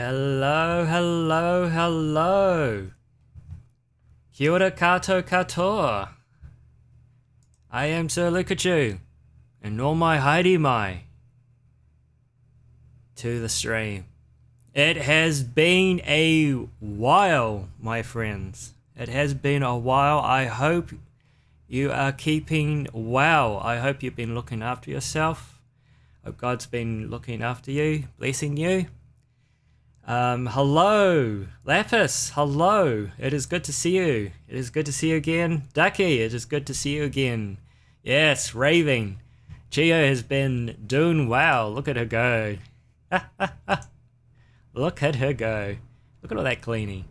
Hello, hello, hello. Kia ora kato katoa. I am Sir Lukachu, and all my Heidi mai to the stream. It has been a while, my friends. It has been a while. I hope you are keeping well. I hope you've been looking after yourself. Hope God's been looking after you, blessing you. Hello, Lapis. Hello. It is good to see you. It is good to see you again. Ducky, it is good to see you again. Yes, Raving. Geo has been doing well. Look at her go. Look at her go. Look at all that cleaning.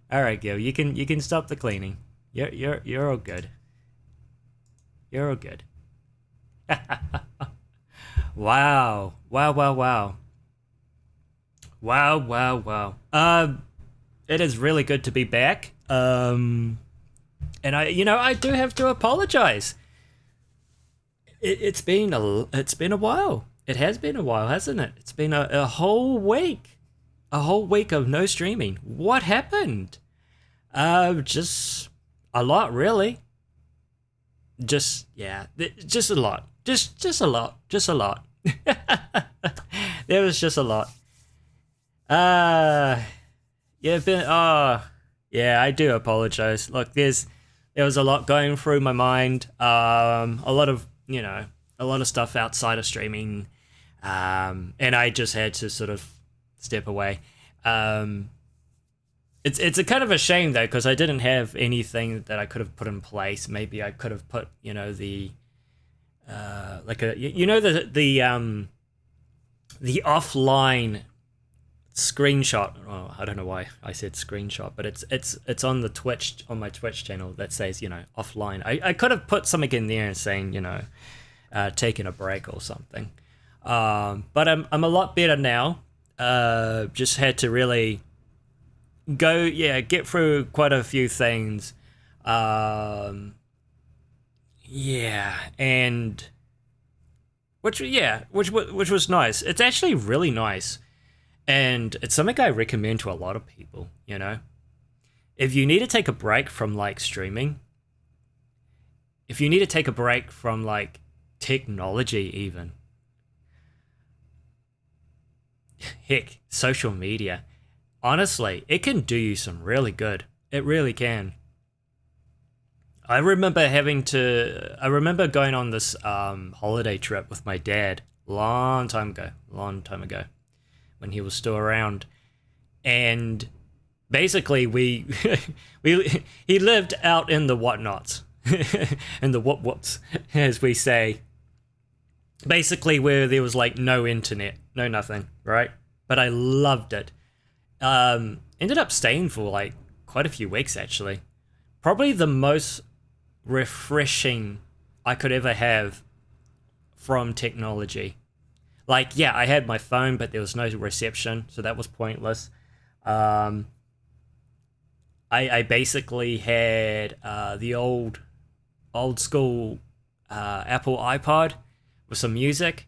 All right, Gil, you can stop the cleaning. You're all good. You're all good. Wow. Wow. It is really good to be back. And I do have to apologize. It's been a while. It has been a while, hasn't it? It's been a whole week. A whole week of no streaming. What happened? Just a lot, really. Just a lot. Just a lot. There was just a lot. I do apologize. Look, there was a lot going through my mind. A lot of stuff outside of streaming. And I just had to sort of step away. It's a kind of a shame though, because I didn't have anything that I could have put in place. Maybe I could have put, the offline screenshot. Oh, I don't know why I said screenshot, but it's on the Twitch, on my Twitch channel, that says, offline. I could have put something in there saying, taking a break or something. But I'm a lot better now. Just had to really get through quite a few things. And which was nice. It's actually really nice. And it's something I recommend to a lot of people, If you need to take a break from streaming, if you need to take a break from technology even, heck, social media, honestly, it can do you some really good. It really can. I remember going on this holiday trip with my dad long time ago, when he was still around, and basically he lived out in the whatnots, in the whoops, as we say, basically where there was no internet, no nothing, right? But I loved it. Ended up staying for quite a few weeks actually. Probably the most refreshing I could ever have from technology. I had my phone, but there was no reception, so that was pointless. I basically had the old school Apple iPod with some music,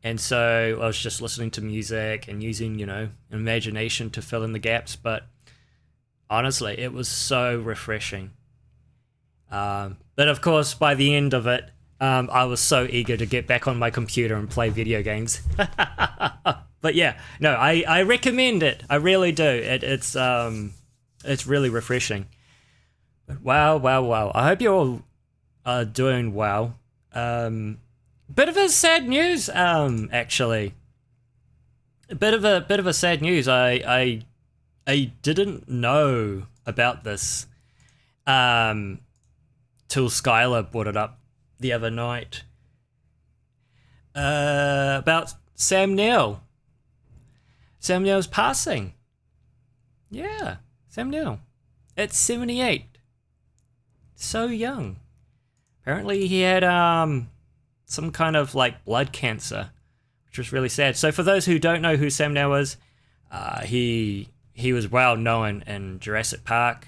and so I was just listening to music and using, imagination to fill in the gaps. But honestly, it was so refreshing. But of course, by the end of it, I was so eager to get back on my computer and play video games. But yeah, no, I recommend it. I really do. It's really refreshing. But wow. I hope you all are doing well. Bit of a sad news, actually. A bit of a sad news. I didn't know about this till Skylar brought it up the other night. About Sam Neill. Sam Neill's passing. Yeah, Sam Neill. At 78. So young. Apparently he had some kind of blood cancer, which was really sad. So for those who don't know who Sam Neill is, he was well known in Jurassic Park.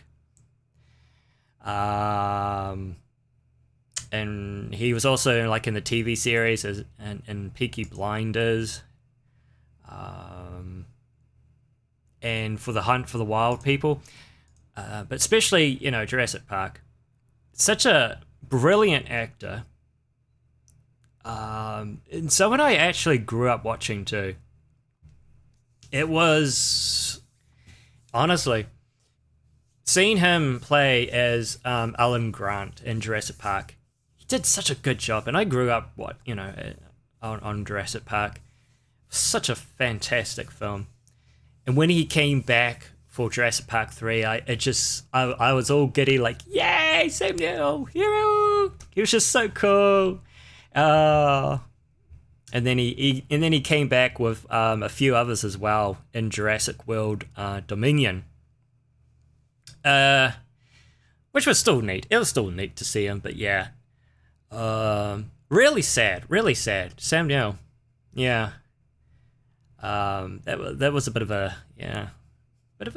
And he was also in the TV series and Peaky Blinders. And for the Hunt for the Wild People. But especially, Jurassic Park. Such a brilliant actor. And someone I actually grew up watching too. It was, honestly, seeing him play as Alan Grant in Jurassic Park, he did such a good job. And I grew up, on Jurassic Park. Such a fantastic film. And when he came back for Jurassic Park 3, I was all giddy, like, yay, Sam Neill, hero! He was just so cool. And then he came back with a few others as well in Jurassic World Dominion. Which was still neat. It was still neat to see him, but yeah. Really sad. Sam Neill. Yeah. That was a bit of a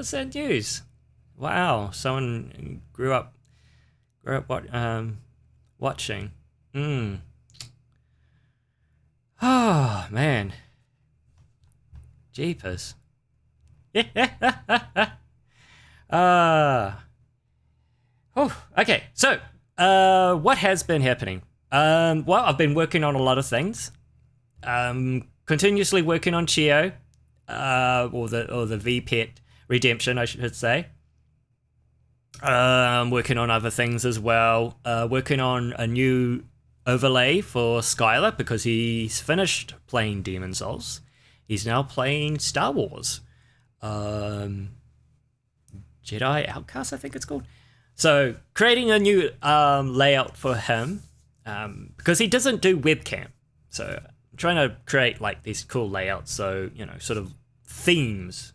sad news. Wow, someone grew up watching. Oh man, jeepers. Okay. So, what has been happening? Well, I've been working on a lot of things. Continuously working on Chio, or the VPET redemption, I should say. Working on other things as well. Working on a new overlay for Skylar because he's finished playing Demon's Souls. He's now playing Star Wars. Jedi Outcast, I think it's called. So creating a new layout for him because he doesn't do webcam. So I'm trying to create like these cool layouts. So, sort of themes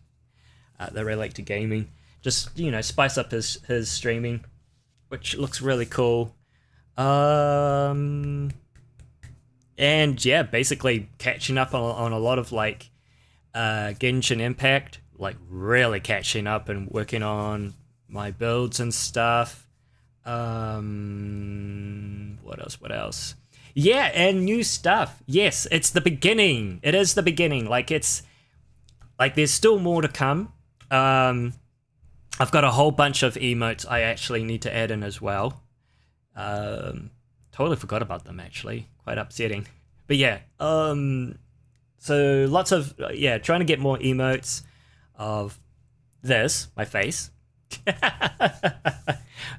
that relate to gaming. Just, spice up his streaming, which looks really cool. And yeah, basically catching up on a lot of like Genshin Impact, like really catching up and working on my builds and stuff. What else? Yeah, and new stuff. Yes, it's the beginning. It is the beginning. Like there's still more to come. I've got a whole bunch of emotes I actually need to add in as well. Totally forgot about them actually. Quite upsetting. But yeah, so lots of trying to get more emotes of this, my face.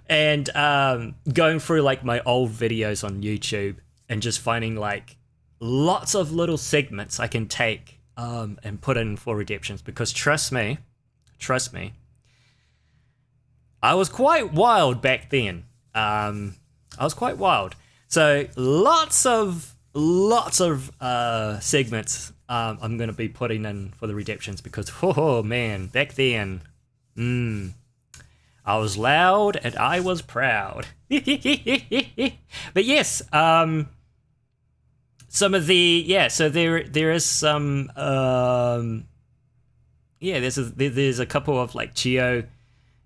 And going through like my old videos on YouTube and just finding like lots of little segments I can take and put in for redemptions, because trust me, I was quite wild back then. I was quite wild. So lots of segments I'm going to be putting in for the redemptions because, oh man, back then, I was loud and I was proud. But yes, some of the, so there is some, there's a couple of like Chio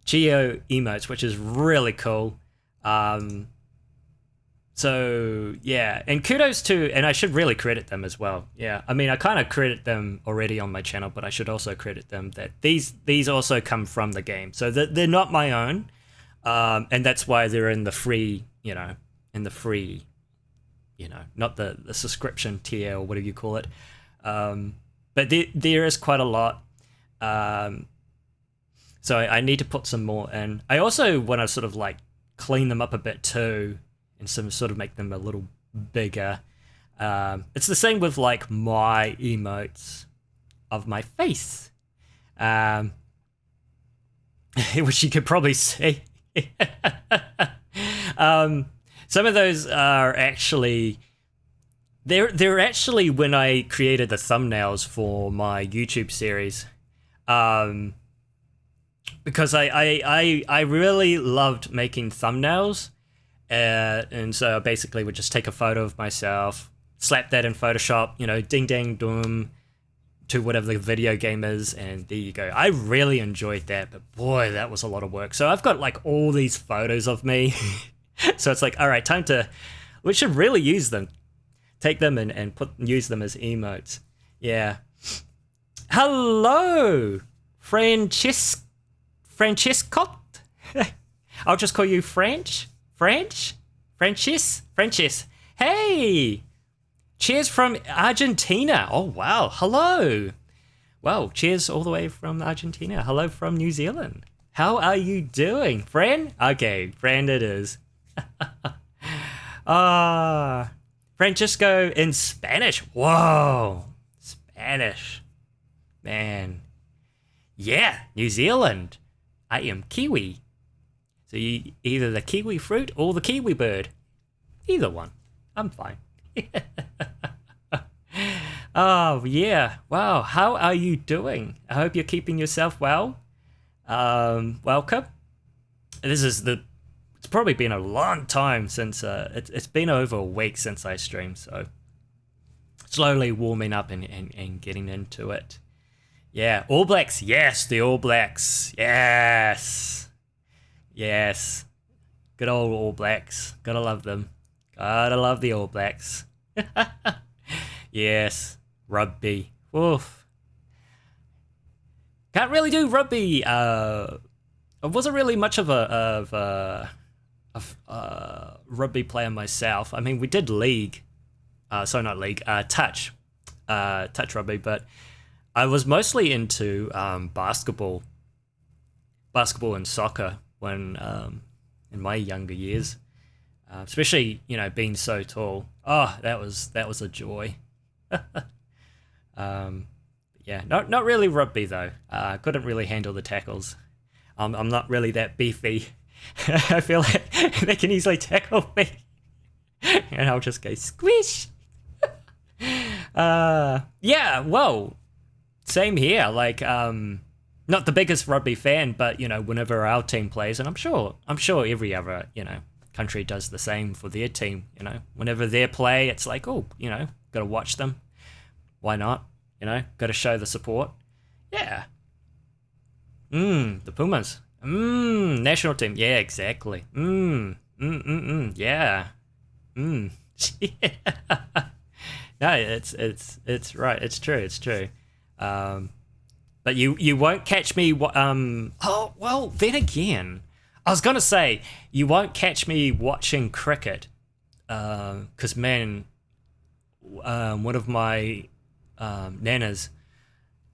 emotes, which is really cool. So yeah, and kudos to, and I should really credit them as well. Yeah, I mean, I kind of credit them already on my channel, but I should also credit them that these also come from the game, so they're not my own, and that's why they're in the free, not the subscription tier or whatever you call it. But there is quite a lot. So I need to put some more in. I also want to sort of like clean them up a bit too, and sort of make them a little bigger. It's the same with like my emotes of my face, which you could probably see. Some of those are actually, they're actually when I created the thumbnails for my YouTube series. Because I really loved making thumbnails, and so I basically would just take a photo of myself, slap that in Photoshop, ding dang doom, to whatever the video game is, and there you go. I really enjoyed that, but boy, that was a lot of work. So I've got like all these photos of me, so it's like, all right, we should really use them, take them and use them as emotes. Yeah. Hello, Francescot. I'll just call you Francis. Hey, cheers from Argentina. Oh wow, hello. Wow, cheers all the way from Argentina. Hello from New Zealand. How are you doing, friend? Okay, friend it is. Francisco in Spanish. Whoa, Spanish. Man. Yeah, New Zealand. I am Kiwi. So you either the kiwi fruit or the kiwi bird. Either one. I'm fine. Oh, yeah. Wow. How are you doing? I hope you're keeping yourself well. Welcome. It's probably been a long time since, it's been over a week since I streamed, so slowly warming up and getting into it. Yeah, All Blacks. Yes, the All Blacks. Yes. Yes. Good old All Blacks. Gotta love them. Gotta love the All Blacks. Yes. Rugby. Oof. Can't really do rugby. I wasn't really much of a rugby player myself. I mean, we did league. Sorry, not league. Touch rugby, but I was mostly into basketball and soccer when in my younger years, especially being so tall. Oh, that was a joy. Yeah, not really rugby though. I couldn't really handle the tackles. I'm not really that beefy. I feel like they can easily tackle me, and I'll just go squish. Yeah, well. Same here, like, not the biggest rugby fan, but, whenever our team plays, and I'm sure every other, country does the same for their team, whenever they play, it's like, oh, gotta watch them. Why not? Gotta show the support. Yeah. The Pumas. National team. Yeah, exactly. Yeah. Yeah. No, it's right. It's true. But you won't catch me. Oh well, then again, I was gonna say you won't catch me watching cricket, because man, one of my nanas,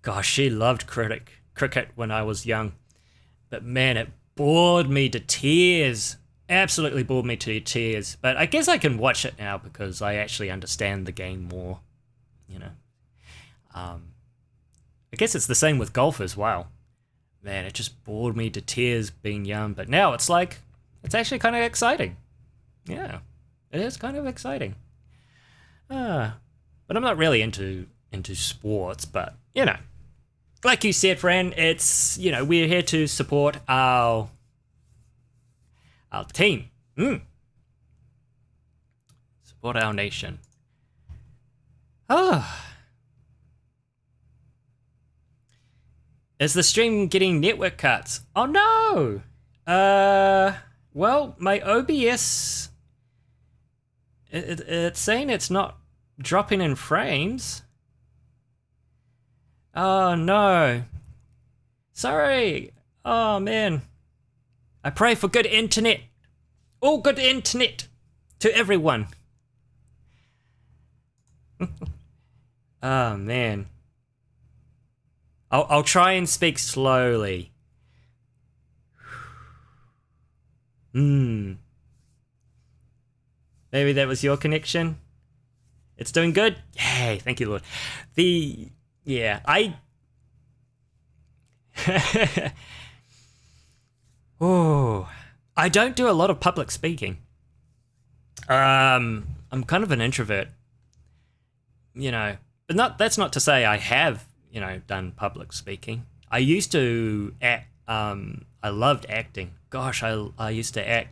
gosh, she loved cricket when I was young, but man, it bored me to tears. Absolutely bored me to tears. But I guess I can watch it now because I actually understand the game more. I guess it's the same with golf as well. Man, it just bored me to tears being young, but now it's like, it's actually kind of exciting. Yeah, it is kind of exciting. But I'm not really into sports, but, like you said, friend, it's, we're here to support our team. Support our nation. Is the stream getting network cuts? Oh no! Well, my OBS, it's saying it's not dropping in frames. Oh no. Sorry. Oh man. I pray for good internet. All good internet to everyone. Oh man. I'll try and speak slowly. Maybe that was your connection. It's doing good? Yay, thank you, Lord. Oh, I don't do a lot of public speaking. I'm kind of an introvert, but that's not to say I have, done public speaking. I used to act, I loved acting. Gosh, I used to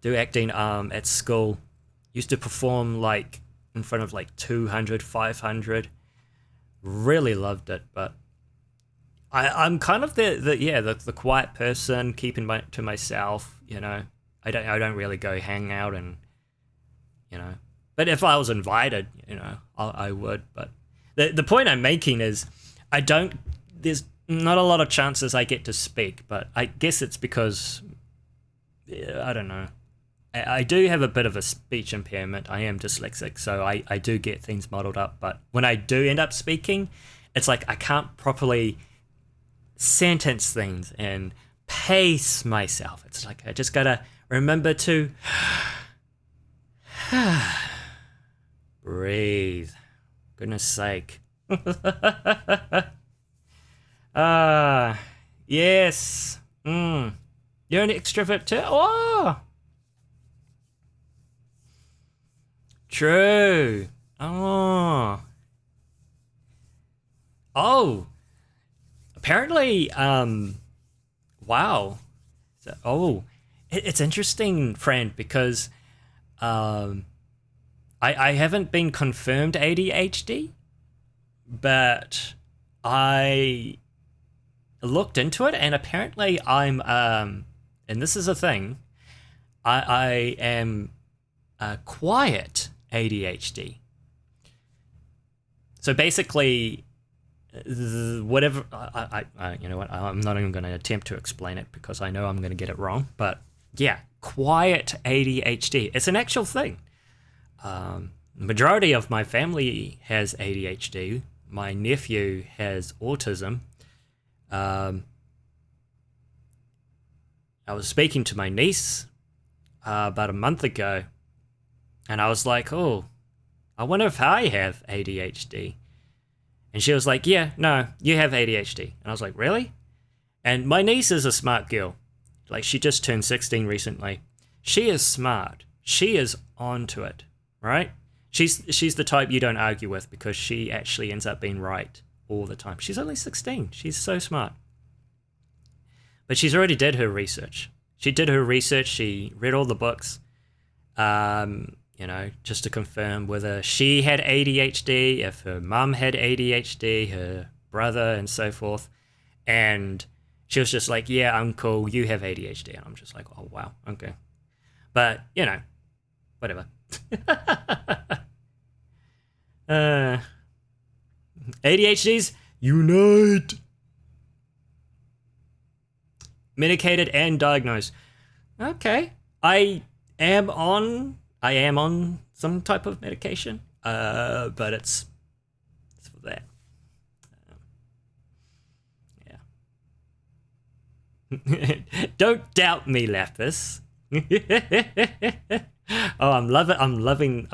do acting at school. Used to perform like in front of like 200, 500. Really loved it, but I'm kind of the quiet person, keeping to myself. I don't really go hang out and But if I was invited, I would. But the point I'm making is, there's not a lot of chances I get to speak. But I guess it's because I don't know. I do have a bit of a speech impairment. I am dyslexic, so I do get things muddled up. But when I do end up speaking, it's like I can't properly sentence things and pace myself. It's like I just gotta remember to breathe. Goodness sake. Yes. You're an extrovert too? Oh! True. Oh. Oh. Apparently, wow. So, it's interesting, friend, because I haven't been confirmed ADHD, but I looked into it, and apparently I'm and this is a thing, I am quiet ADHD. So basically, whatever I you know what, I'm not even going to attempt to explain it because I know I'm going to get it wrong. But yeah, quiet ADHD. It's an actual thing. Majority of my family has ADHD. My nephew has autism. I was speaking to my niece about a month ago, and I was like, oh, I wonder if I have ADHD. And she was like, yeah, no, you have ADHD. And I was like, really? And my niece is a smart girl. Like, she just turned 16 recently. She is smart. She is onto it, right? She's the type you don't argue with because she actually ends up being right all the time. She's only 16. She's so smart. But she's already did her research. She did her research. She read all the books, you know, just to confirm whether she had ADHD, if her mum had ADHD, her brother, and so forth. And she was just like, yeah, uncle, you have ADHD. And I'm just like, oh, wow, okay. But, you know, whatever. ADHDs, unite! Medicated and diagnosed. Okay. I am on some type of medication, but it's for that. Yeah. Don't doubt me, Lapis. Oh, I'm loving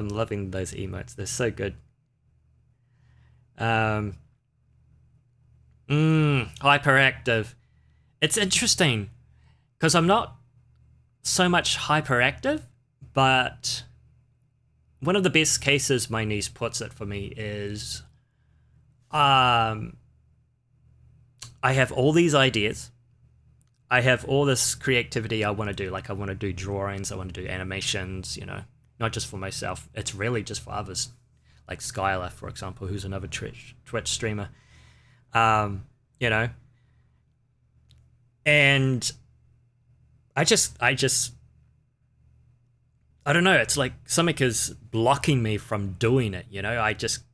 those emotes. They're so good. Hyperactive. It's interesting because I'm not so much hyperactive, but one of the best cases my niece puts it for me is I have all these ideas. I have all this creativity I want to do. Like, I want to do drawings, I want to do animations, you know, not just for myself. It's really just for others, like Skylar, for example, who's another Twitch streamer. You know, and I don't know, it's like something is blocking me from doing it, you know. I just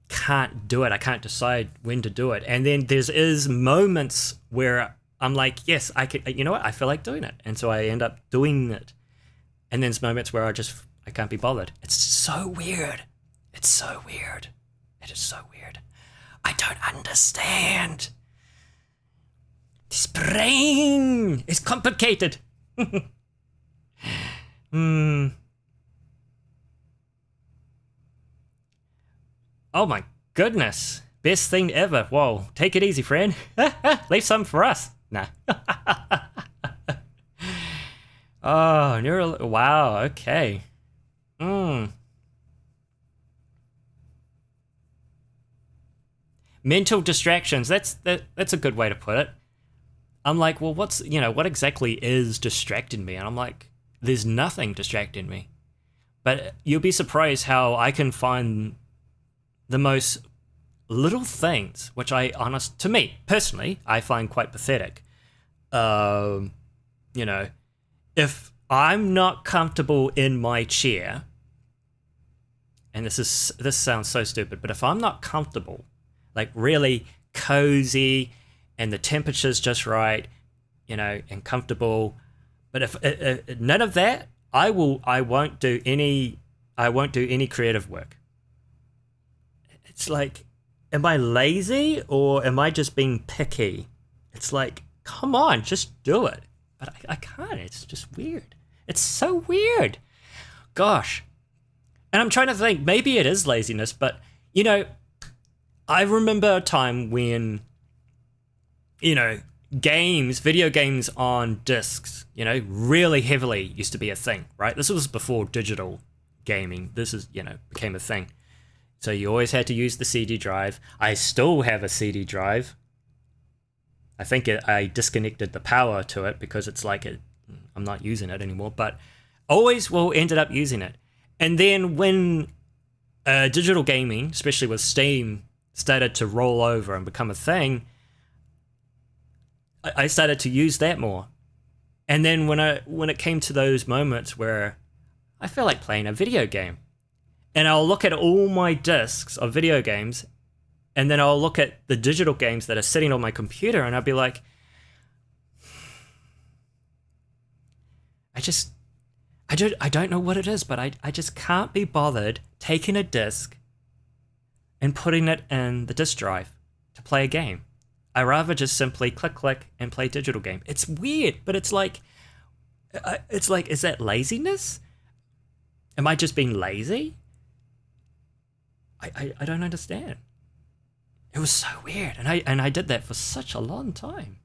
can't do it. I can't decide when to do it. And then there's moments where I'm like, yes, I can, you know what, I feel like doing it. And so I end up doing it. And then there's moments where I can't be bothered. It's so weird. It's so weird. It is so weird. I don't understand. This brain is complicated. Oh my goodness. Best thing ever. Whoa, take it easy, friend. Leave some for us. Nah. Oh, wow, okay. Mental distractions. That's a good way to put it. I'm like, well, what exactly is distracting me? And I'm like, there's nothing distracting me. But you'll be surprised how I can find the most little things, which to me, personally, I find quite pathetic. You know, if I'm not comfortable in my chair, and this sounds so stupid, but if I'm not comfortable, like really cozy, and the temperature's just right, you know, and comfortable, but if none of that, I won't do any creative work. It's like, am I lazy or am I just being picky? It's like come on, just do it. But I can't. It's just weird. It's so weird. Gosh. And I'm trying to think, maybe it is laziness, but, you know, I remember a time when, you know, video games on discs, you know, really heavily used to be a thing, right? This was before digital gaming. This is, you know, became a thing. So you always had to use the CD drive. I still have a CD drive. I think I disconnected the power to it because it's like I'm not using it anymore, but always ended up using it. And then when digital gaming, especially with Steam, started to roll over and become a thing, I started to use that more. And then when it came to those moments where I feel like playing a video game, and I'll look at all my discs of video games, and then I'll look at the digital games that are sitting on my computer, and I'll be like, I don't know what it is, but I just can't be bothered taking a disc and putting it in the disc drive to play a game. I rather just simply click and play digital game. It's weird, but it's like, is that laziness? Am I just being lazy? I don't understand. It was so weird, and I did that for such a long time.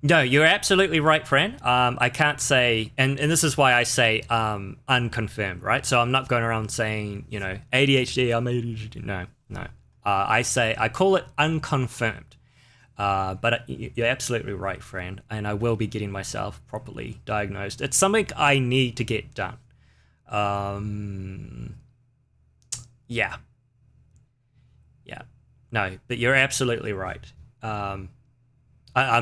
No, you're absolutely right, friend. I can't say, and this is why I say unconfirmed, right? So I'm not going around saying, you know, ADHD, I'm ADHD. No. I call it unconfirmed. But you're absolutely right, friend, and I will be getting myself properly diagnosed. It's something I need to get done. Yeah. No, but you're absolutely right. I'm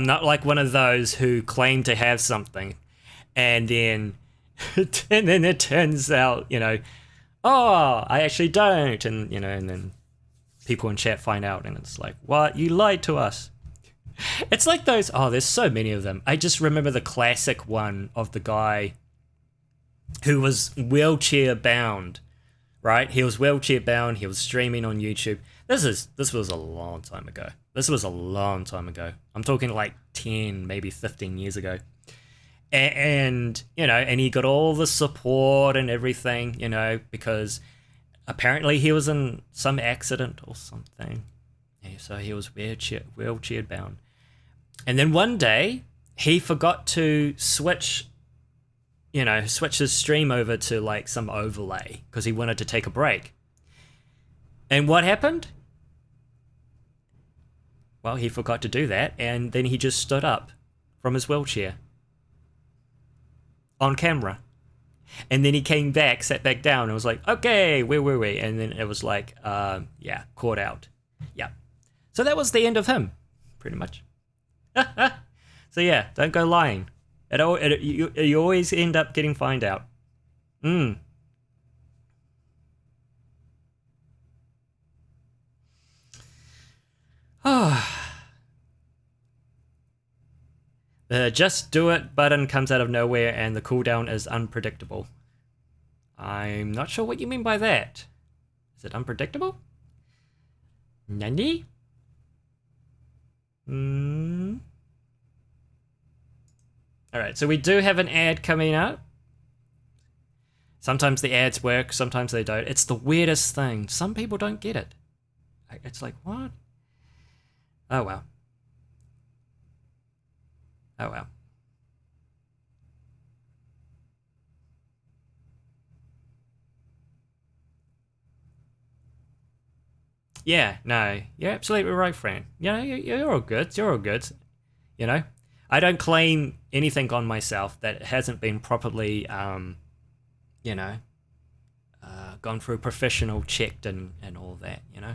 not like one of those who claim to have something, and then it turns out, you know, oh, I actually don't, and you know, and then people in chat find out, and it's like, what? You lied to us. It's like those. Oh, there's so many of them. I just remember the classic one of the guy who was wheelchair bound, right? He was wheelchair bound. He was streaming on YouTube. This was a long time ago. I'm talking like 10, maybe 15 years ago. And you know, and he got all the support and everything, you know, because apparently he was in some accident or something. Yeah, so he was wheelchair bound. And then one day he forgot to switch his stream over to like some overlay because he wanted to take a break. And what happened? Well, he forgot to do that, and then he just stood up from his wheelchair on camera. And then he came back, sat back down, and was like, okay, where were we? And then it was like, caught out. Yeah. So that was the end of him, pretty much. So yeah, don't go lying. You always end up getting found out. The just do it button comes out of nowhere and the cooldown is unpredictable. I'm not sure what you mean by that. Is it unpredictable? Nani? Alright, so we do have an ad coming up. Sometimes the ads work, sometimes they don't. It's the weirdest thing. Some people don't get it. It's like, what? Oh well. Yeah, no, you're absolutely right, friend. You know, you're all good. You're all good. You know, I don't claim anything on myself that hasn't been properly, gone through professional checked and all that. You know,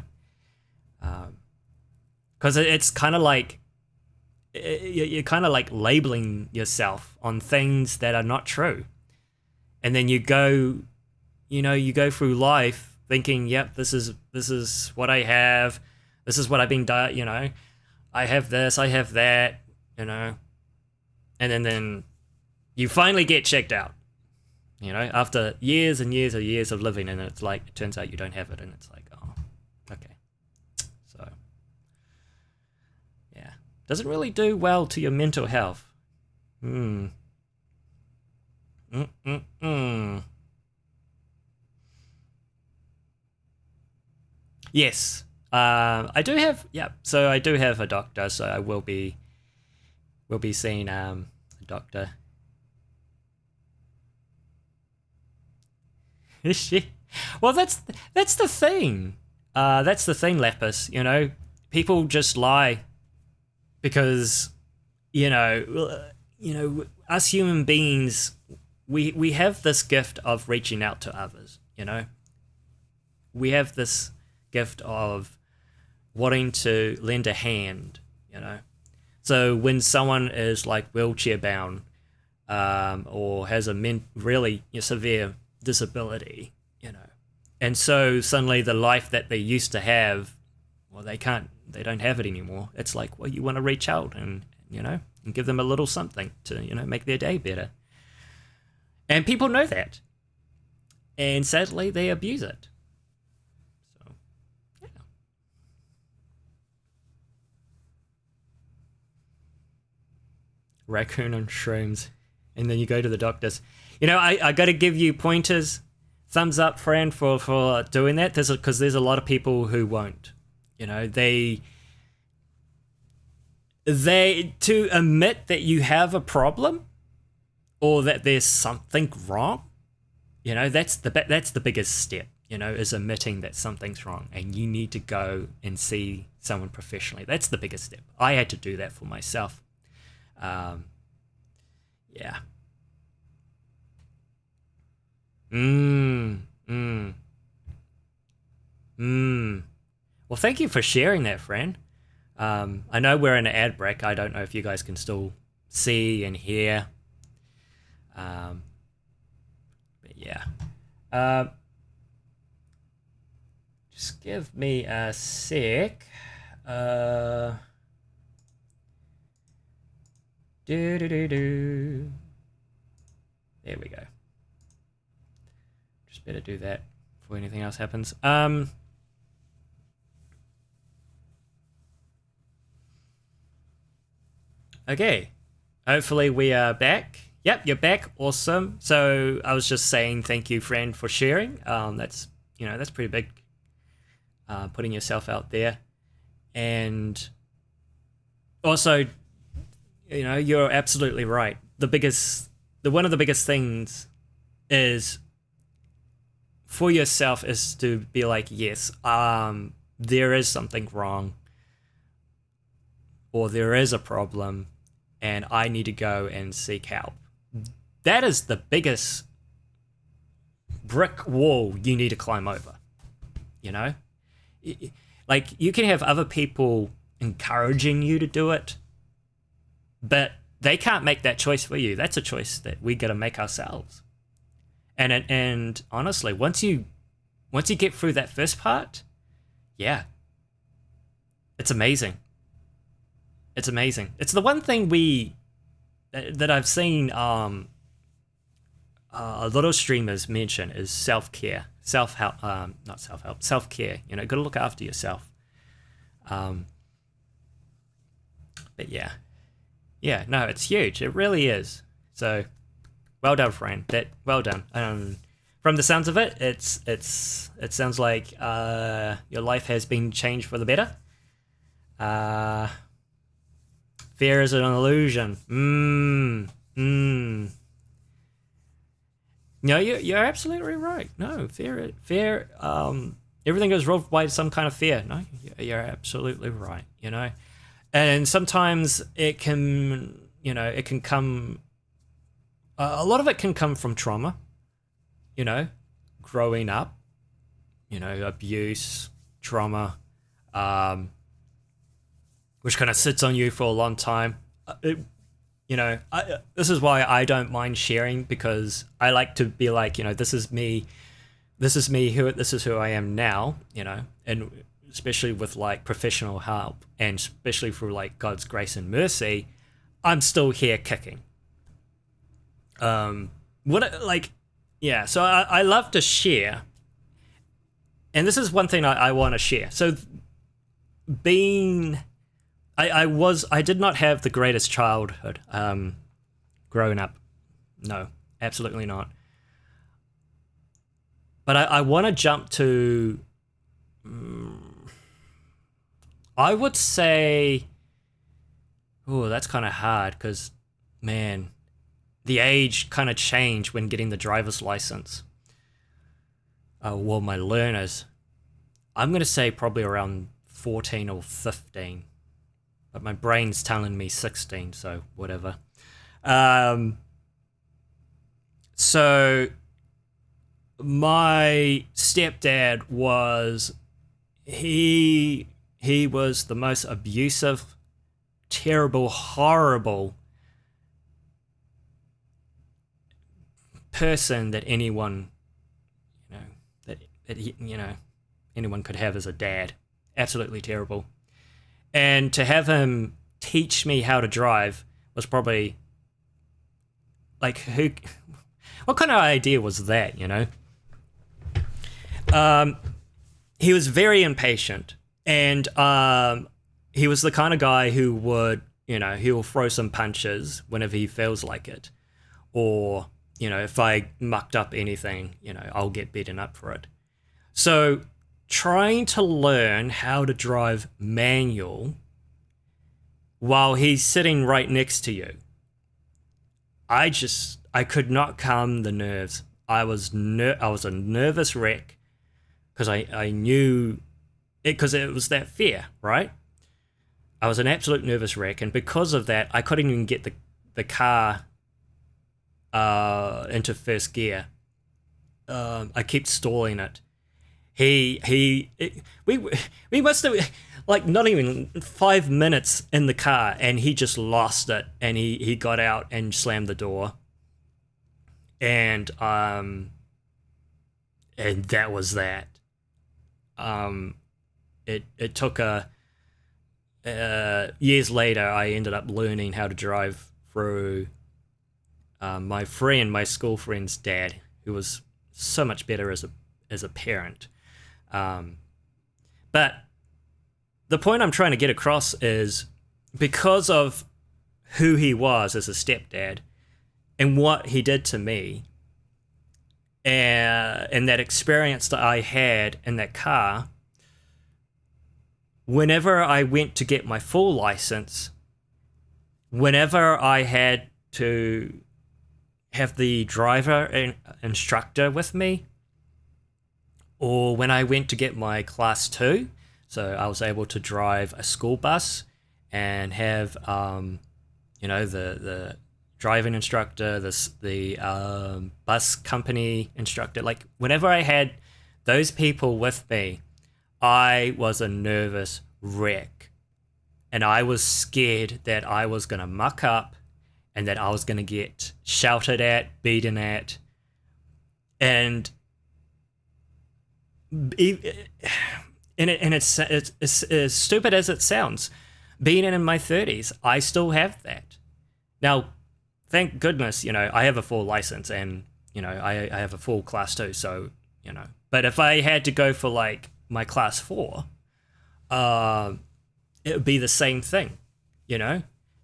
because it's kind of like you're kind of like labeling yourself on things that are not true, and then you go through life thinking, yep, this is what I have, this is what I've been done, you know, I have this, I have that, you know, and then you finally get checked out, you know, after years and years of living, and it's like, it turns out you don't have it, and it's like, oh, okay. So Yeah. Doesn't really do well to your mental health. Yes. I do have, so I do have a doctor, so I will be seeing a doctor. Is she? Well, that's the thing. That's the thing, Lapis. You know, people just lie because us human beings, we have this gift of reaching out to others. You know, we have this gift of wanting to lend a hand. You know, so when someone is like wheelchair bound, or has a really severe disability, and so suddenly the life that they used to have, well, they don't have it anymore. It's like, well, you want to reach out and give them a little something to make their day better, and people know that, and sadly they abuse it. So yeah. Raccoon and shrooms, and then you go to the doctors. I got to give you pointers. Thumbs up, friend, for doing that. Because there's a lot of people who won't. They to admit that you have a problem or that there's something wrong. That's the biggest step. Is admitting that something's wrong and you need to go and see someone professionally. That's the biggest step. I had to do that for myself. Yeah. Well, thank you for sharing that, friend. I know we're in an ad break. I don't know if you guys can still see and hear. But yeah. Just give me a sec. There we go. Just better do that before anything else happens. Okay. Hopefully we are back. Yep, you're back. Awesome. So I was just saying thank you, friend, for sharing. That's pretty big. Putting yourself out there. And also, you're absolutely right. One of the biggest things is for yourself is to be like, yes, there is something wrong, or there is a problem, and I need to go and seek help. That is the biggest brick wall you need to climb over. Like, you can have other people encouraging you to do it, but they can't make that choice for you. That's a choice that we got to make ourselves. And honestly, once you get through that first part, yeah, it's amazing. It's amazing. It's the one thing that I've seen a lot of streamers mention is self-care, self-help, not self-help, self-care. Got to look after yourself. But yeah, no, it's huge. It really is. So, well done, friend. Well done. From the sounds of it, it sounds like your life has been changed for the better. Fear is an illusion. No, you're absolutely right. No, fear. Everything goes wrong by some kind of fear. No, you're absolutely right. And sometimes it can come. A lot of it can come from trauma. Growing up. Abuse, trauma, which kind of sits on you for a long time. This is why I don't mind sharing, because I like to be like, this is me, this is who I am now, and especially with like professional help, and especially through like God's grace and mercy, I'm still here kicking. So I love to share, and this is one thing I want to share. So being I did not have the greatest childhood growing up. No, absolutely not. But I want to jump to, I would say, oh, that's kind of hard because, man, the age kind of changed when getting the driver's license. Well, my learners, I'm going to say probably around 14 or 15. But my brain's telling me 16, so whatever. So my stepdad was, he was the most abusive, terrible, horrible person that anyone, anyone could have as a dad. Absolutely terrible. And to have him teach me how to drive was probably like, what kind of idea was that, He was very impatient, and he was the kind of guy who would, he'll throw some punches whenever he feels like it. Or, if I mucked up anything, I'll get beaten up for it. So trying to learn how to drive manual while he's sitting right next to you, I could not calm the nerves. I was a nervous wreck because I knew it, because it was that fear, right? I was an absolute nervous wreck, and because of that, I couldn't even get the car into first gear. I kept stalling it. We must have, like, not even 5 minutes in the car, and he just lost it, and he got out and slammed the door, and that was that. It took years later, I ended up learning how to drive through my school friend's dad, who was so much better as a parent. But the point I'm trying to get across is, because of who he was as a stepdad and what he did to me, and that experience that I had in that car, whenever I went to get my full license, whenever I had to have the driver and instructor with me, or when I went to get my class 2, so I was able to drive a school bus and have the driving instructor, the bus company instructor, like whenever I had those people with me, I was a nervous wreck, and I was scared that I was going to muck up and that I was going to get shouted at, beaten at, and it's as stupid as it sounds, being in my 30s, I still have that. Now, thank goodness, I have a full license, and, I have a full class 2, so, But if I had to go for, like, my class 4, it would be the same thing,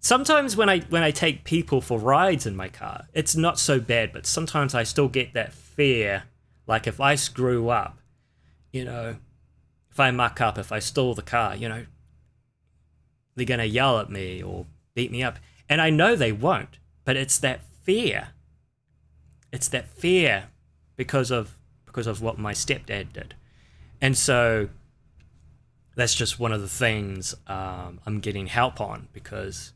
Sometimes when I take people for rides in my car, it's not so bad, but sometimes I still get that fear, like if I screw up, if I muck up, if I stall the car, they're going to yell at me or beat me up. And I know they won't, but it's that fear. It's that fear because of what my stepdad did. And so that's just one of the things I'm getting help on, because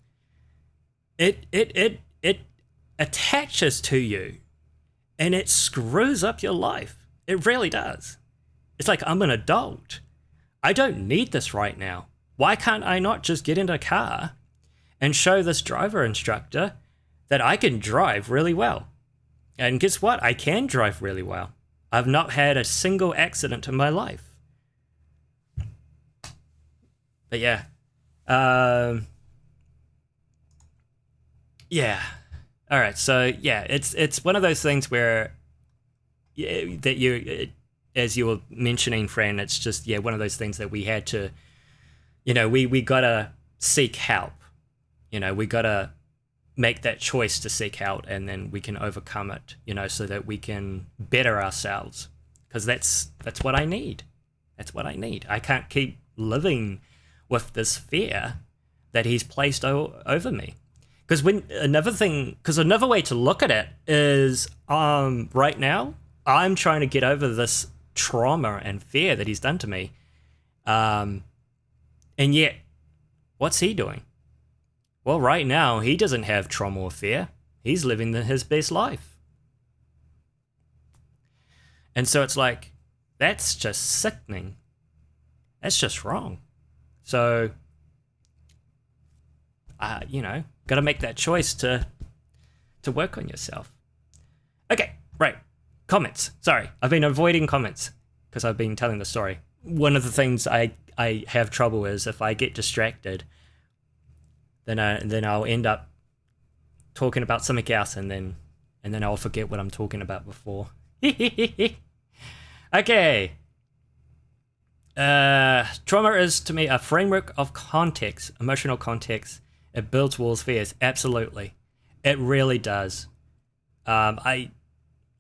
it attaches to you and it screws up your life. It really does. It's like, I'm an adult. I don't need this right now. Why can't I not just get in a car and show this driver instructor that I can drive really well? And guess what? I can drive really well. I've not had a single accident in my life. But yeah. Yeah. All right. So yeah, it's one of those things where as you were mentioning, Fran, it's just, one of those things that we had to, we gotta seek help. You know, we gotta make that choice to seek help, and then we can overcome it, you know, so that we can better ourselves. Because that's what I need. That's what I need. I can't keep living with this fear that he's placed over me. Because another way to look at it is, right now I'm trying to get over this trauma and fear that he's done to me, and yet, what's he doing? Well, right now, he doesn't have trauma or fear. He's living his best life. And so it's like, that's just sickening. That's just wrong. So, you know, got to make that choice to work on yourself. Okay, right. Comments. Sorry, I've been avoiding comments because I've been telling the story. One of the things I have trouble is if I get distracted, then I'll end up talking about something else, and then I'll forget what I'm talking about before. Okay. Trauma is to me a framework of context, emotional context. It builds walls, fears. Absolutely, it really does. Like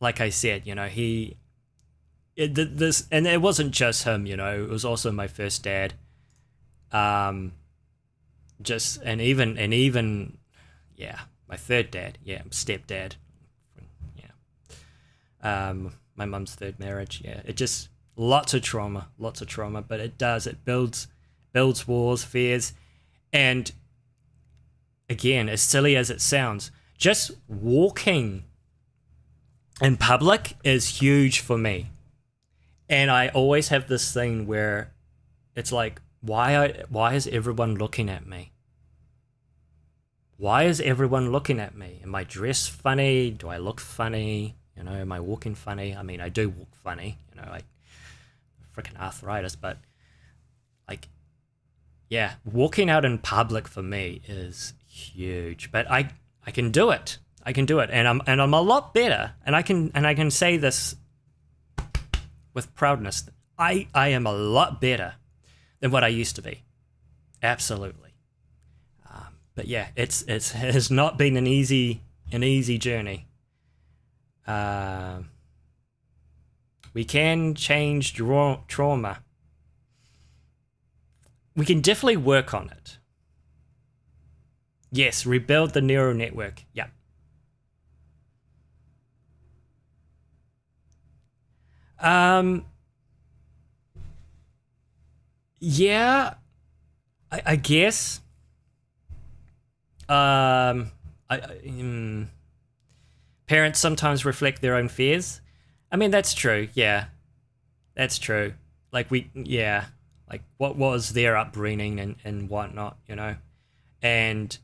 I said, you know, this, and it wasn't just him. You know, it was also my first dad. Even my third dad, stepdad, my mum's third marriage, it just lots of trauma, but it builds walls, fears, and again, as silly as it sounds, just walking in public is huge for me, and I always have this thing where it's like, why is everyone looking at me? Why is everyone looking at me? Am I dressed funny? Do I look funny? You know, am I walking funny? I mean, I do walk funny, you know, like freaking arthritis, but like, yeah, walking out in public for me is huge, but I can do it. And I'm a lot better. And I can say this with proudness. I am a lot better than what I used to be. Absolutely. But yeah, it has not been an easy journey. We can change trauma. We can definitely work on it. Yes, rebuild the neural network. Yeah. Yeah, I guess. Parents sometimes reflect their own fears. I mean, that's true. Yeah, that's true. Like like what was their upbringing and whatnot, you know, and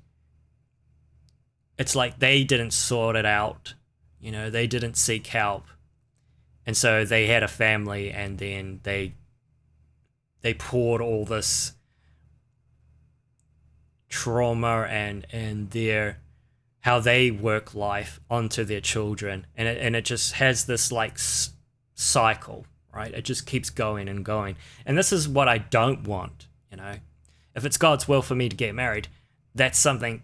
it's like they didn't sort it out, you know, they didn't seek help, and so they had a family, and then they poured all this trauma and their how they work life onto their children, and it just has this like cycle, right? It just keeps going and going, and this is what I don't want, you know. If it's God's will for me to get married, that's something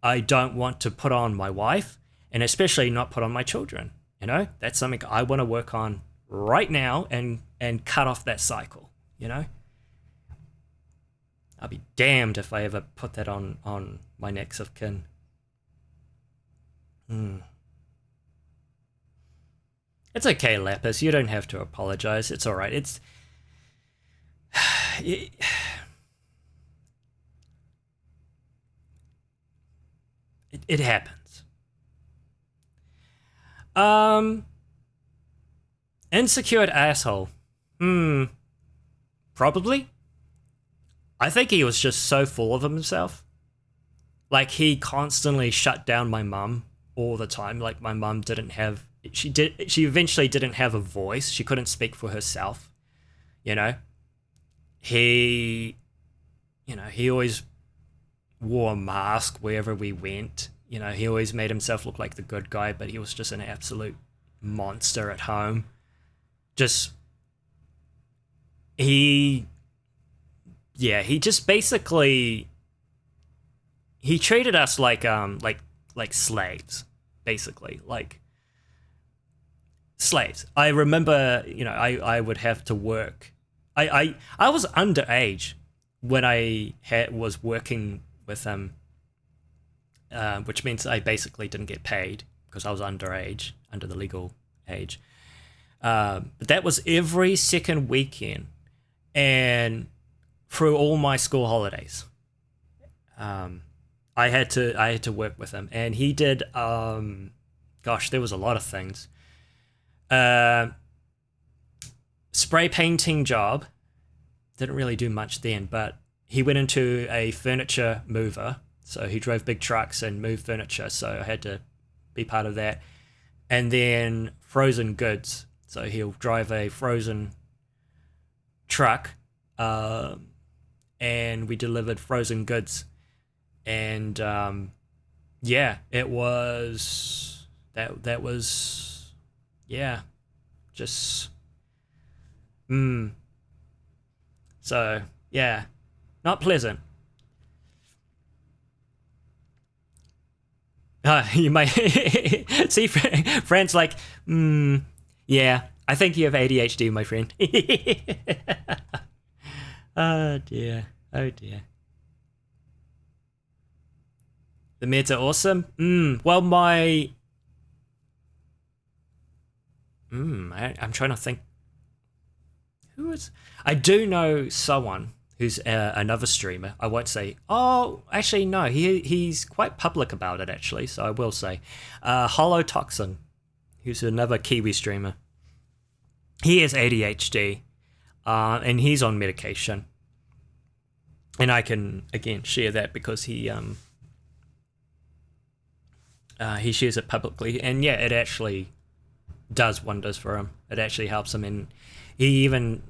I don't want to put on my wife, and especially not put on my children, you know. That's something I want to work on right now and cut off that cycle, you know. I'll be damned if I ever put that on my next of kin. It's okay, Lapis. You don't have to apologize. It's all right. It happens. Insecure asshole. Probably. I think he was just so full of himself. Like, he constantly shut down my mum all the time. Like, my mum she eventually didn't have a voice. She couldn't speak for herself, you know. He always wore a mask wherever we went. You know, he always made himself look like the good guy, but he was just an absolute monster at home. He just basically he treated us like slaves, basically, like slaves. I remember, I would have to work. I was underage when I was working with him, which means I basically didn't get paid because I was underage, under the legal age. But that was every second weekend, and through all my school holidays, I had to work with him, and he did. Gosh, there was a lot of things. Spray painting job. Didn't really do much then, but he went into a furniture mover, so he drove big trucks and moved furniture. So I had to be part of that, and then frozen goods. So he'll drive a frozen truck, and we delivered frozen goods. And yeah, it was that was just so yeah, not pleasant. You might see friends like, yeah, I think you have ADHD, my friend. Oh dear. The meds are awesome. Well, I'm trying to think. I do know someone who's another streamer. I won't say. Oh, actually, no. He's quite public about it, actually. So I will say, Holotoxin, who's another Kiwi streamer. He has ADHD, and he's on medication. And I can again share that because he shares it publicly, and yeah, it actually does wonders for him. It actually helps him, and he even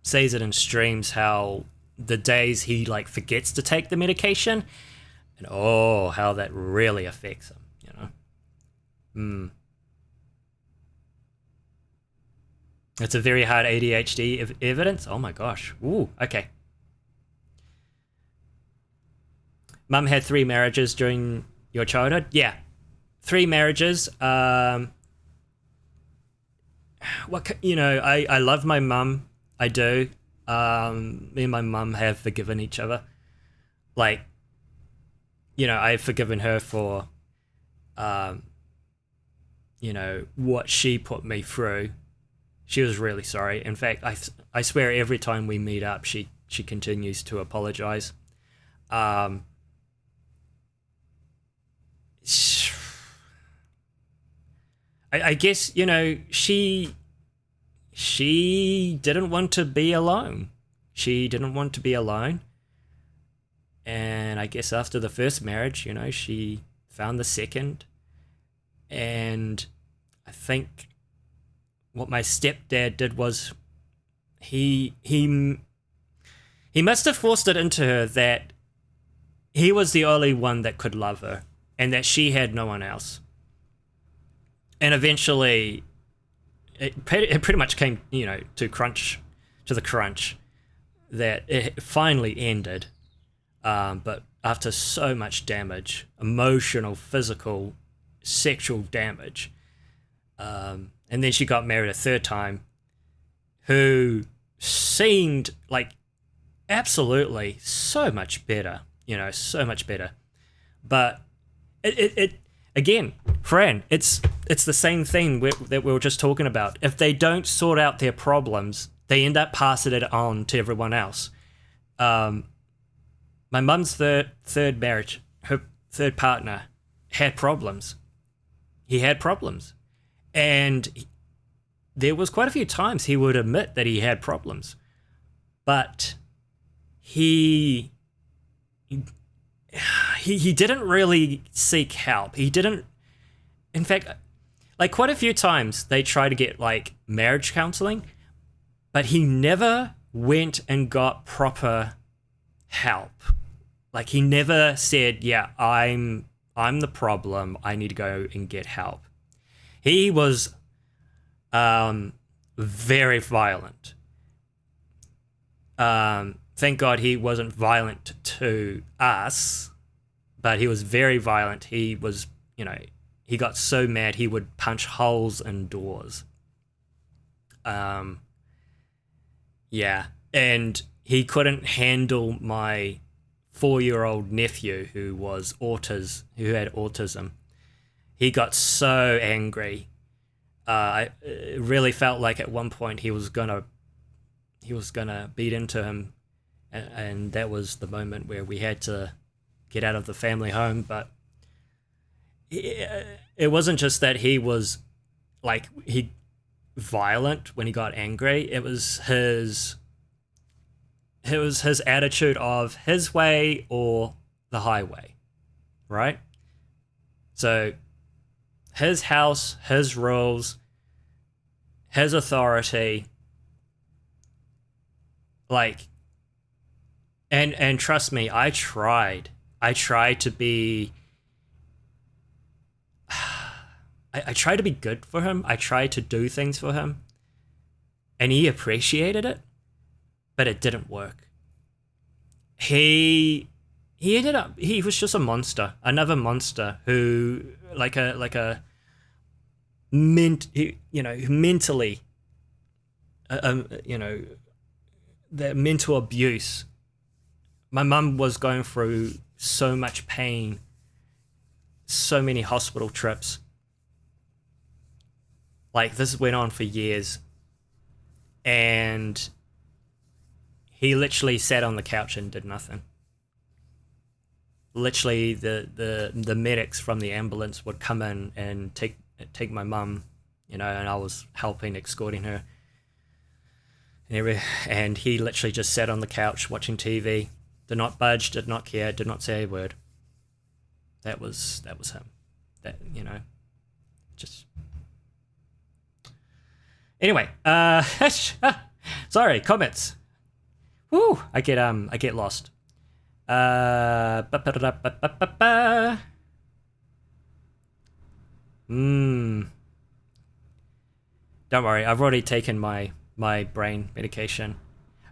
says it in streams how the days he like forgets to take the medication, and how that really affects him. It's a very hard ADHD evidence. Oh my gosh. Ooh, okay. Mum had 3 marriages during your childhood? Yeah. 3 marriages. I love my mum. I do. Me and my mum have forgiven each other. Like, I've forgiven her for, what she put me through. She was really sorry. In fact, I swear every time we meet up, she continues to apologize. I guess, she didn't want to be alone. And I guess after the first marriage, she found the second. And I think what my stepdad did was he must have forced it into her that he was the only one that could love her and that she had no one else. And eventually it pretty much came, to the crunch that it finally ended. But after so much damage, emotional, physical, sexual damage, and then she got married a third time, who seemed like absolutely so much better, But it again, Fran, it's the same thing that we were just talking about. If they don't sort out their problems, they end up passing it on to everyone else. My mum's third marriage, her third partner, had problems. He had problems. And there was quite a few times he would admit that he had problems. But he didn't really seek help. He didn't, in fact, like quite a few times they tried to get like marriage counseling, but he never went and got proper help. Like he never said, yeah, I'm the problem. I need to go and get help. He was very violent. Thank God he wasn't violent to us, but he was very violent. He was, he got so mad he would punch holes in doors. Yeah, and he couldn't handle my 4-year-old nephew who had autism. He got so angry. It really felt like at one point he was gonna beat into him, and that was the moment where we had to get out of the family home. But it wasn't just that he was violent when he got angry. It was his attitude of his way or the highway, right? So his house, his rules, his authority, and trust me, I tried to be I tried to be good for him. I tried to do things for him, and he appreciated it, but it didn't work. He was just a monster, another monster who mentally, the mental abuse. My mum was going through so much pain, so many hospital trips. This went on for years, and he literally sat on the couch and did nothing. Literally, the medics from the ambulance would come in and take my mum, and I was helping escorting her. And he literally just sat on the couch watching TV, did not budge, did not care, did not say a word. That was him. Just. Anyway, sorry, comments. Woo, I get lost. Don't worry, I've already taken my brain medication.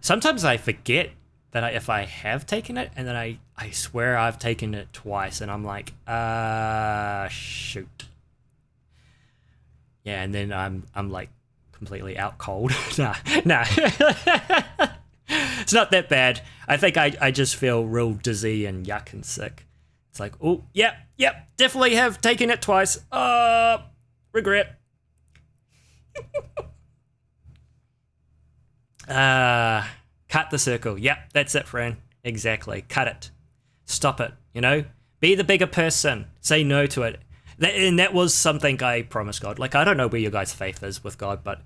Sometimes I forget that if I have taken it, and then I swear I've taken it twice, and I'm like, shoot. Yeah, and then I'm like completely out cold. Nah. It's not that bad. I think I just feel real dizzy and yuck and sick. It's like, oh, yep, definitely have taken it twice. Regret. Cut the circle. Yep, that's it, friend. Exactly. Cut it. Stop it. Be the bigger person. Say no to it. And that was something I promised God. I don't know where your guys' faith is with God, but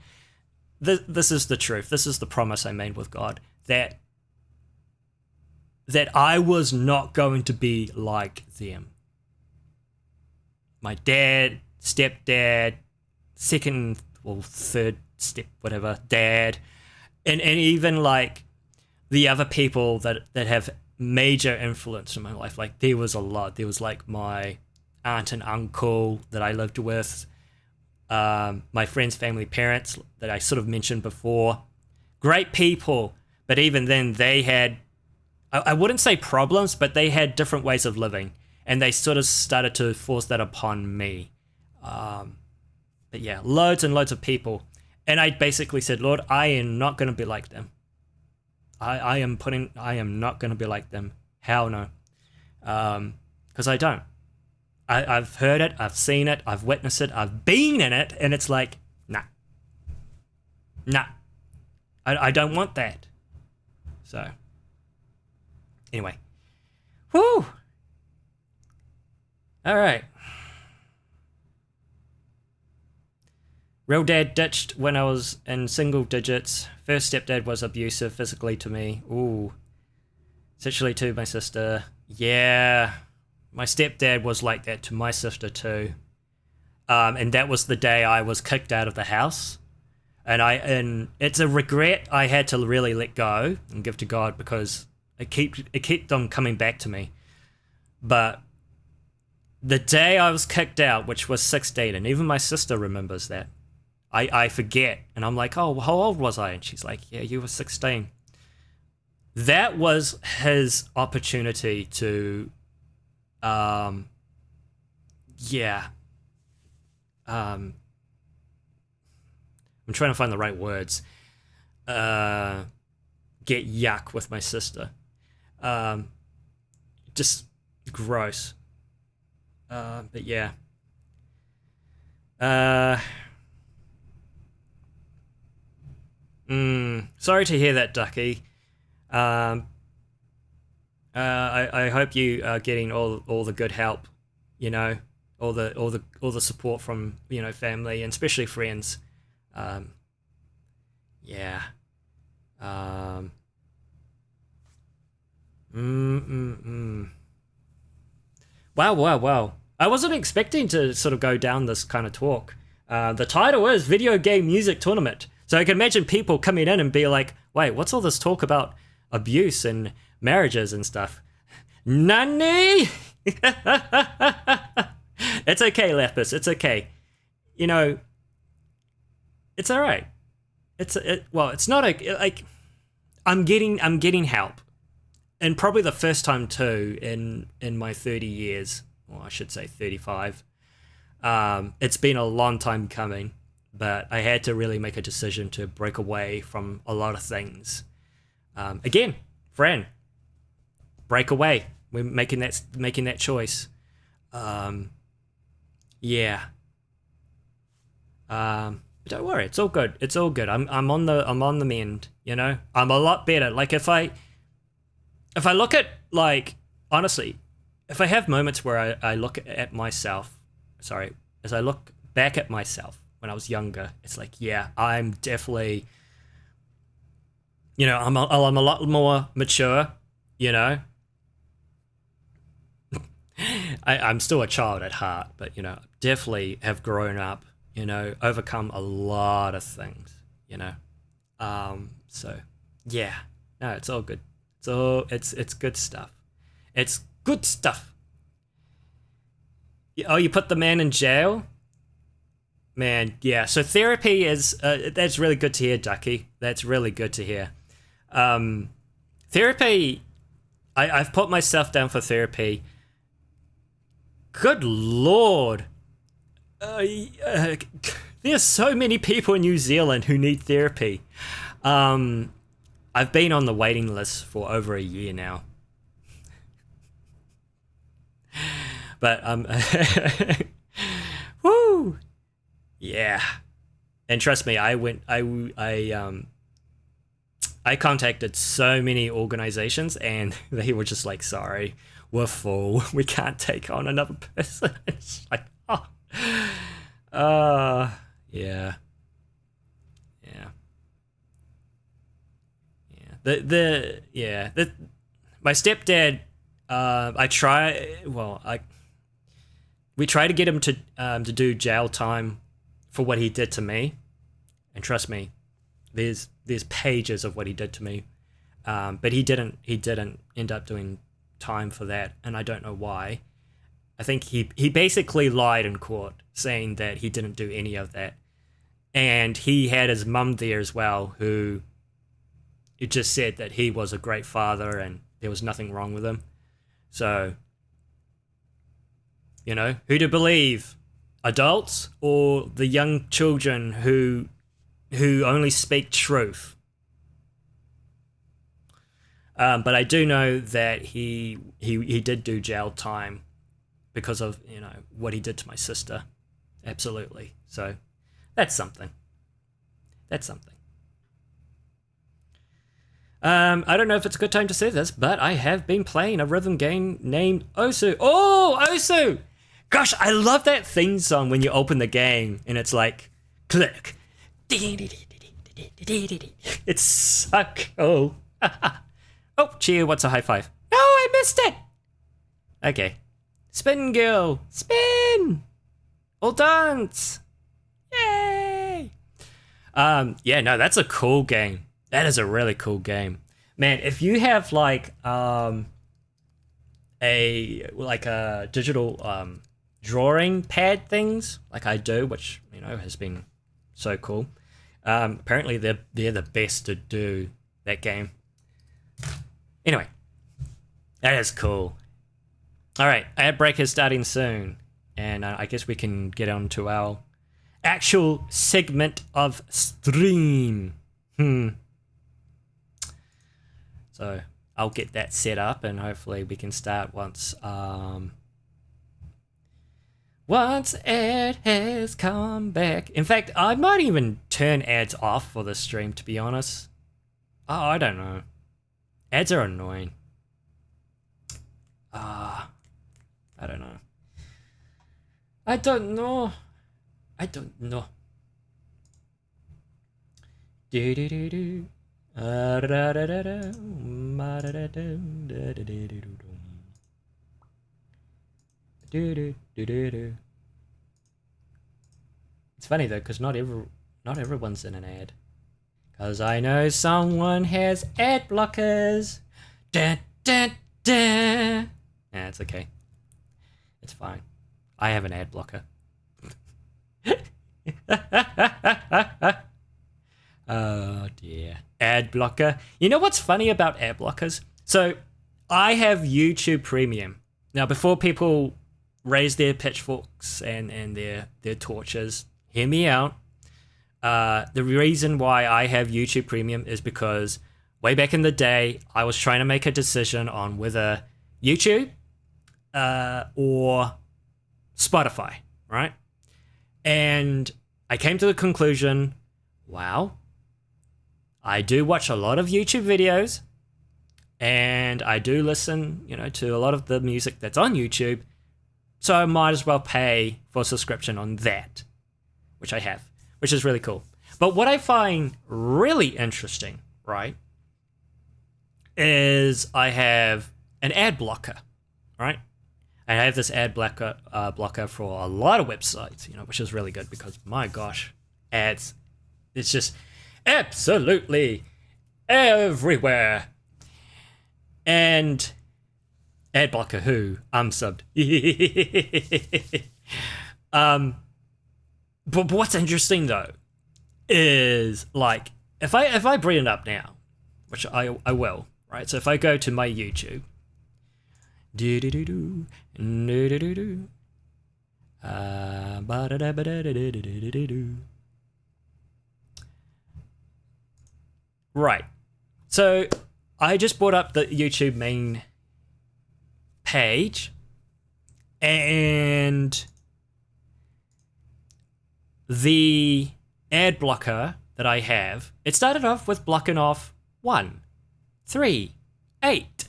this is the truth. This is the promise I made with God, that I was not going to be like them. My dad, stepdad, second or third step, whatever, dad, and even the other people that have major influence in my life. There was a lot. There was my aunt and uncle that I lived with, my friend's family parents that I sort of mentioned before. Great people, but even then they had, I wouldn't say problems, but they had different ways of living, and they sort of started to force that upon me. But yeah, loads and loads of people. And I basically said, Lord, I am not going to be like them. I am not going to be like them. Hell no. Because I don't. I've heard it, I've seen it, I've witnessed it, I've been in it, and it's like, nah. I don't want that. So, anyway. Woo! All right. Real dad ditched when I was in single digits. First stepdad was abusive physically to me. Ooh. Sexually to my sister. Yeah. My stepdad was like that to my sister too. And that was the day I was kicked out of the house. And it's a regret I had to really let go and give to God, because it kept on coming back to me. But the day I was kicked out, which was 16, and even my sister remembers that. I forget, and I'm like, oh, how old was I? And she's like, yeah, you were 16. that was his opportunity to, yeah. I'm trying to find the right words. Get yuck with my sister. Just gross. But yeah. Sorry to hear that, Ducky. I hope you are getting all the good help, you know, all the support from, you know, family and especially friends. Yeah. Wow. I wasn't expecting to sort of go down this kind of talk. The title is Video Game Music Tournament. So I can imagine people coming in and be like, wait, what's all this talk about abuse and marriages and stuff? Nani? It's okay, Lepus. It's okay. You know, it's all right. It's not like I'm getting help, and probably the first time too in my 30 years, or I should say 35. It's been a long time coming, but I had to really make a decision to break away from a lot of things. Again, friend, break away. We're making that choice. Yeah. Don't worry, it's all good. It's all good. I'm on the mend, you know? I'm a lot better. Like if I look at, like, honestly, if I have moments where I look at myself, as I look back at myself when I was younger, it's like, yeah, I'm definitely, you know, I'm a lot more mature, you know? I'm still a child at heart, but, you know, definitely have grown up, you know, overcome a lot of things, you know. So yeah, no, it's all good. It's good stuff. It's good stuff. Oh, you put the man in jail? Man, yeah. So therapy is that's really good to hear, Ducky. That's really good to hear. Therapy, I've put myself down for therapy. Good Lord. There's so many people in New Zealand who need therapy. I've been on the waiting list for over a year now. But woo, yeah. And trust me, I contacted so many organizations, and they were just like, "Sorry, we're full. We can't take on another person." It's like, oh. Yeah. My stepdad, we try to get him to do jail time for what he did to me, and trust me, there's pages of what he did to me, but he didn't end up doing time for that, and I don't know why. I think he basically lied in court, saying that he didn't do any of that. And he had his mum there as well, who just said that he was a great father and there was nothing wrong with him. So, you know, who to believe? Adults or the young children who only speak truth? But I do know that he did do jail time because of, you know, what he did to my sister. Absolutely. So that's something. I don't know if it's a good time to say this, but I have been playing a rhythm game named Osu. Oh, Osu! Gosh, I love that theme song when you open the game and it's like, click. It's so cool. Oh, cheer, what's a high five? No, I missed it! Okay. Spin, girl! Spin! All dance! Yay! Yeah, no, that's a cool game. That is a really cool game. Man, if you have like a digital drawing pad things like I do, which, you know, has been so cool. Apparently they're the best to do that game. Anyway, that is cool. All right, ad break is starting soon, and I guess we can get on to our actual segment of stream. So I'll get that set up, and hopefully we can start once Ed has come back. In fact, I might even turn ads off for the stream, to be honest. Oh, I don't know. Ads are annoying. I don't know. I don't know. Do do do do. It's funny though, because not everyone's in an ad. Because I know someone has ad blockers. Da, da, da. Nah, it's okay. It's fine. I have an ad blocker. Oh dear. Ad blocker. You know what's funny about ad blockers? So I have YouTube Premium. Now before people raise their pitchforks and their torches, hear me out. The reason why I have YouTube Premium is because way back in the day, I was trying to make a decision on whether YouTube or Spotify, right? And I came to the conclusion, wow, I do watch a lot of YouTube videos and I do listen, to a lot of the music that's on YouTube. So I might as well pay for a subscription on that, which I have, which is really cool. But what I find really interesting, right, is I have an ad blocker, right? I have this ad blocker for a lot of websites, which is really good because, my gosh, ads, it's just absolutely everywhere. And ad blocker who? I'm subbed. But what's interesting though is like if I bring it up now, which I will, right? So if I go to my YouTube, right. So I just brought up the YouTube main page, and the ad blocker that I have, it started off with blocking off 1, 3, 8.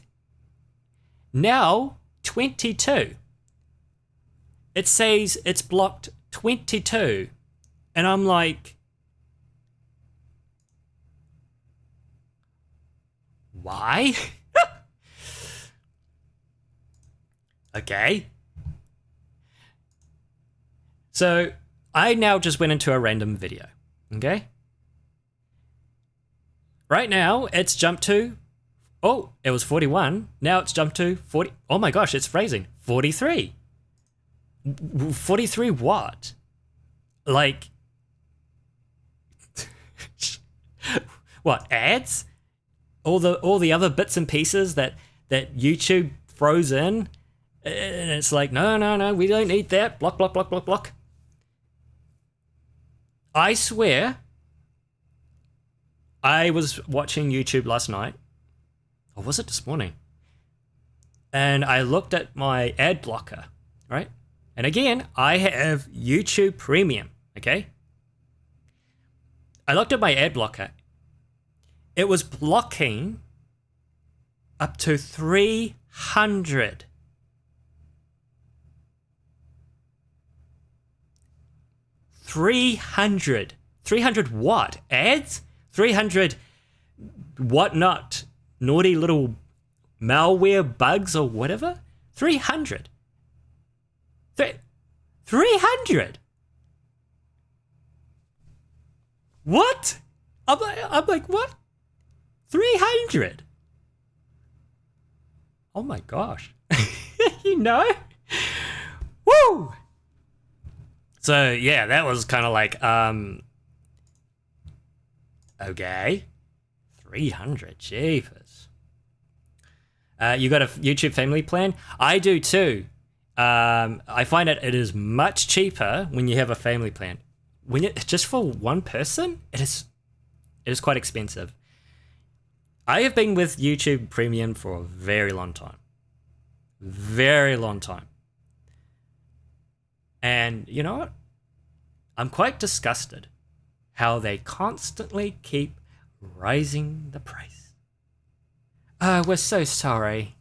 Now 22. It says it's blocked 22. And I'm like, why? Okay. So I now just went into a random video, okay? Right now, it's jumped to, it was 41. Now it's jumped to 40. Oh my gosh, it's raising. 43. 43 what? Like, what, ads? All the other bits and pieces that YouTube throws in, and it's like, no, we don't need that. Block, block, block, block, block. I swear, I was watching YouTube last night, or was it this morning? And I looked at my ad blocker, right? And again, I have YouTube Premium, okay? I looked at my ad blocker. It was blocking up to 300. 300 what? Ads? 300 whatnot, naughty little malware bugs or whatever? 300. 300? What? I'm like, what? 300? Oh my gosh. Woo! So yeah, that was kind of like, okay, 300, jeepers. You got a YouTube family plan? I do too. I find it is much cheaper when you have a family plan. When just for one person, it is quite expensive. I have been with YouTube Premium for a very long time. Very long time. And you know what? I'm quite disgusted how they constantly keep raising the price. Oh, we're so sorry.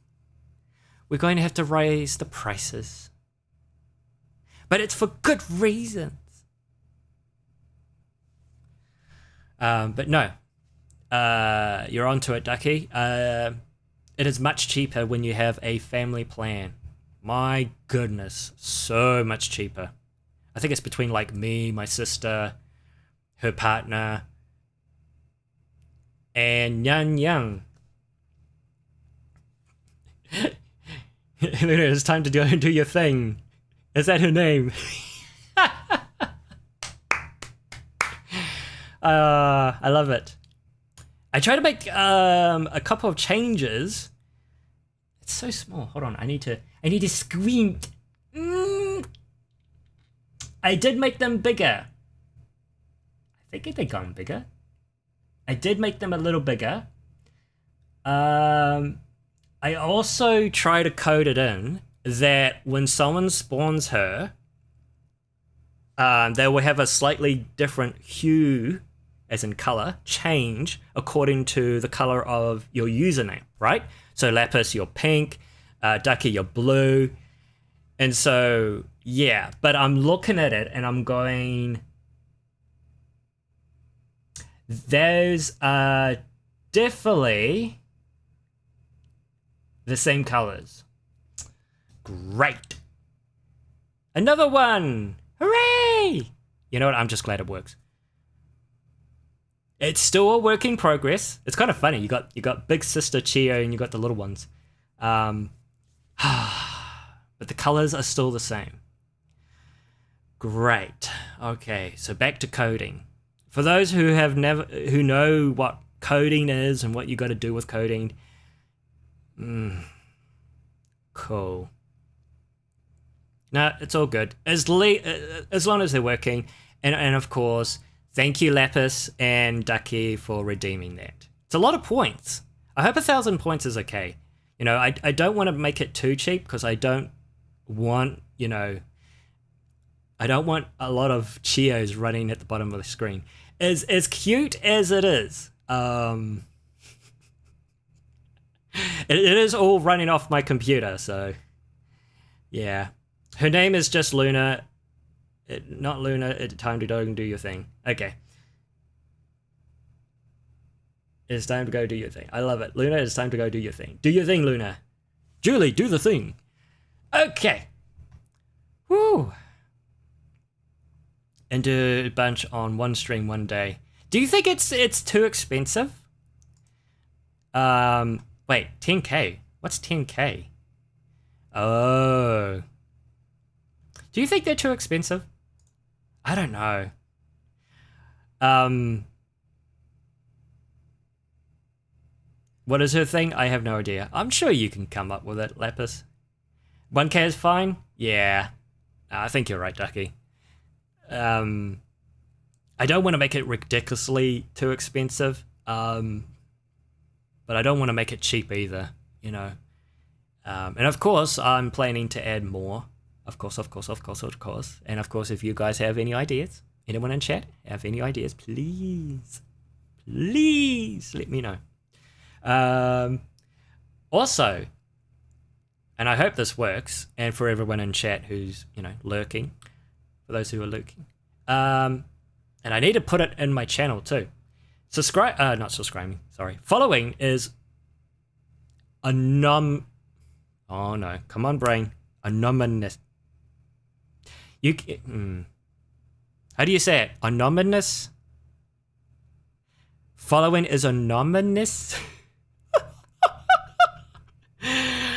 We're going to have to raise the prices. But it's for good reasons. But no. You're onto it, Ducky. It is much cheaper when you have a family plan. My goodness, so much cheaper. I think it's between like me, my sister, her partner, and Yan Yang. It's time to do your thing. Is that her name? I love it. I try to make a couple of changes. It's so small. Hold on. I need to squint. I did make them bigger. I think they've gone bigger. I did make them a little bigger. I also try to code it in that when someone spawns her, they will have a slightly different hue, as in color, change according to the color of your username, right? So Lapis, you're pink, Ducky, you're blue. And so, yeah, but I'm looking at it and I'm going, those are definitely the same colors. Great. Another one. Hooray! You know what? I'm just glad it works. It's still a work in progress. It's kind of funny. You got big sister Chio and you got the little ones. But the colors are still the same. Great. Okay, so back to coding. For those who know what coding is and what you got to do with coding, cool. No, it's all good. As long as they're working. And of course, thank you, Lapis and Ducky, for redeeming that. It's a lot of points. I hope 1,000 points is okay. You know, I don't want to make it too cheap because I don't want, I don't want a lot of Cheos running at the bottom of the screen. As cute as it is, it is all running off my computer, so yeah. Her name is just Luna. Not Luna, it's time to go and do your thing. Okay. It's time to go do your thing. I love it. Luna, it's time to go do your thing. Do your thing, Luna. Julie, do the thing. Okay. Woo. And do a bunch on one stream one day. Do you think it's too expensive? Wait, 10K. What's 10K? Oh. Do you think they're too expensive? I don't know. What is her thing? I have no idea. I'm sure you can come up with it, Lapis. 1K is fine? Yeah. I think you're right, Ducky. I don't want to make it ridiculously too expensive. But I don't want to make it cheap either, And of course, I'm planning to add more. Of course. And of course, if you guys have any ideas, anyone in chat have any ideas, please let me know. Also, and I hope this works, and for everyone in chat who's, lurking, for those who are lurking, and I need to put it in my channel too. Not subscribing, sorry. Following is oh no, come on, brain. Anonymous. How do you say it? Anonymous? Following is anonymous?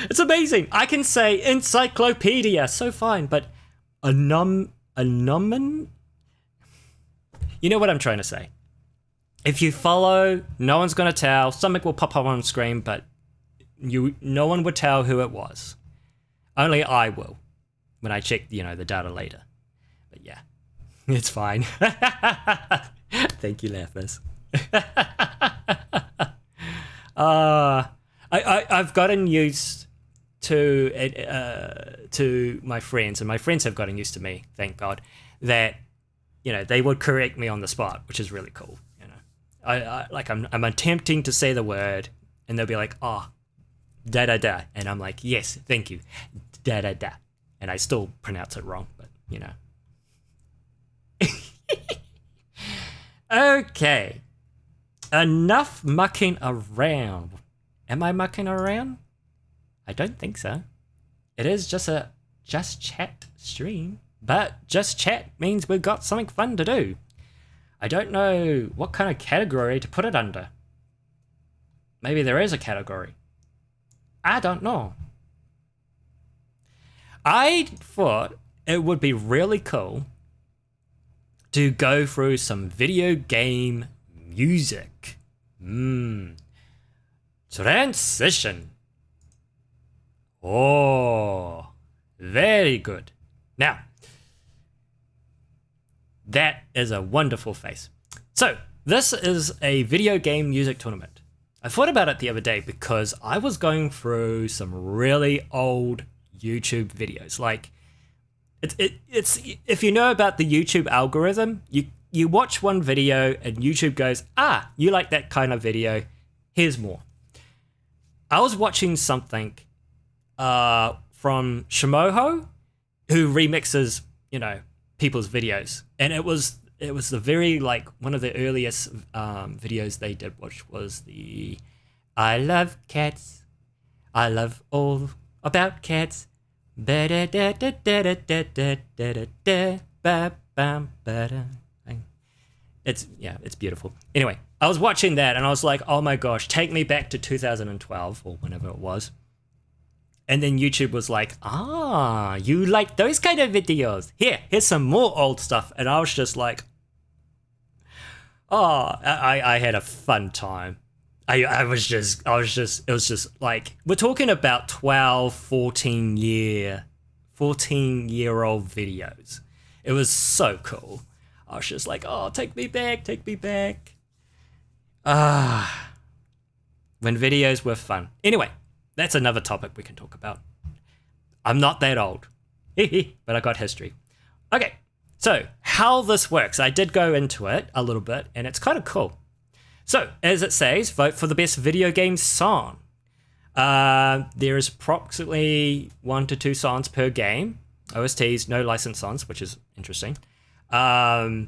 It's amazing. I can say encyclopedia so fine, but anomen? You know what I'm trying to say. If you follow, no one's going to tell. Something will pop up on screen, but no one would tell who it was. Only I will when I check, the data later. But yeah, it's fine. Thank you, Lathis. I've gotten used to my friends, and my friends have gotten used to me, thank God, that they would correct me on the spot, which is really cool. I'm attempting to say the word, and they'll be like, "Oh, da da da," and I'm like, "Yes, thank you, da da da," and I still pronounce it wrong, but Okay, enough mucking around. Am I mucking around? I don't think so. It is just a Just Chat stream, but Just Chat means we've got something fun to do. I don't know what kind of category to put it under. Maybe there is a category. I don't know. I thought it would be really cool to go through some video game music. Transition. Oh, very good. Now, that is a wonderful face. So, this is a video game music tournament. I thought about it the other day because I was going through some really old YouTube videos. Like, it's if you know about the YouTube algorithm, you watch one video and YouTube goes, you like that kind of video, here's more. I was watching something from Shimoho, who remixes, people's videos, and it was the very one of the earliest videos they did, which was the I love cats, I love all about cats. It's beautiful. Anyway, I was watching that and I was like, oh my gosh, take me back to 2012 or whenever it was. And then YouTube was like, you like those kind of videos. Here's some more old stuff. And I was just like, I had a fun time. It was just like, we're talking about 12, 14-year-old videos. It was so cool. I was just like, take me back. When videos were fun. Anyway, that's another topic we can talk about. I'm not that old, but I got history. Okay, so how this works, I did go into it a little bit, and it's kind of cool. So, as it says, vote for the best video game song. There is approximately 1 to 2 songs per game. OSTs, no licensed songs, which is interesting. Oh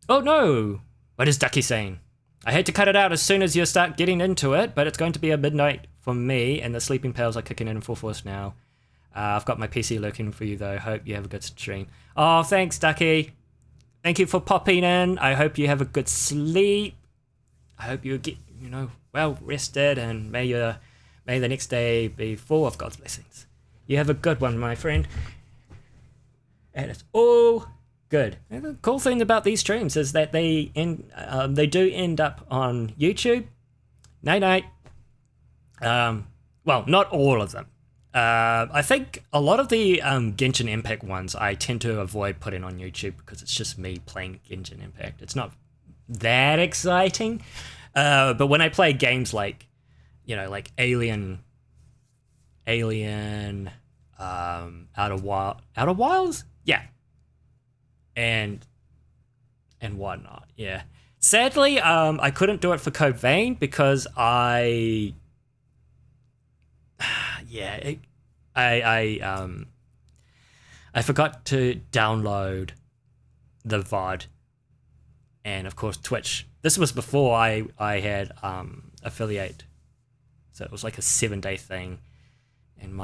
no! What is Ducky saying? I hate to cut it out as soon as you start getting into it, but it's going to be a midnight for me, and the sleeping pills are kicking in full force now. I've got my PC lurking for you, though. Hope you have a good stream. Oh, thanks, Ducky. Thank you for popping in. I hope you have a good sleep. I hope you get, well rested, and may the next day be full of God's blessings. You have a good one, my friend. And it's all good. And the cool thing about these streams is that they do end up on YouTube. Night. Well, not all of them. I think a lot of the Genshin Impact ones I tend to avoid putting on YouTube because it's just me playing Genshin Impact. It's not that exciting. But when I play games like Alien, Outer Wilds, yeah, and whatnot, yeah. Sadly, I couldn't do it for Code Vein because I forgot to download the VOD, and of course Twitch. This was before I had affiliate, so it was like a 7-day thing, and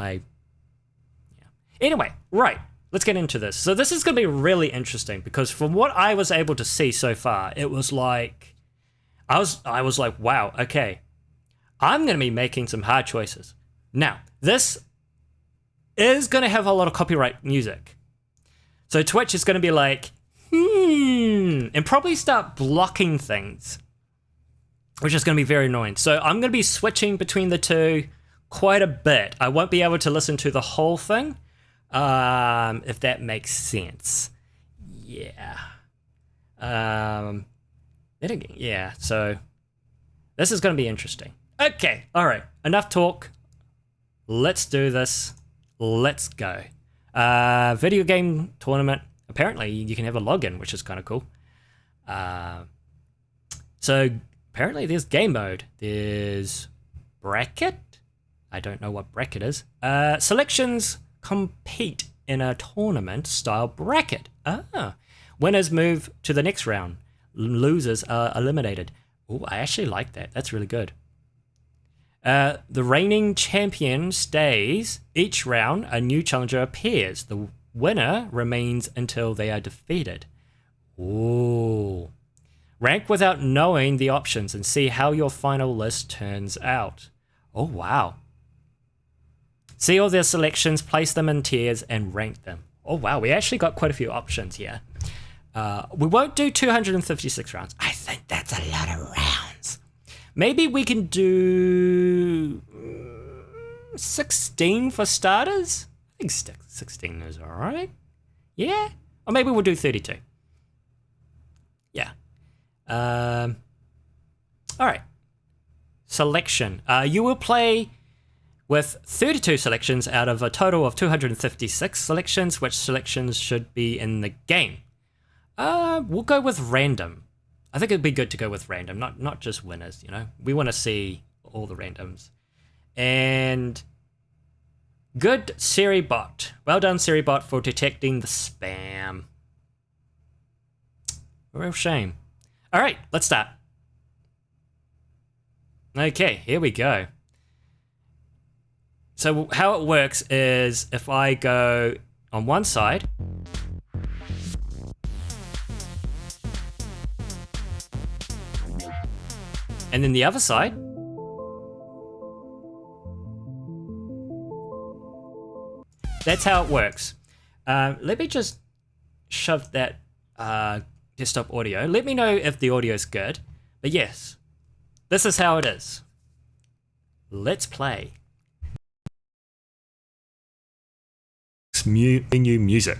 Anyway, right. Let's get into this. So this is going to be really interesting because from what I was able to see so far, it was like I was like, wow, okay, I'm going to be making some hard choices. Now, this is going to have a lot of copyright music. So Twitch is going to be like, and probably start blocking things. which is going to be very annoying. So I'm going to be switching between the two quite a bit. I won't be able to listen to the whole thing, if that makes sense. Yeah. Yeah, so this is going to be interesting. Okay, all right, enough talk. Let's do this. Let's go. Video game tournament. Apparently, you can have a login, which is kind of cool. So apparently, there's game mode. There's bracket. I don't know what bracket is. Selections compete in a tournament style bracket. Winners move to the next round. Losers are eliminated. Oh, I actually like that. That's really good. The reigning champion stays. Each round, a new challenger appears. The winner remains until they are defeated. Ooh. Rank without knowing the options and see how your final list turns out. Oh, wow. See all their selections, place them in tiers, and rank them. Oh, wow. We actually got quite a few options here. We won't do 256 rounds. I think that's a lot of rounds. Maybe we can do 16 for starters? I think 16 is all right. Yeah? Or maybe we'll do 32. Yeah. All right. Selection. You will play with 32 selections out of a total of 256 selections. Which selections should be in the game? We'll go with random. I think it'd be good to go with random, not just winners, you know? We want to see all the randoms. And good Seribot. Well done, Seribot, for detecting the spam. A real shame. All right, let's start. Okay, here we go. So how it works is if I go on one side, and then the other side, that's how it works. Let me just shove that desktop audio. Let me know if the audio is good. But yes, this is how it is. Let's play. Menu music.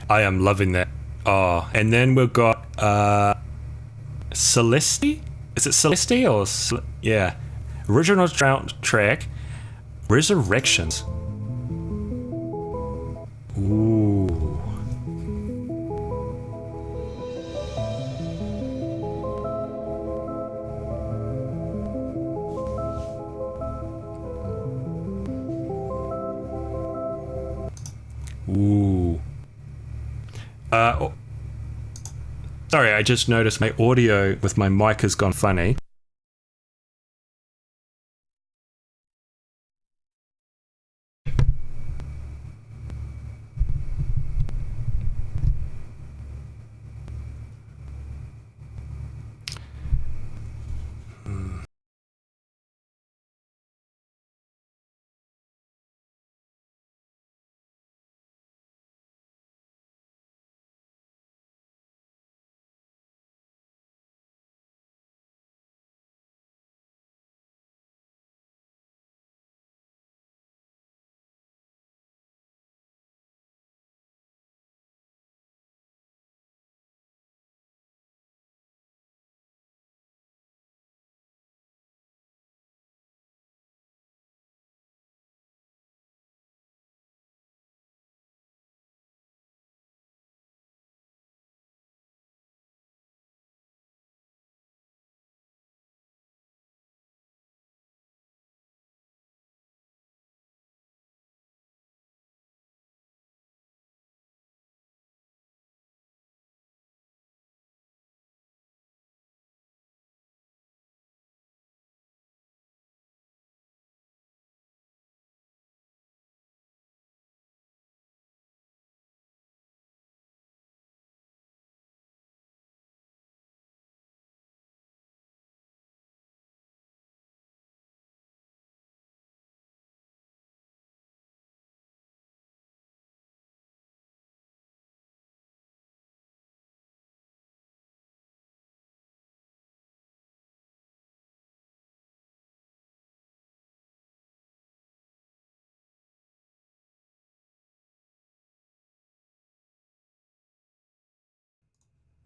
I am loving that. Oh, and then we've got Celeste? Is it Celeste or yeah? Original track, Resurrections. Ooh. Ooh. Sorry, I just noticed my audio with my mic has gone funny.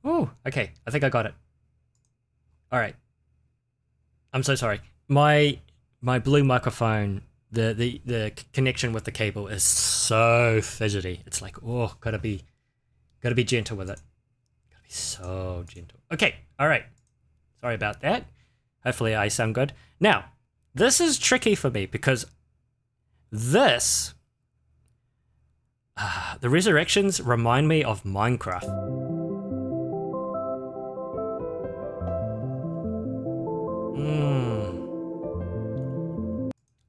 Oh, okay. I think I got it. All right. I'm so sorry. My blue microphone, the connection with the cable is so fidgety. It's like, oh, gotta be gentle with it. Gotta be so gentle. Okay. All right. Sorry about that. Hopefully I sound good. Now, this is tricky for me because the resurrections remind me of Minecraft.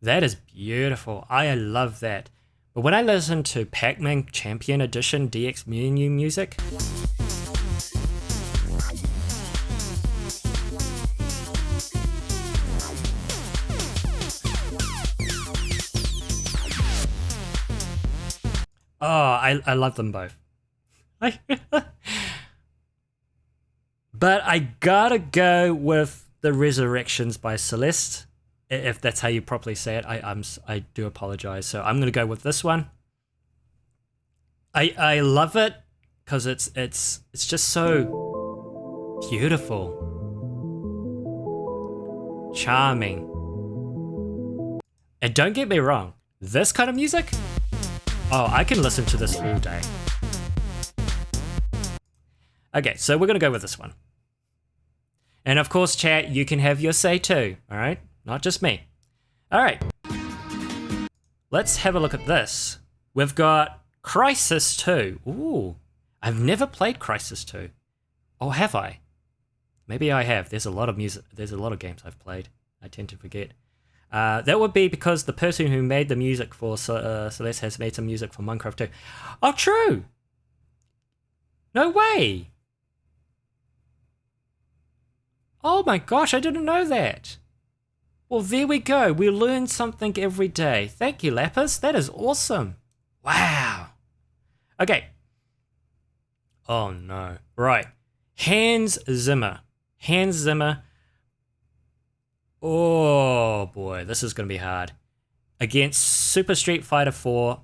That is beautiful. I love that. But when I listen to Pac-Man Champion Edition DX menu music, oh, I love them both. But I gotta go with the Resurrections by Celeste. If that's how you properly say it, I do apologize. So I'm gonna go with this one. I love it because it's just so beautiful, charming, and don't get me wrong, this kind of music, oh, I can listen to this all day. Okay, so we're gonna go with this one, and of course, chat, you can have your say too. All right. Not just me. All right. Let's have a look at this. We've got Crisis 2. Ooh. I've never played Crisis 2. Or have I? Maybe I have. There's a lot of music. There's a lot of games I've played. I tend to forget. That would be because the person who made the music for Celeste has made some music for Minecraft 2. Oh, true. No way. Oh my gosh, I didn't know that. Well, there we go. We learn something every day. Thank you, Lapis. That is awesome. Wow. Okay. Oh, no. Right. Hans Zimmer. Hans Zimmer. Oh, boy. This is going to be hard. Against Super Street Fighter 4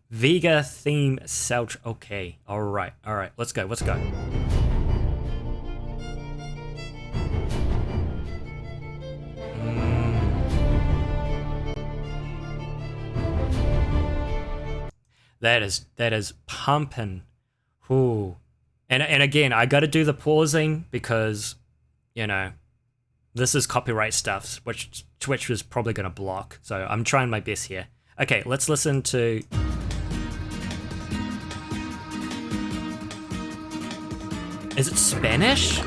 Vega theme soundtrack. Okay. All right. All right. Let's go. Let's go. That is pumping. Ooh. And again, I got to do the pausing because, you know, this is copyright stuff, which Twitch is probably going to block. So I'm trying my best here. Okay, let's listen to... Is it Spanish?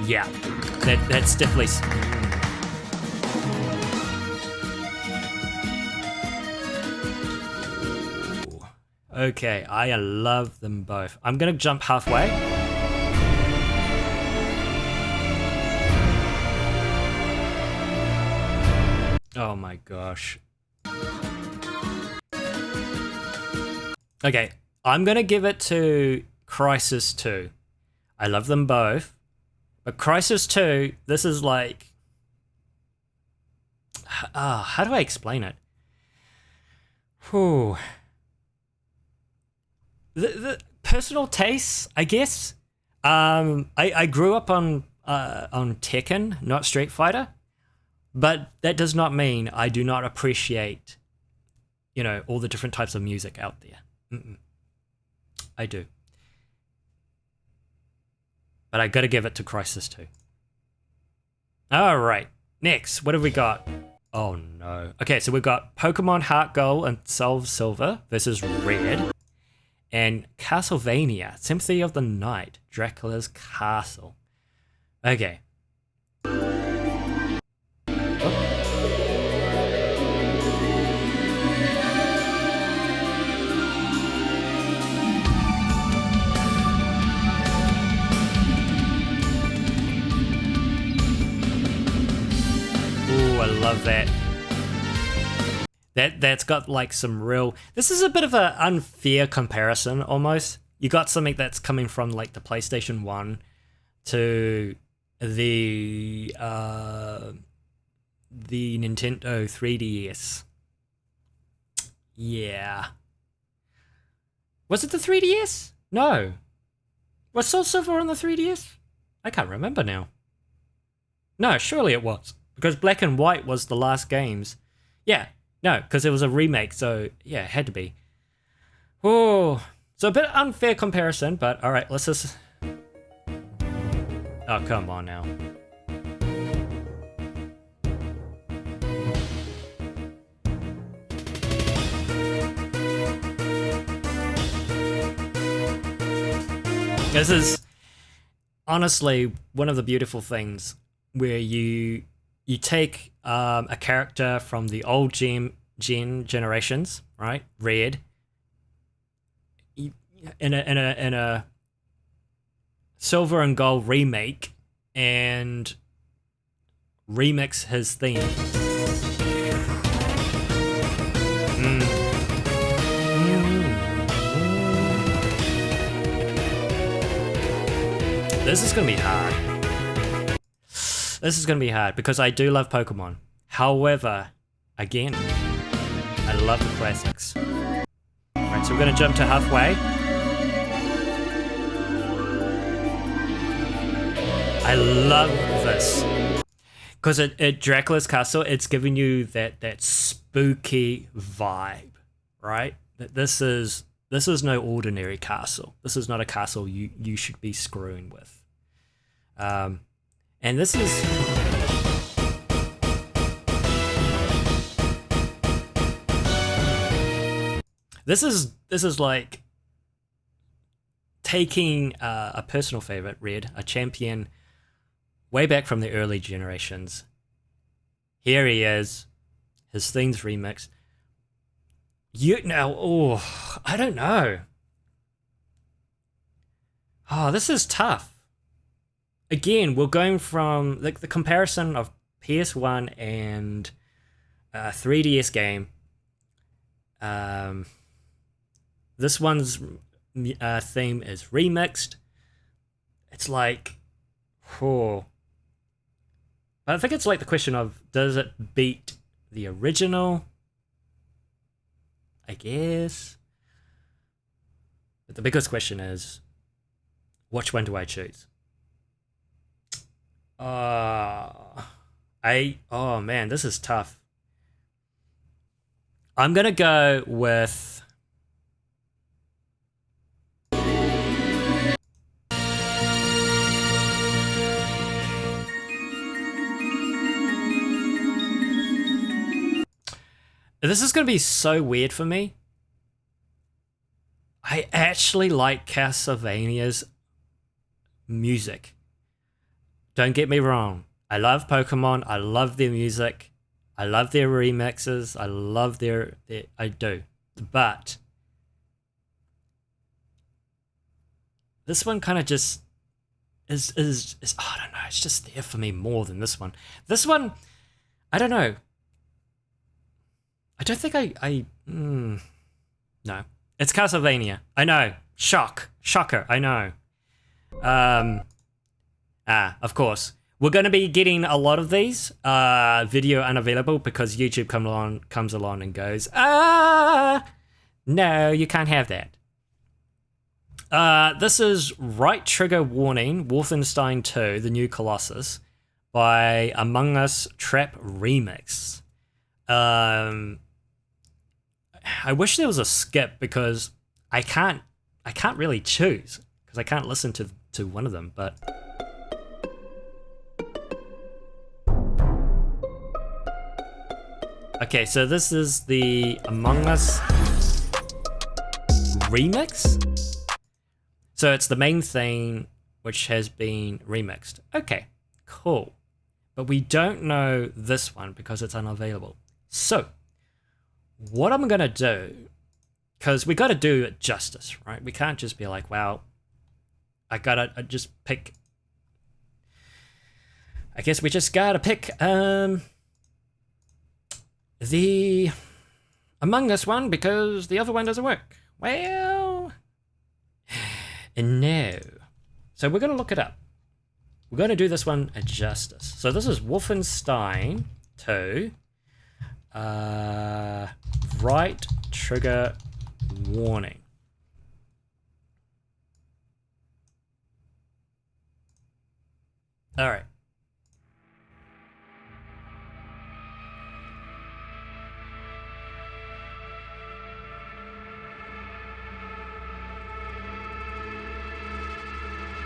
Yeah, that's definitely... Okay, I love them both. I'm gonna jump halfway. Oh my gosh. Okay, I'm gonna give it to Crisis 2. I love them both. But Crisis 2, this is like... how do I explain it? Whew. The personal tastes, I guess. I grew up on Tekken, not Street Fighter, but that does not mean I do not appreciate, you know, all the different types of music out there. I do, but I gotta give it to Crisis 2. All right, next, what have we got? Oh no. Okay, so we've got Pokemon Heart Gold and Soul Silver versus Red. And Castlevania, Symphony of the Night, Dracula's Castle. Okay. Ooh, I love that. That's got like some real... This is a bit of an unfair comparison almost. You got something that's coming from like the PlayStation 1 to the Nintendo 3DS. Yeah. Was it the 3DS? No. Was Soul Silver on the 3DS? I can't remember now. No, surely it was. Because Black and White was the last games. Yeah, no, because it was a remake, so yeah, it had to be. Oh, so a bit unfair comparison, but alright, let's just... Oh, come on now. This is honestly one of the beautiful things where you take a character from the old generations, right? Red, in a silver and gold remake, and remix his theme. This is gonna be hard. This is gonna be hard because I do love Pokemon. However, again, I love the classics. Right, so we're gonna jump to halfway. I love this because at Dracula's Castle, it's giving you that spooky vibe, right? That this is no ordinary castle. This is not a castle you should be screwing with. And this is... This is like taking a personal favorite, Red, a champion way back from the early generations. Here he is, his theme's remixed. I don't know. Oh, this is tough. Again, we're going from the comparison of PS1 and 3DS game. This one's theme is remixed. It's like, oh. I think it's like the question of, does it beat the original? I guess. But the biggest question is, which one do I choose? Oh man, this is tough. I'm gonna go with this is gonna be so weird for me. I actually like Castlevania's music. Don't get me wrong. I love Pokemon. I love their music. I love their remixes. I love their I do. But this one kind of just is I don't know. It's just there for me more than this one. This one, I don't know. I don't think no. It's Castlevania. I know. Shocker. I know. Of course. We're going to be getting a lot of these video unavailable because YouTube comes along and goes, no, you can't have that. This is Right Trigger Warning, Wolfenstein 2, The New Colossus by Among Us Trap Remix. I wish there was a skip because I can't really choose because I can't listen to one of them, but okay, so this is the Among Us remix. So it's the main thing which has been remixed. Okay, cool. But we don't know this one because it's unavailable. So what I'm gonna do, because we gotta do it justice, right? We can't just be like, well, I just pick. I guess we just gotta pick the Among Us one because the other one doesn't work. Well, no. So we're gonna look it up. We're gonna do this one a justice. So this is Wolfenstein 2. Right Trigger Warning.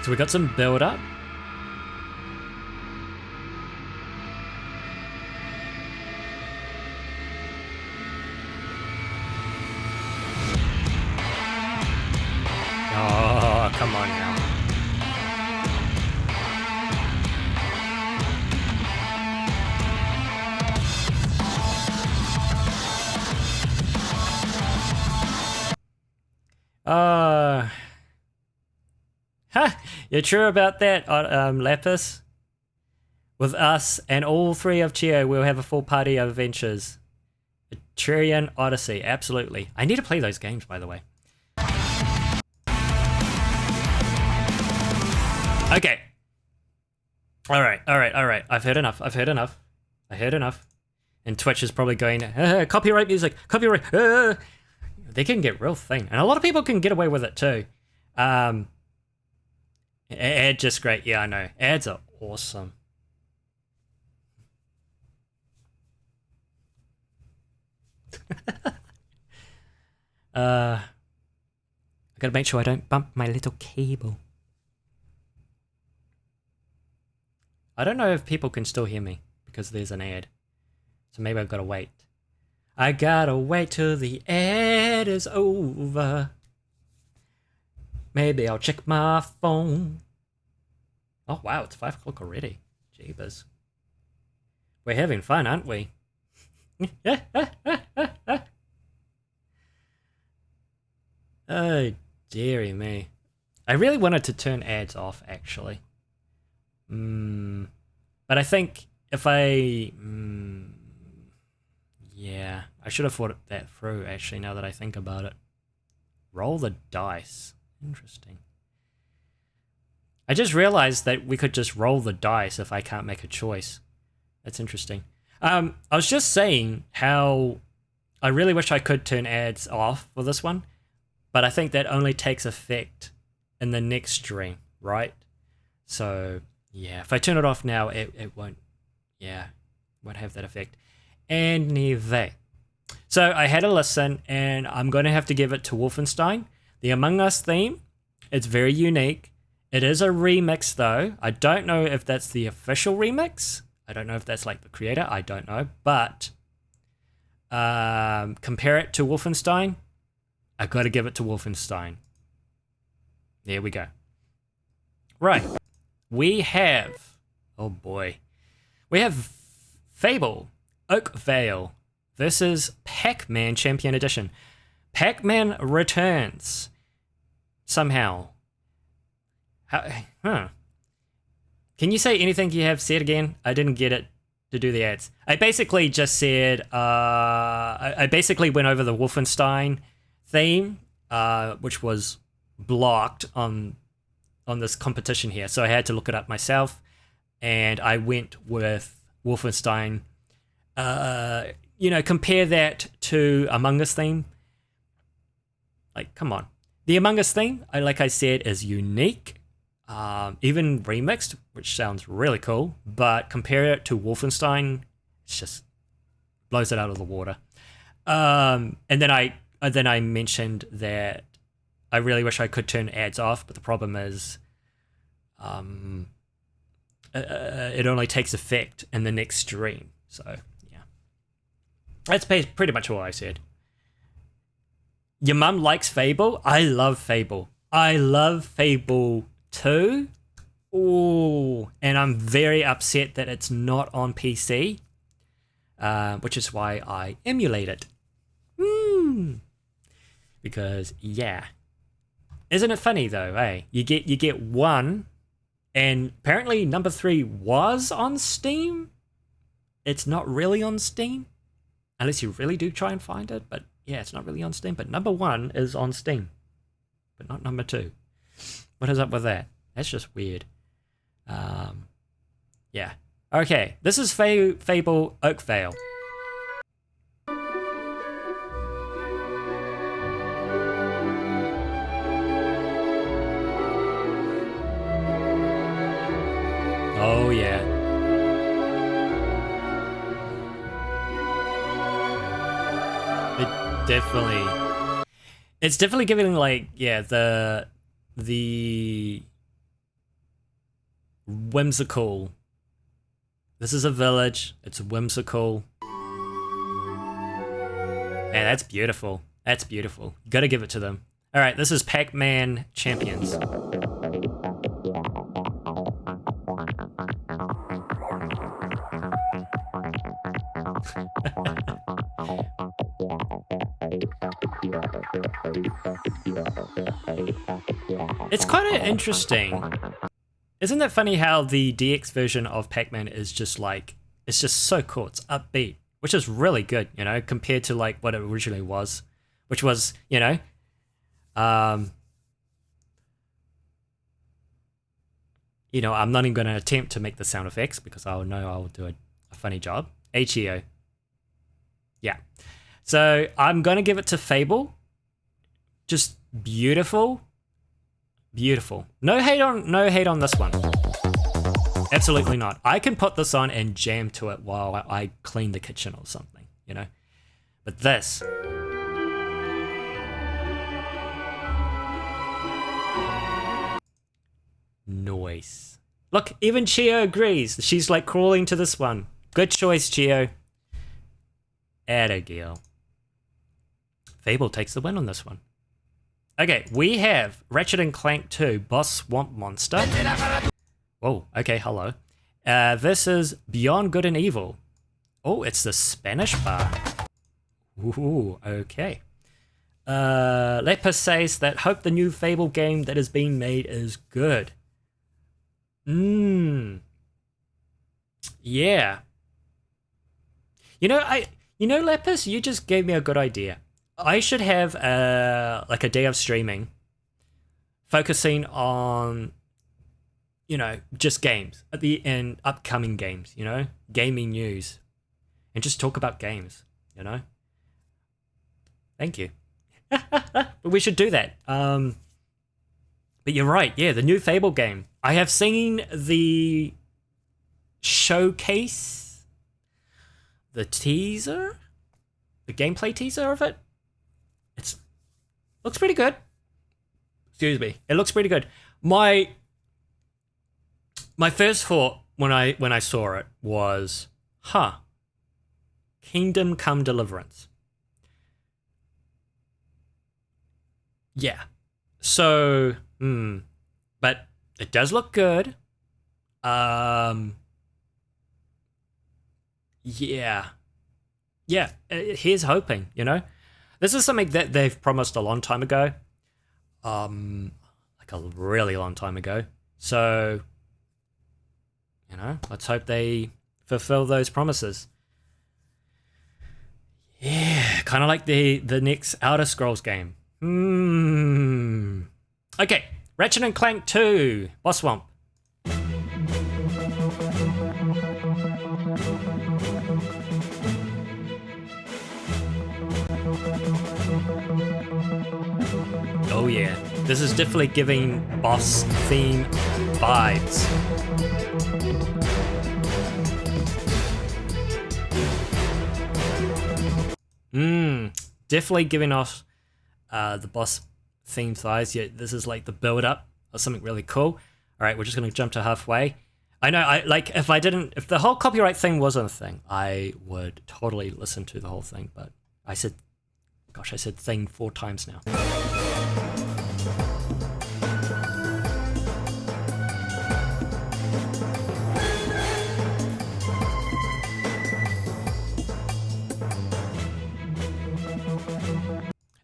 So we got some build up. Oh, come on now. You're true about that, Lapis? With us and all three of Chio, we'll have a full party of adventures. A Trillion Odyssey, absolutely. I need to play those games, by the way. Okay. Alright. I've heard enough. I heard enough. And Twitch is probably going, copyright music, copyright. They can get real thing. And a lot of people can get away with it too. Ad just great. Yeah, I know. Ads are awesome. I gotta make sure I don't bump my little cable. I don't know if people can still hear me because there's an ad. So maybe I've gotta wait. I gotta wait till the ad is over. Maybe I'll check my phone. Oh wow, it's 5 o'clock already. Jeebus. We're having fun, aren't we? Oh, dearie me. I really wanted to turn ads off, actually. But I think if I... yeah, I should have thought that through, actually, now that I think about it. Roll the dice. Interesting. I just realized that we could just roll the dice if I can't make a choice. That's interesting. I was just saying how I really wish I could turn ads off for this one, but I think that only takes effect in the next stream, right? So, yeah, if I turn it off now, it won't, yeah, won't have that effect. Anyway, so I had a listen, and I'm going to have to give it to Wolfenstein. The Among Us theme, it's very unique. It is a remix, though. I don't know if that's the official remix. I don't know if that's like the creator. I don't know. But compare it to Wolfenstein. I got to give it to Wolfenstein. There we go. Right. We have... oh, boy. We have Fable, Oakvale versus Pac-Man Champion Edition. Pac-Man returns. Somehow. Huh. Can you say anything you have said again? I didn't get it to do the ads. I basically just said, I basically went over the Wolfenstein theme, which was blocked on this competition here. So I had to look it up myself, and I went with Wolfenstein. You know, compare that to Among Us theme. Like, come on. The Among Us theme, like I said, is unique. Even remixed, which sounds really cool, but compare it to Wolfenstein, it's just blows it out of the water. And then I mentioned that I really wish I could turn ads off, but the problem is, it only takes effect in the next stream. So yeah, that's pretty much all I said. Your mum likes Fable. I love Fable. I love Fable 2. Ooh, and I'm very upset that it's not on PC, which is why I emulate it. Because yeah, isn't it funny though? Eh, you get one, and apparently number 3 was on Steam. It's not really on Steam, unless you really do try and find it. But yeah, it's not really on Steam. But number 1 is on Steam, but not number 2. What is up with that? That's just weird. Yeah. Okay, this is Fable Oakvale. Oh yeah. It's definitely giving like, yeah, the whimsical. This is a village. It's whimsical. Yeah, that's beautiful. That's beautiful. You gotta give it to them. All right, this is Pac-Man Champions. It's kind of interesting. Isn't it funny how the DX version of Pac-Man is just like, it's just so cool. It's upbeat, which is really good, you know, compared to like what it originally was, which was, you know, I'm not even going to attempt to make the sound effects because I know I'll do a funny job. HEO. Yeah. So I'm going to give it to Fable. Just beautiful. Beautiful. No hate on this one. Absolutely not. I can put this on and jam to it while I clean the kitchen or something, you know. But this. Noise. Look, even Chio agrees. She's like crawling to this one. Good choice, Chio. Atta girl. Fable takes the win on this one. Okay, we have Ratchet & Clank 2, Boss Swamp Monster. Whoa, okay, hello. This is Beyond Good and Evil. Oh, it's the Spanish bar. Ooh, okay. Lepus says that hope the new Fable game that is being made is good. Yeah. You know, Lepus, you just gave me a good idea. I should have like a day of streaming focusing on, you know, just games and upcoming games, you know, gaming news, and just talk about games, you know. Thank you. But we should do that. But you're right. Yeah, the new Fable game. I have seen the showcase, the teaser, the gameplay teaser of it. Looks pretty good. Excuse me. It looks pretty good. My first thought when I saw it was, Kingdom Come Deliverance. Yeah. So, but it does look good. Yeah. Yeah, here's hoping, you know? This is something that they've promised a long time ago. Like a really long time ago. So, you know, let's hope they fulfill those promises. Yeah, kind of like the next Outer Scrolls game. Okay, Ratchet & Clank 2, Boss Swamp. Oh yeah, this is definitely giving boss theme vibes. Definitely giving off the boss theme vibes. Yeah, this is like the build up of something really cool. All right, we're just gonna jump to halfway. I know, if the whole copyright thing wasn't a thing, I would totally listen to the whole thing, but I said thing 4 times now.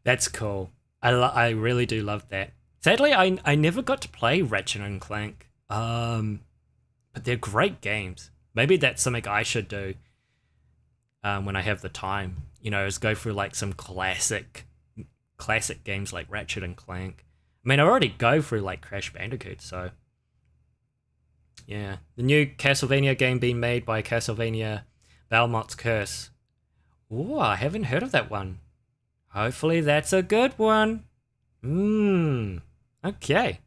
That's cool. I really do love that. Sadly, I never got to play Ratchet and Clank. But they're great games. Maybe that's something I should do when I have the time. You know, is go through like some classic games like Ratchet and Clank. I mean, I already go through like Crash Bandicoot, so yeah. The new Castlevania game being made by Castlevania Valmont's Curse. Ooh, I haven't heard of that one. Hopefully that's a good one. Okay.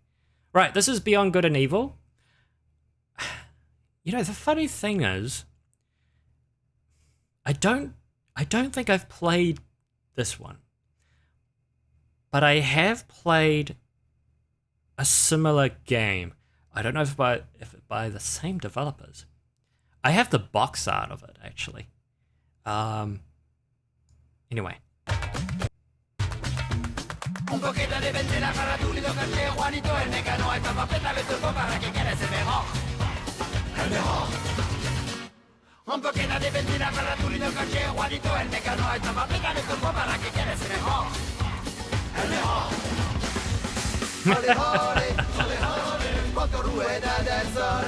Right, this is Beyond Good and Evil. You know, the funny thing is, I don't think I've played this one. But I have played a similar game. I don't know if by by the same developers. I have the box art of it, actually. Anyway. Un poquito de benzina para tu lindo caché, Juanito el mecano, hay para apretarle el turbo para que quede el mejor. El mejor. Un poquito de benzina para tu lindo caché, Juanito el mecano, hay para apretarle el turbo para que quede el mejor. El mejor. Ole, ole, ole, ole, cuánto rueda del sol.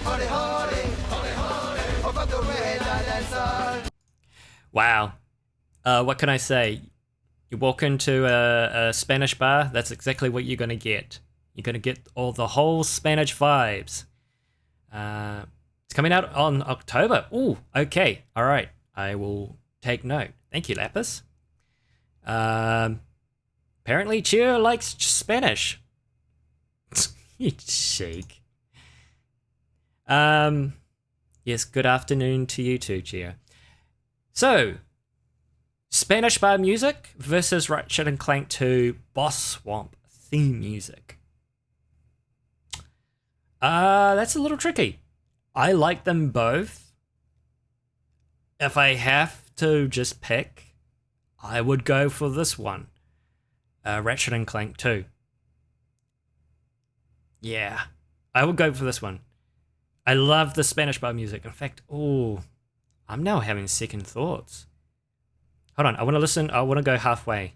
Ole, ole, ole, ole, oh, cuánto rueda del sol. Wow. What can I say? You walk into a Spanish bar, that's exactly what you're going to get. You're going to get all the whole Spanish vibes. It's coming out on October. Ooh, okay. All right. I will take note. Thank you, Lapis. Apparently, Chia likes Spanish. You cheek. Yes, good afternoon to you too, Chia. So, Spanish bar music versus Ratchet & Clank 2 Boss Swamp theme music. That's a little tricky. I like them both. If I have to just pick, I would go for this one. Ratchet & Clank 2. Yeah, I would go for this one. I love the Spanish bar music. In fact, I'm now having second thoughts. Hold on, I want to listen. I want to go halfway.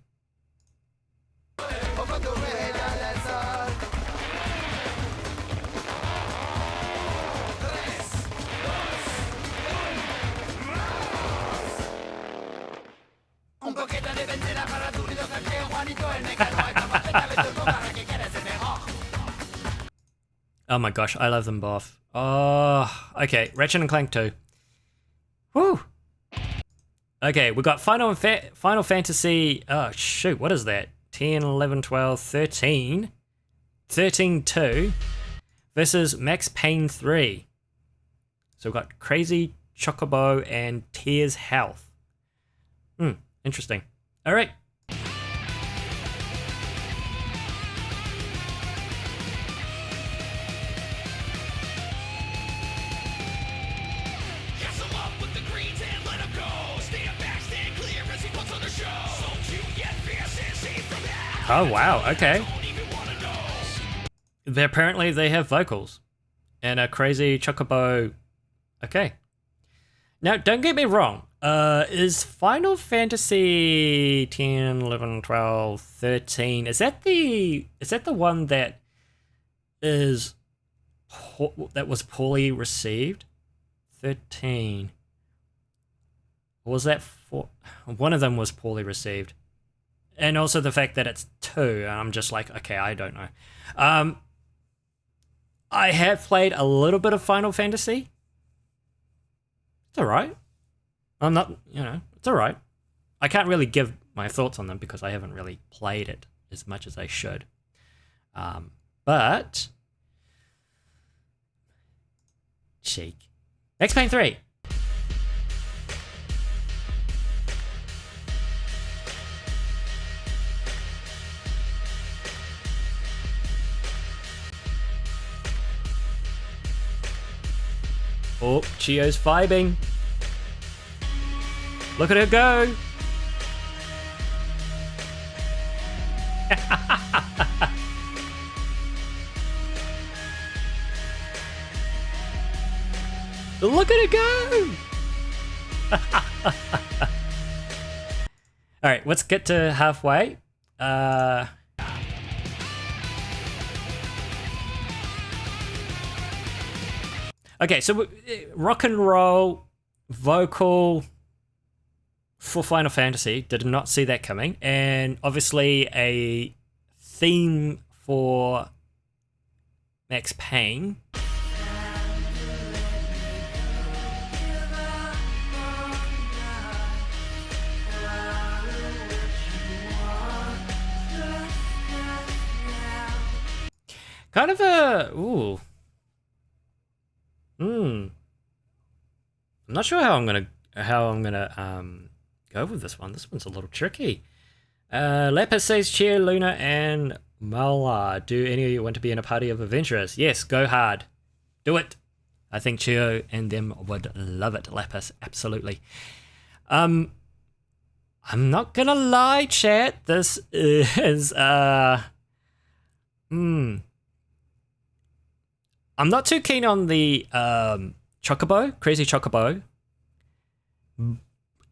Oh my gosh, I love them both. Oh, okay, Ratchet & Clank 2. Woo! Okay, we got Final Fantasy, oh shoot, what is that? 10, 11, 12, 13. 13-2 versus Max Payne 3. So we've got Crazy Chocobo and Tears Health. Interesting. All right. Oh wow, okay. Apparently they have vocals. And a Crazy Chocobo. Okay. Now, don't get me wrong. Is Final Fantasy 10, 11, 12, 13, is that the one that was poorly received? 13. Or was that one of them was poorly received? And also the fact that it's 2, I'm just like, okay, I don't know. I have played a little bit of Final Fantasy. It's alright. I'm not, it's alright. I can't really give my thoughts on them because I haven't really played it as much as I should. But... cheek. Max Payne 3. Oh, Chio's vibing. Look at her go. Look at her go. All right, let's get to halfway. Okay, so rock and roll vocal for Final Fantasy, did not see that coming, and obviously a theme for Max Payne. Kind of a I'm not sure how I'm gonna go with this one. This one's a little tricky. Lapis says, Cheer, Luna, and Mala. Do any of you want to be in a party of adventurers? Yes, go hard. Do it. I think Chio and them would love it. Lapis, absolutely. I'm not gonna lie, chat. This is I'm not too keen on the Chocobo, Crazy Chocobo.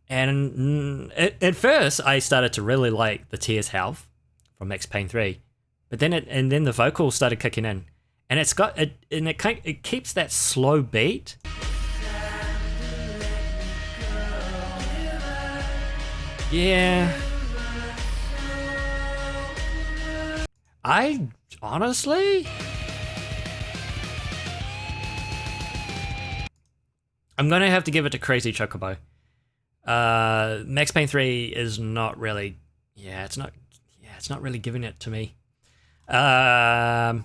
And at first, I started to really like the Tears Health from Max Payne 3, but then the vocals started kicking in, and it keeps that slow beat. Yeah. I honestly, I'm gonna have to give it to Crazy Chocobo. Max Payne 3 is not really, it's not really giving it to me. I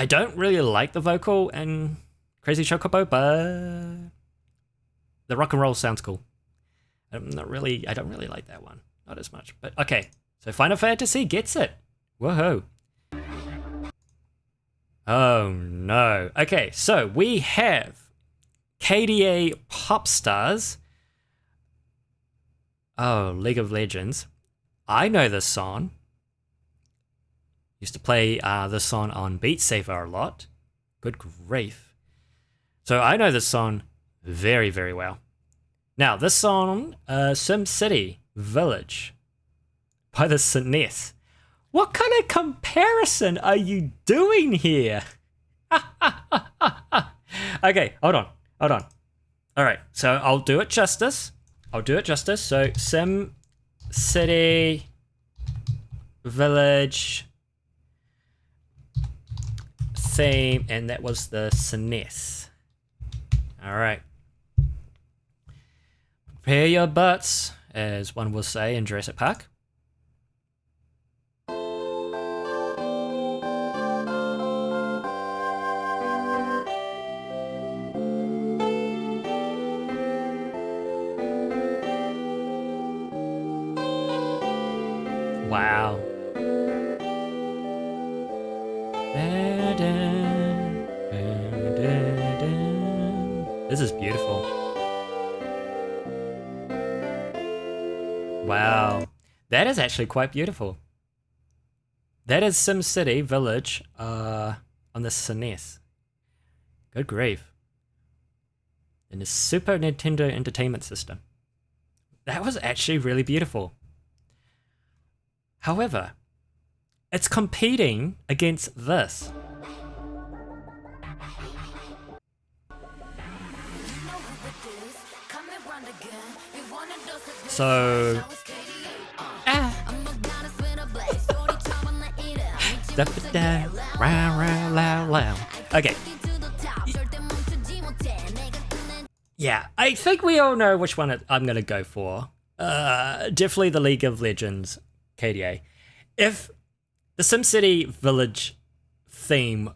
don't really like the vocal in Crazy Chocobo, but the rock and roll sounds cool. I don't really like that one, not as much. But okay, so Final Fantasy gets it. Woohoo! Oh no. Okay, so we have KDA Pop Stars. Oh, League of Legends. I know this song. Used to play this song on Beat Saber a lot. Good grief. So I know this song very, very well. Now, this song, SimCity Village by the SNES. What kind of comparison are you doing here? Okay, hold on. All right, so I'll do it justice. So SimCity Village theme, and that was the SNES. All right. Prepare your butts, as one will say in Jurassic Park. Wow. This is beautiful. Wow. That is actually quite beautiful. That is SimCity Village on the SNES. Good grief. In the Super Nintendo Entertainment System. That was actually really beautiful. However, it's competing against this. So, okay. Yeah, I think we all know which one I'm gonna go for. Definitely the League of Legends KDA. If the SimCity Village theme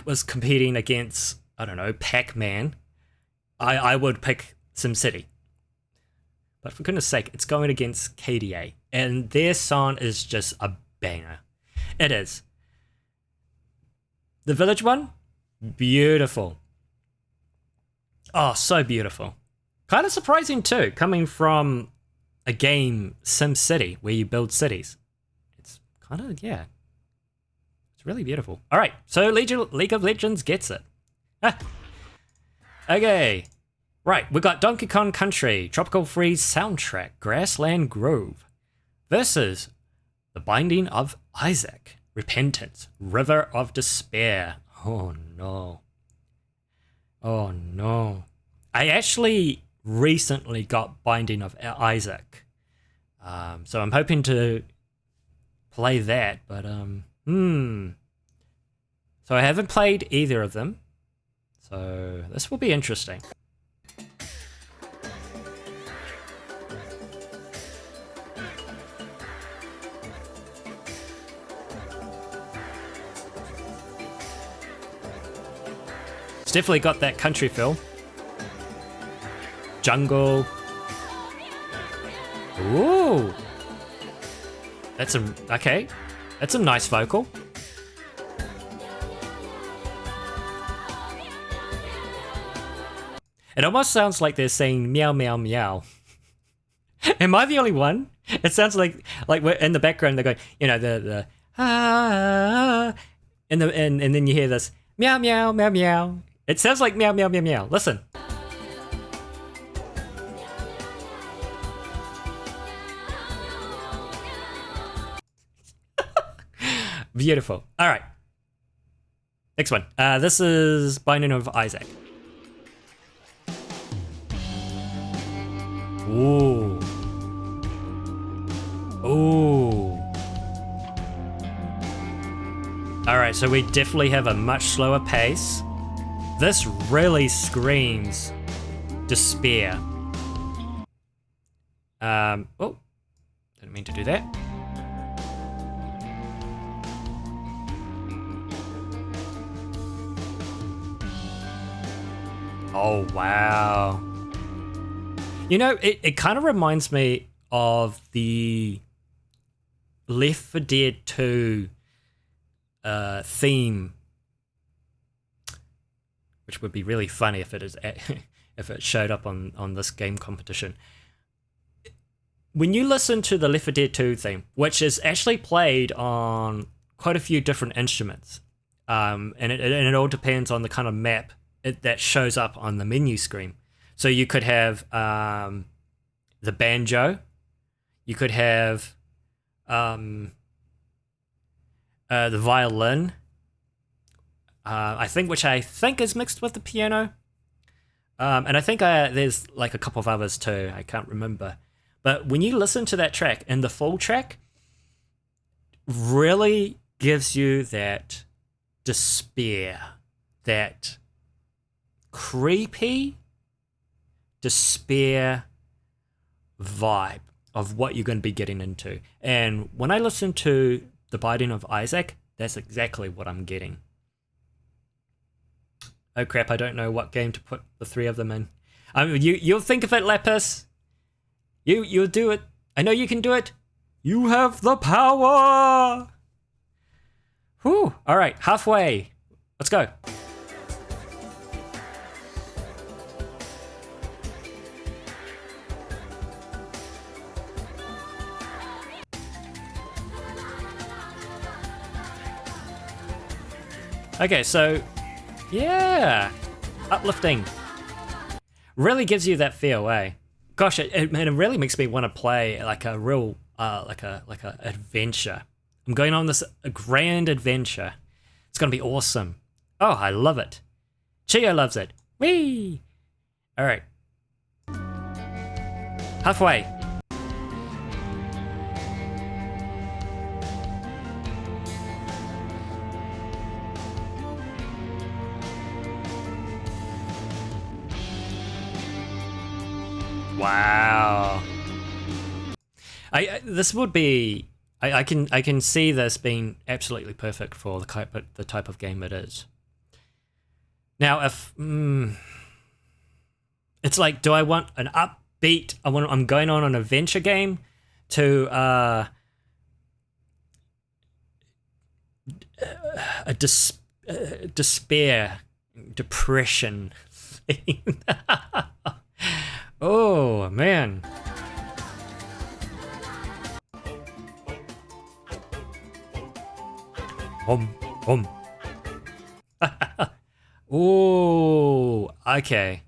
was competing against, I don't know, Pac-Man, I would pick SimCity. But for goodness sake, it's going against KDA, and their song is just a banger. It is. The Village one, beautiful. Oh, so beautiful. Kind of surprising too, coming from a game, SimCity, where you build cities. It's kind of, yeah. It's really beautiful. All right, so League of Legends gets it. Okay. Right, we got Donkey Kong Country, Tropical Freeze soundtrack, Grassland Grove, versus The Binding of Isaac, Repentance, River of Despair. Oh no. Oh no. I actually recently got Binding of Isaac. So I'm hoping to play that, but So I haven't played either of them. So this will be interesting. It's definitely got that country feel. Jungle. Ooh. That's okay. That's a nice vocal. It almost sounds like they're saying meow meow meow. Am I the only one? It sounds like we're in the background they're going, you know, the ah, and then you hear this meow meow meow meow. It sounds like meow meow meow meow. Listen. Beautiful. All right. Next one. This is Binding of Isaac. Ooh. Ooh. Alright, so we definitely have a much slower pace. This really screams despair. Oh, didn't mean to do that. Oh, wow. You know, it kind of reminds me of the Left 4 Dead 2 theme, which would be really funny if it is if it showed up on this game competition. When you listen to the Left 4 Dead 2 theme, which is actually played on quite a few different instruments, and it all depends on the kind of map that shows up on the menu screen. So you could have the banjo, you could have the violin, which I think is mixed with the piano, and I think there's like a couple of others too. I can't remember, but when you listen to that track, and the full track really gives you that despair, that creepy despair vibe of what you're going to be getting into. And when I listen to The Binding of Isaac, that's exactly what I'm getting. Oh crap, I don't know what game to put the three of them in. You'll think of it, Lapis. You'll do it. I know you can do it. You have the power. Whew. All right, halfway. Let's go. Okay, so, yeah, uplifting. Really gives you that feel, eh? Gosh, it really makes me want to play like a real, like a adventure. I'm going on this grand adventure. It's gonna be awesome. Oh, I love it. Chio loves it. Whee! All right. Halfway. Wow. This would be. I can see this being absolutely perfect for the type of game it is. Now, if it's like, do I want an upbeat? I'm going on an adventure game to a despair, depression thing. Oh man. Ooh, okay.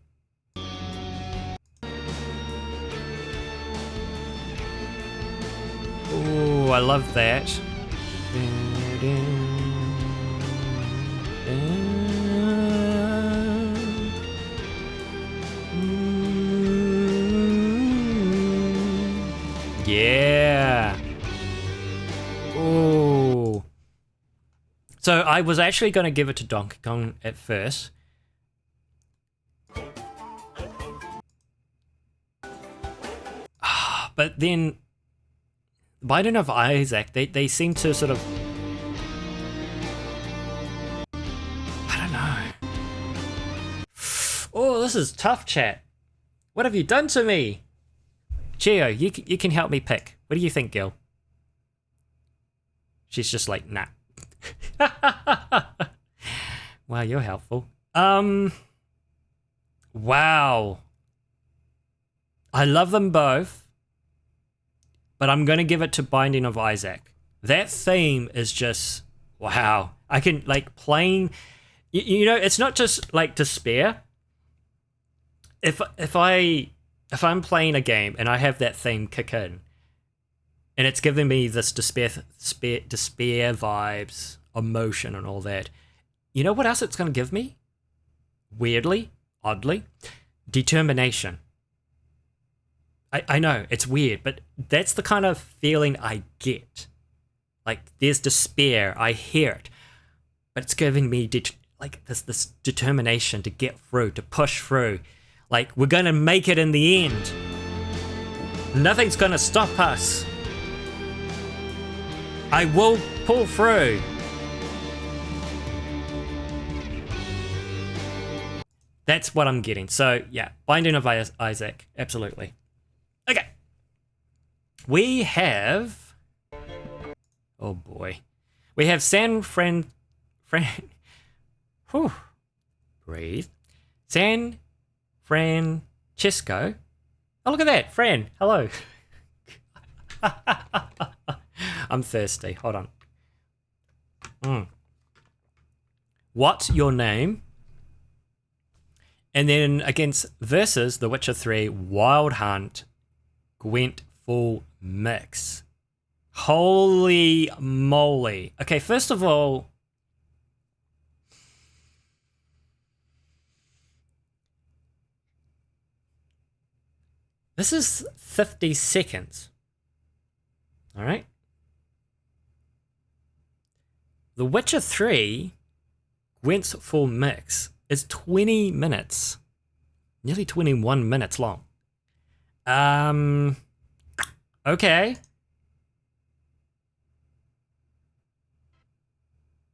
Ooh, I love that. Yeah. Ooh. So I was actually going to give it to Donkey Kong at first. But then Binding of Isaac, they seem to sort of, I don't know. Oh, this is tough, chat. What have you done to me? Chio, you can help me pick. What do you think, Gil? She's just like, nah. Wow, you're helpful. Wow. I love them both, but I'm going to give it to Binding of Isaac. That theme is just, wow. I can, like, playing, you know, it's not just, like, despair. If I'm playing a game and I have that theme kick in, and it's giving me this despair vibes, emotion, and all that, you know what else it's going to give me? Weirdly, oddly, determination. I know, it's weird, but that's the kind of feeling I get. Like, there's despair, I hear it, but it's giving me this determination to get through, to push through. Like, we're gonna make it in the end. Nothing's gonna stop us. I will pull through. That's what I'm getting. So, yeah, Binding of Isaac, absolutely. Okay. We have... Oh, boy. We have Whew. Breathe. San Francisco. Oh, look at that. Fran, hello. I'm thirsty. Hold on. What's your name? And then against versus The Witcher 3 Wild Hunt Gwent full mix. Holy moly. Okay, first of all, this is 50 seconds. All right. The Witcher 3 Gwent's full mix is 20 minutes. Nearly 21 minutes long. Okay.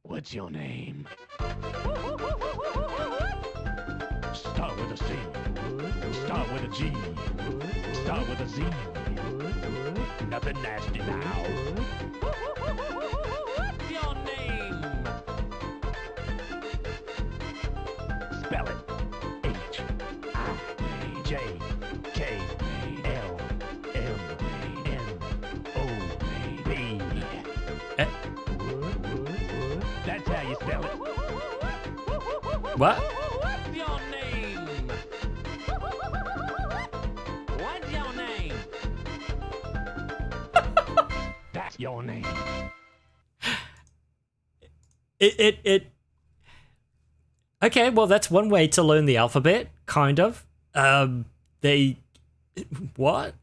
What's your name? Start with a C. Start with a G. Start with a Z. Nothing nasty now. What's your name? Spell it. H-I-J-K-L-M-N-O-B. That's how you spell it. What? What's your name? What's your name? That's your name. Okay, well, that's one way to learn the alphabet, kind of. What?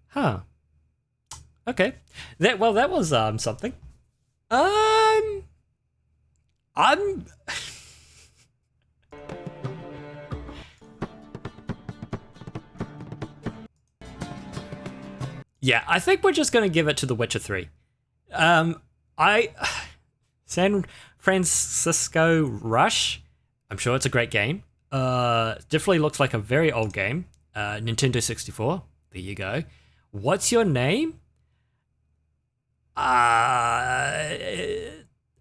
Huh. Okay. That was something. I'm Yeah, I think we're just going to give it to The Witcher 3. San Francisco Rush, I'm sure it's a great game. Definitely looks like a very old game. Nintendo 64, there you go. What's your name?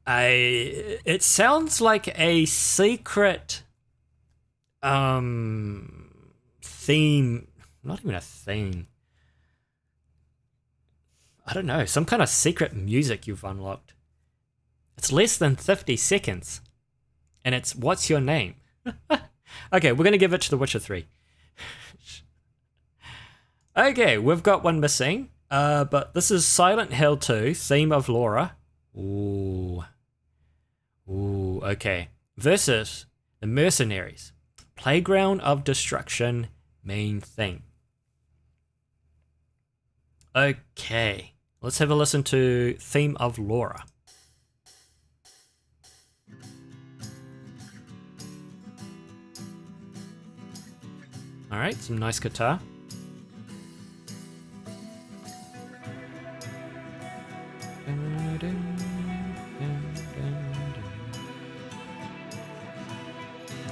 It sounds like a secret theme, not even a theme. I don't know, some kind of secret music you've unlocked. It's less than 50 seconds. And it's what's your name? Okay, we're going to give it to The Witcher 3. Okay, we've got one missing. But this is Silent Hill 2, Theme of Laura. Ooh, okay. Versus The Mercenaries, Playground of Destruction, main theme. Okay, let's have a listen to Theme of Laura. All right, some nice guitar.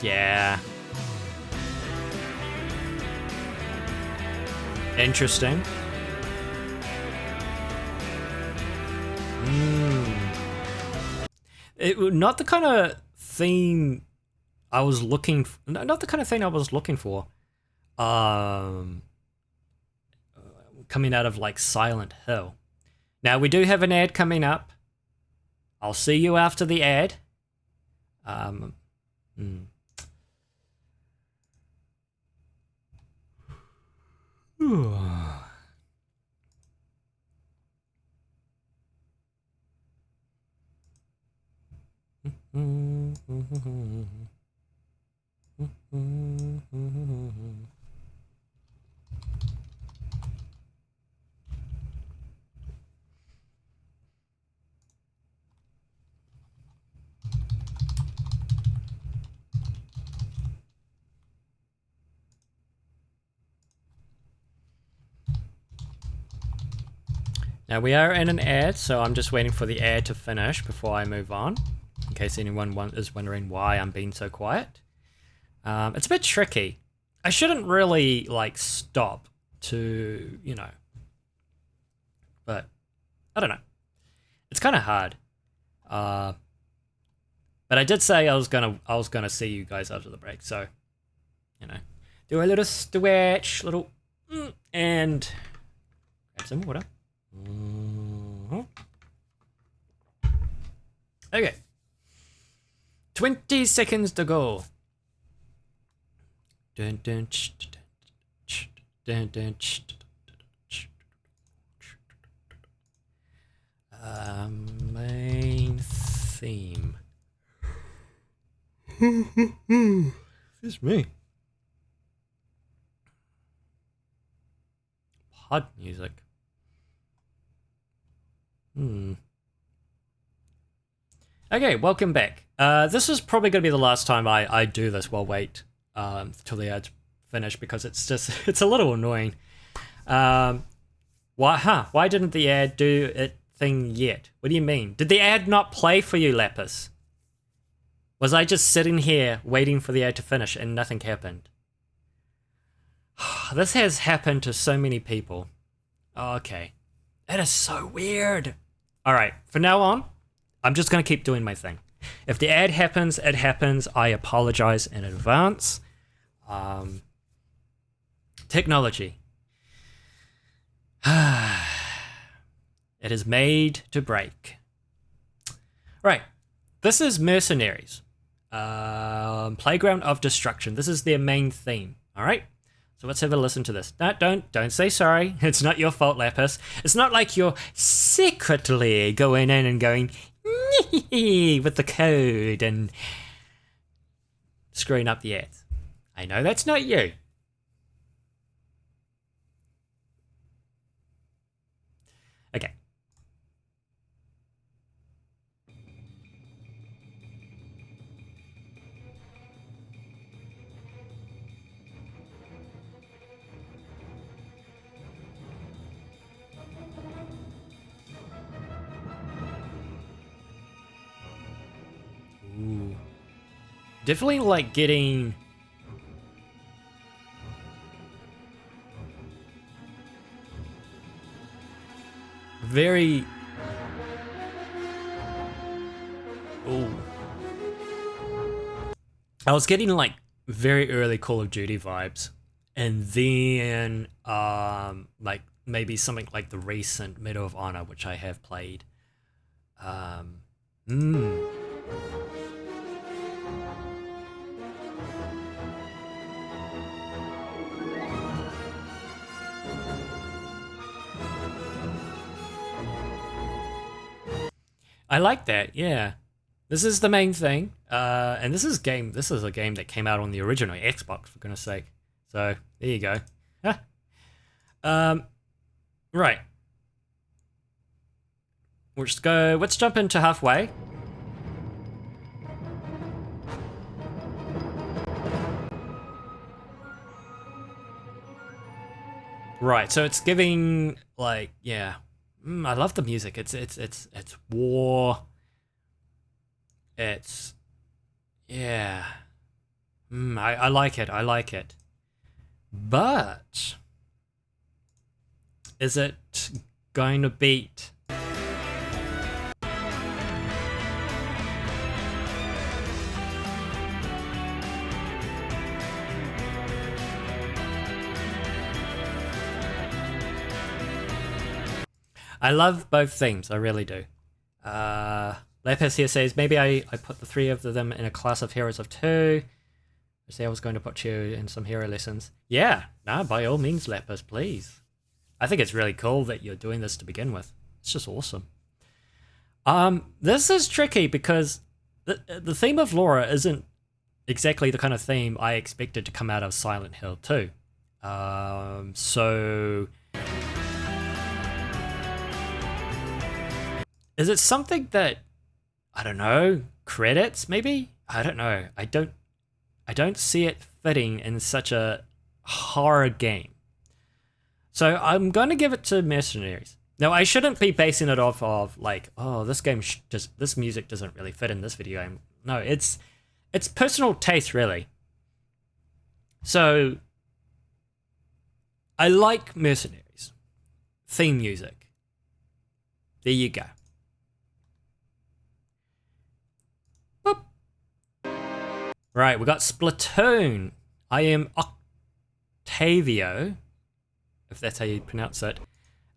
Yeah. Interesting. not the kind of theme I was looking. Not the kind of thing I was looking for. Coming out of like Silent Hill. Now we do have an ad coming up. I'll see you after the ad. Now we are in an ad, so I'm just waiting for the ad to finish before I move on, in case anyone is wondering why I'm being so quiet. It's a bit tricky. I shouldn't really like stop to, you know, but I don't know. It's kind of hard. But I did say I was gonna see you guys after the break, so you know, do a little stretch, and grab some water. Okay. 20 seconds to go. Dun, dun, dun, dun, main theme. Excuse me. Pod music. Okay, welcome back. This is probably going to be the last time I do this. Well, wait till the ads finish because it's a little annoying. Why didn't the ad do it thing yet? What do you mean? Did the ad not play for you, Lapis? Was I just sitting here waiting for the ad to finish and nothing happened? This has happened to so many people. Okay. That is so weird. Alright, from now on, I'm just going to keep doing my thing. If the ad happens, it happens. I apologize in advance. Technology. It is made to break. Right, this is Mercenaries. Playground of Destruction. This is their main theme, alright? So let's have a listen to this. No, don't say sorry. It's not your fault, Lapis. It's not like you're secretly going in and going with the code and screwing up the ads. I know that's not you. Okay. Ooh. Definitely like getting very I was getting like very early Call of Duty vibes, and then like maybe something like the recent Medal of Honor, which I have played. I like that, yeah. This is the main thing, and this is a game that came out on the original Xbox, for goodness sake. So there you go. Right. Let's jump into halfway. Right, so it's giving like, yeah. I love the music. It's war. It's, yeah. I like it. I like it. But is it going to beat I love both themes, I really do. Lapis here says, maybe I put the three of them in a class of heroes of two. I say I was going to put you in some hero lessons. Yeah, no, by all means, Lapis, please. I think it's really cool that you're doing this to begin with. It's just awesome. This is tricky because the theme of Laura isn't exactly the kind of theme I expected to come out of Silent Hill 2. So is it something that, I don't know, credits maybe? I don't know. I don't see it fitting in such a horror game. So I'm going to give it to Mercenaries. Now, I shouldn't be basing it off of like, oh, this game this music doesn't really fit in this video game. No, it's personal taste, really. So I like Mercenaries theme music. There you go. Boop. Right, we got Splatoon. I am Octavio, if that's how you pronounce it.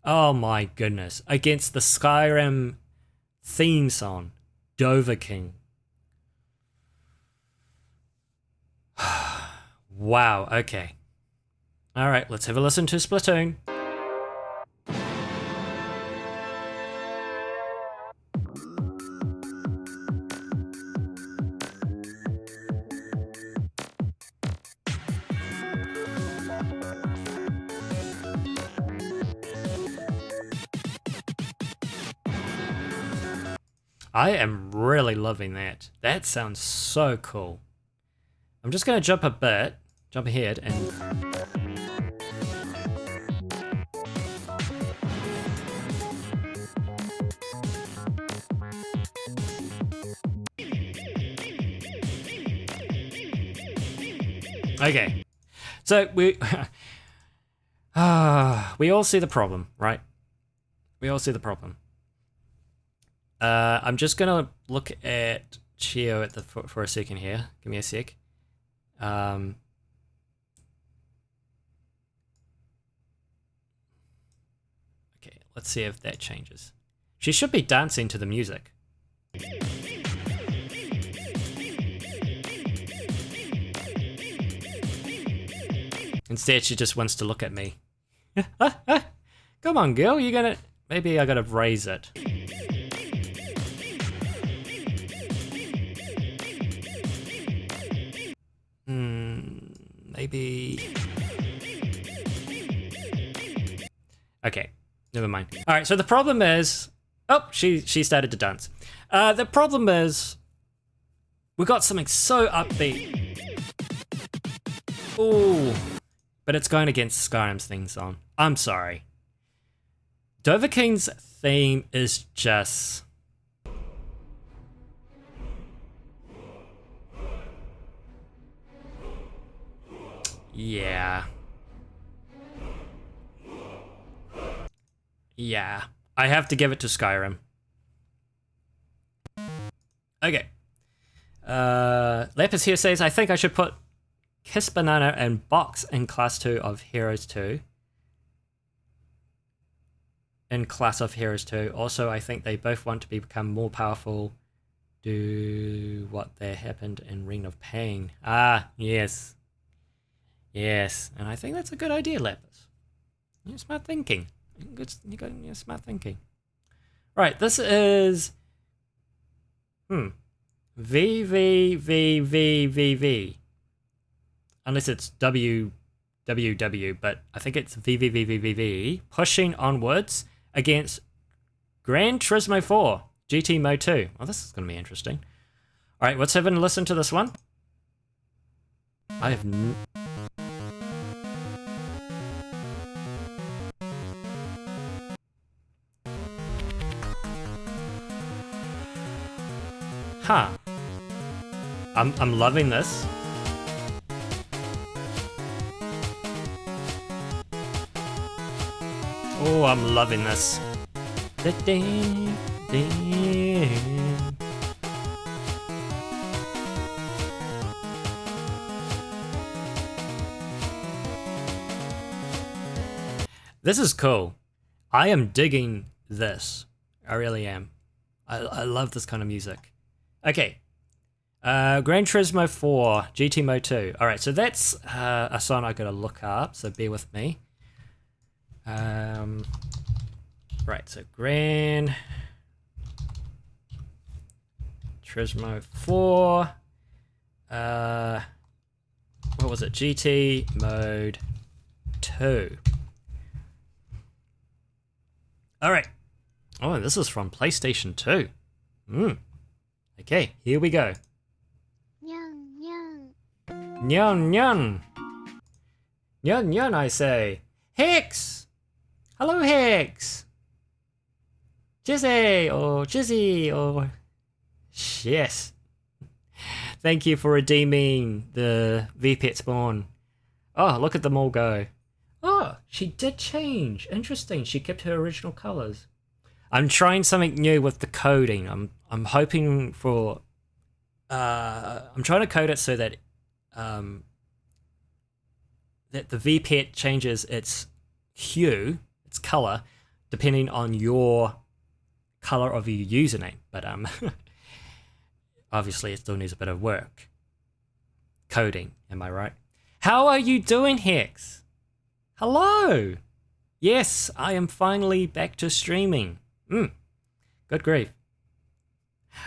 Oh my goodness. Against the Skyrim theme song, Dover King. Wow, okay. Alright, let's have a listen to Splatoon. I am really loving that. That sounds so cool. I'm just going to jump ahead and... Okay, so we all see the problem, right? We all see the problem. I'm just gonna look at Chio for a second here. Give me a sec. Okay, let's see if that changes. She should be dancing to the music. Instead, she just wants to look at me. Come on, girl, you gonna... Maybe I gotta raise it. Maybe... Okay, never mind. Alright, so the problem is... Oh, she started to dance. The problem is... We got something so upbeat. Ooh. But it's going against Skyrim's theme song. I'm sorry. Dovahkiin's theme is just... Yeah. Yeah. I have to give it to Skyrim. Okay. Lapis here says, I think I should put Kiss Banana and Box in Class 2 of Heroes 2. In Class of Heroes 2. Also, I think they both want to become more powerful. Do what there happened in Ring of Pain. Ah, yes. Yes, and I think that's a good idea, Lapis. You're smart thinking. You got smart thinking. Right, this is... VVVVVV. Unless it's WWW, but I think it's VVVVVV. Pushing onwards against Gran Turismo 4 GT Mode 2. Well, this is going to be interesting. Alright, let's have a listen to this one. I have... Huh. I'm loving this. Oh, I'm loving this. This is cool. I am digging this. I really am. I love this kind of music. Okay. Gran Turismo 4, GT Mode 2. Alright, so that's a song I gotta look up, so bear with me. Right, so Gran Turismo 4. What was it? GT Mode 2. Alright. Oh, this is from PlayStation 2. Okay, here we go. Nyan, nyan. Nyan nyan. Nyan nyan, I say. Hex! Hello, Hex! Jizzy, or Jizzy, or... Yes. Thank you for redeeming the VPET spawn. Oh, look at them all go. Oh, she did change. Interesting. She kept her original colors. I'm trying something new with the coding. I'm hoping for... I'm trying to code it so that that the VPET changes its hue, its color, depending on your color of your username. But obviously it still needs a bit of work. Coding, am I right? How are you doing, Hex? Hello! Yes, I am finally back to streaming. Good grief.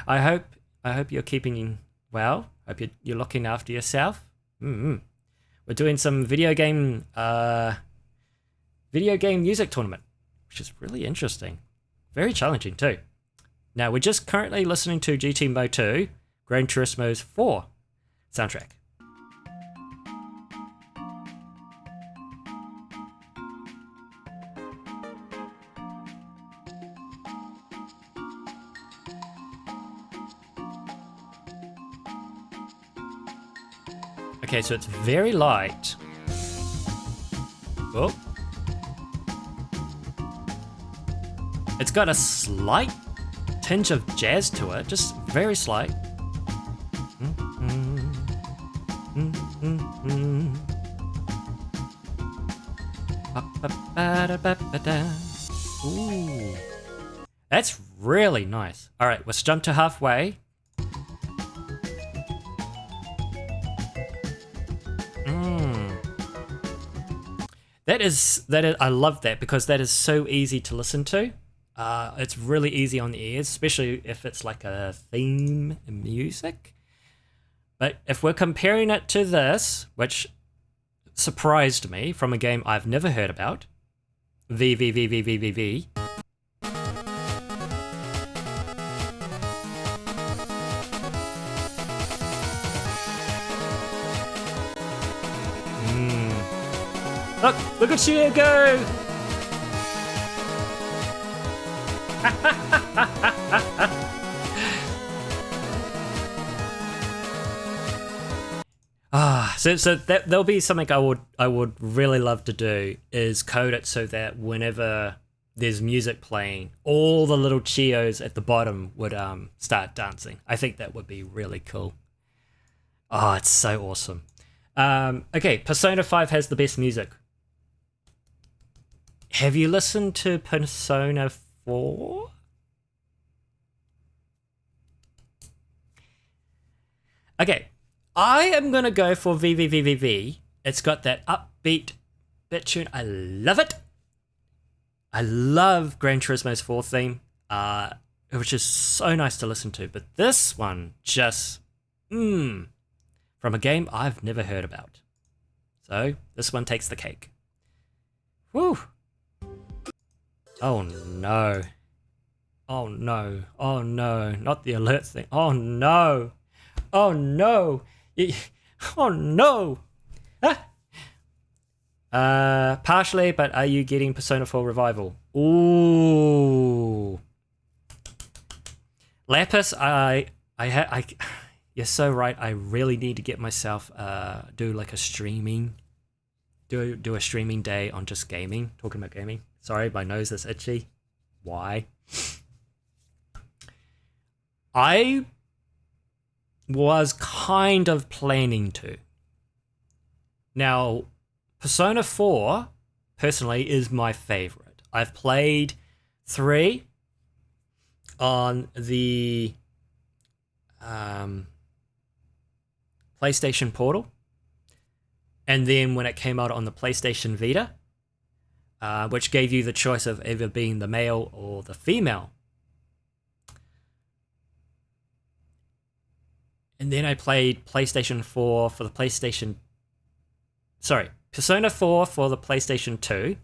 I hope you're keeping well. Hope you're looking after yourself. We're doing some video game music tournament, which is really interesting. Very challenging too. Now we're just currently listening to GT Mode 2, Gran Turismo's 4 soundtrack. Okay, so it's very light. Oh. It's got a slight tinge of jazz to it, just very slight. Ooh. That's really nice. All right, let's jump to halfway. That is, I love that because that is so easy to listen to. It's really easy on the ears, especially if it's like a theme music. But if we're comparing it to this, which surprised me from a game I've never heard about, V. Look at you go! So there'll be something I would really love to do is code it so that whenever there's music playing, all the little Cheos at the bottom would start dancing. I think that would be really cool. Oh, it's so awesome. Okay, Persona 5 has the best music. Have you listened to Persona 4? Okay, I am going to go for V. It's got that upbeat bit tune. I love it. I love Gran Turismo's 4 theme, which is so nice to listen to. But this one just, from a game I've never heard about. So this one takes the cake. Whew. Oh no. Oh no. Oh no. Not the alert thing. Oh no. Oh no. Oh no. Partially, but are you getting Persona 4 Revival? Ooh. Lapis, you're so right. I really need to get myself do like a streaming do a streaming day on just gaming, talking about gaming. Sorry, my nose is itchy. Why? I was kind of planning to. Now, Persona 4, personally, is my favorite. I've played 3 on the PlayStation Portal, and then when it came out on the PlayStation Vita, which gave you the choice of either being the male or the female. And then I played PlayStation 4 for the PlayStation... Sorry, Persona 4 for the PlayStation 2.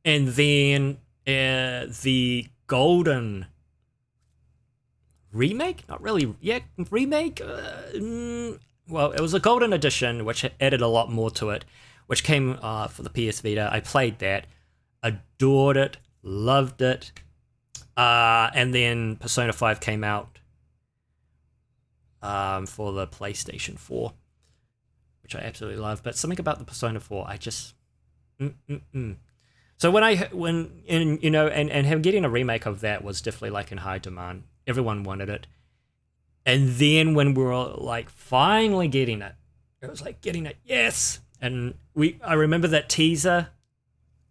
And then the Golden remake? Not really. Yeah, remake? Well, it was a Golden Edition, which added a lot more to it, which came for the PS Vita. I played that, adored it, loved it. And then Persona 5 came out for the PlayStation 4, which I absolutely love. But something about the Persona 4, I just... So him getting a remake of that was definitely like in high demand. Everyone wanted it. And then when we were like finally getting it, it was like getting it, yes. And I remember that teaser.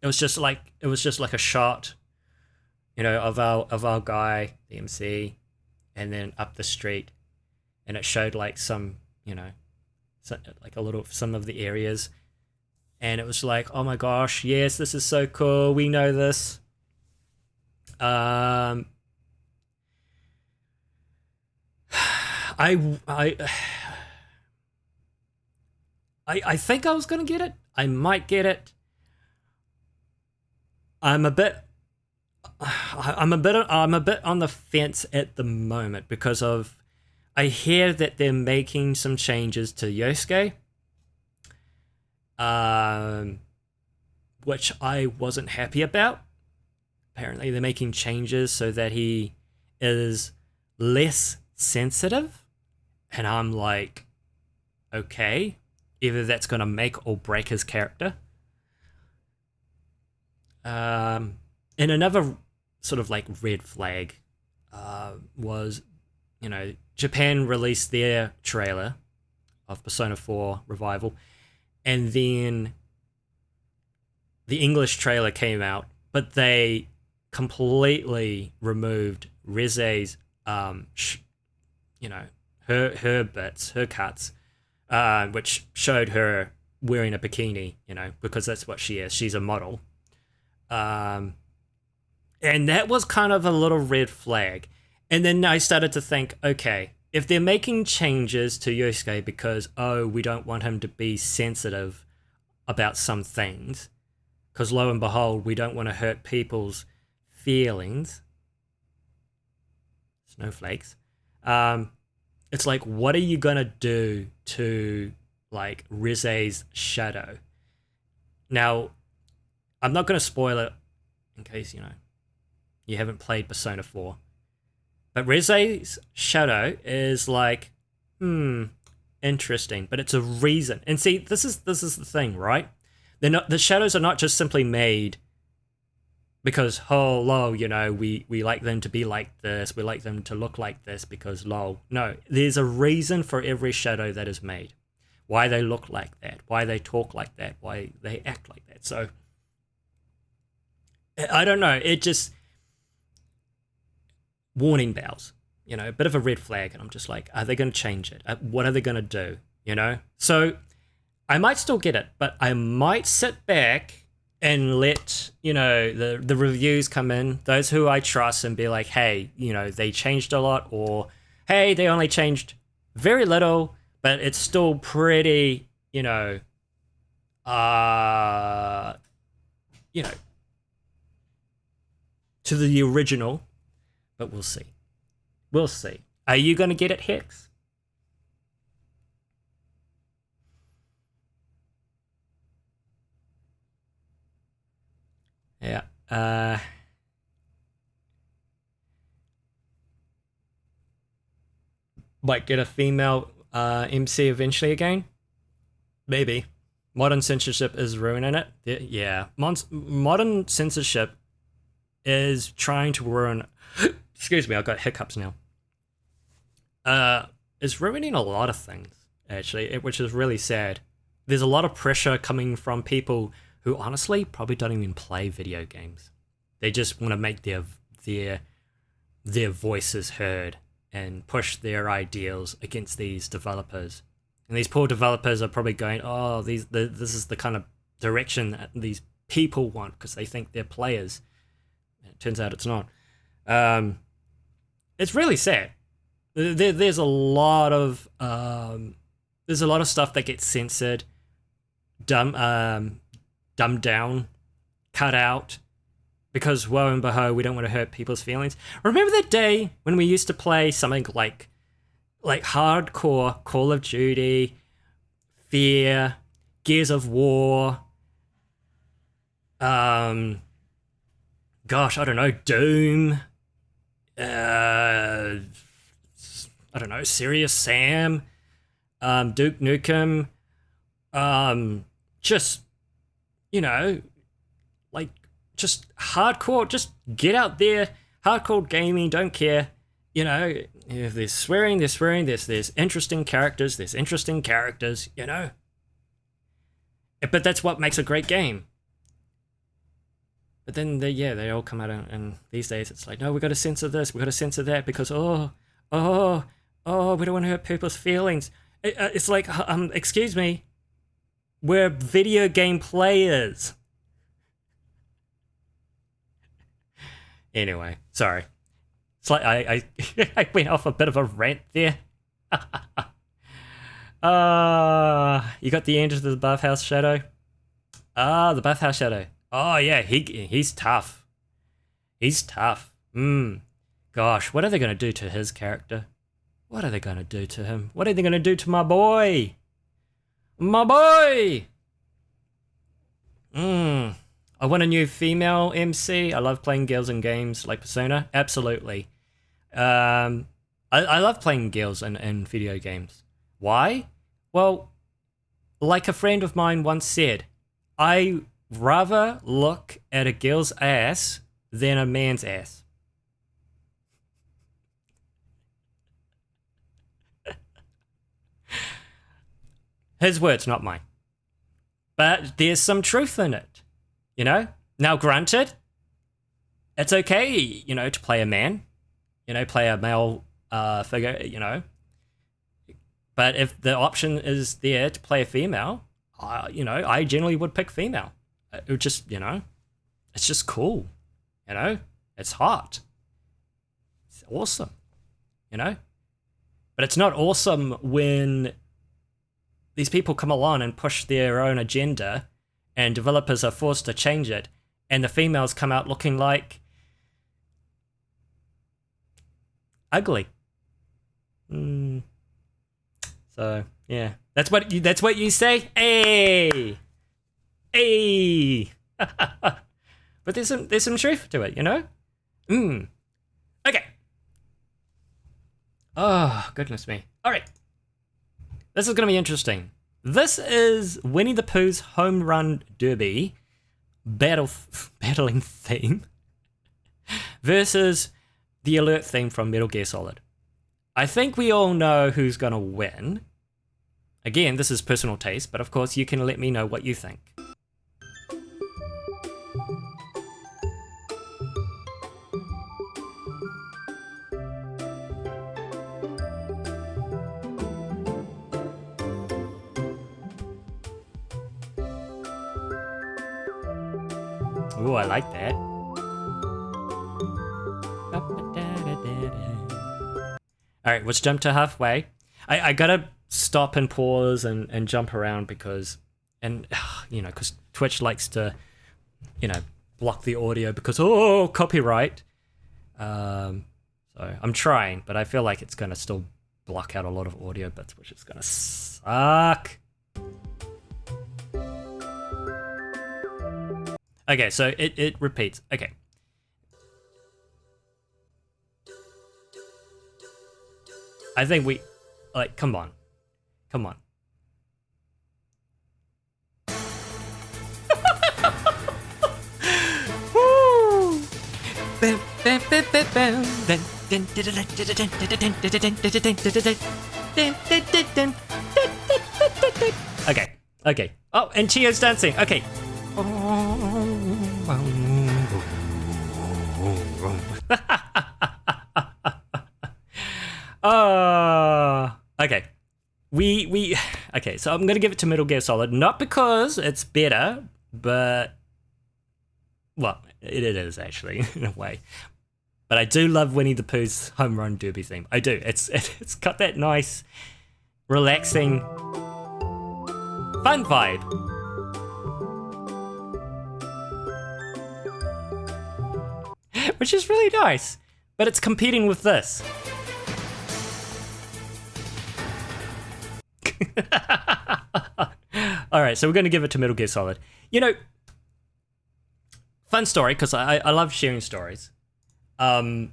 It was just like a shot, of our guy, the MC, and then up the street, and it showed like some of the areas. And it was like, oh my gosh, yes, this is so cool. We know this. I think I was gonna get it. I might get it. I'm a bit on the fence at the moment because of I hear that they're making some changes to Yosuke. Which I wasn't happy about. Apparently they're making changes so that he is less sensitive, and I'm like, okay, either that's going to make or break his character. And another sort of like red flag was, Japan released their trailer of Persona 4 Revival, and then the English trailer came out, but they completely removed Rese's, her bits, her cuts, which showed her wearing a bikini, because that's what she is. She's a model. And that was kind of a little red flag. And then I started to think, okay, if they're making changes to Yosuke because, we don't want him to be sensitive about some things, because lo and behold, we don't want to hurt people's feelings. Snowflakes. It's like, what are you going to do to, like, Rese's shadow? Now, I'm not going to spoil it in case, you haven't played Persona 4. But Rese's shadow is like, interesting, but it's a reason. And see, this is the thing, right? The shadows are not just simply made because, we like them to be like this, we like them to look like this because lol. No, there's a reason for every shadow that is made. Why they look like that, why they talk like that, why they act like that. So, I don't know, it just... warning bells, a bit of a red flag, and I'm just like, are they going to change it? What are they going to do? So I might still get it, but I might sit back and let the reviews come in, those who I trust, and be like, hey, they changed a lot, or hey, they only changed very little, but it's still pretty, to the original. But we'll see. We'll see. Are you going to get it, Hex? Yeah. Might get a female MC eventually again? Maybe. Modern censorship is ruining it. Yeah. Modern censorship is trying to ruin... Excuse me, I've got hiccups now. Is ruining a lot of things, actually, which is really sad. There's a lot of pressure coming from people who honestly probably don't even play video games. They just want to make their voices heard and push their ideals against these developers. And these poor developers are probably going, oh, this is the kind of direction that these people want because they think they're players. And it turns out it's not. It's really sad. There's a lot of stuff that gets censored, dumbed down, cut out, because woe and behold, we don't want to hurt people's feelings. Remember that day when we used to play something like hardcore Call of Duty, Fear, Gears of War, gosh, I don't know, Doom, I don't know, Serious Sam, Duke Nukem, just, you know, like, just hardcore, just get out there, hardcore gaming, don't care, you know, if there's swearing, there's interesting characters, you know, but that's what makes a great game. But then, they all come out and these days it's like, no, we got to censor this, we got to censor that because, we don't want to hurt people's feelings. It's like, excuse me, we're video game players. Anyway, sorry. It's like I went off a bit of a rant there. You got the end of the bathhouse shadow? The bathhouse shadow. Oh yeah, he's tough. He's tough. Gosh, what are they gonna do to his character? What are they gonna do to him? What are they gonna do to my boy? My boy! I want a new female MC. I love playing girls in games like Persona. Absolutely. I love playing girls in video games. Why? Well, like a friend of mine once said, I rather look at a girl's ass than a man's ass. His words, not mine. But there's some truth in it, you know? Now, granted, it's okay, you know, to play a man, you know, play a male figure, you know. But if the option is there to play a female, you know, I generally would pick female. It would just, you know, it's just cool, you know? It's hot. It's awesome, you know? But it's not awesome when these people come along and push their own agenda and developers are forced to change it and the females come out looking like ugly. So, yeah. That's what you say? Hey! Hey! But there's some truth to it, you know? Okay. Oh, goodness me. All right. This is going to be interesting. This is Winnie the Pooh's Home Run Derby battling theme versus the alert theme from Metal Gear Solid. I think we all know who's going to win. Again, this is personal taste, but of course you can let me know what you think. Ooh, I like that. Alright, let's jump to halfway. I gotta stop and pause and jump around because, you know, because Twitch likes to, you know, block the audio because, copyright. So I'm trying, but I feel like it's gonna still block out a lot of audio bits, which is gonna suck. Okay, so it repeats. Okay. I think we, like, come on. Come on. Woo! Okay. Oh, and Chio's dancing. Okay. Oh. Okay. Okay, so I'm gonna give it to Metal Gear Solid, not because it's better, but well, it is actually in a way. But I do love Winnie the Pooh's home run derby theme. I do. It's got that nice, relaxing, fun vibe. Which is really nice. But it's competing with this. Alright, so we're going to give it to Metal Gear Solid. You know, fun story, because I love sharing stories. When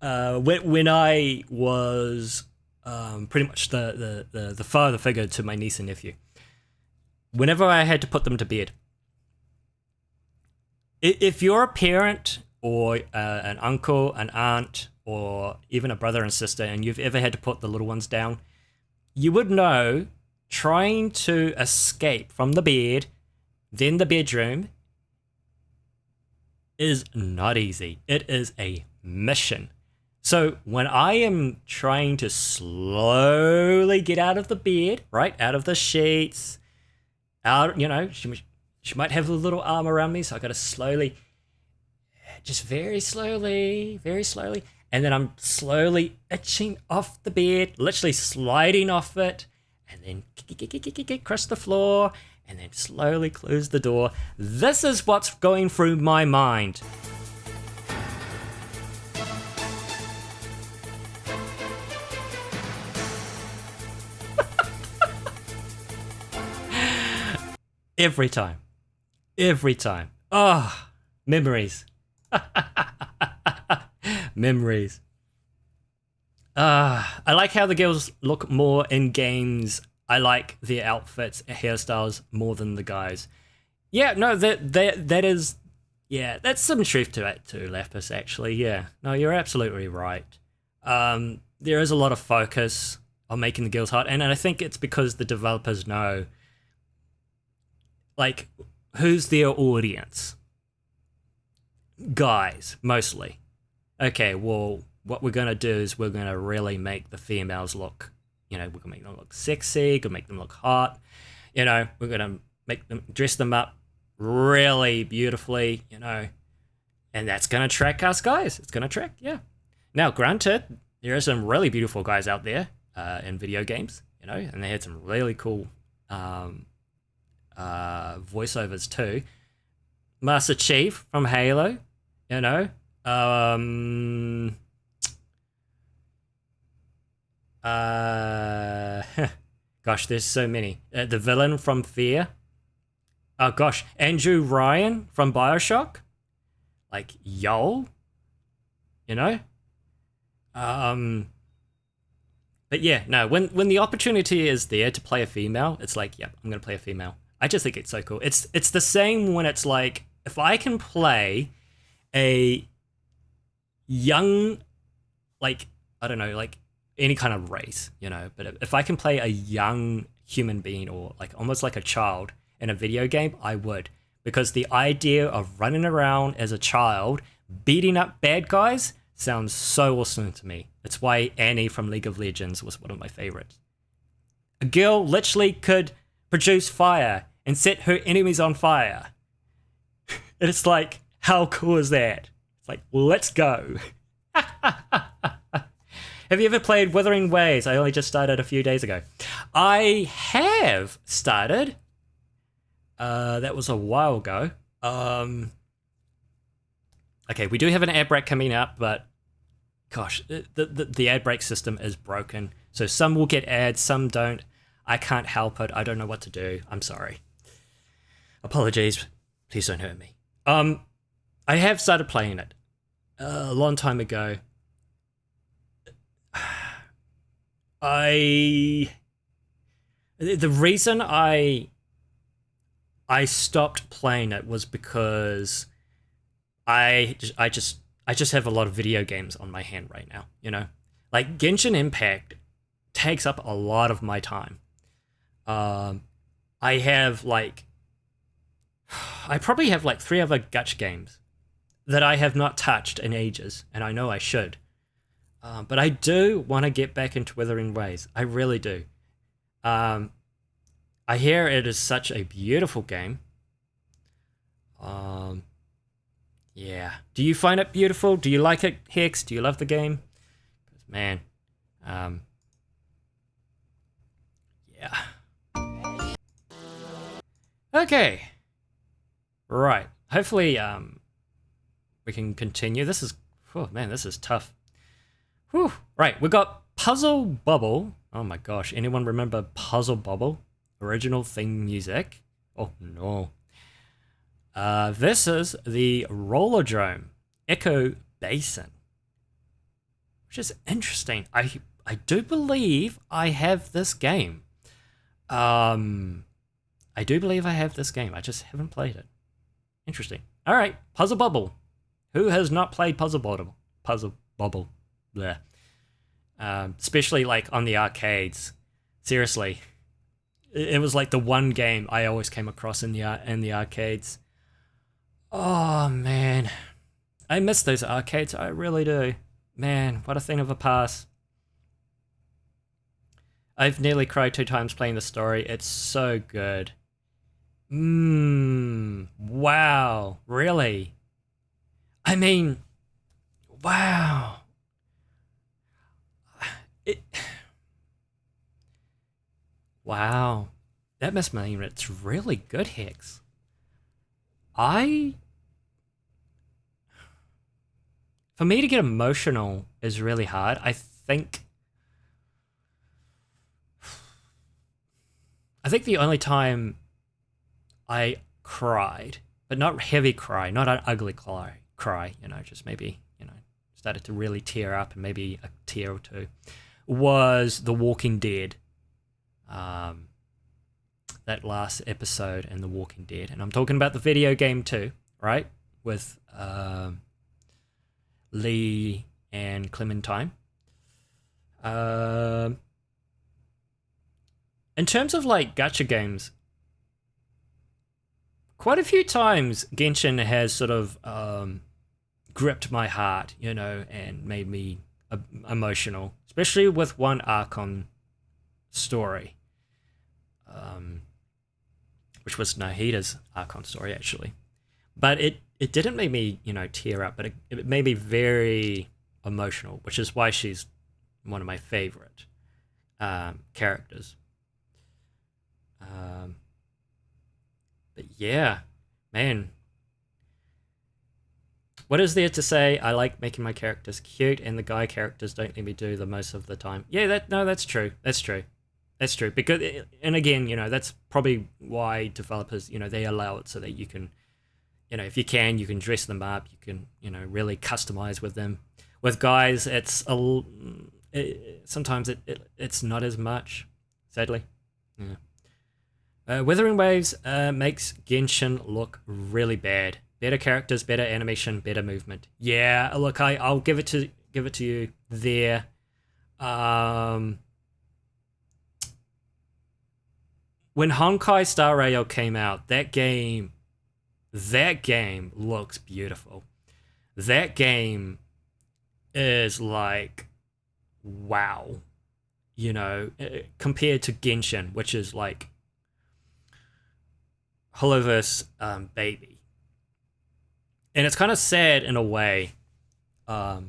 I was pretty much the father figure to my niece and nephew, whenever I had to put them to bed, if you're a parent or an uncle, an aunt, or even a brother and sister, and you've ever had to put the little ones down, you would know trying to escape from the bed, then the bedroom, is not easy. It is a mission. So when I am trying to slowly get out of the bed, right, out of the sheets, out, you know, she might have a little arm around me, so I got to slowly, just very slowly, and then I'm slowly itching off the bed, literally sliding off it, and then across the floor, and then slowly close the door. This is what's going through my mind. Every time. Oh, memories. Memories. I like how the girls look more in games. I like their outfits, hairstyles more than the guys. Yeah, no, that is, yeah, that's some truth to it too, Lapis, actually. Yeah, no, you're absolutely right. There is a lot of focus on making the girls hot, and I think it's because the developers know, like, who's their audience? Guys, mostly. Okay, well, what we're going to do is we're going to really make the females look, you know, we're going to make them look sexy, going to make them look hot, you know, we're going to make them, dress them up really beautifully, you know, and that's going to attract us guys. It's going to attract, yeah. Now, granted, there are some really beautiful guys out there in video games, you know, and they had some really cool voiceovers too. Master Chief from Halo, you know, gosh, there's so many. The villain from Fear. Oh gosh, Andrew Ryan from BioShock. Like Yoel, you know. But yeah, no. When the opportunity is there to play a female, it's like, yep, I'm gonna play a female. I just think it's so cool. It's the same when it's like, if I can play a young, like, I don't know, like any kind of race, you know, but if I can play a young human being or like almost like a child in a video game, I would. Because the idea of running around as a child, beating up bad guys, sounds so awesome to me. It's why Annie from League of Legends was one of my favorites. A girl literally could produce fire and set her enemies on fire. And it's like, how cool is that? It's like, let's go. Have you ever played Wuthering Waves? I only just started a few days ago. I have started. That was a while ago. Okay, we do have an ad break coming up, but gosh, the ad break system is broken. So some will get ads, some don't. I can't help it. I don't know what to do. I'm sorry. Apologies. Please don't hurt me. I have started playing it a long time ago. The reason I stopped playing it was because I just have a lot of video games on my hand right now, you know? Like Genshin Impact takes up a lot of my time. I have like I probably have like 3 other gacha games that I have not touched in ages, and I know I should. But I do want to get back into Wuthering Waves. I really do. I hear it is such a beautiful game. Yeah. Do you find it beautiful? Do you like it, Hex? Do you love the game? Man, yeah. Okay. Right. Hopefully, we can continue. This is, oh man, this is tough. Whew. Right, we got Puzzle Bubble. Oh my gosh, anyone remember Puzzle Bubble? Original theme music. Oh no. This is the Rollerdrome Echo Basin, which is interesting. I do believe I have this game. I do believe I have this game. I just haven't played it. Interesting. All right, Puzzle Bubble. Who has not played Puzzle Bubble? Puzzle Bubble. Bleh. Especially like on the arcades. Seriously, it was like the one game I always came across in the arcades. Oh man, I miss those arcades. I really do. Man, what a thing of a past. I've nearly cried 2 times playing the story. It's so good. Wow, really? I mean, wow. Wow. That must mean it's really good, Hex. For me to get emotional is really hard. I think the only time I cried, but not heavy cry, not an ugly cry, just maybe, started to really tear up and maybe a tear or 2, was The Walking Dead. That last episode in The Walking Dead. And I'm talking about the video game too, right? With Lee and Clementine. In terms of like gacha games, quite a few times Genshin has sort of gripped my heart, and made me emotional, especially with one Archon story, which was Nahida's Archon story actually. But it didn't make me, tear up, but it made me very emotional, which is why she's one of my favorite characters. But yeah, man. What is there to say? I like making my characters cute, and the guy characters don't let me do the most of the time. Yeah, that's true. That's true. Because, and again, that's probably why developers, they allow it so that you can, if you can dress them up. You can, really customize with them. With guys, sometimes it's not as much, sadly. Yeah. Wuthering Waves makes Genshin look really bad. Better characters, better animation, better movement. Yeah, look, I'll give it to you there. When Honkai Star Rail came out, that game looks beautiful. That game is like, wow, compared to Genshin, which is like Holoverse baby. And it's kind of sad in a way. I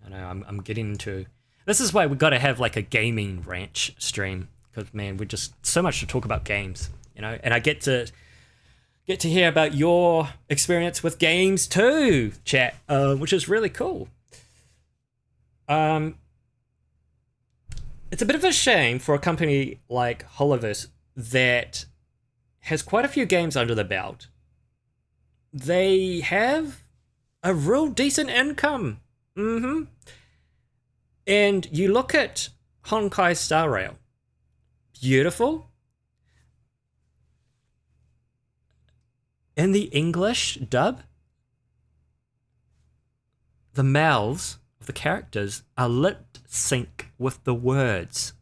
know I'm getting into. This is why we got to have like a gaming ranch stream, because man, we're just so much to talk about games, And I get to hear about your experience with games too, chat, which is really cool. It's a bit of a shame for a company like Holoverse that has quite a few games under the belt. They have a real decent income. And you look at Honkai Star Rail. Beautiful. In the English dub, the mouths of the characters are lip sync with the words.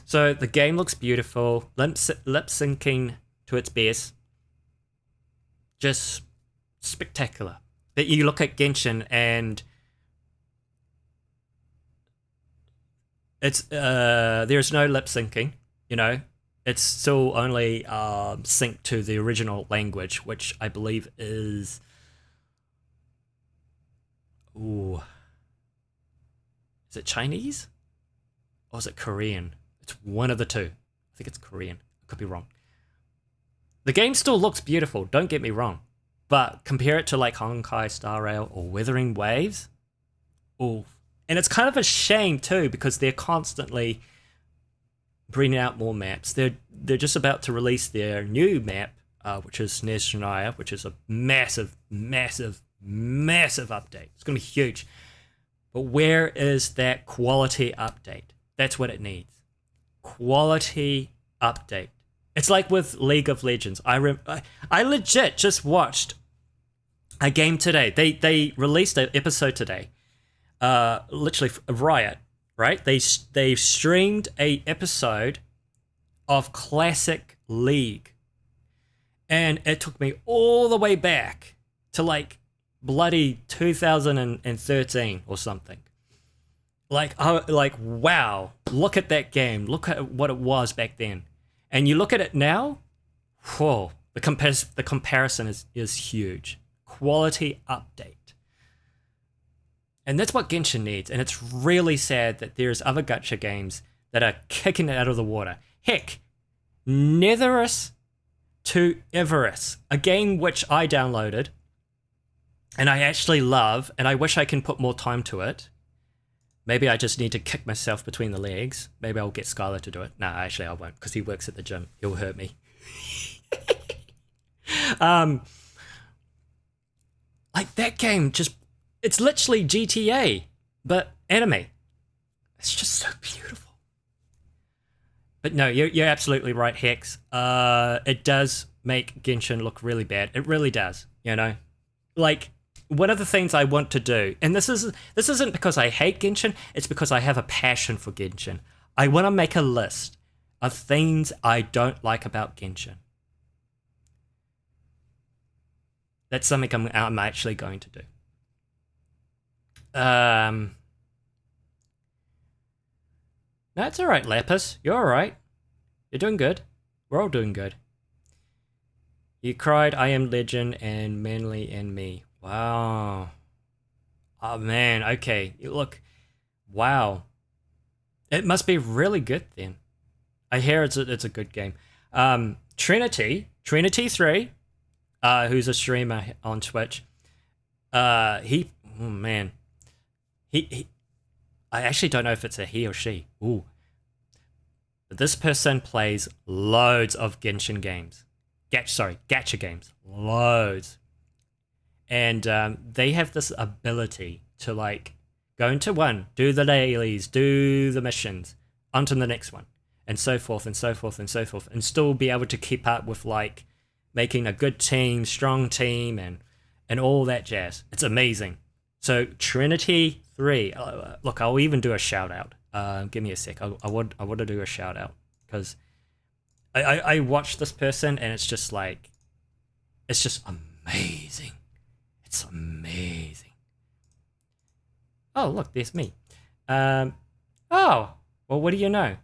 So the game looks beautiful, lip syncing to its best, just spectacular. That you look at Genshin and it's there's no lip syncing, you know. It's still only synced to the original language, which I believe is is it Chinese or is it Korean? It's one of the two. I think it's Korean. I could be wrong. The game still looks beautiful, don't get me wrong. But compare it to like Honkai Star Rail or Wuthering Waves. Ooh. And it's kind of a shame too, because they're constantly bringing out more maps. They're just about to release their new map, which is Snezhnaya, which is a massive, massive, massive update. It's going to be huge. But where is that quality update? That's what it needs. Quality update. It's like with League of Legends. I legit just watched a game today. They released an episode today. Literally Riot, right? They streamed a episode of classic League, and it took me all the way back to like bloody 2013 or something. Like wow, look at that game. Look at what it was back then. And you look at it now, whoa, the comparison is huge. Quality update. And that's what Genshin needs. And it's really sad that there's other gacha games that are kicking it out of the water. Heck, Netherus to Everus, a game which I downloaded and I actually love, and I wish I can put more time to it. Maybe I just need to kick myself between the legs. Maybe I'll get Skylar to do it. No, actually I won't, because he works at the gym. He'll hurt me. Like that game it's literally GTA, but anime. It's just so beautiful. But no, you're absolutely right, Hex. It does make Genshin look really bad. It really does, you know? Like, one of the things I want to do, and this isn't because I hate Genshin, it's because I have a passion for Genshin. I want to make a list of things I don't like about Genshin. That's something I'm actually going to do. No, it's alright, Lapis. You're alright. You're doing good. We're all doing good. You cried, I am legend, and Manly and me. Wow. Oh, man. Okay. Look. Wow. It must be really good then. I hear it's a good game. Trinity 3, who's a streamer on Twitch. He I actually don't know if it's a he or she. Ooh. But this person plays loads of Genshin games. Gacha games. Loads. And they have this ability to like go into one, do the dailies, do the missions, onto the next one, and so forth and so forth and so forth, and still be able to keep up with like making a good team, strong team, and all that jazz. It's amazing. So Trinity 3. Look, I'll even do a shout out. Give me a sec. I want to do a shout out because I watched this person and it's just like, it's just amazing. It's amazing. Oh, look, there's me. Oh, well, what do you know?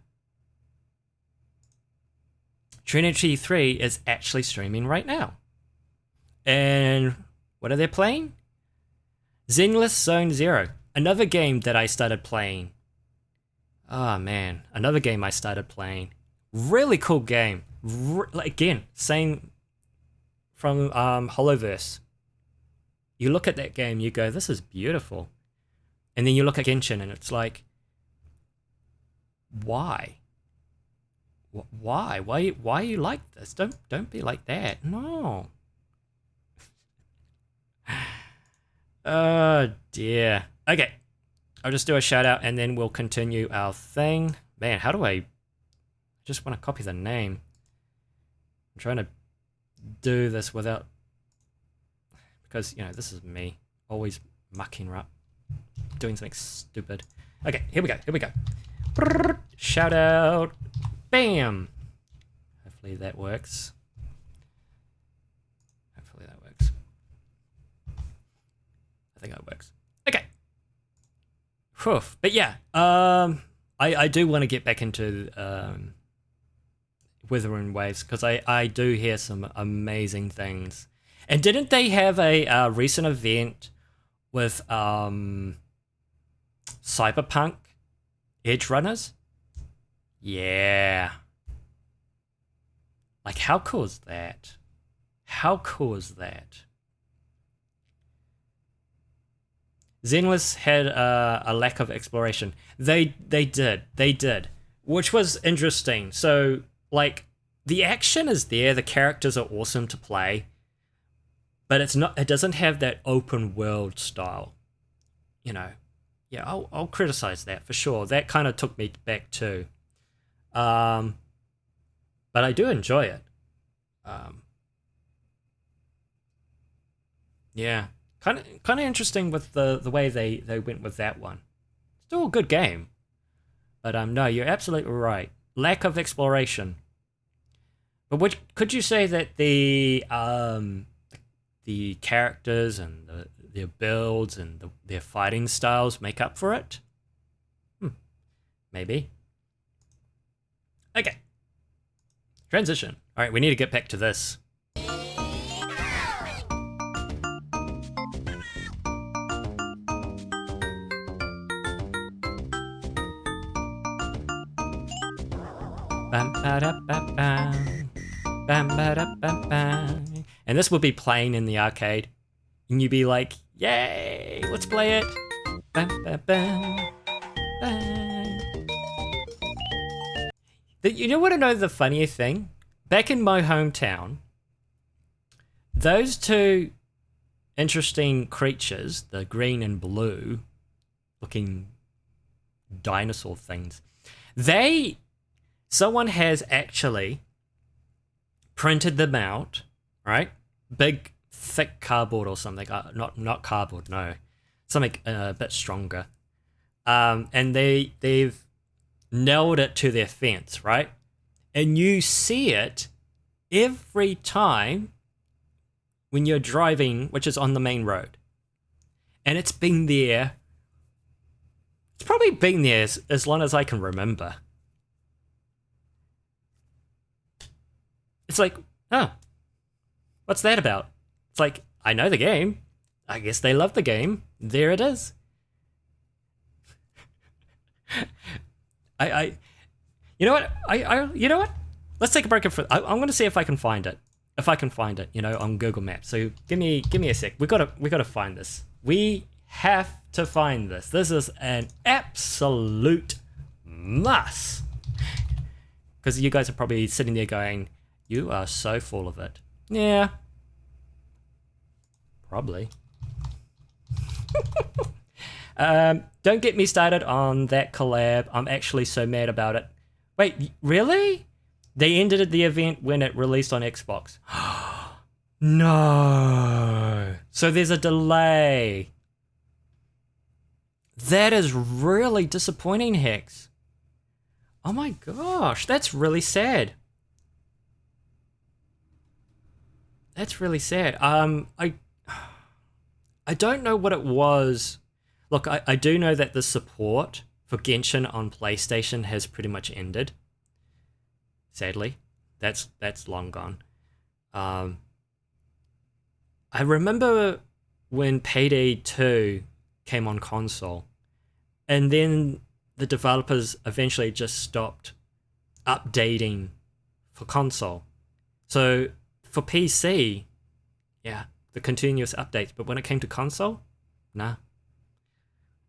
Trinity 3 is actually streaming right now. And what are they playing? Zenless Zone Zero. Another game that I started playing. Oh, man. Another game I started playing. Really cool game. Again, same from Holoverse. You look at that game, you go, this is beautiful. And then you look at Genshin and it's like, why? Why? Why are you like this? Don't be like that. No. Oh dear. Okay. I'll just do a shout out and then we'll continue our thing. Man, how do I just want to copy the name? I'm trying to do this without, because, you know, this is me always mucking up, doing something stupid. Okay, here we go. Shout out. Bam! Hopefully that works. Hopefully that works. I think that works. Okay. Whew. But yeah, I do want to get back into Withering Waves because I do hear some amazing things. And didn't they have a recent event with Cyberpunk Edge Runners? Yeah. Like, how cool is that? How cool is that? Zenless had a lack of exploration. They did, which was interesting. So, like, the action is there, the characters are awesome to play, but it doesn't have that open world style. You know, yeah, I'll criticize that for sure. That kind of took me back too. But I do enjoy it. Yeah, kind of interesting with the way they went with that one. Still a good game, but no, you're absolutely right. Lack of exploration. But could you say that the characters and their builds and their fighting styles make up for it? Maybe. Okay. Transition. All right, we need to get back to this. Bam, ba-da-ba-bam. Bam, ba-da-ba-bam. And this will be playing in the arcade. And you'd be like, yay, let's play it. Bam, bam, bam, bam. You know what I know the funnier thing? Back in my hometown, those two interesting creatures, the green and blue looking dinosaur things, someone has actually printed them out, right? Big, thick cardboard or something. Not cardboard, no. Something a bit stronger. And they've nailed it to their fence, right? And you see it every time when you're driving, which is on the main road. And it's been there. It's probably been there as long as I can remember. It's like, oh, what's that about? It's like, I know the game. I guess they love the game. There it is. You know what? You know what? Let's take a break. I'm going to see if I can find it. If I can find it, on Google Maps. So give me a sec. We gotta find this. We have to find this. This is an absolute must. Because you guys are probably sitting there going, "You are so full of it." Yeah. Probably. Don't get me started on that collab. I'm actually so mad about it. Wait, really? They ended the event when it released on Xbox. No. So there's a delay. That is really disappointing, Hex. Oh my gosh, that's really sad. That's really sad. I don't know what it was. Look, I do know that the support for Genshin on PlayStation has pretty much ended. Sadly, that's long gone. I remember when Payday 2 came on console, and then the developers eventually just stopped updating for console. So for PC, yeah, the continuous updates, but when it came to console, nah.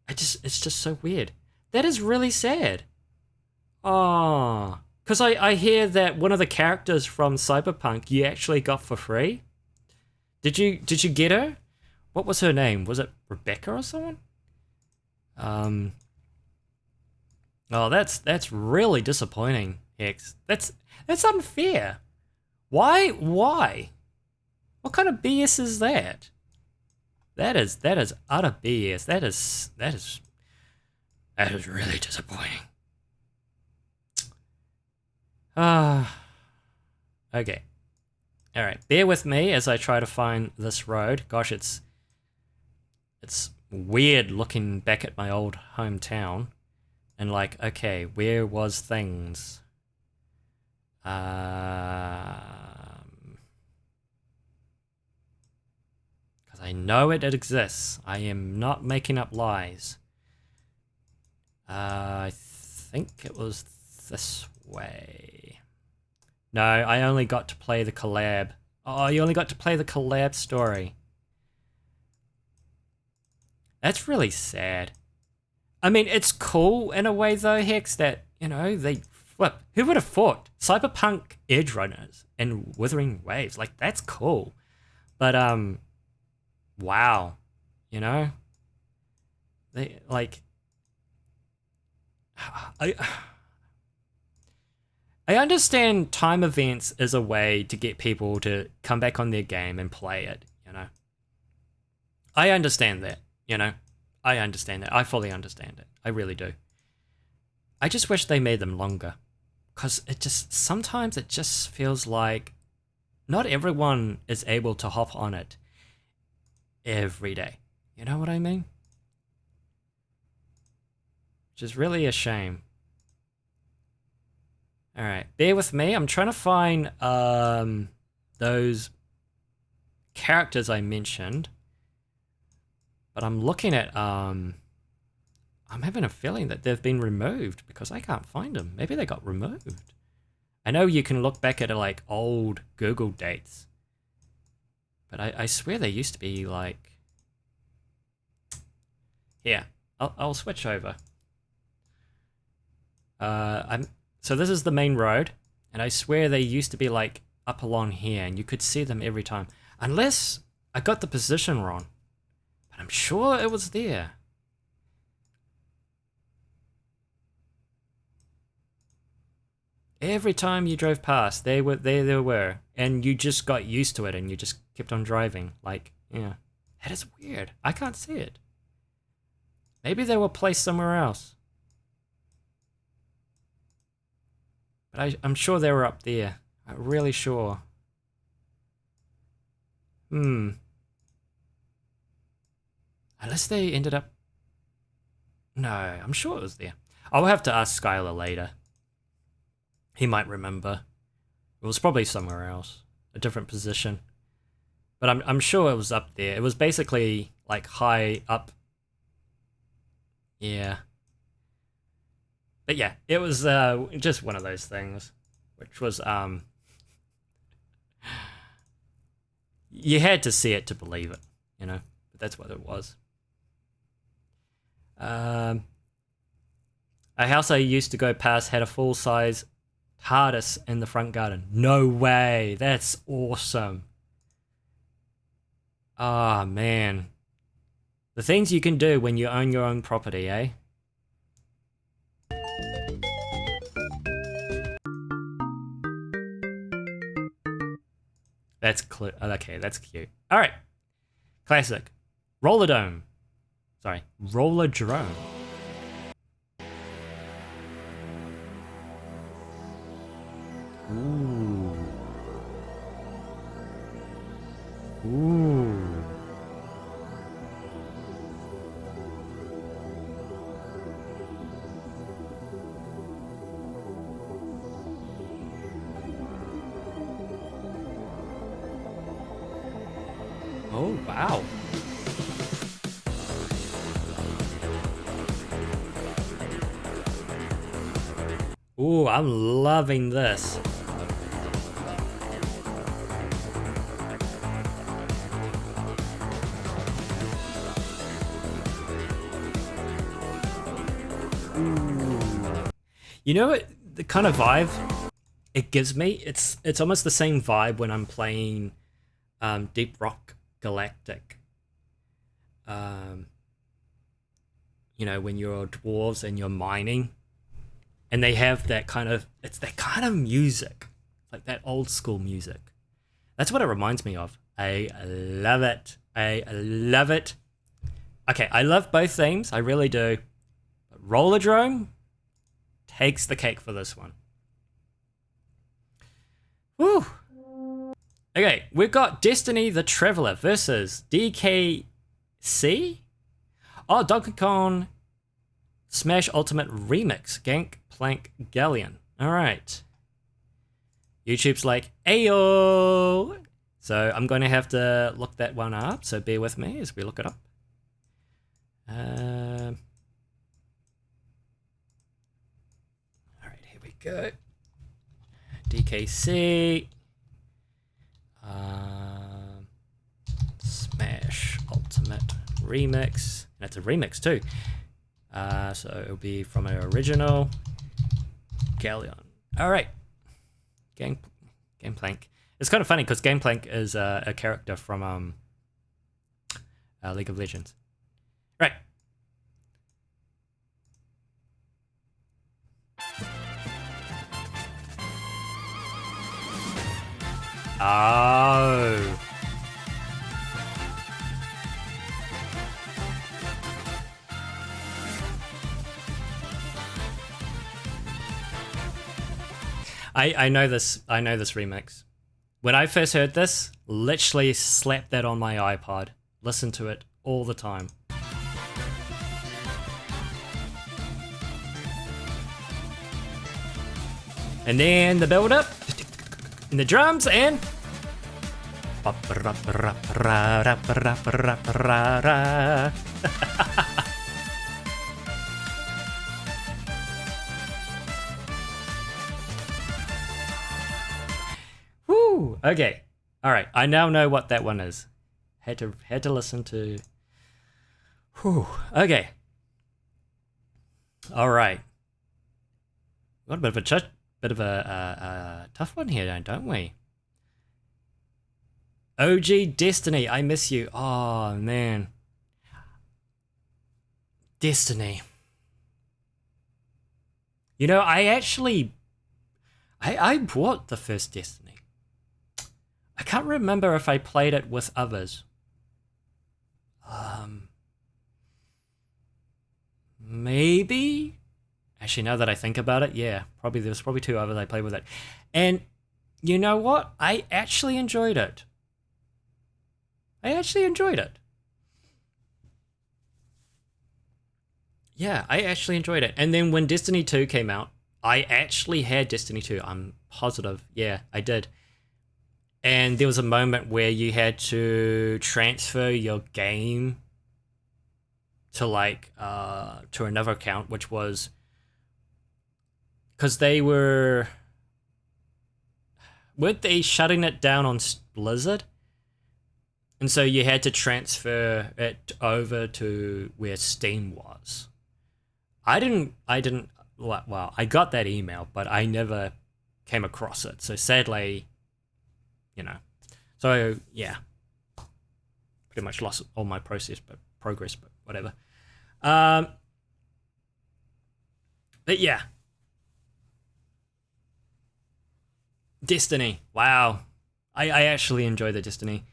It's just so weird. That is really sad. Oh, because I hear that one of the characters from Cyberpunk you actually got for free. Did you get her? What was her name? Was it Rebecca or someone? Oh, that's really disappointing, Hex. That's unfair. Why? What kind of BS is that? That is utter BS. That is really disappointing. Okay. Alright, bear with me as I try to find this road. Gosh, it's weird looking back at my old hometown. And like, okay, where was things? Because I know it exists. I am not making up lies. I think it was this way. No, I only got to play the collab. Oh, you only got to play the collab story. That's really sad. I mean, it's cool in a way though, Hex, that, you know, they flip. Who would have thought? Cyberpunk Edge Runners and Withering Waves. Like, that's cool. But, wow. You know? They, like... I understand time events is a way to get people to come back on their game and play it, you know? I understand that, you know? I understand that. I fully understand it. I really do. I just wish they made them longer. Because sometimes it just feels like not everyone is able to hop on it every day. You know what I mean? Which is really a shame. Alright, bear with me. I'm trying to find those characters I mentioned. But I'm looking at, I'm having a feeling that they've been removed because I can't find them. Maybe they got removed. I know you can look back at like old Google dates. But I swear they used to be like... Here, I'll switch over. So this is the main road, and I swear they used to be like up along here, and you could see them every time. Unless I got the position wrong. But I'm sure it was there. Every time you drove past, they were. And you just got used to it, and you just kept on driving. Like, yeah. That is weird. I can't see it. Maybe they were placed somewhere else. But I'm sure they were up there. I'm really sure. Unless they ended up... No, I'm sure it was there. I'll have to ask Skylar later. He might remember. It was probably somewhere else. A different position. But I'm sure it was up there. It was basically like high up. Yeah. But yeah, it was just one of those things, which was you had to see it to believe it, you know. But that's what it was. A house I used to go past had a full-size TARDIS in the front garden. No way, that's awesome. Ah, oh, man, the things you can do when you own your own property, eh? That's okay, that's cute. All right, classic. Roller Dome. Sorry, Roller Drone. Ooh. Ooh. Oh, wow. Ooh, I'm loving this. Ooh. You know what the kind of vibe it gives me? It's almost the same vibe when I'm playing Deep Rock Galactic. You know, when you're dwarves and you're mining, and they have that kind of, it's that kind of music, like that old school music. That's what it reminds me of. I love it. I love it. Okay, I love both themes, I really do. But Roller Drone takes the cake for this one. Whew. Okay, we've got Destiny the Traveler versus DKC. Oh, Donkey Kong Smash Ultimate Remix, Gangplank Galleon. All right. YouTube's like, ayo. So I'm going to have to look that one up. So bear with me as we look it up. All right, here we go. DKC. Smash Ultimate Remix. That's a remix too. So it'll be from an original Galleon. All right. Gangplank. It's kind of funny because Gangplank is a character from League of Legends. Right. Oh. I know this remix. When I first heard this, literally slapped that on my iPod. Listened to it all the time. And then the build up, and the drums, and woo. Okay, all right. I now know what that one is. Had to listen to. Whew. Okay. All right. Got a bit of a tough one here, don't we? OG Destiny, I miss you. Oh man, Destiny. You know, I bought the first Destiny. I can't remember if I played it with others. Maybe. Actually, now that I think about it, yeah, there's probably two others I played with it. And you know what? I actually enjoyed it. Yeah, I actually enjoyed it. And then when Destiny 2 came out, I actually had Destiny 2. I'm positive. Yeah, I did. And there was a moment where you had to transfer your game to to another account, which was because weren't they shutting it down on Blizzard? And so you had to transfer it over to where Steam was. I got that email, but I never came across it. So sadly, so yeah, pretty much lost all my progress, but whatever. But yeah, Destiny. Wow, I actually enjoy the Destiny,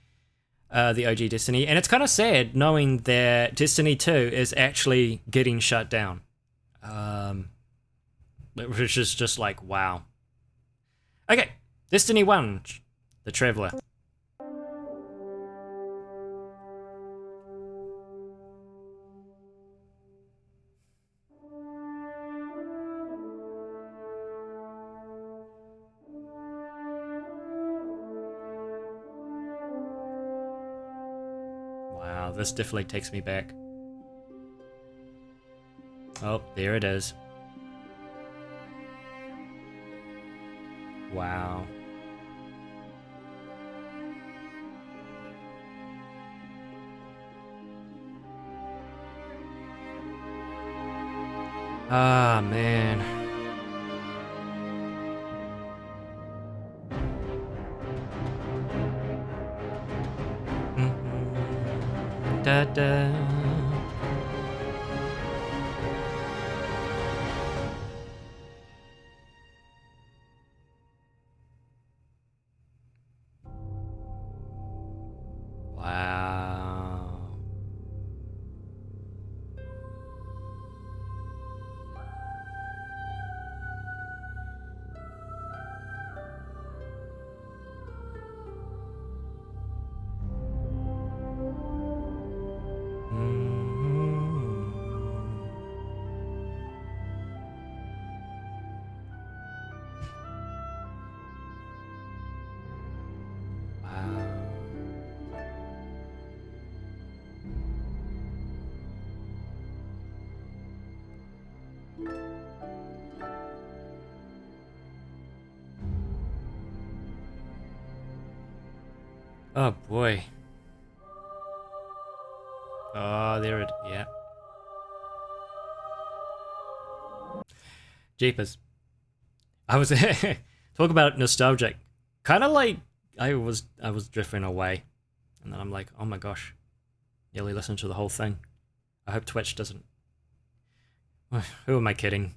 the OG Destiny, and it's kind of sad knowing that Destiny 2 is actually getting shut down. Which is just like wow. Okay, Destiny 1, the Traveler. Wow, this definitely takes me back. Oh, there it is. Wow. Ah, man. Da da. Wow. Oh boy. Oh, there it, yeah. Jeepers. I was talk about nostalgic. Kind of like I was drifting away, and then I'm like, oh my gosh, nearly listened to the whole thing. I hope Twitch doesn't. Who am I kidding?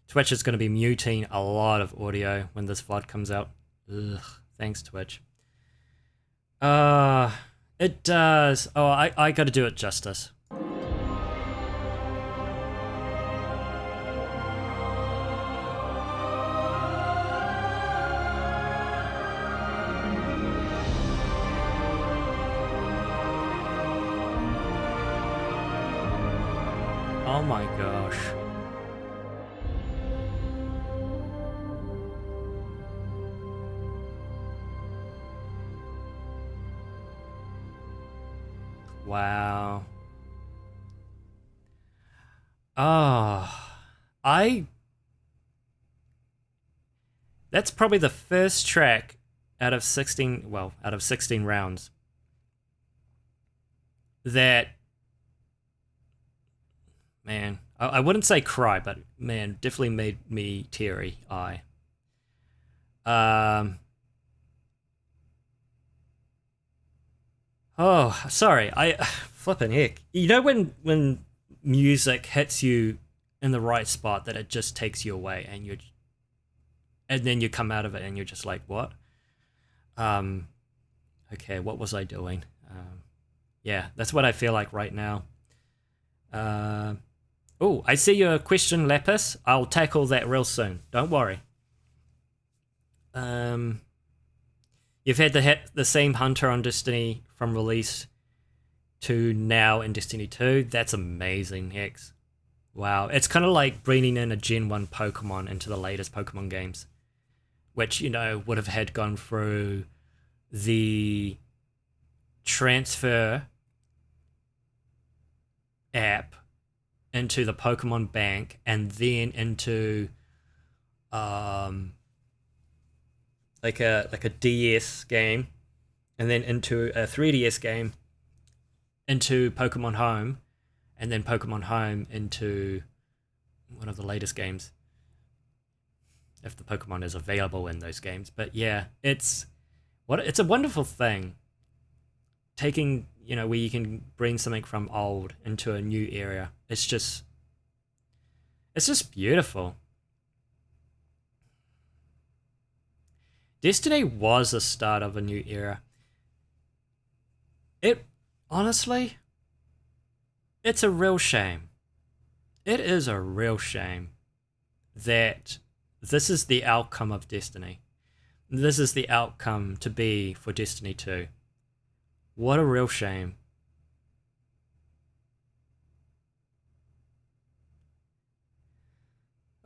Twitch is going to be muting a lot of audio when this VOD comes out. Ugh, thanks Twitch. It does. Oh, I got to do it justice. Oh my gosh. Wow. Oh, that's probably the first track out of 16, well, out of 16 rounds that, man, I wouldn't say cry, but man, definitely made me teary eye. Oh, sorry, flipping heck. You know when music hits you in the right spot that it just takes you away and then you come out of it and you're just like, what? Okay, what was I doing? Yeah, that's what I feel like right now. Oh, I see your question, Lapis. I'll tackle that real soon. Don't worry. You've had the same hunter on Destiny from release to now in Destiny 2. That's amazing, Hex. Wow, it's kind of like bringing in a Gen 1 Pokemon into the latest Pokemon games, which, you know, would have had gone through the transfer app into the Pokemon Bank and then into like a DS game and then into a 3DS game into Pokemon Home and then Pokemon Home into one of the latest games if the Pokemon is available in those games. But yeah, it's a wonderful thing taking, you know, where you can bring something from old into a new area. It's just beautiful. Destiny was the start of a new era. Honestly, it's a real shame. It is a real shame that this is the outcome of Destiny. This is the outcome to be for Destiny 2. What a real shame.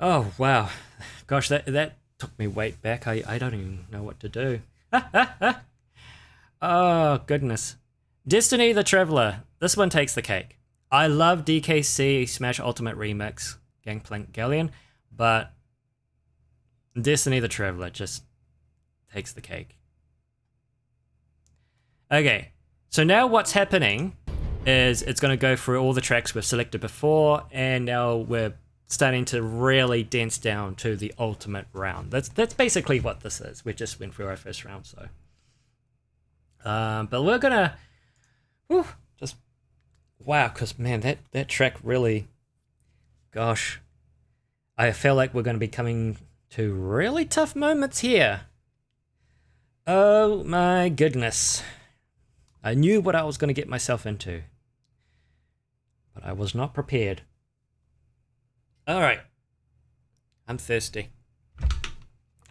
Oh, wow. Gosh, that took me way back. I don't even know what to do. Oh, goodness. Destiny the Traveler. This one takes the cake. I love DKC Smash Ultimate Remix, Gangplank Galleon, but Destiny the Traveler just takes the cake. Okay, so now what's happening is it's going to go through all the tracks we've selected before, and now we're starting to really dance down to the ultimate round. That's basically what this is. We just went through our first round, so. But we're gonna, just wow, because man, that track really, gosh, I feel like we're going to be coming to really tough moments here. Oh my goodness. I knew what I was going to get myself into, but I was not prepared. All right. I'm thirsty.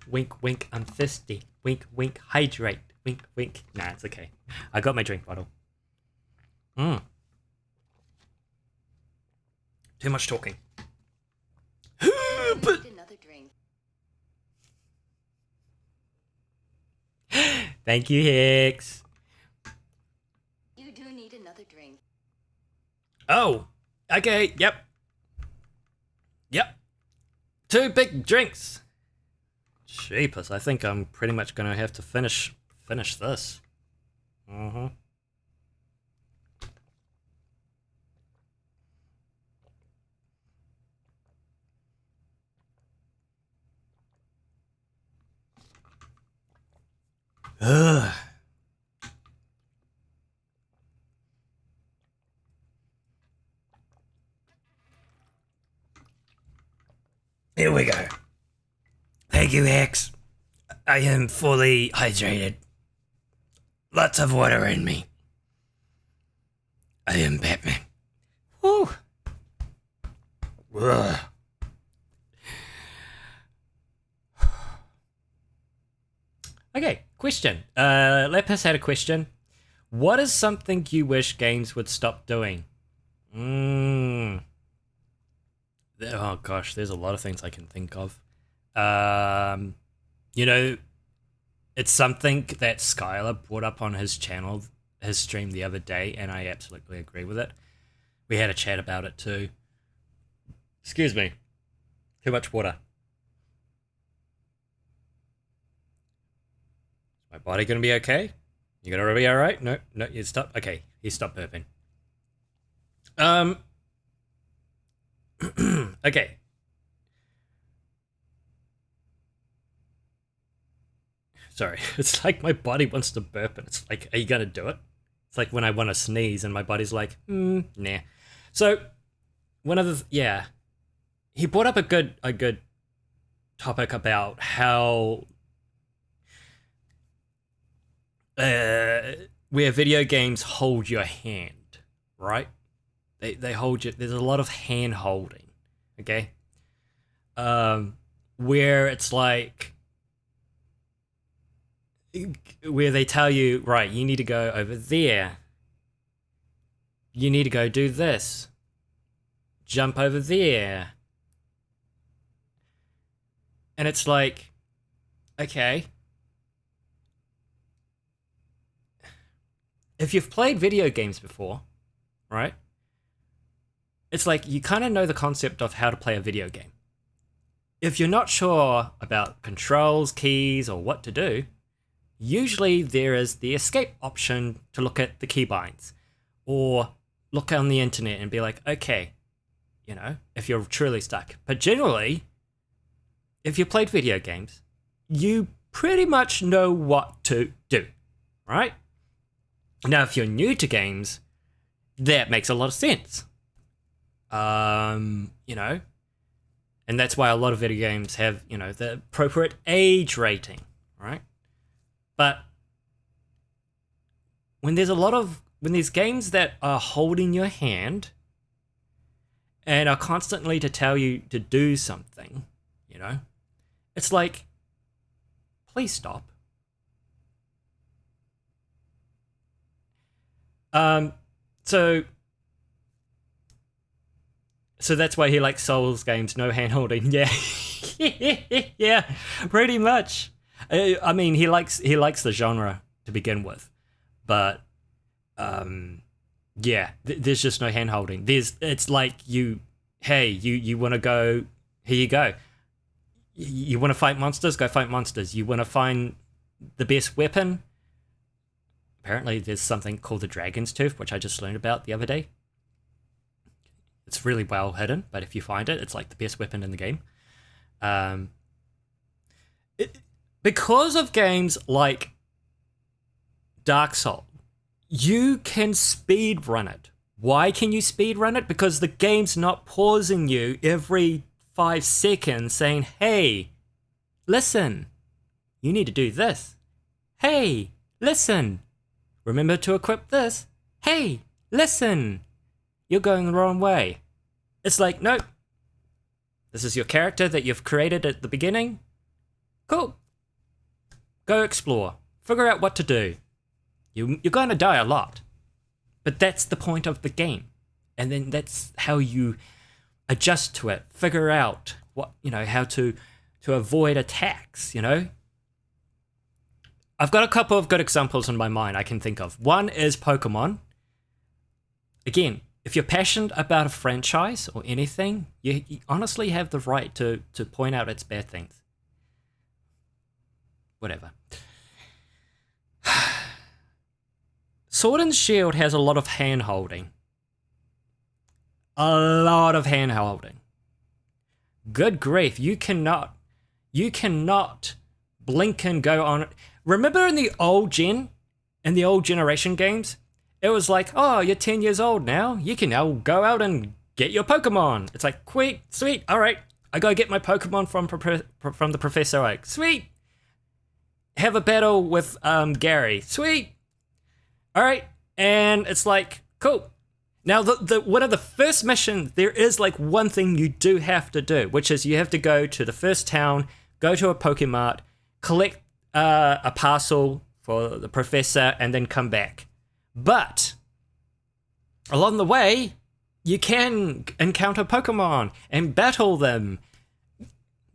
Wink, wink, I'm thirsty. Wink, wink, hydrate. Wink, wink. Nah, it's okay. I got my drink bottle. Too much talking. But another drink. thank you, Hicks. You do need another drink. Oh, okay, yep. Yep. 2 big drinks. Jeepers, I think I'm pretty much gonna have to finish this. Mm-hmm. Ugh. Here we go. Thank you, Hex. I am fully hydrated. Lots of water in me. I am Batman. Woo. Ugh. Okay, question. Lepus had a question. What is something you wish games would stop doing? Oh gosh, there's a lot of things I can think of. You know, it's something that Skylar brought up on his channel, his stream the other day, and I absolutely agree with it. We had a chat about it too. Excuse me. Too much water. Is my body gonna be okay? You gonna be alright? No, you stop. Okay, you stop burping. Okay. Sorry, it's like my body wants to burp, and it's like, are you gonna do it? It's like when I want to sneeze, and my body's like, nah. So, one of the he brought up a good topic about how where video games hold your hand, right? They hold you. There's a lot of hand holding, okay? Where it's like, where they tell you, right, you need to go over there. You need to go do this. Jump over there. And it's like, okay. If you've played video games before, right? It's like you kind of know the concept of how to play a video game. If you're not sure about controls, keys, or what to do, usually there is the escape option to look at the keybinds or look on the internet and be like, okay, you know, if you're truly stuck. But generally, if you played video games, you pretty much know what to do, right? Now, if you're new to games, that makes a lot of sense. You know, and that's why a lot of video games have, you know, the appropriate age rating, right? But when there's games that are holding your hand and are constantly to tell you to do something, you know, it's like, please stop. So that's why he likes Souls games, no hand holding. Yeah, yeah, pretty much. I mean, he likes the genre to begin with, but yeah, there's just no hand holding. It's like you want to go, here you go. You want to fight monsters, go fight monsters. You want to find the best weapon. Apparently, there's something called the Dragon's Tooth, which I just learned about the other day. It's really well hidden, but if you find it, it's like the best weapon in the game. Because of games like Dark Souls, you can speed run it. Why can you speed run it? Because the game's not pausing you every 5 seconds saying, hey, listen, you need to do this. Hey, listen, remember to equip this. Hey, listen, you're going the wrong way. It's like, nope. This is your character that you've created at the beginning. Cool. Go explore. Figure out what to do. You're going to die a lot. But that's the point of the game. And then that's how you adjust to it. Figure out what, you know, how to avoid attacks, you know. I've got a couple of good examples in my mind I can think of. One is Pokémon. Again, if you're passionate about a franchise or anything, you honestly have the right to point out its bad things. Whatever. Sword and Shield has a lot of hand holding. A lot of hand holding. Good grief, you cannot blink and go on. Remember in the old generation games, it was like, oh, you're 10 years old now. You can now go out and get your Pokemon. It's like, sweet, all right. I go get my Pokemon from the Professor Oak. Sweet. Have a battle with Gary. Sweet. All right. And it's like, cool. Now, the one of the first missions, there is like one thing you do have to do, which is you have to go to the first town, go to a Pokemart, collect a parcel for the Professor, and then come back. But along the way, you can encounter Pokemon and battle them.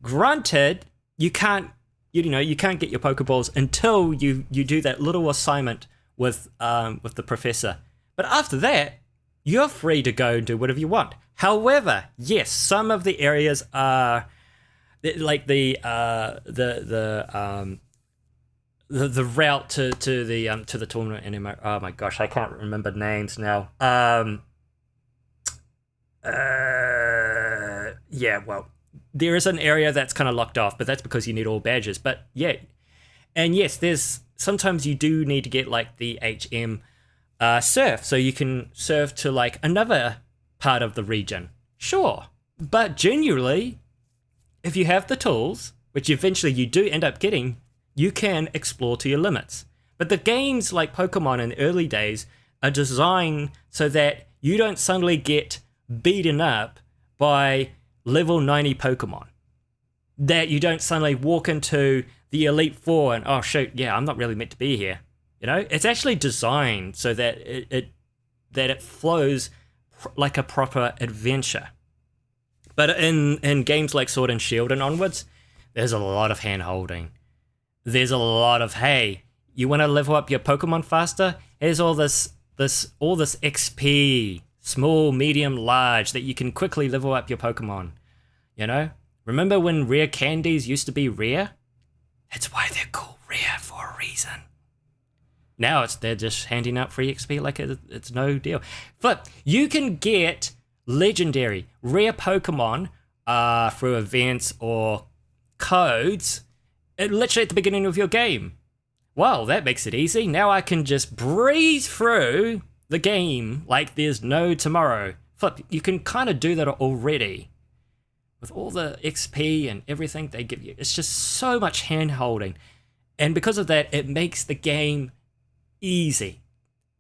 Granted, you can't get your Pokeballs until you do that little assignment with the Professor. But after that, you're free to go and do whatever you want. However, yes, some of the areas are like the route to the tournament anymore. Oh my gosh, I can't remember names now. Yeah, well, there is an area that's kind of locked off, but that's because you need all badges. But yeah, and yes, there's sometimes you do need to get like the HM surf, so you can surf to like another part of the region. Sure, but genuinely, if you have the tools, which eventually you do end up getting, you can explore to your limits. But the games like Pokemon in the early days are designed so that you don't suddenly get beaten up by level 90 Pokemon. That you don't suddenly walk into the Elite Four and, oh shoot, yeah, I'm not really meant to be here. You know, it's actually designed so that it flows like a proper adventure. But in games like Sword and Shield and onwards, there's a lot of hand holding. There's a lot of, hey, you want to level up your Pokemon faster? Here's all this XP, small, medium, large, that you can quickly level up your Pokemon. You know? Remember when rare candies used to be rare? That's why they're called rare for a reason. Now they're just handing out free XP like it's no deal. But you can get legendary, rare Pokemon through events or codes literally at the beginning of your game. Well, that makes it easy. Now I can just breeze through the game like there's no tomorrow. Flip, you can kind of do that already. With all the XP and everything they give you. It's just so much hand-holding. And because of that, it makes the game easy.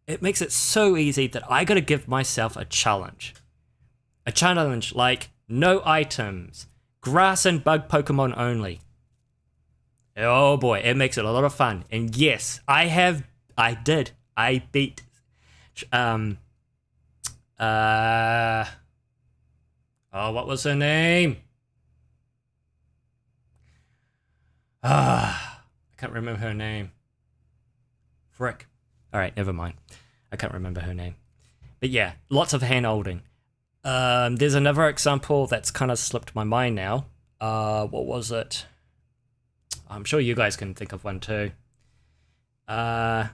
It makes it so easy that I gotta give myself a challenge. A challenge like no items, grass and bug Pokemon only. Oh boy, it makes it a lot of fun. And yes, I beat what was her name? I can't remember her name. Frick. Alright, never mind. I can't remember her name. But yeah, lots of hand-holding. There's another example that's kind of slipped my mind now. What was it? I'm sure you guys can think of one too. That's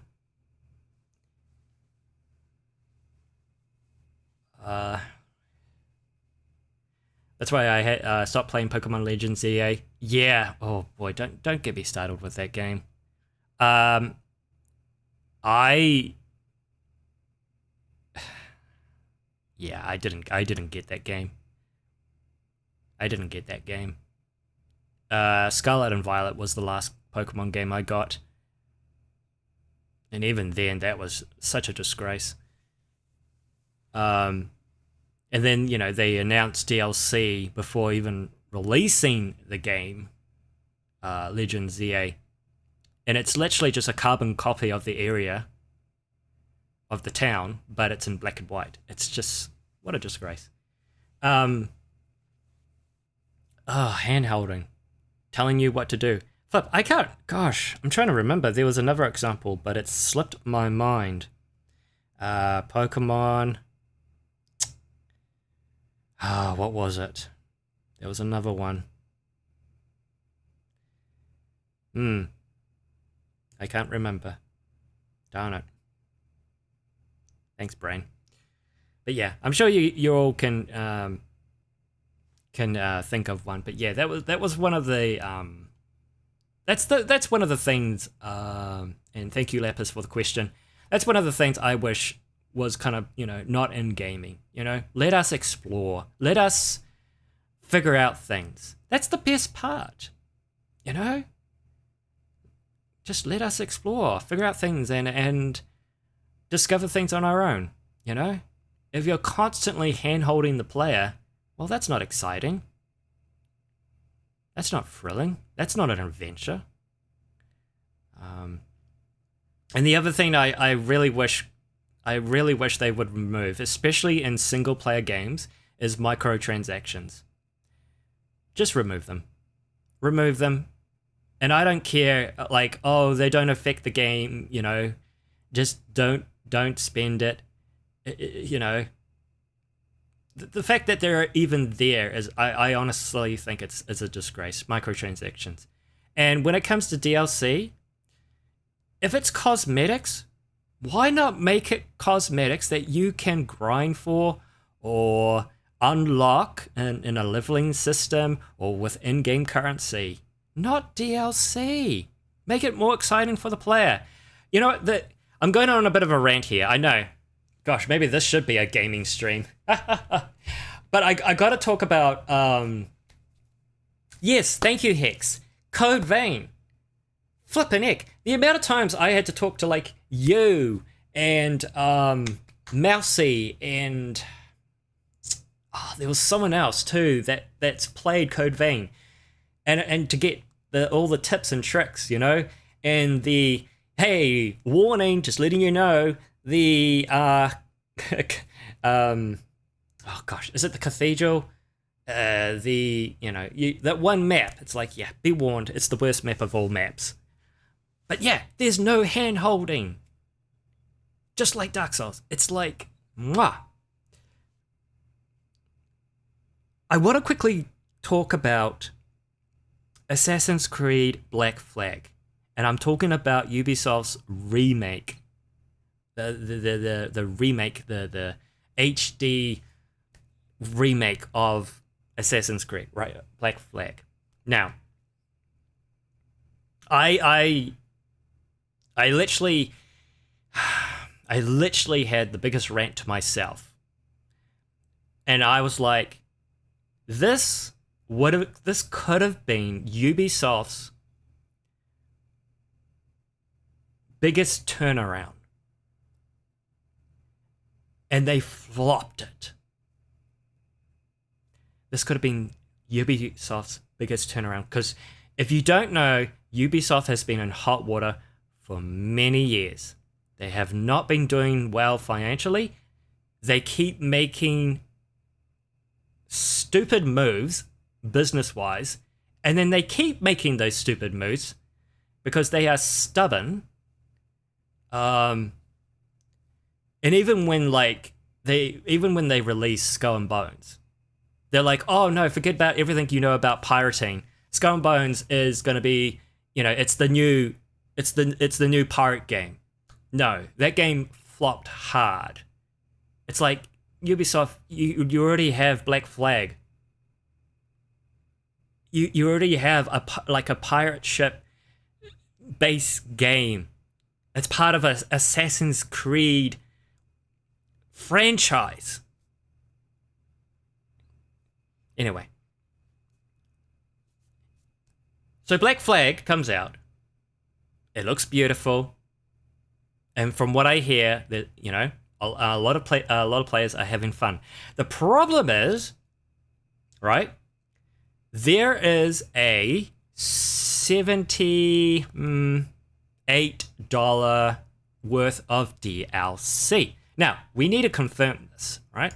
why I stopped playing Pokemon Legends EA. Yeah. Oh boy, don't get me started with that game. I didn't get that game. Scarlet and Violet was the last Pokemon game I got. And even then, that was such a disgrace. And then, you know, they announced DLC before even releasing the game, Legends EA. And it's literally just a carbon copy of the area of the town, but it's in black and white. It's just, what a disgrace. Hand-holding. Telling you what to do. Flip, I can't, gosh, I'm trying to remember. There was another example, but it slipped my mind. Pokemon. What was it? There was another one. I can't remember. Darn it. Thanks, brain. But yeah, I'm sure you all can think of one. But yeah, that was one of the that's one of the things. And thank you, Lapis, for the question. That's one of the things I wish was kind of, not in gaming. Let us explore. Let us figure out things. That's the best part. Just let us explore, figure out things, and discover things on our own. If you're constantly hand-holding the player, well, that's not exciting. That's not thrilling. That's not an adventure. And the other thing I really wish they would remove, especially in single-player games, is microtransactions. Just remove them. Remove them. And I don't care, like, oh, they don't affect the game, just don't spend it. The fact that they're even there is, I honestly think it's a disgrace. Microtransactions. And when it comes to DLC, if it's cosmetics, why not make it cosmetics that you can grind for or unlock in a leveling system or with in-game currency? Not DLC. Make it more exciting for the player. I'm going on a bit of a rant here, I know. Gosh, maybe this should be a gaming stream. But I got to talk about... Yes, thank you, Hex. Code Vein. Flippin' heck. The amount of times I had to talk to, like, you and Mousy and... there was someone else, too, that's played Code Vein. And to get all the tips and tricks, and the, hey, warning, just letting you know, the, oh gosh, is it the cathedral? That one map, it's like, yeah, be warned, it's the worst map of all maps. But yeah, there's no hand-holding. Just like Dark Souls. It's like, mwah. I want to quickly talk about Assassin's Creed Black Flag, and I'm talking about Ubisoft's remake, the remake, the HD remake of Assassin's Creed, right? Black Flag. Now, I literally had the biggest rant to myself, and I was like, this could have been Ubisoft's biggest turnaround. And they flopped it. This could have been Ubisoft's biggest turnaround. Because if you don't know, Ubisoft has been in hot water for many years. They have not been doing well financially. They keep making stupid moves business-wise, and then they keep making those stupid moves because they are stubborn. And even when they release Skull and Bones, they're like, oh no, forget about everything you know about pirating. Skull and Bones is going to be, it's the new pirate game. No, that game flopped hard. It's like, Ubisoft, you already have Black Flag. You already have a pirate ship base game. It's part of a Assassin's Creed franchise. Anyway. So Black Flag comes out. It looks beautiful. And from what I hear, that a lot of players are having fun. The problem is, right? There is a $78 worth of DLC. Now, we need to confirm this, right?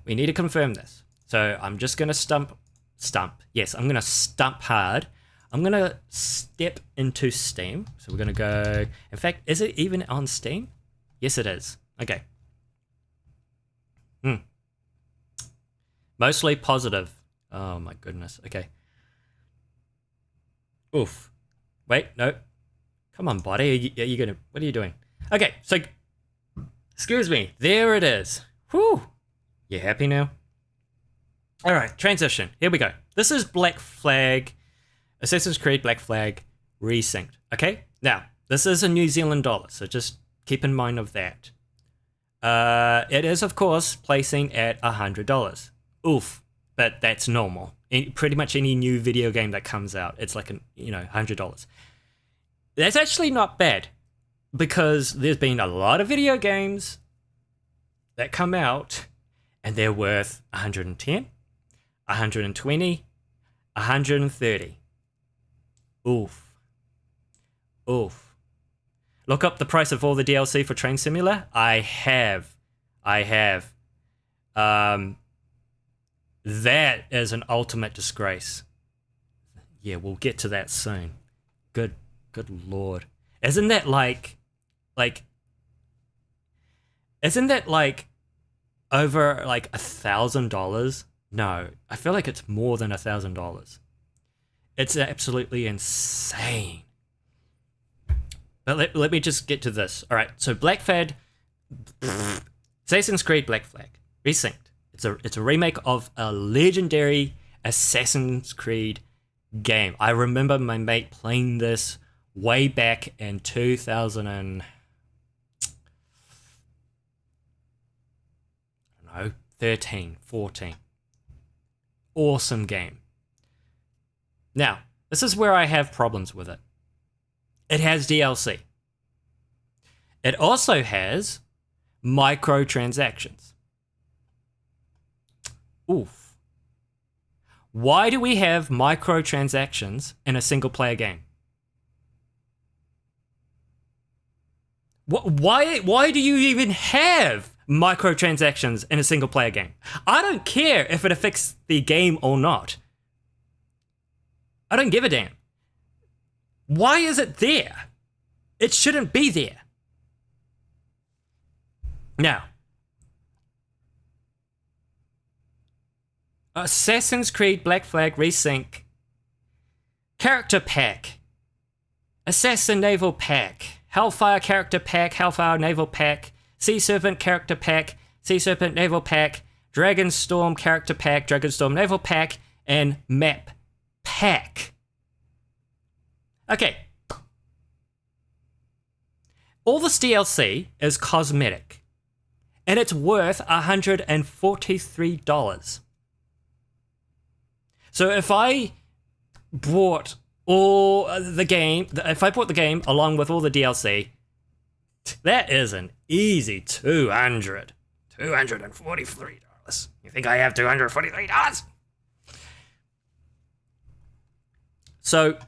We need to confirm this. So I'm just going to stump. Yes, I'm going to stump hard. I'm going to step into Steam. So we're going to go... In fact, is it even on Steam? Yes, it is. Okay. Mostly positive. Oh my goodness. Okay. Oof. Wait, no. Come on, buddy. Are you gonna... What are you doing? Okay, so Excuse me. There it is. Whew. You happy now? All right, transition. Here we go. This is Black Flag, Assassin's Creed Black Flag Resynced. Okay? Now, this is a New Zealand dollar, so just keep in mind of that. It is, of course, placing at $100. Oof, but that's normal. Pretty much any new video game that comes out, it's like $100. That's actually not bad, because there's been a lot of video games that come out and they're worth 110, 120, 130. Oof. Oof. Look up the price of all the DLC for Train Simulator. I have. That is an ultimate disgrace. Yeah, we'll get to that soon. Good lord. Isn't that like isn't that like over like $1,000? No, I feel like it's more than $1,000. It's absolutely insane. But let me just get to this. All right, so Black Flag, Assassin's Creed Black Flag, Resynced. It's a remake of a legendary Assassin's Creed game. I remember my mate playing this way back in 2013, 14. Awesome game. Now, this is where I have problems with it. It has DLC. It also has microtransactions. Oof. Why do we have microtransactions in a single player game? Why do you even have microtransactions in a single player game? I don't care if it affects the game or not. I don't give a damn. Why is it there? It shouldn't be there. Now, Assassin's Creed Black Flag Resync Character Pack, Assassin Naval Pack, Hellfire Character Pack, Hellfire Naval Pack, Sea Serpent Character Pack, Sea Serpent Naval Pack, Dragonstorm Character Pack, Dragonstorm Naval Pack, and Map Pack. Okay. All this DLC is cosmetic, and it's worth $143. So if I bought the game along with all the DLC, that is an easy $243. You think I have $243? So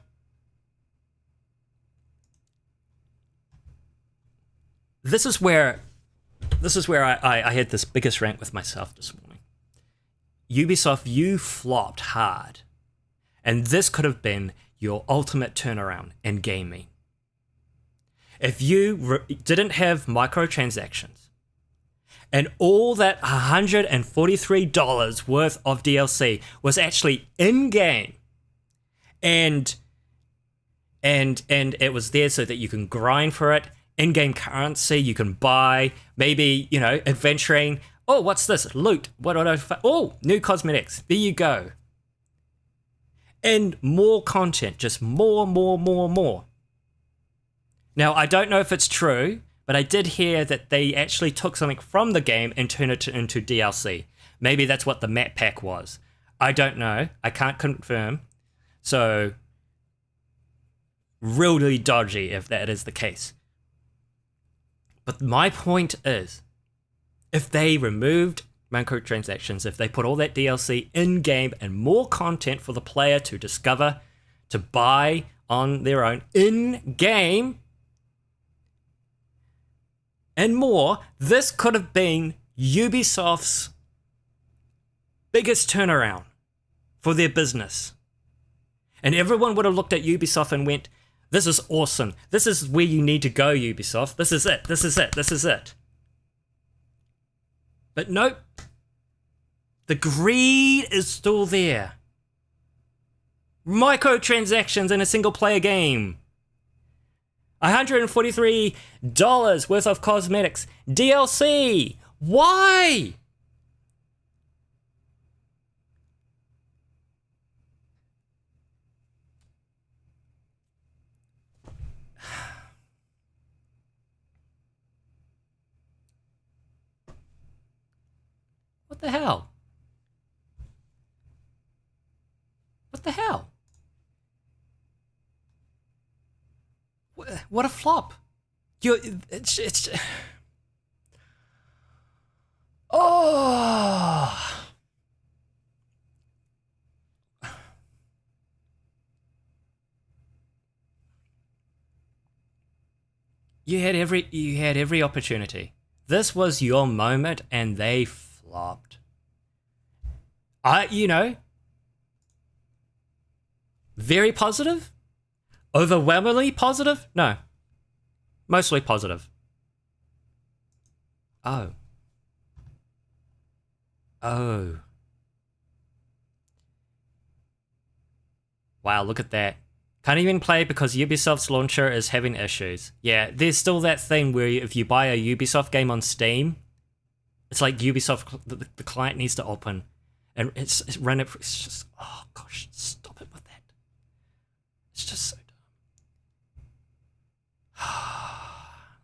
this is where I had this biggest rant with myself this morning. Ubisoft, you flopped hard. And this could have been your ultimate turnaround in gaming. If you didn't have microtransactions, and all that $143 worth of DLC was actually in-game, and it was there so that you can grind for it, in-game currency you can buy, maybe, adventuring. Oh, what's this? Loot. What do I find? Oh, new cosmetics. There you go. And more content, just more. Now, I don't know if it's true, but I did hear that they actually took something from the game and turned it into DLC. Maybe that's what the map pack was. I don't know. I can't confirm. So, really dodgy if that is the case. But my point is, if they removed microtransactions, if they put all that DLC in-game and more content for the player to discover, to buy on their own in-game, and more, this could have been Ubisoft's biggest turnaround for their business. And everyone would have looked at Ubisoft and went, this is awesome. This is where you need to go, Ubisoft. This is it. This is it. This is it. But nope. The greed is still there. Microtransactions in a single player game. $143 worth of cosmetics. DLC. Why? What the hell? What the hell? What a flop. It's oh. You had every opportunity. This was your moment and they flopped. Very positive? Overwhelmingly positive? No. Mostly positive. Oh. Oh. Wow, look at that. Can't even play because Ubisoft's launcher is having issues. Yeah, there's still that thing where if you buy a Ubisoft game on Steam, it's like Ubisoft, the client needs to open and it's run it. It's just, oh gosh, stop it with that. It's just so dumb.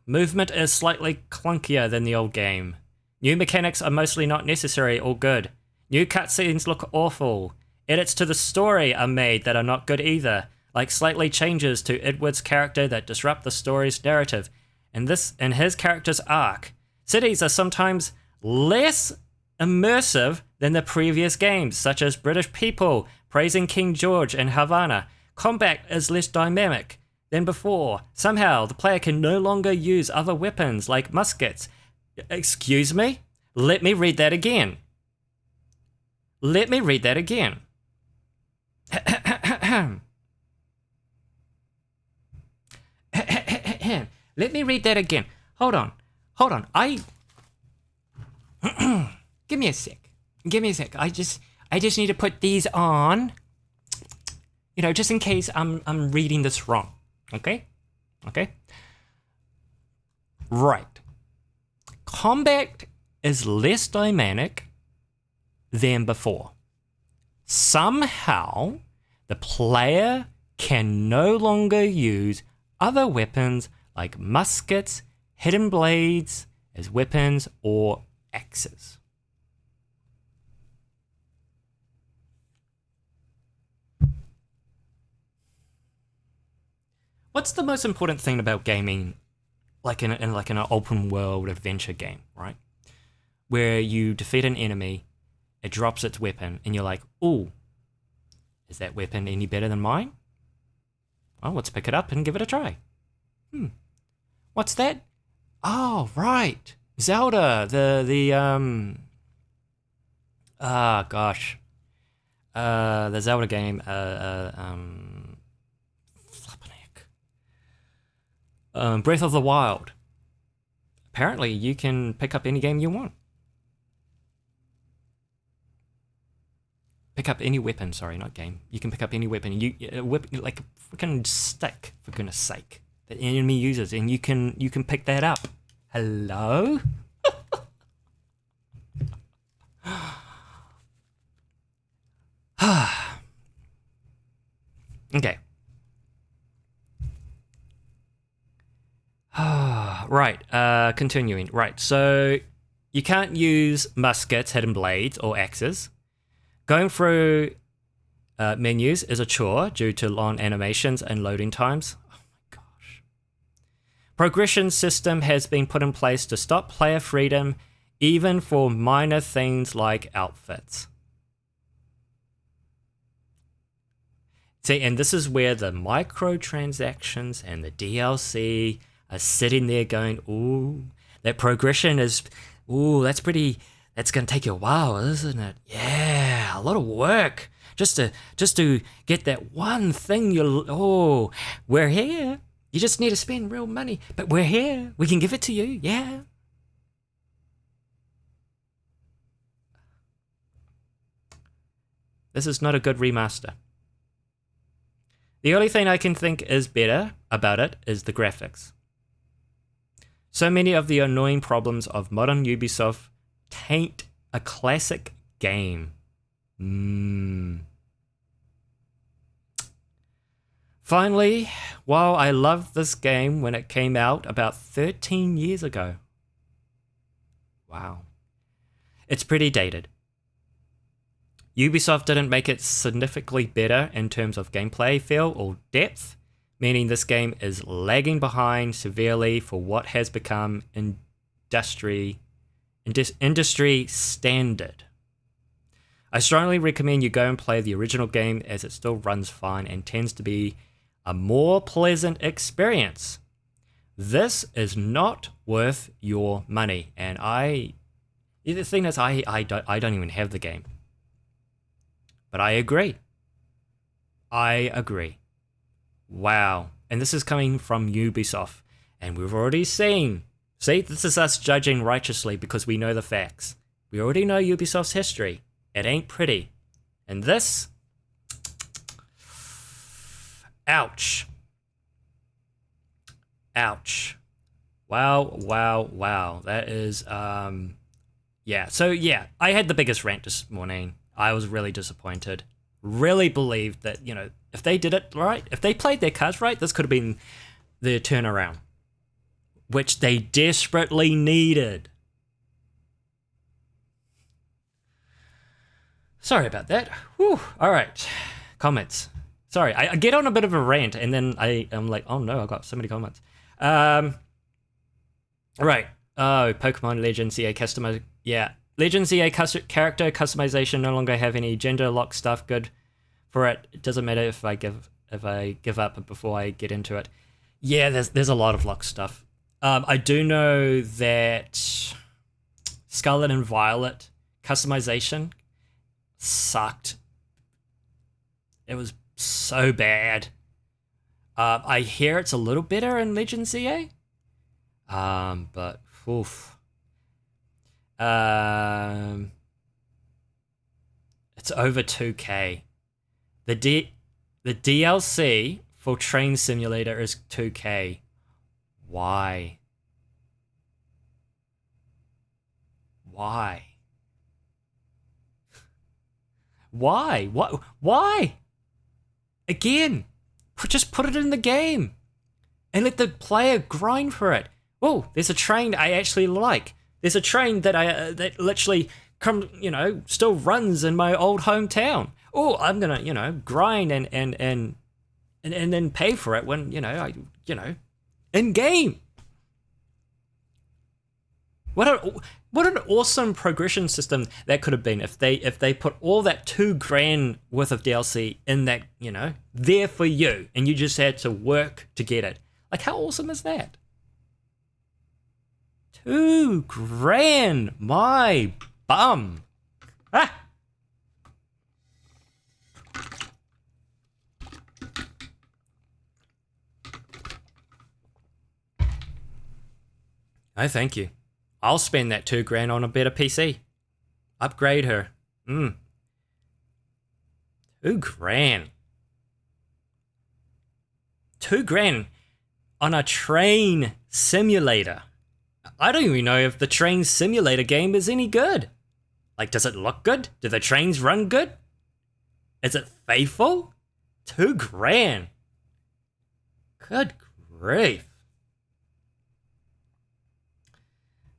Movement is slightly clunkier than the old game. New mechanics are mostly not necessary or good. New cutscenes look awful. Edits to the story are made that are not good either, like slightly changes to Edward's character that disrupt the story's narrative and his character's arc. Cities are sometimes less immersive than the previous games, such as British people praising King George in Havana. Combat is less dynamic than before. Somehow, the player can no longer use other weapons like muskets. Excuse me? Let me read that again. Let me read that again. Let me read that again. Hold on. Give me a sec. I just need to put these on. Just in case I'm reading this wrong. Okay? Right. Combat is less dynamic than before. Somehow, the player can no longer use other weapons like muskets, hidden blades as weapons, or axes. What's the most important thing about gaming, like in an open world adventure game, right? Where you defeat an enemy, it drops its weapon, and you're like, ooh, is that weapon any better than mine? Well, let's pick it up and give it a try. What's that? Oh, right. Zelda, the Zelda game, flippin' heck. Breath of the Wild. Apparently, you can pick up any game you want. Pick up any weapon, sorry, not game. You can pick up any weapon. Like a freaking stick, for goodness sake, that the enemy uses, and you can pick that up. Hello? Okay. Right, continuing. Right, so you can't use muskets, hidden blades, or axes. Going through menus is a chore due to long animations and loading times. Oh my gosh. Progression system has been put in place to stop player freedom, even for minor things like outfits. See, and this is where the microtransactions and the DLC are sitting there going, ooh, that progression is, ooh, that's going to take you a while, isn't it? Yeah, a lot of work just to get that one thing we're here. You just need to spend real money, but we're here. We can give it to you, yeah. This is not a good remaster. The only thing I can think is better about it is the graphics. So many of the annoying problems of modern Ubisoft taint a classic game. Finally, while I loved this game when it came out about 13 years ago. Wow. It's pretty dated. Ubisoft didn't make it significantly better in terms of gameplay feel or depth, meaning this game is lagging behind severely for what has become industry standard. I strongly recommend you go and play the original game as it still runs fine and tends to be a more pleasant experience. This is not worth your money, and the thing is, I don't even have the game, but I agree. Wow, and this is coming from Ubisoft, and we've already seen. See, this is us judging righteously because we know the facts. We already know Ubisoft's history. It ain't pretty, and this. Ouch. Wow. That is, yeah. So, yeah, I had the biggest rant this morning. I was really disappointed. Really believed that, if they did it right, if they played their cards right, this could have been the turnaround, which they desperately needed. Sorry about that. Whew. All right. Comments. Sorry, I get on a bit of a rant, and then I'm like, oh no, I've got so many comments. Right. Oh, Pokemon Legends EA customer. Yeah. Legends EA character customization no longer have any gender lock stuff. Good for it. It doesn't matter if I give up before I get into it. Yeah, there's a lot of lock stuff. I do know that Scarlet and Violet customization sucked. It was so bad. I hear it's a little better in Legends EA. But oof. It's over 2K. The DLC for Train Simulator is 2K. Why? Why? What? Why? Again, just put it in the game and let the player grind for it. Oh, there's a train I actually like. There's a train that literally still runs in my old hometown. Oh, I'm gonna grind and then pay for it when in game. What an awesome progression system that could have been if they put all that $2,000 worth of DLC in that, there for you, and you just had to work to get it. Like, how awesome is that? $2,000, my bum. Ah. Oh, thank you. I'll spend that $2,000 on a better PC. Upgrade her. $2,000. $2,000 on a train simulator. I don't even know if the train simulator game is any good. Like, does it look good? Do the trains run good? Is it faithful? $2,000. Good grief.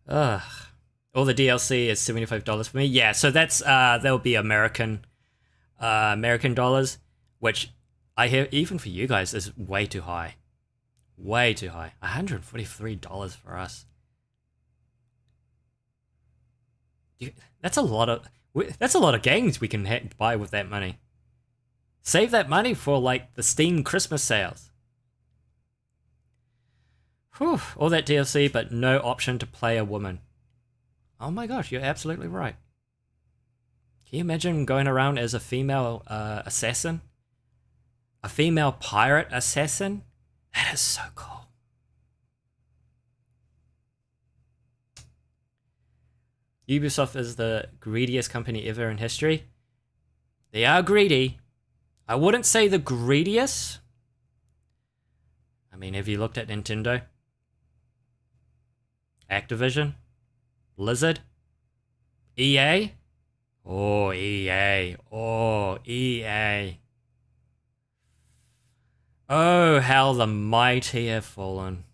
Ugh. All the DLC is $75 for me. Yeah, so that's that'll be American dollars, which I hear even for you guys is way too high. Way too high. $143 for us. That's a lot of games we can buy with that money. Save that money for like the Steam Christmas sales. Whew, all that DLC, but no option to play a woman. Oh my gosh, you're absolutely right. Can you imagine going around as a female assassin? A female pirate assassin? That is so cool. Ubisoft is the greediest company ever in history. They are greedy. I wouldn't say the greediest, mean, have you looked at Nintendo? Activision? Blizzard? EA? Oh, EA. Oh, EA. Oh, how the mighty have fallen.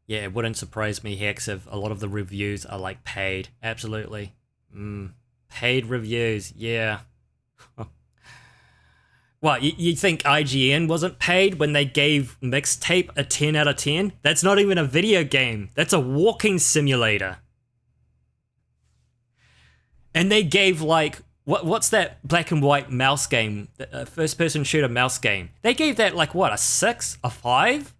Yeah, it wouldn't surprise me, Hex, if a lot of the reviews are like paid. Absolutely. Paid reviews, yeah. What, you think IGN wasn't paid when they gave Mixtape a 10 out of 10? That's not even a video game. That's a walking simulator. And they gave like, what's that black and white mouse game? First person shooter mouse game. They gave that like what, a 6? A 5?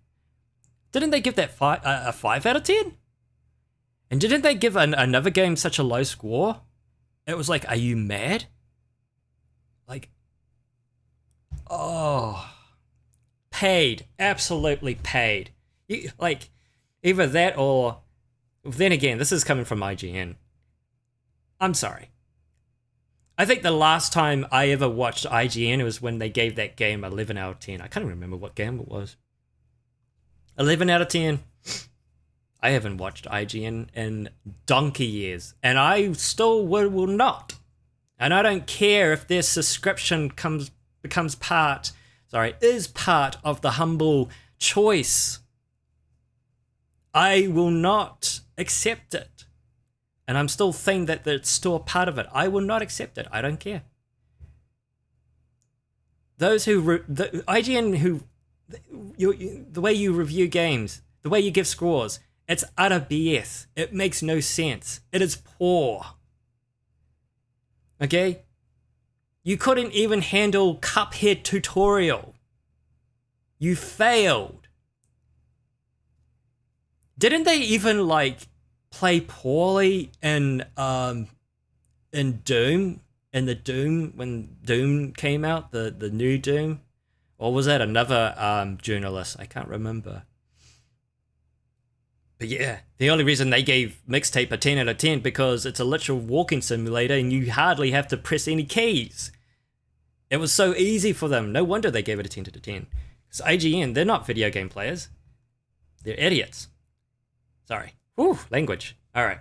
Didn't they give that a 5 out of 10? And didn't they give another game such a low score? It was like, are you mad? Like, oh, paid, absolutely paid. Like, either that or, then again, this is coming from IGN. I'm sorry. I think the last time I ever watched IGN was when they gave that game 11 out of 10. I can't even remember what game it was. 11 out of 10. I haven't watched IGN in donkey years, and I still will not. And I don't care if their subscription is part of the humble choice. I will not accept it. And I'm still thinking that it's still a part of it. I will not accept it. I don't care. Those who the IGN who the way you review games, the way you give scores, it's utter BS. It makes no sense. It is poor. Okay? You couldn't even handle Cuphead tutorial. You failed. Didn't they even like play poorly in Doom? In the Doom, when Doom came out, the new Doom? Or was that another journalist? I can't remember. But yeah, the only reason they gave Mixtape a 10 out of 10 because it's a literal walking simulator and you hardly have to press any keys. It was so easy for them. No wonder they gave it a 10 out of 10. Because IGN, they're not video game players. They're idiots. Sorry. Whew, language. Alright.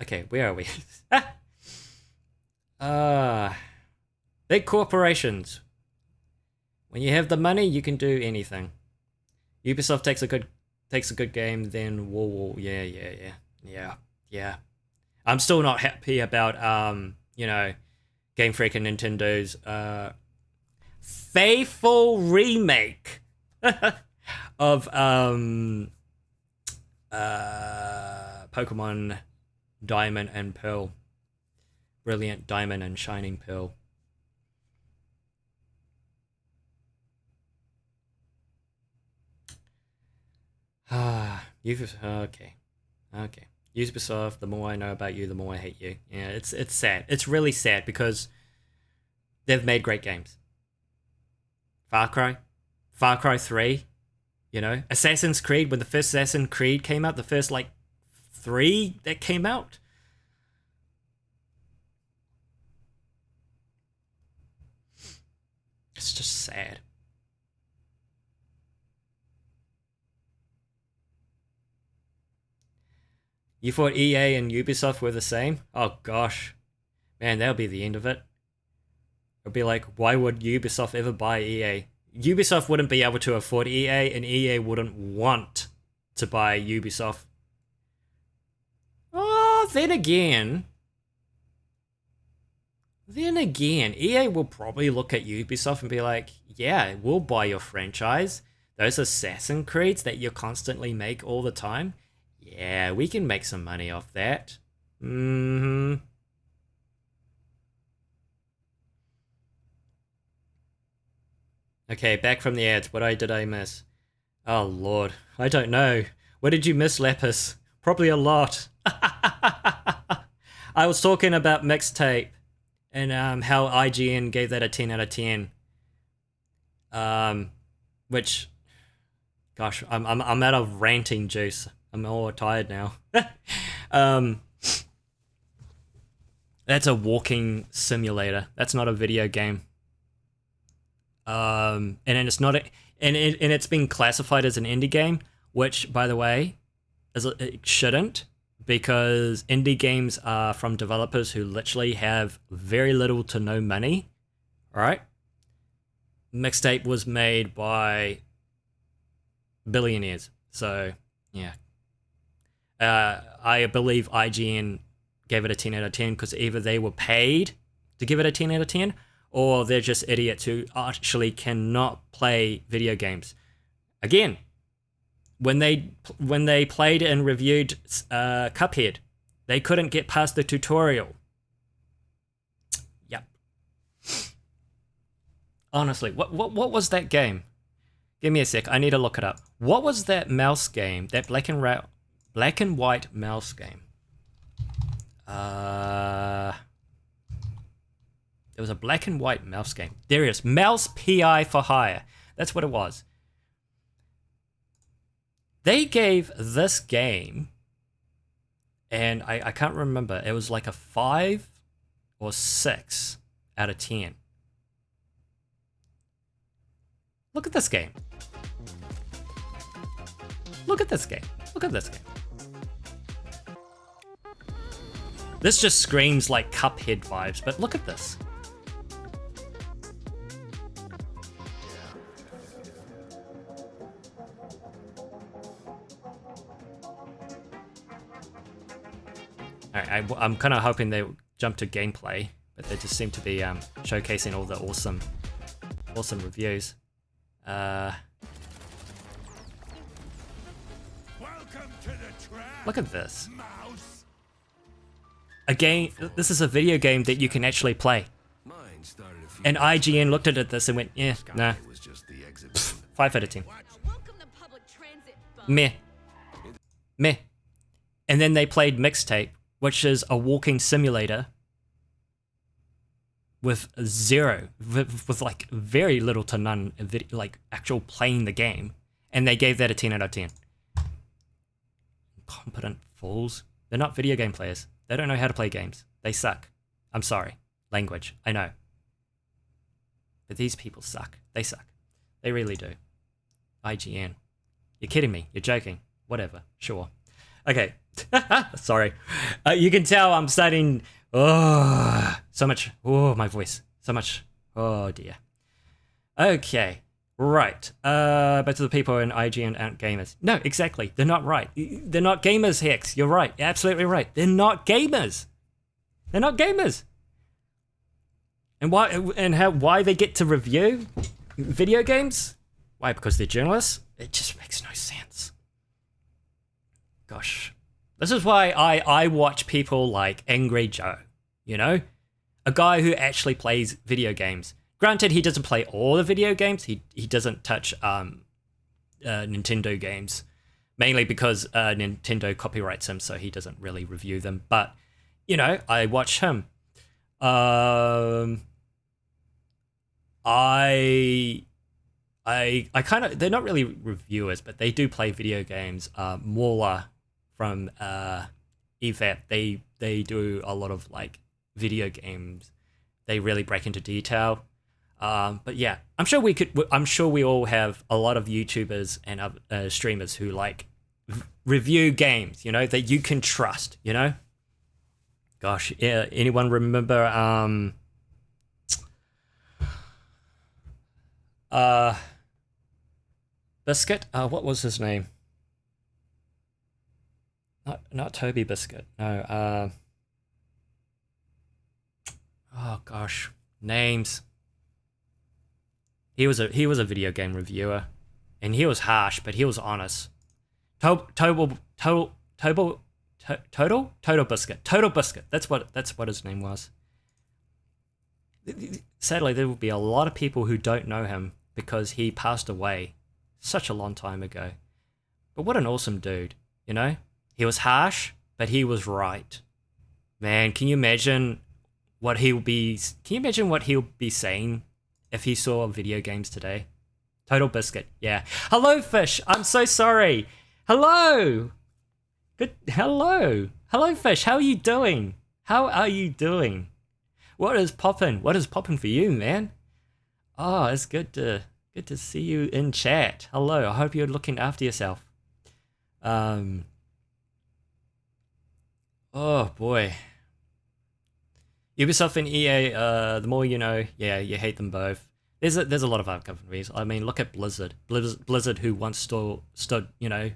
Okay, where are we? Big corporations. When you have the money, you can do anything. Ubisoft takes a good game, then whoa, yeah. I'm still not happy about Game Freak and Nintendo's faithful remake of Pokemon Diamond and Pearl. Brilliant Diamond and Shining Pearl. Okay. Ubisoft, the more I know about you, the more I hate you. Yeah, it's sad. It's really sad because they've made great games. Far Cry 3, Assassin's Creed, when the first Assassin's Creed came out, the first 3 that came out. It's just sad. You thought EA and Ubisoft were the same? Oh gosh. Man, that'll be the end of it. It'll be like, why would Ubisoft ever buy EA? Ubisoft wouldn't be able to afford EA, and EA wouldn't want to buy Ubisoft. Oh, then again, EA will probably look at Ubisoft and be like, yeah, we'll buy your franchise. Those Assassin's Creeds that you constantly make all the time. Yeah, we can make some money off that. Okay, back from the ads. What did I miss? Oh, Lord. I don't know. What did you miss, Lapis? Probably a lot. I was talking about Mixtape and how IGN gave that a 10 out of 10. Which, gosh, I'm out of ranting juice. I'm all tired now. It That's a walking simulator. That's not a video game. And then it's not and it's been classified as an indie game, which, by the way, it shouldn't, because indie games are from developers who literally have very little to no money. All right. Mixtape was made by billionaires, so yeah. I believe IGN gave it a 10 out of 10 because either they were paid to give it a 10 out of 10, or they're just idiots who actually cannot play video games. Again, when they played and reviewed Cuphead, they couldn't get past the tutorial. Yep. Honestly, what was that game? Give me a sec. I need to look it up. What was that mouse game? That black and white mouse game? It was a black and white mouse game. There it is. Mouse PI for Hire. That's what it was. They gave this game, and I can't remember, it was like a 5 or 6 out of 10. Look at this game. Look at this game. Look at this game. This just screams like Cuphead vibes, but look at this. Alright, I'm kind of hoping they jump to gameplay, but they just seem to be showcasing all the awesome reviews. Look at this. Again, this is a video game that you can actually play. And IGN looked at this and went, yeah, nah. 5 out of 10. Meh. Meh. And then they played Mixtape, which is a walking simulator with like very little to none, like actual playing the game. And they gave that a 10 out of 10. Incompetent fools. They're not video game players. They don't know how to play games. They suck. I'm sorry. Language. I know. But these people suck. They suck. They really do. IGN. You're kidding me. You're joking. Whatever. Sure. Okay. Sorry. You can tell I'm starting... Oh, so much... Oh, my voice. So much... Oh, dear. Okay. Right. But to the people in IGN aren't gamers. No, exactly. They're not right. They're not gamers, Hex. You're right. You're absolutely right. They're not gamers. They're not gamers. And why they get to review video games? Why? Because they're journalists? It just makes no sense. Gosh. This is why I watch people like Angry Joe, you know? A guy who actually plays video games. Granted, he doesn't play all the video games. He doesn't touch Nintendo games, mainly because Nintendo copyrights him, so he doesn't really review them. But, you know, I watch him. I kind of, they're not really reviewers, but they do play video games. Mauler from EVAP, they do a lot of like video games. They really break into detail. But yeah, I'm sure we all have a lot of YouTubers and streamers who like review games, you know, that you can trust, you know? Gosh, yeah, anyone remember Biscuit? What was his name? Not Toby Biscuit. No, oh gosh, names. He was a video game reviewer, and he was harsh, but he was honest. Total Biscuit. Total Biscuit. That's what his name was. Sadly, there will be a lot of people who don't know him because he passed away such a long time ago. But what an awesome dude, you know? He was harsh, but he was right. Man, can you imagine what he'll be saying if he saw video games today? Total Biscuit, yeah. Hello, Fish. I'm so sorry. Hello. Good. Hello, Fish. How are you doing? How are you doing? What is poppin'? What is poppin' for you, man? Oh, it's good to see you in chat. Hello. I hope you're looking after yourself. Oh boy. Ubisoft and EA, the more you know. Yeah, you hate them both. There's a lot of other companies. I mean, look at Blizzard. Blizzard, who once stood, you know,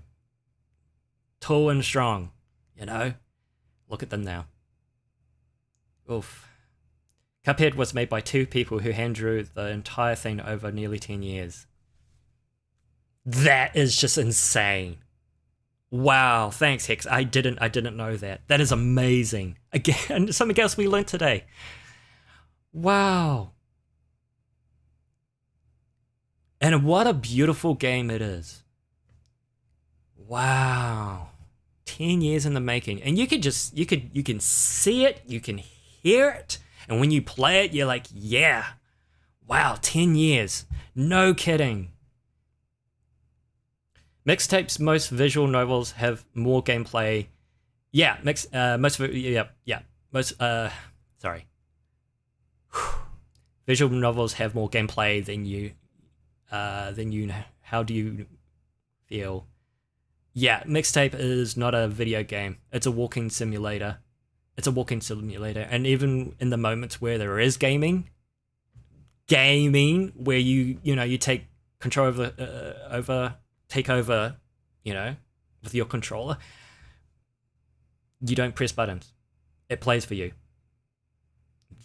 tall and strong. You know, look at them now. Oof. Cuphead was made by 2 people who hand drew the entire thing over nearly 10 years. That is just insane. Wow, thanks Hex. I didn't know that. That is amazing. Again, something else we learned today. Wow. And what a beautiful game it is. Wow. 10 years in the making. And you can see it, you can hear it, and when you play it, you're like, yeah. Wow, 10 years. No kidding. Mixtapes, most visual novels have more gameplay. Yeah, sorry. Visual novels have more gameplay than you how do you feel? Yeah, Mixtape is not a video game. It's a walking simulator. And even in the moments where there is gaming where you take control take over, with your controller, you don't press buttons. It plays for you.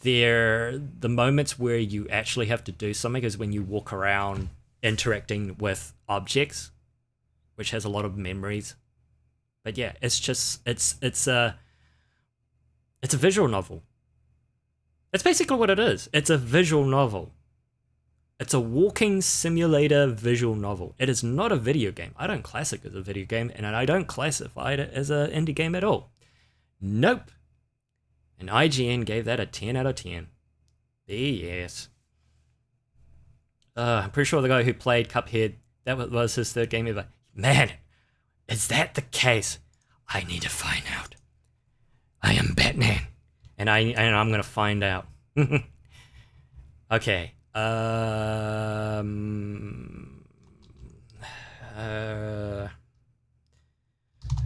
The moments where you actually have to do something is when you walk around interacting with objects, which has a lot of memories. But yeah, it's a visual novel. That's basically what it is. It's a visual novel. It's a walking simulator visual novel. It is not a video game. I don't class it as a video game, and I don't classify it as an indie game at all. Nope. And IGN gave that a 10 out of 10. BS. I'm pretty sure the guy who played Cuphead, that was his 3rd game ever. Man, is that the case? I need to find out. I am Batman, and I'm gonna find out. Okay.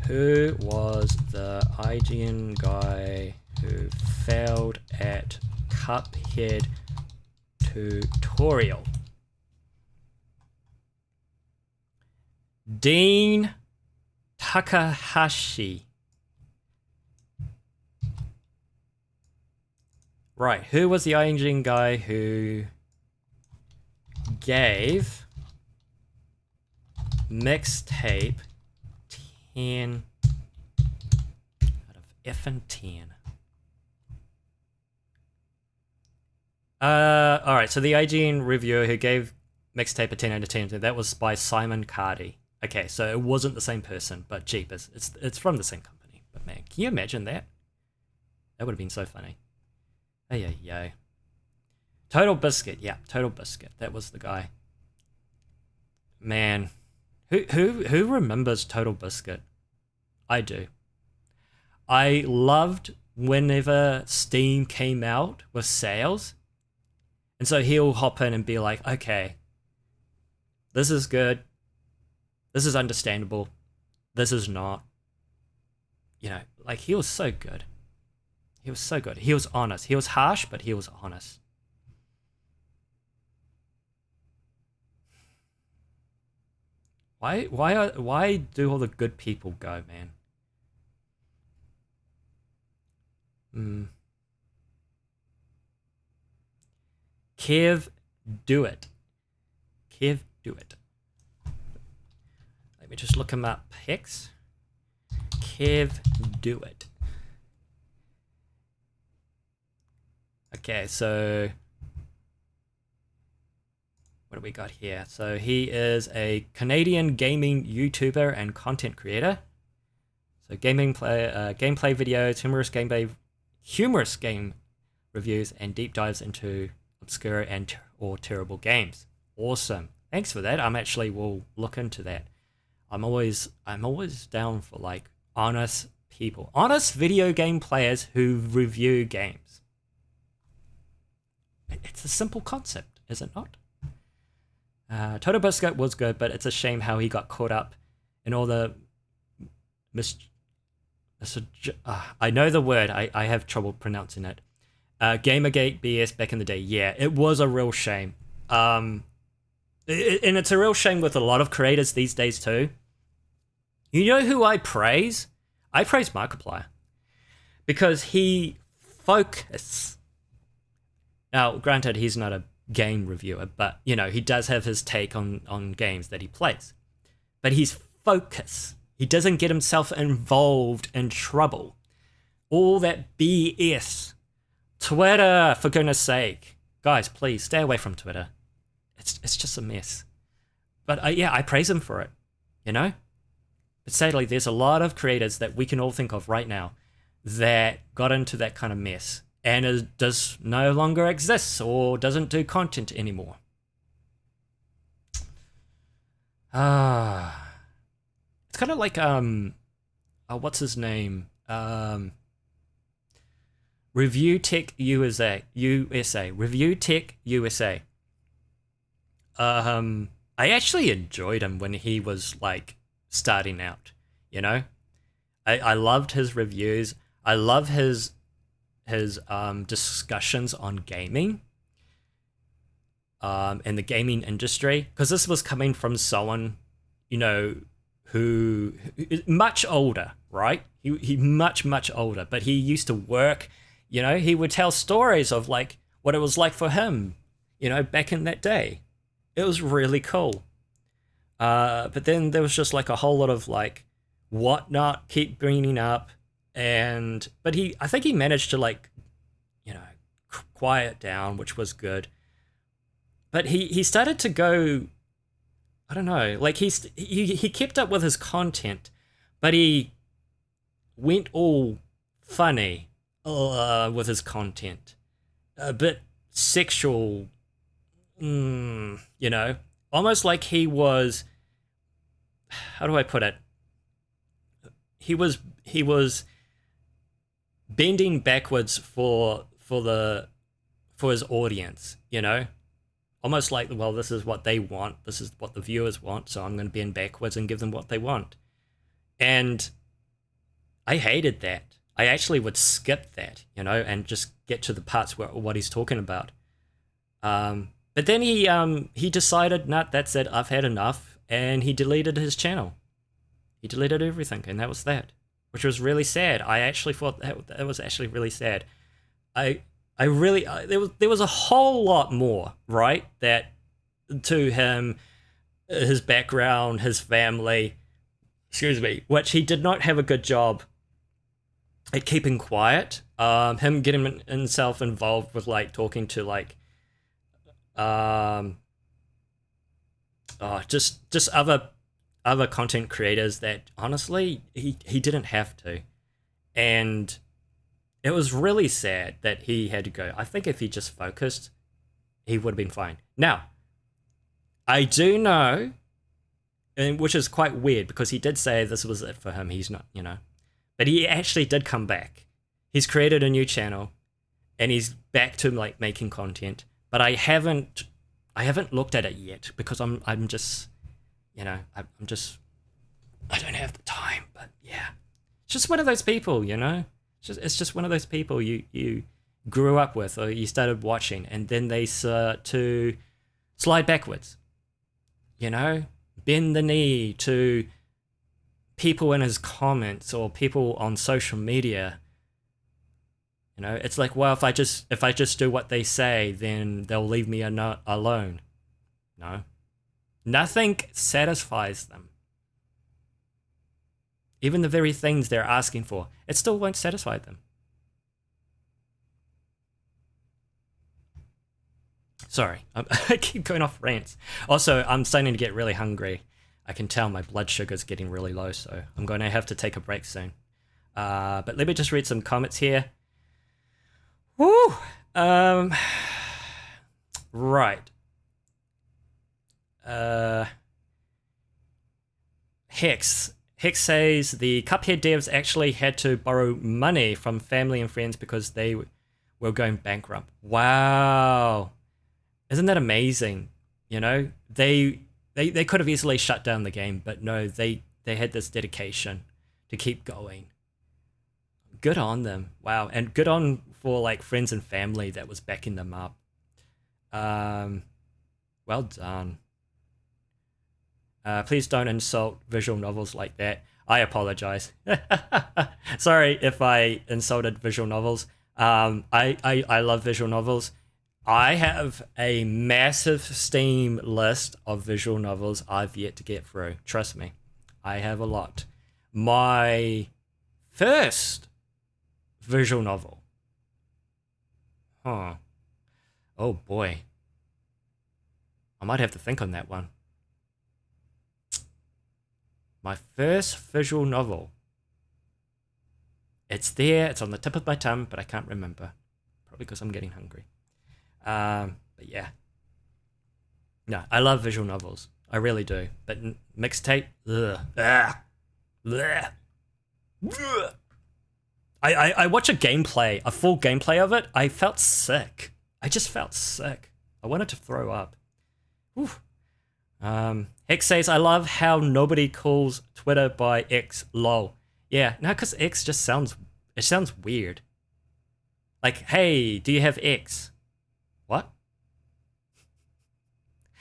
Who was the IGN guy who failed at Cuphead tutorial? Dean Takahashi. Right, who was the IGN guy who gave Mixtape 10 out of effing 10? Alright, so the IGN reviewer who gave Mixtape a 10 out of 10, that was by Simon Cardy. Okay, so it wasn't the same person, but jeepers, it's from the same company. But man, can you imagine that? That would have been so funny. Oh yeah. Total Biscuit, yeah, Total Biscuit. That was the guy. Man, who remembers Total Biscuit? I do. I loved whenever Steam came out with sales, and so he'll hop in and be like, okay, this is good, this is understandable, this is not. Like, he was so good. He was so good. He was honest. He was harsh, but he was honest. Why do all the good people go, man? Kev, do it. Kev, do it. Let me just look him up. Hex. Kev, do it. Okay, so what do we got here? So he is a Canadian gaming YouTuber and content creator. So gameplay videos, humorous game reviews, and deep dives into obscure or terrible games. Awesome. Thanks for that. Will look into that. I'm always down for like honest people, honest video game players who review games. It's a simple concept, is it not? Toto Biscuit was good, but it's a shame how he got caught up in all the I know the word, I have trouble pronouncing it. Gamergate BS back in the day. Yeah, it was a real shame. And it's a real shame with a lot of creators these days too. You know who I praise? I praise Markiplier. Because he focus. Now, granted, he's not a game reviewer, but, you know, he does have his take on games that he plays. But he's focus. He doesn't get himself involved in trouble. All that BS. Twitter, for goodness sake. Guys, please, stay away from Twitter. It's just a mess. But yeah, I praise him for it, you know? But sadly, there's a lot of creators that we can all think of right now that got into that kind of mess and does no longer exists or doesn't do content anymore. It's kind of like what's his name? Review Tech USA. Review Tech USA. I actually enjoyed him when he was like starting out, you know? I loved his reviews. I love his discussions on gaming and the gaming industry, because this was coming from someone, you know, who is much older, right? He much older, but he used to work, you know, he would tell stories of like what it was like for him, you know, back in that day. It was really cool. But then there was just like a whole lot of like whatnot keep bringing up, but I think he managed to like, you know, quiet down, which was good. But he started to go, I don't know, like he kept up with his content, but he went all funny with his content, a bit sexual, you know, almost like he was, how do I put it? He was bending backwards for his audience, you know? Almost like, well, this is what they want, this is what the viewers want, so I'm going to bend backwards and give them what they want. And I hated that. I actually would skip that, you know, and just get to the parts where what he's talking about. But then he decided, nah, that's it, I've had enough, and he deleted his channel. He deleted everything, and that was that, which was really sad. I actually thought that was actually really sad. There was a whole lot more, right, that to him, his background, his family, which he did not have a good job at keeping quiet. Him getting himself involved with like talking to like just other content creators that honestly he didn't have to, and it was really sad that he had to go. I think if he just focused, he would have been fine. Now, I do know, and which is quite weird because he did say this was it for him. He's not, you know, but he actually did come back. He's created a new channel, and he's back to like making content. But I haven't looked at it yet because I'm just, you know, I don't have the time. But yeah, it's just one of those people, you know. It's just one of those people you grew up with or you started watching, and then they start to slide backwards, you know, bend the knee to people in his comments or people on social media. You know, it's like, well, if I just do what they say, then they'll leave me alone. No, nothing satisfies them. Even the very things they're asking for, it still won't satisfy them. Sorry, I keep going off rants. Also, I'm starting to get really hungry. I can tell my blood sugar's getting really low, so I'm going to have to take a break soon. But let me just read some comments here. Woo! Right. Hex Hex says the Cuphead devs actually had to borrow money from family and friends because they were going bankrupt. Wow. Isn't that amazing? You know, they could have easily shut down the game, but no, they had this dedication to keep going. Good on them. Wow. And good on for like friends and family that was backing them up. Well done. Please don't insult visual novels like that. I apologize. Sorry if I insulted visual novels. I love visual novels. I have a massive Steam list of visual novels I've yet to get through. Trust me, I have a lot. My first visual novel. Huh. Oh boy. I might have to think on that one. My first visual novel. It's there, it's on the tip of my tongue, but I can't remember. Probably because I'm getting hungry. But yeah. No, I love visual novels. I really do. But mixtape, ugh. Ugh. Ugh. I watch a gameplay, a full gameplay of it. I felt sick. I just felt sick. I wanted to throw up. Whew. X says, I love how nobody calls Twitter by X, lol. Yeah, no, because X just sounds weird. Like, hey, do you have X? What?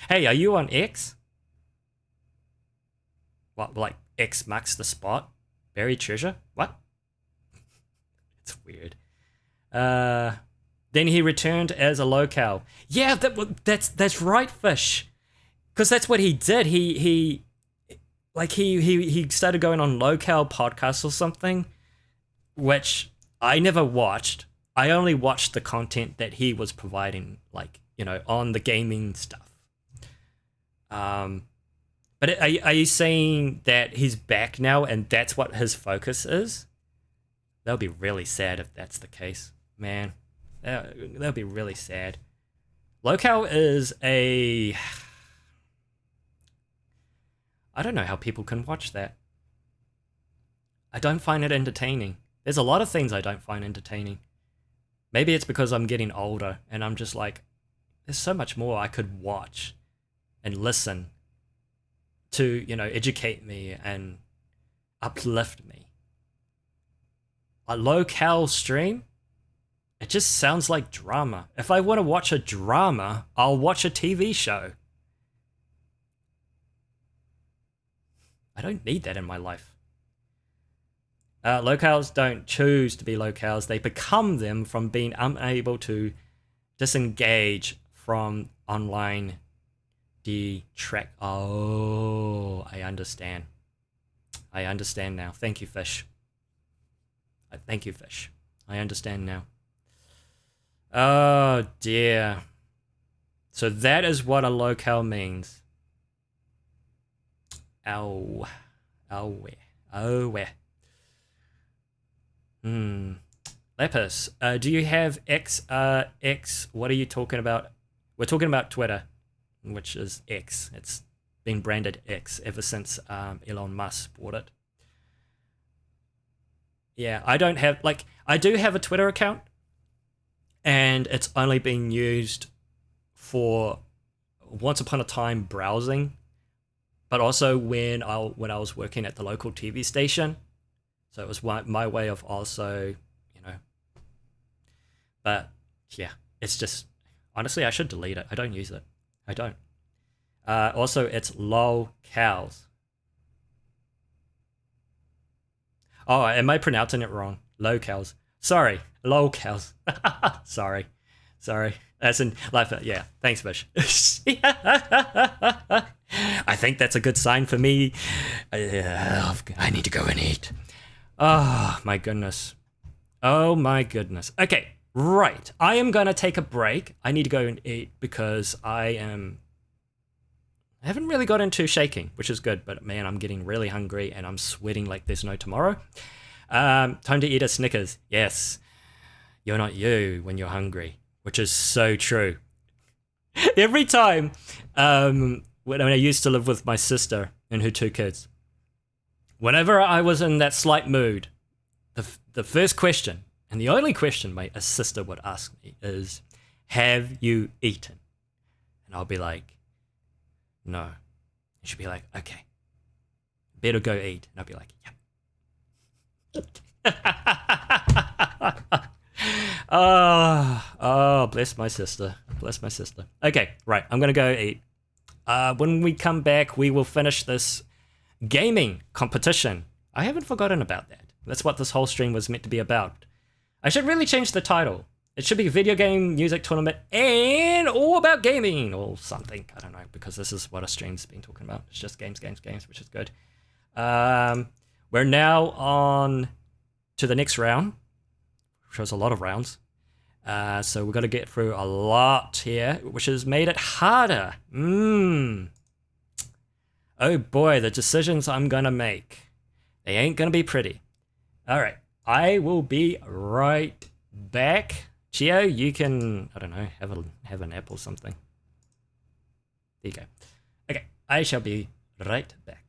Hey, are you on X? What, like X marks the spot? Buried treasure? What? It's weird. Then he returned as a locale. Yeah, that's right, Fish. Because that's what he did. He started going on locale podcasts or something, which I never watched. I only watched the content that he was providing, like, you know, on the gaming stuff. But are you saying that he's back now and that's what his focus is? That would be really sad if that's the case, man. That would be really sad. Locale is a... I don't know how people can watch that. I don't find it entertaining. There's a lot of things I don't find entertaining. Maybe it's because I'm getting older and I'm just like, there's so much more I could watch and listen to, you know, educate me and uplift me. A locale stream, it just sounds like drama. If I want to watch a drama, I'll watch a TV show. I don't need that in my life. Locales don't choose to be locales. They become them from being unable to disengage from online detract. Oh, I understand. I understand now. Thank you, Fish. Thank you, Fish. I understand now. Oh, dear. So that is what a locale means. Oh, where? Lepus, do you have X? What are you talking about? We're talking about Twitter, which is X. It's been branded X ever since Elon Musk bought it. Yeah, I don't have, like, I do have a Twitter account, and it's only been used for once upon a time browsing, but also when I was working at the local TV station. So it was my way of also, you know. But yeah, it's just, honestly, I should delete it. I don't use it. I don't. Also, it's lol cows. Oh, am I pronouncing it wrong? Locales. Sorry, locales. Sorry. As in, like, yeah. Thanks, Fish. I think that's a good sign for me. I need to go and eat. Oh my goodness. Oh my goodness. Okay, right. I am gonna take a break. I need to go and eat because I haven't really got into shaking, which is good, but man, I'm getting really hungry and I'm sweating like there's no tomorrow. Time to eat a Snickers. Yes. You're not you when you're hungry, which is so true. Every time, when I used to live with my sister and her two kids, whenever I was in that slight mood, the first question, and the only question my sister would ask me is, have you eaten? And I'll be like, no. And she'll be like, okay, better go eat. And I'll be like, yep. Oh, bless my sister. Bless my sister. Okay, right, I'm gonna go eat. When we come back, we will finish this gaming competition. I haven't forgotten about that. That's what this whole stream was meant to be about. I should really change the title. It should be video game music tournament and all about gaming or something. I don't know, because this is what a stream's been talking about. It's just games, which is good. We're now on to the next round. Shows a lot of rounds. So we've got to get through a lot here, which has made it harder. Oh boy, the decisions I'm gonna make. They ain't gonna be pretty. Alright, I will be right back. Chio, you can, I don't know, have a nap or something. There you go. Okay, I shall be right back.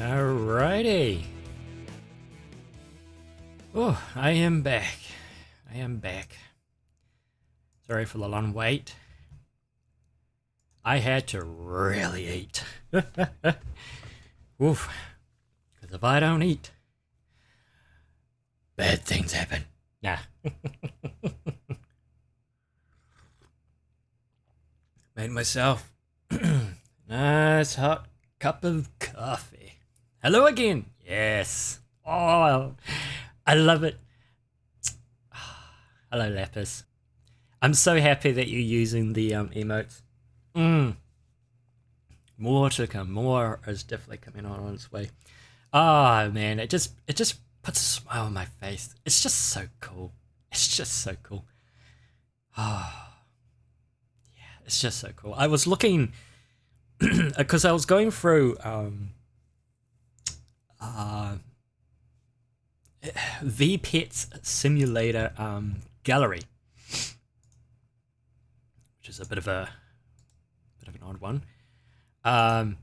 Alrighty. Oh, I am back. I am back. Sorry for the long wait. I had to really eat. Oof. Because if I don't eat, bad things happen. Nah. Made myself nice hot cup of coffee. Hello again. Yes. Oh, I love it. Hello, Lapis. I'm so happy that you're using the emotes. More to come. More is definitely coming on its way. Oh man, it just puts a smile on my face. It's just so cool. It's just so cool. Oh, yeah, it's just so cool. I was looking because I was going through VPet's simulator gallery, which is a bit of an odd one. But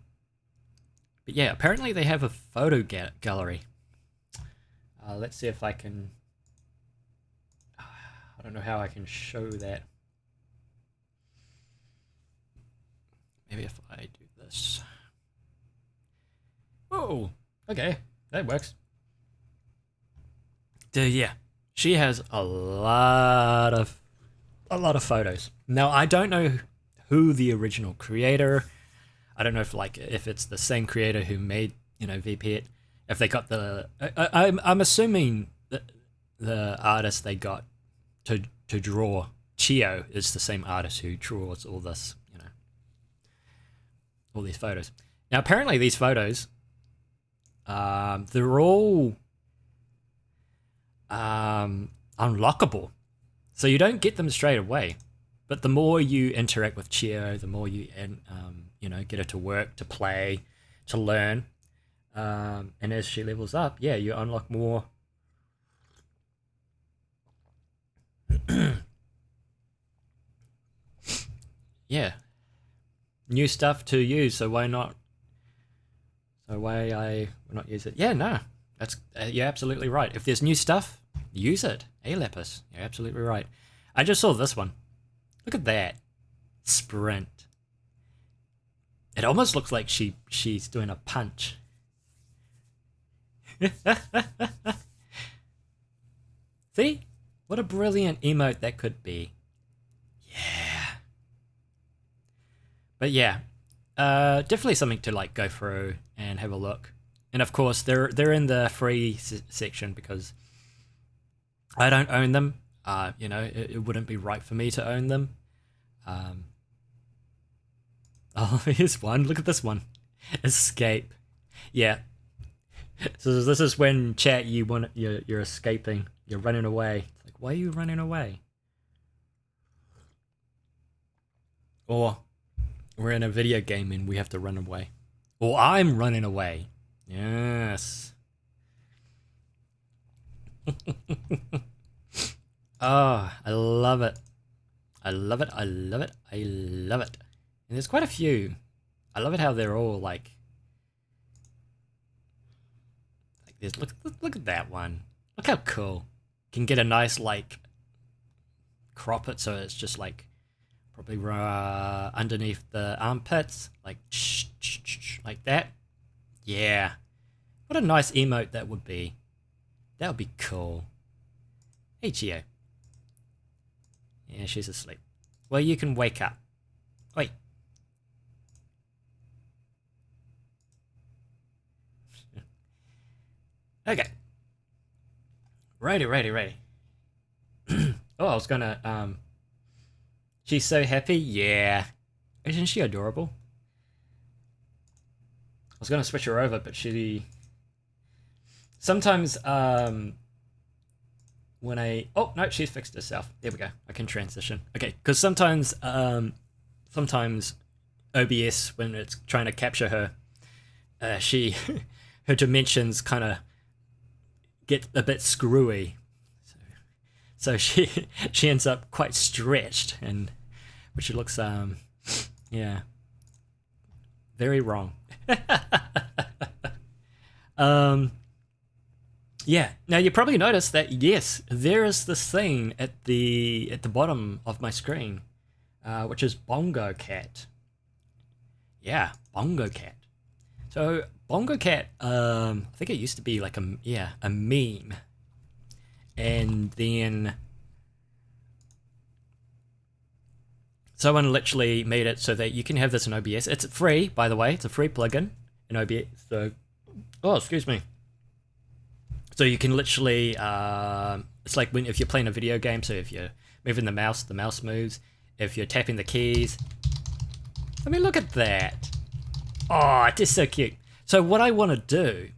yeah, apparently they have a photo gallery. Let's see if I can. I don't know how I can show that. Maybe if I do this. Oh, okay, that works. Yeah, she has a lot of photos. Now I don't know who the original creator. I don't know if it's the same creator who made VP. If they got the, I'm assuming that the artist they got to draw Chio is the same artist who draws all this, all these photos. Now apparently these photos, they're all unlockable, so you don't get them straight away. But the more you interact with Chio, the more you get her to work, to play, to learn, and as she levels up, yeah, you unlock more. Yeah, new stuff to use. So why not? So why not use it? Yeah, no, that's you're absolutely right. If there's new stuff, use it. Hey, Lapis, you're absolutely right. I just saw this one. Look at that sprint. It almost looks like she's doing a punch. See? What a brilliant emote that could be. Yeah. But yeah, definitely something to go through and have a look. And of course, they're in the free section because I don't own them. It wouldn't be right for me to own them. Oh, here's one. Look at this one. Escape. Yeah. So this is when chat you're escaping. You're running away. It's like, why are you running away? Or we're in a video game and we have to run away. Or I'm running away. Yes. Oh, I love it. I love it. I love it. I love it. And there's quite a few. I love it how they're all like this. Look at that one. Look how cool. Can get a nice crop it so it's just probably underneath the armpits, like that. Yeah. What a nice emote that would be. That would be cool. Hey, Chio. Yeah, she's asleep. Well, you can wake up. Wait. Okay. Righty. Oh, I was gonna, she's so happy? Yeah. Isn't she adorable? I was gonna switch her over, but sometimes, when oh no, she's fixed herself. There we go. I can transition. Okay, because sometimes OBS, when it's trying to capture her, her dimensions kind of get a bit screwy, so she ends up quite stretched, and which looks yeah, very wrong. Yeah. Now you probably noticed that yes, there is this thing at the bottom of my screen, which is Bongo Cat. Yeah, Bongo Cat. So Bongo Cat, I think it used to be like a meme, and then someone literally made it so that you can have this in OBS. It's free, by the way. It's a free plugin in OBS. So, oh, excuse me. So you can literally, it's like if you're playing a video game. So if you're moving the mouse moves. If you're tapping the keys, I mean, look at that. Oh, it's just so cute. So what I want to do,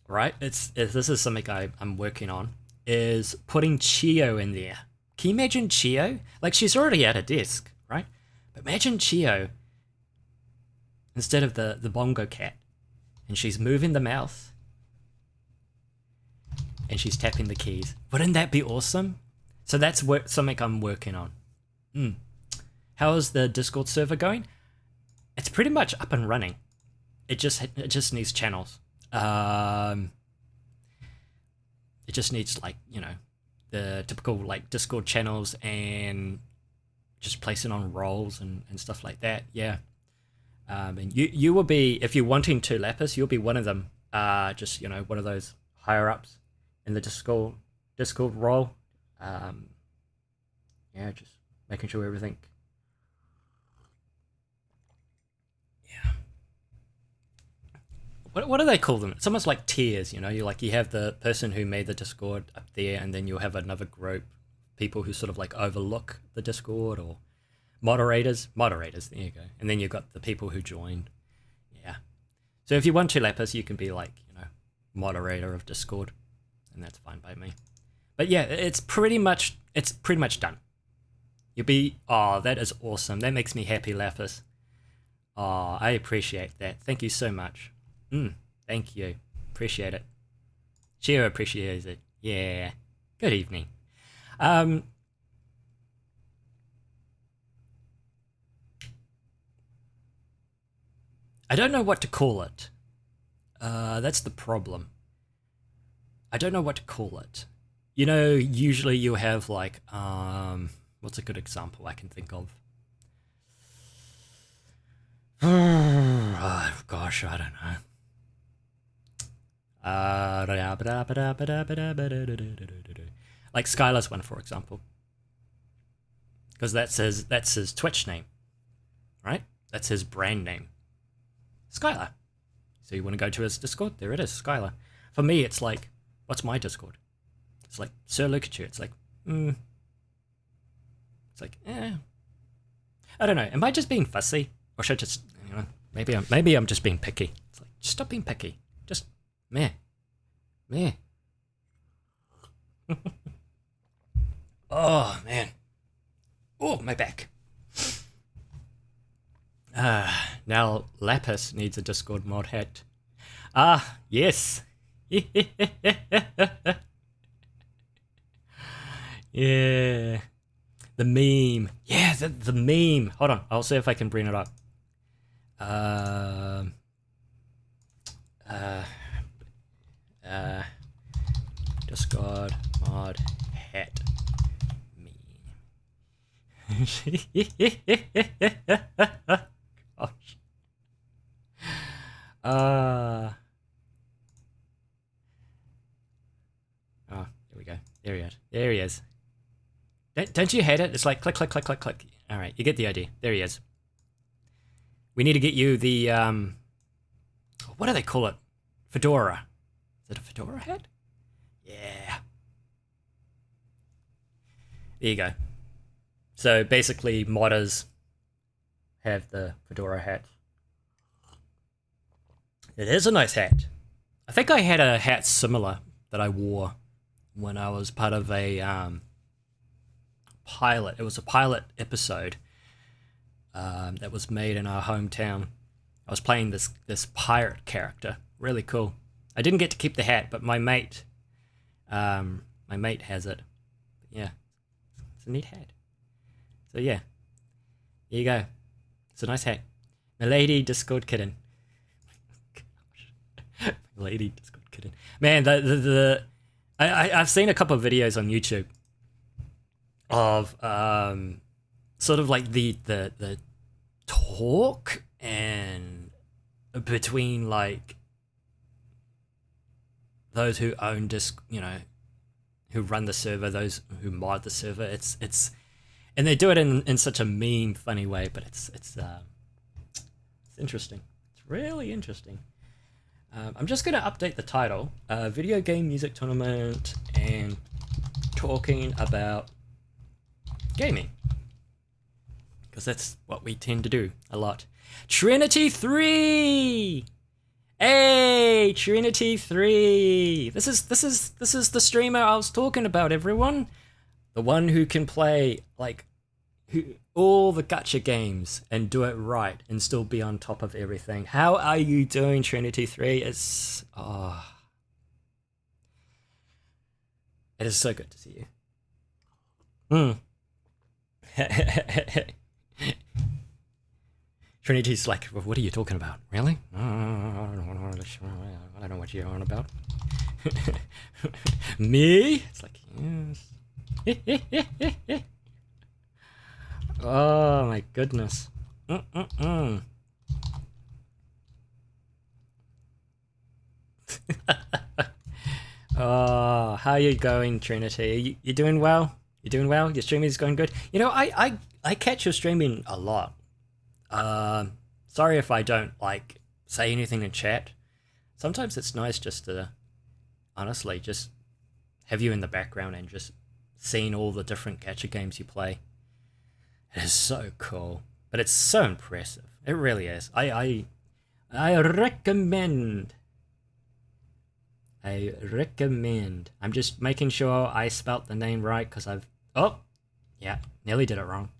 right? This is something I'm working on, is putting Chio in there. Can you imagine Chio? Like, she's already at a desk, right? But imagine Chio instead of the Bongo Cat, and she's moving the mouse, and she's tapping the keys. Wouldn't that be awesome? So that's something I'm working on. How is the Discord server going? It's pretty much up and running. It just needs channels. It just needs, like, you know, the typical like Discord channels and just placing on roles and stuff like that. Yeah. And you will be, if you're wanting to, Lapis, you'll be one of them. Just, you know, one of those higher ups in the Discord role. Yeah, just making sure everything. Yeah. What do they call them? It's almost like tiers, you know. You have the person who made the Discord up there, and then you'll have another group, people who sort of like overlook the Discord, or moderators. There you go. And then you've got the people who joined. Yeah. So if you want to, Lapis, you can be like, you know, moderator of Discord, and that's fine by me. But yeah, it's pretty much done. You'll be, oh, that is awesome. That makes me happy, Lapis. Oh, I appreciate that. Thank you so much. Thank you. Appreciate it. Shiro appreciates it. Yeah. Good evening. I don't know what to call it. That's the problem. I don't know what to call it. You know, usually you have like, what's a good example I can think of? Oh, gosh, I don't know. Like Skylar's one, for example, because that's his Twitch name, right? That's his brand name, Skylar. So you want to go to his Discord? There it is, Skylar. For me, it's like, what's my Discord? It's like Sir Lukachu. It's like, I don't know. Am I just being fussy, or should I just, you know, maybe I'm just being picky? It's like, just stop being picky. Just meh. Oh man. Oh, my back. Now Lapis needs a Discord mod hat. Yes. Yeah. The meme. Yeah, the meme. Hold on, I'll see if I can bring it up. Discord mod hat meme. Gosh. Oh, there we go. There he is. Don't you hate it? It's like click, click, click, click, click. All right, you get the idea. There he is. We need to get you the, what do they call it? Fedora. Is it a fedora hat? Yeah. There you go. So basically, modders have the fedora hat. It is a nice hat. I think I had a hat similar that I wore when I was part of a pilot. It was a pilot episode that was made in our hometown. I was playing this pirate character. Really cool. I didn't get to keep the hat, but my mate has it. Yeah, it's a neat hat. So yeah, here you go. It's a nice hat. Milady Discord kitten. Lady Discord kitten. Man, I've seen a couple of videos on YouTube of sort of like the talk and between like those who own who run the server, those who mod the server. It's and they do it in such a mean, funny way, but it's interesting. It's really interesting. I'm just going to update the title. Video game music tournament and talking about gaming. Because that's what we tend to do a lot. Trinity 3! Hey, Trinity 3! This is the streamer I was talking about, everyone. The one who can play like all the gacha games and do it right and still be on top of everything. How are you doing, Trinity 3? It is so good to see you. Trinity's like, well, what are you talking about? Really? I don't know what you're on about. Me? It's like, yes. Oh my goodness. Oh, how are you going, Trinity? You doing well? You doing well? Your streaming is going good? You know, I catch your streaming a lot. Sorry if I don't like say anything in chat. Sometimes it's nice just to honestly just have you in the background and just seeing all the different gacha games you play. It is so cool, but it's so impressive. It really is. I recommend. I recommend. I'm just making sure I spelt the name right because nearly did it wrong.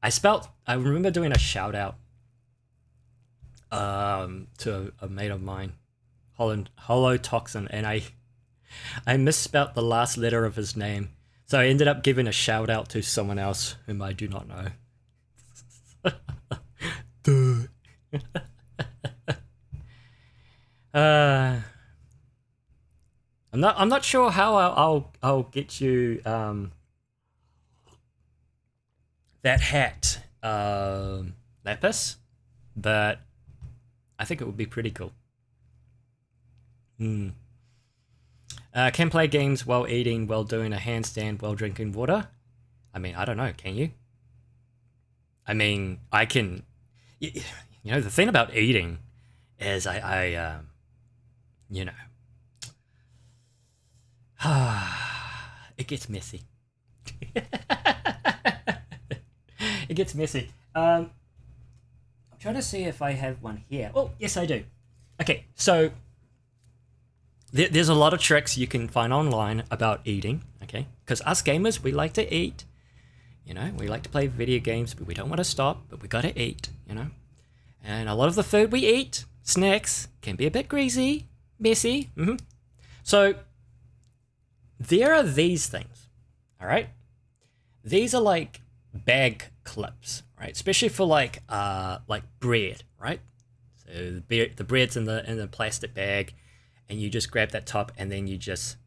I remember doing a shout out to a mate of mine, Holotoxin, and I misspelt the last letter of his name. So I ended up giving a shout out to someone else whom I do not know. I'm not sure how I'll get you that hat, Lapis, but I think it would be pretty cool. Can play games while eating, while doing a handstand, while drinking water. I mean, I don't know, can you? I mean, I can. You know, the thing about eating is it gets messy. It gets messy. I'm trying to see if I have one here. Oh, yes, I do. Okay, so there's a lot of tricks you can find online about eating, okay? Because us gamers, we like to eat. You know, we like to play video games, but we don't want to stop, but we gotta eat, you know? And a lot of the food we eat, snacks, can be a bit greasy, messy. So there are these things, all right? These are like bag clips, right? Especially for like bread, right? So the bread's in the plastic bag, and you just grab that top and then you just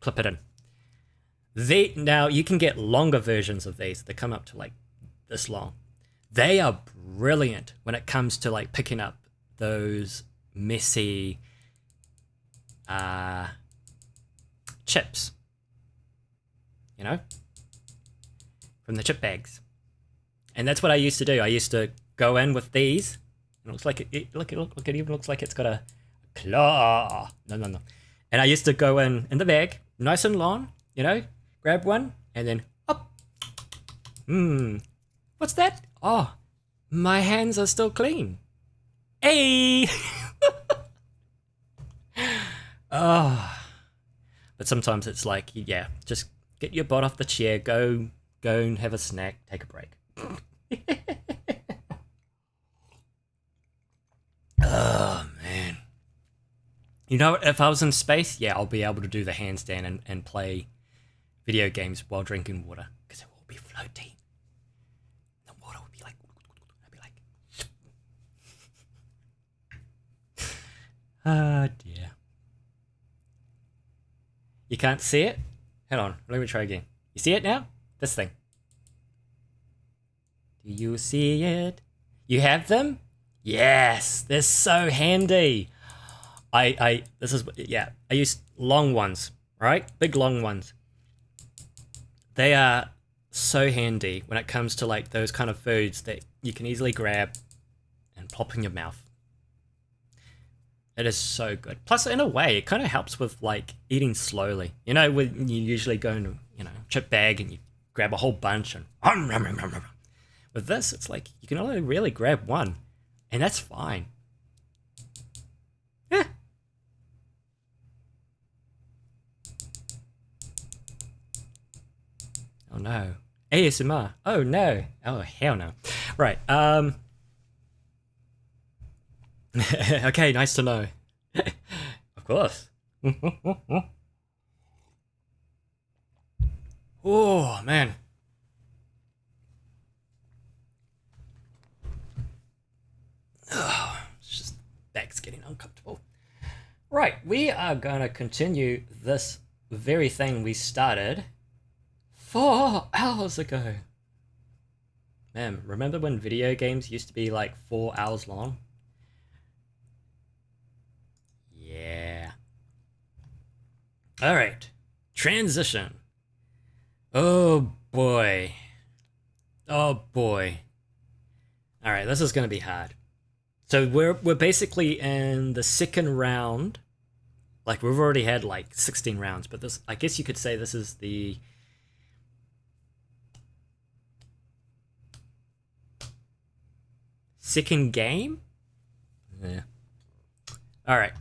clip it in. Now you can get longer versions of these. They come up to like this long. They are brilliant when it comes to like picking up those messy chips, you know, from the chip bags. And that's what I used to do. I used to go in with these. It looks like it even looks like it's got a claw. No. And I used to go in the bag, nice and long, you know, grab one and then up. What's that? Oh, my hands are still clean. Hey. Oh. But sometimes it's like, yeah, just get your butt off the chair, go and have a snack, take a break. Oh, man. You know, if I was in space, yeah, I'll be able to do the handstand and play video games while drinking water, because it will be floating. The water will be like, I'll be like, Oh dear. You can't see it? Hold on, let me try again. You see it now? This thing. Do you see it? You have them? Yes, they're so handy. I use long ones, right? Big long ones. They are so handy when it comes to like those kind of foods that you can easily grab and plop in your mouth. It is so good. Plus, in a way, it kind of helps with like eating slowly. You know, when you usually go into, chip bag and you grab a whole bunch and with this, it's like you can only really grab one, and that's fine. Yeah. Oh no. ASMR. Oh no. Oh hell no. Right. Okay, nice to know. Of course. Oh man. Oh, it's just back's getting uncomfortable. Right, we are gonna continue this very thing we started 4 hours ago. Man, remember when video games used to be like 4 hours long? Yeah. Alright. Transition. Oh boy. Oh boy. Alright, this is gonna be hard. So we're basically in the second round. Like we've already had like 16 rounds, but this, I guess you could say this is the second game? Yeah. Alright.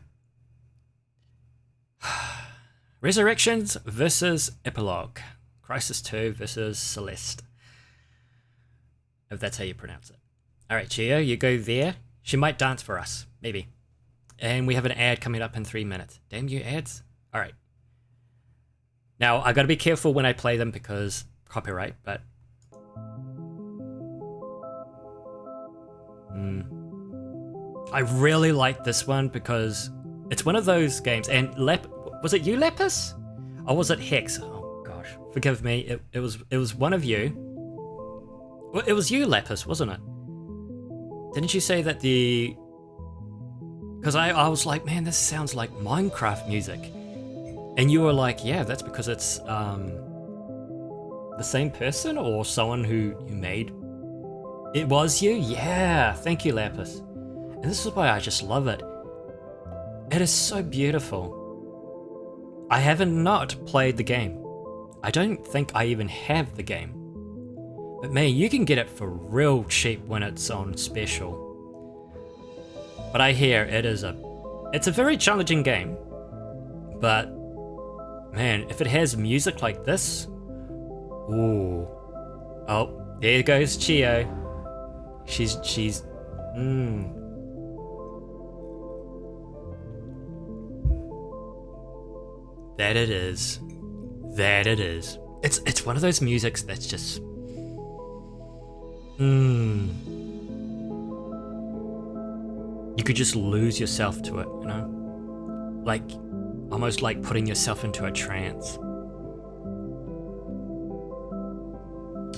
Resurrections versus Epilogue. Crisis 2 versus Celeste. If that's how you pronounce it. Alright, Chio, you go there. She might dance for us. Maybe. And we have an ad coming up in 3 minutes. Damn you ads. Alright. Now, I gotta be careful when I play them because copyright, but... I really like this one because it's one of those games, and was it you, Lapis? Or was it Hex? Oh gosh, forgive me. It was one of you. Well, it was you, Lapis, wasn't it? Didn't you say that the... Because I was like, man, this sounds like Minecraft music. And you were like, yeah, that's because it's the same person or someone who you made. It was you? Yeah, thank you, Lapis. And this is why I just love it. It is so beautiful. I haven't not played the game. I don't think I even have the game. But man, you can get it for real cheap when it's on special. But I hear it's a very challenging game. But man, if it has music like this, ooh. Oh, there goes Chio. She's That it is. That it is. It's one of those musics that's just you could just lose yourself to it, you know? Like, almost like putting yourself into a trance.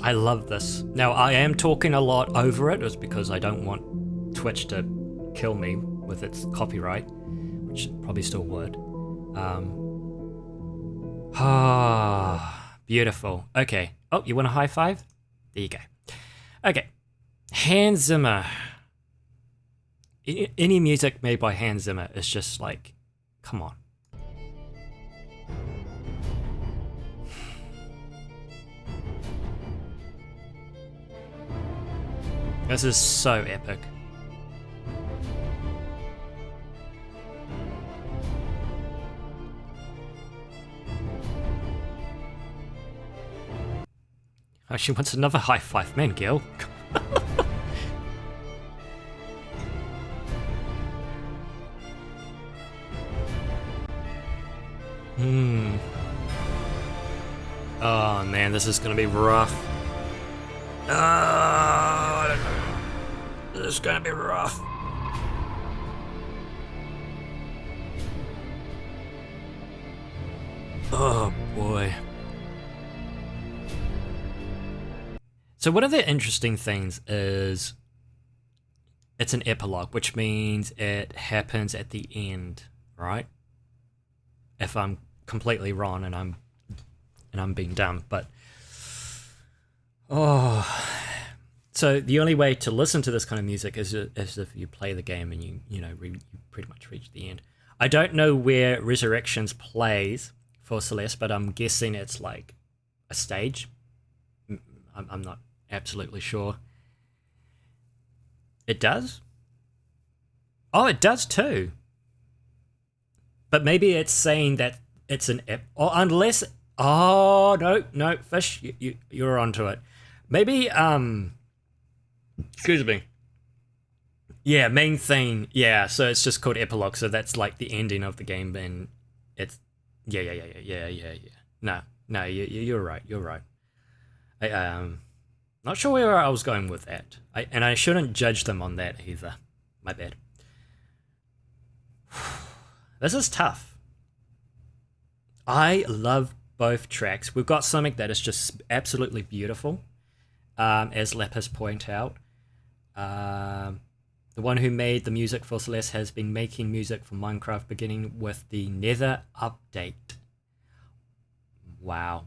I love this. Now, I am talking a lot over it, it's because I don't want Twitch to kill me with its copyright, which it probably still would. Beautiful. Okay. Oh, you want a high five? There you go. Okay. Hans Zimmer. Any music made by Hans Zimmer is just like, come on. This is so epic. Oh, she wants another high five, man, Gil. Oh man, this is gonna be rough. This is gonna be rough. Oh boy. So one of the interesting things is it's an epilogue, which means it happens at the end, right? If I'm completely wrong and I'm being dumb, but so the only way to listen to this kind of music is if you play the game and you pretty much reach the end. I don't know where Resurrections plays for Celeste, but I'm guessing it's like a stage. I'm not absolutely sure. It does? Oh, it does too. But maybe it's saying that it's an or unless. Oh no, Fish, you're onto it. Maybe excuse me. Yeah, main theme. Yeah, so it's just called epilogue. So that's like the ending of the game, and it's yeah. No, you're right. You're right. Not sure where I was going with that. I shouldn't judge them on that either. My bad. This is tough. I love both tracks. We've got something that is just absolutely beautiful, as Lapis point out. The one who made the music for Celeste has been making music for Minecraft beginning with the Nether update. Wow.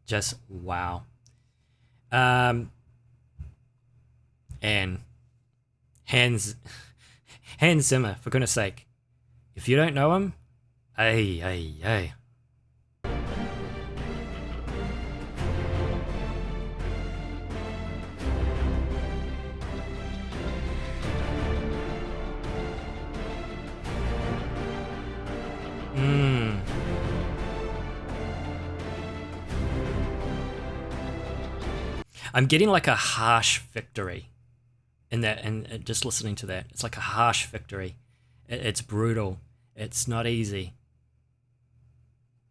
Just wow. And Hans Zimmer, for goodness sake. If you don't know him, hey. I'm getting like a harsh victory in that, and just listening to that, it's like a harsh victory. It's brutal. It's not easy,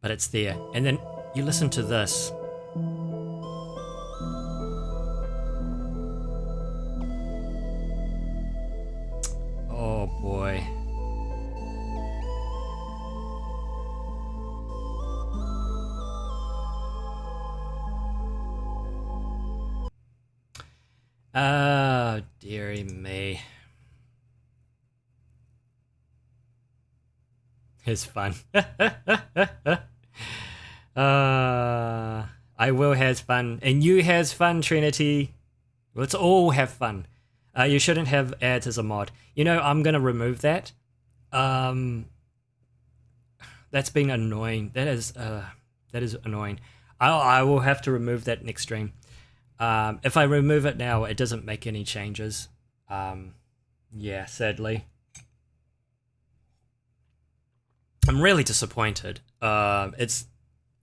but it's there. And then you listen to this. Oh boy. Oh, dearie me. It's fun. I will has fun. And you has fun, Trinity. Let's all have fun. You shouldn't have ads as a mod. You know, I'm going to remove that. That's been annoying. That is annoying. I will have to remove that next stream. If I remove it now, it doesn't make any changes. Yeah, sadly. I'm really disappointed. It's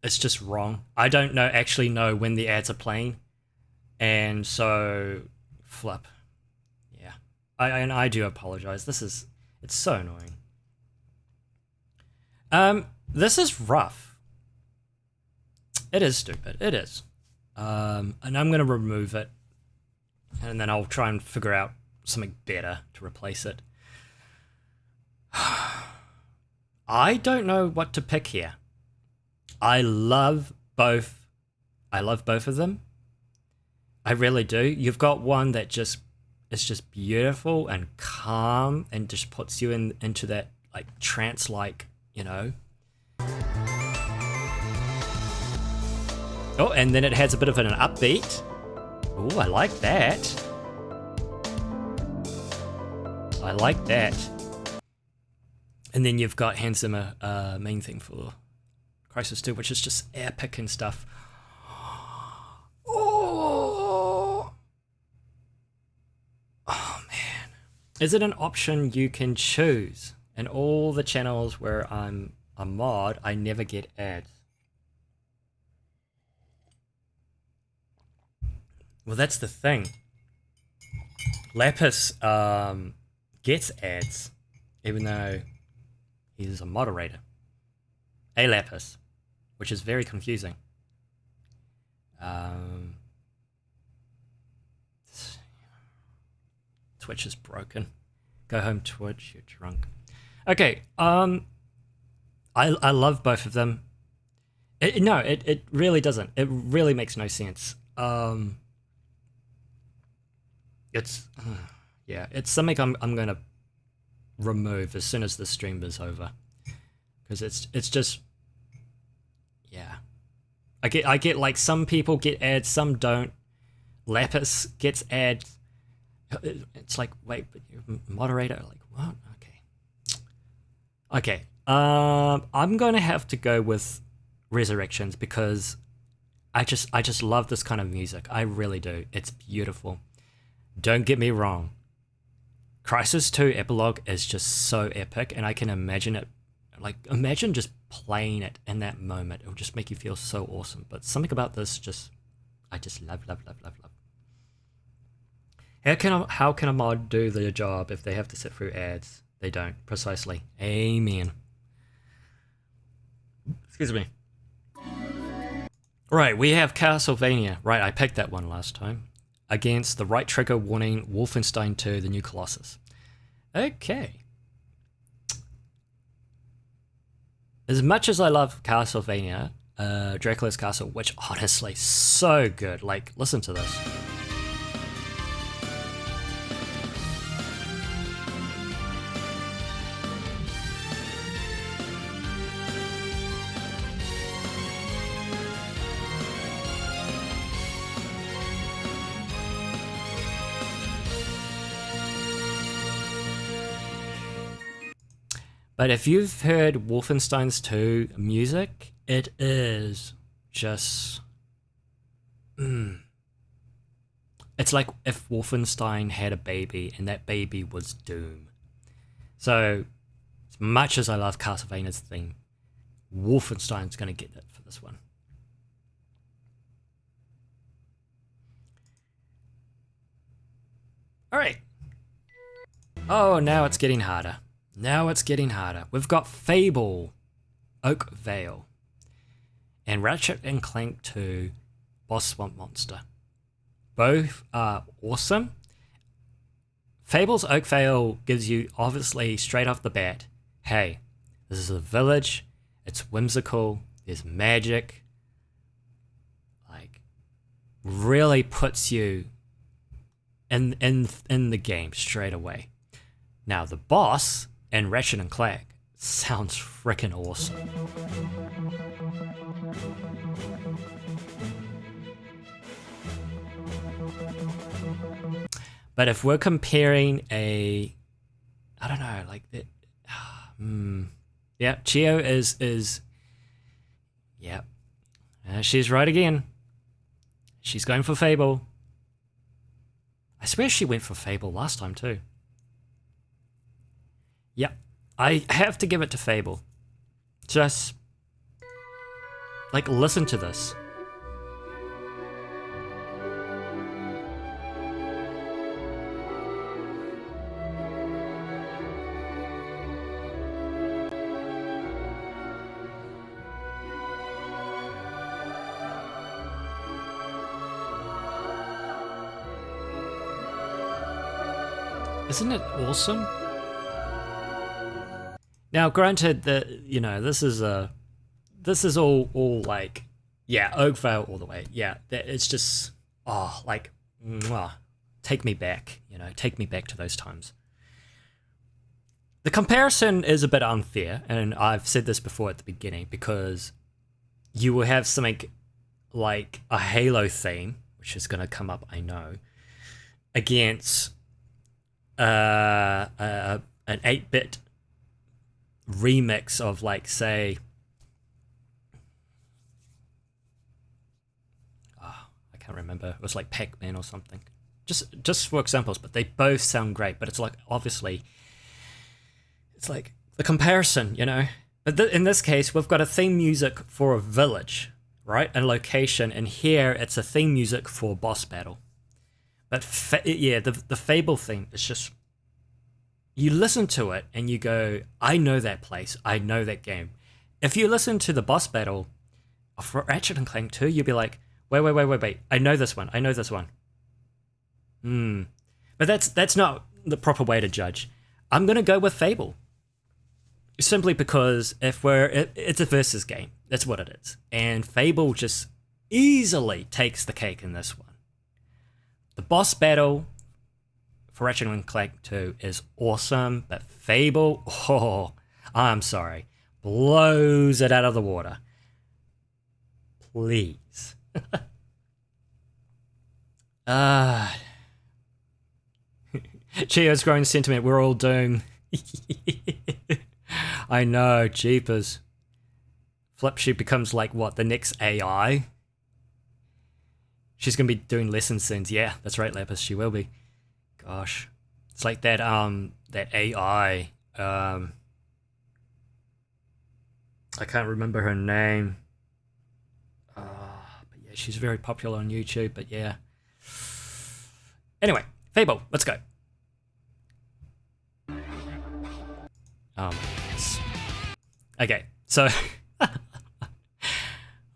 just wrong. I don't actually know when the ads are playing, and so flip. Yeah, I do apologize. It's so annoying. This is rough. It is stupid. It is. And I'm gonna remove it, and then I'll try and figure out something better to replace it. I don't know what to pick here. I love both. I love both of them. I really do. You've got one that is just beautiful and calm and just puts you into that like trance-like, Oh, and then it has a bit of an upbeat. Oh, I like that. I like that. And then you've got Hans Zimmer main thing for Crisis 2, which is just epic and stuff. Oh man. Is it an option you can choose? And all the channels where I'm a mod, I never get ads. Well, that's the thing. Lapis gets ads, even though he's a moderator. A Lapis, which is very confusing. Twitch is broken. Go home, Twitch. You're drunk. Okay. I love both of them. No, it really doesn't. It really makes no sense. It's yeah, it's something I'm gonna remove as soon as the stream is over, because it's just yeah. I get like some people get ads, some don't. Lapis gets ads. It's like, wait, but you're a moderator, like what? Okay. I'm gonna have to go with Resurrections because I just love this kind of music. I really do. It's beautiful. Don't get me wrong. Crisis 2 Epilogue is just so epic, and I can imagine it. Like, imagine just playing it in that moment. It will just make you feel so awesome. But something about this I just love. How can a mod do their job if they have to sit through ads? They don't. Precisely. Amen. Excuse me. Right, we have Castlevania. Right, I picked that one last time. Against the right trigger warning, Wolfenstein 2, The New Colossus. Okay. As much as I love Castlevania, Dracula's Castle, which honestly, so good. Like, listen to this. But if you've heard Wolfenstein's 2 music, it is just... It's like if Wolfenstein had a baby and that baby was Doom. So, as much as I love Castlevania's theme, Wolfenstein's going to get it for this one. Alright. Oh, now it's getting harder. We've got Fable, Oak Vale, and Ratchet and Clank 2, Boss Swamp Monster. Both are awesome. Fable's Oak Vale gives you, obviously, straight off the bat, hey, this is a village, it's whimsical, there's magic, like, really puts you in the game straight away. Now, the boss and Ratchet and Clank sounds freaking awesome. But if we're comparing I don't know, like that, yeah, Chio is, yeah, she's right again. She's going for Fable. I swear she went for Fable last time too. Yep, I have to give it to Fable. Just, like, listen to this. Isn't it awesome? Now, granted that, you know, this is all like, yeah, Oak Vale all the way. Yeah, it's just, oh, like, mwah, take me back, you know, take me back to those times. The comparison is a bit unfair, and I've said this before at the beginning, because you will have something like a Halo theme, which is going to come up, I know, against an 8-bit remix of, like, say, I can't remember, it was like Pac-Man or something, just for examples, but they both sound great. But it's like, obviously, it's like the comparison, you know. But in this case, we've got a theme music for a village, right, and location, and here it's a theme music for boss battle. But yeah, the Fable theme is just, you listen to it and you go, I know that place, I know that game. If you listen to the boss battle for Ratchet and Clank 2, you'll be like, wait, I know this one. But that's not the proper way to judge. I'm going to go with Fable. simply because it's a versus game. That's what it is. And Fable just easily takes the cake in this one. The boss battle for Ratchet and Clank 2 is awesome, but Fable, oh, I'm sorry, blows it out of the water. Please. Chio's growing sentiment, we're all doomed. I know, jeepers. Flipshoot becomes like, what, the next AI? She's gonna be doing lessons soon. Yeah, that's right, Lapis, she will be. Gosh. It's like that AI, I can't remember her name. But yeah, she's very popular on YouTube, but yeah. Anyway, Fable, let's go. Okay, so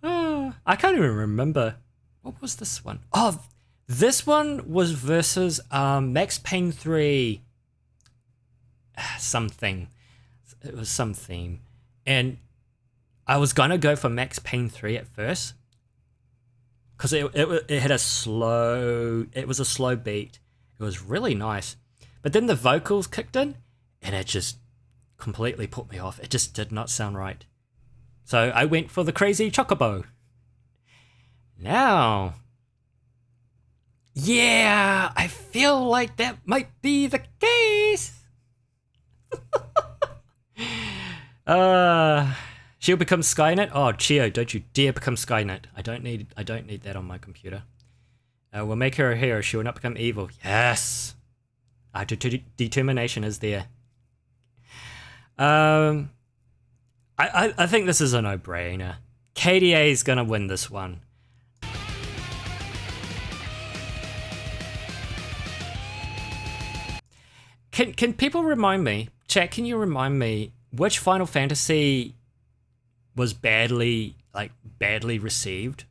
I can't even remember. What was this one? Oh, this one was versus Max Payne 3 something. It was some theme. And I was gonna go for Max Payne 3 at first. Because it had a slow, it was a slow beat. It was really nice. But then the vocals kicked in and it just completely put me off. It just did not sound right. So I went for the Crazy Chocobo. Now, yeah, I feel like that might be the case. She'll become Skynet. Oh, Chio, don't you dare become Skynet. I don't need that on my computer. We'll make her a hero. She will not become evil. Yes, our determination is there. I think this is a no-brainer. KDA is gonna win this one. Can people remind me, chat, can you remind me which Final Fantasy was badly received?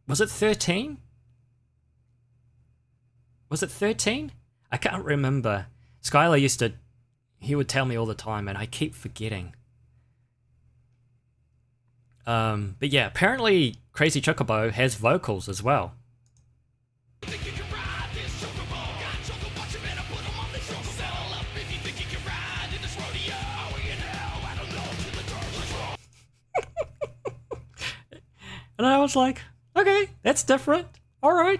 Was it 13? Was it 13? I can't remember. Skylar he would tell me all the time and I keep forgetting. But yeah, apparently Crazy Chocobo has vocals as well. And I was like, okay, that's different. All right.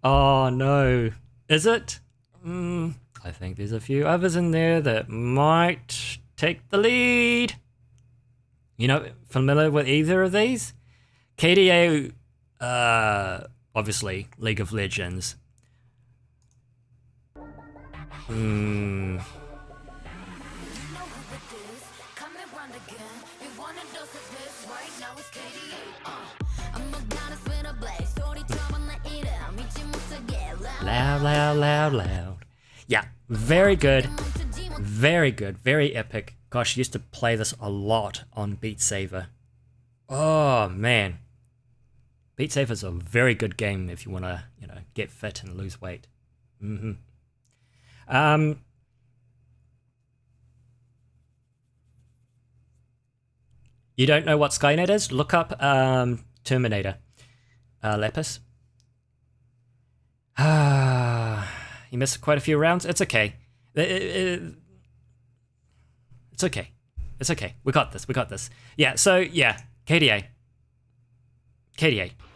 Oh, no. Is it? I think there's a few others in there that might take the lead. You know, familiar with either of these? KDA, obviously, League of Legends. Loud, loud, loud, loud. Yeah, very good. Very good. Very epic. Gosh, I used to play this a lot on Beat Saber. Oh, man. Beat Saber's a very good game if you want to, get fit and lose weight. You don't know what Skynet is? Look up Terminator. Lapis. You missed quite a few rounds. It's okay. It's okay. It's okay. We got this. We got this. Yeah, so, yeah. KDA.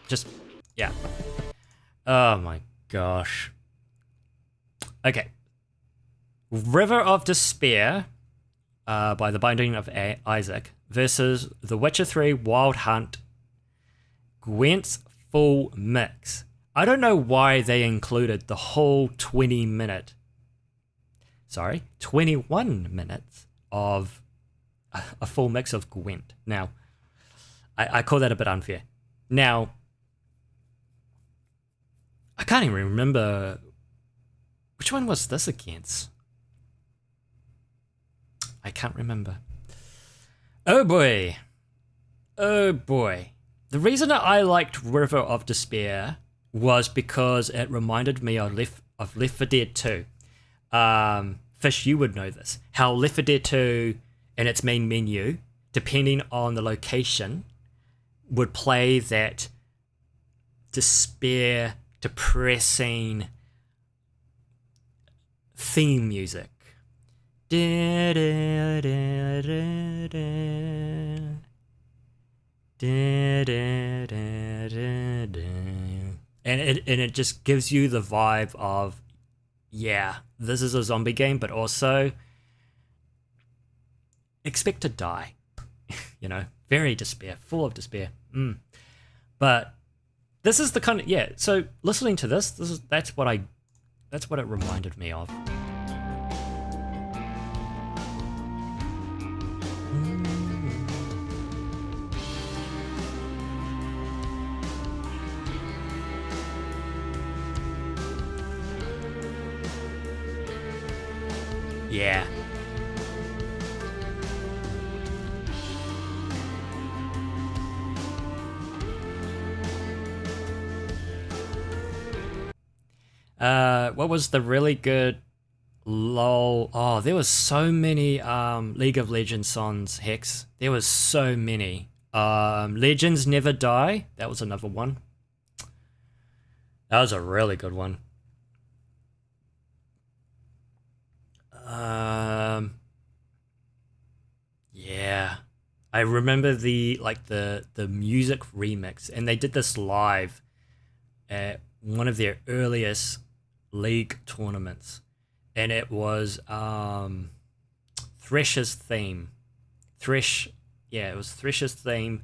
Just, yeah. Oh my gosh. Okay. River of Despair by The Binding of Isaac versus The Witcher 3 Wild Hunt Gwent's full mix. I don't know why they included the whole 21 minutes of a full mix of Gwent. Now, I call that a bit unfair. Now, I can't even remember, which one was this against? I can't remember. Oh boy. The reason that I liked River of Despair was because it reminded me of Left 4 Dead 2. Fish, you would know this. How Left 4 Dead 2 in its main menu, depending on the location, would play that despair, depressing theme music. And it just gives you the vibe of, yeah, this is a zombie game, but also expect to die. You know, very despair, full of despair. But this is the kind of, yeah, so listening to that's what it reminded me of. Yeah. What was the really good LOL? Oh, there was so many League of Legends songs, Hex. There was so many. Legends Never Die. That was another one. That was a really good one. Yeah. I remember the music remix, and they did this live at one of their earliest league tournaments, and it was Thresh's theme. It was Thresh's theme,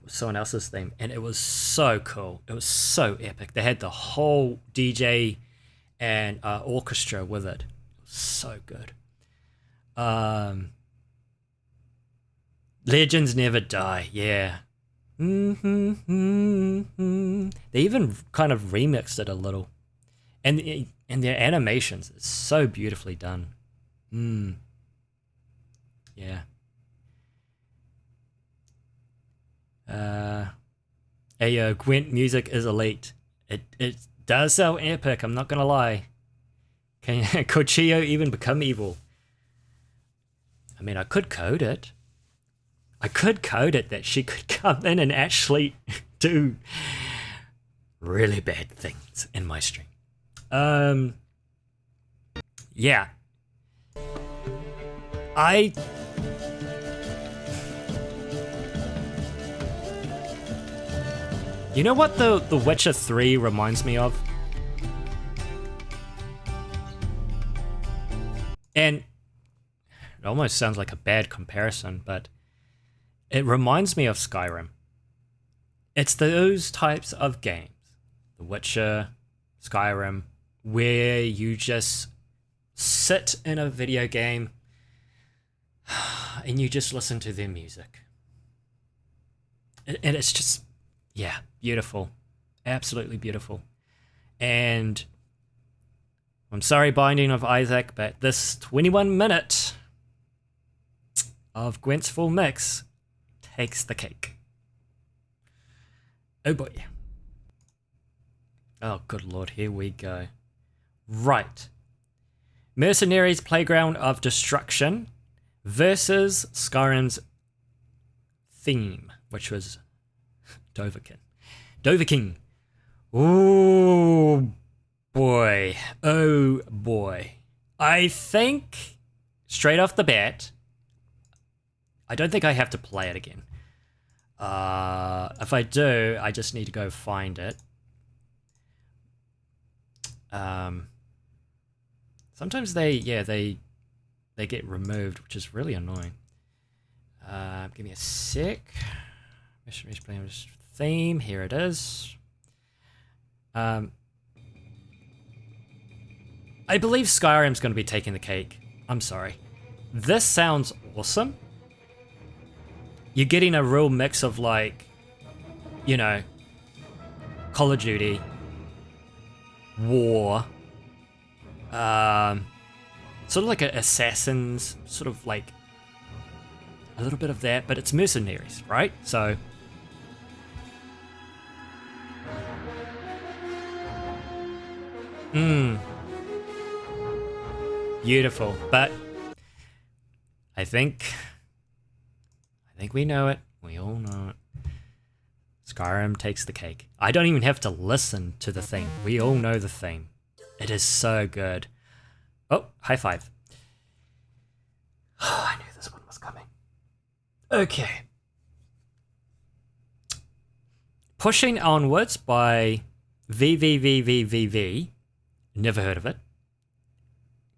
someone else's theme, and it was so cool. It was so epic. They had the whole DJ and orchestra with it. It was so good. Legends Never Die, yeah. They even kind of remixed it a little, and their animations is so beautifully done. Yeah. Gwent music is elite. It does sound epic, I'm not gonna lie. Could Chio even become evil? I mean, I could code it. That she could come in and actually do really bad things in my stream. Yeah. You know what the Witcher 3 reminds me of? And it almost sounds like a bad comparison, but it reminds me of Skyrim. It's those types of games, The Witcher, Skyrim, where you just sit in a video game and you just listen to their music. And it's just, yeah, beautiful. Absolutely beautiful. And I'm sorry, Binding of Isaac, but this 21-minute of Gwent's full mix takes the cake. Oh boy. Oh, good lord, here we go. Right. Mercenaries Playground of Destruction versus Skyrim's theme, which was Dovahkiin. Ooh boy. Oh boy. I think, straight off the bat, I don't think I have to play it again. If I do, I just need to go find it. Sometimes they get removed, which is really annoying. Give me a sec. Missionaries playing theme. Here it is. I believe Skyrim's going to be taking the cake. I'm sorry. This sounds awesome. You're getting a real mix of, like, you know, Call of Duty, war, sort of like an Assassins, sort of like a little bit of that, but it's mercenaries, right? So beautiful. But I think we know it. We all know it. Skyrim takes the cake. I don't even have to listen to the theme. We all know the theme. It is so good. Oh, high five. Oh, I knew this one was coming. Okay. Pushing Onwards by VVVVVV. Never heard of it.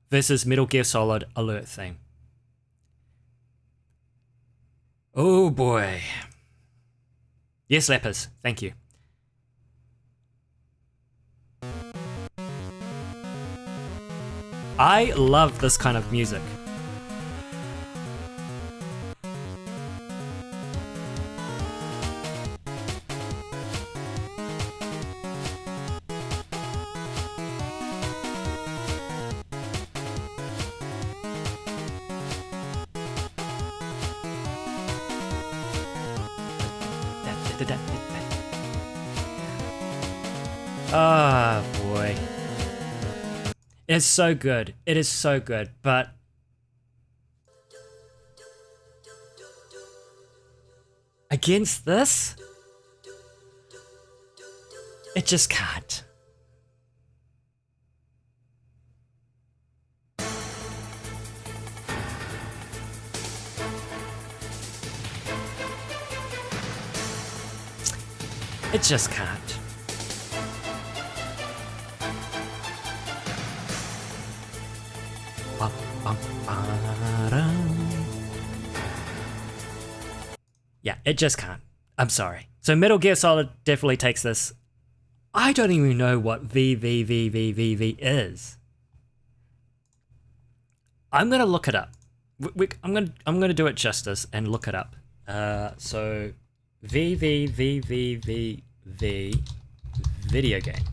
Versus Metal Gear Solid Alert theme. Oh boy. Yes, Lepers. Thank you. I love this kind of music. Ah, boy. It's so good. It is so good, but against this, it just can't. It just can't. Yeah, it just can't. I'm sorry. So Metal Gear Solid definitely takes this. I don't even know what VVVVVV is. I'm gonna look it up. I'm gonna do it justice and look it up. So VVVVVV video game.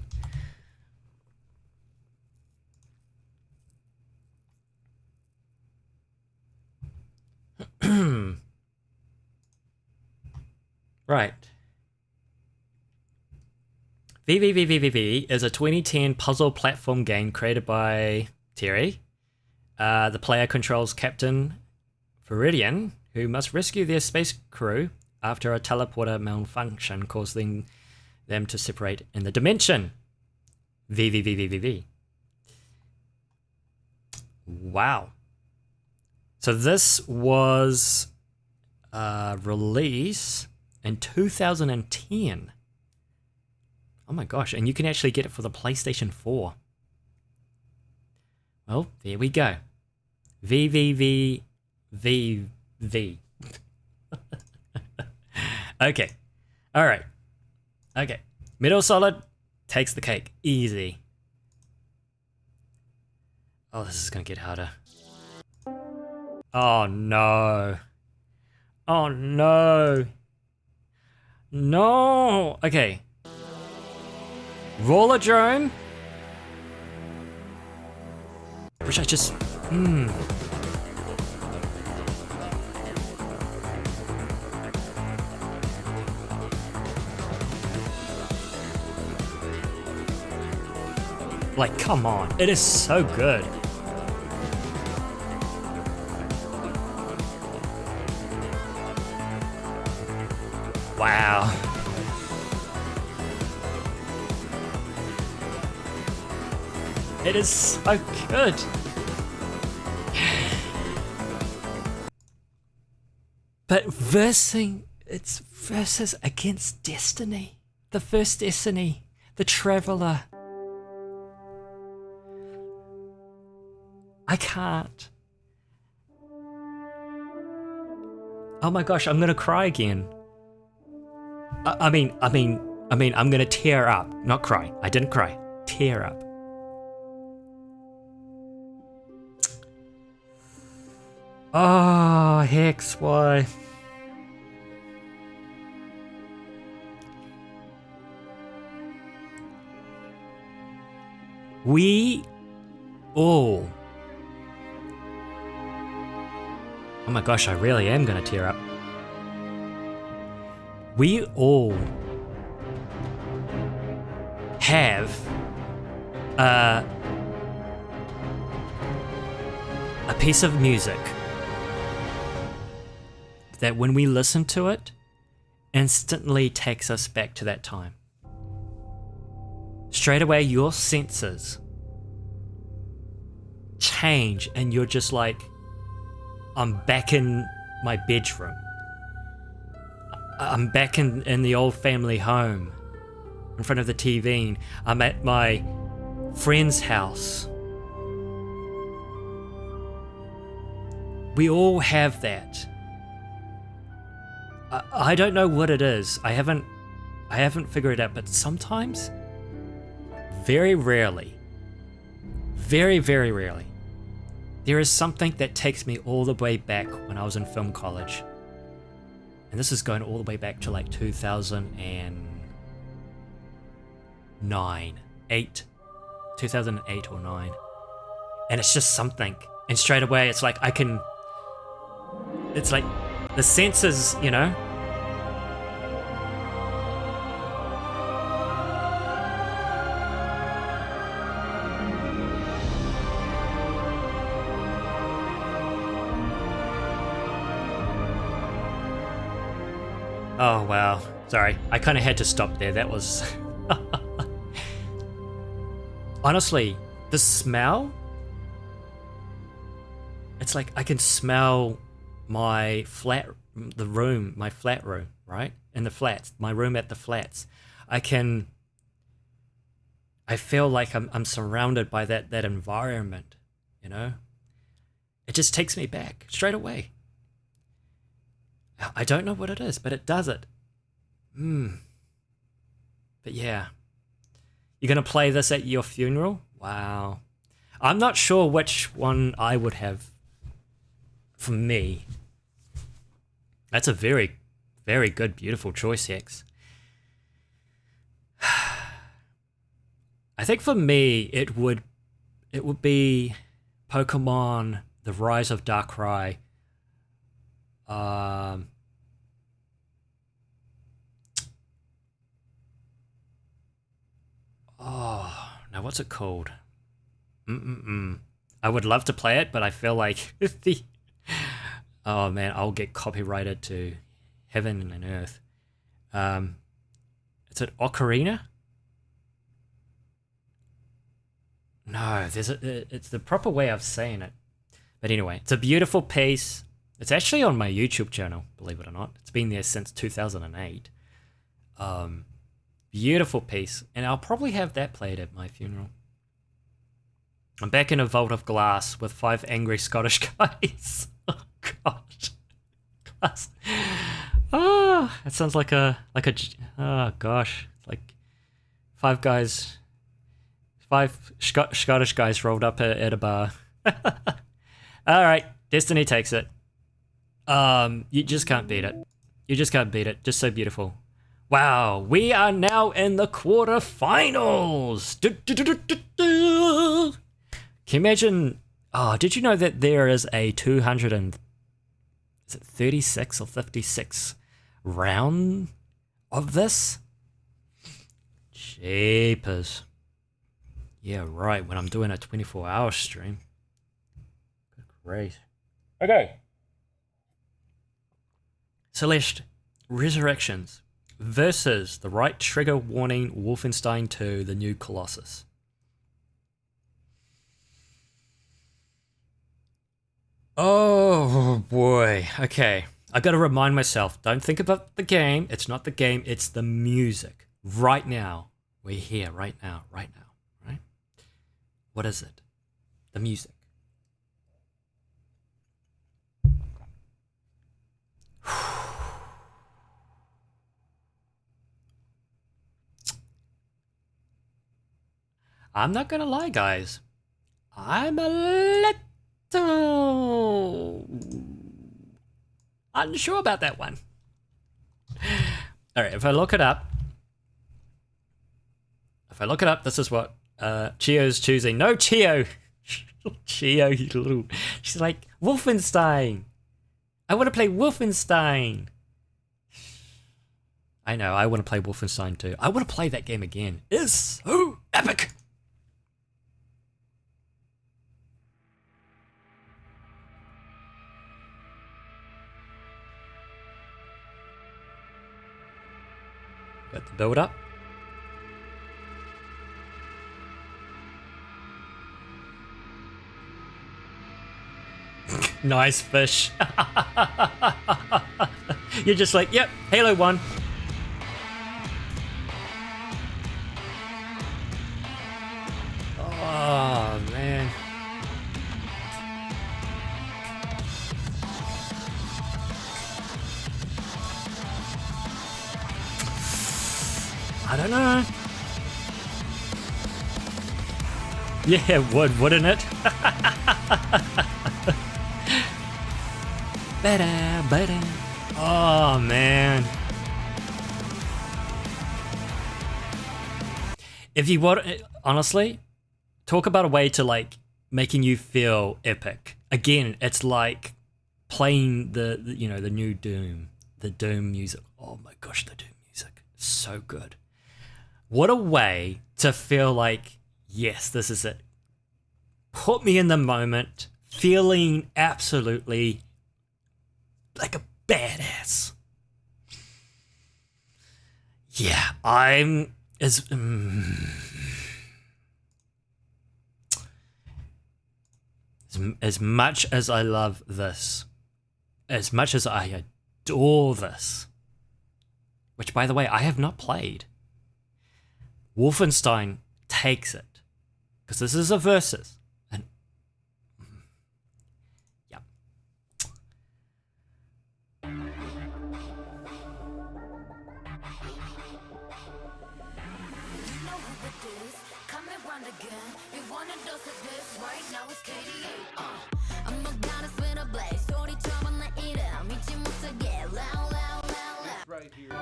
Right. VVVVVV is a 2010 puzzle platform game created by Terry. The player controls Captain Viridian, who must rescue their space crew after a teleporter malfunction causing them to separate in the dimension. VVVVVV. Wow. So this was released in 2010. Oh my gosh, and you can actually get it for the PlayStation 4. Well, there we go. VVVVV. Okay. Alright. Okay. Metal Solid takes the cake. Easy. Oh, this is gonna get harder. Oh no. Oh no. No. Okay. Roller drone. Which I just. Like, come on. It is so good. Wow. It is so good. But it's versus against Destiny. The first Destiny. The Traveler. I can't. Oh my gosh, I'm gonna cry again. I mean, I'm gonna tear up. Not cry. I didn't cry. Tear up. Oh, Hex, why? We all. Oh my gosh, I really am gonna tear up. We all have a piece of music that when we listen to it, instantly takes us back to that time. Straight away, your senses change and you're just like, I'm back in my bedroom. I'm back in the old family home in front of the TV. I'm at my friend's house. We all have that. I don't know what it is. I haven't figured it out, but sometimes, very rarely, very, very rarely, there is something that takes me all the way back when I was in film college. And this is going all the way back to like 2009, 2008 or 9. And it's just something. And straight away, it's like it's like the senses, you know? Oh, wow. Sorry, I kind of had to stop there. That was... Honestly, the smell... It's like I can smell my flat room, right? In the flats, my room at the flats. I feel like I'm surrounded by that environment, you know? It just takes me back straight away. I don't know what it is, but it does it. But yeah. You're going to play this at your funeral? Wow. I'm not sure which one I would have for me. That's a very, very good, beautiful choice, X. I think for me, it would be Pokemon: The Rise of Darkrai. Oh, now what's it called? I would love to play it, but I feel like oh man, I'll get copyrighted to heaven and earth. Is it Ocarina? No, it's the proper way of saying it. But anyway, it's a beautiful piece. It's actually on my YouTube channel, believe it or not. It's been there since 2008. Beautiful piece. And I'll probably have that played at my funeral. I'm back in a vault of glass with 5 angry Scottish guys. Oh, gosh. Glass. Oh, it sounds like a, oh, gosh. It's like 5 guys, 5 Scottish guys rolled up at a bar. All right, Destiny takes it. You just can't beat it. You just can't beat it. Just so beautiful. Wow, we are now in the quarterfinals. Can you imagine? Oh, did you know that there is a 36 or 56 round of this? Jeepers. Yeah, right. When I'm doing a 24-hour stream. Good grief. Okay. Celeste, Resurrections versus the right trigger warning Wolfenstein 2, the new Colossus. Oh boy. Okay. I gotta remind myself, don't think about the game. It's not the game, it's the music. Right now. We're here, right now, right? What is it? The music. I'm not gonna lie, guys. I'm a little unsure about that one. Alright, if I look it up, this is what Chio's choosing. No, Chio! Chio, you little... She's like, Wolfenstein! I want to play Wolfenstein! I know, I want to play Wolfenstein too. I want to play that game again. It's so epic! Got the build up. Nice fish. You're just like, yep, Halo 1. Oh, man. I don't know. Yeah, it would, wouldn't it? Better. Oh, man. If you want, honestly, talk about a way to like making you feel epic. Again, it's like playing the you know, the new Doom, the Doom music. Oh my gosh, the Doom music, so good. What a way to feel like, yes, this is it. Put me in the moment, feeling absolutely like a badass. Yeah, I'm as much as I love this, as much as I adore this, which by the way I have not played, Wolfenstein takes it, because this is a versus, and yeah. Right here.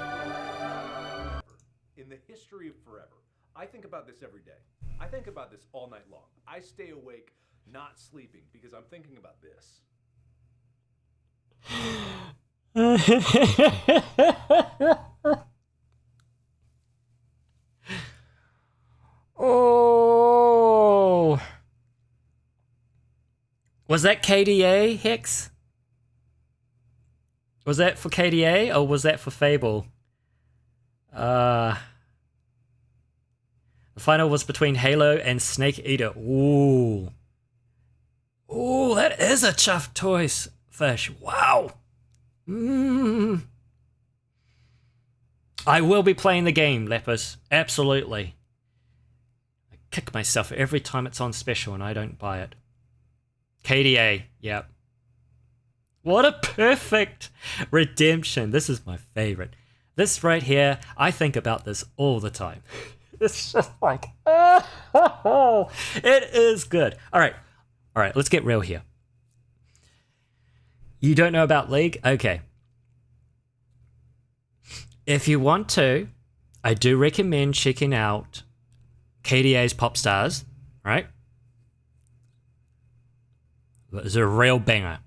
In the history of forever. I think about this every day. I think about this all night long. I stay awake, not sleeping, because I'm thinking about this. Oh, was that KDA, Hex? Was that for KDA or was that for Fable? The final was between Halo and Snake Eater. Ooh. Ooh, that is a chuffed choice, Fish. Wow. I will be playing the game, Lepus. Absolutely. I kick myself every time it's on special and I don't buy it. KDA, yep. What a perfect redemption. This is my favorite. This right here, I think about this all the time. It's just like, oh, it is good. All right, let's get real here. You don't know about League? Okay. If you want to, I do recommend checking out KDA's Pop Stars, right? It's a real banger.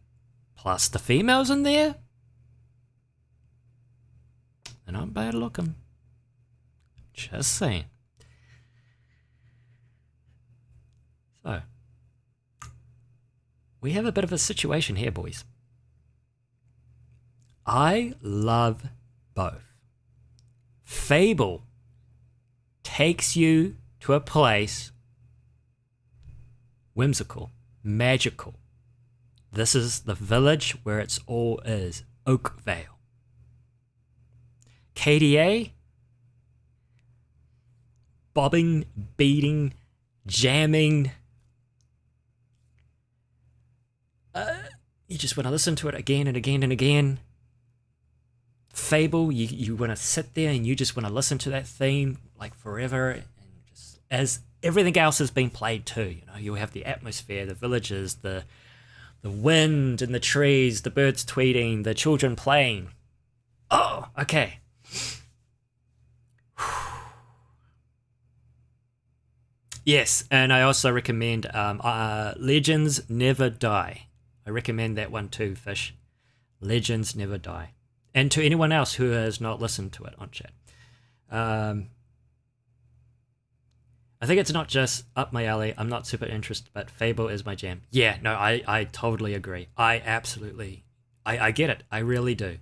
Plus the females in there, they're not bad looking. Just saying. So, we have a bit of a situation here, boys. I love both. Fable takes you to a place whimsical, magical. This is the village where it's all is, Oakvale. KDA, bobbing, beating, jamming. You just want to listen to it again and again and again. Fable, you want to sit there and you just want to listen to that theme like forever, and just as everything else has been played too. You know, you have the atmosphere, the villages, the wind and the trees, the birds tweeting, the children playing. Oh, okay. Yes, and I also recommend Legends Never Die. I recommend that one too, Fish. Legends Never Die. And to anyone else who has not listened to it on chat. I think it's not just up my alley. I'm not super interested, but Fable is my jam. Yeah, no, I totally agree. I get it. I really do.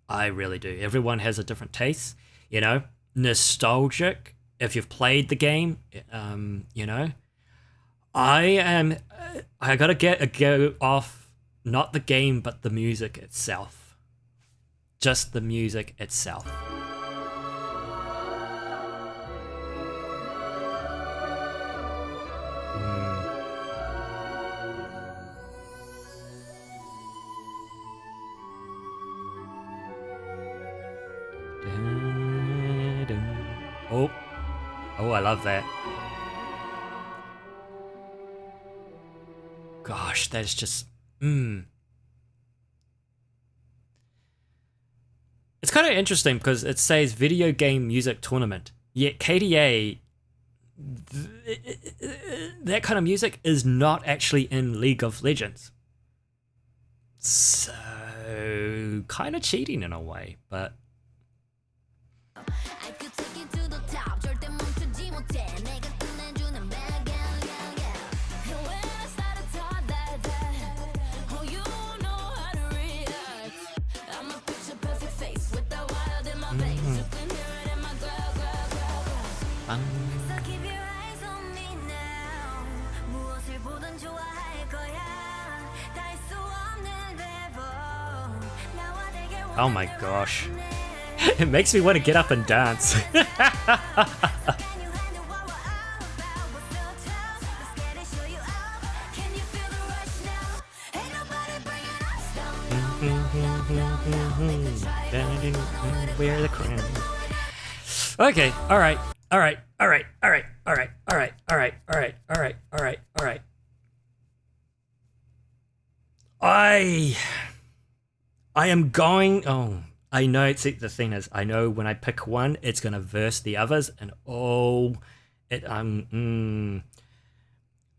I really do. Everyone has a different taste, you know. nostalgic if you've played the game. You know, I gotta go off not the game but the music itself. Just the music itself. Oh, I love that. Gosh, that's just It's kind of interesting because it says video game music tournament, yet KDA, that kind of music is not actually in League of Legends. So, kind of cheating in a way, but... Oh my gosh. It makes me want to get up and dance. Wear the crown. Okay, alright. I am going... Oh, I know. See, the thing is, I know when I pick one, it's going to verse the others, and I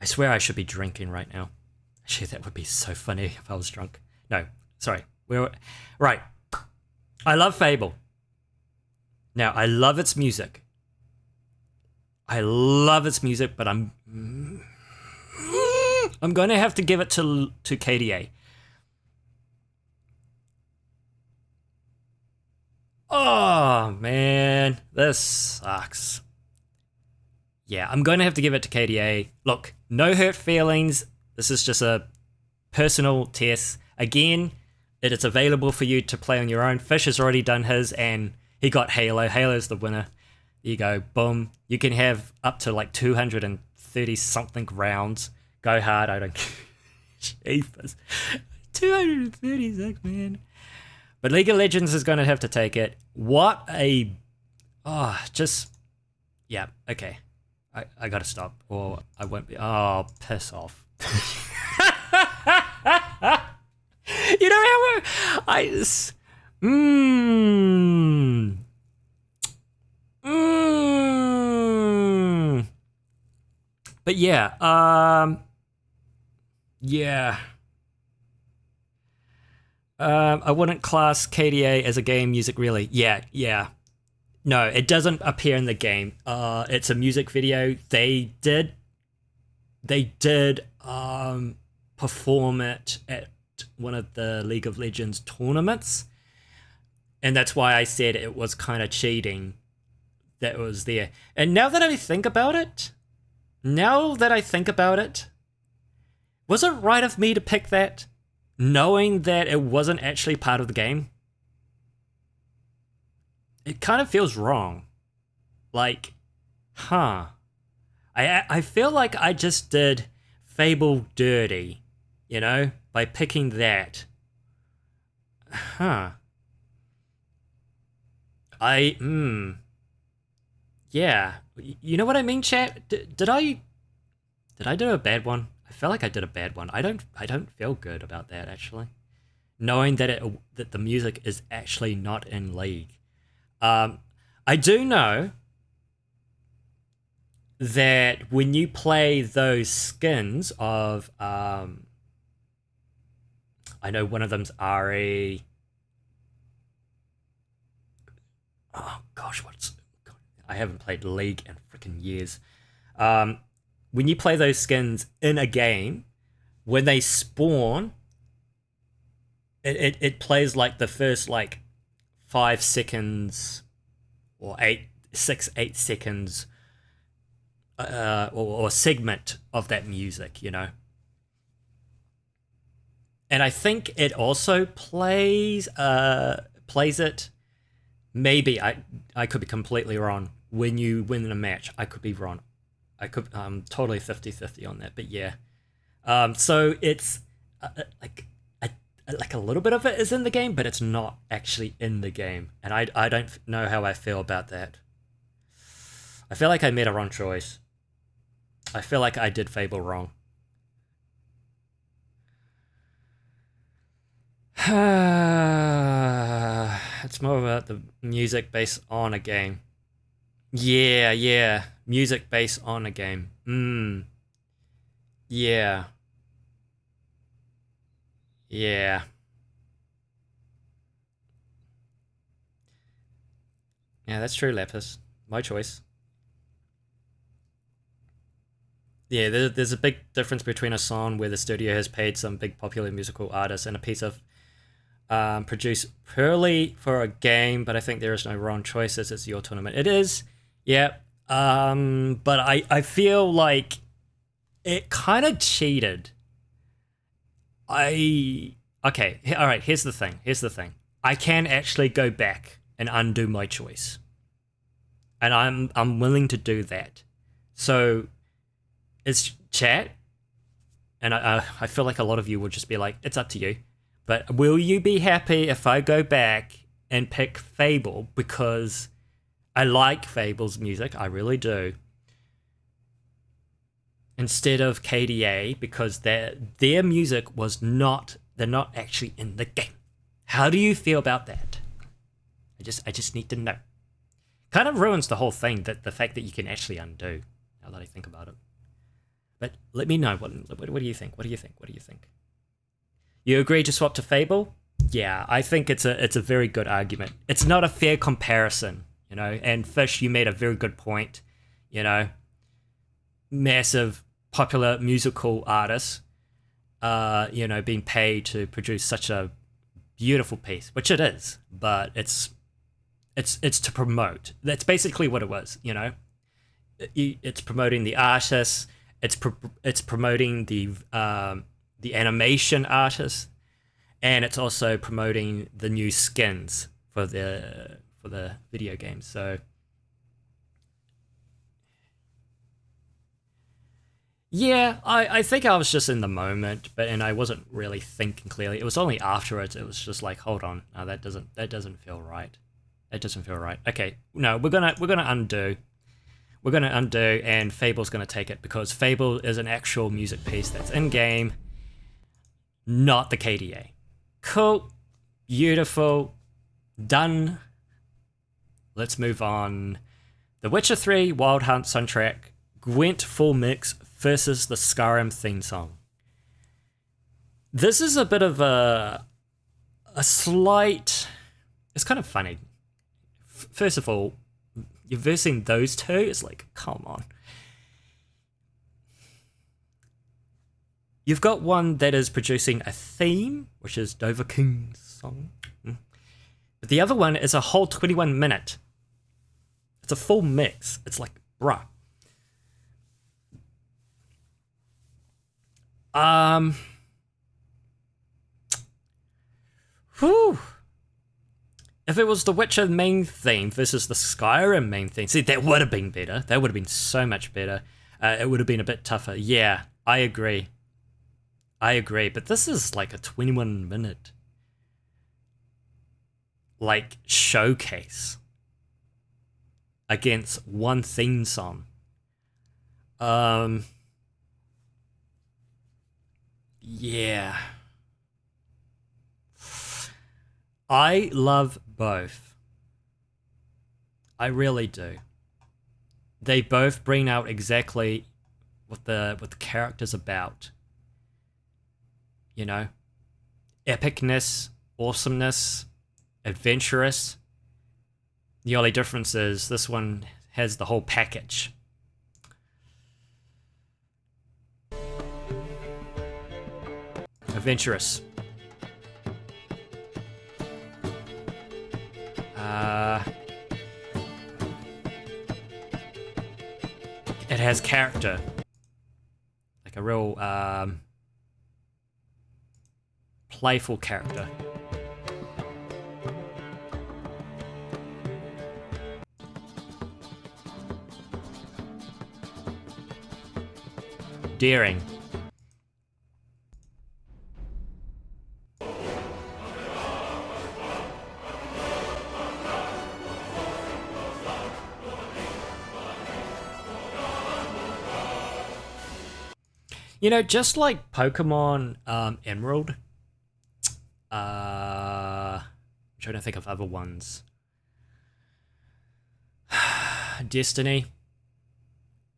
swear I should be drinking right now. Actually, that would be so funny if I was drunk. No, sorry. Right. I love Fable. Now, I love its music. But I'm going to have to give it to KDA. Oh, man. This sucks. Yeah, I'm going to have to give it to KDA. Look, no hurt feelings. This is just a personal test. Again, it is available for you to play on your own. Fish has already done his, and he got Halo. Halo's the winner. There you go. Boom. You can have up to like 230-something rounds. Go hard. I don't care. Jeepers. 236, man. But League of Legends is going to have to take it. What a... Oh, just... Yeah, okay. I got to stop, or I won't be... Oh, piss off. You know how But yeah, yeah. I wouldn't class KDA as a game music, really. Yeah. No, it doesn't appear in the game. It's a music video. They did perform it at one of the League of Legends tournaments, and that's why I said it was kind of cheating that it was there. And now that I think about it, was it right of me to pick that, knowing that it wasn't actually part of the game? It kind of feels wrong. Like, I feel like I just did Fable dirty, you know, by picking that. Yeah. You know what I mean, chat? Did I do a bad one? I feel like I did a bad one. I don't feel good about that, actually. Knowing that that the music is actually not in League. I do know that when you play those skins of I know one of them's Ari. Oh gosh, I haven't played League in freaking years. When you play those skins in a game, when they spawn, it plays like the first like 5 seconds or 8 6-8 seconds or segment of that music, you know. And I think it also plays it. Maybe I could be completely wrong. When you win in a match, I could be wrong. I'm totally 50-50 on that, but yeah. So it's like a little bit of it is in the game, but it's not actually in the game, and I don't know how I feel about that. I feel like I made a wrong choice. I feel like I did Fable wrong. It's more about the music based on a game. Yeah. Music based on a game. Yeah. Yeah. Yeah, that's true, Lapis. My choice. Yeah, there's a big difference between a song where the studio has paid some big popular musical artist and a piece of produced purely for a game, but I think there is no wrong choices. It's your tournament. It is, yeah. But I feel like it kind of cheated. Okay, all right. Here's the thing. I can actually go back and undo my choice, and I'm willing to do that. So it's chat, and I feel like a lot of you would just be like, it's up to you. But will you be happy if I go back and pick Fable, because I like Fable's music, I really do, instead of KDA, because their music was they're not actually in the game. How do you feel about that? I just need to know. Kind of ruins the whole thing, that the fact that you can actually undo, now that I think about it. But let me know, what do you think? What do you think? You agree to swap to Fable? Yeah, I think it's a very good argument. It's not a fair comparison, you know, and Fish, you made a very good point, you know. Massive, popular musical artists, you know, being paid to produce such a beautiful piece, which it is, but it's to promote. That's basically what it was, you know. It's promoting the artists, it's promoting the animation artists, and it's also promoting the new skins for the video games. So yeah, I think I was just in the moment, and I wasn't really thinking clearly. It was only afterwards it was just like, hold on, no, that doesn't feel right. That doesn't feel right. Okay, no, we're gonna undo. We're gonna undo, and Fable's gonna take it, because Fable is an actual music piece that's in game, not the KDA. Cool, beautiful, done. Let's move on. The Witcher 3 Wild Hunt soundtrack, Gwent full mix versus the Skyrim theme song. This is a bit of a slight. It's kind of funny. First of all, you're versing those two. It's like, come on. You've got one that is producing a theme, which is Dover King's song. But the other one is a whole 21 minute. It's a full mix. It's like, bruh. Whew. If it was the Witcher main theme versus the Skyrim main theme, see, that would have been better. That would have been so much better. It would have been a bit tougher. Yeah, I agree. But this is like a 21 minute like showcase against one theme song. Yeah. I love both. I really do. They both bring out exactly what the character's about. You know? Epicness, awesomeness, adventurous. The only difference is this one has the whole package. Adventurous. has character, like a real playful character. Daring. You know, just like Pokemon Emerald, I'm trying to think of other ones. Destiny,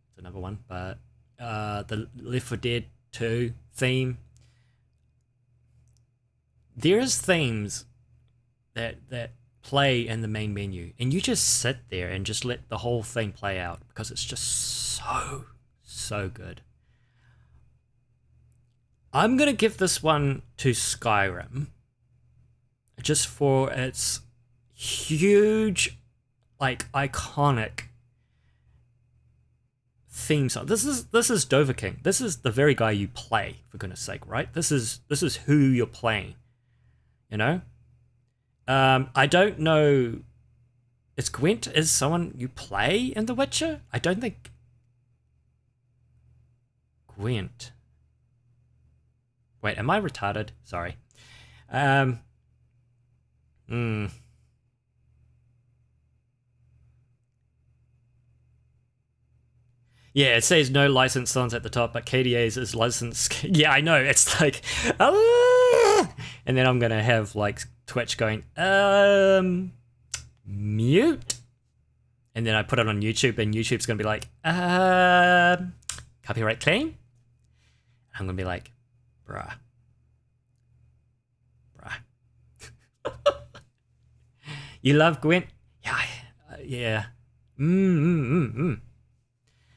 it's another one, but the Left 4 Dead 2 theme. There's themes that play in the main menu, and you just sit there and just let the whole thing play out because it's just so good. I'm gonna give this one to Skyrim, just for its huge, like, iconic theme song. This is Dovahkiin. This is the very guy you play, for goodness sake, right? This is who you're playing. You know? I don't know. Is Gwent is someone you play in The Witcher? I don't think Gwent. Wait, am I retarded? Sorry. Yeah, it says no licensed songs at the top, but KDA's is licensed. Yeah, I know. It's like, and then I'm gonna have like Twitch going, mute, and then I put it on YouTube, and YouTube's gonna be like, copyright claim. I'm gonna be like, bruh. You love Gwent? Yeah.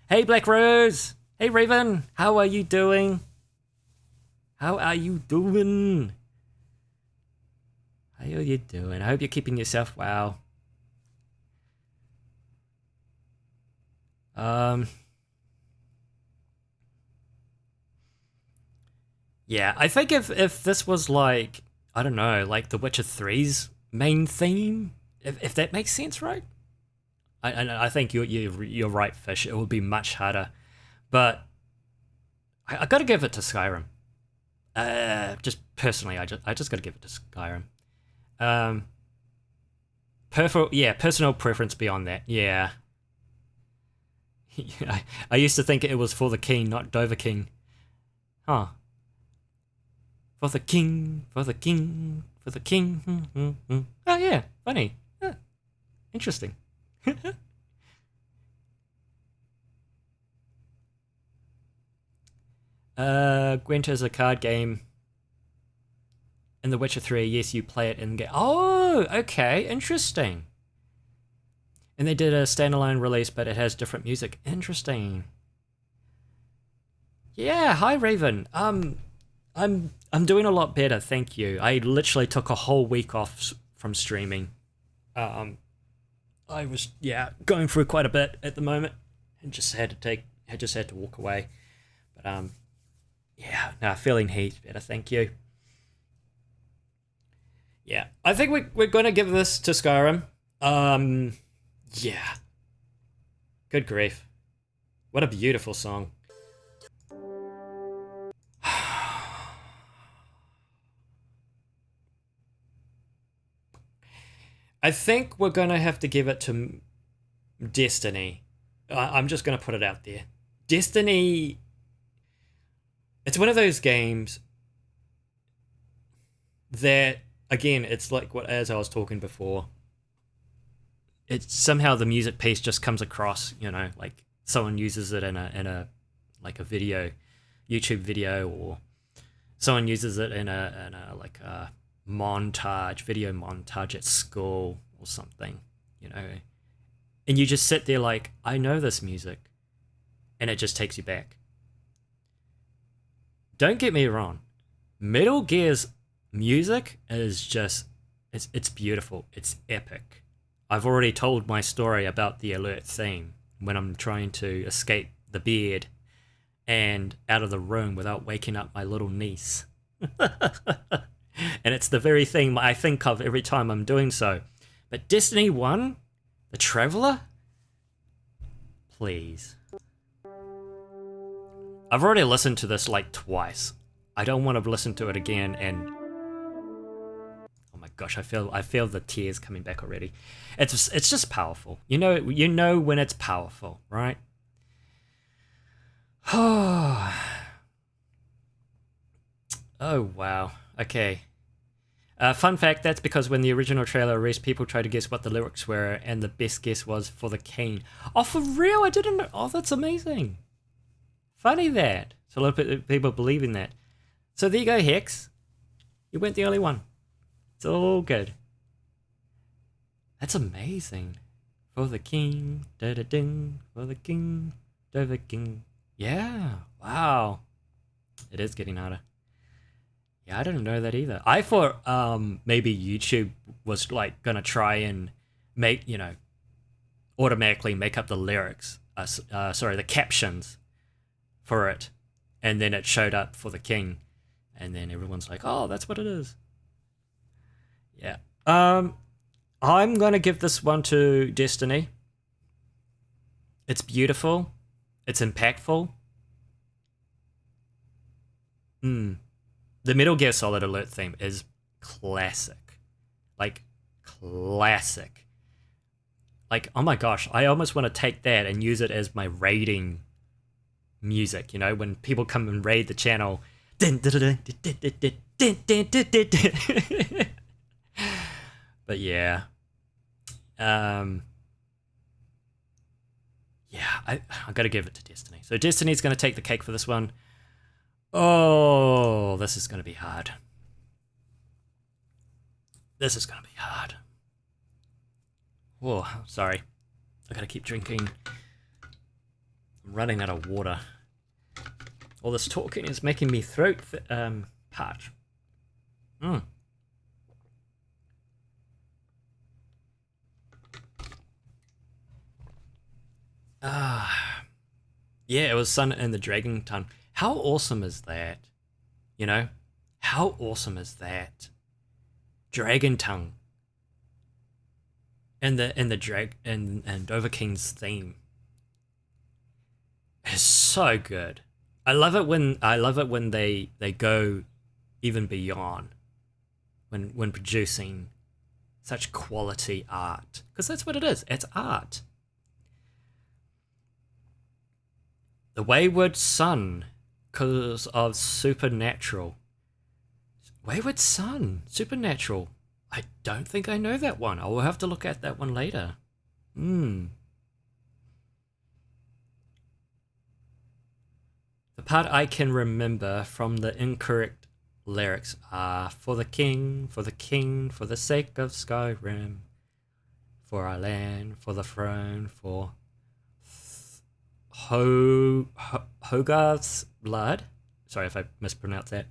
Hey, Black Rose. Hey, Raven. How are you doing? How are you doing? How are you doing? I hope you're keeping yourself well. Yeah, I think if this was like, I don't know, like The Witcher 3's main theme, if that makes sense, right? I think you're right, Fish. It would be much harder, but I got to give it to Skyrim. Just personally, I just got to give it to Skyrim. Personal preference beyond that. Yeah. I used to think it was for the king, not Dovahkiin. Huh. For the king, for the king, for the king. Oh yeah, funny. Yeah. Interesting. Gwent is a card game in The Witcher 3. Yes, you play it in game. Oh, okay, interesting. And they did a standalone release, but it has different music. Interesting. Yeah, hi Raven. I'm doing a lot better, thank you. I literally took a whole week off from streaming. I was going through quite a bit at the moment, and just had to walk away. But feeling heaps better, thank you. Yeah, I think we're gonna give this to Skyrim. Yeah. Good grief. What a beautiful song. I think we're gonna have to give it to Destiny. I'm just gonna put it out there. Destiny. It's one of those games that, again, it's like as I was talking before. It's somehow the music piece just comes across, like someone uses it in a like a video, YouTube video, or someone uses it in a like a video montage at school or something, and you just sit there like, I know this music, and it just takes you back. Don't get me wrong, Metal Gear's music is just it's beautiful, it's epic. I've already told my story about the alert theme when I'm trying to escape the bed and out of the room without waking up my little niece. And it's the very thing I think of every time I'm doing so. But Destiny 1, the Traveler? Please. I've already listened to this like twice. I don't want to listen to it again and... Oh my gosh, I feel the tears coming back already. It's just powerful. You know when it's powerful, right? Oh wow. Okay. Fun fact, that's because when the original trailer released, people tried to guess what the lyrics were, and the best guess was For the King. Oh, for real? I didn't know. Oh, that's amazing. Funny that. So a lot of people believe in that. So there you go, Hex. You weren't the only one. It's all good. That's amazing. For the King, da-da-ding. For the King, da-da-king. Yeah, wow. It is getting harder. Yeah, I didn't know that either. I thought maybe YouTube was like gonna try and make, automatically make up the lyrics, the captions for it, and then it showed up For the King, and then everyone's like, oh, that's what it is. Yeah. I'm gonna give this one to Destiny. It's beautiful. It's impactful. The Metal Gear Solid Alert theme is classic. Like, classic. Like, oh my gosh, I almost want to take that and use it as my raiding music, when people come and raid the channel. But yeah. I gotta give it to Destiny. So Destiny's gonna take the cake for this one. Oh, this is gonna be hard. This is gonna be hard. Whoa, sorry. I gotta keep drinking. I'm running out of water. All this talking is making me throat parch. Yeah, it was Sun and the Dragon Tongue. How awesome is that? How awesome is that? Dragon Tongue. And the Dovahkiin's theme is so good. I love it when they go even beyond when producing such quality art, because that's what it is. It's art. The Wayward Son, because of Supernatural. Wayward Son, Supernatural. I don't think I know that one. I will have to look at that one later. The part I can remember from the incorrect lyrics are For the King, for the King, for the sake of Skyrim, for our land, for the throne, for Hogarth's blood. Sorry if I mispronounced that.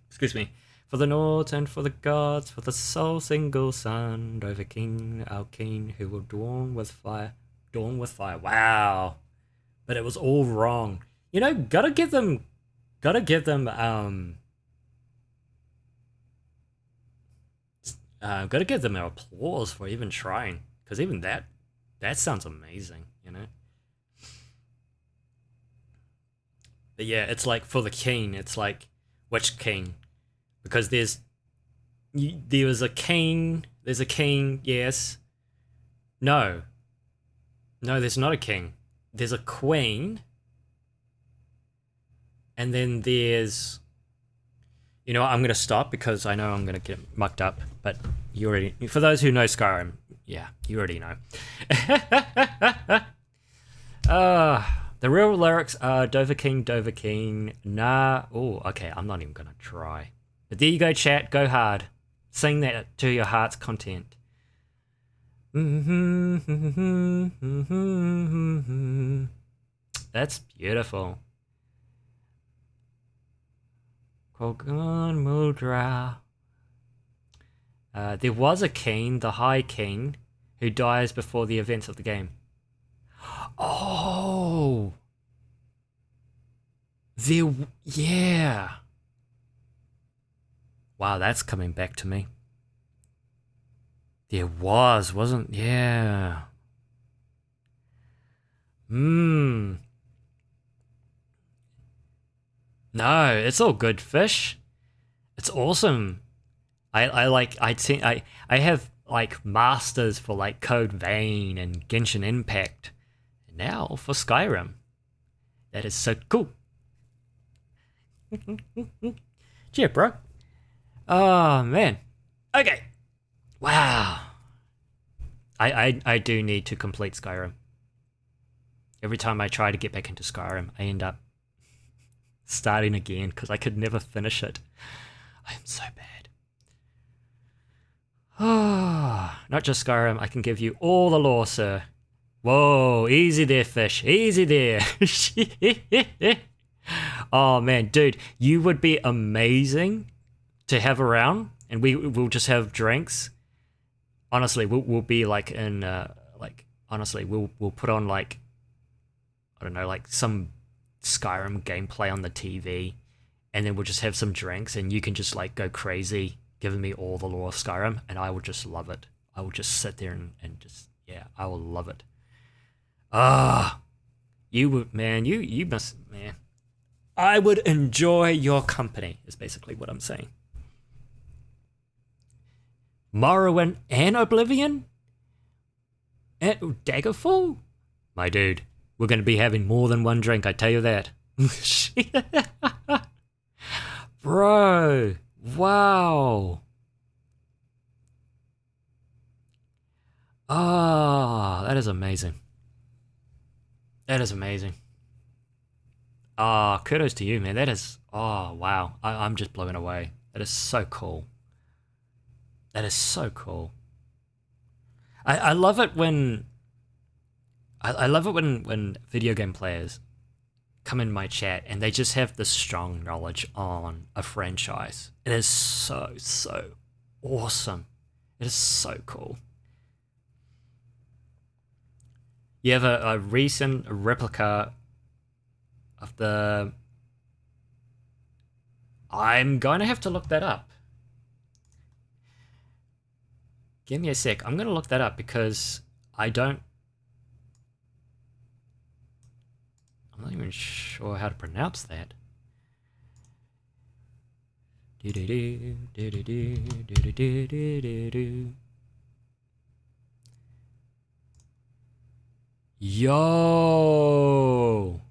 Excuse me. For the Nords and for the gods, for the sole single sun, Dovahkiin, our king, who will dawn with fire. Dawn with fire. Wow. But it was all wrong. Gotta give them gotta give them applause for even trying, because even that sounds amazing, But yeah, it's like For the King. It's like, which king? Because there was a king. There's a king. Yes. No, there's not a king. There's a queen. And then there's... I'm going to stop because I know I'm going to get mucked up. But you already... For those who know Skyrim, yeah, you already know. The real lyrics are Dovahkiin, nah. Oh, okay, I'm not even going to try. But there you go, chat. Go hard. Sing that to your heart's content. That's beautiful. Kogan Muldra. There was a king, the High King, who dies before the events of the game. Oh! Yeah. Wow, that's coming back to me. There wasn't? Yeah. No, it's all good, fish. It's awesome. I have like masters for like Code Vein and Genshin Impact. And now for Skyrim. That is so cool. Cheer, bro. Oh man. Okay. Wow. I do need to complete Skyrim. Every time I try to get back into Skyrim, I end up starting again because I could never finish it. I am so bad. Oh, not just Skyrim, I can give you all the lore, sir. Whoa, easy there, fish. Easy there. Oh man, dude, you would be amazing to have around, and we'll just have drinks. Honestly, we'll be like in honestly, we'll put on like, I don't know, like some Skyrim gameplay on the TV, and then we'll just have some drinks, and you can just like go crazy giving me all the lore of Skyrim, and I will just love it. I will just sit there and just, yeah, I will love it. You would, man, you must, man. I would enjoy your company, is basically what I'm saying. Morrowind and Oblivion? And Daggerfall? My dude, we're going to be having more than one drink, I tell you that. Bro, wow. Ah, that is amazing. That is amazing. Ah, kudos to you, man. That is, oh, wow. I'm just blown away. That is so cool. That is so cool. I love it when I love it when video game players come in my chat and they just have this strong knowledge on a franchise. It is so awesome. It is so cool. You have a recent replica of the... I'm going to have to look that up. Give me a sec. I'm going to look that up because I'm not even sure how to pronounce that. Yo!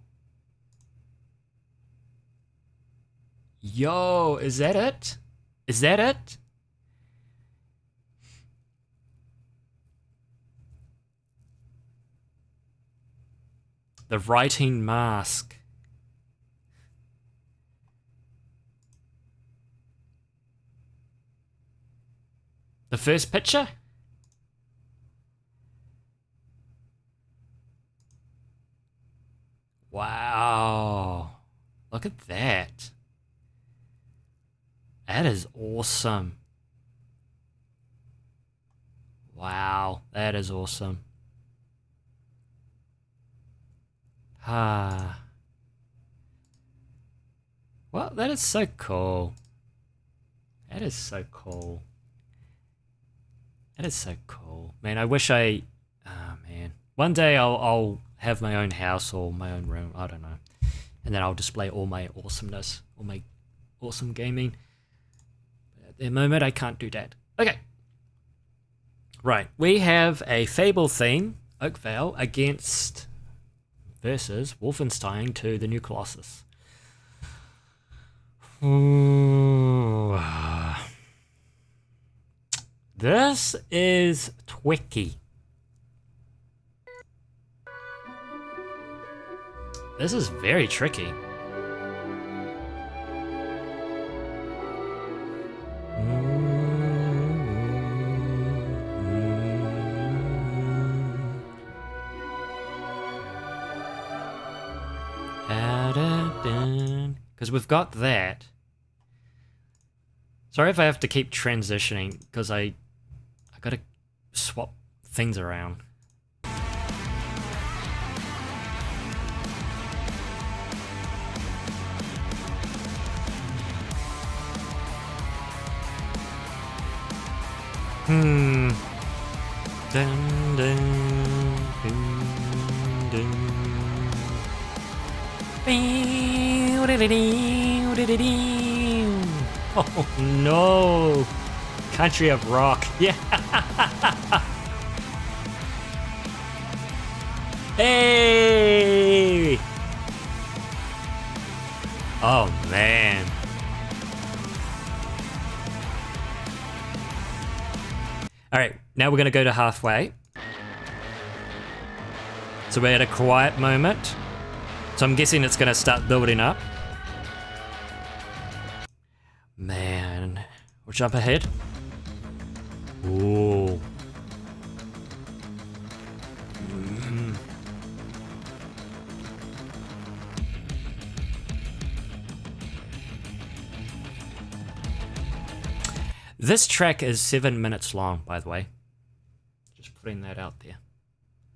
Yo, is that it? Is that it? The writing mask. The first picture? Wow. Look at that. That is awesome. Wow, that is awesome. Ah. Well, that is so cool. That is so cool. That is so cool. Man, I wish I... Oh, man. One day I'll have my own house or my own room. I don't know. And then I'll display all my awesomeness. All my awesome gaming. But at the moment, I can't do that. Okay. Right. We have a Fable theme. Oakvale against... versus Wolfenstein 2: The New Colossus. Ooh. This is tricky. This is very tricky. Because we've got that. Sorry if I have to keep transitioning, because I gotta swap things around. Hmm. Dun, dun, dun, dun. Oh no! Country of Rock. Yeah. Hey! Oh man. All right, now we're gonna go to halfway. So we're at a quiet moment. So I'm guessing it's gonna start building up. Man, we'll jump ahead. Ooh. This track is 7 minutes long, by the way. Just putting that out there.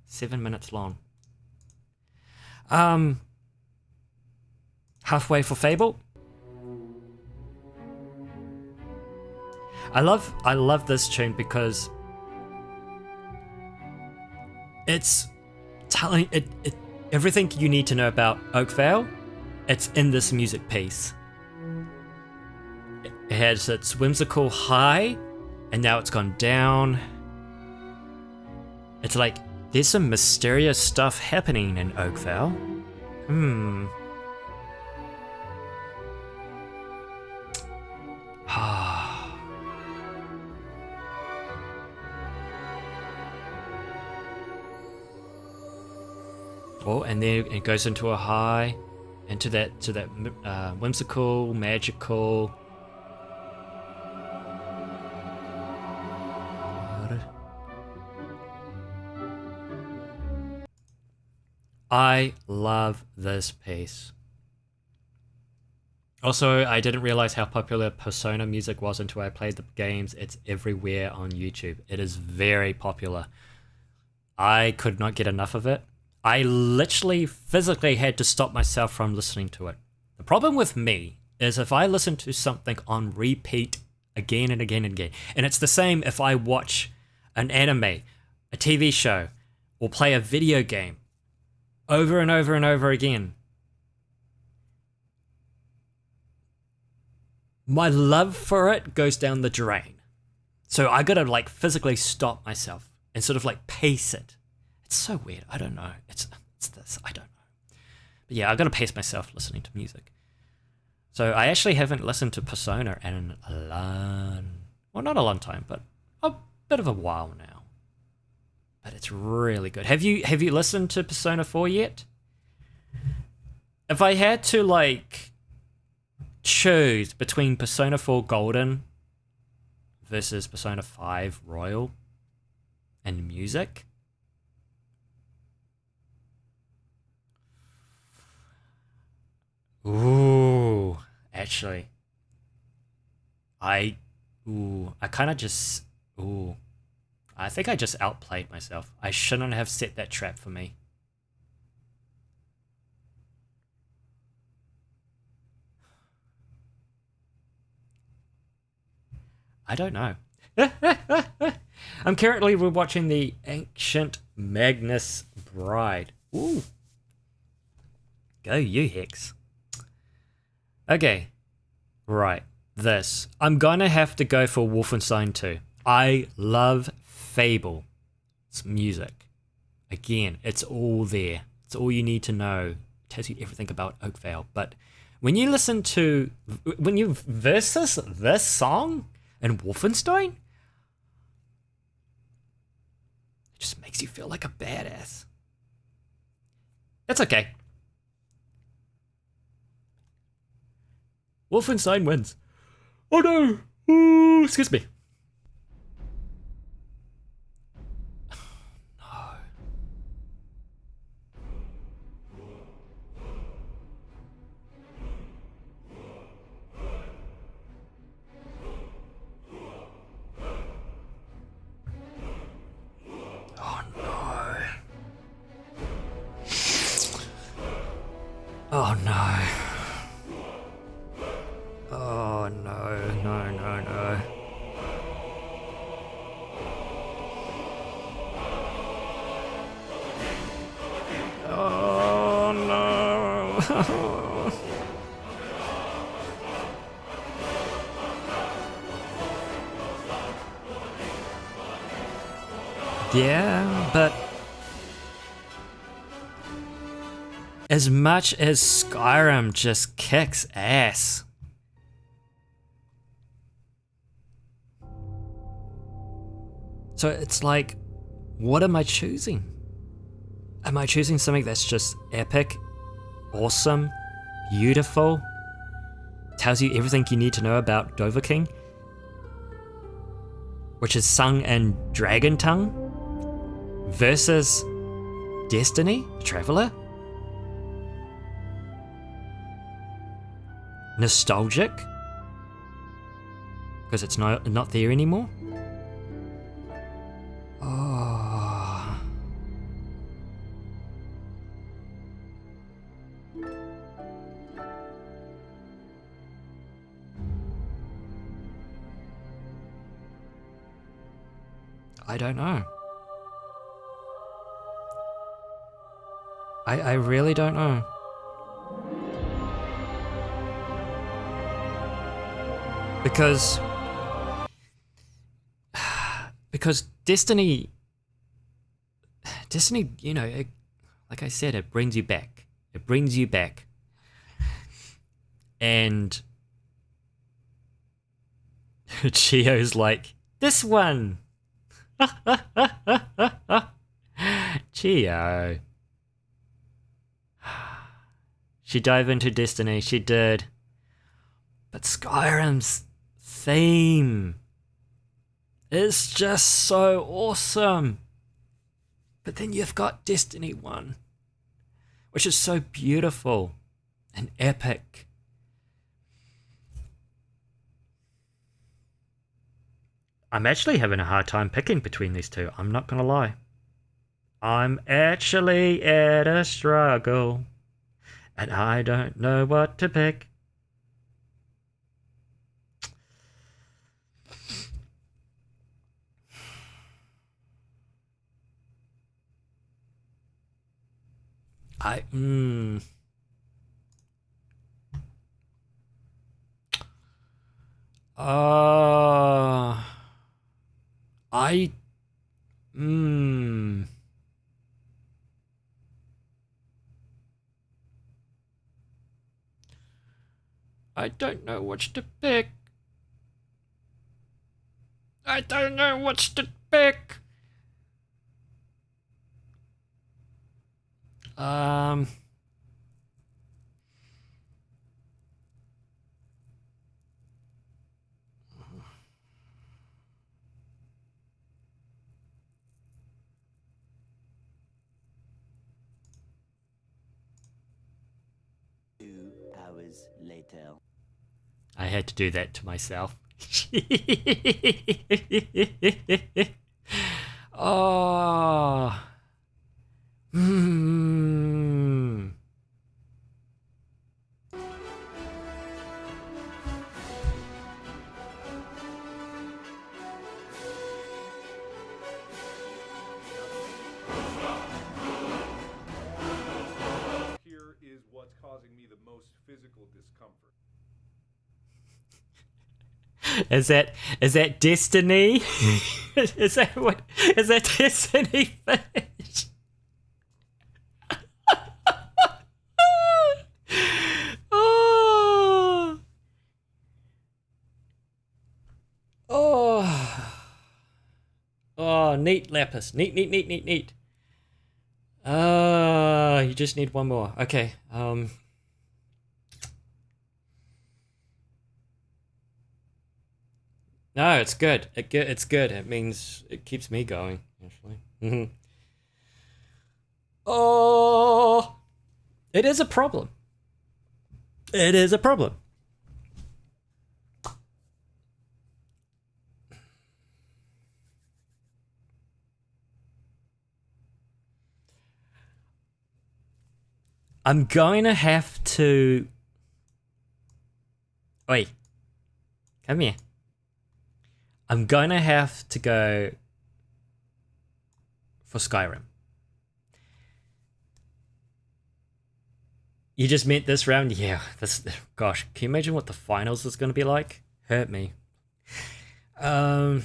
7 minutes long. Halfway for Fable. I love this tune because it's telling it everything you need to know about Oakvale. It's in this music piece. It has its whimsical high, and now it's gone down. It's like there's some mysterious stuff happening in Oakvale. Oh, and then it goes into a high, into that whimsical, magical. I love this piece. Also, I didn't realize how popular Persona music was until I played the games. It's everywhere on YouTube. It is very popular. I could not get enough of it. I literally physically had to stop myself from listening to it. The problem with me is if I listen to something on repeat again and again and again, and it's the same if I watch an anime, a TV show, or play a video game over and over and over again. My love for it goes down the drain. So I gotta like physically stop myself and sort of like pace it. It's so weird. I don't know. It's this. I don't know. But yeah, I gotta pace myself listening to music. So I actually haven't listened to Persona in a well, not a long time, but a bit of a while now. But it's really good. Have you listened to Persona 4 yet? If I had to like choose between Persona 4 Golden versus Persona 5 Royal and music, ooh, actually, I kind of just, I think I just outplayed myself. I shouldn't have set that trap for me. I don't know. I'm currently rewatching the Ancient Magnus Bride. Ooh. Go you, Hex. Okay. Right. This. I'm gonna have to go for Wolfenstein 2. I love Fable. It's music. Again, it's all there. It's all you need to know. It tells you everything about Oakvale. But when you listen to, when you versus this song in Wolfenstein, it just makes you feel like a badass. It's okay. Wolfenstein wins. Oh no! Ooh, excuse me. Oh no. Oh no, no, no, no. Yeah, but as much as Skyrim just kicks ass, so it's like, what am I choosing? Am I choosing something that's just epic, awesome, beautiful, tells you everything you need to know about Dovahkiin, which is sung in dragon tongue, versus Destiny, the Traveler? Nostalgic? Because it's not there anymore? Oh. I don't know. I really don't know. Because Destiny, you know, like I said, it brings you back. It brings you back. And Chio's like, this one. Chio. She dove into Destiny, she did. But Skyrim's theme is just so awesome. But then you've got Destiny 1, which is so beautiful and epic. I'm actually having a hard time picking between these two, I'm not gonna lie. I'm actually at a struggle, and I don't know what to pick. I don't know which to pick. I don't know which to pick. Hours later. I had to do that to myself. Oh. Here is what's causing me the most physical discomfort. Is that Destiny? Is that Destiny fish? Oh. Oh. Oh, neat Lapis. Neat. You just need one more. Okay. No, it's good. It's good. It means it keeps me going, actually. Oh, it is a problem. It is a problem. I'm going to have to... Oi. Come here. I'm going to have to go for Skyrim. You just meant this round? Yeah, this, gosh, can you imagine what the finals is going to be like? Hurt me. Yeah,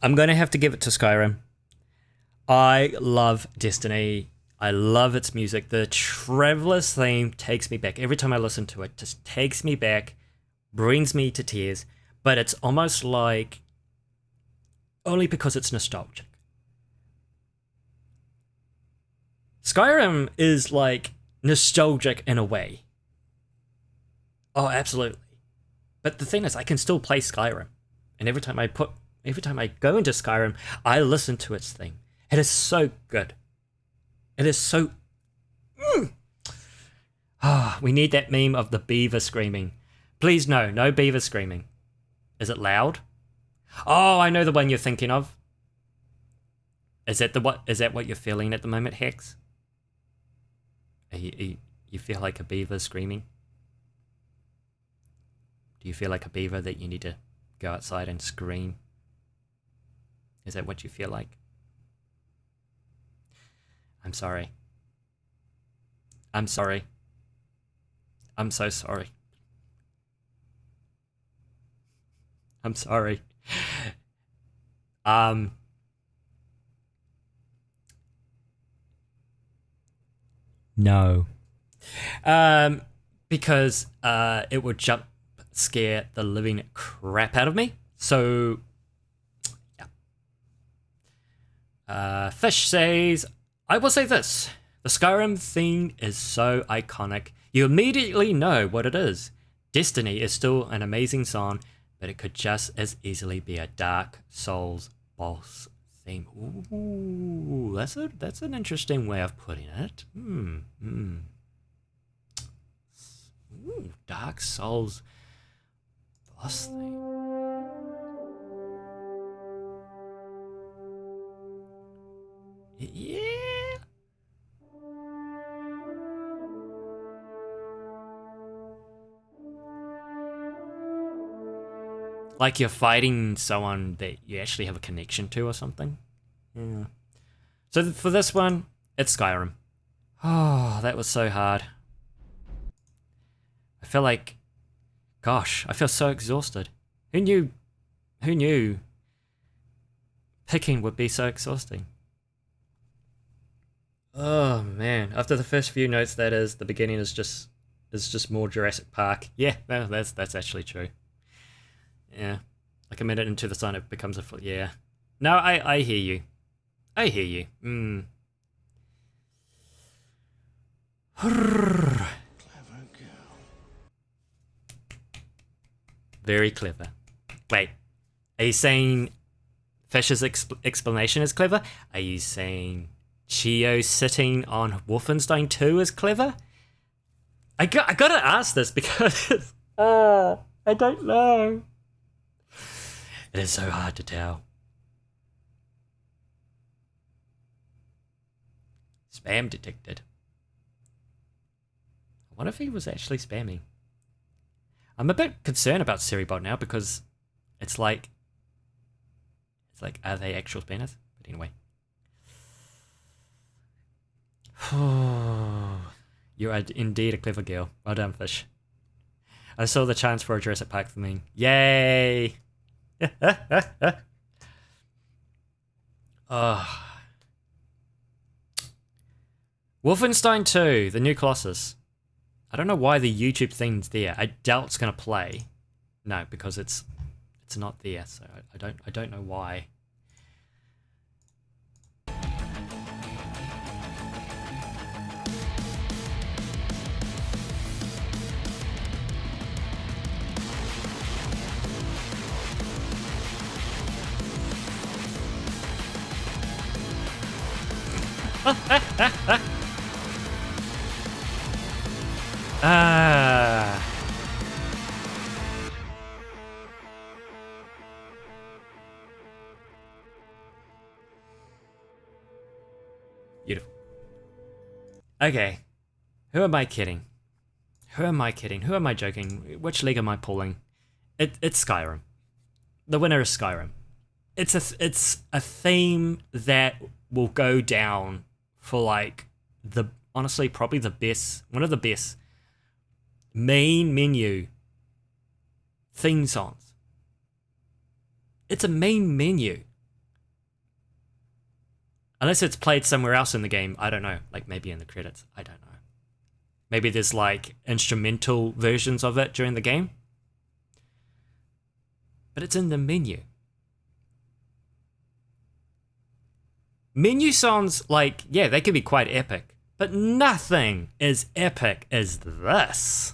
I'm going to have to give it to Skyrim. I love Destiny. I love its music. The Traveler's theme takes me back. Every time I listen to it, just takes me back, brings me to tears. But it's almost like only because it's nostalgic. Skyrim is like nostalgic in a way. Oh, absolutely. But the thing is, I can still play Skyrim, and every time I go into Skyrim, I listen to its theme. It is so good. It is so. We need that meme of the beaver screaming. Please, no beaver screaming. Is it loud? Oh, I know the one you're thinking of. Is that what you're feeling at the moment, Hex? You feel like a beaver screaming? Do you feel like a beaver that you need to go outside and scream? Is that what you feel like? I'm sorry. I'm sorry. I'm so sorry. I'm sorry. No. Because it would jump scare the living crap out of me. So yeah. Fish says, I will say this. The Skyrim theme is so iconic. You immediately know what it is. Destiny is still an amazing song, but it could just as easily be a Dark Souls boss theme. Ooh, that's an interesting way of putting it. Ooh, Dark Souls boss theme. Yeah. Like you're fighting someone that you actually have a connection to or something. Yeah. So for this one, it's Skyrim. Oh, that was so hard. I feel like, gosh, I feel so exhausted. Who knew picking would be so exhausting? Oh man, after the first few notes, that is, the beginning is just more Jurassic Park. Yeah, that's actually true. Yeah, like a minute into the song, it becomes yeah. No, I hear you. I hear you. Clever girl. Very clever. Wait, are you saying Fish's explanation is clever? Are you saying Chio sitting on Wolfenstein 2 is clever? I gotta ask this because I don't know. It is so hard to tell. Spam detected. I wonder if he was actually spamming. I'm a bit concerned about Seribot now because it's like, are they actual spammers? But anyway. You are indeed a clever girl. Well done, Fish. I saw the chance for a Jurassic Park for me. Yay! Oh. Wolfenstein 2, the new Colossus. I don't know why the YouTube thing's there. I doubt it's gonna play. No, because it's not there, so I don't know why. Ah. Beautiful. Okay. Who am I kidding? Who am I kidding? Who am I joking? Which leg am I pulling? It's Skyrim. The winner is Skyrim. It's a theme that will go down for like honestly probably the best, one of the best main menu theme songs. It's a main menu. Unless it's played somewhere else in the game, I don't know. Like maybe in the credits, I don't know. Maybe there's like instrumental versions of it during the game. But it's in the menu. Menu songs, like, yeah, they can be quite epic. But nothing as epic as this.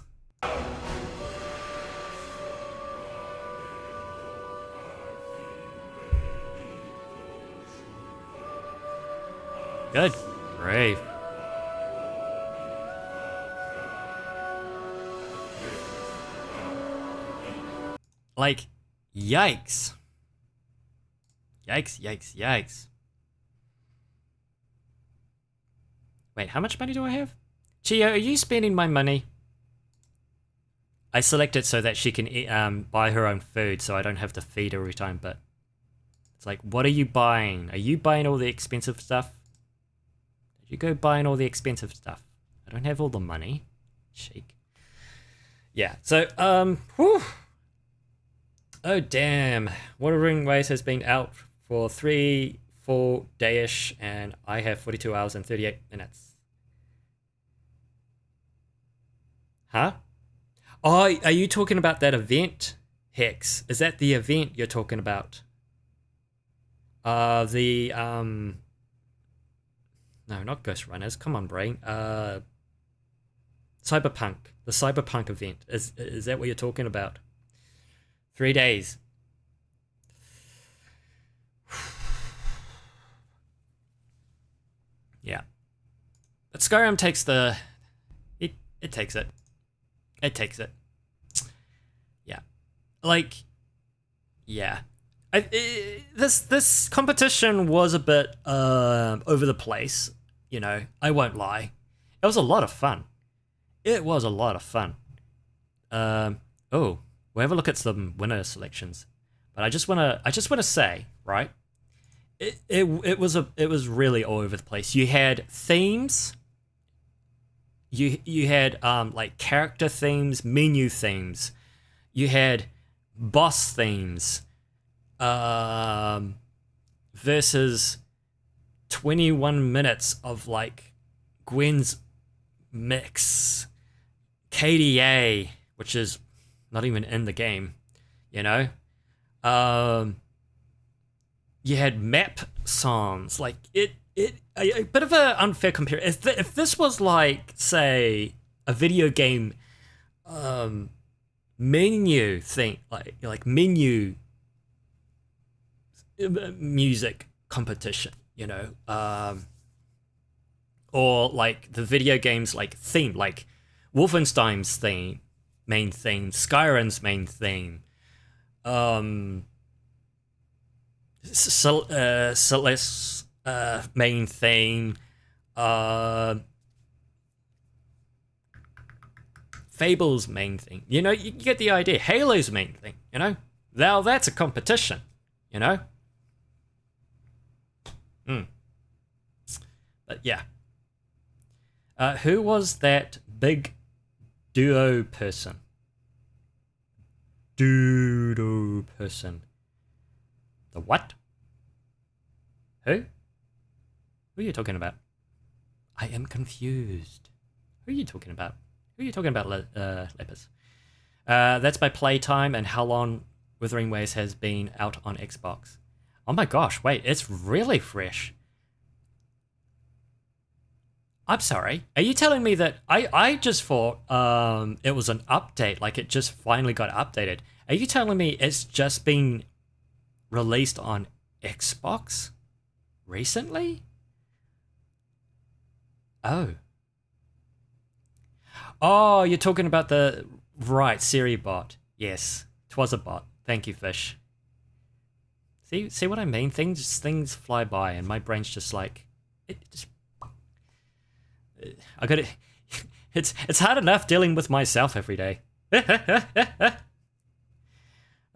Good grief. Like, yikes. Yikes, yikes, yikes. Wait, how much money do I have? Chia, are you spending my money? I select it so that she can buy her own food so I don't have to feed her every time, but it's like, what are you buying? Are you buying all the expensive stuff? Did you go buying all the expensive stuff? I don't have all the money. Cheek. Yeah, so, whew. Oh, damn. Wuthering Waves has been out for 3-4 dayish, and I have 42 hours and 38 minutes. Huh? Oh, are you talking about that event, Hex? Is that the event you're talking about? No, not Ghost Runners. Come on, brain. Cyberpunk. The Cyberpunk event. Is that what you're talking about? 3 days. Yeah. But Skyrim takes the... It takes it. It takes it. Yeah. Like... Yeah. This competition was a bit over the place, you know. I won't lie. It was a lot of fun. It was a lot of fun. Oh, we'll have a look at some winner selections. But I just wanna say, right? It was really all over the place. You had themes. You had like character themes, menu themes. You had boss themes. Versus 21 minutes of like Gwen's mix, KDA, which is not even in the game, you know. You had map songs, like a bit of an unfair comparison. If this was like, say, a video game menu thing, like menu music competition, you know, or like the video games like theme, like Wolfenstein's theme, main theme, Skyrim's main theme, Celeste's main theme, Fable's main theme. You know, you get the idea. Halo's main thing, you know. Now that's a competition, you know. But yeah. Who was that big duo person? Duo person. The what? Who? Who are you talking about? I am confused. Who are you talking about? Who are you talking about, Lepus? That's my playtime and how long Wuthering Waves has been out on Xbox. Oh my gosh, wait, it's really fresh. I'm sorry. Are you telling me that I just thought it was an update, like it just finally got updated. Are you telling me it's just been released on Xbox recently? Oh. Oh, you're talking about the right Siri bot. Yes, it was a bot. Thank you, Fish. See what I mean? Things fly by, and my brain's just like, I got it. It's hard enough dealing with myself every day.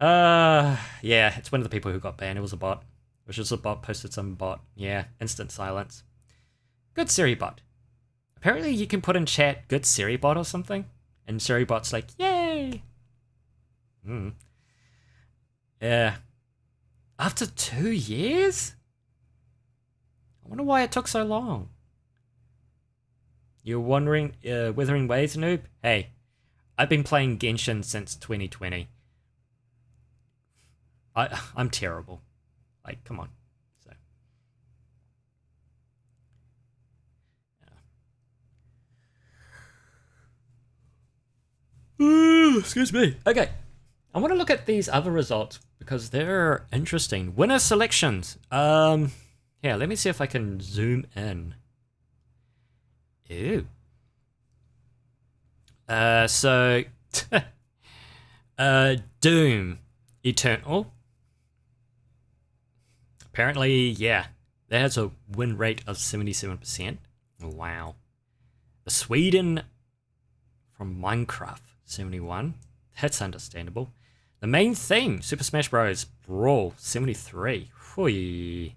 Yeah, it's one of the people who got banned. It was a bot. It was just a bot posted some bot. Yeah, instant silence. Good Siri bot. Apparently you can put in chat good Siri bot or something, and Siri bot's like, yay! Yeah. After 2 years? I wonder why it took so long. You're wondering, Withering Waves noob? Hey, I've been playing Genshin since 2020. I'm terrible. Like, come on. So. Yeah. Excuse me. Okay. I want to look at these other results because they're interesting. Winner selections. Yeah, let me see if I can zoom in. Ew. So Doom Eternal. Apparently, yeah, that has a win rate of 77%. Wow. The Sweden from Minecraft, 71. That's understandable. The main theme, Super Smash Bros. Brawl, 73. Whee.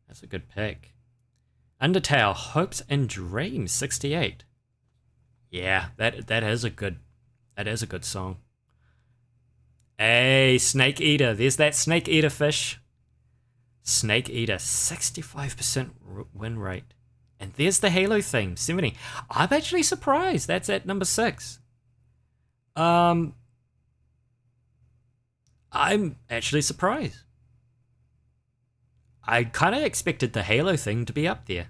That's a good pick. Undertale, Hopes and Dreams, 68. Yeah, that is a good song. Hey, Snake Eater, there's that Snake Eater fish. Snake Eater, 65% win rate. And there's the Halo theme, 70. I'm actually surprised that's at number 6. I'm actually surprised. I kind of expected the Halo theme to be up there.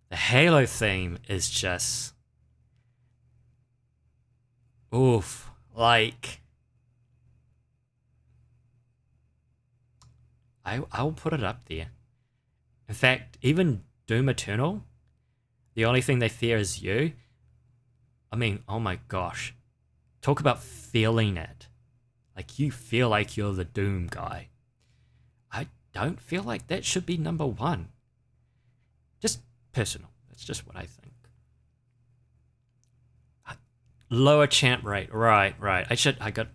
The Halo theme is just... oof. Like... I'll put it up there. In fact, even Doom Eternal, the only thing they fear is you. I mean, oh my gosh. Talk about feeling it. Like, you feel like you're the Doom guy. I don't feel like that should be number 1. Just personal. That's just what I think. Lower champ rate. Right. I gotta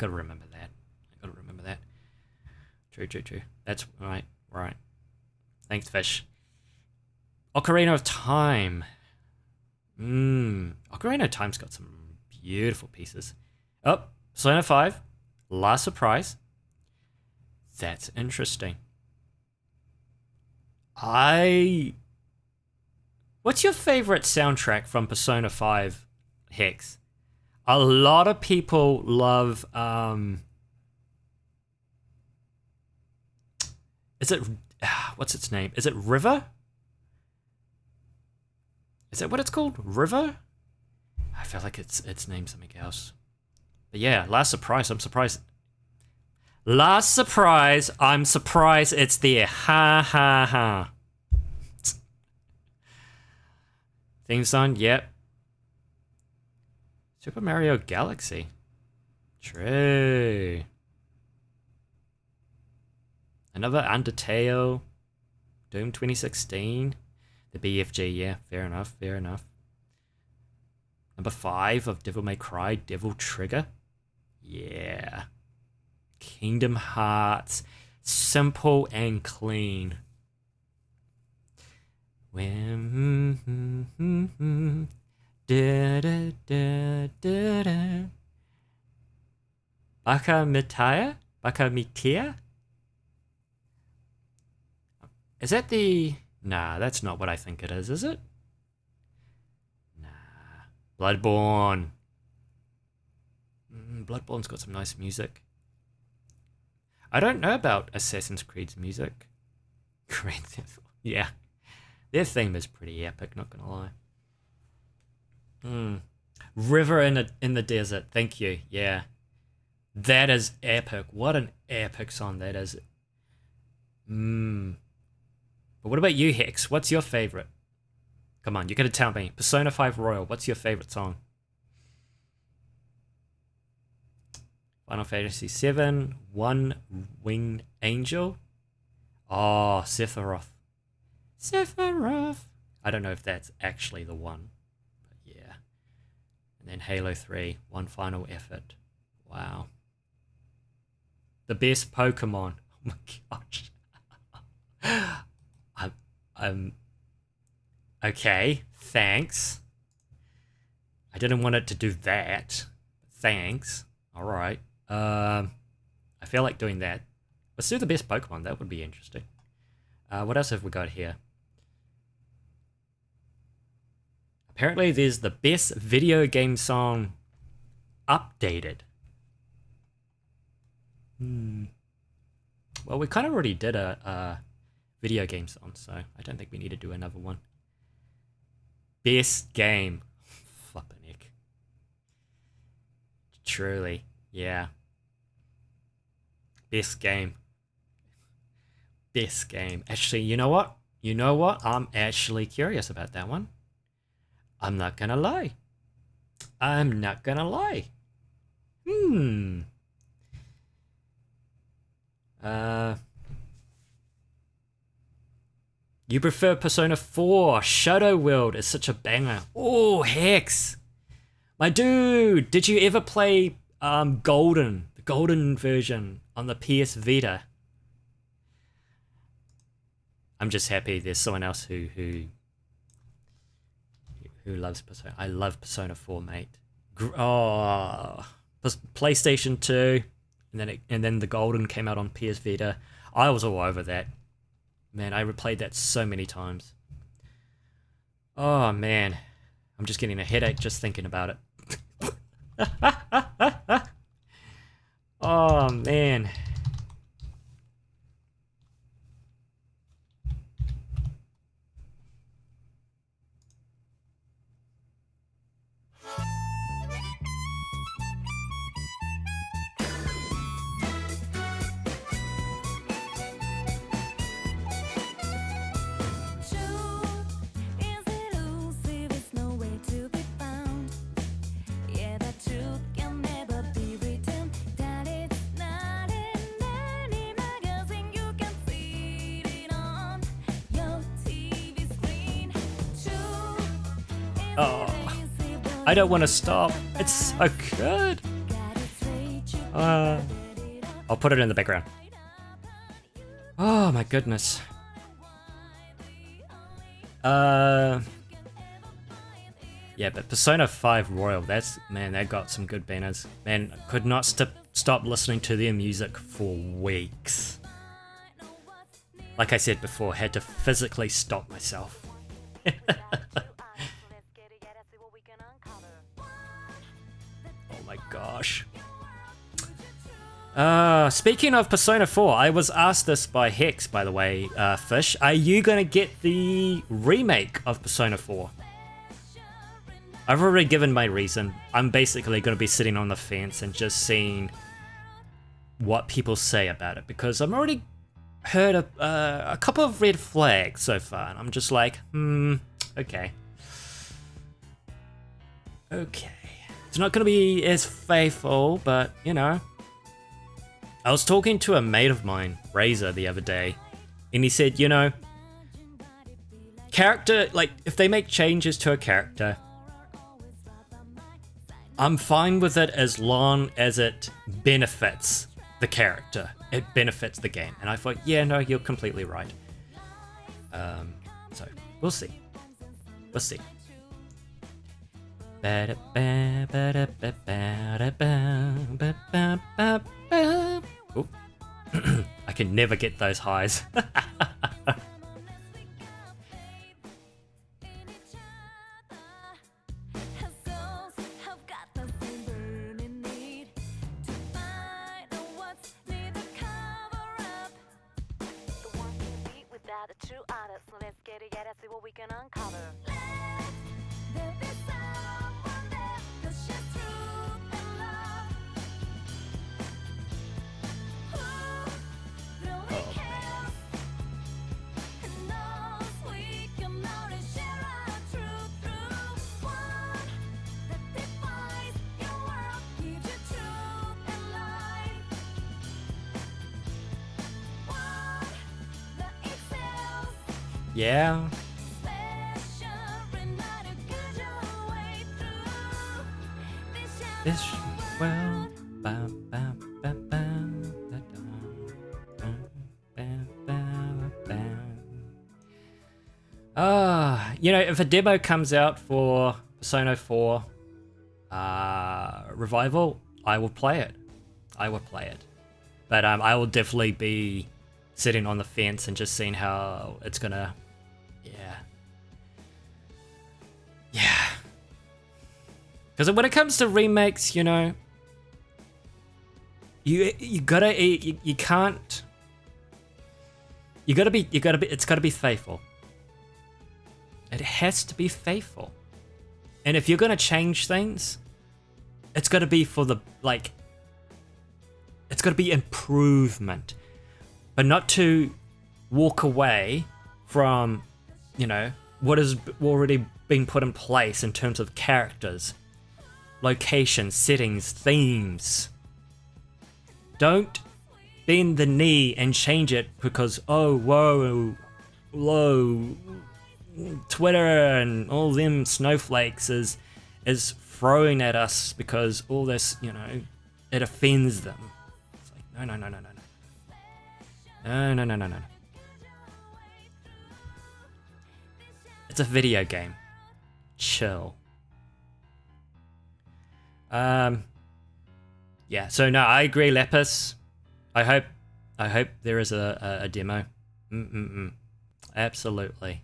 remember that. True. That's right. Thanks, Fish. Ocarina of Time. Ocarina of Time's got some beautiful pieces. Oh, Persona 5. Last surprise. That's interesting. What's your favorite soundtrack from Persona 5, Hex? A lot of people love, is it, what's its name? Is it River? Is that what it's called? River? I feel like it's named something else. But yeah, Last Surprise, I'm surprised. Last Surprise, I'm surprised it's there. Ha ha ha. Theme song, yep. Super Mario Galaxy. True. Another Undertale. Doom 2016. The BFG, yeah, fair enough. Number 5 of Devil May Cry, Devil Trigger. Yeah. Kingdom Hearts. Simple and clean. When Baka Mitia? Is that the... Nah, that's not what I think it is it? Nah. Bloodborne. Bloodborne's got some nice music. I don't know about Assassin's Creed's music. Grand Theft Auto. Yeah. Their theme is pretty epic, not gonna lie. River in the Desert. Thank you. Yeah. That is epic. What an epic song that is. But what about you, Hex? What's your favorite? Come on, you gotta tell me. Persona 5 Royal, what's your favorite song? Final Fantasy 7, One Winged Angel. Oh, Sephiroth. I don't know if that's actually the one, but yeah. And then Halo 3, One Final Effort. Wow. The best Pokemon. Oh my gosh. I'm okay, thanks. I didn't want it to do that. Thanks. Alright. I feel like doing that. Let's do the best Pokemon, that would be interesting. What else have we got here? Apparently there's the best video game song updated. Well, we kind of already did a video game song, so I don't think we need to do another one. Best game. Flippin' heck. Truly, yeah. Best game. Best game. Actually, you know what? You know what? I'm actually curious about that one. I'm not gonna lie. I'm not gonna lie. You prefer Persona 4. Shadow World is such a banger. Oh, Hex. My dude, did you ever play Golden? The Golden version on the PS Vita? I'm just happy there's someone else who loves Persona. I love Persona 4, mate. PlayStation 2, and then the Golden came out on PS Vita. I was all over that. Man, I replayed that so many times. Oh man, I'm just getting a headache just thinking about it. Oh man. I don't want to stop. It's so good. I'll put it in the background. Oh my goodness. Yeah, but Persona 5 Royal, man, they got some good banners. Man, could not stop listening to their music for weeks. Like I said before, had to physically stop myself. Oh my gosh. Speaking of Persona 4, I was asked this by Hex, by the way, Fish. Are you going to get the remake of Persona 4? I've already given my reason. I'm basically going to be sitting on the fence and just seeing what people say about it, because I've already heard a couple of red flags so far, and I'm just like, okay. Okay. It's not going to be as faithful, but, you know. I was talking to a mate of mine, Razor, the other day, and he said, you know, character, like, if they make changes to a character, I'm fine with it as long as it benefits the character. It benefits the game. And I thought, yeah, no, you're completely right. So, we'll see. We'll see. Ooh. I can never get those highs. Yeah. this well. Ba, ba, ba, ba, ba, da, ba, ba, ba. You know, if a demo comes out for Persona 4 Revival, I will play it. But I will definitely be sitting on the fence and just seeing how it's gonna, yeah. Because when it comes to remakes, you know, you can't. You gotta be. It's gotta be faithful. It has to be faithful. And if you're gonna change things, it's gotta be for the like. It's gotta be improvement, but not to walk away from, you know, what has already been put in place in terms of characters, locations, settings, themes. Don't bend the knee and change it because, oh, whoa, Twitter and all them snowflakes is throwing at us because all this, you know, it offends them. It's like, no. No. It's a video game. Chill. Yeah, so no, I agree, Lapis. I hope there is a demo. Absolutely.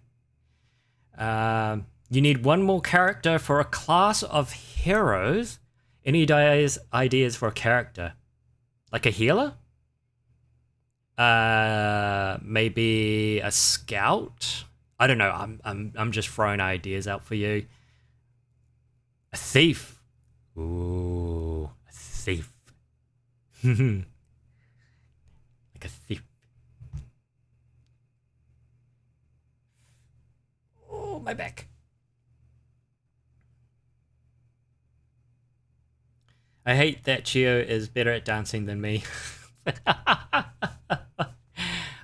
You need one more character for a class of heroes. Any ideas for a character? Like a healer? Maybe a scout? I don't know. I'm just throwing ideas out for you. A thief. Ooh, a thief. Like a thief. Oh, my back. I hate that Chio is better at dancing than me.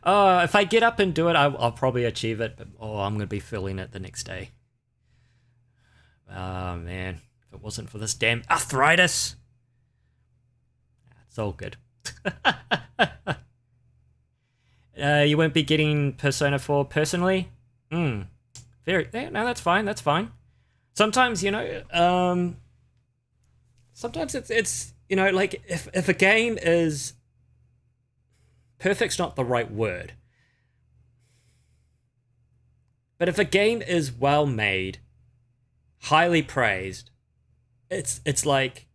Oh, if I get up and do it, I'll probably achieve it, but I'm going to be feeling it the next day. Oh, man. If it wasn't for this damn arthritis. It's all good. You won't be getting Persona 4 personally? No, that's fine. Sometimes, you know, sometimes it's you know, like if a game is perfect's not the right word. But if a game is well made, highly praised, it's like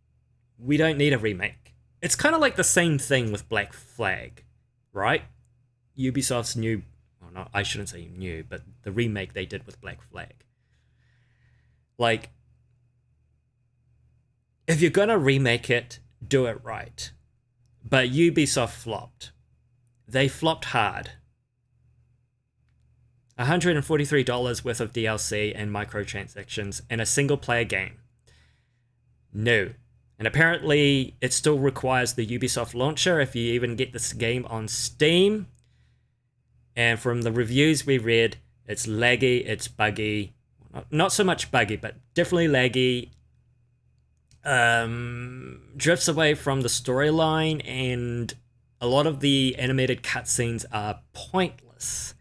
we don't need a remake. It's kind of like the same thing with Black Flag, right? Ubisoft's new, well, not, I shouldn't say new, but the remake they did with Black Flag. Like, if you're gonna remake it, do it right. But Ubisoft flopped. They flopped hard. $143 worth of DLC and microtransactions in a single player game. No. And apparently it still requires the Ubisoft launcher if you even get this game on Steam. And from the reviews we read, it's laggy, it's buggy. Not so much buggy, but definitely laggy. Drifts away from the storyline, and a lot of the animated cutscenes are pointless.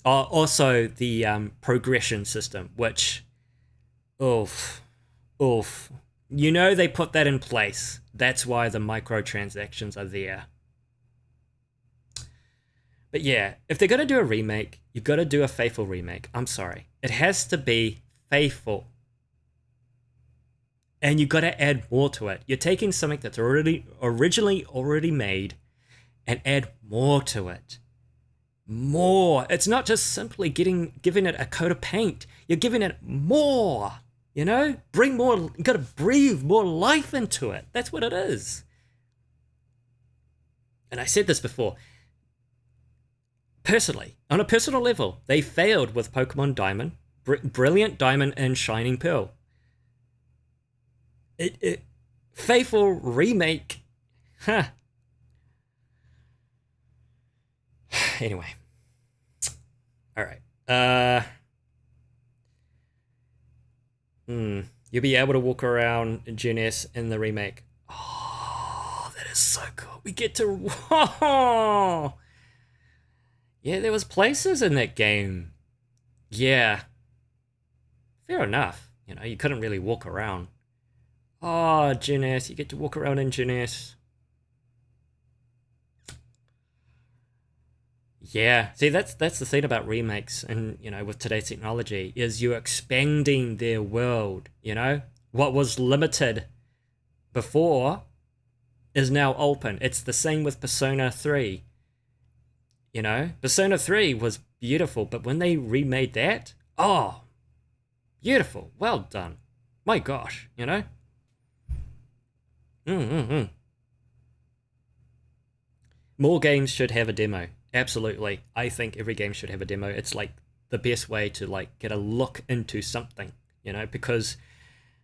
Also, the progression system, which, oof. You know they put that in place. That's why the microtransactions are there. But yeah, if they're going to do a remake, you've got to do a faithful remake. I'm sorry. It has to be faithful. And you've got to add more to it. You're taking something that's originally already made and add more to it. More. It's not just simply giving it a coat of paint. You're giving it more. You know? Bring more. You got to breathe more life into it. That's what it is. And I said this before. Personally, on a personal level, they failed with Pokemon Diamond, Brilliant Diamond, and Shining Pearl. Faithful remake. Huh. Anyway. Alright. You You'll be able to walk around in Gen S in the remake. Oh, that is so cool. We get to... Whoa! Yeah, there was places in that game. Yeah. Fair enough. You know, you couldn't really walk around. Oh, Gen S. You get to walk around in Gen S. Yeah, see, that's the thing about remakes, and you know, with today's technology, is you're expanding their world. You know, what was limited before is now open. It's the same with Persona 3. You know, Persona 3 was beautiful, but when they remade that, oh, beautiful, well done. My gosh, you know. More games should have a demo. Absolutely. I think every game should have a demo. It's like the best way to like get a look into something, you know, because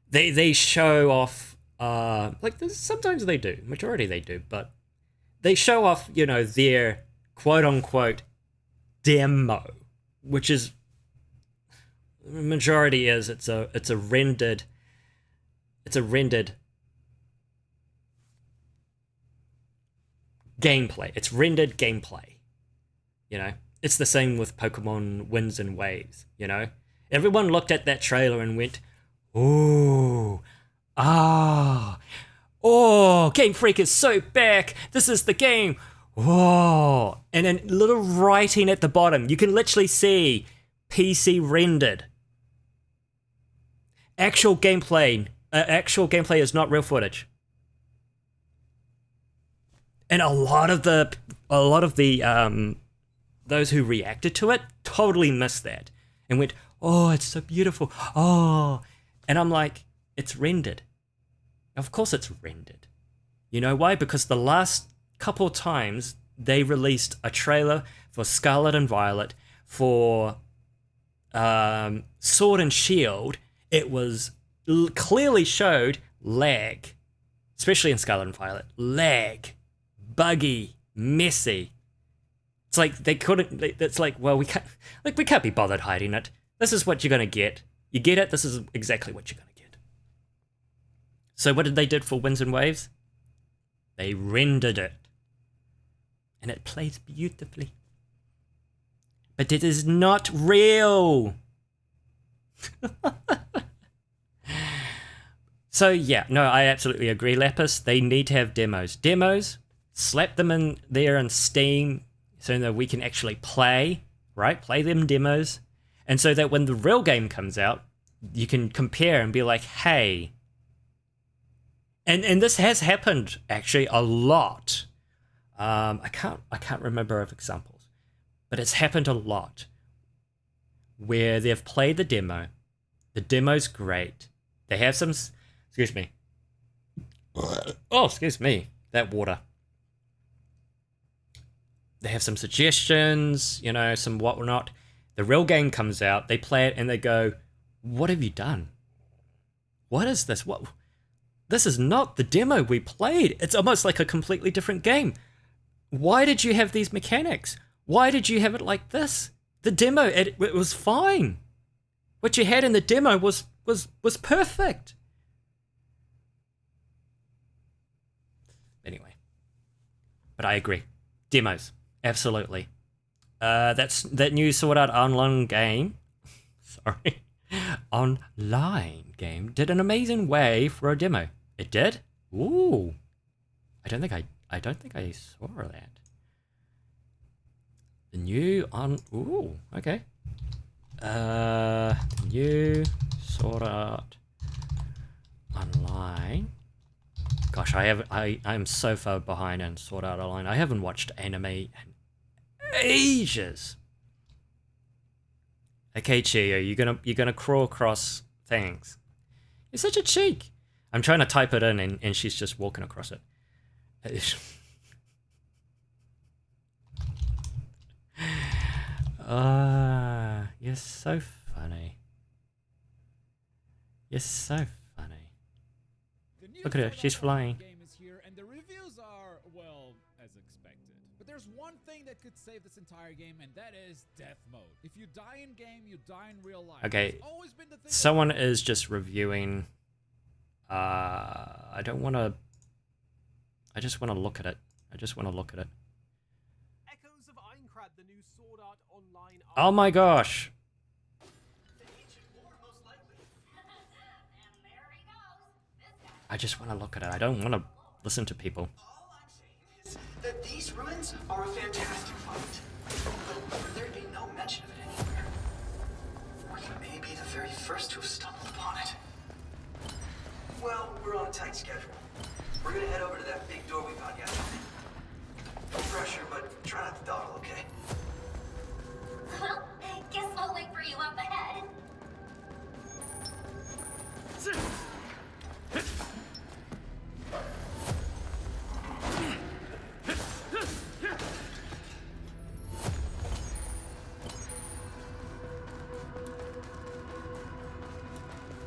they show off like sometimes they do, majority they do, but they show off, you know, their quote unquote demo, which is majority is it's a rendered gameplay. It's rendered gameplay. You know, it's the same with Pokemon Winds and Waves, you know? Everyone looked at that trailer and went, ooh, ah, oh, Game Freak is so back. This is the game. Whoa. And then little writing at the bottom, you can literally see PC rendered. Actual gameplay is not real footage. And a lot of the those who reacted to it totally missed that and went, oh, it's so beautiful. Oh, and I'm like, it's rendered. Of course it's rendered. You know why? Because the last couple of times they released a trailer for Scarlet and Violet, for Sword and Shield, it was clearly showed lag, especially in Scarlet and Violet. Lag, buggy, messy. It's like they couldn't. It's like, well, we can't be bothered hiding it. This is what you're gonna get. You get it. This is exactly what you're gonna get. So what did they do for Winds and Waves? They rendered it, and it plays beautifully. But it is not real. So yeah, no, I absolutely agree, Lapis. They need to have demos. Demos, slap them in there in Steam, so that we can actually play, right? Play them demos. And so that when the real game comes out, you can compare and be like, hey. And this has happened actually a lot. I can't remember of examples, but it's happened a lot where they've played the demo. The demo's great. They have some, excuse me. Oh, excuse me, that water. They have some suggestions, you know, some whatnot. The real game comes out, they play it, and they go, what have you done? What is this? What? This is not the demo we played. It's almost like a completely different game. Why did you have these mechanics? Why did you have it like this? The demo, it was fine. What you had in the demo was perfect. Anyway, but I agree. Demos. Absolutely. That new Sword Art Online game. Sorry. Online game did an amazing way for a demo. It did? Ooh. I don't think I saw that. The new ooh, okay. New Sword Art Online. Gosh, I'm so far behind in Sword Art Online. I haven't watched anime in ages. Okay, Chio, you're gonna crawl across things. You're such a cheek. I'm trying to type it in and she's just walking across it. You're so funny. You're so funny. Look at her, she's flying. Game is here, and the reviews are, well, as expected. But there's one thing that could save this entire game, and that is death mode. If you die in game, you die in real life. Okay, It's always been the thing someone is just reviewing I don't want to... I just want to look at it. I just want to look at it. Echoes of Aincrad, the new Sword Art Online. Oh my gosh! I just want to look at it. I don't want to listen to people. All I'm saying is that these ruins are a fantastic find. But for there to be no mention of it anywhere, we may be the very first to have stumbled upon it. Well, we're on a tight schedule. We're gonna head over to that big door we found yesterday. No pressure, but try not to dawdle, okay? Well, guess I'll wait for you up ahead.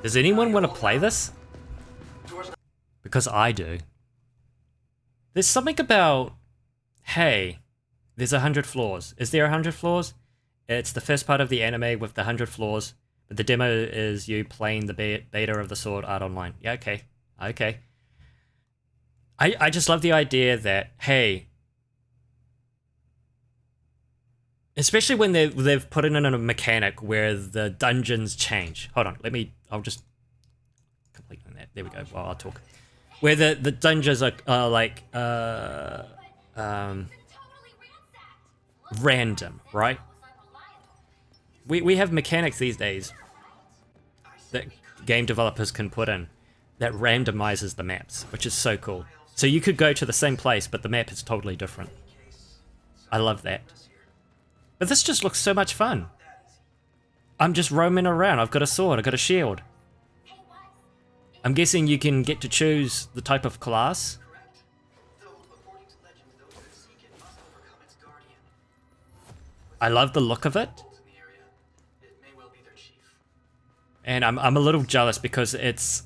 Does anyone want to play this? Because I do. There's something about, hey, there's 100 floors. Is there 100 floors? It's the first part of the anime with the 100 floors, but the demo is you playing the beta of the Sword Art Online. Yeah, okay. Okay. I just love the idea that, hey, especially when they've put it in a mechanic where the dungeons change. Hold on, I'll just complete on that. There we go, while I'll talk. Where the dungeons are like, random, right? We have mechanics these days that game developers can put in that randomizes the maps, which is so cool. So you could go to the same place, but the map is totally different. I love that. But this just looks so much fun. I'm just roaming around. I've got a sword, I've got a shield. I'm guessing you can get to choose the type of class. I love the look of it. And I'm a little jealous because it's...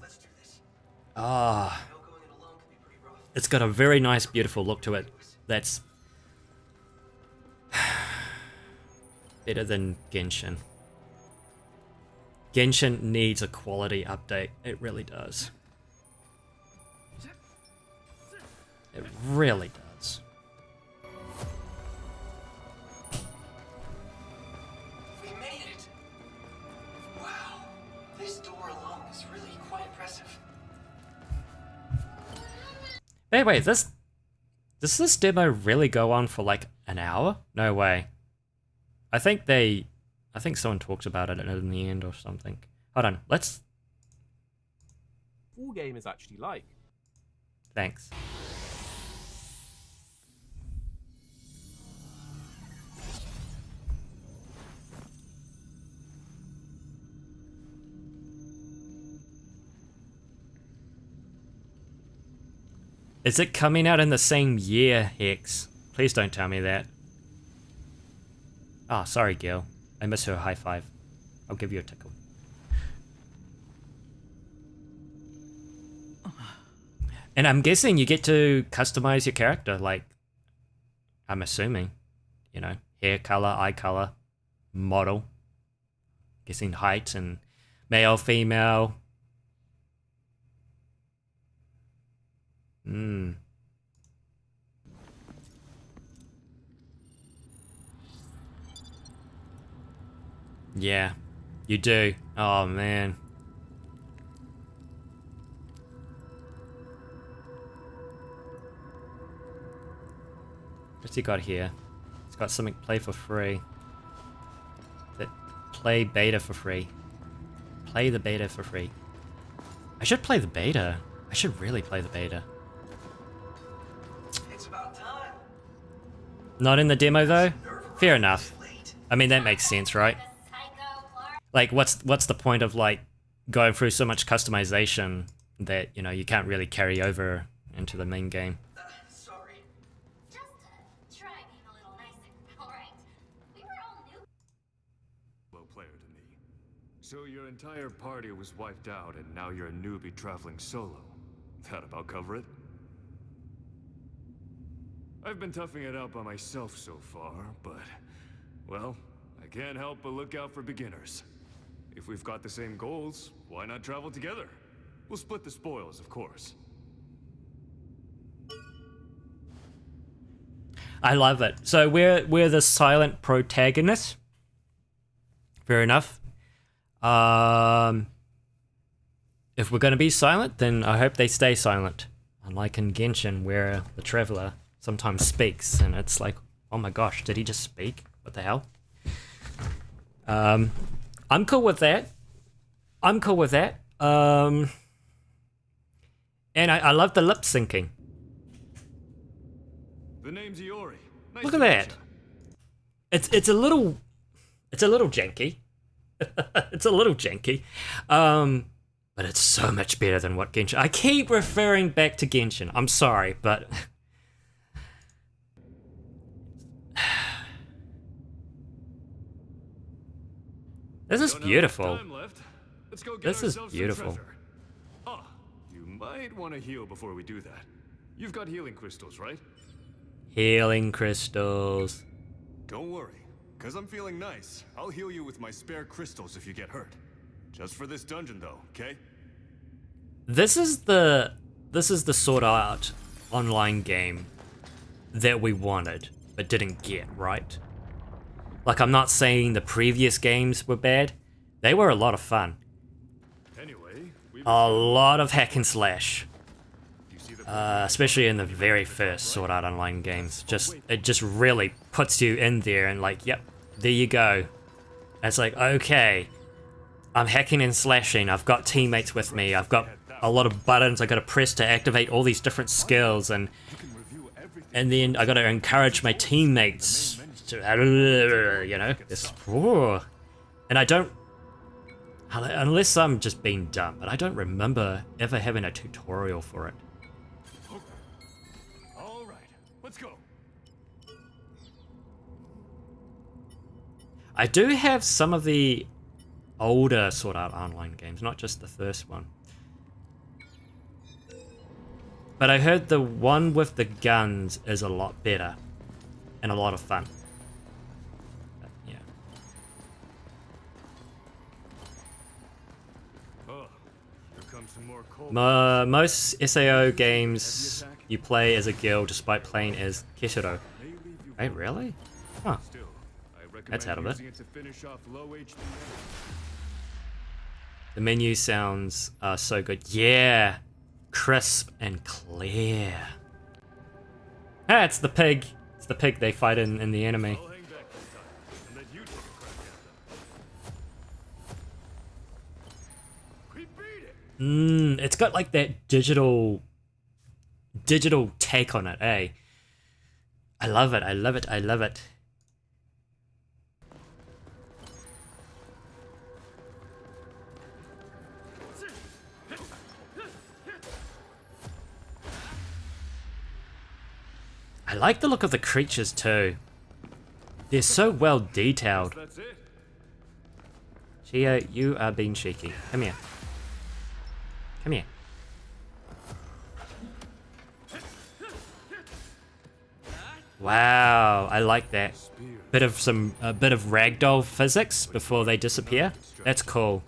it's got a very nice, beautiful look to it. That's... better than Genshin. Genshin needs a quality update. It really does. It really does. We made it! Wow, this door alone is really quite impressive. Hey, wait, does this demo really go on for like an hour? No way. I think someone talks about it in the end or something. Hold on, let's... Full game is actually like. Thanks. Is it coming out in the same year, Hex? Please don't tell me that. Oh, sorry, Gil. I miss her high five. I'll give you a tickle. And I'm guessing you get to customize your character, like, I'm assuming, you know, hair color, eye color, model, guessing height and male, female. Yeah, you do. Oh, man. What's he got here? He's got something play for free. Play beta for free. Play the beta for free. I should play the beta. I should really play the beta. It's about time. Not in the demo though? Fair enough. I mean, that makes sense, right? Like, what's the point of, like, going through so much customization that, you know, you can't really carry over into the main game? Sorry. Just try being a little nicer, alright? We were all new. Low player to me. So your entire party was wiped out and now you're a newbie traveling solo. That about cover it? I've been toughing it out by myself so far, but, well, I can't help but look out for beginners. If we've got the same goals, why not travel together? We'll split the spoils, of course. I love it. So we're the silent protagonist. Fair enough. If we're going to be silent, then I hope they stay silent. Unlike in Genshin, where the traveler sometimes speaks, and it's like, oh my gosh, did he just speak? What the hell? I'm cool with that. I'm cool with that. And I love the lip syncing. The name's Iori. Nice Look to at meet that. ya. It's a little janky. It's a little janky. But it's so much better than what Genshin. I keep referring back to Genshin. I'm sorry, but this is Don't have much beautiful. time left. Let's go get This is ourselves some beautiful. treasure. Ah, you might want to heal before we do that. You've got healing crystals, right? Healing crystals. Don't worry, cause I'm feeling nice. I'll heal you with my spare crystals if you get hurt. Just for this dungeon though, okay? This is the Sword Art Online game that we wanted but didn't get, right? Like, I'm not saying the previous games were bad. They were a lot of fun. Anyway, A lot of hack and slash. you see the Especially in the very first Sword Art Online games. It just really puts you in there and like, yep, there you go. And it's like, okay, I'm hacking and slashing. I've got teammates with me. I've got a lot of buttons I gotta press to activate all these different skills, and then I gotta encourage my teammates to, you know, this. And I don't, unless I'm just being dumb, but I don't remember ever having a tutorial for it. All right, let's go. I do have some of the older Sword Art Online games, not just the first one. But I heard the one with the guns is a lot better and a lot of fun. But, yeah. Oh, here comes some more cold. Most SAO games you play as a girl despite playing as Kishiro. Wait, really? Huh. Still, I recommend That's out of it. using it to finish off low HP. The menu sounds so good. Yeah! Crisp and clear. Ah, it's the pig. It's the pig they fight in the anime. I'll hang back this time and let you take a crack at them. We beat it. It's got like that digital take on it, eh? I love it, I love it, I love it. I like the look of the creatures too. They're so well detailed. That's it. Chia, you are being cheeky. Come here. Come here. Wow, I like that. A bit of ragdoll physics before they disappear. That's cool.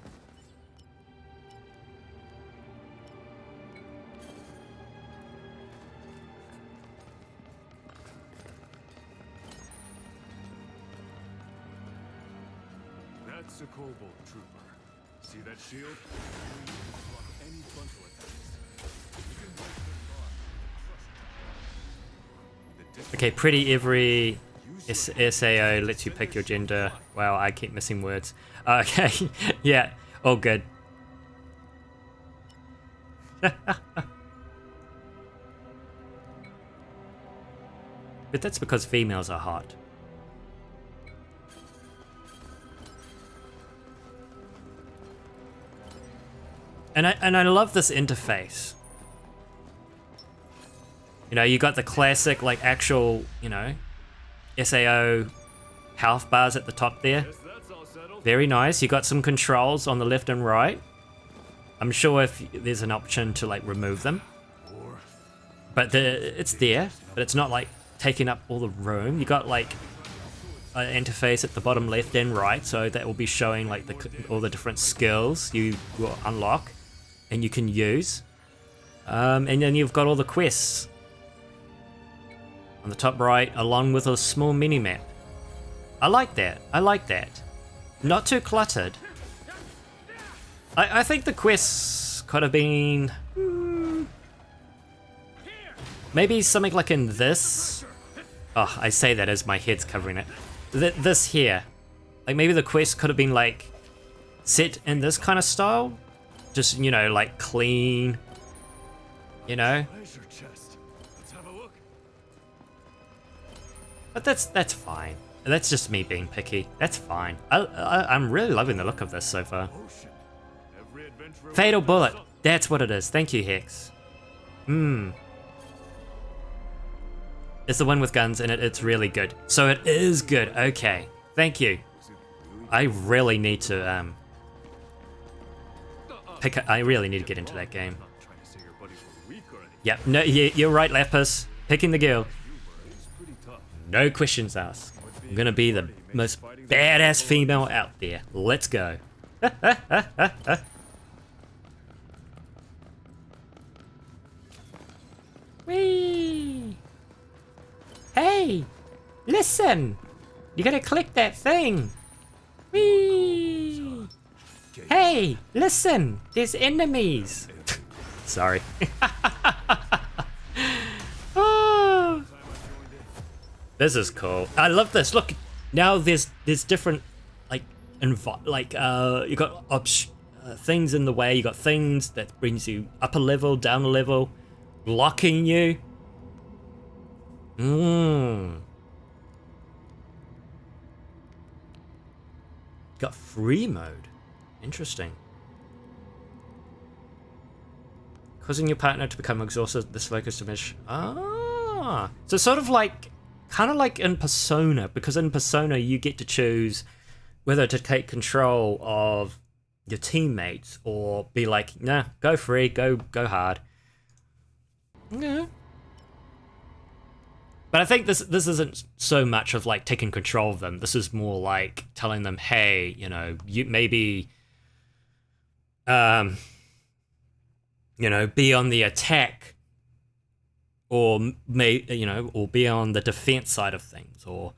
That's a Cobalt Trooper. See that shield? Block any frontal attacks. You can break the guard with a crush attack. Okay, pretty every SAO lets you pick your gender. Wow, I keep missing words. Okay, yeah, all good. But that's because females are hot. And I love this interface. You know, you got the classic, like, actual, you know, SAO health bars at the top there. Guess that's all settled. Very nice. You got some controls on the left and right. I'm sure if there's an option to, like, remove them. But it's there, but it's not, like, taking up all the room. You got, like, an interface at the bottom left and right, so that will be showing, like, all the different skills you will unlock. and you can use. And then you've got all the quests on the top right, along with a small mini-map. I like that. I like that. Not too cluttered. I think the quests could have been... maybe something like in this. Oh, I say that as my head's covering it. This here. Like maybe the quest could have been like set in this kind of style. Just, you know, like clean. You know? Treasure chest. Let's have a look. But that's fine. That's just me being picky. That's fine. I'm really loving the look of this so far. Ocean. Every adventurer Fatal will Bullet. up. That's what it is. Thank you, Hex. It's the one with guns in it. It's really good. So it is good. Okay. Thank you. I really need to I really need to get into that game. Not trying to say your buddies were weak or anything. Yep. No, you're right, Lapis. Picking the girl. It's pretty tough. No questions asked. I'm gonna be the most badass female out there. Let's go. Whee! Hey! Listen! You gotta click that thing! Whee! Hey! Listen! There's enemies! Sorry. Oh. This is cool. I love this. Look, now there's different like you got things in the way. You got things that brings you up a level, down a level, blocking you. Got free mode. Interesting. Causing your partner to become exhausted, this focus diminish. Ah, so sort of like, kind of like in Persona, because in Persona you get to choose whether to take control of your teammates or be like, nah, go free, go hard. Yeah. But I think this isn't so much of like taking control of them. This is more like telling them, hey, you know, you maybe, you know, be on the attack, or or be on the defense side of things, or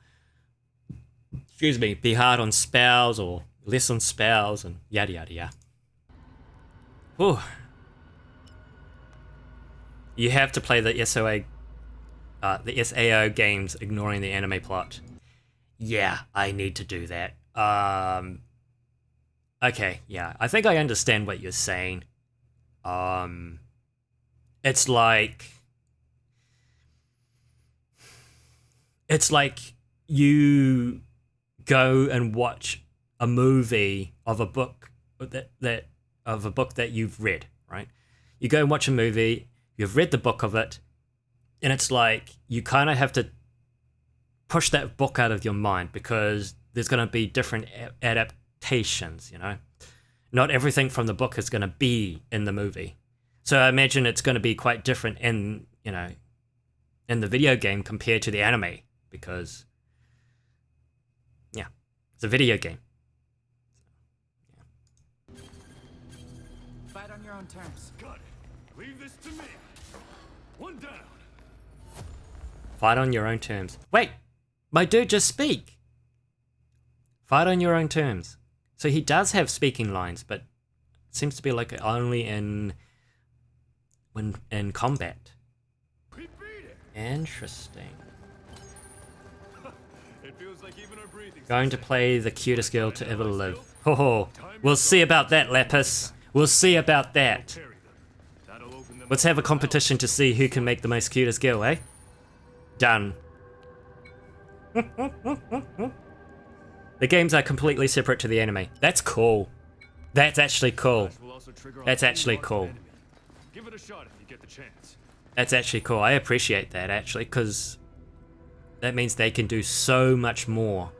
excuse me, be hard on spells or less on spells, and yada yada yada. Whew. You have to play the SAO games, ignoring the anime plot. Yeah, I need to do that. Okay, yeah, I think I understand what you're saying. It's like you go and watch a movie of a book that you've read, right? You go and watch a movie, you've read the book of it, and it's like you kind of have to push that book out of your mind because there's going to be different adaptations, you know? Not everything from the book is going to be in the movie. So I imagine it's going to be quite different in the video game compared to the anime, because yeah, it's a video game. Fight on your own terms. Got it. Leave this to me. One down. Fight on your own terms. Wait, my dude just speak. Fight on your own terms. So he does have speaking lines, but it seems to be like only in combat. We beat it. Interesting. It feels like even our breathing's Going to play the cutest girl to ever live. Ho, we'll see about that, Lapis. We'll see about that. carry them. That'll open them Let's have a competition to see who can make the most cutest girl, eh? Done. The games are completely separate to the anime. That's cool. That's actually cool. will also trigger off That's any actually large cool. enemy. Give it a shot if you get the chance. That's actually cool. I appreciate that, actually, because that means they can do so much more.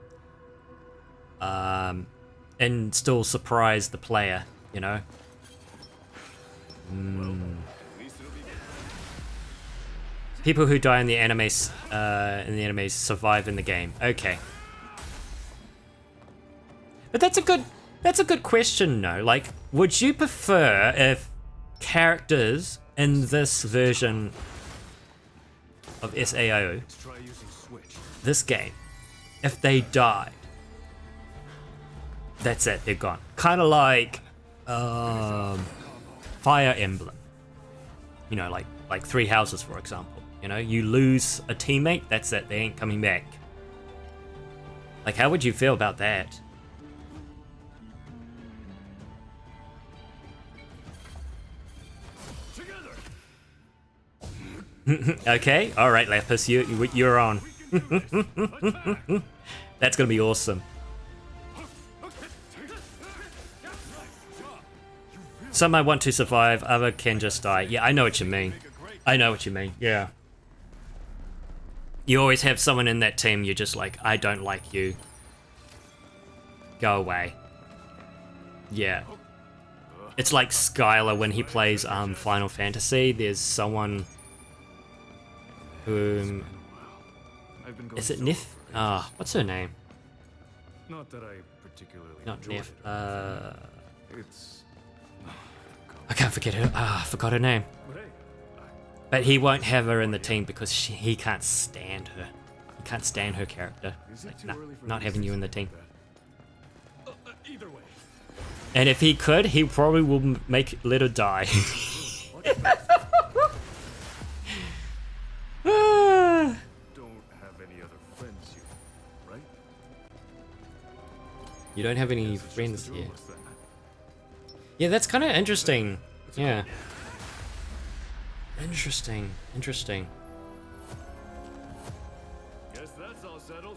And still surprise the player, you know? At least it'll be good. People who die in the animes survive in the game. Okay. But that's a good question, though. Like, would you prefer if characters in this version of SAO, Let's try using switch. this game, if they died, that's it, they're gone. Kind of like Fire Emblem. You know, like Three Houses, for example. You know, you lose a teammate, that's it, they ain't coming back. Like, how would you feel about that? Okay, alright, Lapis, you're on. That's gonna be awesome. Some might want to survive, other can just die. Yeah, I know what you mean. I know what you mean, yeah. You always have someone in that team, you're just like, I don't like you. Go away. Yeah. It's like Skylar when he plays Final Fantasy. There's someone whom... I've been going Is it solo Nif? for ages. Ah, what's her name? Not that I particularly Not enjoyed Nif. it. It's I can't forget her. Ah, I forgot her name. but hey, But he won't have her in the team because he can't stand her. He can't stand her character. is it Like, too nah, early for not me to having say you in the something team. like that? Either way. And if he could, he probably will let her die. Ah. Don't have any other friends here, right? You don't have any Guess it's just friends the two here. of us then. Yeah, that's kind of interesting. Yeah. Interesting. Interesting. Guess that's all settled.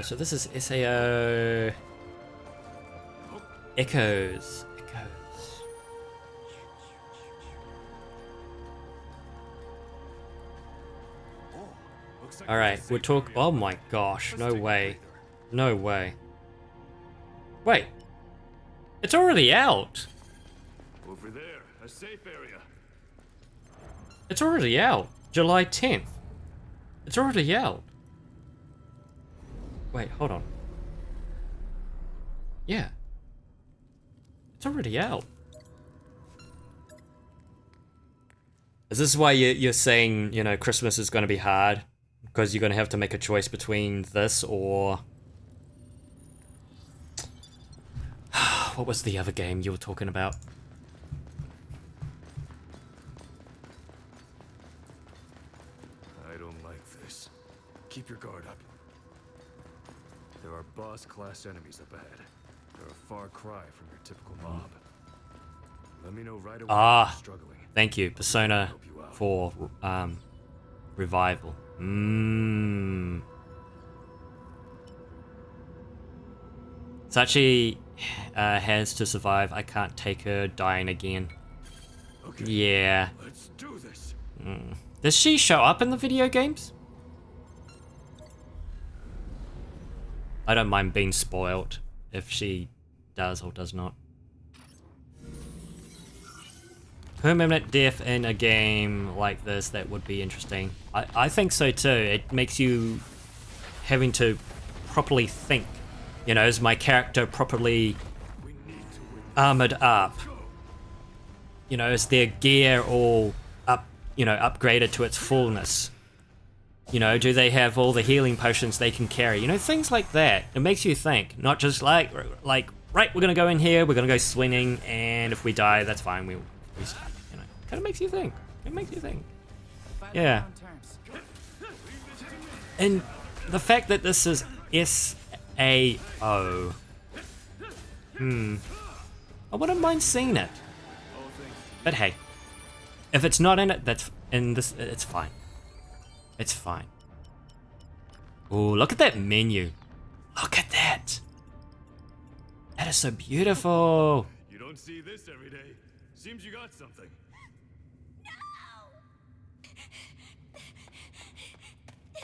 So this is SAO Echoes. Looks like All right, there's a we're safe talk. area Oh up my there. gosh! Let's No take a way! breather. No way! Wait, it's already out. Over there, a safe area. It's already out. July 10th. It's already out. Wait, hold on. Yeah. It's already out. Is this why you're saying, you know, Christmas is going to be hard? Because you're going to have to make a choice between this or... What was the other game you were talking about? I don't like this. Keep your guard up. There are boss-class enemies up ahead. They're a far cry from your typical mob. Let me know right away if you're struggling. Thank you, Persona 4 Revival. Sachi has to survive. I can't take her dying again. Okay, Yeah. let's do this. Does she show up in the video games? I don't mind being spoiled if she does or does not. Permanent death in a game like this, that would be interesting. I think so too. It makes you having to properly think. You know, is my character properly armored up? You know, is their gear all up, you know, upgraded to its fullness? You know, do they have all the healing potions they can carry? You know, things like that. It makes you think, not just like, right, we're gonna go in here, we're gonna go swinging, and if we die, that's fine. We restart. You know, kind of makes you think. It makes you think. Yeah. And the fact that this is SAO. I wouldn't mind seeing it. But hey, if it's not in it, that's in this. It's fine. It's fine. Oh, look at that menu. Look at that. That is so beautiful. You don't see this every day. Seems you got something.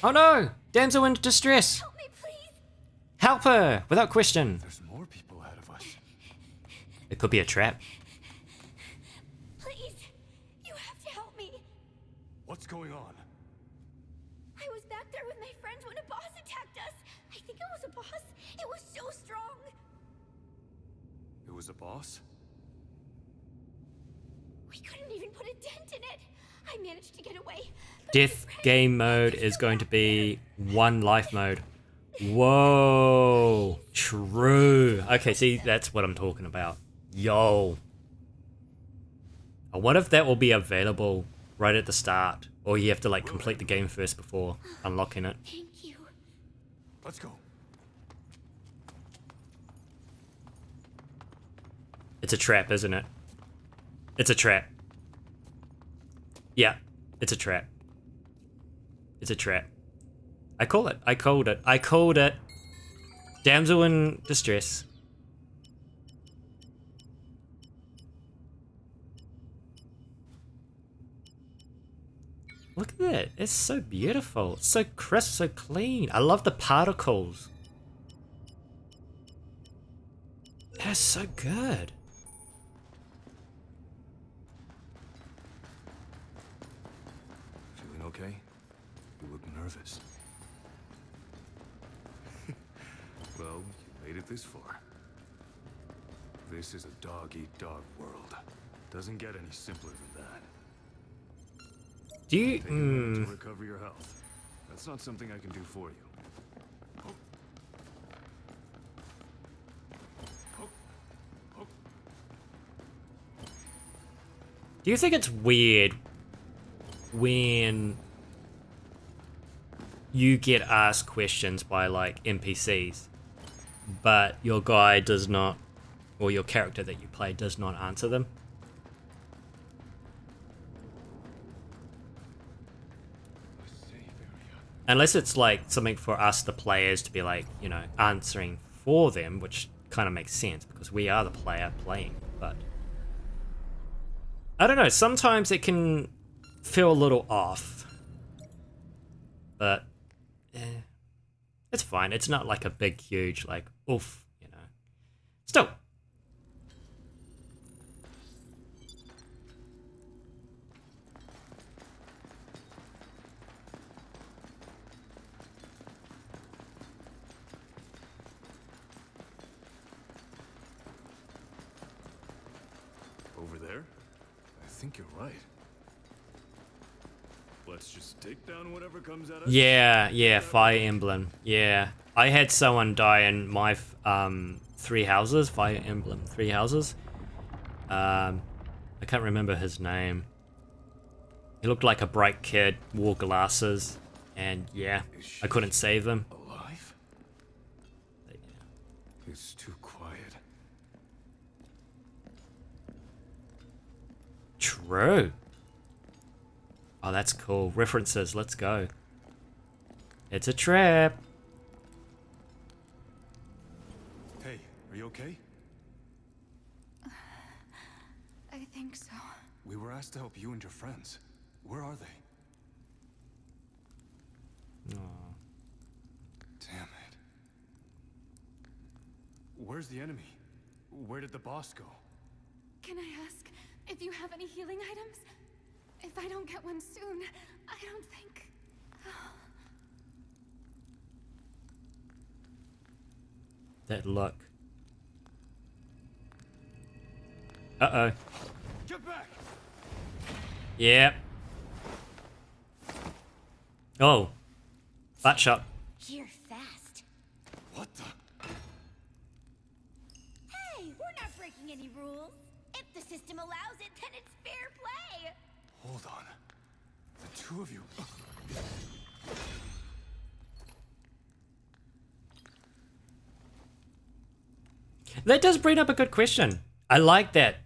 Oh no! Damsel in distress. Help me, please. Help her without question. There's more people ahead of us. It could be a trap. Please. You have to help me. What's going on? I was back there with my friends when a boss attacked us. I think it was a boss. It was so strong. It was a boss? We couldn't even put a dent in it. I managed to get away. but Death I was game mode is going to be 1 life mode. Whoa. True. Okay, see, that's what I'm talking about. Yo. I wonder if that will be available right at the start. Or you have to like complete the game first before unlocking it. Thank you. Let's go. It's a trap, isn't it? It's a trap. Yeah, it's a trap. It's a trap. I call it. I called it. I called it. Damsel in distress. Look at that. It's so beautiful. It's so crisp, so clean. I love the particles. That's so good. Feeling okay? You look nervous. Well, you made it this far. This is a dog-eat-dog world. Doesn't get any simpler than that. Do you... Take a minute to recover your health. That's not something I can do for you. Do you think it's weird when you get asked questions by like NPCs, but your guy does not, or your character that you play does not answer them? Unless it's like something for us, the players, to be like, you know, answering for them, which kind of makes sense because we are the player playing, but I don't know, sometimes it can feel a little off, but it's fine. It's not like a big, huge, like, oof, you know. Still. Over there? I think you're right. Let's just take down whatever comes at us. Yeah, Fire Emblem. Yeah. I had someone die in my 3 houses, Fire Emblem 3 houses. I can't remember his name. He looked like a bright kid, wore glasses, and yeah, I couldn't save him. Alive? But, yeah. It's too quiet. True. Oh, that's cool. References, let's go. It's a trap. Hey, are you okay? I think so. We were asked to help you and your friends. Where are they? Aw. Damn it. Where's the enemy? Where did the boss go? Can I ask if you have any healing items? If I don't get one soon, I don't think... That look. Uh-oh. Get back! Yep. Oh. Butt shot. You're fast. What the? Hey, we're not breaking any rules. If the system allows it, then it's fair play. Hold on. The two of you. That does bring up a good question. I like that.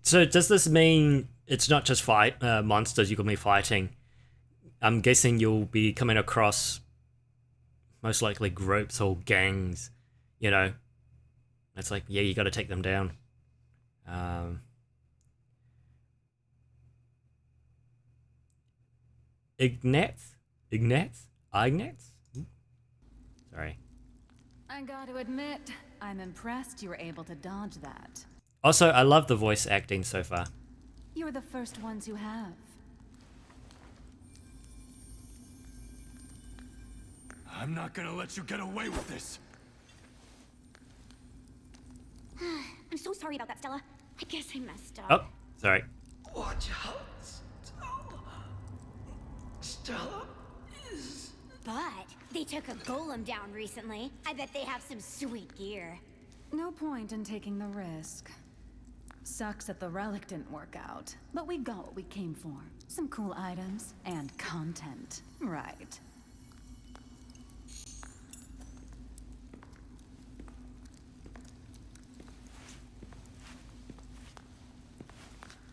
So does this mean it's not just fight monsters you're going to be fighting? I'm guessing you'll be coming across most likely groups or gangs, you know. It's like, yeah, you got to take them down. Ignatz? Sorry. I gotta admit, I'm impressed you were able to dodge that. Also, I love the voice acting so far. You're the first ones who have. I'm not gonna let you get away with this. I'm so sorry about that, Stella. I guess I messed up. Oh, sorry. Watch out, Stella. Stella is... But they took a golem down recently. I bet they have some sweet gear. No point in taking the risk. Sucks that the relic didn't work out, but we got what we came for. Some cool items and content, right?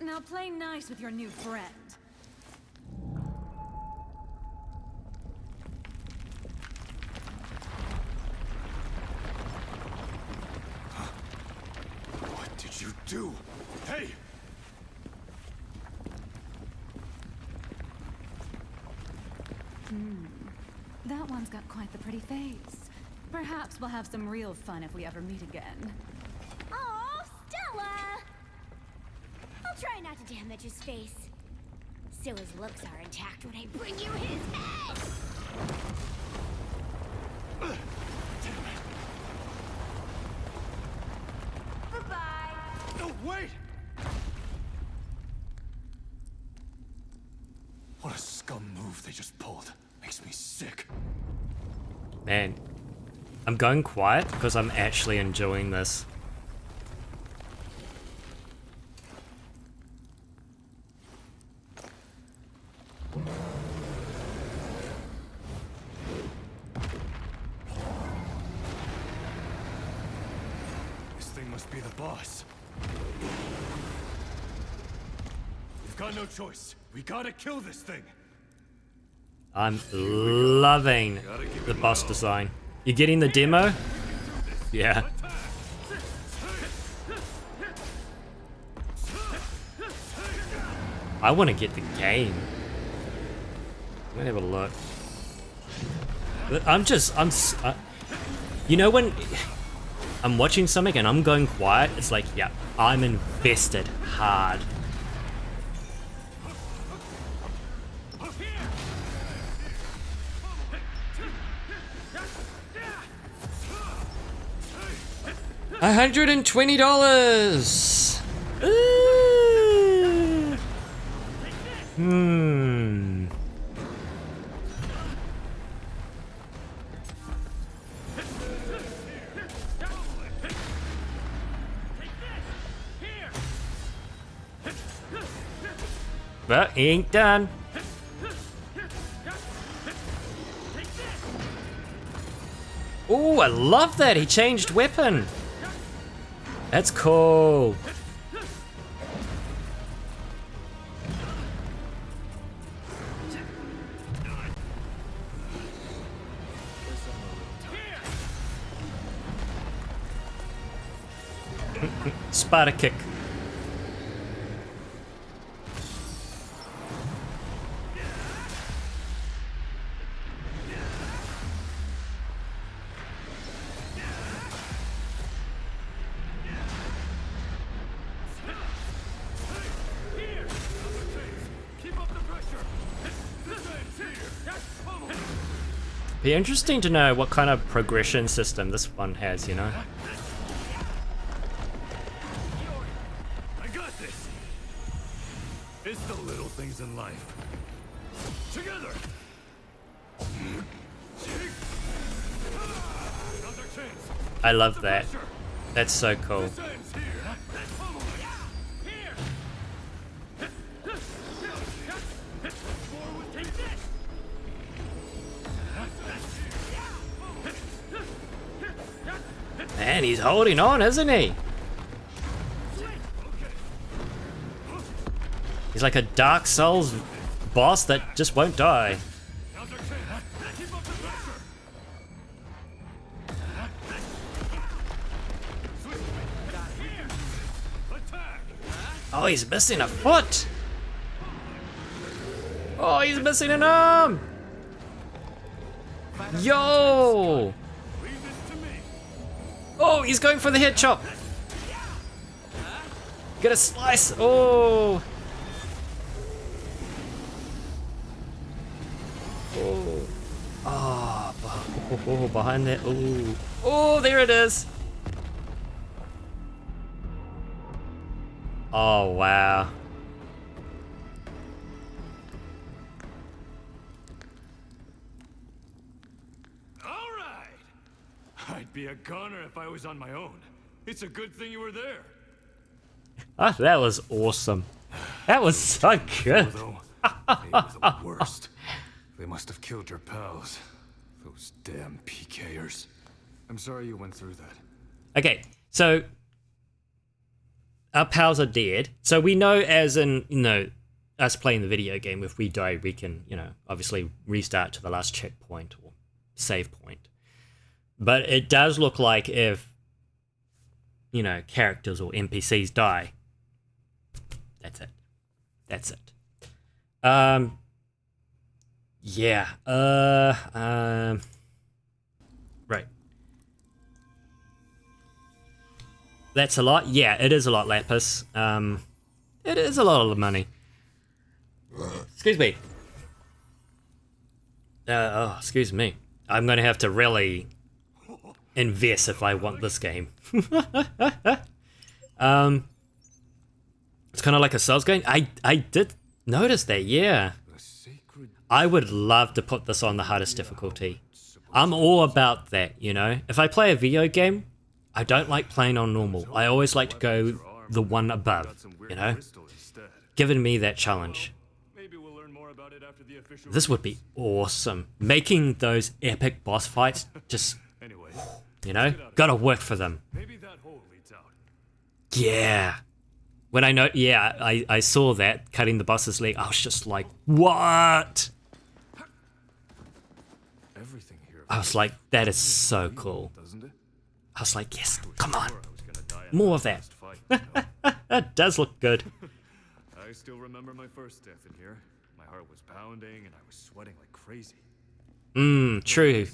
Now play nice with your new friend. What did you do? Hey! That one's got quite the pretty face. Perhaps we'll have some real fun if we ever meet again. Oh, Stella! I'll try not to damage his face. So his looks are intact when I bring you his head! Goodbye! No, wait! What a scum move they just pulled. Makes me sick. Man, I'm going quiet because I'm actually enjoying this. This thing must be the boss. We've got no choice. We gotta kill this thing. I'm loving the boss design. You getting the demo? Yeah. I want to get the game. I'm gonna have a look. You know when I'm watching something and I'm going quiet, it's like, yeah, I'm invested hard. $120. But he ain't done. Oh, I love that. He changed weapon. That's cool. Spider kick. Be interesting to know what kind of progression system this one has, you know? I got this. It's the little things in life. Together. I love that. That's so cool. Man, he's holding on, isn't he? He's like a Dark Souls boss that just won't die. Oh, he's missing a foot. Oh, he's missing an arm. Yo. Oh, he's going for the head chop. Get a slice. Oh. Oh. Oh, behind that. Oh. Oh, there it is. Oh, wow. All right. I'd be a goner if I was on my own. It's a good thing you were there. Oh, that was awesome. That was so good. Though, they were the worst. They must have killed your pals. Those damn PKers. I'm sorry you went through that. Okay, so our pals are dead. So we know, as in, you know, us playing the video game, if we die, we can, you know, obviously restart to the last checkpoint or save point. But it does look like if, you know, characters or NPCs die, that's it. That's it. Yeah. Right. That's a lot? Yeah, it is a lot, Lapis. It is a lot of money. Excuse me. Excuse me. I'm gonna have to really invest if I want this game. It's kind of like a Souls game. I did notice that, yeah. I would love to put this on the hardest difficulty. I'm all about that, you know? If I play a video game, I don't like playing on normal. I always like to go the one above, you know? Giving me that challenge. This would be awesome. Making those epic boss fights just, you know, gotta work for them. Yeah. When I know, yeah, I saw that, cutting the boss's leg, I was just like, what? I was like, that is so cool. I was like, yes, come on. More of that. That does look good. I still remember my first death in here. My heart was pounding and I was sweating like crazy. True,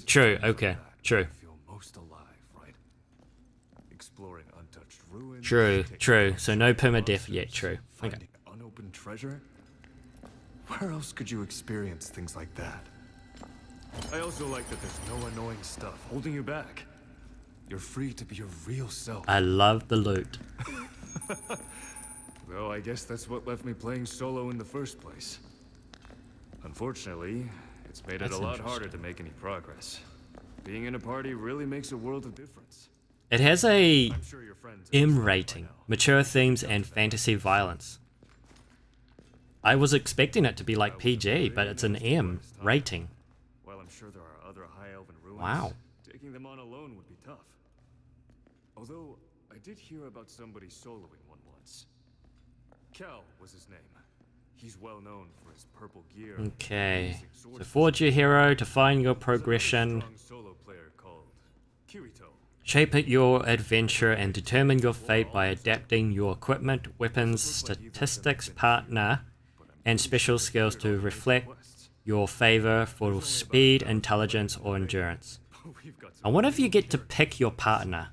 okay, true. I feel most alive, right? Exploring untouched ruins. True. So no permadeath yet, true. Okay. Finding unopened treasure? Where else could you experience things like that? I also like that there's no annoying stuff holding you back. You're free to be your real self. I love the loot. Well, I guess that's what left me playing solo in the first place. Unfortunately, it's made it a lot harder to make any progress. Being in a party really makes a world of difference. It has a M rating, mature themes and fantasy violence. I was expecting it to be like PG, but it's an M rating. While I'm sure there are other high elven ruins, wow. Taking them on alone would be tough. Although, I did hear about somebody soloing one once. Cal was his name. He's well known for his purple gear. Okay. So forge your hero to find your progression. Solo player called Kirito. Shape your adventure and determine your fate by adapting your equipment, weapons, statistics, partner, and special skills to reflect your favor for speed, intelligence, or endurance. I wonder if you get to pick your partner.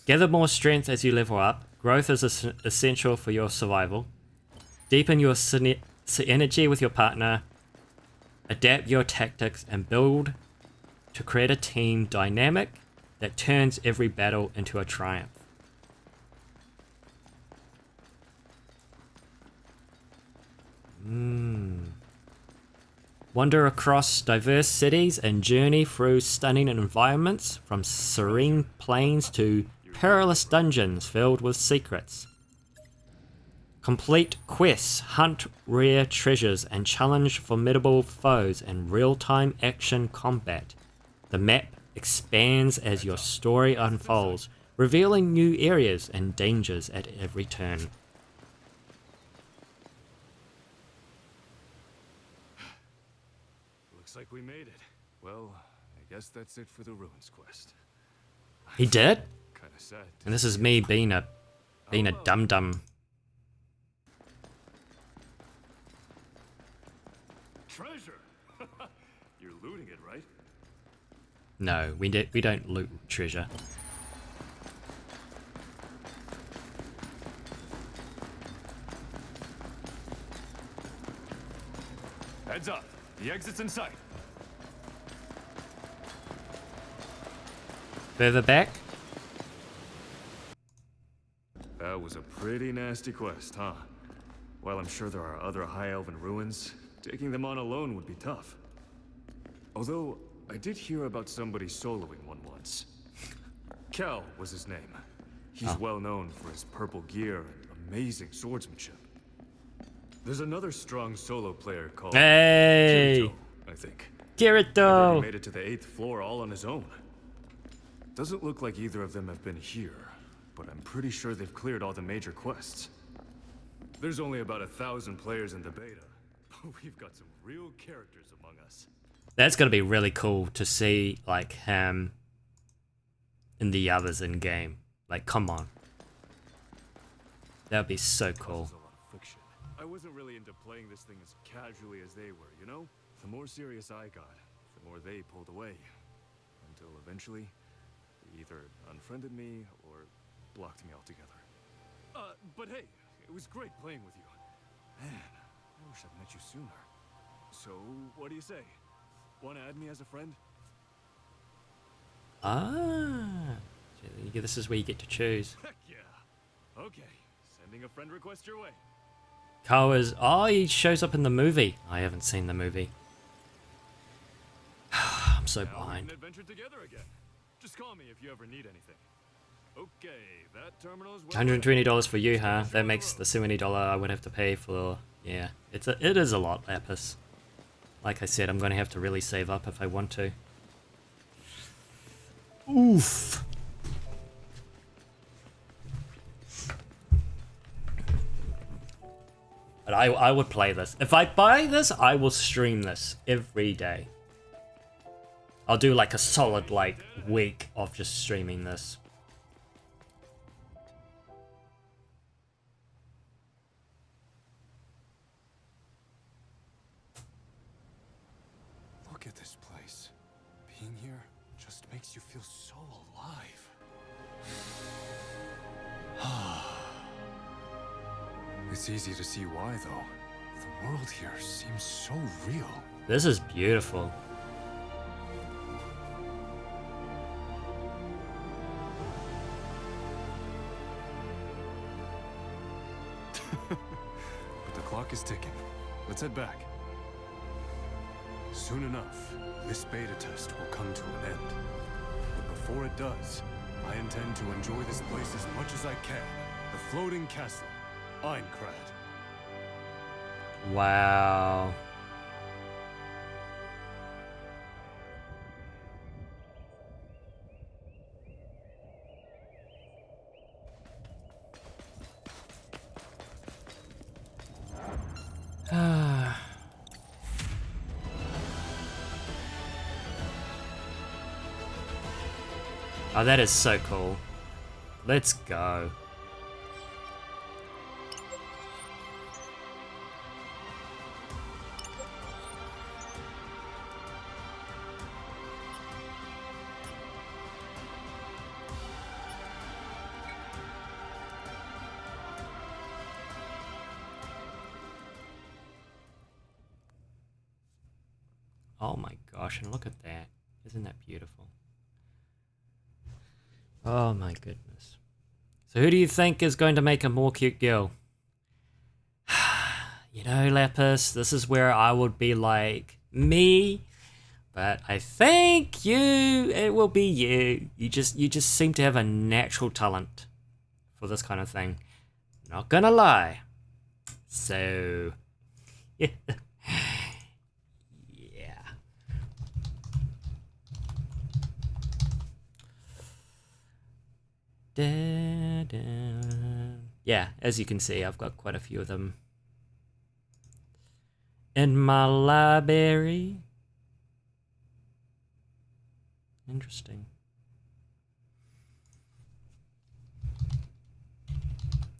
Gather more strength as you level up. Growth is essential for your survival. Deepen your synergy with your partner. Adapt your tactics and build to create a team dynamic that turns every battle into a triumph. Wander across diverse cities and journey through stunning environments, from serene plains to perilous dungeons filled with secrets. Complete quests, hunt rare treasures, and challenge formidable foes in real-time action combat. The map expands as your story unfolds, revealing new areas and dangers at every turn. Looks like we made it. Well, I guess that's it for the ruins quest. He did? Kinda sad. And this is me being a dum-dum. Treasure! You're looting it, right? No, we don't loot treasure. Heads up. The exit's in sight. Further back? That was a pretty nasty quest, huh? While I'm sure there are other high elven ruins, taking them on alone would be tough. Although, I did hear about somebody soloing one once. Kel was his name. He's well known for his purple gear and amazing swordsmanship. There's another strong solo player called Hey! Kirito, I think. Kirito! He made it to the 8th floor all on his own. Doesn't look like either of them have been here, but I'm pretty sure they've cleared all the major quests. There's only about 1,000 players in the beta, but we've got some real characters among us. That's gonna be really cool to see, like, him and the others in game. Like, come on. That would be so cool. I wasn't really into playing this thing as casually as they were, you know? The more serious I got, the more they pulled away. Until eventually, they either unfriended me or blocked me altogether. But hey, it was great playing with you. Man, I wish I'd met you sooner. So, what do you say? Want to add me as a friend? Ah. This is where you get to choose. Heck yeah. Okay, sending a friend request your way. Kawa's... Oh, he shows up in the movie. I haven't seen the movie. I'm so behind. We can adventure together again. Just call me if you ever need anything. Okay, that terminal is $120 for you, huh? That makes the $70 I would have to pay for... Yeah, it is a lot, Lapis. Like I said, I'm going to have to really save up if I want to. Oof. But I would play this. If I buy this, I will stream this every day. I'll do like a solid like week of just streaming this. Look at this place. Being here just makes you feel so alive. It's easy to see why, though. The world here seems so real. This is beautiful. But the clock is ticking. Let's head back. Soon enough, this beta test will come to an end. But before it does, I intend to enjoy this place as much as I can. The floating castle, Aincrad. Wow. Oh, that is so cool. Let's go. Oh my gosh, and look at that. Isn't that beautiful? Oh my goodness. So who do you think is going to make a more cute girl? You know, Lapis, this is where I would be like, me. But I think it will be you. You just seem to have a natural talent for this kind of thing. Not gonna lie. So, yeah. Yeah, as you can see, I've got quite a few of them in my library. Interesting.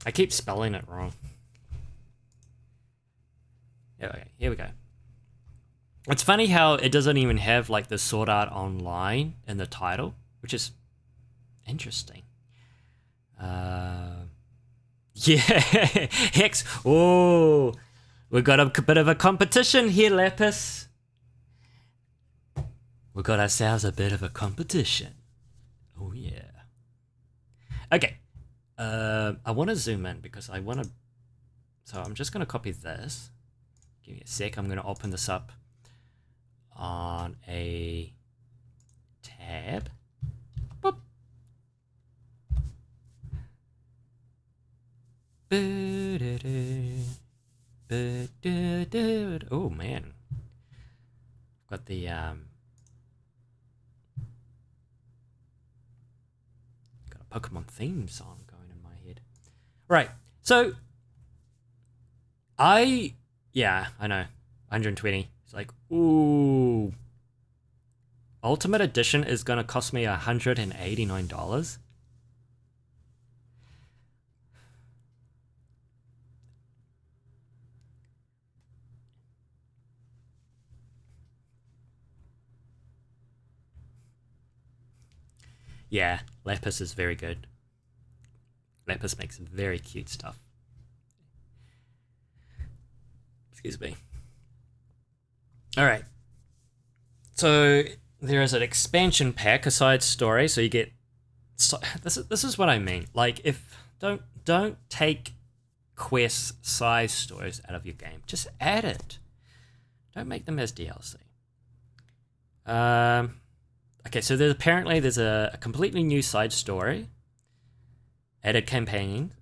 I keep spelling it wrong. Okay, here we go. It's funny how it doesn't even have like the Sword Art Online in the title, which is interesting. Yeah, Hex. Oh, we got a bit of a competition here, Lapis. We got ourselves a bit of a competition. Oh yeah. Okay. I want to zoom in because I want to. So I'm just going to copy this. Give me a sec. I'm going to open this up on a tab. Boop. Oh man. Got the got a Pokemon theme song going in my head. Right. So I know. 120. It's like, ooh. Ultimate Edition is gonna cost me $189. Yeah, Lapis is very good. Lapis makes very cute stuff. Excuse me. Alright. So there is an expansion pack, a side story, so you get this is what I mean. Like, if don't take quest size stories out of your game. Just add it. Don't make them as DLC. Okay, so there's a completely new side story. Added companions,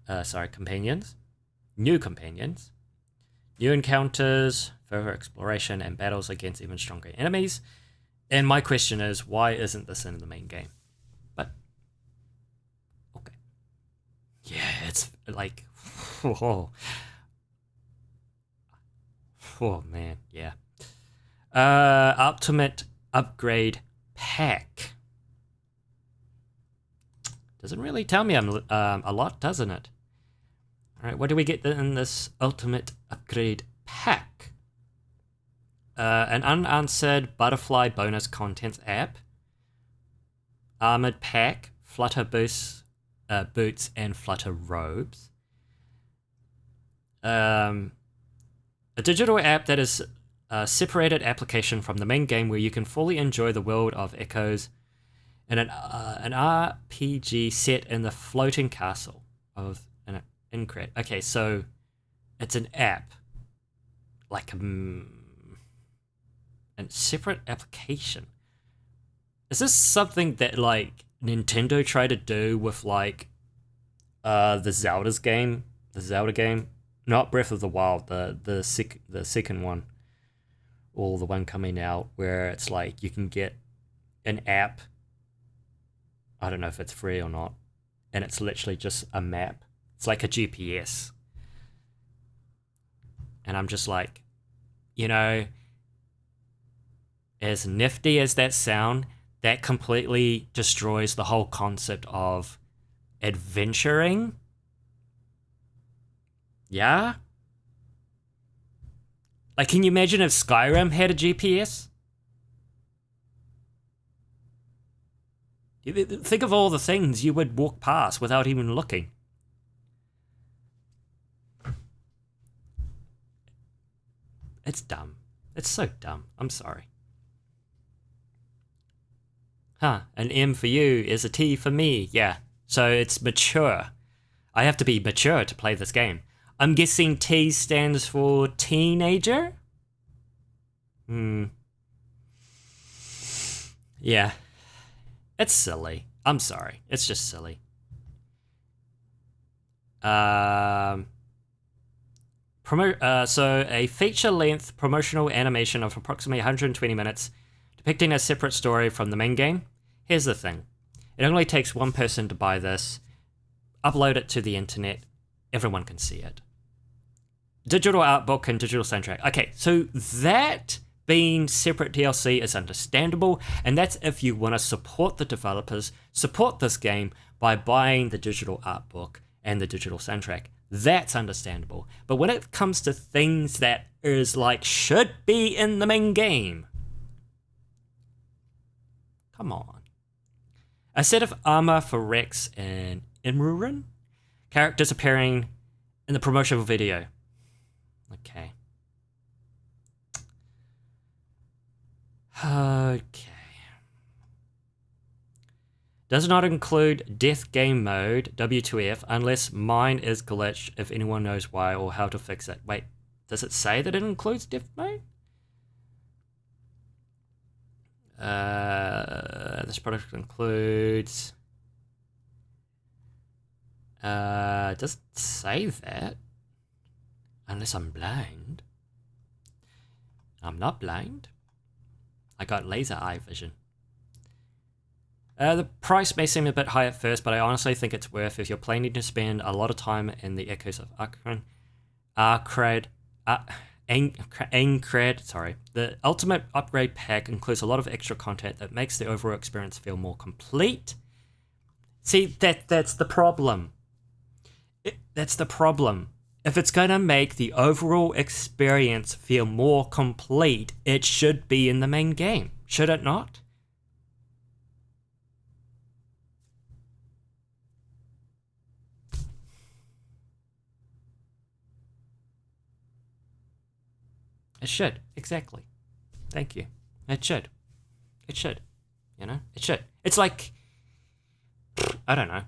new companions, new encounters, further exploration, and battles against even stronger enemies. And my question is, why isn't this in the main game? But okay, yeah, it's like, oh man, yeah. Ultimate upgrade pack. Doesn't really tell me a lot, doesn't it? All right, what do we get in this ultimate upgrade pack? An unanswered butterfly bonus contents app, armored pack, flutter boots, and flutter robes. A digital app that is a separated application from the main game where you can fully enjoy the world of Echoes, and an RPG set in the floating castle of an Aincrad. Okay, so it's an app, like a separate application. Is this something that like Nintendo tried to do with like the Zelda game, not Breath of the Wild, the second one, or the one coming out where it's like you can get an app. I don't know if it's free or not, and it's literally just a map. It's like a GPS. And I'm just like, you know, as nifty as that sound, that completely destroys the whole concept of adventuring. Yeah? Like, can you imagine if Skyrim had a GPS? Think of all the things you would walk past without even looking. It's dumb. It's so dumb. I'm sorry. Huh, an M for you is a T for me. Yeah, so it's mature. I have to be mature to play this game. I'm guessing T stands for teenager? Yeah. It's silly. I'm sorry. It's just silly. So a feature-length promotional animation of approximately 120 minutes depicting a separate story from the main game. Here's the thing. It only takes one person to buy this, upload it to the internet, everyone can see it. Digital art book and digital soundtrack. Okay, so that being separate DLC is understandable, and that's if you want to support the developers, support this game by buying the digital art book and the digital soundtrack. That's understandable. But when it comes to things that is like should be in the main game, come on. A set of armor for Rex and Imrurin, characters appearing in the promotional video. Okay. Okay. Does not include death game mode, W2F, unless mine is glitched, if anyone knows why or how to fix it. Wait, does it say that it includes death mode? This product includes... does it say that? Unless I'm blind. I'm not blind. I got laser eye vision. The price may seem a bit high at first, but I honestly think it's worth if you're planning to spend a lot of time in the Echoes of Aincrad, sorry. The Ultimate Upgrade Pack includes a lot of extra content that makes the overall experience feel more complete. See, that's the problem. That's the problem. If it's going to make the overall experience feel more complete, it should be in the main game, should it not? It should, exactly. Thank you. It should. It should. You know? It should. It's like... I don't know.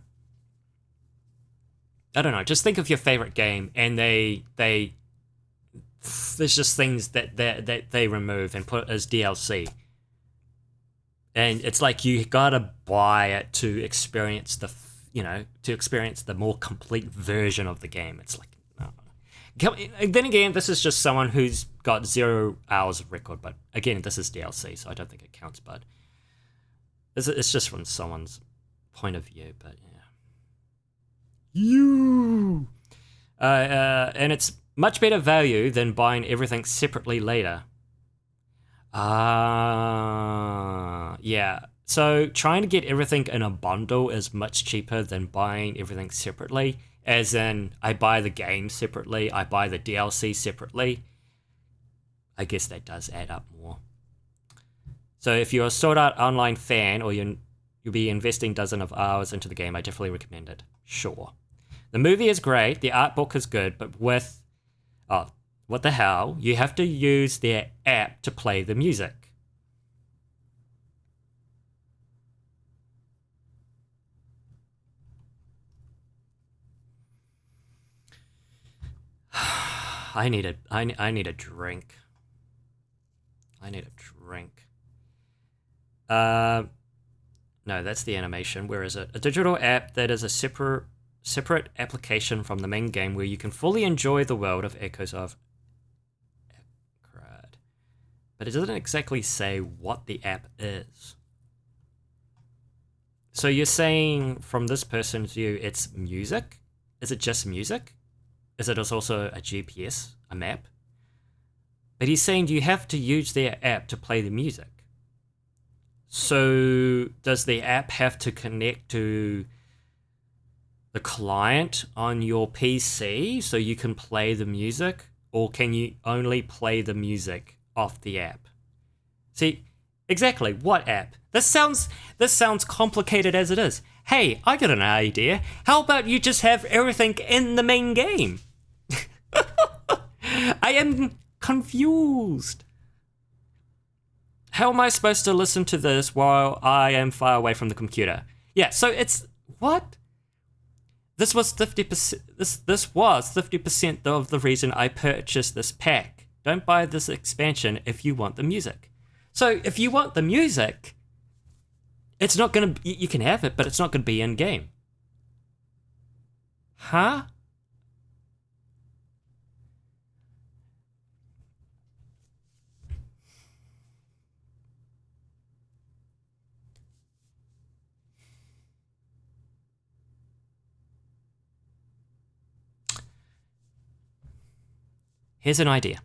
Just think of your favorite game and they there's just things that they remove and put as DLC. And it's like you gotta buy it to experience the, to experience the more complete version of the game. It's like, no. Then again, this is just someone who's got 0 hours of record, but again, this is DLC, so I don't think it counts, but it's just from someone's point of view, but yeah. And it's much better value than buying everything separately later. Yeah. So trying to get everything in a bundle is much cheaper than buying everything separately. As in, I buy the game separately, I buy the DLC separately. I guess that does add up more. So if you're a Sword Art Online fan, or you'll be investing dozens of hours into the game, I definitely recommend it. Sure. The movie is great, the art book is good, but with... Oh, what the hell? You have to use their app to play the music. I need a drink. I need a drink. No, that's the animation. Where is it? A digital app that is a separate application from the main game where you can fully enjoy the world of Echoes of Aincrad. But it doesn't exactly say what the app is. So you're saying from this person's view, it's music? Is it just music? Is it also a GPS, a map? But he's saying you have to use their app to play the music. So does the app have to connect to the client on your PC so you can play the music? Or can you only play the music off the app? See, exactly, what app? This sounds complicated as it is. Hey, I got an idea. How about you just have everything in the main game? I am confused. How am I supposed to listen to this while I am far away from the computer? Yeah, so it's... What? This was 50%... This was 50% of the reason I purchased this pack. Don't buy this expansion if you want the music. So if you want the music, it's not going to... You can have it, but it's not going to be in-game. Huh? Here's an idea.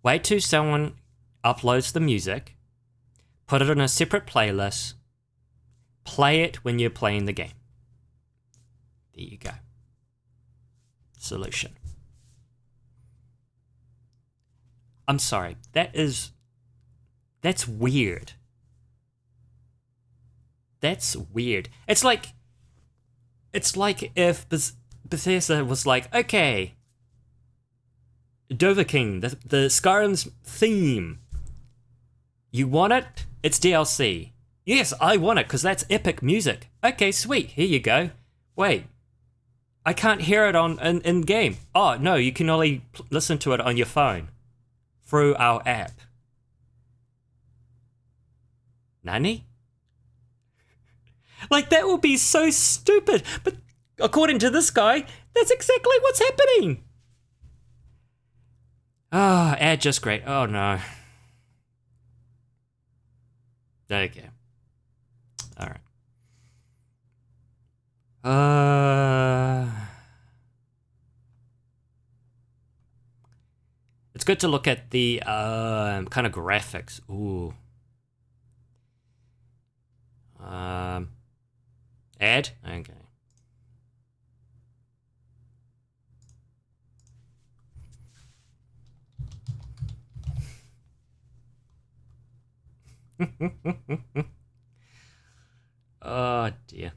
Wait till someone uploads the music, put it in a separate playlist, play it when you're playing the game. There you go. Solution. I'm sorry, that's weird. That's weird. It's like if Bethesda was like, okay, Dovahkiin, the Skyrim's theme. You want it? It's DLC. Yes, I want it because that's epic music. Okay, sweet. Here you go. Wait. I can't hear it on in game. Oh, no, you can only listen to it on your phone through our app. Nani? Like, that would be so stupid. But according to this guy, that's exactly what's happening. Ah, ad just great. Oh, no. Okay. All right. It's good to look at the kind of graphics. Ooh. Ad? Okay. Oh dear.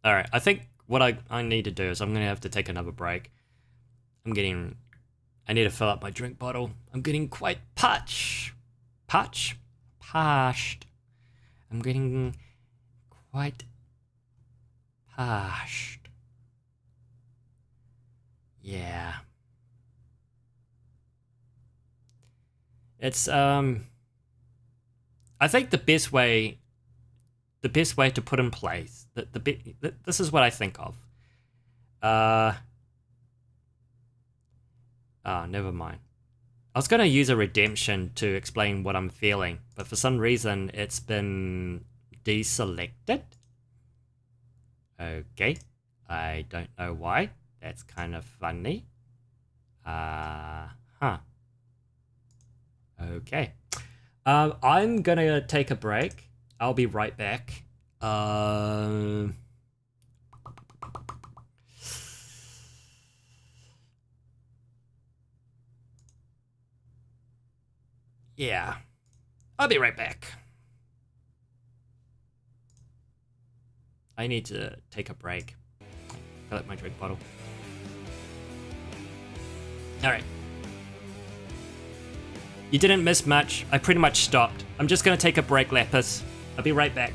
All right, I think what I need to do is I'm gonna have to take another break. I need to fill up my drink bottle. I'm getting quite parched. I'm getting quite parched. Yeah. It's I think the best way to put in place this is what I think of. Oh, never mind. I was going to use a redemption to explain what I'm feeling, but for some reason it's been deselected. Okay. I don't know why. That's kind of funny. Okay. I'm going to take a break. I'll be right back. Yeah. I'll be right back. I need to take a break. Fill up my drink bottle. Alright. You didn't miss much. I pretty much stopped. I'm just gonna take a break, Lapis. I'll be right back.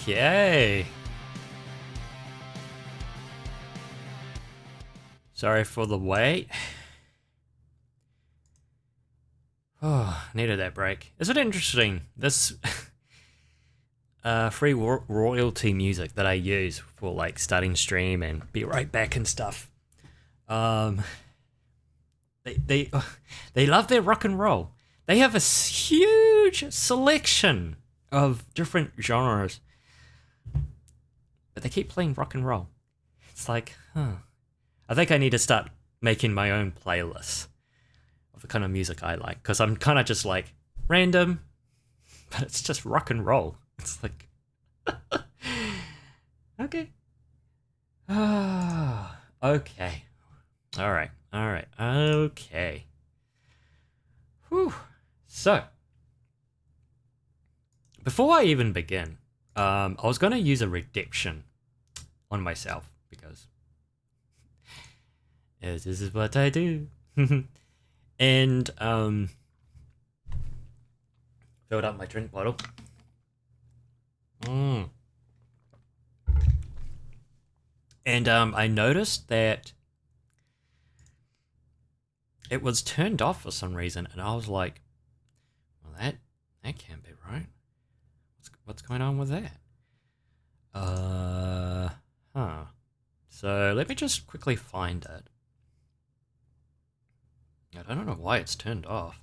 Okay. Sorry for the wait. Oh, needed that break. Is it interesting? This free royalty music that I use for like starting stream and be right back and stuff. They love their rock and roll. They have a huge selection of different genres, but they keep playing rock and roll. It's like, huh. I think I need to start making my own playlists of the kind of music I like, because I'm kind of just like random, but it's just rock and roll. It's like, okay. Okay. All right. Okay. Whew. So, before I even begin, I was going to use a redemption on myself, because this is what I do. And filled up my drink bottle. And I noticed that it was turned off for some reason, and I was like, well, that can't be right. What's going on with that? So let me just quickly find it. I don't know why it's turned off.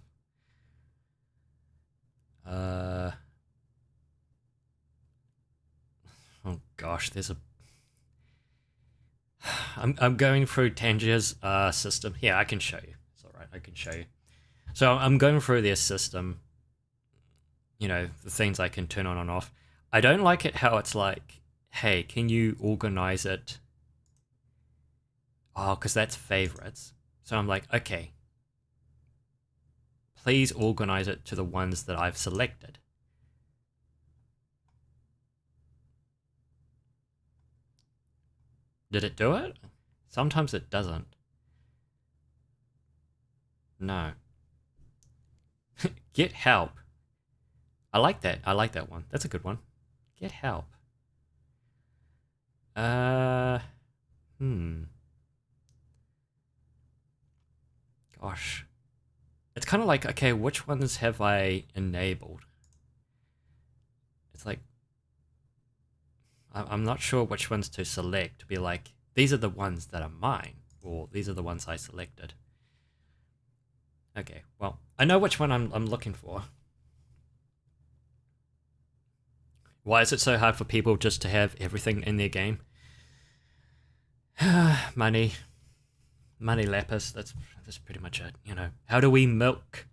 Oh gosh, there's a... I'm going through Tangier's system. Here, I can show you. It's alright, I can show you. So I'm going through their system. You know, the things I can turn on and off. I don't like it how it's like, hey, can you organize it? Oh, because that's favorites. So I'm like, okay. Please organize it to the ones that I've selected. Did it do it? Sometimes it doesn't. No. Get help. I like that. I like that one. That's a good one. Get help. Gosh. It's kind of like, okay, which ones have I enabled? It's like, I'm not sure which ones to select to be like, these are the ones that are mine, or these are the ones I selected. Okay, well, I know which one I'm looking for. Why is it so hard for people just to have everything in their game? Money. Money lapis, that's pretty much it, you know. How do we milk?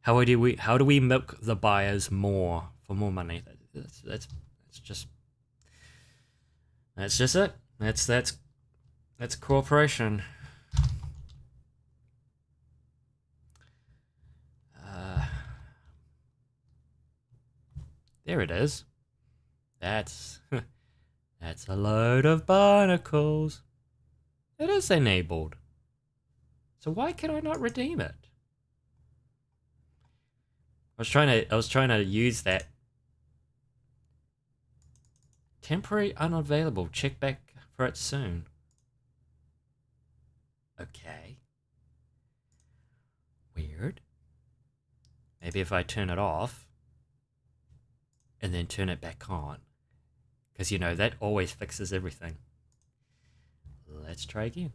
How do we milk the buyers more for more money? That's just it. That's cooperation. There it is. That's a load of barnacles. It is enabled. So why can I not redeem it? I was trying to use that. Temporary unavailable. Check back for it soon. Okay. Weird. Maybe if I turn it off and then turn it back on. Because, you know, that always fixes everything. Let's try again.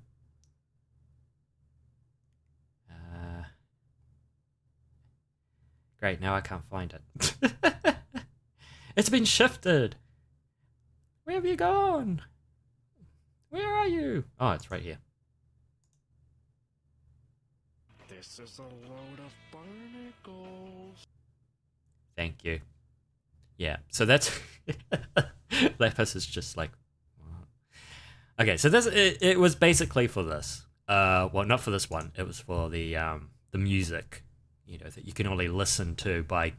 Great, now I can't find it. It's been shifted. Where have you gone? Where are you? Oh, it's right here. This is a load of barnacles. Thank you. Yeah, so that's... Lapis is just like... Okay, so this it was basically for this. Well, not for this one. It was for the music, you know, that you can only listen to by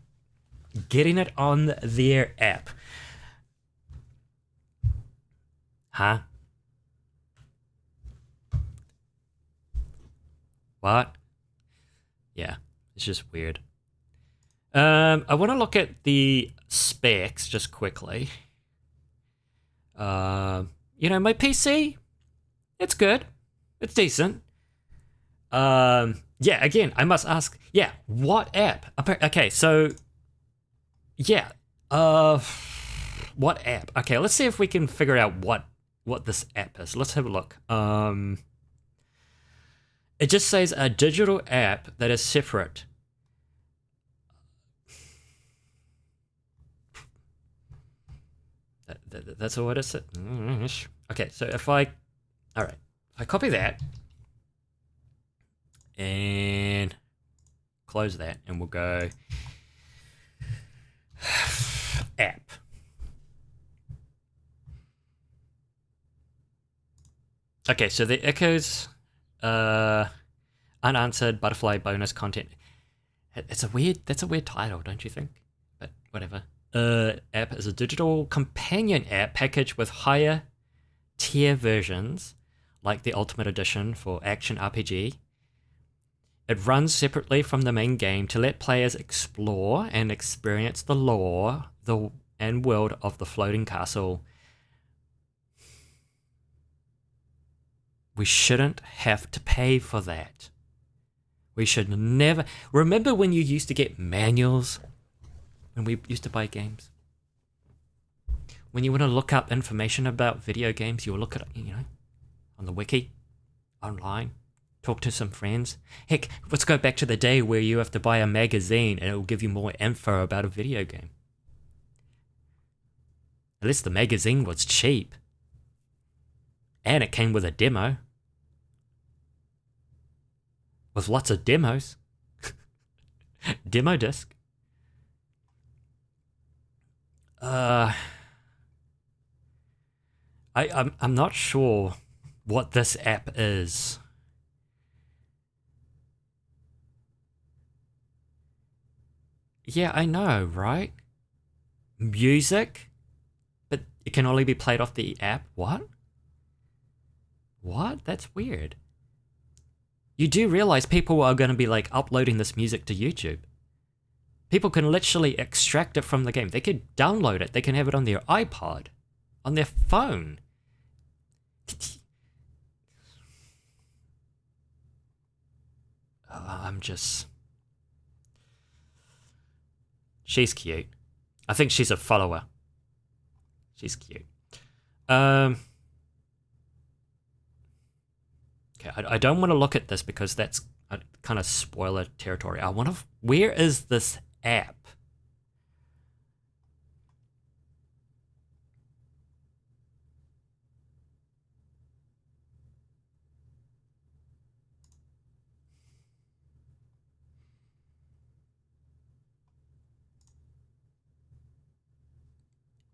getting it on their app. Huh? What? Yeah, it's just weird. I want to look at the specs just quickly. You know, my PC, it's good. It's decent. Yeah, again, I must ask, yeah, what app? Okay, so, yeah, what app? Okay, let's see if we can figure out what this app is. Let's have a look. It just says a digital app that is separate. That's all it is. Okay, so if I copy that and close that, and we'll go app. Okay, so the Echoes unanswered butterfly bonus content. That's a weird title, don't you think? But whatever. App is a digital companion app packaged with higher tier versions, like the Ultimate Edition for Action RPG. It runs separately from the main game to let players explore and experience the lore and world of the floating castle. We shouldn't have to pay for that. We should never... Remember when you used to get manuals? When we used to buy games? When you want to look up information about video games, you'll look at it, you know, on the wiki, online, talk to some friends. Heck, let's go back to the day where you have to buy a magazine and it will give you more info about a video game. At least the magazine was cheap. And it came with a demo. With lots of demos. Demo disc. I'm not sure what this app is. Yeah, I know, right? Music? But it can only be played off the app? What? What? That's weird. You do realize people are going to be like uploading this music to YouTube. People can literally extract it from the game. They could download it. They can have it on their iPod, on their phone. I'm just... She's cute. I think she's a follower. She's cute. Okay, I don't want to look at this because that's kind of spoiler territory. I want to... Where is this app?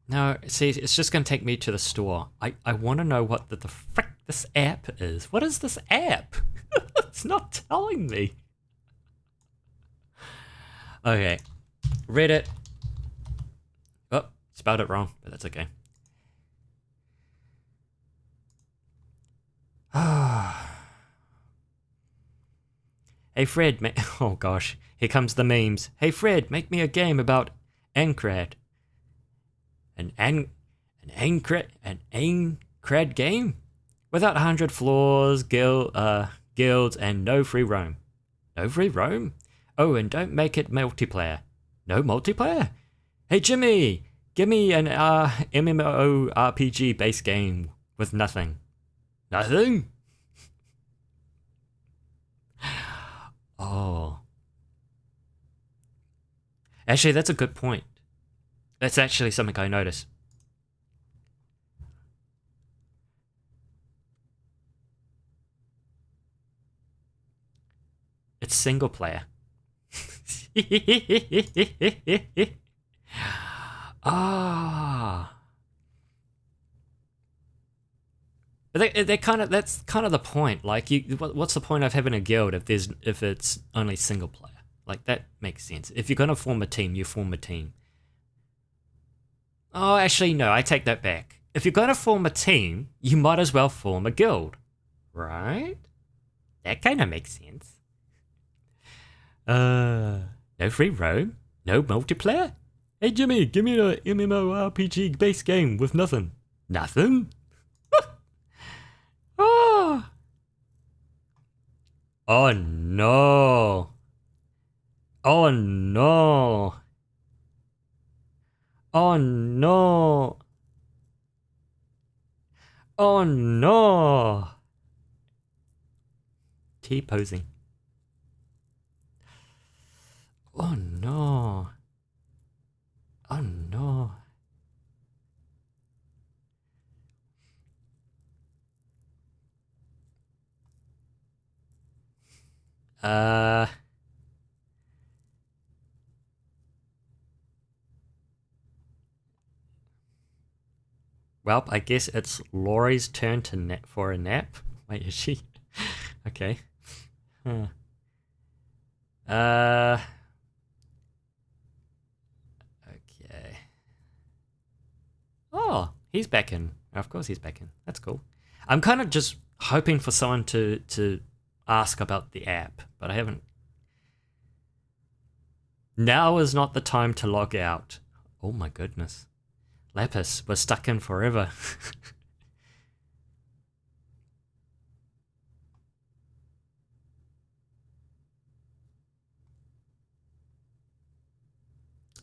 No, see, it's just going to take me to the store. I want to know what the frick this app is. What is this app? It's not telling me. Okay. Reddit. Oh, spelled it wrong, but that's okay. Hey Fred, oh gosh, here comes the memes. Hey Fred, make me a game about Aincrad. An Aincrad game? Without 100 floors, guilds, and no free roam. No free roam? Oh, and don't make it multiplayer. No multiplayer? Hey Jimmy, give me an MMORPG based game with nothing. Nothing? Oh. Actually, that's a good point. That's actually something I noticed. It's single player. Ah. But that's kind of the point. Like, what's the point of having a guild if it's only single player? Like, that makes sense. If you're gonna form a team, you form a team. Oh, actually, no, I take that back. If you're gonna form a team, you might as well form a guild, right? That kind of makes sense. No free roam, no multiplayer. Hey Jimmy, give me an MMORPG based game with nothing. Nothing? Oh. Oh no. Oh no. Oh no. Oh no. T-posing. Oh no. Oh no. Well, I guess it's Laurie's turn to nap for a nap. Wait, is she? Okay. Huh. Okay. Oh, he's back in. Of course he's back in. That's cool. I'm kind of just hoping for someone to ask about the app, but I haven't. Now is not the time to log out. Oh my goodness. Lapis, we're stuck in forever.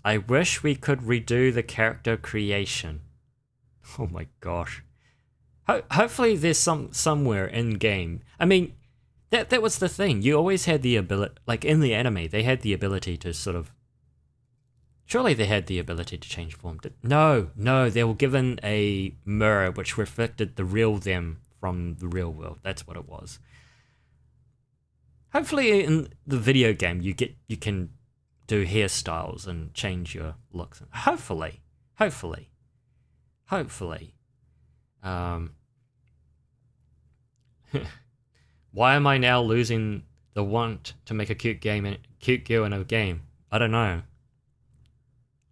I wish we could redo the character creation. Oh my gosh. Hopefully there's somewhere in game. I mean, that was the thing. You always had the ability, like in the anime, they had the ability to sort of. Surely they had the ability to change form. No, they were given a mirror which reflected the real them from the real world. That's what it was. Hopefully in the video game you can do hairstyles and change your looks. Hopefully. Why am I now losing the want to make a cute girl in a game? I don't know.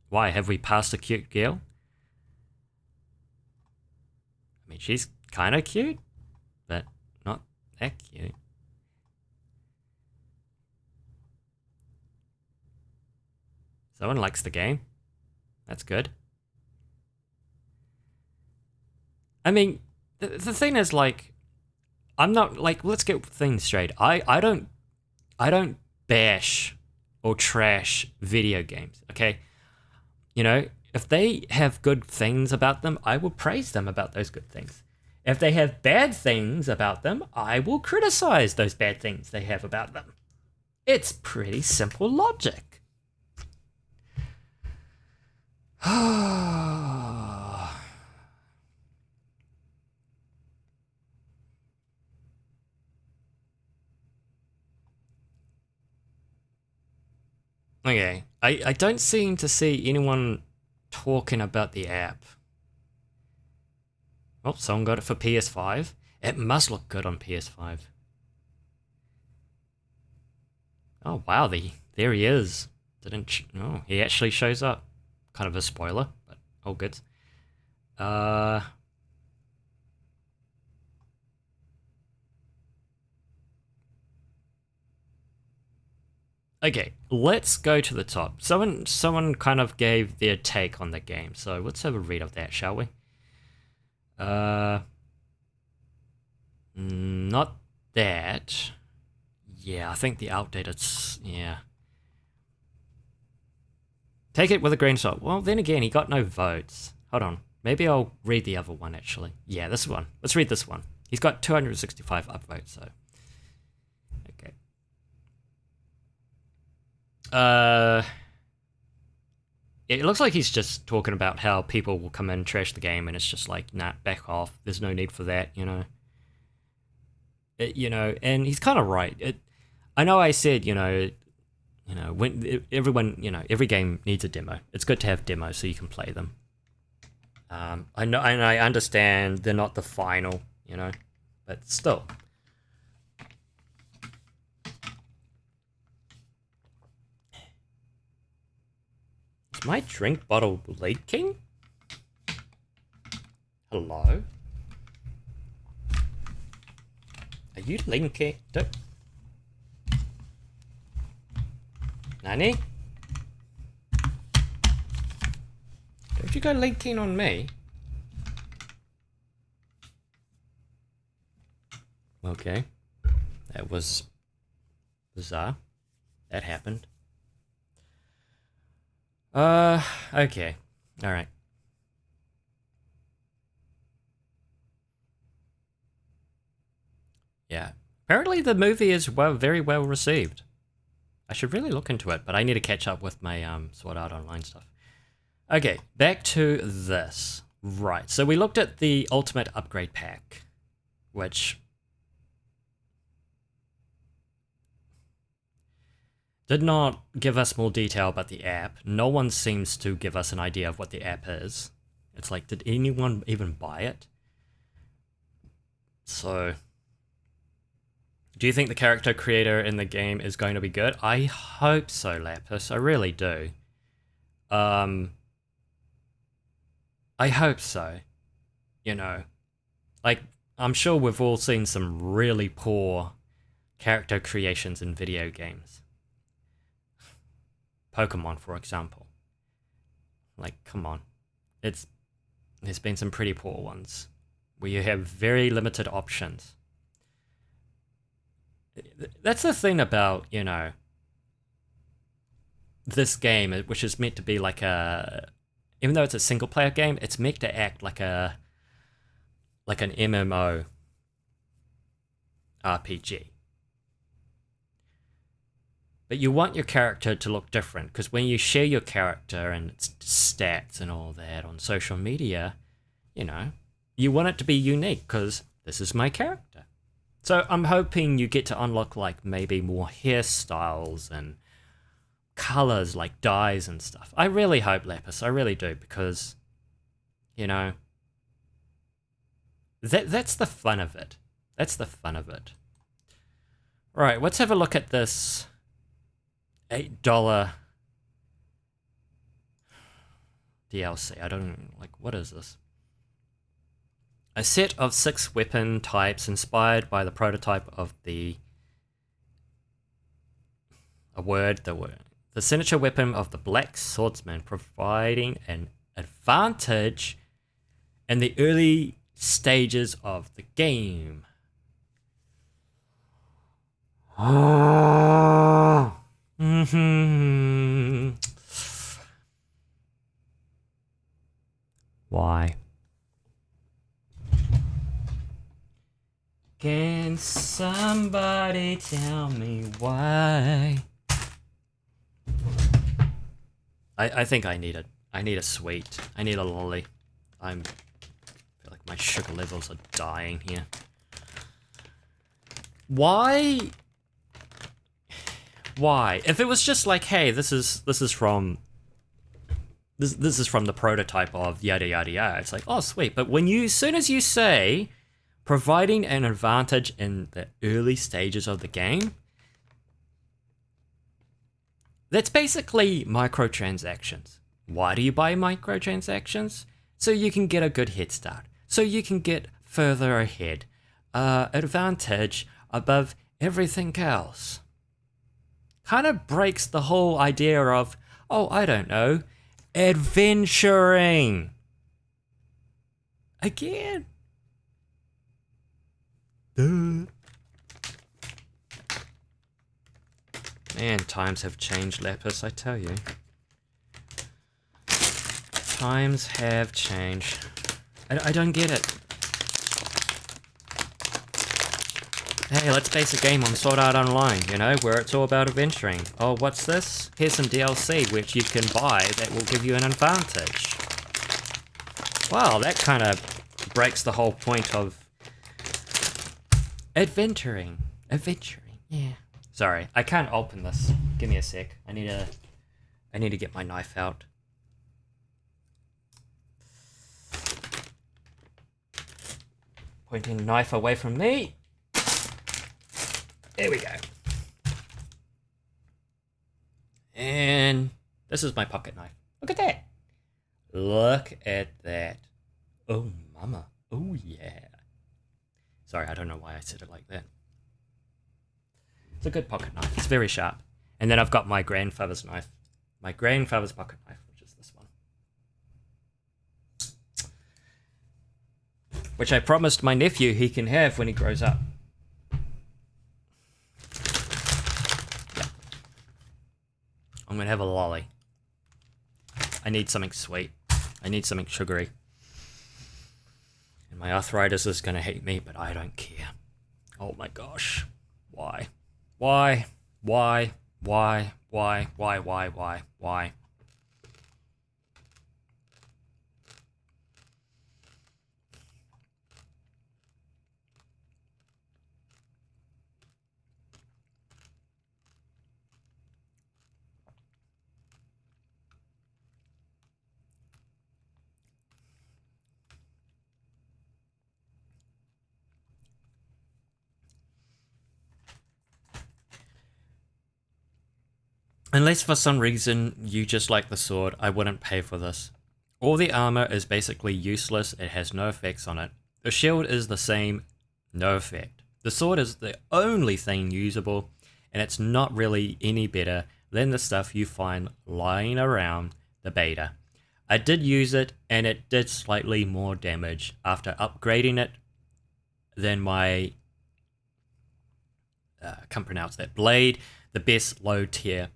Why, have we passed a cute girl? I mean, she's kind of cute, but not that cute. Someone likes the game. That's good. I mean, the thing is, like, I'm not, like, let's get things straight. I don't bash or trash video games, okay? You know, if they have good things about them, I will praise them about those good things. If they have bad things about them, I will criticize those bad things they have about them. It's pretty simple logic. Okay, I don't seem to see anyone talking about the app. Oh, someone got it for PS5. It must look good on PS5. Oh wow, there he is. Oh, he actually shows up. Kind of a spoiler, but all good. Okay, let's go to the top. Someone kind of gave their take on the game, so let's have a read of that, shall we? Not that. Yeah, I think the outdated. Yeah. Take it with a grain of salt. Well, then again, he got no votes. Hold on. Maybe I'll read the other one, actually. Yeah, this one. Let's read this one. He's got 265 upvotes, so. Okay. It looks like he's just talking about how people will come in and trash the game, and it's just like, nah, back off. There's no need for that, you know. And he's kind of right. I know I said, when everyone, every game needs a demo. It's good to have demos so you can play them. I know, and I understand they're not the final, but still. Is my drink bottle leaking? Hello? Are you leaking? Nani? Don't you go leaking on me? Okay. That was bizarre. That happened. Okay. Alright. Yeah. Apparently the movie is very well received. I should really look into it, but I need to catch up with my Sword Art Online stuff. Okay, back to this. Right, so we looked at the Ultimate Upgrade Pack, which did not give us more detail about the app. No one seems to give us an idea of what the app is. It's like, did anyone even buy it? So, do you think the character creator in the game is going to be good? I hope so, Lapis. I really do. I hope so. You know, like, I'm sure we've all seen some really poor character creations in video games. Pokémon, for example. Like, come on. There's been some pretty poor ones where you have very limited options. That's the thing about, you know, this game, which is meant to be like a, even though it's a single player game, it's meant to act like an MMO RPG. But you want your character to look different, because when you share your character and its stats and all that on social media, you know, you want it to be unique, because this is my character. So I'm hoping you get to unlock like maybe more hairstyles and colors, like dyes and stuff. I really hope, Lapis, I really do, because, you know, that's the fun of it. That's the fun of it. Right, let's have a look at this $8 DLC. I don't, like, what is this? A set of 6 weapon types inspired by the prototype of the signature weapon of the Black Swordsman, providing an advantage in the early stages of the game. Why? Can somebody tell me why? I think I need a sweet. I need a lolly. I feel like my sugar levels are dying here. Why? Why? If it was just like, hey, this is from the prototype of yada yada yada, it's like, oh sweet. But when as soon as you say providing an advantage in the early stages of the game, that's basically microtransactions. Why do you buy microtransactions? So you can get a good head start. So you can get further ahead. Advantage above everything else. Kind of breaks the whole idea of, oh, I don't know, adventuring. Again. Duh. Man, times have changed, Lapis, I tell you. Times have changed. I don't get it. Hey, let's base a game on Sword Art Online, you know, where it's all about adventuring. Oh, what's this? Here's some DLC which you can buy that will give you an advantage. Wow, that kind of breaks the whole point of adventuring. Adventuring, yeah. Sorry, I can't open this. Give me a sec. I need to get my knife out. Pointing knife away from me. There we go. And this is my pocket knife. Look at that. Look at that. Oh, mama. Oh, yeah. Sorry, I don't know why I said it like that. It's a good pocket knife. It's very sharp. And then I've got my grandfather's knife. My grandfather's pocket knife, which is this one. Which I promised my nephew he can have when he grows up. I'm gonna have a lolly. I need something sweet. I need something sugary. And my arthritis is gonna hate me, but I don't care. Oh my gosh. Why? Why? Why? Why? Why? Why? Why? Why? Why? Unless for some reason you just like the sword, I wouldn't pay for this. All the armor is basically useless, it has no effects on it. The shield is the same, no effect. The sword is the only thing usable, and it's not really any better than the stuff you find lying around the beta. I did use it, and it did slightly more damage after upgrading it than my, can't pronounce that, blade, the best low tier.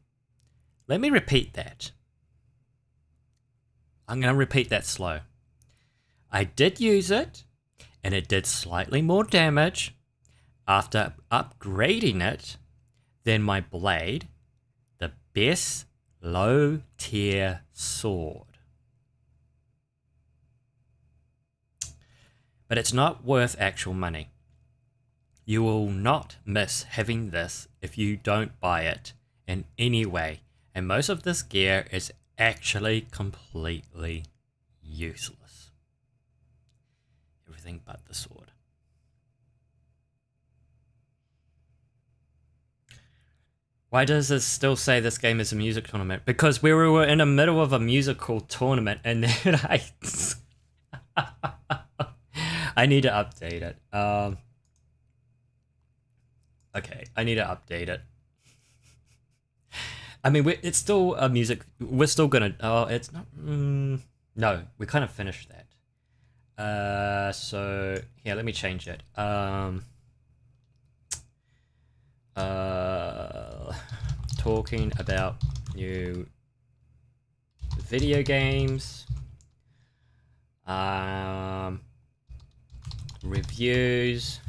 Let me repeat that. I'm going to repeat that slow. I did use it, and it did slightly more damage after upgrading it than my blade, the best low tier sword. But it's not worth actual money. You will not miss having this if you don't buy it in any way. And most of this gear is actually completely useless. Everything but the sword. Why does this still say this game is a music tournament? Because we were in the middle of a musical tournament and then I need to update it. Okay, I need to update it. I mean, it's still a music. We're still gonna. Oh, it's not. No, we kind of finished that. So here, let me change it. Talking about new video games. Reviews.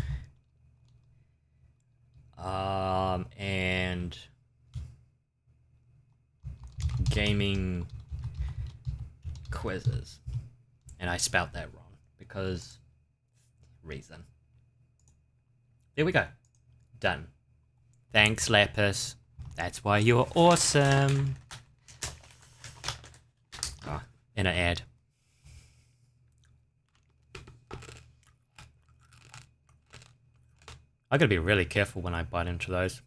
And gaming quizzes. And I spelled that wrong because reason. There we go. Done. Thanks, Lapis. That's why you're awesome. Oh, and an ad. I gotta be really careful when I bite into those.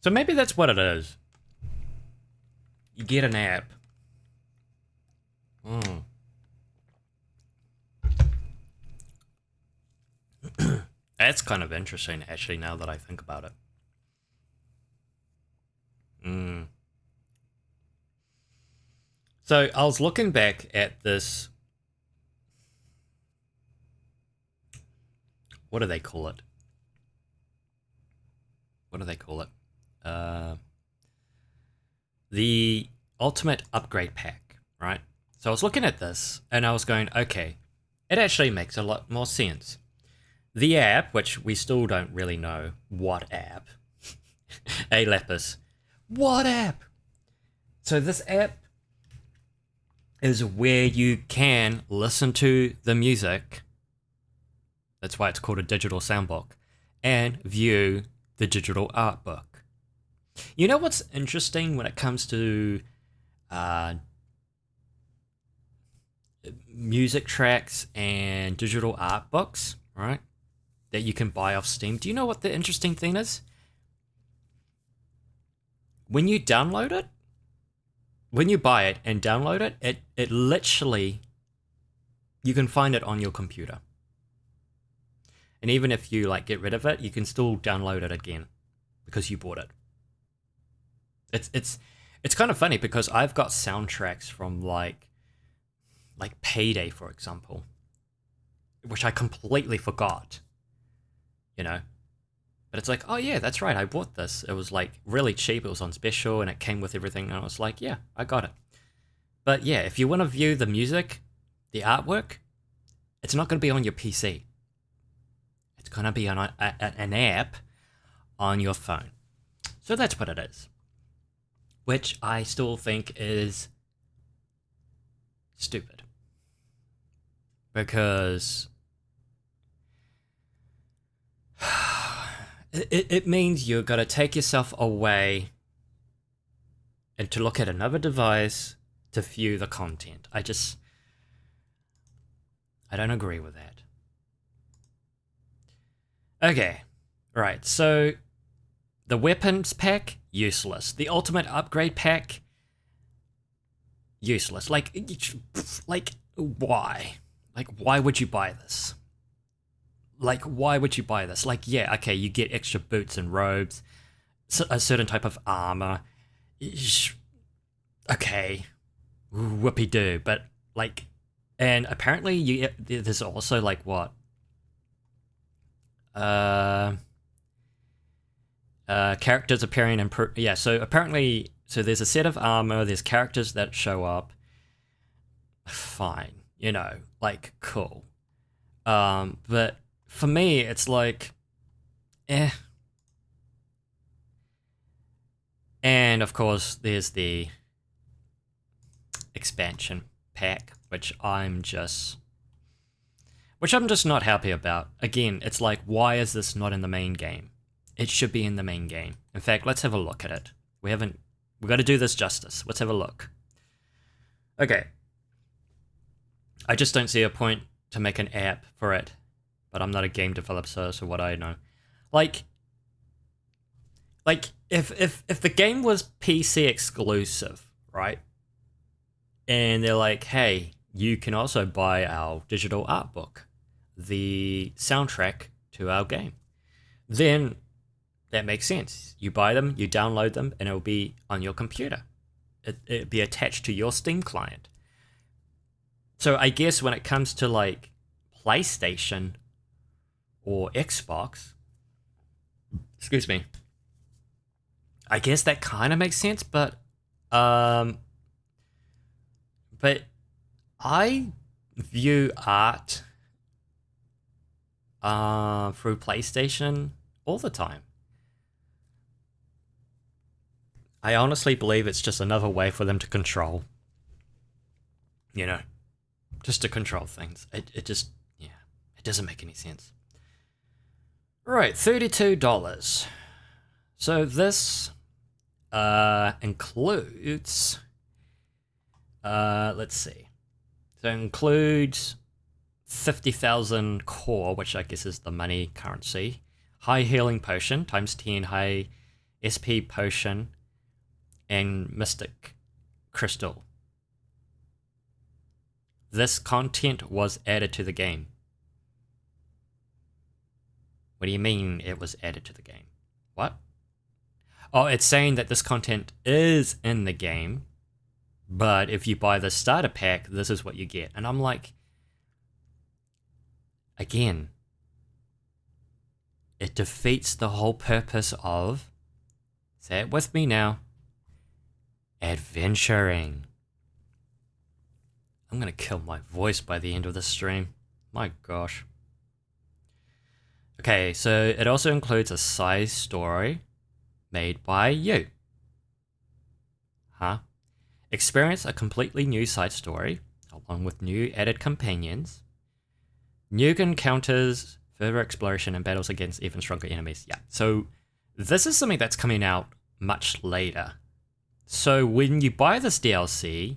So maybe that's what it is. You get an app. That's kind of interesting, actually, now that I think about it. So I was looking back at this. What do they call it? What do they call it? The Ultimate Upgrade Pack, right? So I was looking at this and I was going, okay, it actually makes a lot more sense. The app, which we still don't really know what app. Hey, Lapis. What app? So this app is where you can listen to the music. That's why it's called a digital soundbook. And view the digital art book. You know what's interesting when it comes to music tracks and digital art books, right? That you can buy off Steam. Do you know what the interesting thing is? When you download it, when you buy it and download it, it literally, you can find it on your computer. And even if you like get rid of it, you can still download it again because you bought it. It's kind of funny because I've got soundtracks from like Payday, for example, which I completely forgot, you know. But it's like, oh yeah, that's right, I bought this. It was like really cheap, it was on special, and it came with everything, and I was like, yeah, I got it. But yeah, if you want to view the music, the artwork, it's not going to be on your PC. It's going to be on an app on your phone. So that's what it is. Which I still think is stupid. Because it means you're going to take yourself away and to look at another device to view the content. I don't agree with that. Okay, right, so the weapons pack, useless. The ultimate upgrade pack, useless. Like why? Like, why would you buy this? Like, why would you buy this? Like, yeah, okay, you get extra boots and robes, a certain type of armor. Okay, whoopee-doo, but like, and apparently there's also like what? Characters appearing in yeah, so apparently, so there's a set of armor, there's characters that show up. Fine, you know, like, cool. But for me, it's like, eh. And of course, there's the expansion pack, which I'm just not happy about. Again, it's like, why is this not in the main game? It should be in the main game. In fact, let's have a look at it. We've got to do this justice. Let's have a look. Okay. I just don't see a point to make an app for it, but I'm not a game developer, so what I know. Like if the game was PC exclusive, right? And they're like, hey, you can also buy our digital art book, the soundtrack to our game. Then that makes sense. You buy them, you download them, and it'll be on your computer. It'll be attached to your Steam client. So I guess when it comes to like PlayStation or Xbox, excuse me, I guess that kind of makes sense, but I view art through PlayStation all the time. I honestly believe it's just another way for them to control, you know, just to control things. It just, yeah, it doesn't make any sense. Right, $32. So this includes, let's see. So it includes 50,000 core, which I guess is the money currency, high healing potion, times 10 high SP potion, and mystic crystal. This content was added to the game. What do you mean it was added to the game? What? Oh, it's saying that this content is in the game, but if you buy the starter pack, this is what you get. And I'm like, again, it defeats the whole purpose of, say it with me now, adventuring. I'm gonna kill my voice by the end of the stream. My gosh. Okay, so it also includes a side story made by you. Huh? Experience a completely new side story, along with new added companions, new encounters, further exploration, and battles against even stronger enemies. Yeah, so this is something that's coming out much later. So when you buy this DLC,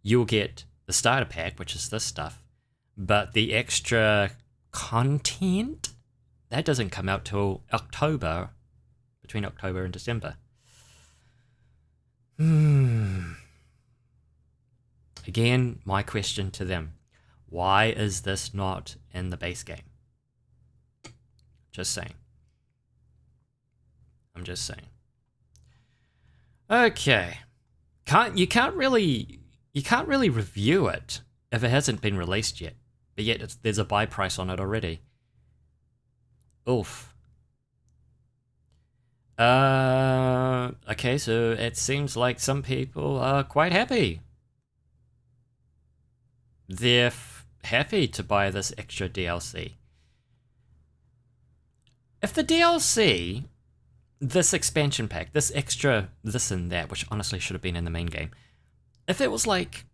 you'll get the starter pack, which is this stuff, but the extra content, that doesn't come out till October, between October and December. Again, my question to them. Why is this not in the base game? Just saying. I'm just saying. Okay. You can't really review it if it hasn't been released yet. But yet there's a buy price on it already. Oof. Okay, so it seems like some people are quite happy. They're happy to buy this extra DLC. If the DLC, this expansion pack, this extra this and that, which honestly should have been in the main game, if it was like,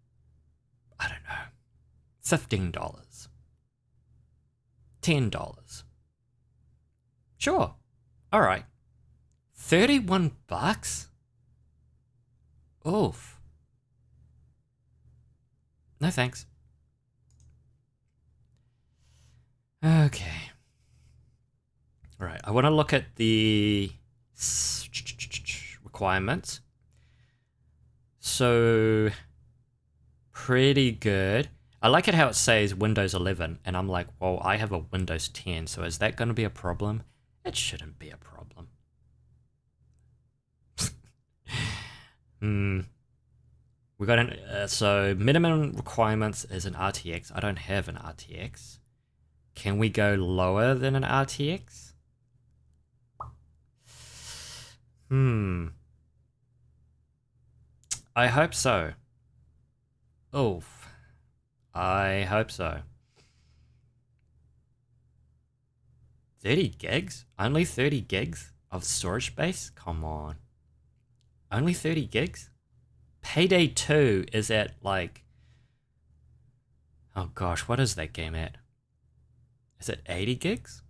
I don't know, $15, $10, sure, alright. 31 bucks? Oof. No thanks. Okay. Alright, I want to look at the requirements. So, pretty good. I like it how it says Windows 11, and I'm like, well, I have a Windows 10, so is that going to be a problem? It shouldn't be a problem. We got an so minimum requirements is an RTX. I don't have an RTX. Can we go lower than an RTX? I hope so. Oof. I hope so. 30 gigs? Only 30 gigs of storage space? Come on. Only 30 gigs? Payday 2 is at like... Oh gosh, what is that game at? Is it 80 gigs?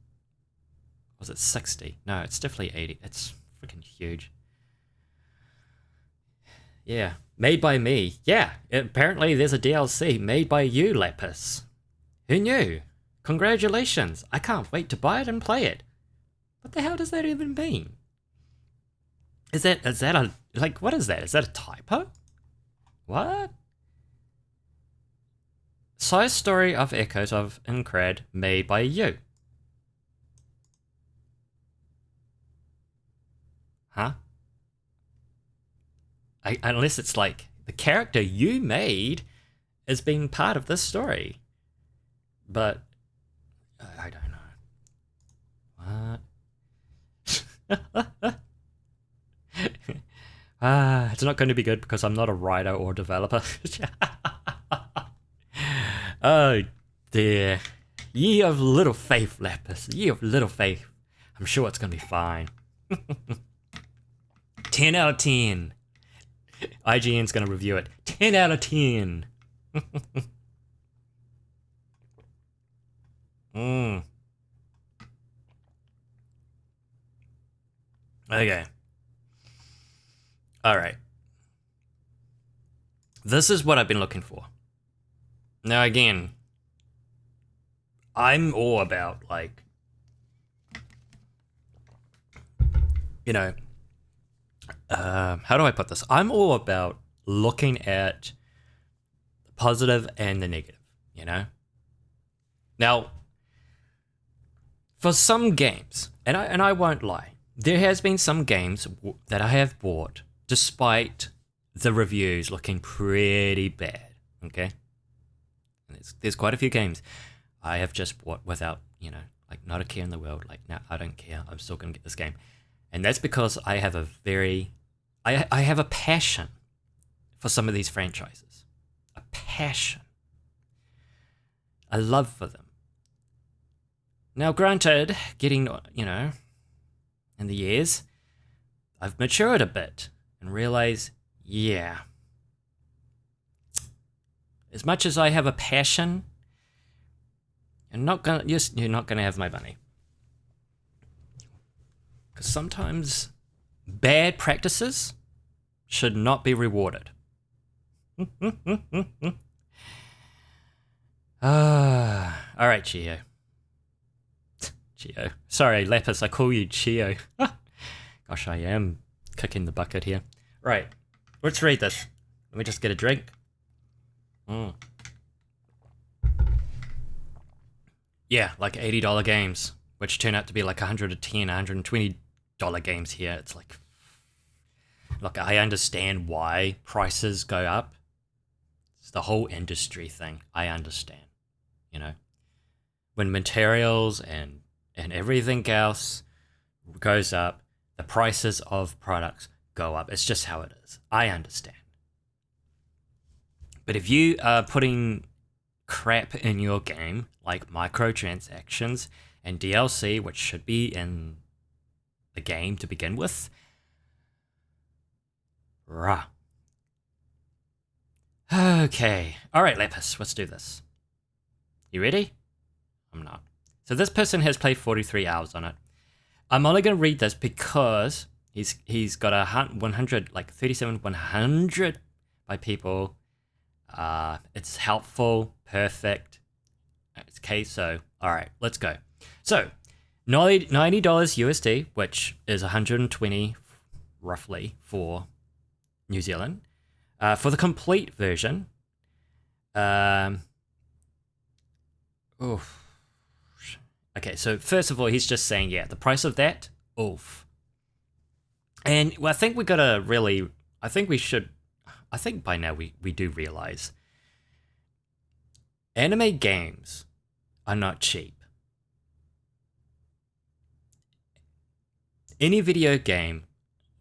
Or was it 60? No, it's definitely 80. It's freaking huge. Yeah, made by me. Yeah, apparently there's a DLC made by you, Lapis. Who knew? Congratulations. I can't wait to buy it and play it. What the hell does that even mean? Is that a, like, what is that? Is that a typo? What? Side story of Echoes of Aincrad made by you. Huh? Unless it's like the character you made is being part of this story. But I don't know. What? It's not going to be good because I'm not a writer or developer. Oh dear. Ye of little faith, Lapis. Ye of little faith. I'm sure it's going to be fine. 10 out of 10. IGN's going to review it. 10 out of 10. Okay. Alright. This is what I've been looking for. Now again, I'm all about, like, you know, how do I put this? I'm all about looking at the positive and the negative, you know? Now, for some games, and I won't lie, there has been some games that I have bought despite the reviews looking pretty bad, okay? And there's quite a few games I have just bought without, you know, like, not a care in the world. Like, no, I don't care. I'm still going to get this game. And that's because I have a I have a passion for some of these franchises. A passion. A love for them. Now, granted, getting, you know, in the years, I've matured a bit and realized, yeah, as much as I have a passion, you're not gonna have my money. Because sometimes bad practices should not be rewarded. Alright, Chio. Chio. Sorry, Lapis, I call you Chio. Gosh, I am kicking the bucket here. Right, let's read this. Let me just get a drink. Yeah, like $80 games, which turn out to be like $110, $120 games here. It's like, look, I understand why prices go up. It's the whole industry thing. I understand, you know, when materials and everything else goes up, the prices of products go up. It's just how it is. I understand. But if you are putting crap in your game, like microtransactions and DLC, which should be in the game to begin with, rah. Okay. Alright, Lepus, let's do this. You ready? I'm not. So this person has played 43 hours on it. I'm only going to read this because he's got a 100, like 100 by people. It's helpful, perfect. Okay, so alright, let's go. So $90 USD, which is 120 roughly for New Zealand. For the complete version, okay, so first of all, he's just saying, yeah, the price of that, oof. And well, I think we gotta really, I think by now we do realize anime games are not cheap. Any video game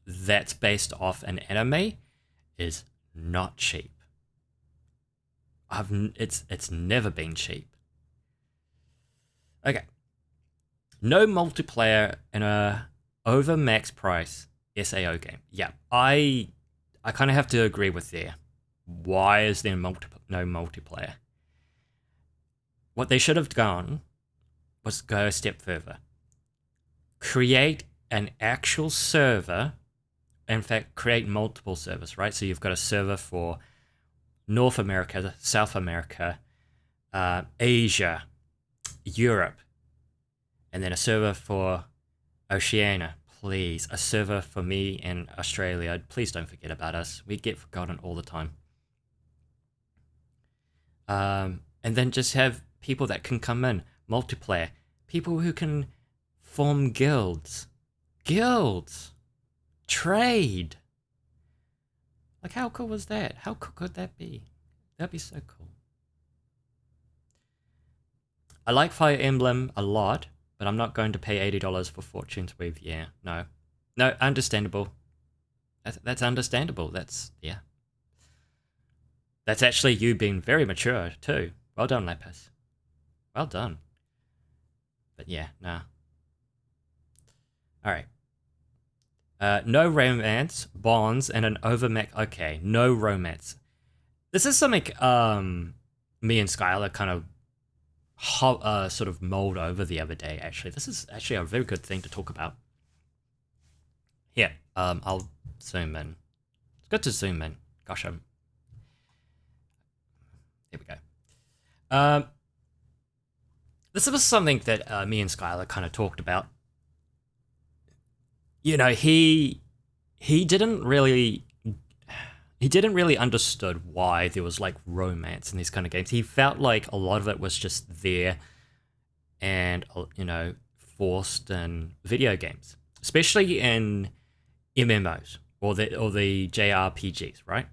that's based off an anime is not cheap. It's never been cheap. Okay. No multiplayer in a over max price SAO game. Yeah, I kind of have to agree with there. Why is there no multiplayer? What they should have done was go a step further. Create an actual server. In fact, create multiple servers, right? So you've got a server for North America, South America, Asia, Europe, and then a server for Oceania. Please, a server for me in Australia. Please don't forget about us. We get forgotten all the time. And then just have people that can come in, multiplayer, people who can form guilds, trade. Like, how cool was that? How cool could that be? That'd be so cool. I like Fire Emblem a lot, but I'm not going to pay $80 for Fortune's Weave. Yeah, no, understandable. That's understandable. That's, yeah. That's actually you being very mature too. Well done, Lapis. Well done. But yeah, nah. All right. No romance, bonds, and an overmax. Okay, no romance. This is something me and Skylar kind of sort of mulled over the other day. Actually, this is actually a very good thing to talk about. Here, I'll zoom in. It's good to zoom in. Gosh, here we go. This was something that me and Skylar kind of talked about. You know, he didn't really understood why there was like romance in these kind of games. He felt like a lot of it was just there and, you know, forced in video games, especially in MMOs or the JRPGs, right?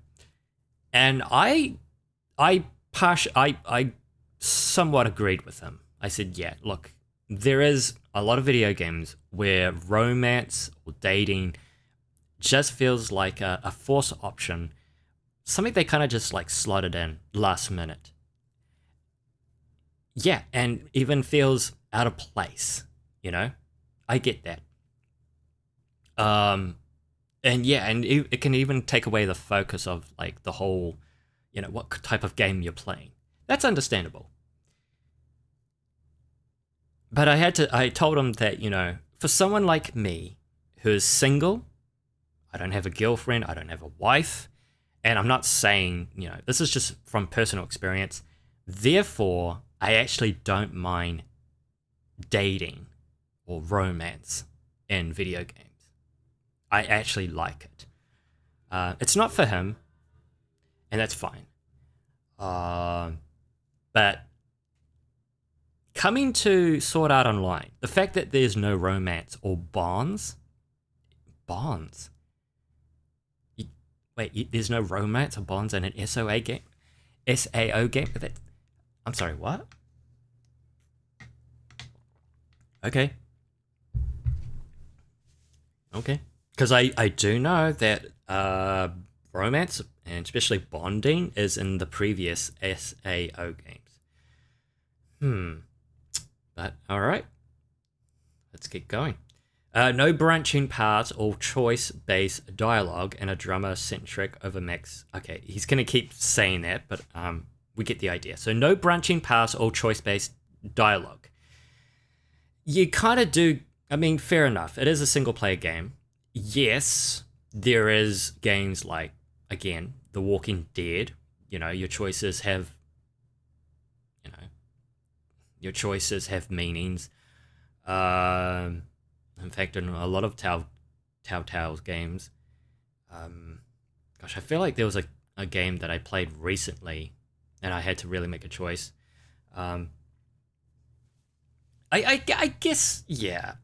And I somewhat agreed with him. I said, yeah, look, there is a lot of video games where romance or dating just feels like a forced option, something they kind of just like slotted in last minute. Yeah, and even feels out of place, you know? I get that. And yeah, and it can even take away the focus of like the whole, you know, what type of game you're playing. That's understandable. But I told him that, you know, for someone like me who is single, I don't have a girlfriend, I don't have a wife, and I'm not saying, you know, this is just from personal experience. Therefore, I actually don't mind dating or romance in video games. I actually like it. It's not for him, and that's fine. But coming to Sword Art Online, the fact that there's no romance or bonds. There's no romance or bonds in an SOA game? SAO game? I'm sorry, what? Okay. Because I do know that romance, and especially bonding, is in the previous SAO games. But, alright. Let's get going. No branching paths or choice-based dialogue and a drummer-centric over max. Okay, he's going to keep saying that, but we get the idea. So no branching paths or choice-based dialogue. You kind of do... I mean, fair enough. It is a single-player game. Yes, there is games like, again, The Walking Dead. You know, your choices have... your choices have meanings. In fact, in a lot of Telltale's games, gosh, I feel like there was a game that I played recently, and I had to really make a choice. I guess, yeah.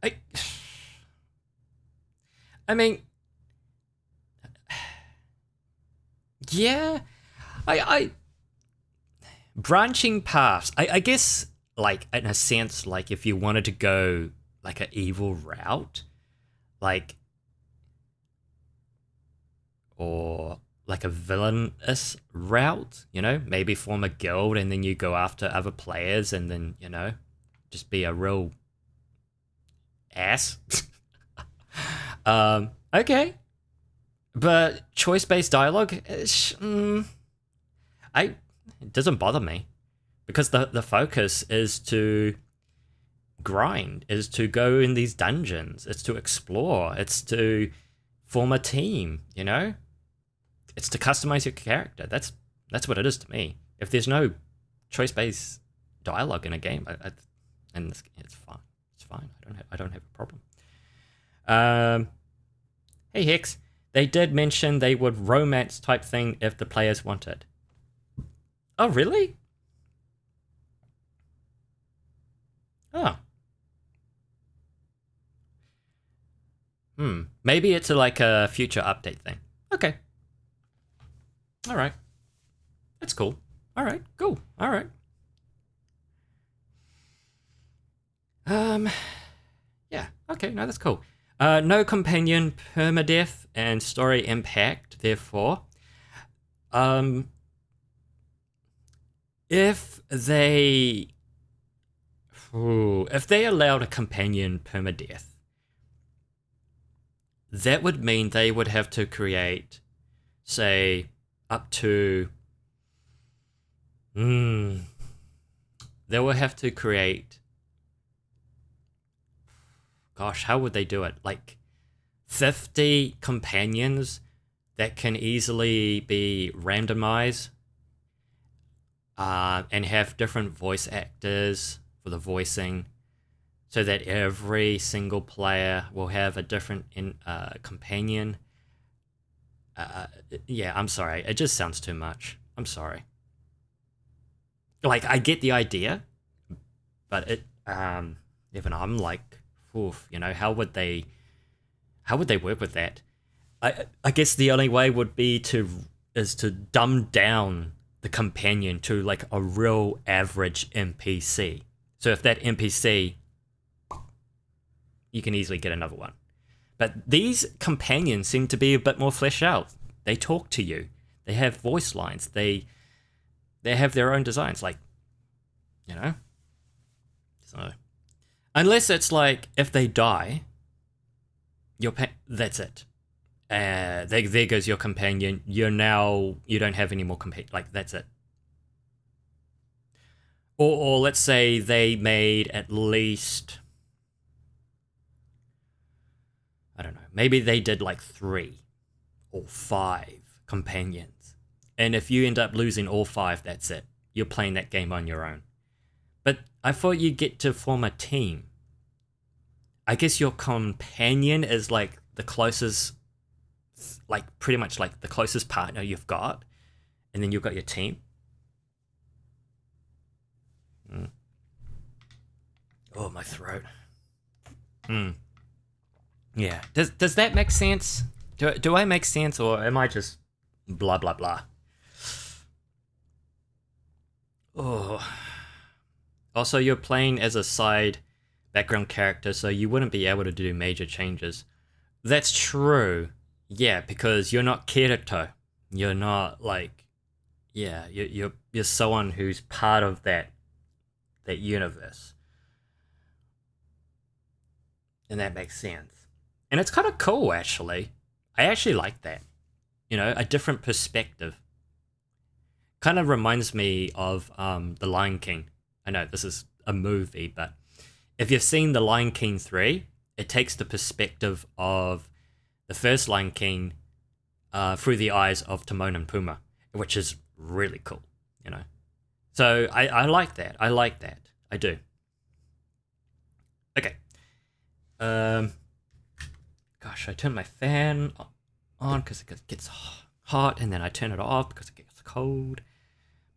I mean, yeah. Branching paths. I guess, like, in a sense, like, if you wanted to go like an evil route, like, or like a villainous route, you know, maybe form a guild and then you go after other players and then, you know, just be a real ass. Okay, but choice-based dialogue, it doesn't bother me, because the focus is to grind, is to go in these dungeons, it's to explore, it's to form a team, you know, it's to customize your character. That's what it is to me. If there's no choice-based dialogue in a game, it's fine. I don't have a problem. Hey Hex, they did mention they would romance type thing if the players wanted. Oh really? Oh. Maybe it's like a future update thing. Okay. Alright. That's cool. Alright, cool. Alright. Yeah, okay, no, that's cool. No companion permadeath and story impact, therefore. If they allowed a companion permadeath, that would mean they would have to create, say, up to... They will have to create... Gosh, how would they do it? Like 50 companions that can easily be randomized and have different voice actors for the voicing, so that every single player will have a different companion. Yeah, I'm sorry. It just sounds too much. I'm sorry. Like, I get the idea, but it, even I'm like, oof, you know, how would they work with that? I guess the only way would be to dumb down the companion to like a real average NPC. So if that NPC, you can easily get another one. But these companions seem to be a bit more fleshed out. They talk to you. They have voice lines. They have their own designs, like, you know. So unless it's like, if they die, that's it. There goes your companion. You don't have any more companion. Like, that's it. Or let's say they made at least, I don't know, maybe they did like 3 or 5 companions. And if you end up losing all 5, that's it. You're playing that game on your own. But I thought you get to form a team. I guess your companion is like the closest, like pretty much like the closest partner you've got. And then you've got your team. Oh, my throat. Yeah. Does that make sense? Do I make sense, or am I just blah blah blah? Oh. Also, you're playing as a side background character, so you wouldn't be able to do major changes. That's true. Yeah, because you're not Kirito. You're not like, yeah, you're someone who's part of that universe, and that makes sense. And it's kind of cool, actually. I actually like that. You know, a different perspective. Kind of reminds me of The Lion King. I know this is a movie, but if you've seen The Lion King 3, it takes the perspective of the first Lion King through the eyes of Timon and Pumbaa, which is really cool, you know. So I like that. I like that. I do. Okay. Gosh, I turn my fan on because it gets hot, and then I turn it off because it gets cold.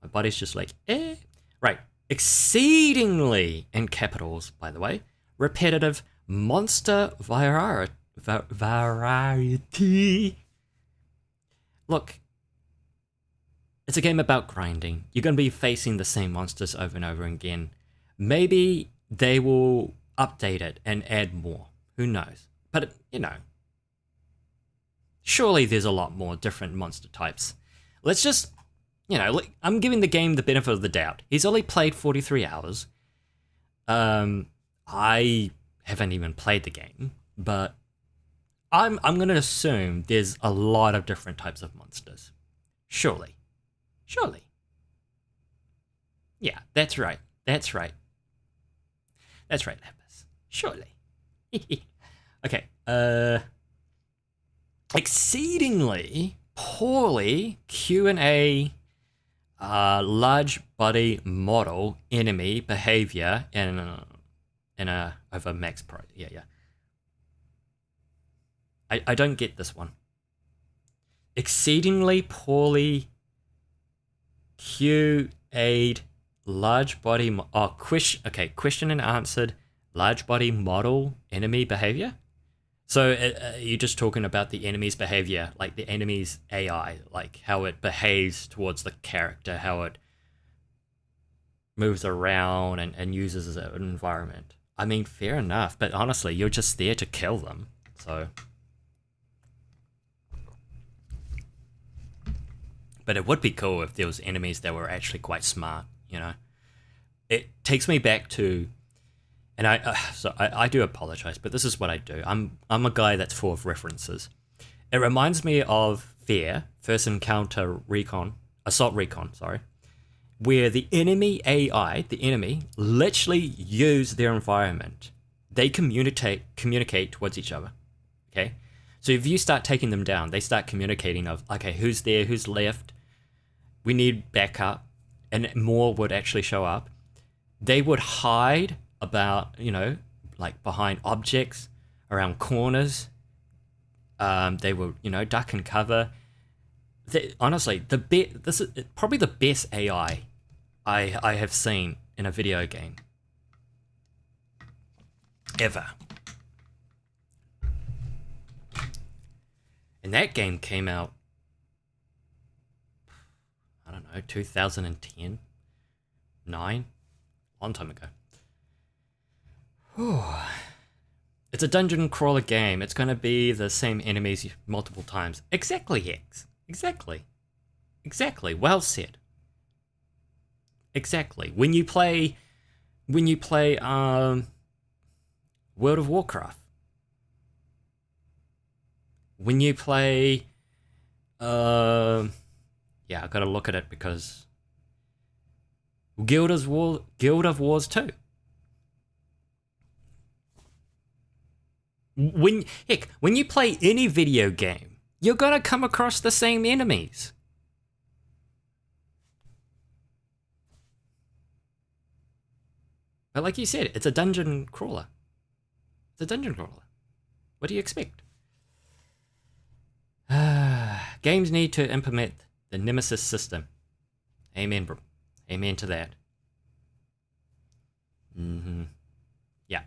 My body's just like, eh. Right. Exceedingly, in capitals, by the way, repetitive monster variety. Look, it's a game about grinding. You're going to be facing the same monsters over and over again. Maybe they will update it and add more. Who knows? But, you know, surely there's a lot more different monster types. Let's just, you know, I'm giving the game the benefit of the doubt. He's only played 43 hours. I haven't even played the game, but I'm going to assume there's a lot of different types of monsters. Surely. Yeah, that's right. That's right, Lapis. Surely. Okay, exceedingly poorly Q&A large body model enemy behavior in a over max pro. Yeah. I don't get this one. Exceedingly poorly QA'd large body question and answered large body model enemy behavior. So you're just talking about the enemy's behavior, like the enemy's AI, like how it behaves towards the character, how it moves around and uses an environment. I mean, fair enough, but honestly, you're just there to kill them, so. But it would be cool if there was enemies that were actually quite smart, you know? It takes me back to, and I do apologize, but this is what I do. I'm a guy that's full of references. It reminds me of Fear, First Encounter Assault Recon, where the enemy AI, the enemy, literally use their environment. They communicate towards each other, okay? So if you start taking them down, they start communicating of, okay, who's there, who's left, we need backup, and more would actually show up. They would hide about, you know, like behind objects, around corners. They would, you know, duck and cover. Honestly, this is probably the best AI I have seen in a video game ever. And that game came out, I don't know, 2010, 9, long time ago. It's a dungeon crawler game. It's going to be the same enemies multiple times. Exactly, X. Exactly. Well said. Exactly. When you play World of Warcraft, when you play I gotta look at it because Guild of Wars 2. When you play any video game, you're gonna come across the same enemies. But like you said, it's a dungeon crawler. What do you expect? Games need to implement the Nemesis system. Amen, bro. Amen to that. Yeah.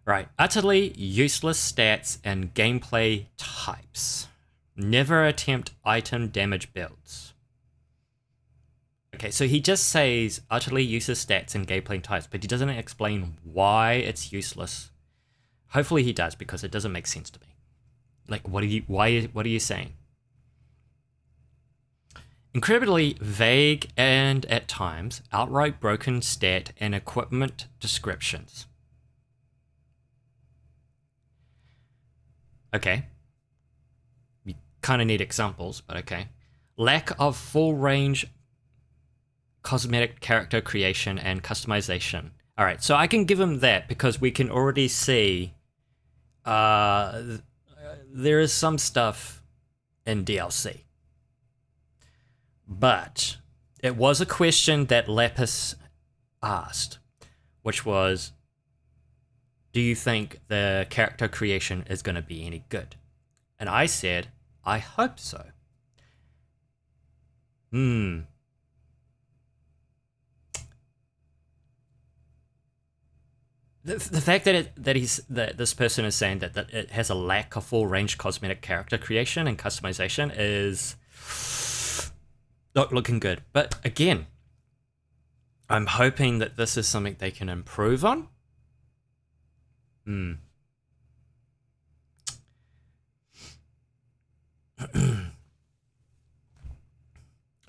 Right. Utterly useless stats and gameplay types. Never attempt item damage builds. Okay, so he just says utterly useless stats and gameplay types, but he doesn't explain why it's useless. Hopefully he does, because it doesn't make sense to me. Like, what are you saying? Incredibly vague and, at times, outright broken stat and equipment descriptions. Okay. You kind of need examples, but okay. Lack of full range cosmetic character creation and customization. All right, so I can give him that because we can already see there is some stuff in DLC. But it was a question that Lapis asked, which was, do you think the character creation is going to be any good? And I said, I hope so. The fact that this person is saying that it has a lack of full range cosmetic character creation and customization is not looking good. But again, I'm hoping that this is something they can improve on.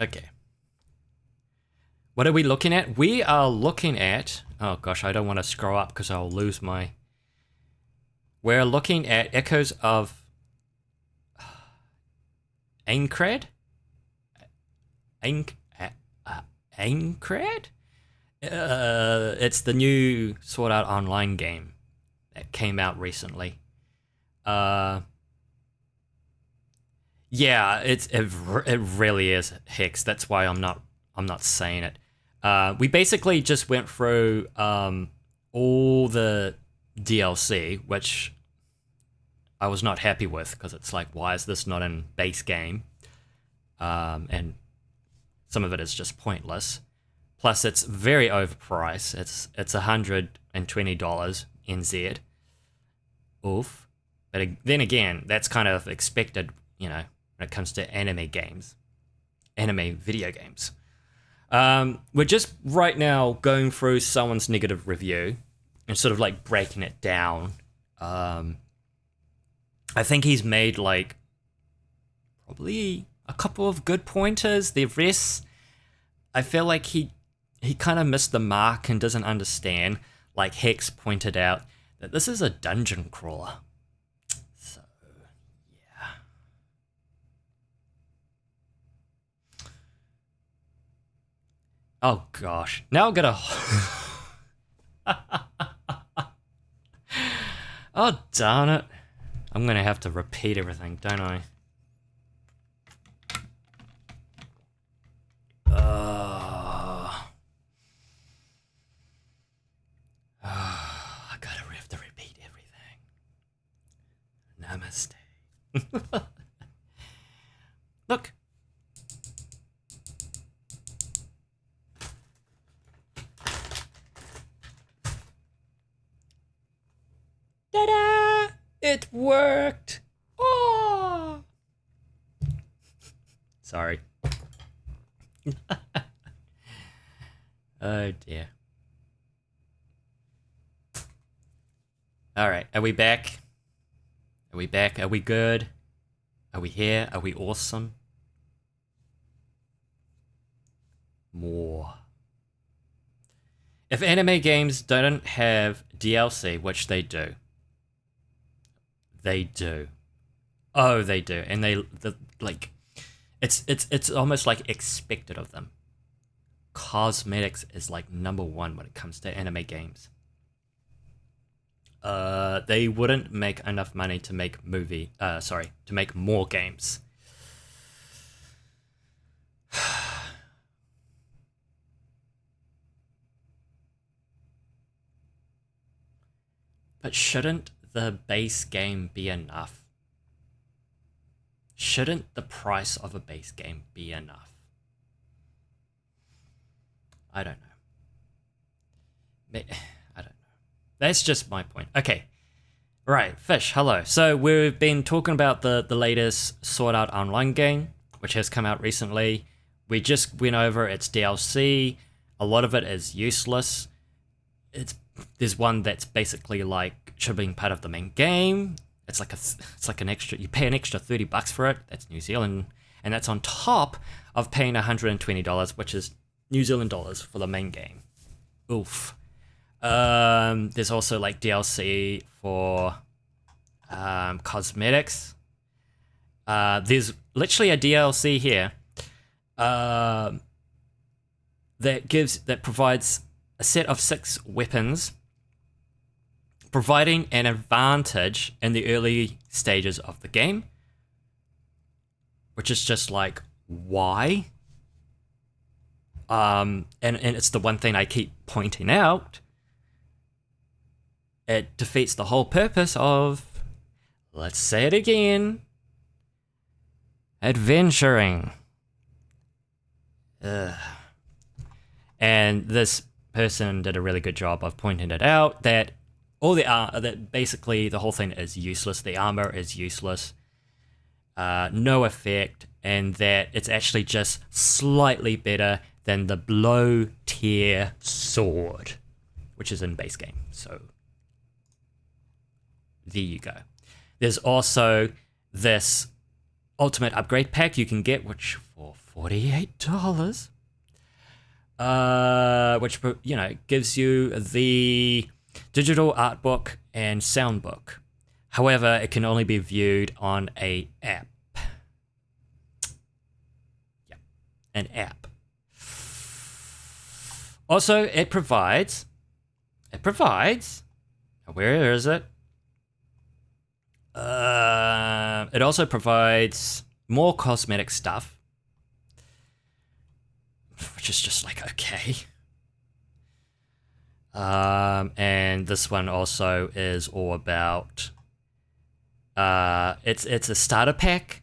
Okay. What are we looking at? We are looking at... Oh gosh, I don't want to scroll up because I'll lose my... We're looking at Echoes of Aincrad? Aincrad? It's the new Sword Art Online game that came out recently. Yeah, it really is Hex. That's why I'm not saying it. We basically just went through all the DLC, which I was not happy with because it's like, why is this not in base game? And some of it is just pointless. Plus, it's very overpriced. It's $120 NZ. Oof. But then again, that's kind of expected, you know, when it comes to anime video games. We're just right now going through someone's negative review and sort of like breaking it down. I think he's made like probably a couple of good pointers. The rest, I feel like he kind of missed the mark and doesn't understand. Like Hex pointed out that this is a dungeon crawler. So, yeah. Oh gosh, now I'm gonna... Oh darn it. I'm gonna have to repeat everything, don't I? I gotta have to repeat everything. Namaste. Look. Ta-da! It worked! Oh! Sorry. Oh dear. Alright, are we back? Are we back? Are we good? Are we here? Are we awesome? More. If anime games don't have DLC, which they do. They do. Oh, they do. And like it's almost like expected of them. Cosmetics is like number one when it comes to anime games. They wouldn't make enough money to make to make more games. But shouldn't the base game be enough? Shouldn't the price of a base game be enough? I don't know. I don't know. That's just my point. Okay. Right, Fish, hello. So we've been talking about the latest Sword Art Online game, which has come out recently. We just went over its DLC. A lot of it is useless. There's one that's basically like should be part of the main game. It's like an extra. You pay an extra $30 for it. That's New Zealand, and that's on top of paying $120, which is New Zealand dollars for the main game. Oof. There's also like DLC for cosmetics. There's literally a DLC here that provides a set of 6 weapons, providing an advantage in the early stages of the game, which is just like, why? And it's the one thing I keep pointing out. It defeats the whole purpose of, let's say it again, adventuring. And this person did a really good job of pointing it out, that that basically the whole thing is useless. The armor is useless, no effect, and that it's actually just slightly better than the below tier sword, which is in base game. So there you go. There's also this ultimate upgrade pack you can get, which for $48, which, you know, gives you the digital art book and sound book. However, it can only be viewed on an app. Yeah, an app. Also, it provides, where is it? It also provides more cosmetic stuff, which is just like, okay. And this one also is all about, it's a starter pack,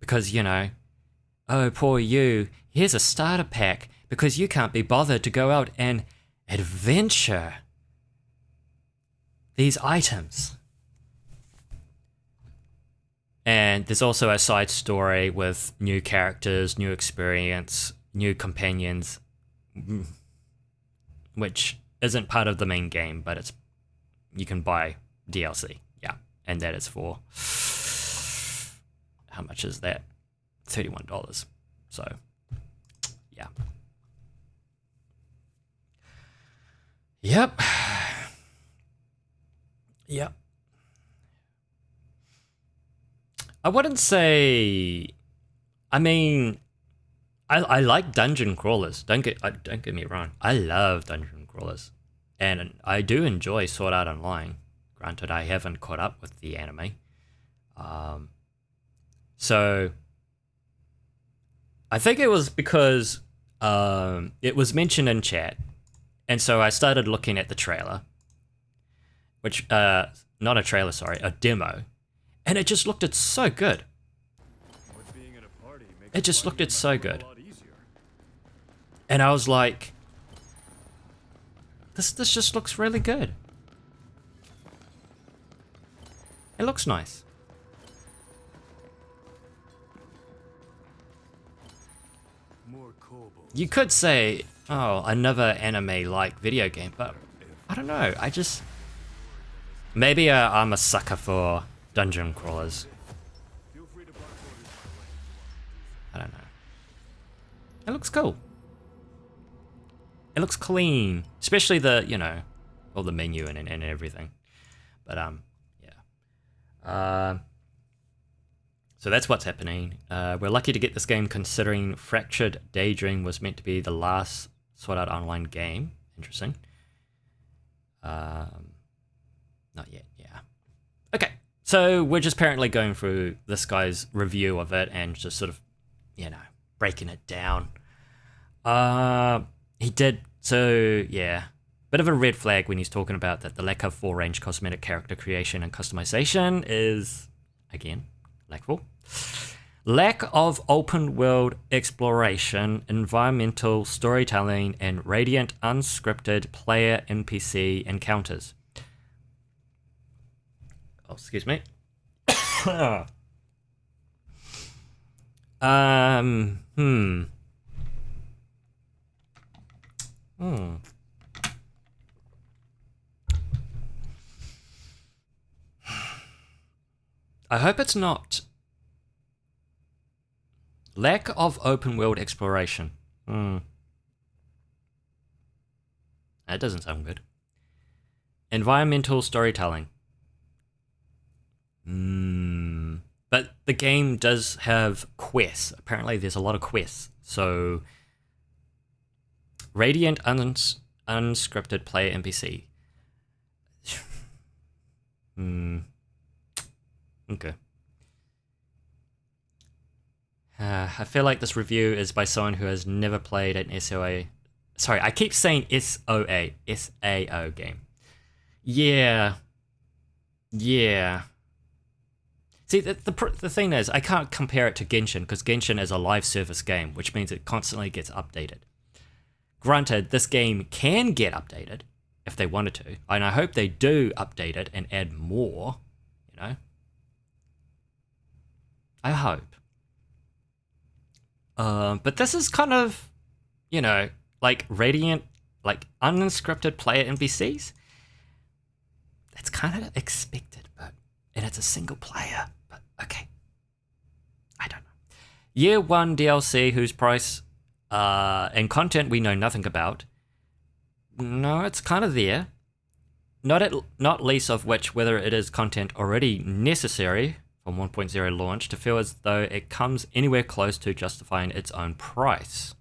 because, you know, oh, poor you, here's a starter pack, because you can't be bothered to go out and adventure these items. And there's also a side story with new characters, new experience, new companions, which isn't part of the main game, but you can buy DLC. Yeah, and that is for, how much is that? $31. So, yeah. Yep. Yep. I wouldn't say. I mean, I like dungeon crawlers. Don't get me wrong. I love dungeon crawlers, and I do enjoy Sword Art Online. Granted, I haven't caught up with the anime. So I think it was because it was mentioned in chat, and so I started looking at the trailer, which not a trailer, sorry, a demo. And it just looked so good. It just looked so good. And I was like, this just looks really good. It looks nice. You could say, oh, another anime-like video game, but I don't know. Maybe I'm a sucker for dungeon crawlers. I don't know. It looks cool. It looks clean, especially the, you know, all the menu and everything. But yeah. So that's what's happening. We're lucky to get this game, considering Fractured Daydream was meant to be the last Sword Art Online game. Interesting. Not yet. Yeah. Okay. So we're just apparently going through this guy's review of it and just sort of, you know, breaking it down. He did, so yeah, bit of a red flag when he's talking about that the lack of full-range cosmetic character creation and customization is, again, lackful. Lack of open world exploration, environmental storytelling, and radiant unscripted player NPC encounters. Oh, excuse me. I hope it's not lack of open world exploration. That doesn't sound good. Environmental storytelling. But the game does have quests. Apparently there's a lot of quests. So radiant unscripted player NPC. Okay. I feel like this review is by someone who has never played an SOA. Sorry, I keep saying SOA. SAO game. Yeah. See, the thing is, I can't compare it to Genshin, because Genshin is a live service game, which means it constantly gets updated. Granted, this game can get updated, if they wanted to, and I hope they do update it and add more, you know? I hope. But this is kind of, you know, like radiant, like unscripted player NPCs. That's kind of expected, and it's a single player, but okay. I don't know. Year 1 DLC whose price and content we know nothing about. No, it's kind of there. Not least of which whether it is content already necessary from 1.0 launch to feel as though it comes anywhere close to justifying its own price.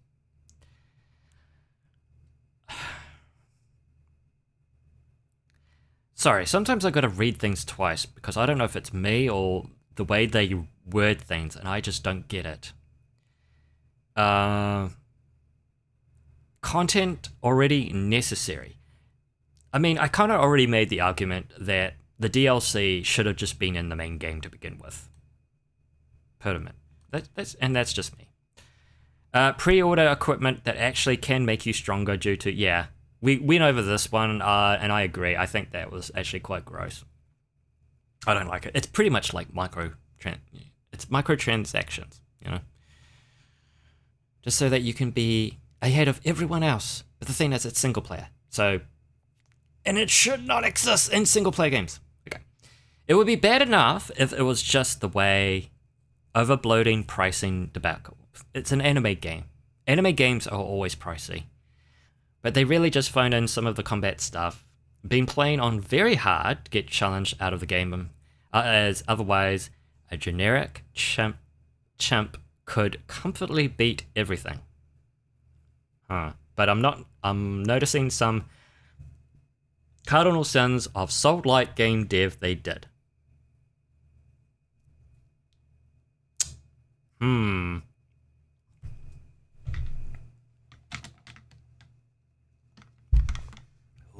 Sorry, sometimes I gotta read things twice because I don't know if it's me or the way they word things and I just don't get it. Content already necessary. I mean, I kind of already made the argument that the DLC should have just been in the main game to begin with. Permanent. That's just me. Pre-order equipment that actually can make you stronger due to, yeah. We went over this one, and I agree. I think that was actually quite gross. I don't like it. It's pretty much like microtransactions, you know? Just so that you can be ahead of everyone else. But the thing is, it's single player. So, and it should not exist in single player games. Okay. It would be bad enough if it was just the way overbloating pricing debacle. It's an anime game. Anime games are always pricey. But they really just phoned in some of the combat stuff. Been playing on very hard to get challenged out of the game, as otherwise a generic chimp could comfortably beat everything. But I'm noticing some cardinal sins of Soul-like game dev they did.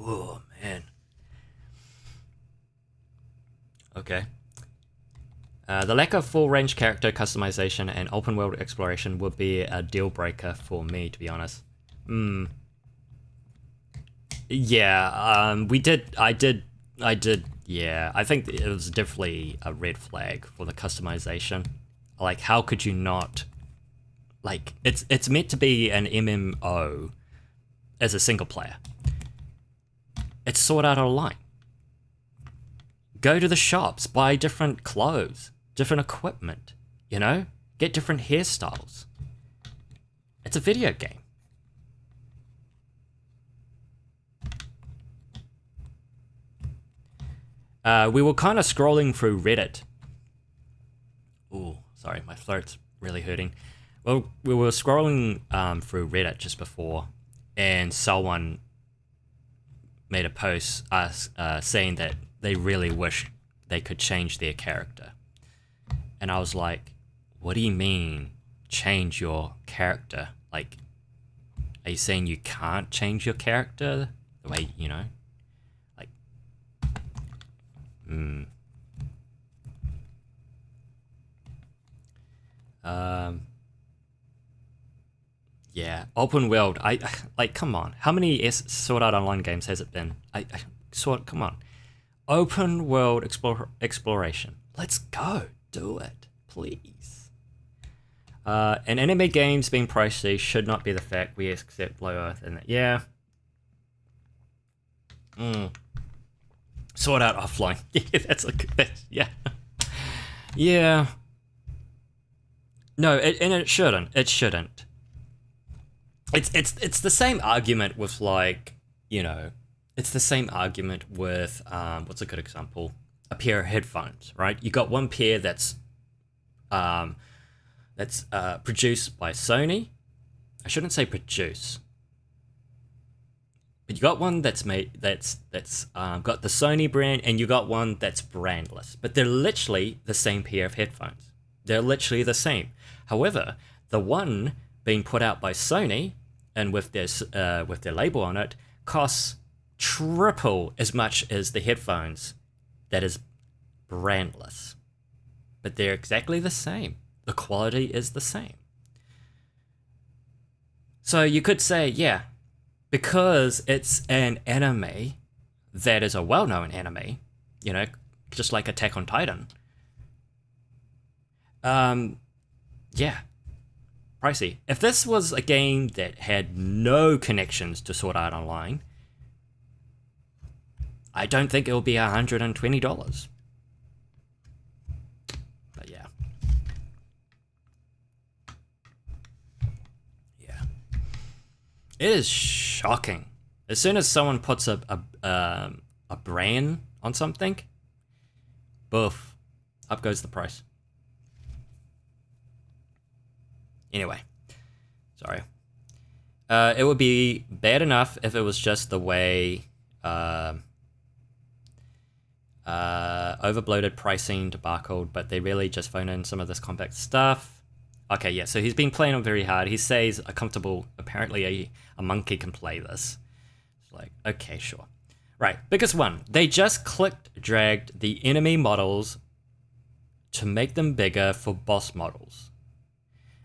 Oh, man. Okay. The lack of full-range character customization and open-world exploration would be a deal-breaker for me, to be honest. Yeah, I did, yeah. I think it was definitely a red flag for the customization. Like, how could you not... Like, it's meant to be an MMO as a single player. It's Sword Art Online. Go to the shops, buy different clothes, different equipment, you know? Get different hairstyles. It's a video game. We were kind of scrolling through Reddit. Ooh, sorry, my throat's really hurting. Well, we were scrolling through Reddit just before, and someone made a post saying that they really wish they could change their character. And I was like, what do you mean, change your character? Like, are you saying you can't change your character? The way, you know? Like, yeah, open world. I like, come on. How many Sword Art Online games has it been? Come on. Open world exploration. Let's go. Do it, please. And anime games being pricey should not be the fact we accept low earth in it. Yeah. Sword Art Offline. Yeah, that's a good. Yeah. Yeah. No, it shouldn't. It shouldn't. It's the same argument with, like, you know, it's the same argument with what's a good example? A pair of headphones, right? You got one pair that's produced by Sony. I shouldn't say produce. But you got one that's made that's got the Sony brand, and you got one that's brandless. But they're literally the same pair of headphones. They're literally the same. However, the one being put out by Sony and with their label on it costs triple as much as the headphones that is brandless. But they're exactly the same. The quality is the same. So you could say, yeah, because it's an anime that is a well-known anime, you know, just like Attack on Titan. Yeah, pricey. If this was a game that had no connections to Sword Art Online, I don't think it will be $120. But yeah. Yeah. It is shocking. As soon as someone puts a brand on something, boof, up goes the price. Anyway, sorry. It would be bad enough if it was just the way overbloated pricing debacle, but they really just phone in some of this compact stuff. Okay, yeah, so he's been playing on very hard. He says apparently a monkey can play this. It's like, okay, sure. Right, biggest one. They just dragged the enemy models to make them bigger for boss models.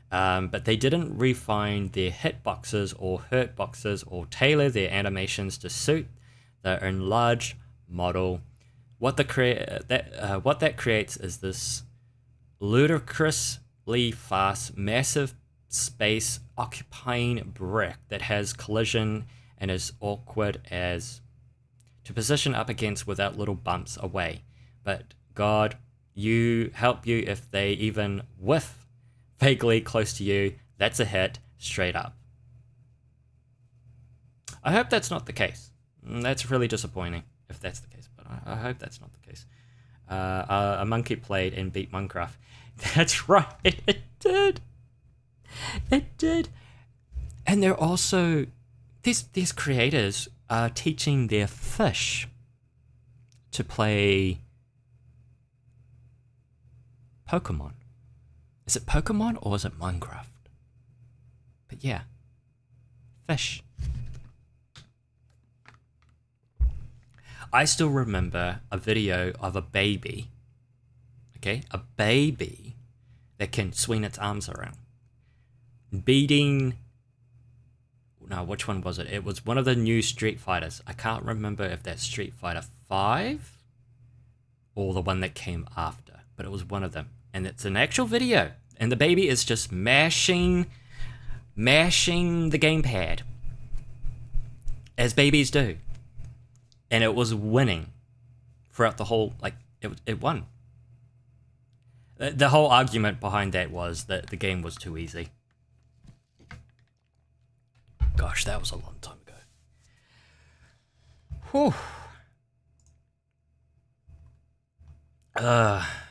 But they didn't refine their hitboxes or hurtboxes or tailor their animations to suit the enlarged model. What that creates is this ludicrously fast, massive space occupying brick that has collision and is awkward as to position up against without little bumps away. But God, help you if they even whiff vaguely close to you. That's a hit straight up. I hope that's not the case. That's really disappointing if that's the case, but I hope that's not the case. A monkey played and beat Minecraft. That's right, it did. It did. And they're also, these creators are teaching their fish to play Pokemon. Is it Pokemon or is it Minecraft? But yeah, fish. I still remember a video of a baby, okay, a baby that can swing its arms around, beating, no, which one was it? It was one of the new Street Fighters. I can't remember if that's Street Fighter 5 or the one that came after, but it was one of them. And it's an actual video, and the baby is just mashing the gamepad, as babies do. And it was winning throughout the whole, like, it won. The whole argument behind that was that the game was too easy. Gosh, that was a long time ago. Whew.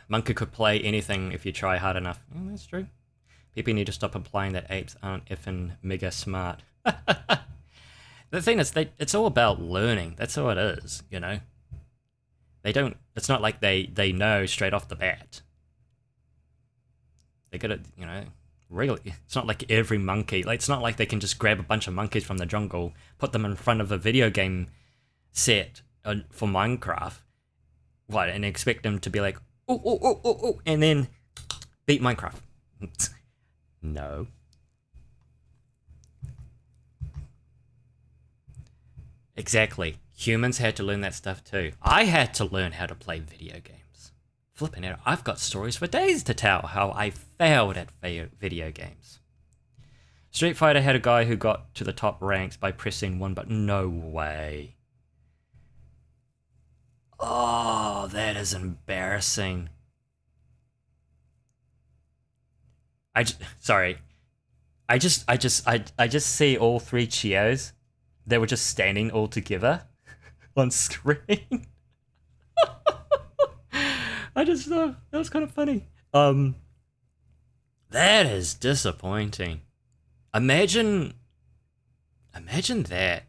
Monkey could play anything if you try hard enough. That's true. People need to stop implying that apes aren't effing mega smart. The thing is, it's all about learning. That's all it is, you know? It's not like they know straight off the bat. They gotta, you know, really, it's not like every monkey, like, it's not like they can just grab a bunch of monkeys from the jungle, put them in front of a video game set for Minecraft, and expect them to be like, oh, and then beat Minecraft. No. Exactly. Humans had to learn that stuff too. I had to learn how to play video games. Flipping out. I've got stories for days to tell how I failed at video games. Street Fighter had a guy who got to the top ranks by pressing one button. No way. Oh, that is embarrassing. I just see all three Chios. They were just standing all together on screen. I just thought that was kind of funny. That is disappointing. Imagine that.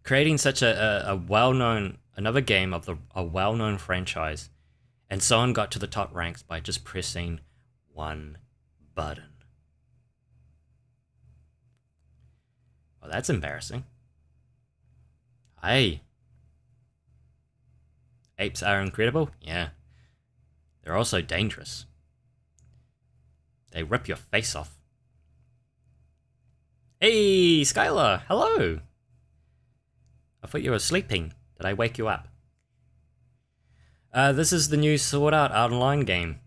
Creating such a well-known, another game of a well-known franchise, and someone got to the top ranks by just pressing one button. Well, that's embarrassing. Hey. Apes are incredible? Yeah. They're also dangerous. They rip your face off. Hey, Skylar, hello. I thought you were sleeping. Did I wake you up? This is the new Sword Art Online game.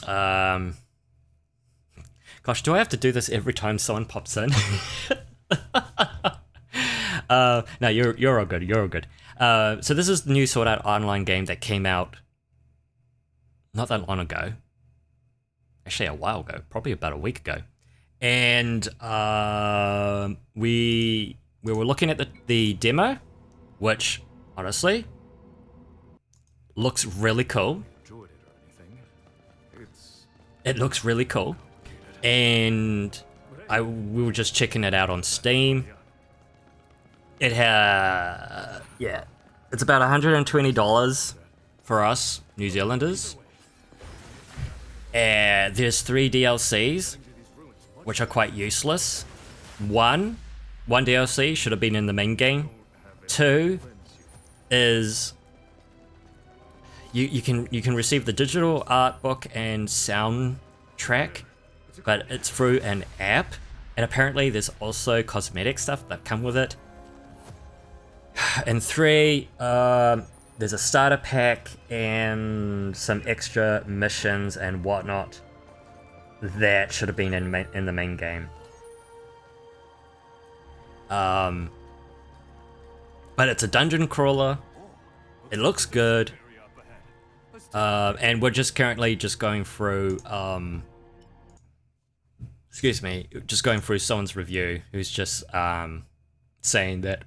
Gosh, do I have to do this every time someone pops in? No, you're all good. You're all good. So this is the new Sword Art Online game that came out not that long ago. Actually, a while ago, probably about a week ago. And we were looking at the demo, which honestly looks really cool. It looks really cool, and we were just checking it out on Steam. It it's about $120 for us New Zealanders. There's 3 DLCs, which are quite useless. One DLC should have been in the main game. 2 is you can receive the digital art book and soundtrack, but it's through an app, and apparently there's also cosmetic stuff that come with it. And 3, there's a starter pack and some extra missions and whatnot that should have been in the main game. But it's a dungeon crawler. It looks good. And we're just currently just going through just going through someone's review who's just saying that,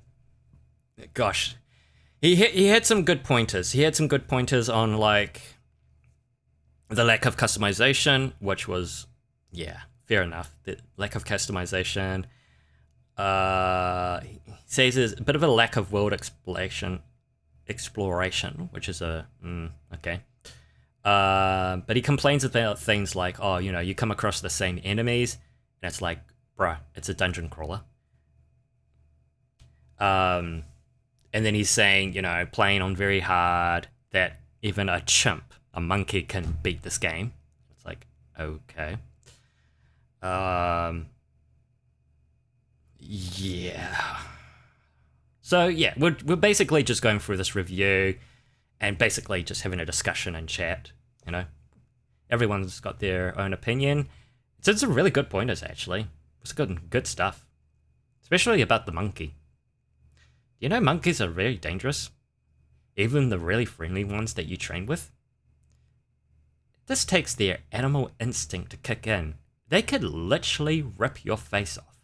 gosh, he had some good pointers. He had some good pointers on, like, the lack of customization, which was, yeah, fair enough. The lack of customization. He says there's a bit of a lack of world exploration, which is okay. But he complains about things like, oh, you know, you come across the same enemies, and it's like, bruh, it's a dungeon crawler. And then he's saying, you know, playing on very hard, that even a chimp, a monkey, can beat this game. It's like, okay. Yeah. So yeah, we're basically just going through this review and basically just having a discussion and chat, you know. Everyone's got their own opinion. It's some really good pointers, actually. It's good stuff. Especially about the monkey. You know, monkeys are very dangerous. Even the really friendly ones that you train with. This takes their animal instinct to kick in. They could literally rip your face off.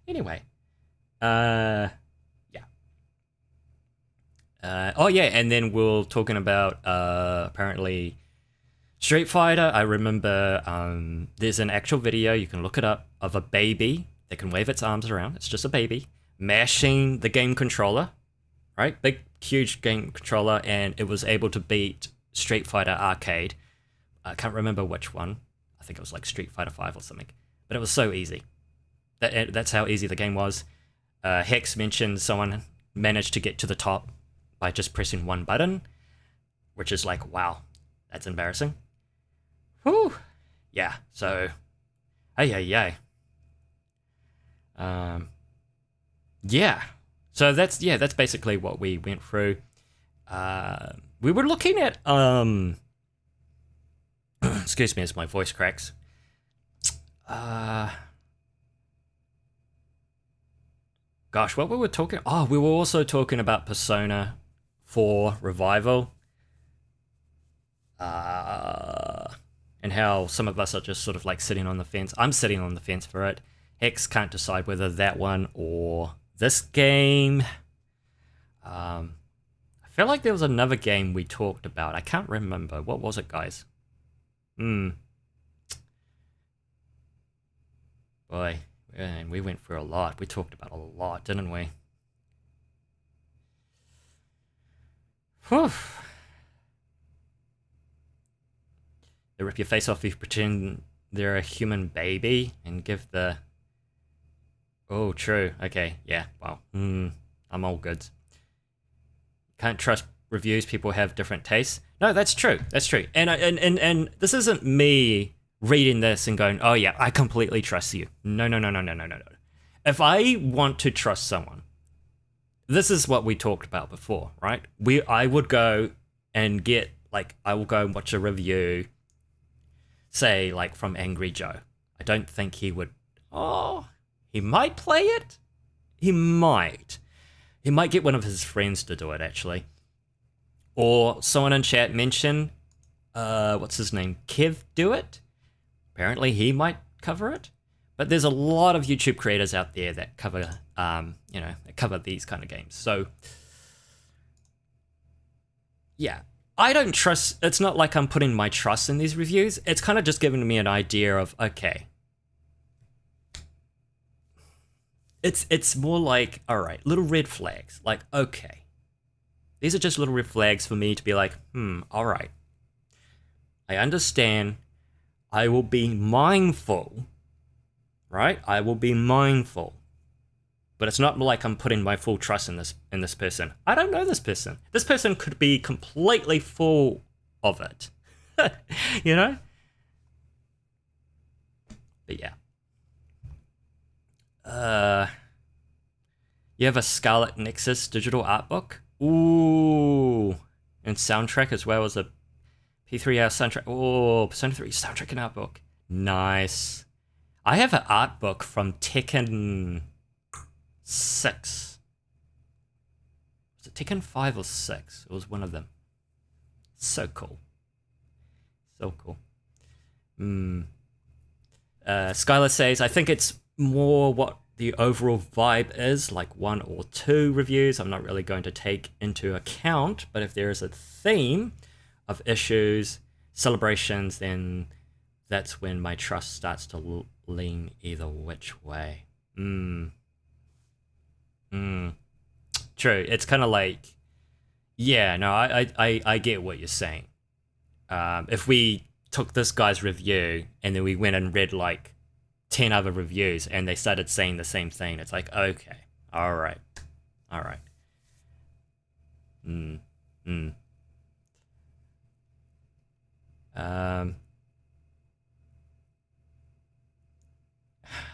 Anyway. Yeah. Oh yeah, and then we're talking about apparently Street Fighter. I remember there's an actual video, you can look it up, of a baby that can wave its arms around. It's just a baby mashing the game controller, right? Big, huge game controller, and it was able to beat Street Fighter Arcade. I can't remember which one. I think it was like Street Fighter 5 or something. But it was so easy. That's how easy the game was. Hex mentioned someone managed to get to the top by just pressing one button, which is like, wow, that's embarrassing. Whew. Yeah, so, hey. yeah. So that's basically what we went through. We were looking at excuse me as my voice cracks. Gosh, what we were talking... Oh, we were also talking about Persona 4 Revival. And how some of us are just sort of like sitting on the fence. I'm sitting on the fence for it. Hex can't decide whether that one or this game. I feel like there was another game we talked about. I can't remember. What was it, guys? Boy, man, we went through a lot. We talked about a lot, didn't we? Whew. They rip your face off if you pretend they're a human baby and give the... Oh, true. Okay, yeah, well, I'm all good. Can't trust reviews. People have different tastes. No, that's true. That's true. And this isn't me reading this and going, oh yeah, I completely trust you. No. If I want to trust someone, this is what we talked about before, right? I would go and get, like, I will go and watch a review, say, like, from Angry Joe. I don't think he would... Oh, he might play it. He might. He might get one of his friends to do it, actually. Or someone in chat mention, what's his name? Kev do it. Apparently he might cover it. But there's a lot of YouTube creators out there that cover, that cover these kind of games. So, yeah. I don't trust... It's not like I'm putting my trust in these reviews. It's kind of just giving me an idea of, okay. It's more like, all right, little red flags. Like, okay. These are just little red flags for me to be like, all right. I understand. I will be mindful, right? I will be mindful. But it's not like I'm putting my full trust in this person. I don't know this person. This person could be completely full of it. You know? But yeah. You have a Scarlet Nexus digital art book? Ooh. And soundtrack as well as a P3 hour soundtrack. Oh, Persona 3 soundtrack and art book. Nice. I have an art book from Tekken 6. Was it Tekken 5 or 6? It was one of them. So cool. So cool. Skylar says, I think it's more what the overall vibe is, like 1 or 2 reviews. I'm not really going to take into account, but if there is a theme of issues, celebrations, then that's when my trust starts to lean either which way. True. It's kind of like, yeah, no, I get what you're saying. If we took this guy's review and then we went and read like 10 other reviews and they started saying the same thing, it's like, okay, all right.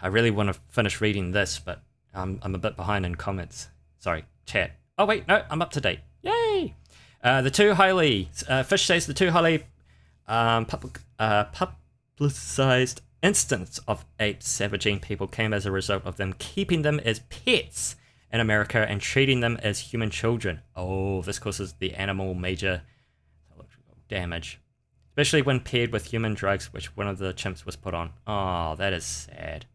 I really want to finish reading this, but I'm a bit behind in comments. Sorry, chat. Oh wait, no, I'm up to date. Yay! The two highly Fish says the two highly publicized instance of apes savaging people came as a result of them keeping them as pets in America and treating them as human children. Oh, this causes the animal major damage, especially when paired with human drugs, which one of the chimps was put on. Oh, that is sad.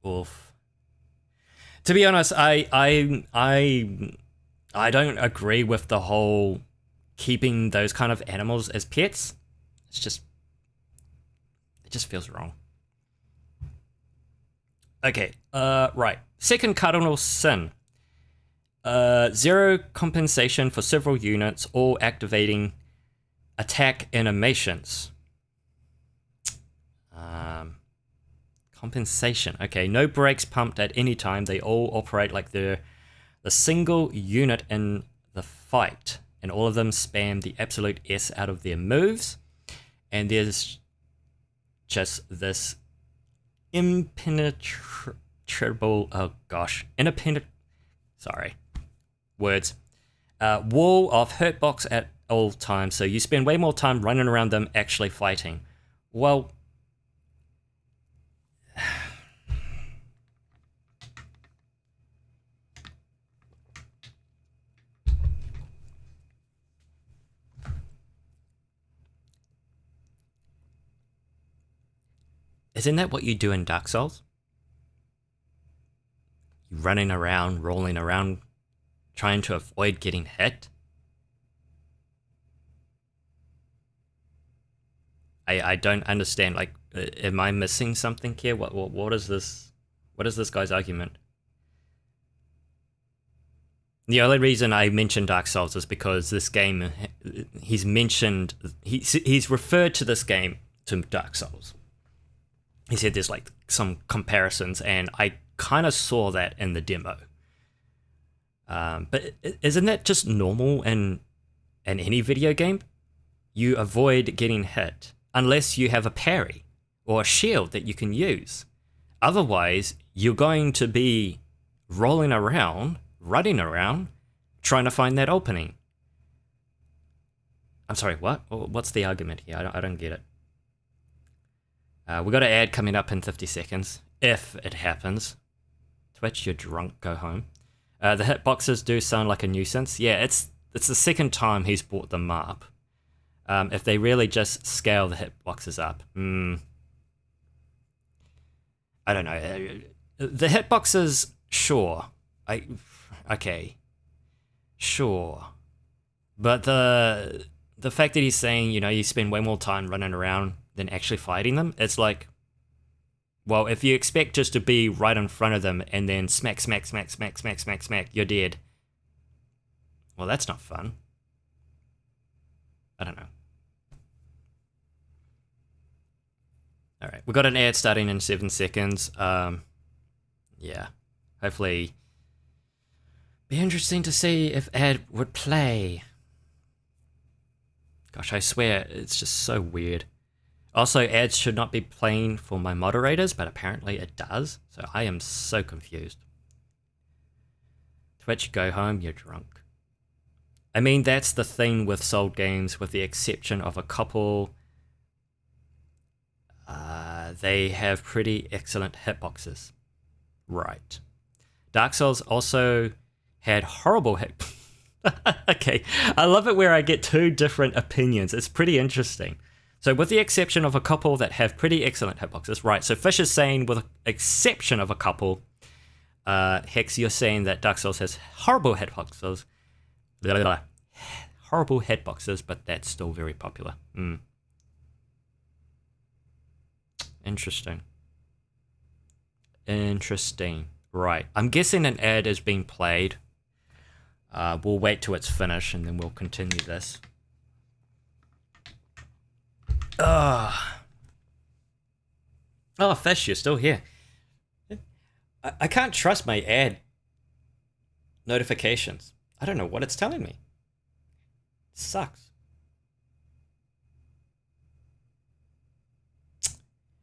Oof. To be honest, I don't agree with the whole keeping those kind of animals as pets. It just feels wrong. Okay, right. Second cardinal sin. 0 compensation for several units, all activating attack animations. Compensation. Okay, no brakes pumped at any time. They all operate like they're the single unit in the fight, and all of them spam the absolute S out of their moves. And there's just this impenetrable impenetrable, oh gosh, sorry, words, wall of hurtbox at all times, so you spend way more time running around them actually fighting. Well, isn't that what you do in Dark Souls? You're running around, rolling around, trying to avoid getting hit? I don't understand. Like, am I missing something here? What is this? What is this guy's argument? The only reason I mentioned Dark Souls is because this game, he's referred to this game to Dark Souls. He said there's like some comparisons, and I kind of saw that in the demo. But isn't that just normal in any video game? You avoid getting hit unless you have a parry or a shield that you can use. Otherwise, you're going to be rolling around, running around, trying to find that opening. I'm sorry, what? What's the argument here? I don't get it. We got an ad coming up in 50 seconds, if it happens. Twitch, you're drunk, go home. The hitboxes do sound like a nuisance. Yeah, it's the second time he's brought them up. If they really just scale the hitboxes up, I don't know. The hitboxes, sure. Okay. Sure. But the fact that he's saying, you spend way more time running around than actually fighting them, it's like, well, if you expect just to be right in front of them and then smack, smack, smack, smack, smack, smack, smack, you're dead. Well, that's not fun. I don't know. Alright, we got an ad starting in 7 seconds. Yeah. Hopefully, be interesting to see if ad would play. Gosh, I swear, it's just so weird. Also, ads should not be playing for my moderators, but apparently it does. So I am so confused. Twitch, go home, you're drunk. I mean, that's the thing with sold games, with the exception of a couple. They have pretty excellent hitboxes. Right. Dark Souls also had horrible hit. Okay, I love it where I get two different opinions. It's pretty interesting. So with the exception of a couple that have pretty excellent hitboxes, right, so Fish is saying with the exception of a couple, Hex, you're saying that Dark Souls has horrible hitboxes. Blah, blah, blah. Horrible hitboxes, but that's still very popular. Interesting. Interesting. Right, I'm guessing an ad is being played. We'll wait till it's finished and then we'll continue this. Oh, Fish, you're still here. I can't trust my ad notifications. I don't know what it's telling me. It sucks.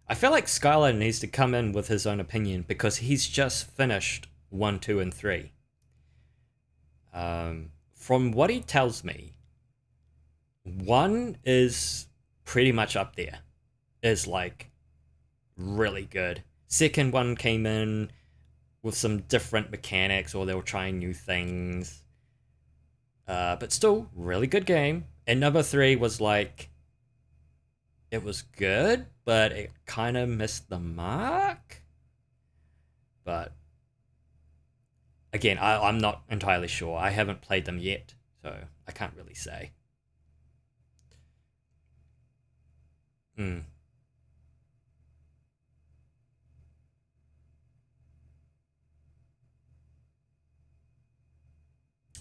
I feel like Skylar needs to come in with his own opinion because he's just finished 1, 2, and 3. From what he tells me, 1 is pretty much up there. Is like really good. Second one came in with some different mechanics, or they were trying new things. But still, really good game. And number 3 was like, it was good, but it kind of missed the mark. But again, I'm not entirely sure. I haven't played them yet, so I can't really say.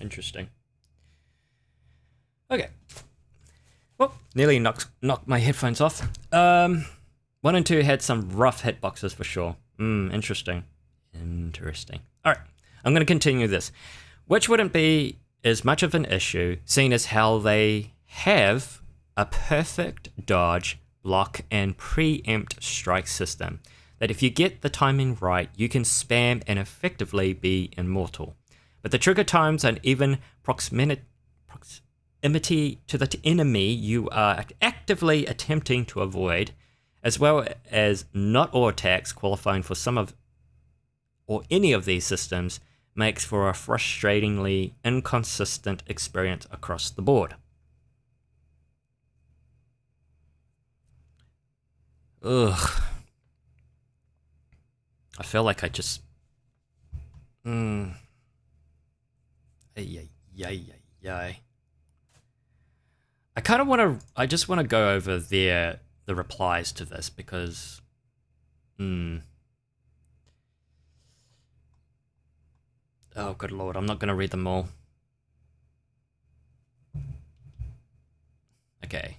Interesting. Okay. Well, nearly knocked my headphones off. 1 and 2 had some rough hitboxes for sure. Interesting. Interesting. Alright, I'm going to continue this. Which wouldn't be as much of an issue, seeing as how they have a perfect dodge, block, and preempt strike system. that if you get the timing right, you can spam and effectively be immortal. But the trigger times and even proximity to the enemy you are actively attempting to avoid, as well as not all attacks qualifying for some of or any of these systems, makes for a frustratingly inconsistent experience across the board. Ugh. I feel like I just... Yay. I kind of want to... I just want to go over the replies to this because... Oh, good lord, I'm not going to read them all. Okay.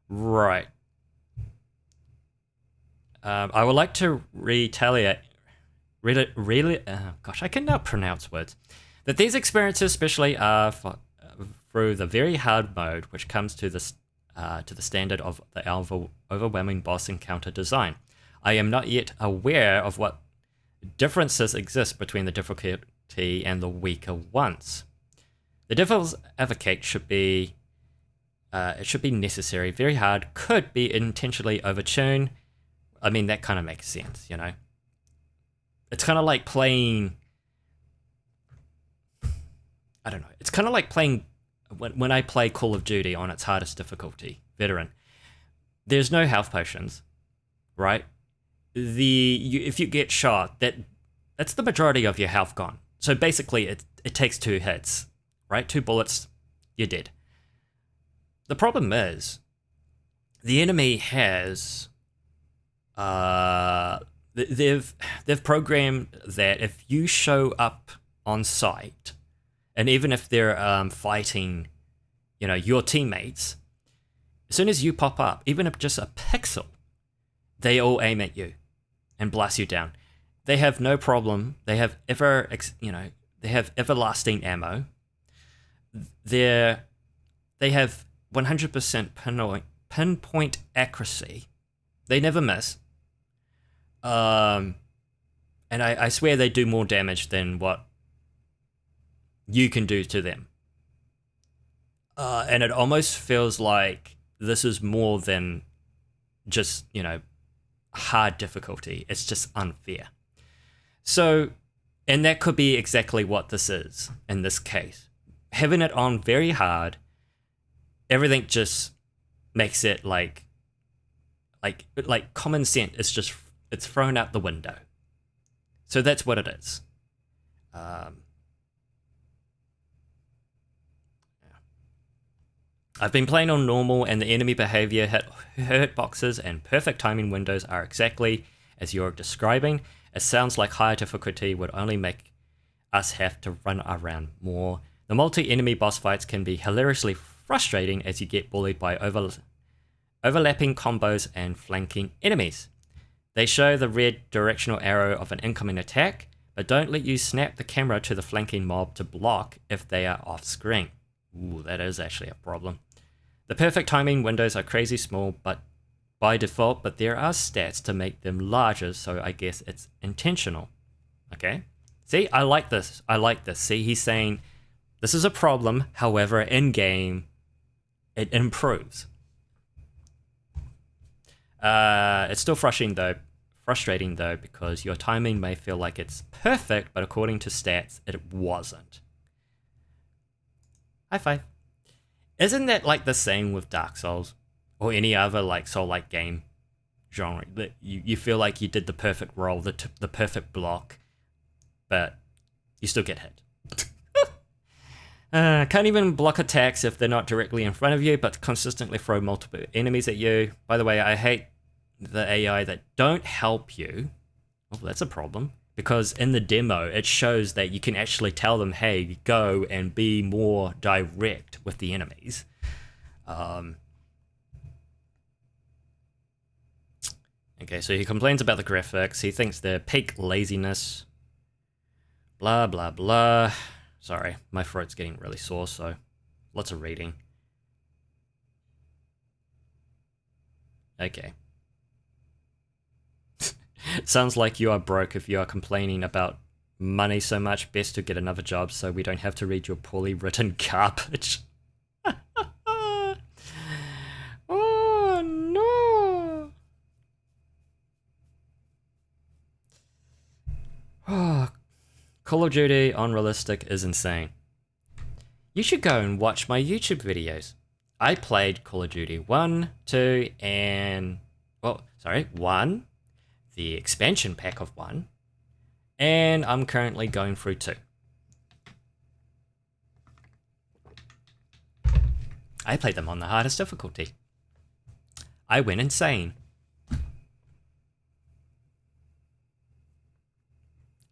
Right. I would like to retaliate... gosh, I cannot pronounce words. That these experiences especially are through the very hard mode, which comes to the standard of the overwhelming boss encounter design. I am not yet aware of what differences exist between the difficulty and the weaker ones. The devil's advocate should be it should be necessary. Very hard could be intentionally overtuned. I mean, that kind of makes sense, you know. It's kind of like playing... I don't know. It's kind of like playing... When I play Call of Duty on its hardest difficulty, Veteran, there's no health potions, right? If you get shot, that's the majority of your health gone. So basically, it takes 2 hits, right? 2 bullets, you're dead. The problem is, the enemy has... they've programmed that if you show up on site, and even if they're fighting, you know, your teammates, as soon as you pop up, even if just a pixel, they all aim at you and blast you down. They have no problem. They have they have everlasting ammo. They have 100% pinpoint accuracy. They never miss. And I swear they do more damage than what you can do to them. And it almost feels like this is more than just, you know, hard difficulty. It's just unfair. So, and that could be exactly what this is in this case. Having it on very hard, everything just makes it like common sense is just, it's thrown out the window. So that's what it is. I've been playing on normal, and the enemy behavior, hurt boxes, and perfect timing windows are exactly as you're describing. It sounds like higher difficulty would only make us have to run around more. The multi-enemy boss fights can be hilariously frustrating as you get bullied by overlapping combos and flanking enemies. They show the red directional arrow of an incoming attack, but don't let you snap the camera to the flanking mob to block if they are off screen. Ooh, that is actually a problem. The perfect timing windows are crazy small by default, but there are stats to make them larger, so I guess it's intentional. Okay? See, I like this. See, he's saying this is a problem, however, in-game, it improves. It's still frustrating though, because your timing may feel like it's perfect, but according to stats, it wasn't. High five. Isn't that like the same with Dark Souls or any other like Soul-like game genre? That you feel like you did the perfect roll, the perfect block, but you still get hit. Can't even block attacks if they're not directly in front of you, but consistently throw multiple enemies at you. By the way, I hate the AI that don't help you. Oh, that's a problem. Because in the demo, it shows that you can actually tell them, hey, go and be more direct with the enemies. Okay, so he complains about the graphics. He thinks they're peak laziness. Blah, blah, blah. Sorry, my throat's getting really sore, so lots of reading. Okay. Sounds like you are broke if you are complaining about money so much. Best to get another job so we don't have to read your poorly written garbage. Oh no! Oh, Call of Duty on realistic is insane. You should go and watch my YouTube videos. I played Call of Duty 1, 2, and... well, sorry, 1. The expansion pack of 1. And I'm currently going through 2. I played them on the hardest difficulty. I went insane.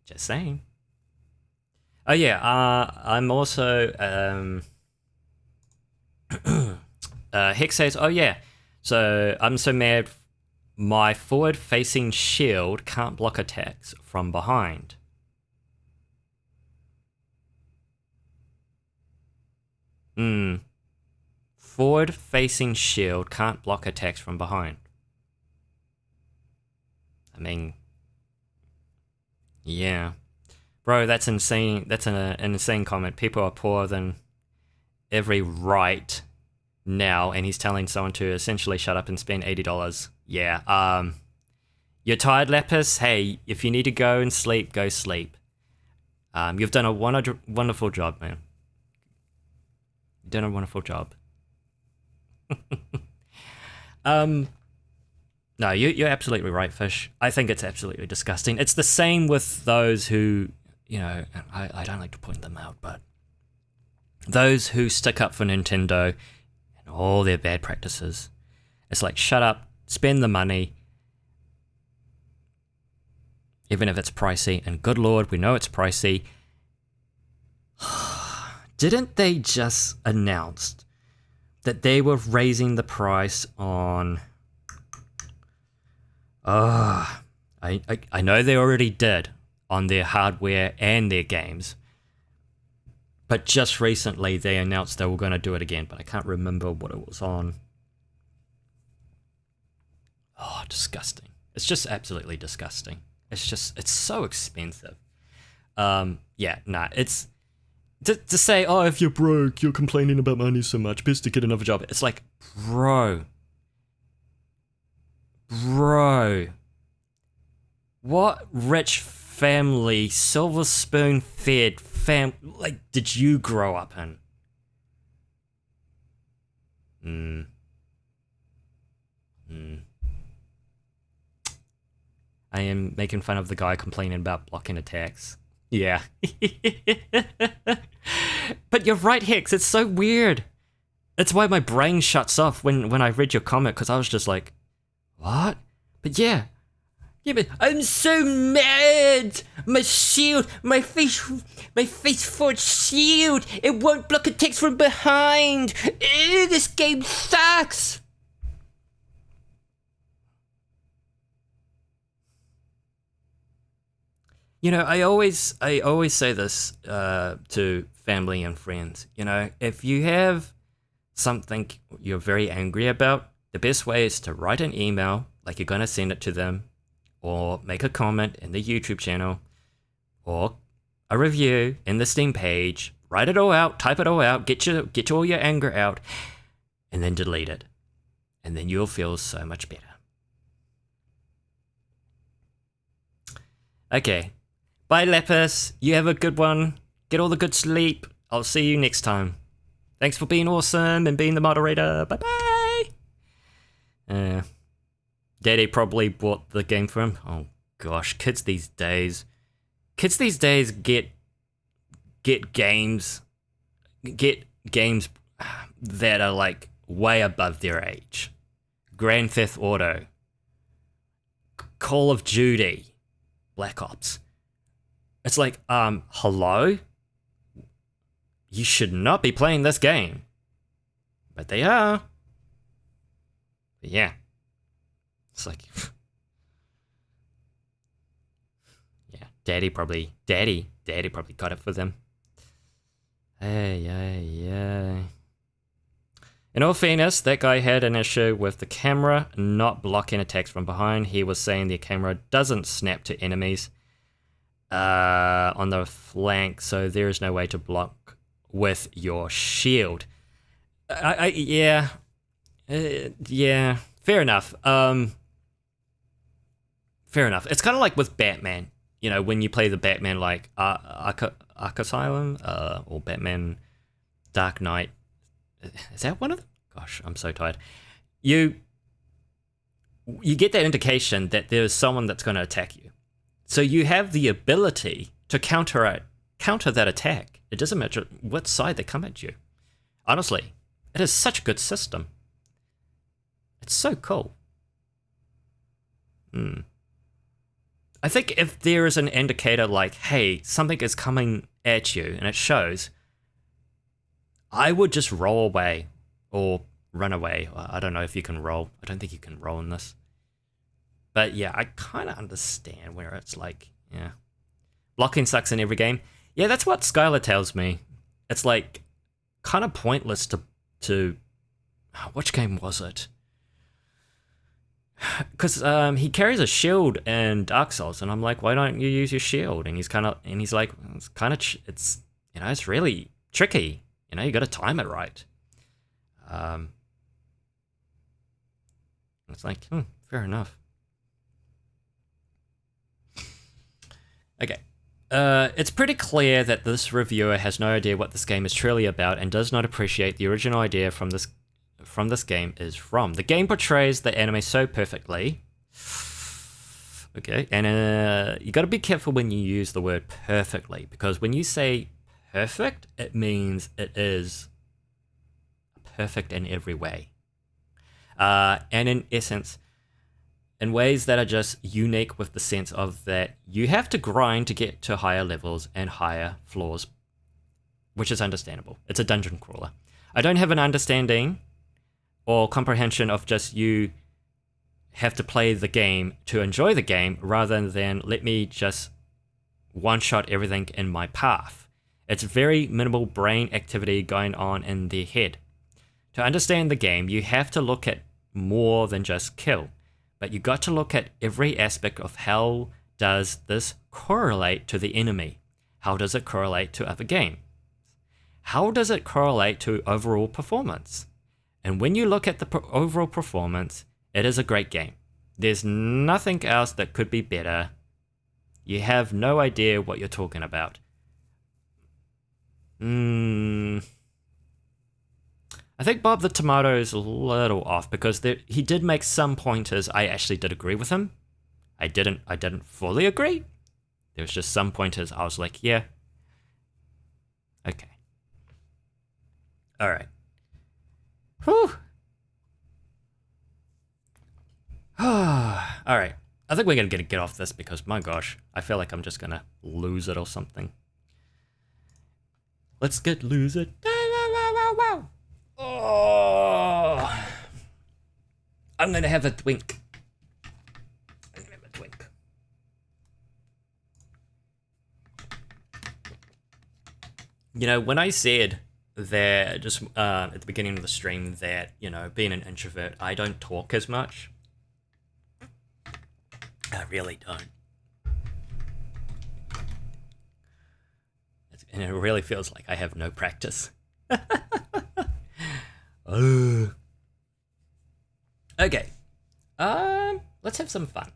Just saying. Oh yeah, I'm also Hex says, oh yeah, so I'm so mad my forward-facing shield can't block attacks from behind. Forward-facing shield can't block attacks from behind. I mean, yeah. Bro, that's insane. That's an insane comment. People are poorer than every right now, and he's telling someone to essentially shut up and spend $80. Yeah, you're tired, Lapis? Hey, if you need to go and sleep, go sleep. You've done a wonderful job, man. You've done a wonderful job. No, you're absolutely right, Fish. I think it's absolutely disgusting. It's the same with those who, you know, I don't like to point them out, but those who stick up for Nintendo and all their bad practices. It's like, shut up, spend the money, even if it's pricey, and good lord, we know it's pricey. Didn't they just announce that they were raising the price on... I know they already did on their hardware and their games, but just recently they announced they were going to do it again, but I can't remember what it was on. Oh, disgusting. It's just absolutely disgusting. It's so expensive. Yeah, nah, it's... To say, oh, if you're broke, you're complaining about money so much, best to get another job. It's like, bro, what rich family, silver spoon fed like, did you grow up in? I am making fun of the guy complaining about blocking attacks. Yeah. But you're right, Hex, it's so weird. It's why my brain shuts off when I read your comment, because I was just like, what? But yeah, but I'm so mad! My shield, my face forward shield, it won't block attacks from behind! Ew, this game sucks! You know, I always say this to family and friends. You know, if you have something you're very angry about, the best way is to write an email, like you're going to send it to them, or make a comment in the YouTube channel, or a review in the Steam page. Write it all out, type it all out, get all your anger out, and then delete it. And then you'll feel so much better. Okay. Bye, Lapis. You have a good one. Get all the good sleep. I'll see you next time. Thanks for being awesome and being the moderator. Bye-bye. Daddy probably bought the game for him. Oh, gosh. Kids these days get games that are, like, way above their age. Grand Theft Auto. Call of Duty. Black Ops. It's like, hello? You should not be playing this game. But they are. But yeah. It's like... yeah, Daddy probably got it for them. Hey. In all fairness, that guy had an issue with the camera not blocking attacks from behind. He was saying the camera doesn't snap to enemies on the flank, so there is no way to block with your shield. Yeah, fair enough. Fair enough. It's kind of like with Batman. You know, when you play the Batman like Asylum or Batman Dark Knight. Is that one of them? Gosh, I'm so tired. You get that indication that there's someone that's going to attack you. So you have the ability to counter that attack. It doesn't matter what side they come at you. Honestly, it is such a good system. It's so cool. I think if there is an indicator like, hey, something is coming at you and it shows, I would just roll away or run away. I don't know if you can roll. I don't think you can roll in this. But yeah, I kind of understand where it's like, yeah. Blocking sucks in every game. Yeah, that's what Skylar tells me. It's like kind of pointless to which game was it? Because he carries a shield in Dark Souls, and I'm like, why don't you use your shield? And he's like, it's it's really tricky. You know, you got to time it right. It's like, fair enough. Okay. It's pretty clear that this reviewer has no idea what this game is truly about and does not appreciate the original idea from this game is from. The game portrays the anime so perfectly. Okay, and you got to be careful when you use the word perfectly, because when you say perfect, it means it is perfect in every way. And in essence, in ways that are just unique with the sense of that you have to grind to get to higher levels and higher floors, which is understandable. It's a dungeon crawler. I don't have an understanding or comprehension of just you have to play the game to enjoy the game rather than let me just one-shot everything in my path. It's very minimal brain activity going on in their head. To understand the game, you have to look at more than just kill, but you got to look at every aspect of how does this correlate to the enemy? How does it correlate to other games? How does it correlate to overall performance? And when you look at the overall performance, it is a great game. There's nothing else that could be better. You have no idea what you're talking about. I think Bob the Tomato is a little off because he did make some pointers. I actually did agree with him. I didn't fully agree. There was just some pointers I was like, yeah. Okay. All right. Whew. All right. I think we're going to get off this because, my gosh, I feel like I'm just going to lose it or something. Let's lose it. Oh. I'm going to have a twink. You know, when I said that just at the beginning of the stream that, you know, being an introvert, I don't talk as much. I really don't. And it really feels like I have no practice. Okay. Let's have some fun.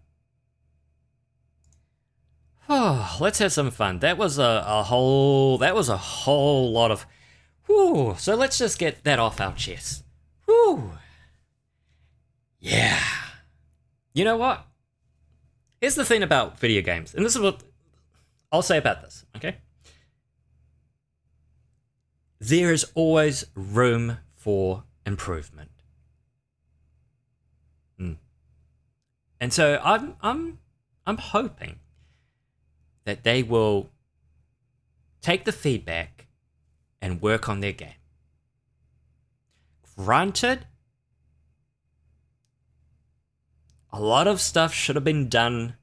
Oh, let's have some fun. That was a whole lot of whew. So let's just get that off our chest. Whew. Yeah. You know what? Here's the thing about video games, and this is what I'll say about this, okay? There is always room for improvement. And so I'm hoping that they will take the feedback and work on their game. Granted, a lot of stuff should have been done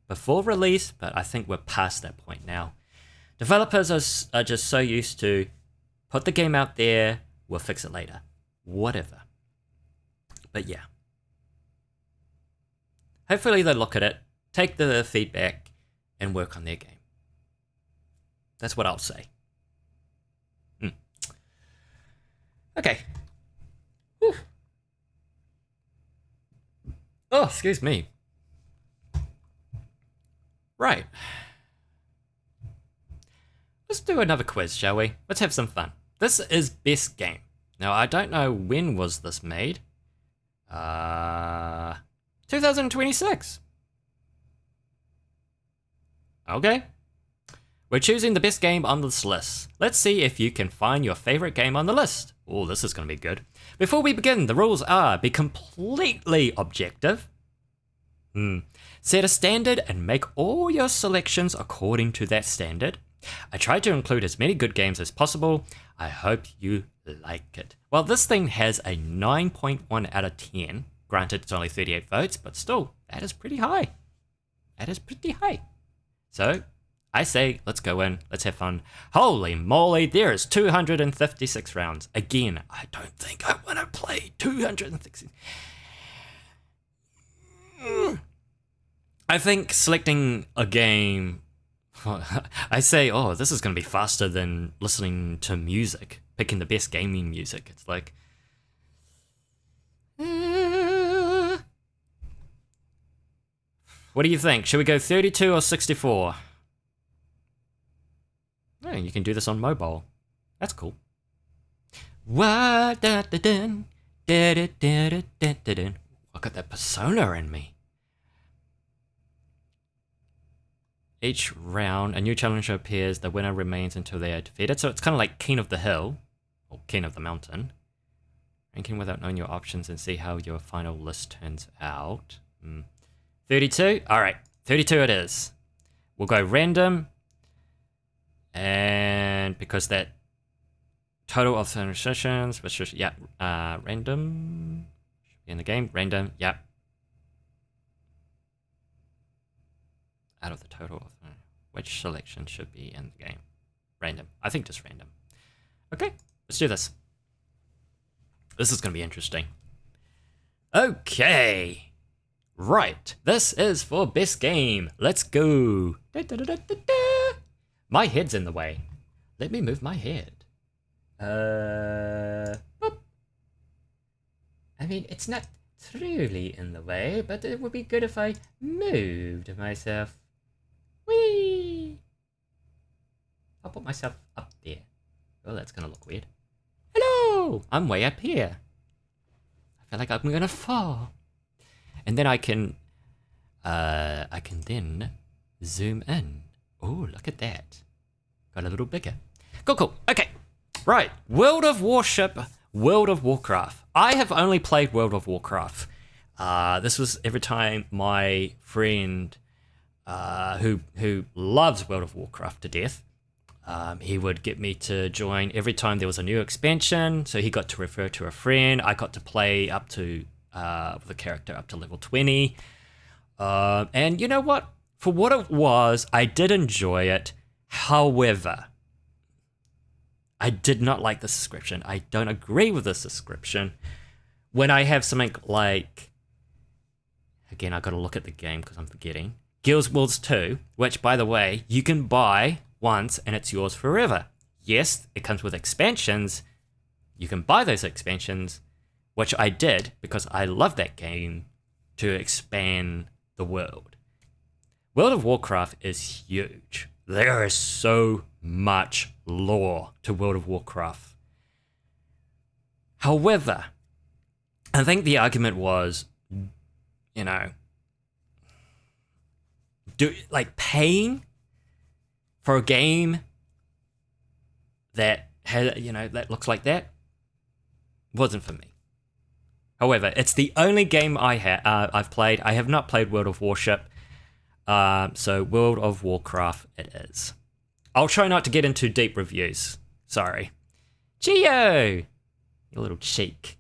before release, but I think we're past that point now. Developers are just so used to put the game out there, we'll fix it later. whatever. But yeah. Hopefully they look at it, take the feedback, and work on their game. That's what I'll say. Okay. Whew. Oh, excuse me. Right. Let's do another quiz, shall we? Let's have some fun. This is best game. Now, I don't know when was this made. 2026. Okay. We're choosing the best game on this list. Let's see if you can find your favorite game on the list. Oh, this is going to be good. Before we begin, the rules are be completely objective. Set a standard and make all your selections according to that standard. I tried to include as many good games as possible. I hope you like it. Well, this thing has a 9.1 out of 10. Granted, it's only 38 votes, but still, that is pretty high. That is pretty high. So, I say, let's go in, let's have fun. Holy moly, there is 256 rounds. Again, I don't think I want to play 260. I think selecting a game, I say, oh, this is going to be faster than listening to music, picking the best gaming music. It's like, what do you think? Should we go 32 or 64? Oh, you can do this on mobile. That's cool. I got that persona in me. Each round, a new challenger appears. The winner remains until they are defeated. So it's kind of like King of the Hill, or King of the Mountain. Ranking without knowing your options and see how your final list turns out. 32? Alright, 32 it is. We'll go random. And because that total of sessions, which is, yeah, random. In the game, random, yeah. Out of the total of which selection should be in the game. Random. I think just random. Okay, let's do this. This is going to be interesting. Okay. Right. This is for best game. Let's go. My head's in the way. Let me move my head. Boop. I mean, it's not truly in the way, but it would be good if I moved myself. Whee! I'll put myself up there. Oh, that's gonna look weird. Hello! I'm way up here. I feel like I'm gonna fall. And then I can then zoom in. Oh, look at that. Got a little bigger. Cool, cool. Okay. Right. World of Warship, World of Warcraft. I have only played World of Warcraft. This was every time my friend who loves World of Warcraft to death, he would get me to join every time there was a new expansion. So he got to refer to a friend. I got to play up to the character up to level 20. And you know what? For what it was, I did enjoy it. However, I did not like the subscription. I don't agree with the subscription. When I have something like, again, I got to look at the game because I'm forgetting. Guild Wars 2, which, by the way, you can buy once and it's yours forever. Yes, it comes with expansions. You can buy those expansions, which I did because I love that game to expand the world. World of Warcraft is huge. There is so much lore to World of Warcraft. However, I think the argument was, you know, paying for a game that has, you know, that looks like that wasn't for me. However, it's the only game I've played. I have not played World of Warship. So World of Warcraft it is. I'll try not to get into deep reviews. Sorry. Geo! You little cheek.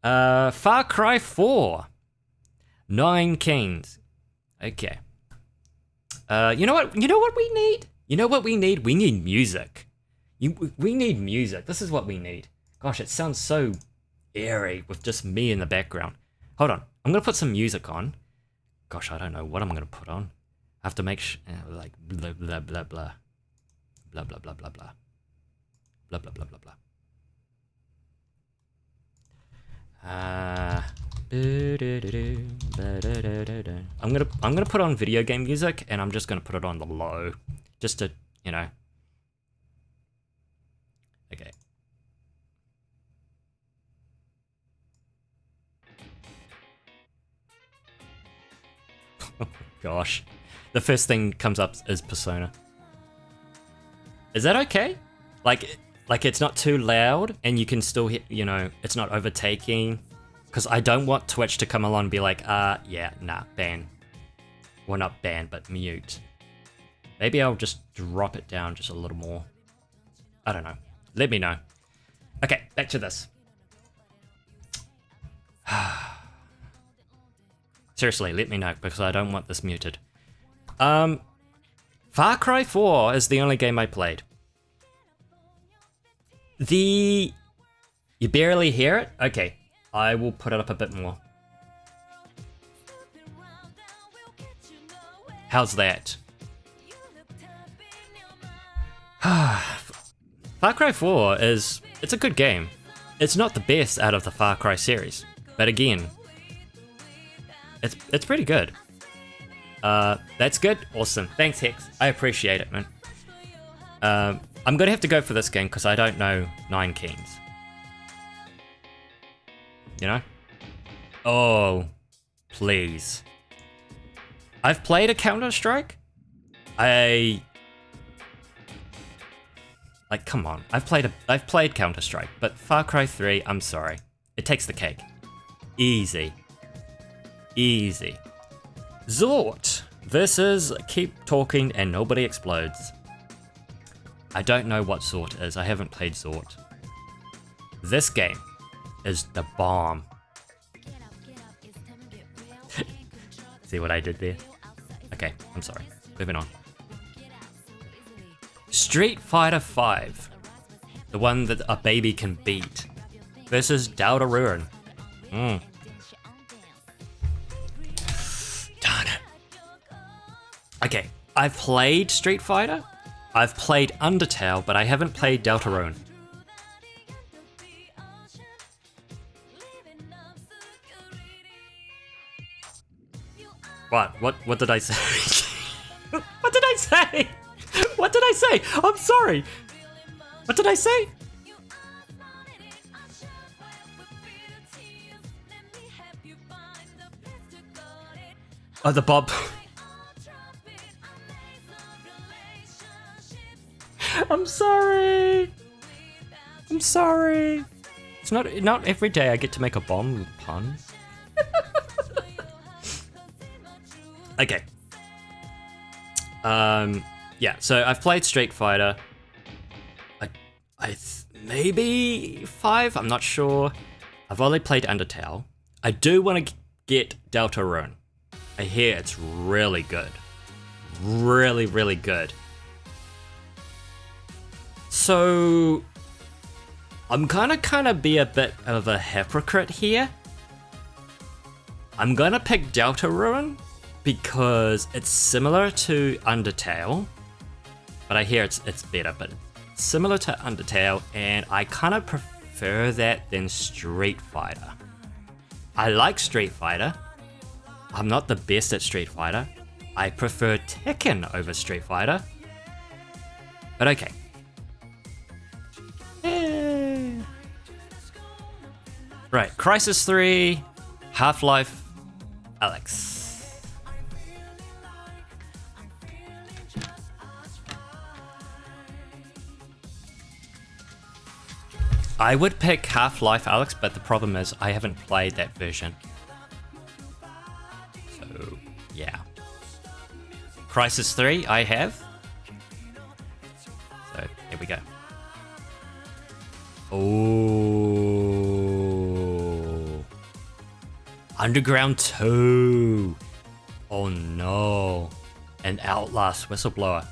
Far Cry 4. 9 Kings. Okay. You know what? You know what we need? You know what we need? We need music. We need music. This is what we need. Gosh, it sounds so eerie with just me in the background. Hold on, I'm gonna put some music on. Gosh, I don't know what I'm gonna put on. I have to make like blah blah blah blah blah blah blah blah blah blah blah blah blah blah. I'm gonna put on video game music, and I'm just gonna put it on the low, just to, you know. Okay. Oh gosh, the first thing comes up is Persona. Is that okay? Like it's not too loud, and you can still hear, you know, it's not overtaking. Because I don't want Twitch to come along and be like, yeah, nah, ban. Well, not ban, but mute. Maybe I'll just drop it down just a little more. I don't know. Let me know. Okay, back to this. Seriously, let me know, because I don't want this muted. Far Cry 4 is the only game I played. You barely hear it? Okay. I will put it up a bit more. How's that? Far Cry 4 it's a good game. It's not the best out of the Far Cry series, but again, it's pretty good. That's good. Awesome. Thanks, Hex. I appreciate it, man. I'm gonna have to go for this game because I don't know 9 Keys. You know? Oh, please. I've played a Counter-Strike. Like, come on. I've played Counter-Strike, but Far Cry 3, I'm sorry. It takes the cake. Easy. Easy. Zort versus Keep Talking and Nobody Explodes. I don't know what Zort is. I haven't played Zort. This game is the bomb. See what I did there? Okay, I'm sorry. Moving on. Street Fighter 5. The one that a baby can beat. Versus Deltarune. Darn it. Okay, I've played Street Fighter. I've played Undertale, but I haven't played Deltarune. What did I say? What did I say? What did I say? I'm sorry. What did I say? Oh, the Bob. I'm sorry. I'm sorry. It's not every day I get to make a bomb pun. Okay. Yeah, so I've played Street Fighter. Maybe 5, I'm not sure. I've only played Undertale. I do want to get Deltarune. I hear it's really good. Really, really good. So I'm gonna kind of be a bit of a hypocrite here. I'm gonna pick Deltarune because it's similar to Undertale, but I hear it's better, but it's similar to Undertale, and I kind of prefer that than Street Fighter. I like Street Fighter. I'm not the best at Street Fighter. I prefer Tekken over Street Fighter. But okay. Right, Crisis 3, Half-Life, Alex. I would pick Half-Life, Alex, but the problem is I haven't played that version. So, yeah. Crisis 3, I have. So, here we go. Oh. Underground 2. Oh no. And Outlast Whistleblower.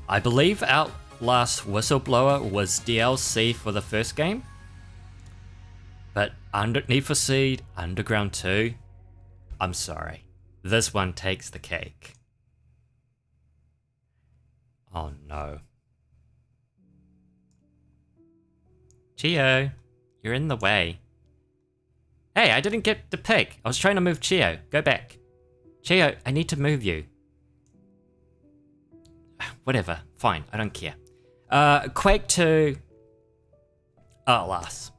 I believe Outlast Outlast Whistleblower was DLC for the first game. But Need for Speed Underground 2, I'm sorry. This one takes the cake. Oh no. Chio, you're in the way. Hey, I didn't get the pick. I was trying to move Chio. Go back. Chio, I need to move you. Whatever. Fine. I don't care. Quake 2. Outlast.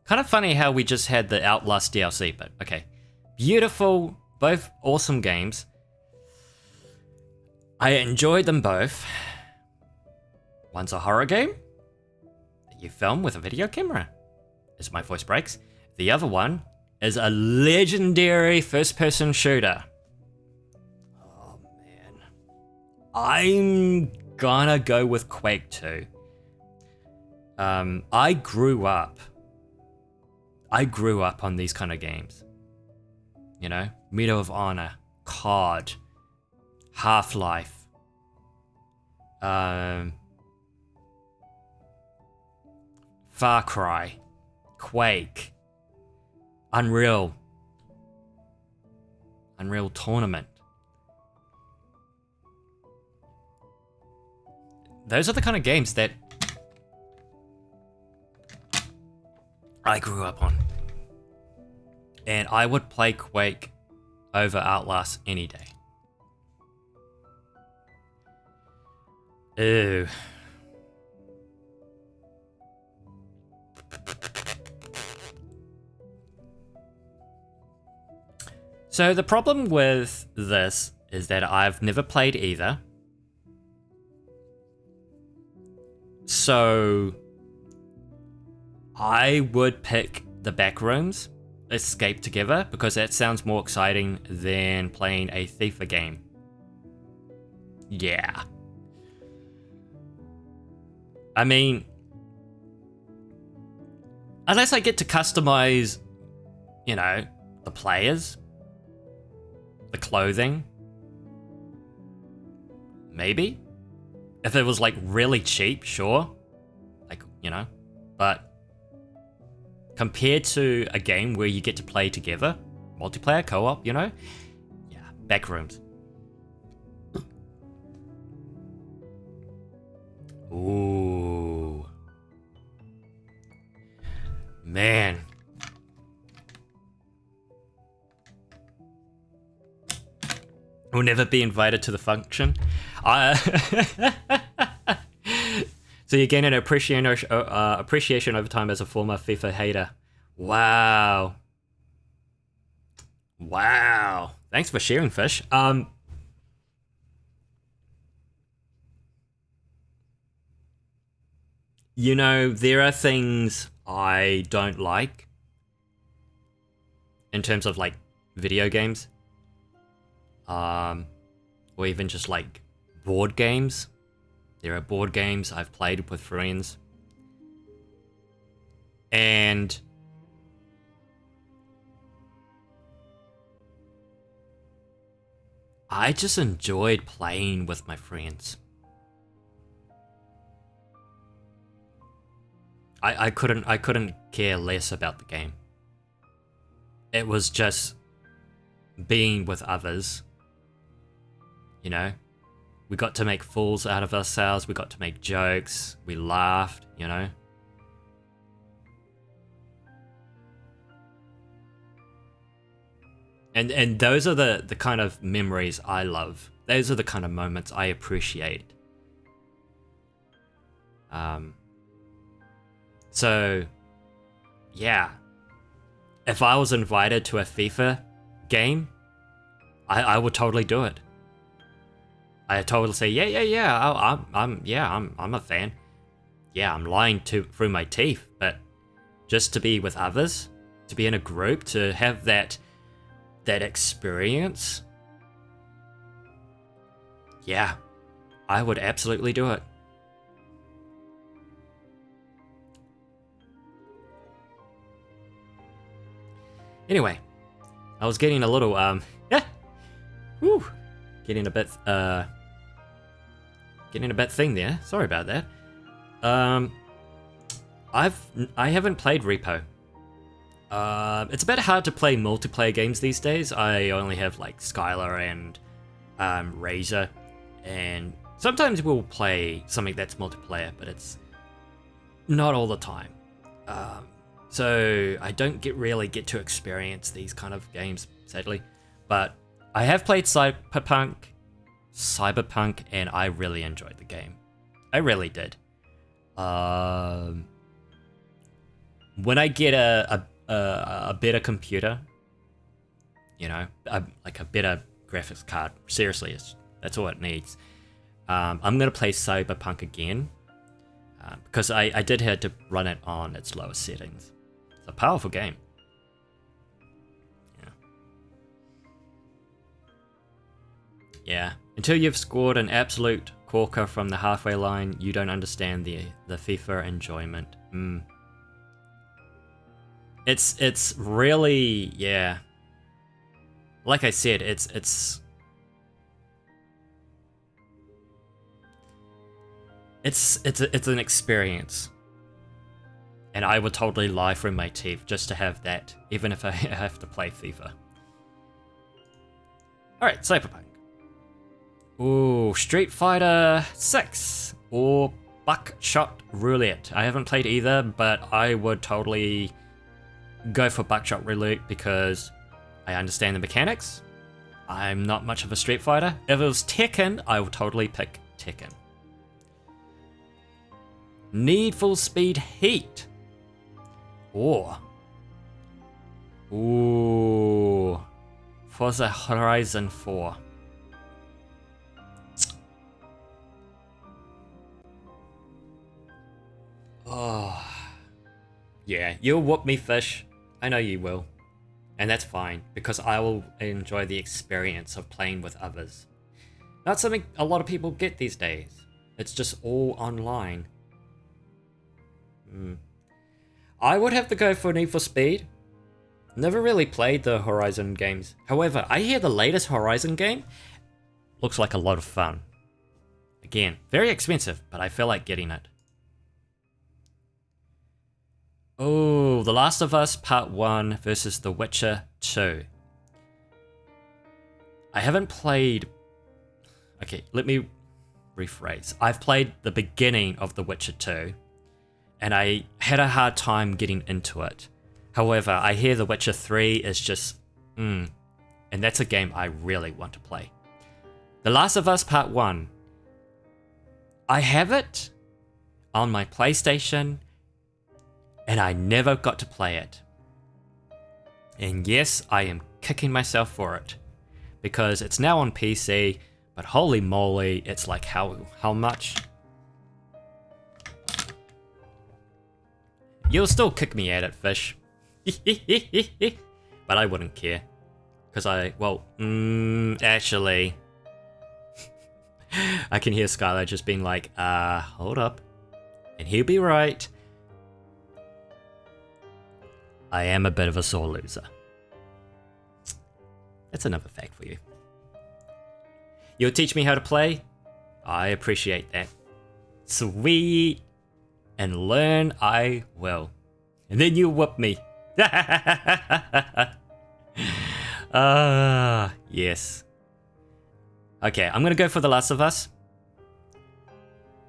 Kind of funny how we just had the Outlast DLC, but okay. Beautiful. Both awesome games. I enjoyed them both. One's a horror game that you film with a video camera, as my voice breaks. The other one is a legendary first-person shooter. Oh man. I'm gonna go with Quake 2. I grew up on these kind of games. You know? Medal of Honor, COD, Half-Life, Far Cry, Quake, Unreal Tournament. Those are the kind of games that I grew up on. And I would play Quake over Outlast any day. Ew. So the problem with this is that I've never played either. So I would pick the Backrooms Escape Together because that sounds more exciting than playing a FIFA game. Yeah. I mean, unless I get to customize, you know, the players, the clothing, maybe. If it was like really cheap, sure. Like, you know, but compared to a game where you get to play together, multiplayer, co-op, you know, yeah, Backrooms. Ooh. Man. We'll never be invited to the function. So you gain an appreciation over time as a former FIFA hater. Wow. Wow. Thanks for sharing, Fish. You know, there are things I don't like in terms of like video games. Or even just like board games. There are board games I've played with friends. And I just enjoyed playing with my friends. I couldn't care less about the game. It was just being with others. You know? We got to make fools out of ourselves. We got to make jokes. We laughed, you know? And those are the kind of memories I love. Those are the kind of moments I appreciate. So, yeah. If I was invited to a FIFA game, I would totally do it. I totally say, yeah, I'm a fan. Yeah, I'm lying through my teeth, but just to be with others, to be in a group, to have that experience, yeah, I would absolutely do it. Anyway, I was getting a little, getting a bit, getting a bit thing there. Sorry about that. I haven't played Repo. It's a bit hard to play multiplayer games these days. I only have like Skylar and Razor, and sometimes we'll play something that's multiplayer, but it's not all the time. So I don't really get to experience these kind of games, sadly. But I have played Cyberpunk, and I really enjoyed the game. I really did. When I get a better computer, you know, like a better graphics card, seriously, that's all it needs. I'm gonna play Cyberpunk again, because I did have to run it on its lowest settings. It's a powerful game. Yeah. Until you've scored an absolute corker from the halfway line, you don't understand the FIFA enjoyment. It's really, yeah. Like I said, it's an experience, and I would totally lie through my teeth just to have that, even if I have to play FIFA. All right, Cyberpunk. Ooh, Street Fighter 6 or Buckshot Roulette. I haven't played either, but I would totally go for Buckshot Roulette because I understand the mechanics. I'm not much of a Street Fighter. If it was Tekken, I would totally pick Tekken. Need for Speed Heat. Or Forza Horizon 4. Oh, yeah, you'll whoop me, fish. I know you will. And that's fine, because I will enjoy the experience of playing with others. Not something a lot of people get these days. It's just all online. I would have to go for Need for Speed. Never really played the Horizon games. However, I hear the latest Horizon game looks like a lot of fun. Again, very expensive, but I feel like getting it. Oh, The Last of Us Part 1 versus The Witcher 2. I haven't played... Okay, let me rephrase. I've played the beginning of The Witcher 2, and I had a hard time getting into it. However, I hear The Witcher 3 is just... and that's a game I really want to play. The Last of Us Part 1. I have it on my PlayStation, and I never got to play it. And yes, I am kicking myself for it, because it's now on PC, but holy moly, it's like how much? You'll still kick me at it, fish. But I wouldn't care, because actually, I can hear Skylar just being like, hold up, and he'll be right. I am a bit of a sore loser. That's another fact for you. You'll teach me how to play? I appreciate that. Sweet. And learn I will. And then you whoop me. Yes. Okay, I'm gonna go for The Last of Us.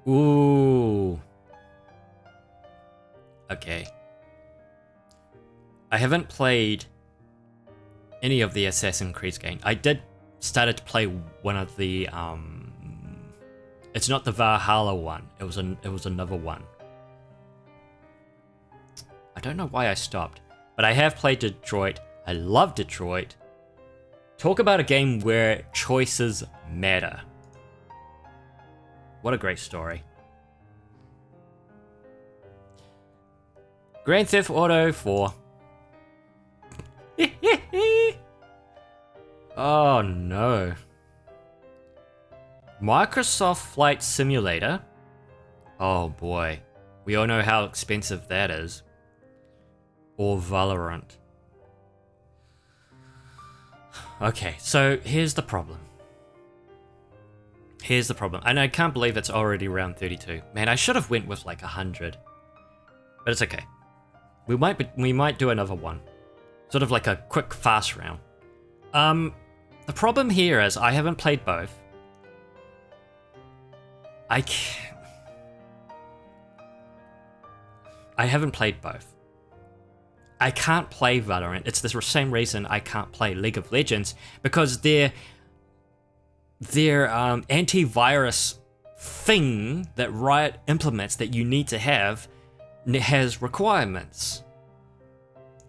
Ooh. Okay. I haven't played any of the Assassin's Creed games. I did started to play one of the it's not the Valhalla one. It was another one. I don't know why I stopped, but I have played Detroit. I love Detroit. Talk about a game where choices matter. What a great story. Grand Theft Auto 4. Oh no. Microsoft Flight Simulator? Oh boy. We all know how expensive that is. Or Valorant. Okay, so here's the problem. Here's the problem, and I can't believe it's already round 32. Man, I should have went with like 100, but it's okay. We might do another one, sort of like a quick fast round. The problem here is I haven't played both. I haven't played both. I can't play Valorant. It's the same reason I can't play League of Legends, because their antivirus thing that Riot implements that you need to have has requirements.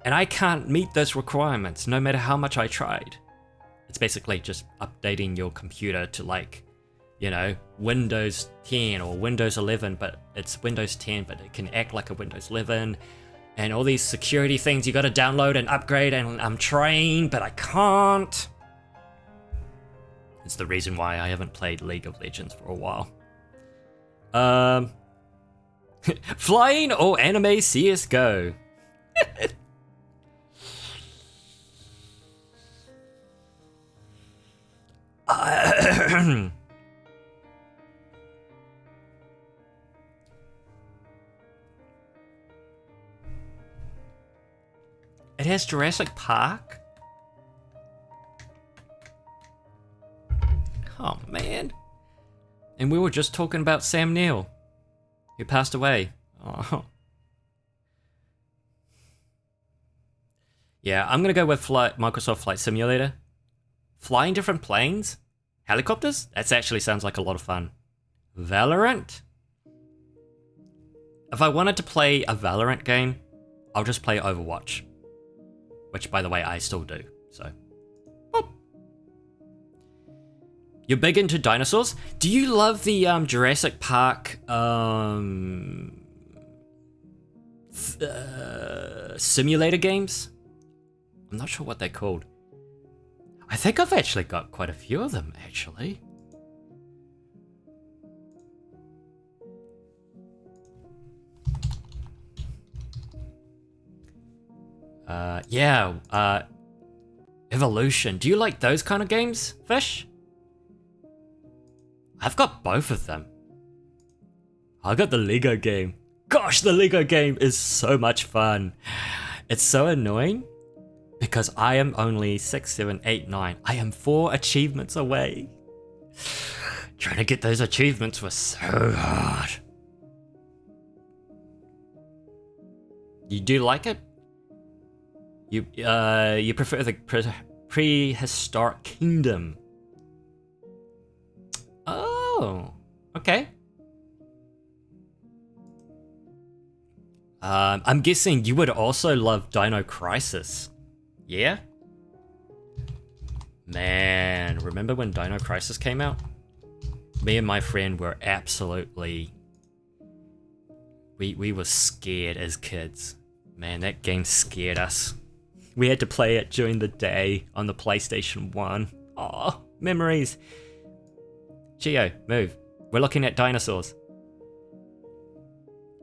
And I can't meet those requirements no matter how much I tried. It's basically just updating your computer to, like, you know, Windows 10 or Windows 11, but it's Windows 10, but it can act like a Windows 11. And all these security things you gotta download and upgrade, and I'm trying, but I can't. It's the reason why I haven't played League of Legends for a while. Flying or anime CSGO? It has Jurassic Park? Oh man. And we were just talking about Sam Neill, who passed away. Oh. Yeah, I'm gonna go with Microsoft Flight Simulator. Flying different planes? Helicopters? That actually sounds like a lot of fun. Valorant? If I wanted to play a Valorant game, I'll just play Overwatch. Which, by the way, I still do, so. Boop. You're big into dinosaurs? Do you love the Jurassic Park simulator games? I'm not sure what they're called. I think I've actually got quite a few of them, actually. Yeah, Evolution. Do you like those kind of games, Fish? I've got both of them. I got the Lego game. Gosh, the Lego game is so much fun. It's so annoying because I am only 6, 7, 8, 9. I am 4 achievements away. Trying to get those achievements was so hard. You do like it? You prefer the prehistoric kingdom. Oh, okay. I'm guessing you would also love Dino Crisis. Yeah? Man, remember when Dino Crisis came out? Me and my friend were absolutely... We were scared as kids. Man, that game scared us. We had to play it during the day on the PlayStation 1. Oh, memories. Geo, move. We're looking at dinosaurs.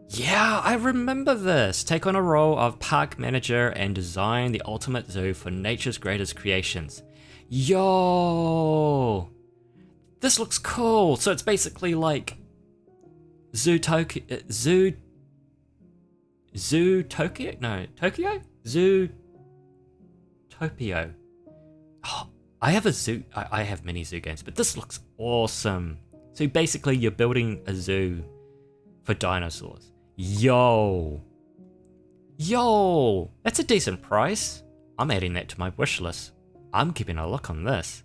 Yeah, I remember this. Take on a role of park manager and design the ultimate zoo for nature's greatest creations. Yo! This looks cool. So it's basically like Tokyo? No, Tokyo? Zootopia. Oh, I have a zoo. I have many zoo games, but this looks awesome. So basically you're building a zoo for dinosaurs. Yo, that's a decent price. I'm adding that to my wish list. I'm keeping a look on this.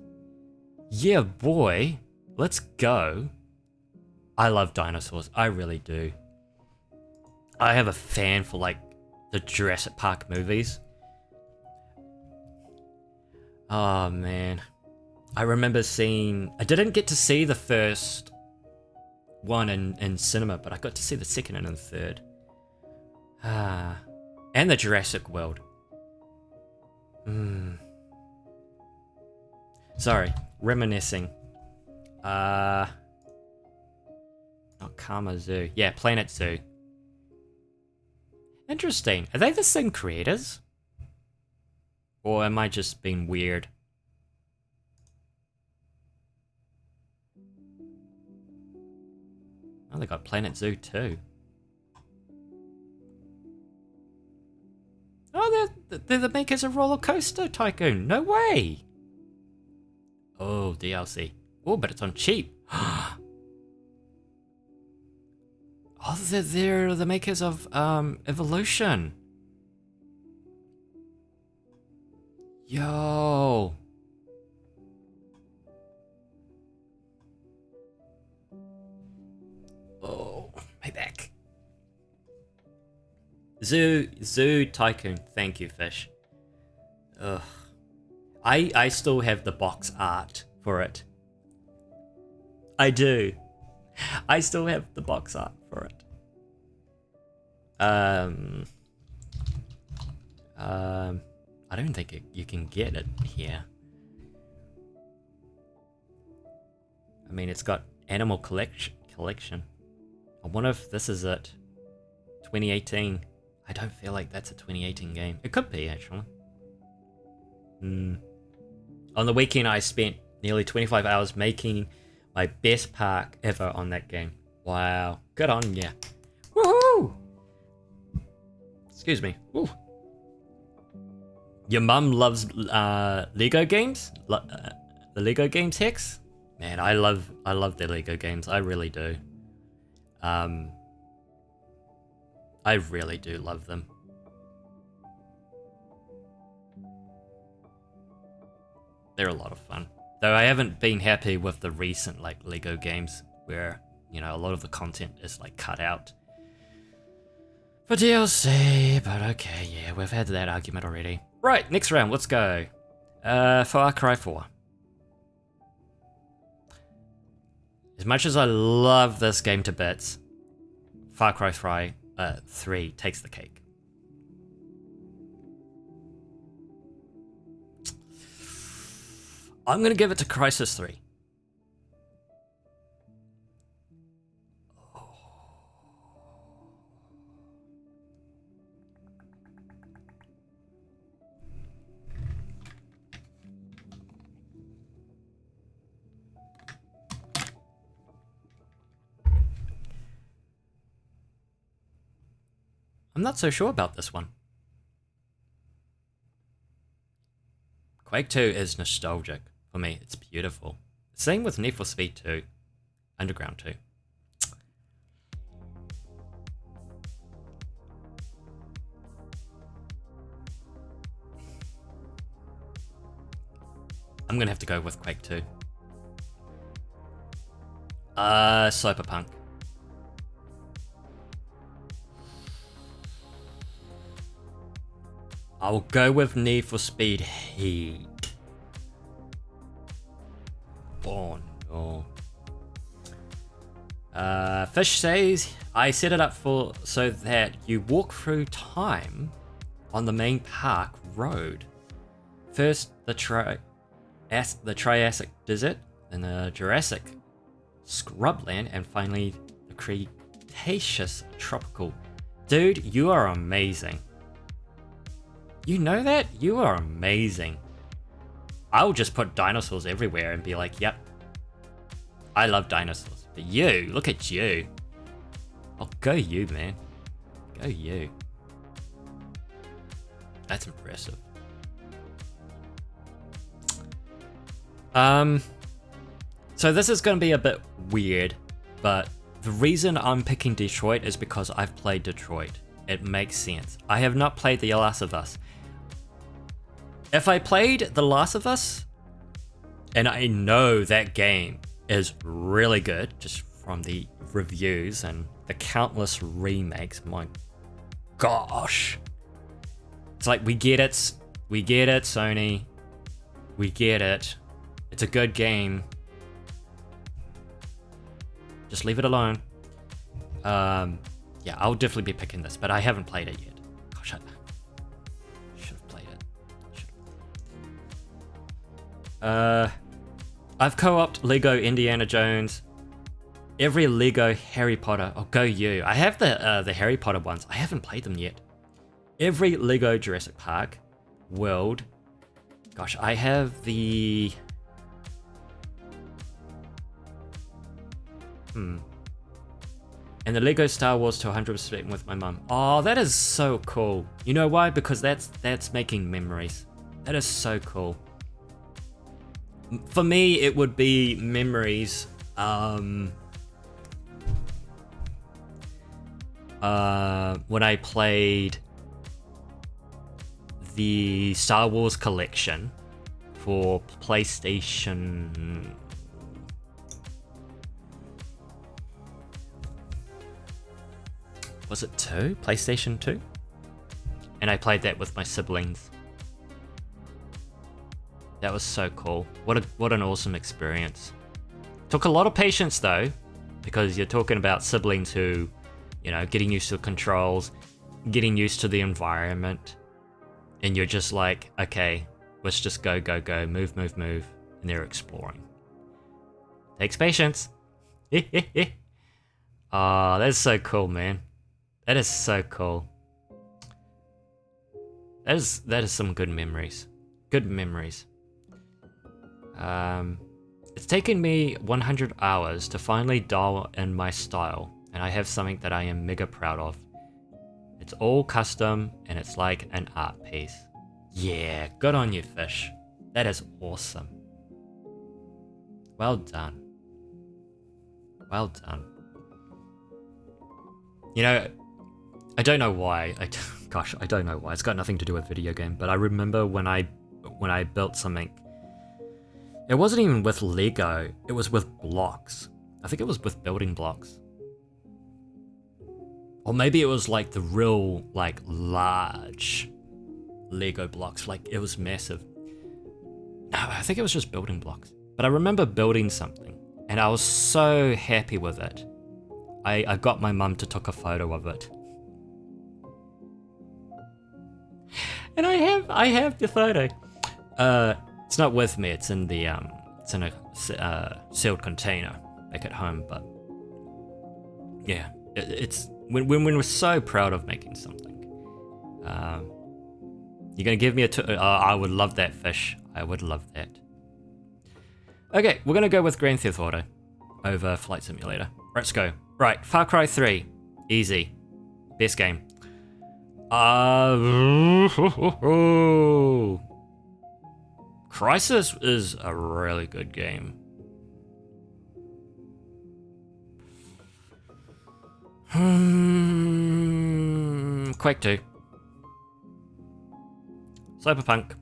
Yeah, boy, let's go. I love dinosaurs, I really do. I have a fan for like the Jurassic Park movies. Oh man, I remember seeing, I didn't get to see the first one in cinema, but I got to see the second and the third. And the Jurassic World. Sorry, reminiscing. Not Karma Zoo. Yeah, Planet Zoo. Interesting. Are they the same creators? Or am I just being weird? Oh, they got Planet Zoo too. Oh, they're the makers of Roller Coaster Tycoon. No way. Oh, DLC. Oh, but it's on cheap. Oh, they're the makers of Evolution. Yo. Oh, my back. Zoo Tycoon. Thank you, Fish. Ugh. I still have the box art for it. I do. I still have the box art for it. I don't think you can get it here. I mean, it's got Animal Collection. I wonder if this is it. 2018. I don't feel like that's a 2018 game. It could be, actually. On the weekend, I spent nearly 25 hours making my best park ever on that game. Wow. Good on ya. Woohoo! Excuse me. Woo. Your mum loves Lego games? The Lego games, Hex? Man, I love the Lego games. I really do. I really do love them. They're a lot of fun. Though I haven't been happy with the recent like Lego games where, you know, a lot of the content is like cut out for DLC, but okay, yeah, we've had that argument already. Right, next round, let's go. Far Cry 4. As much as I love this game to bits, Far Cry 3 takes the cake. I'm gonna give it to Crysis 3. I'm not so sure about this one. Quake 2 is nostalgic for me. It's beautiful. Same with Need for Speed 2. Underground 2. I'm gonna have to go with Quake 2. Cyberpunk. I'll go with Need for Speed Heat. Oh no. Fish says, I set it up so that you walk through time on the main park road. First the Triassic Desert, then the Jurassic Scrubland, and finally the Cretaceous Tropical. Dude, you are amazing. You know that? You are amazing. I'll just put dinosaurs everywhere and be like, yep. I love dinosaurs. But you, look at you. Oh, go you, man. Go you. That's impressive. So this is going to be a bit weird, but the reason I'm picking Detroit is because I've played Detroit. It makes sense. I have not played The Last of Us. If I played The Last of Us, and I know that game is really good, just from the reviews and the countless remakes, my gosh. It's like, we get it, Sony. We get it. It's a good game. Just leave it alone. Yeah, I'll definitely be picking this, but I haven't played it yet. Gosh, I should have played it. I've co-opted Lego Indiana Jones, every Lego Harry Potter. Oh, go you! I have the Harry Potter ones. I haven't played them yet. Every Lego Jurassic Park world. Gosh, I have the. And the Lego Star Wars to 100% with my mum. Oh, that is so cool. You know why? Because that's making memories. That is so cool. For me, it would be memories. When I played the Star Wars collection for PlayStation. Was it 2? PlayStation 2? And I played that with my siblings. That was so cool. What an awesome experience. Took a lot of patience though, because you're talking about siblings who, you know, getting used to the controls, getting used to the environment, and you're just like, okay, let's just go, move, and they're exploring. Takes patience. Oh, that's so cool, man. That is so cool. That is some good memories. Good memories. It's taken me 100 hours to finally dial in my style, and I have something that I am mega proud of. It's all custom, and it's like an art piece. Yeah, good on you, Fish. That is awesome. Well done. Well done. You know, I don't know why. Gosh, I don't know why. It's got nothing to do with video game, but I remember when I built something. It wasn't even with Lego. It was with blocks. I think it was with building blocks. Or maybe it was like the real, like, large Lego blocks. Like, it was massive. No, I think it was just building blocks. But I remember building something, and I was so happy with it. I got my mum to take a photo of it. And I have the photo. It's not with me. It's in the it's in a sealed container back at home. But yeah, it's when we're so proud of making something. You're gonna give me a I would love that, Fish. I would love that. Okay, we're gonna go with Grand Theft Auto over Flight Simulator. Let's go. Right, Far Cry 3, easy, best game. Crisis is a really good game. Quake 2. Cyberpunk.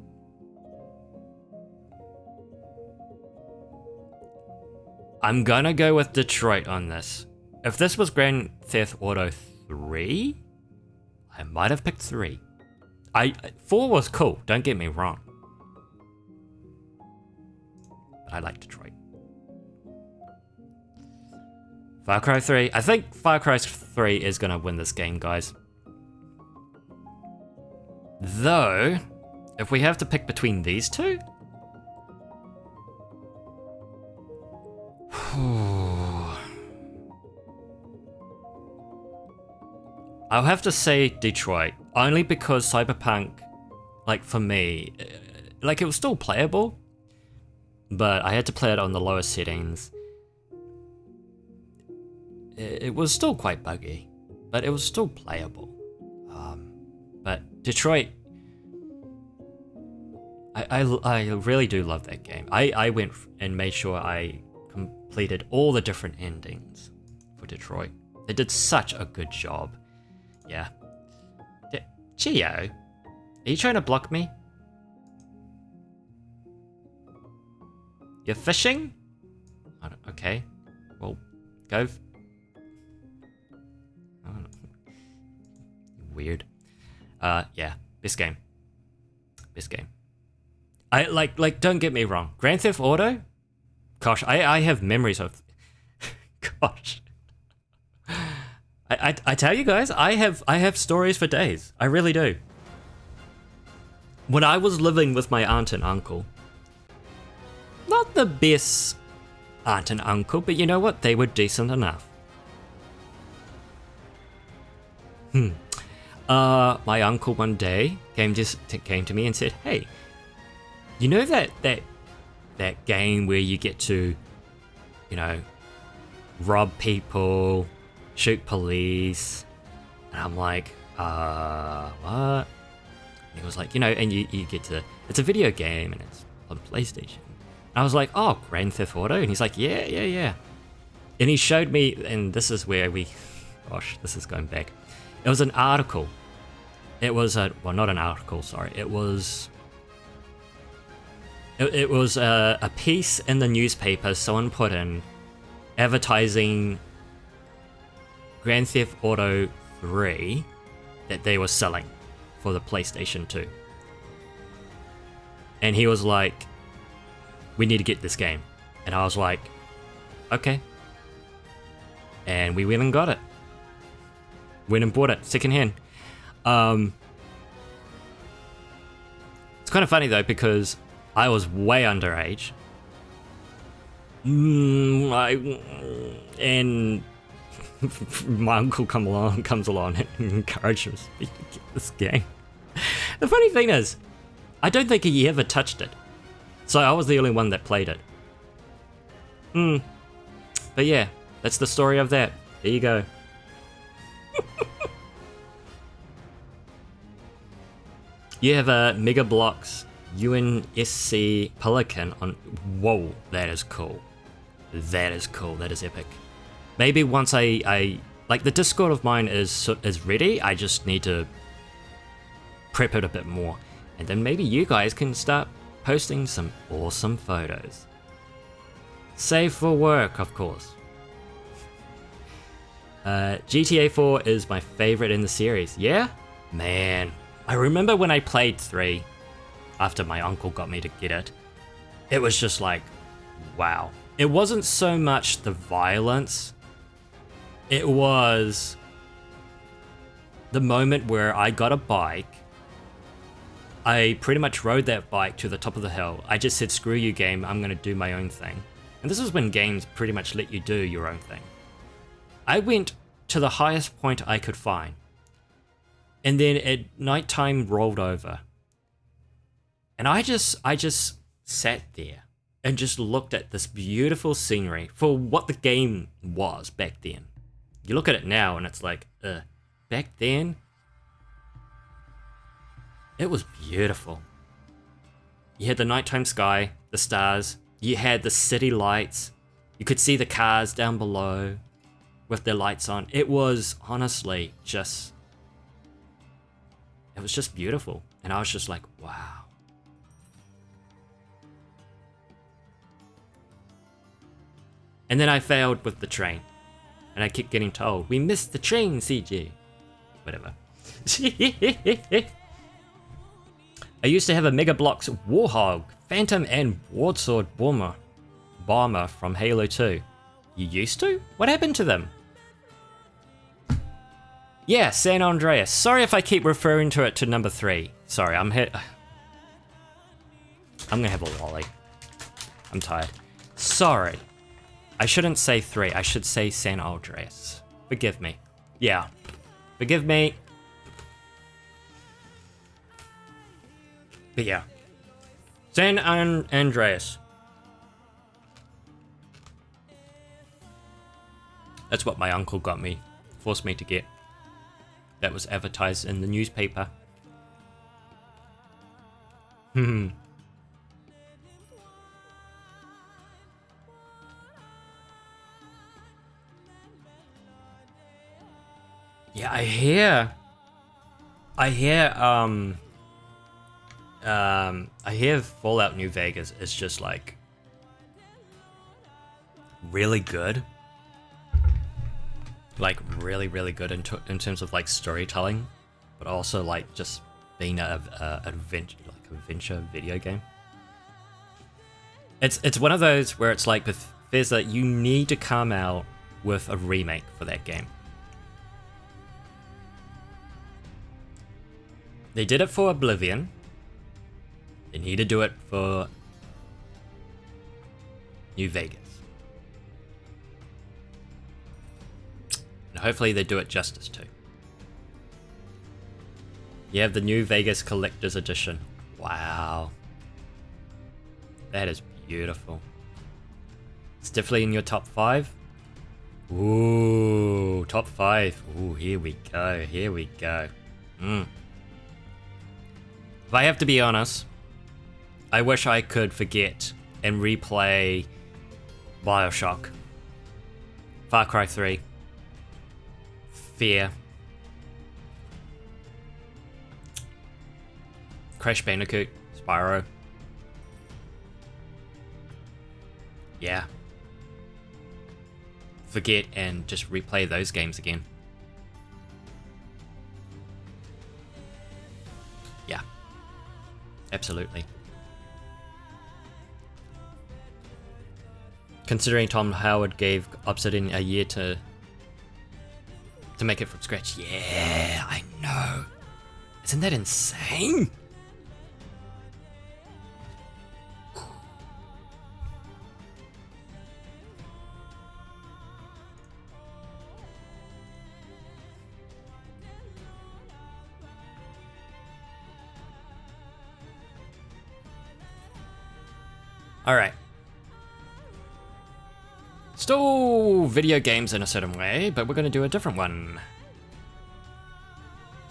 I'm gonna go with Detroit on this. If this was Grand Theft Auto 3, I might have picked 3. 4 was cool, don't get me wrong. I like Detroit. Far Cry 3. I think Far Cry 3 is gonna win this game, guys. Though, if we have to pick between these two, I'll have to say Detroit, only because Cyberpunk, like for me, like it was still playable, but I had to play it on the lowest settings. It was still quite buggy, but it was still playable. But Detroit, I really do love that game. I went and made sure I completed all the different endings for Detroit. They did such a good job. Yeah. Geo, are you trying to block me? You're fishing? Okay. Well, go. Weird. Yeah. Best game. Best game. I like. Don't get me wrong. Grand Theft Auto. Gosh, I have memories of. Gosh. I tell you guys, I have stories for days. I really do. When I was living with my aunt and uncle, not the best aunt and uncle, but you know what? They were decent enough. My uncle one day came to me and said, "Hey, you know that game where you get to, you know, rob people shoot police. And I'm like, what? And he was like, you know, and you get to, it's a video game and it's on PlayStation. And I was like, oh, Grand Theft Auto? And he's like, yeah. And he showed me, and this is where we, gosh, this is going back. It was an article. It was well, not an article, sorry. It was a piece in the newspaper someone put in advertising Grand Theft Auto 3 that they were selling for the PlayStation 2. And he was like, we need to get this game. And I was like, okay. And we went and got it. Went and bought it secondhand. It's kind of funny though, because I was way underage. And my uncle comes along and encourages me to get this game. The funny thing is, I don't think he ever touched it. So I was the only one that played it. But yeah, that's the story of that. There you go. You have a Mega Bloks UNSC Pelican on. Whoa, that is cool. That is cool. That is epic. Maybe once I like, the Discord of mine is ready. I just need to prep it a bit more, and then maybe you guys can start posting some awesome photos. Save for work, of course. GTA 4 is my favorite in the series. Yeah? Man. I remember when I played 3, after my uncle got me to get it, it was just like, wow. It wasn't so much the violence, it was the moment where I got a bike, I pretty much rode that bike to the top of the hill. I just said, screw you game, I'm gonna do my own thing. And this is when games pretty much let you do your own thing. I went to the highest point I could find. And then at nighttime rolled over. And I just sat there and just looked at this beautiful scenery for what the game was back then. You look at it now and it's like, back then, it was beautiful. You had the nighttime sky, the stars, you had the city lights, you could see the cars down below with their lights on. It was honestly just, it was just beautiful. And I was just like, wow. And then I failed with the train. And I kept getting told, we missed the train, CG. Whatever. I used to have a Mega Bloks Warhog, Phantom and Broadsword bomber from Halo 2. You used to? What happened to them? Yeah, San Andreas. Sorry if I keep referring to it to number 3. Sorry, I'm gonna have a lolly. I'm tired. Sorry. I shouldn't say 3, I should say San Andreas. Forgive me. Yeah. Forgive me. But yeah. San Andreas. That's what my uncle got me. Forced me to get. That was advertised in the newspaper. Yeah, I hear Fallout New Vegas is just like really good. Like really good in terms of like storytelling, but also like just being a adventure video game. It's one of those where it's like Bethesda, you need to come out with a remake for that game. They did it for Oblivion. They need to do it for New Vegas. And hopefully they do it justice too. You have the New Vegas Collector's Edition. Wow. That is beautiful. It's definitely in your top 5. Ooh, top 5. Ooh, here we go. Here we go. If I have to be honest, I wish I could forget and replay Bioshock, Far Cry 3, Fear, Crash Bandicoot, Spyro. Yeah. Forget and just replay those games again. Yeah. Absolutely. Considering Tom Howard gave Obsidian a year to make it from scratch. Yeah, I know. Isn't that insane? All right. Still video games in a certain way, but we're going to do a different one.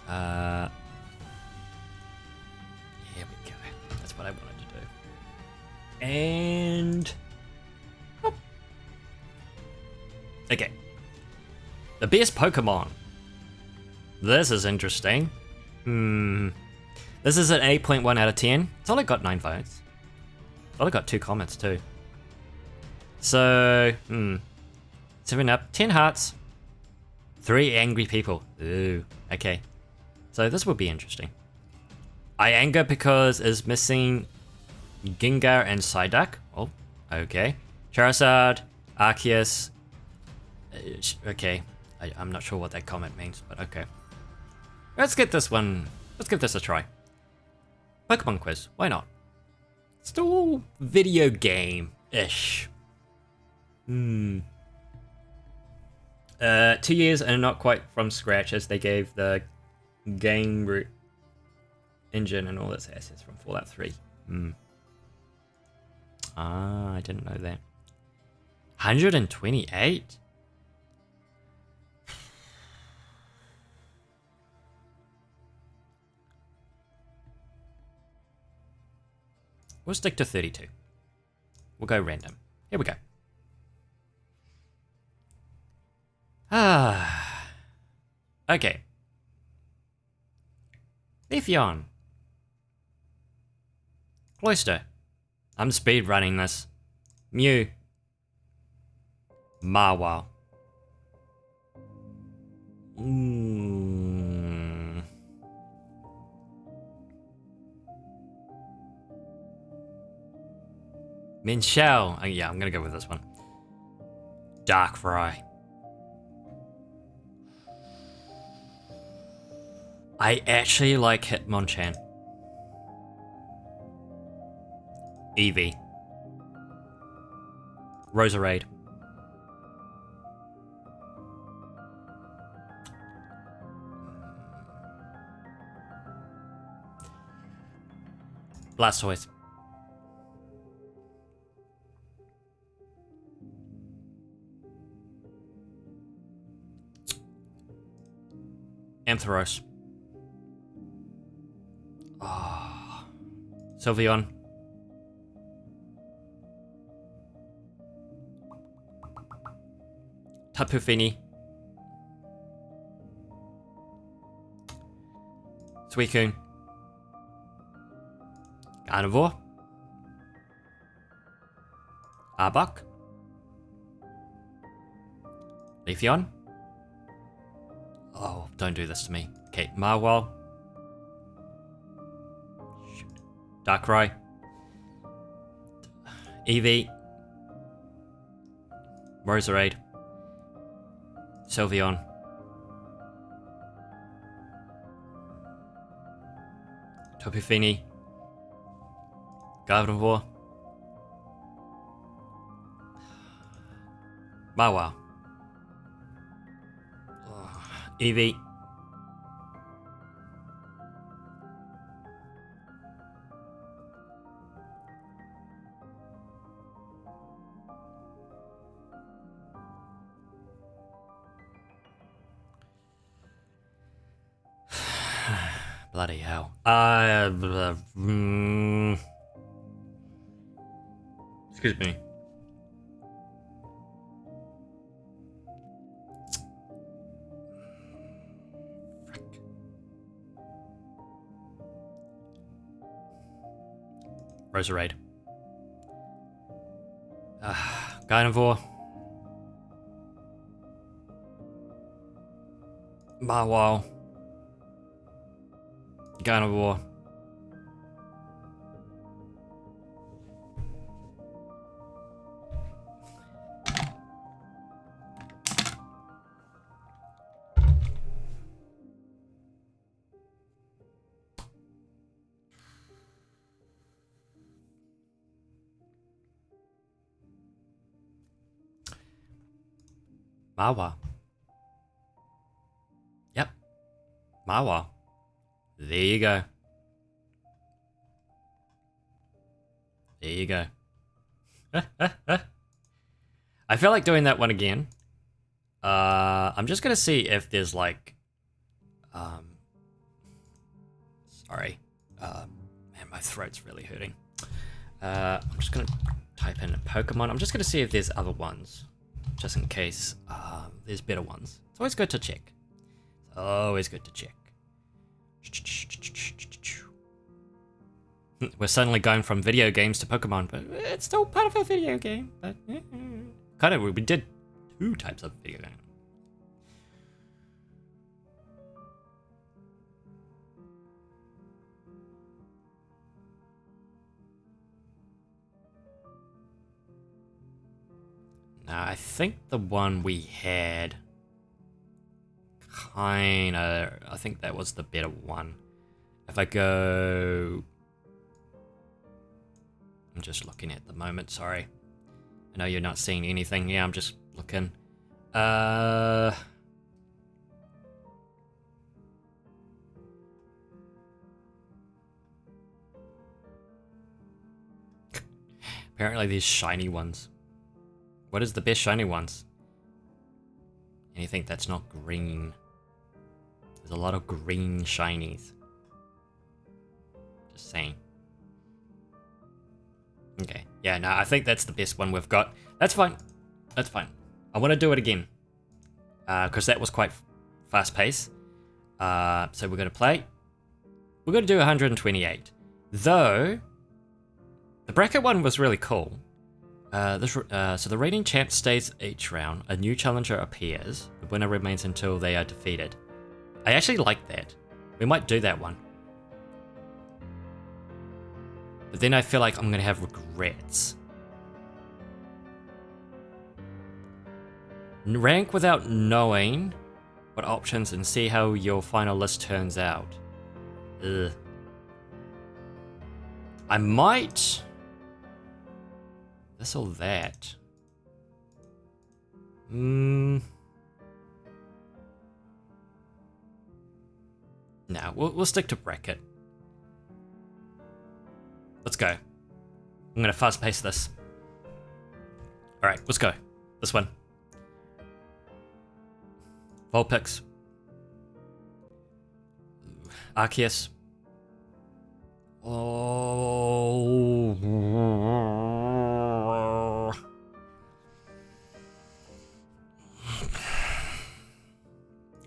Here we go. That's what I wanted to do. And... oh. Okay. The best Pokémon. This is interesting. This is an 8.1 out of 10. It's only got 9 votes. It's only got 2 comments too. So, 7 up, 10 hearts, 3 angry people. Ooh, okay. So this will be interesting. I anger because is missing Gengar and Psyduck. Oh, okay. Charizard, Arceus. Okay, I'm not sure what that comment means, but okay. Let's get this one. Let's give this a try. Pokemon quiz. Why not? Still video game-ish. 2 years and not quite from scratch, as they gave the game root engine and all its assets from Fallout 3. Ah, I didn't know that. 128? We'll stick to 32. We'll go random. Here we go. Okay. Leafeon. Cloyster. I'm speed running this. Mew. Marwile. Minshell. Oh, yeah, I'm gonna go with this one. Darkrai. I actually like Hitmonchan. Eevee. Roserade. Blastoise. Ampharos. Oh. Sylveon. Tapu Fini. Suicune. Gardevoir. Arbok. Leafeon. Oh, don't do this to me. Okay, Marwile. Shoot. Darkrai. Eevee. Roserade. Sylveon. Tapu Fini. Gardevoir. Marwile. Eevee. Bloody hell. Excuse me. Roserade. Gardevoir. Marwile. Gardevoir. Marwile. Yep. Marwile. There you go. There you go. I feel like doing that one again. I'm just gonna see if there's like sorry. Man, my throat's really hurting. I'm just gonna type in Pokemon. I'm just gonna see if there's other ones. Just in case there's better ones. It's always good to check. It's always good to check. We're suddenly going from video games to Pokemon, but it's still part of a video game. But kind of, we did 2 types of video game. Now, I think the one we had kinda, I think that was the better one. If I go, I'm just looking at the moment, sorry. I know you're not seeing anything. Yeah, I'm just looking. Apparently these shiny ones. What is the best shiny ones? Anything that's not green. There's a lot of green shinies. Just saying. Okay. Yeah, no, I think that's the best one we've got. That's fine. That's fine. I want to do it again. Because that was quite fast-paced. So we're going to play. We're going to do 128. Though, the bracket one was really cool. So the reigning champ stays each round. A new challenger appears. The winner remains until they are defeated. I actually like that. We might do that one. But then I feel like I'm going to have regrets. Rank without knowing what options and see how your final list turns out. Ugh. I might... this or that. No, we'll stick to bracket. Let's go. I'm gonna fast pace this. Alright, let's go. This one. Vulpix. Arceus. Oh.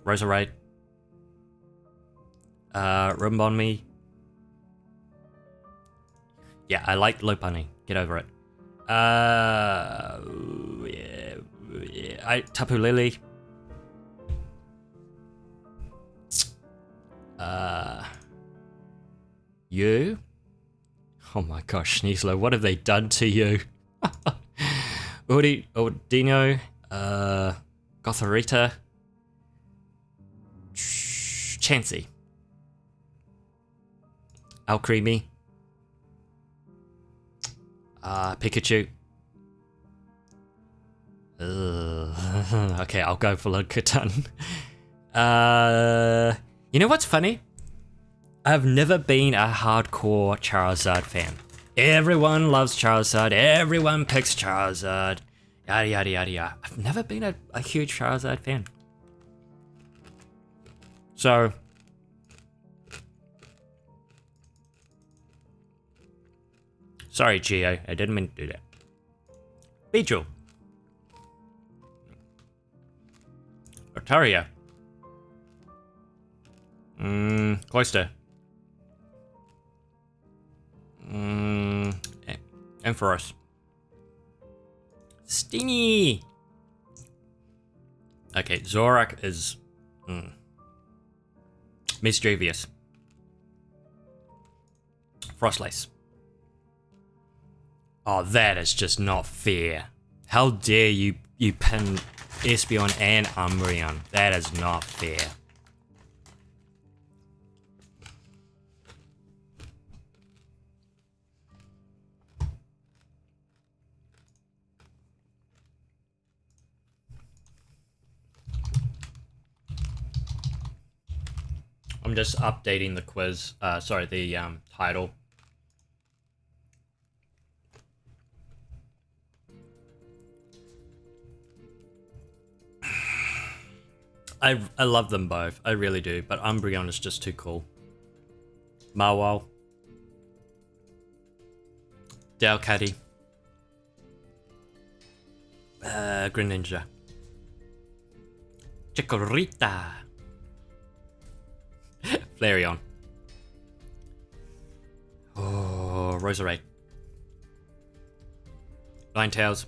Roserade. Rimbonmi. Yeah, I like Lopunny. Get over it. Tapu Lily. You? Oh my gosh, Sneasler, what have they done to you? Dino, Gothorita, Chansey, Alcremie, Pikachu. Okay, I'll go for Lokotan. You know what's funny? I've never been a hardcore Charizard fan. Everyone loves Charizard. Everyone picks Charizard. Yada yada yada yada. I've never been a huge Charizard fan. So, Sorry, Geo. I didn't mean to do that. Beetle. Otaria. Cloister. Ampharos. Steamy. Okay, Zorak is Mischievous. Frostlace. Oh, that is just not fair. How dare you pin Espeon and Umbreon? That is not fair. I'm just updating the quiz, sorry, the title. I love them both, I really do, but Umbreon is just too cool. Marwal. Dalcaddy. Greninja. Chikorita. Flareon. Oh, Roserade. Ninetales.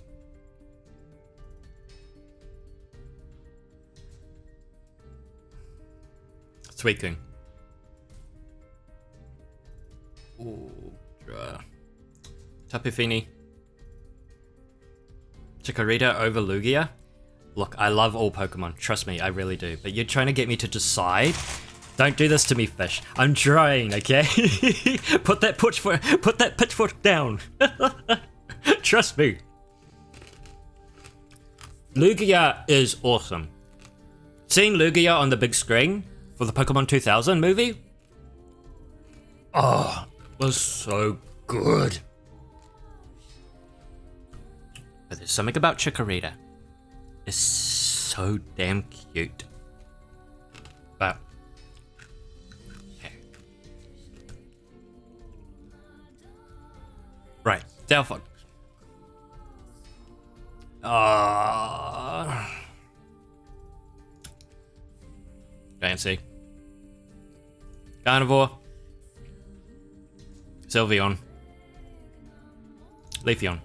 Suicune. Tapu Fini. Chikorita over Lugia. Look, I love all Pokemon. Trust me, I really do. But you're trying to get me to decide? Don't do this to me, fish. I'm trying, okay? Put that pitchfork down. Trust me. Lugia is awesome. Seeing Lugia on the big screen for the Pokemon 2000 movie, oh, was so good. But there's something about Chikorita. It's so damn cute. But right, Delphine. Fancy. Carnivore. Sylveon. Leafeon.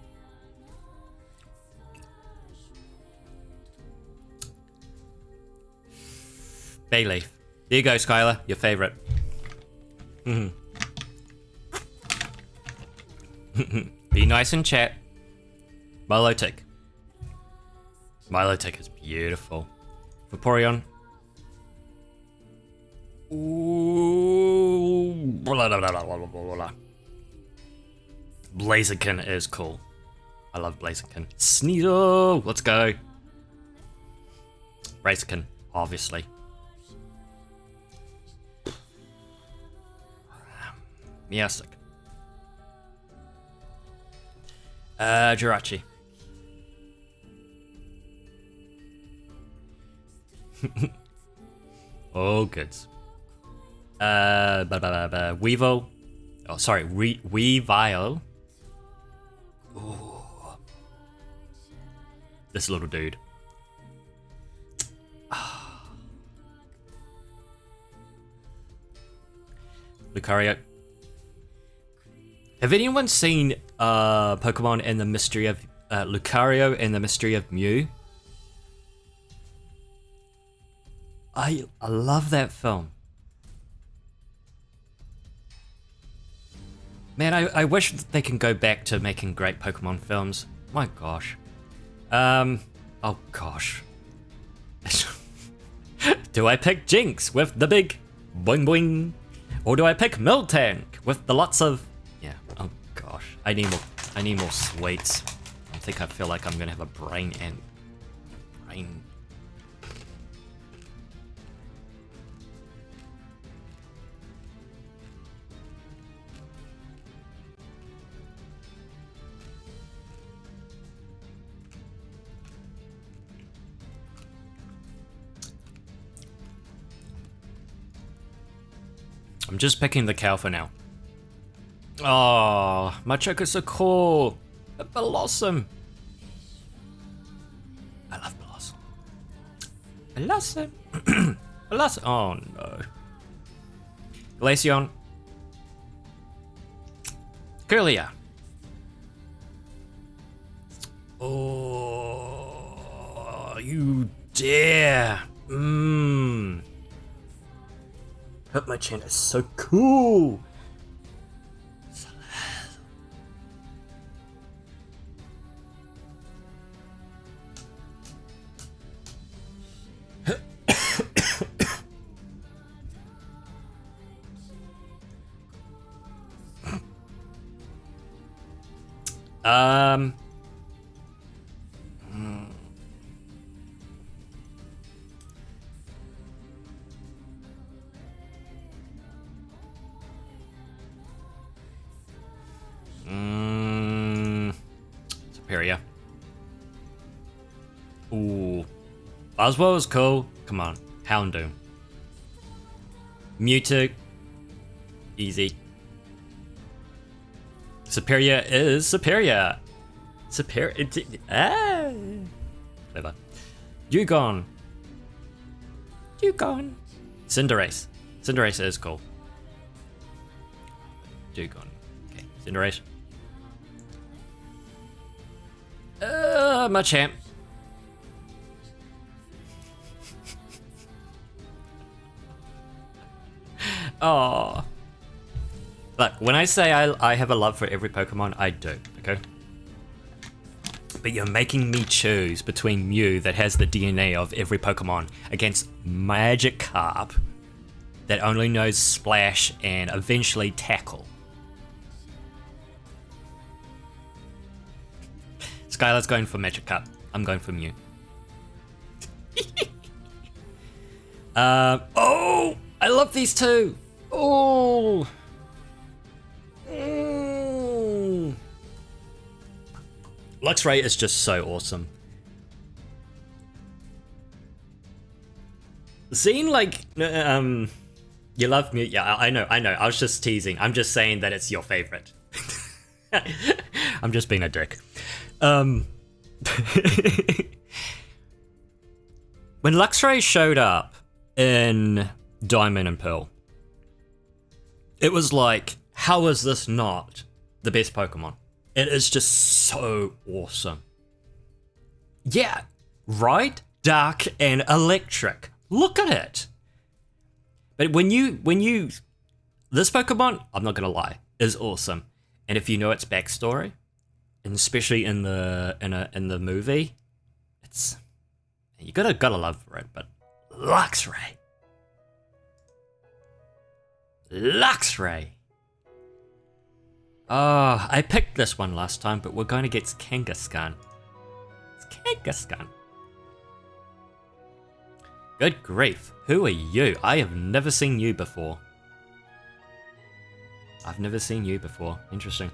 Bayleaf. There you go, Skylar. Your favorite. Be nice in chat. Milotic. Milotic is beautiful. Vaporeon. Ooh. Blaziken is cool. I love Blaziken. Sneasel. Let's go. Blaziken, obviously. Meowstic. Jirachi. Oh, goods. Weevil. Oh, sorry. Weavile. Ooh. This little dude. Lucario. Have anyone seen Pokemon and the Mystery of Lucario and the Mystery of Mew? I love that film. Man, I wish they can go back to making great Pokemon films. My gosh. Oh gosh. Do I pick Jinx with the big boing boing? Or do I pick Miltank with the lots of... Yeah, oh gosh. I need more sweets. I feel like I'm gonna have a brain. I'm just picking the cow for now. Oh, my choke is so cool. A Blossom. I love Blossom. Blossom. Blossom. Oh no. Glaceon. Curlia. Oh, you dare. Hurt my chin is so cool. Superior. Ooh. Oswald was cool. Come on. Houndoom. Mewtwo. Easy. Superior is superior. Superior. Clever. Dugong. Dugong. Cinderace. Cinderace is cool. Dugong. Okay. Cinderace. Machamp. Oh. Look, when I say I have a love for every Pokemon, I do, okay? But you're making me choose between Mew that has the DNA of every Pokemon against Magikarp that only knows Splash and eventually Tackle. Skylar's going for Magikarp. I'm going for Mew. Oh! I love these two! Oh! Luxray is just so awesome. Seeing like, you love Mew? Yeah, I know. I was just teasing. I'm just saying that it's your favorite. I'm just being a dick. When Luxray showed up in Diamond and Pearl, it was like, how is this not the best Pokemon? It is just so awesome. Yeah, right? Dark and electric. Look at it. But when you this Pokemon, I'm not gonna lie, is awesome. And if you know its backstory, and especially in the movie, it's you gotta love for it. But Luxray. Oh, I picked this one last time, but we're going against Kangaskhan. It's Kangaskhan. Good grief. Who are you? I have never seen you before. Interesting.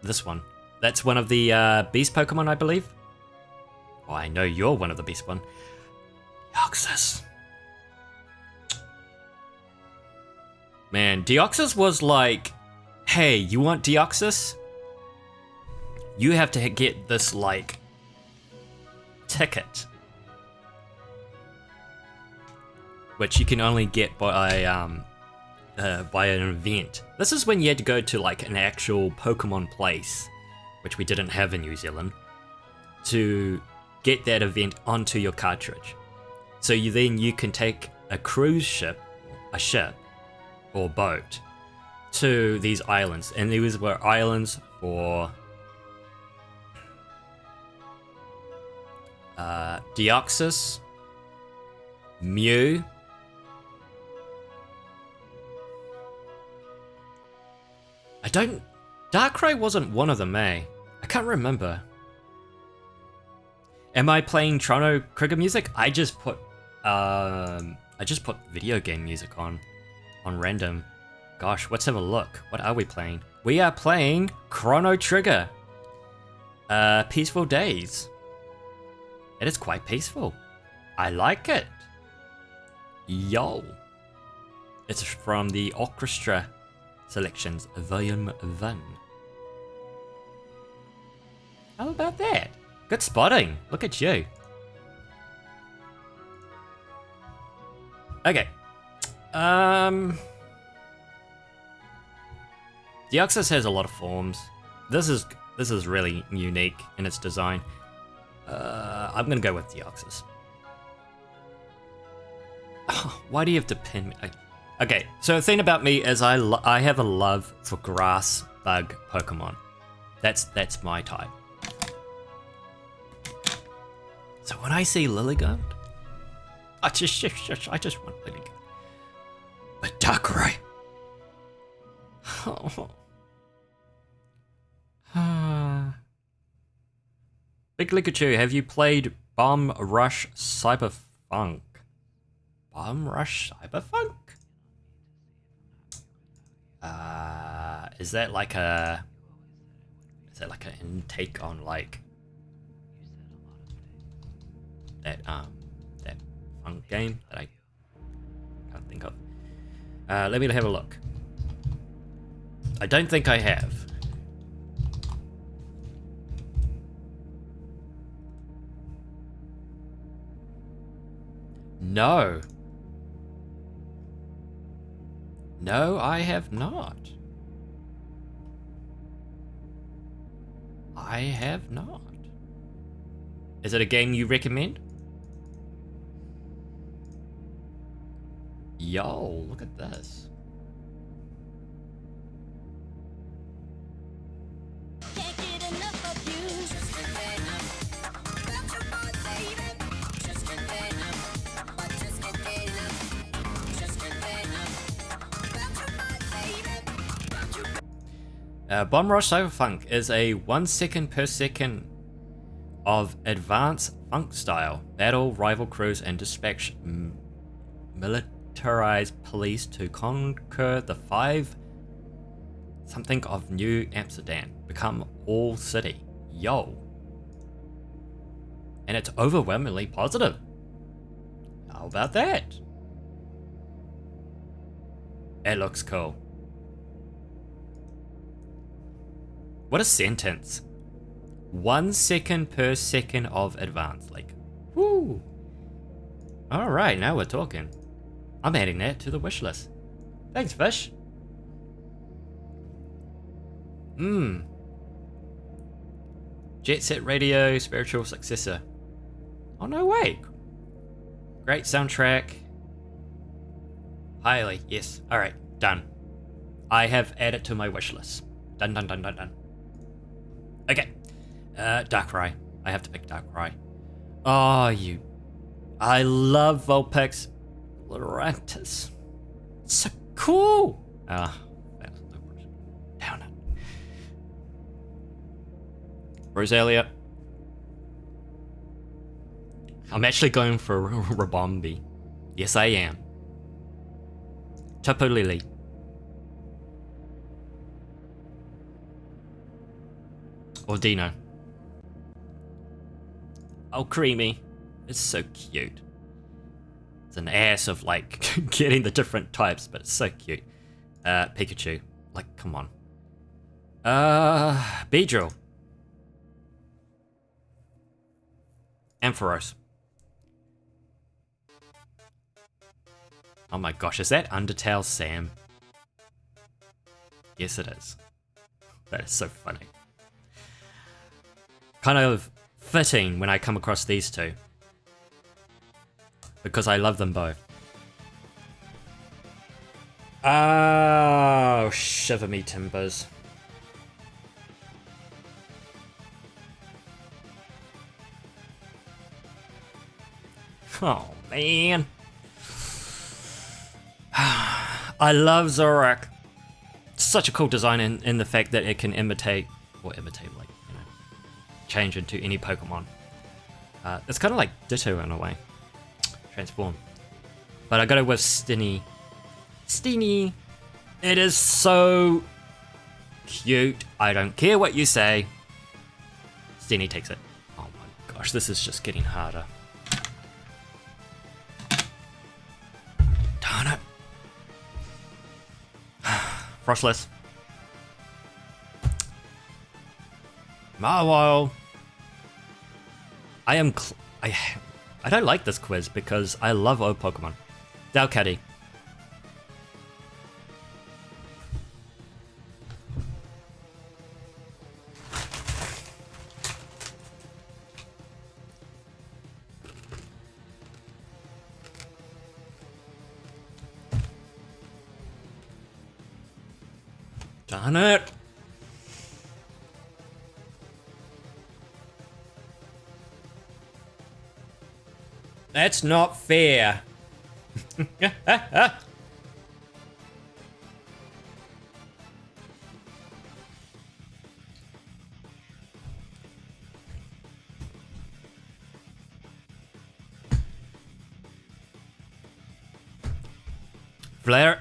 This one. That's one of the beast Pokemon, I believe. Oh, I know you're one of the beast one. Deoxys. Man, Deoxys was like, hey, you want Deoxys? You have to get this, like, ticket. Which you can only get by an event. This is when you had to go to, like, an actual Pokemon place, which we didn't have in New Zealand, to get that event onto your cartridge. So you can take a cruise ship, a ship, or boat, to these islands, and these were islands for Deoxys, Mew, Darkrai wasn't one of them, eh? I can't remember. Am I playing Chrono Trigger music? I just put video game music on random. Gosh, let's have a look. What are we playing? We are playing Chrono Trigger. Peaceful Days. It is quite peaceful. I like it. Yo. It's from the orchestra. It's Selections Volume 1. How about that? Good spotting. Look at you. Okay. Deoxys has a lot of forms. This is really unique in its design. I'm gonna go with Deoxys. Oh, why do you have to pin me? Okay, so the thing about me is I have a love for grass bug Pokemon. That's my type. So when I see Lilligant, I just want Lilligant. But Darkrai. Oh. Big Pikachu, have you played Bomb Rush Cyberfunk? Bomb Rush Cyberfunk? Is that like an intake on like that funk game that I can't think of? Let me have a look. I don't think I have. No. No, I have not. I have not. Is it a game you recommend? Yo, look at this. Bomb Rush Cyberfunk is a 1 second per second of advanced funk style. Battle rival crews and dispatch militarized police to conquer the 5 something of New Amsterdam. Become all city. Yo. And it's overwhelmingly positive. How about that? It looks cool. What a sentence. 1 second per second of advance. Like, whoo. Alright, now we're talking. I'm adding that to the wish list. Thanks, Fish. Jet Set Radio, spiritual successor. Oh, no way. Great soundtrack. Highly, yes. Alright, done. I have added to my wish list. Done, done, done, done, done. Okay. Darkrai. I have to pick Darkrai. Oh, you. I love Vulpix. Lurantis. So cool. Down it. Rosalia. I'm actually going for Rabombi. Yes, I am. Tapu Lily. Or Dino. Oh, Creamy. It's so cute. It's an ass of like getting the different types, but it's so cute. Pikachu. Like, come on. Beedrill. Ampharos. Oh my gosh, is that Undertale Sam? Yes, it is. That is so funny. Kind of fitting when I come across these two. Because I love them both. Oh, shiver me timbers. Oh, man. I love Zorak. Such a cool design in the fact that it can imitate, like, you know, change into any Pokemon. It's kind of like Ditto in a way. Transform. But I gotta with Steenie. Steenie! It is so cute. I don't care what you say. Steenie takes it. Oh my gosh, this is just getting harder. Darn it. Frostless. Marwile. I don't like this quiz because I love old Pokemon. Dalcaddy. Darn it! That's not fair. Flare.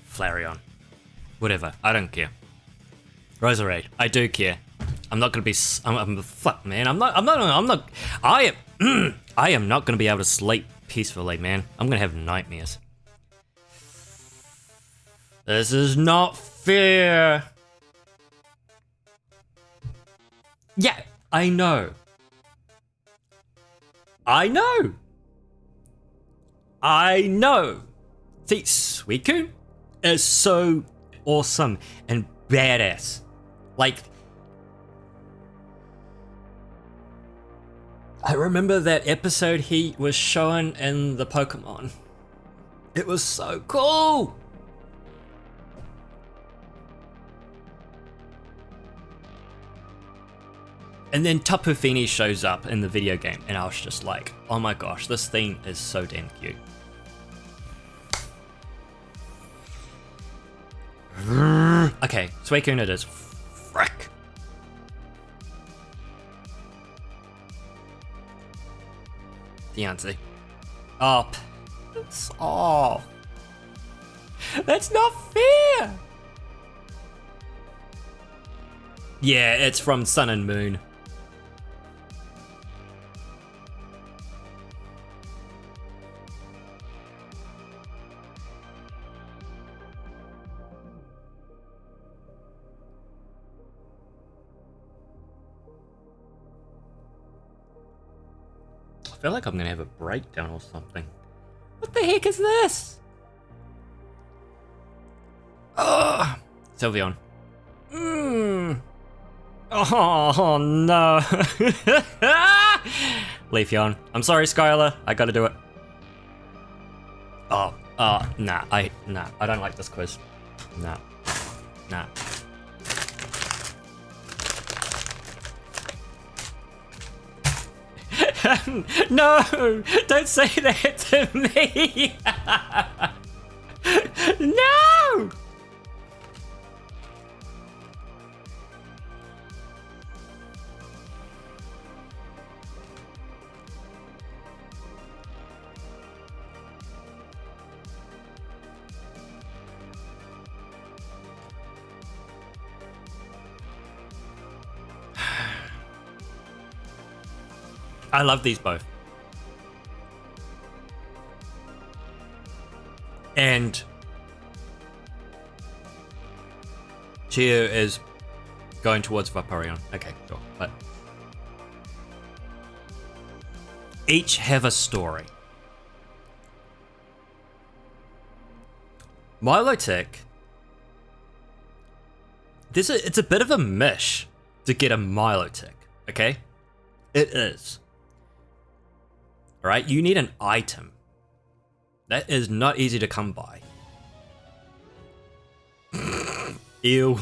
Flareon. Whatever. I don't care. Roserade. I do care. I'm not gonna be. Fuck, man. I am not gonna be able to sleep peacefully, man. I'm gonna have nightmares. This is not fair. Yeah, I know. I know. I know. See, Suicune is so awesome and badass. Like, I remember that episode he was showing in the Pokemon. It was so cool. And then Tapu Fini shows up in the video game, and I was just like, oh my gosh, this thing is so damn cute. Okay, Suicune it is. Frick. Fiancé. Oh, piss off. That's not fair. Yeah, it's from Sun and Moon. I feel like I'm gonna have a breakdown or something. What the heck is this? Ugh! Sylveon. Oh no. Leafeon. I'm sorry, Skylar. I gotta do it. Nah. I don't like this quiz. Nah. No! Don't say that to me! No! I love these both. And Chio is going towards Vaporeon. Okay, sure. But each have a story. Milotic, it's a bit of a mish to get a Milotic, okay? It is. Alright, you need an item. That is not easy to come by. Ew.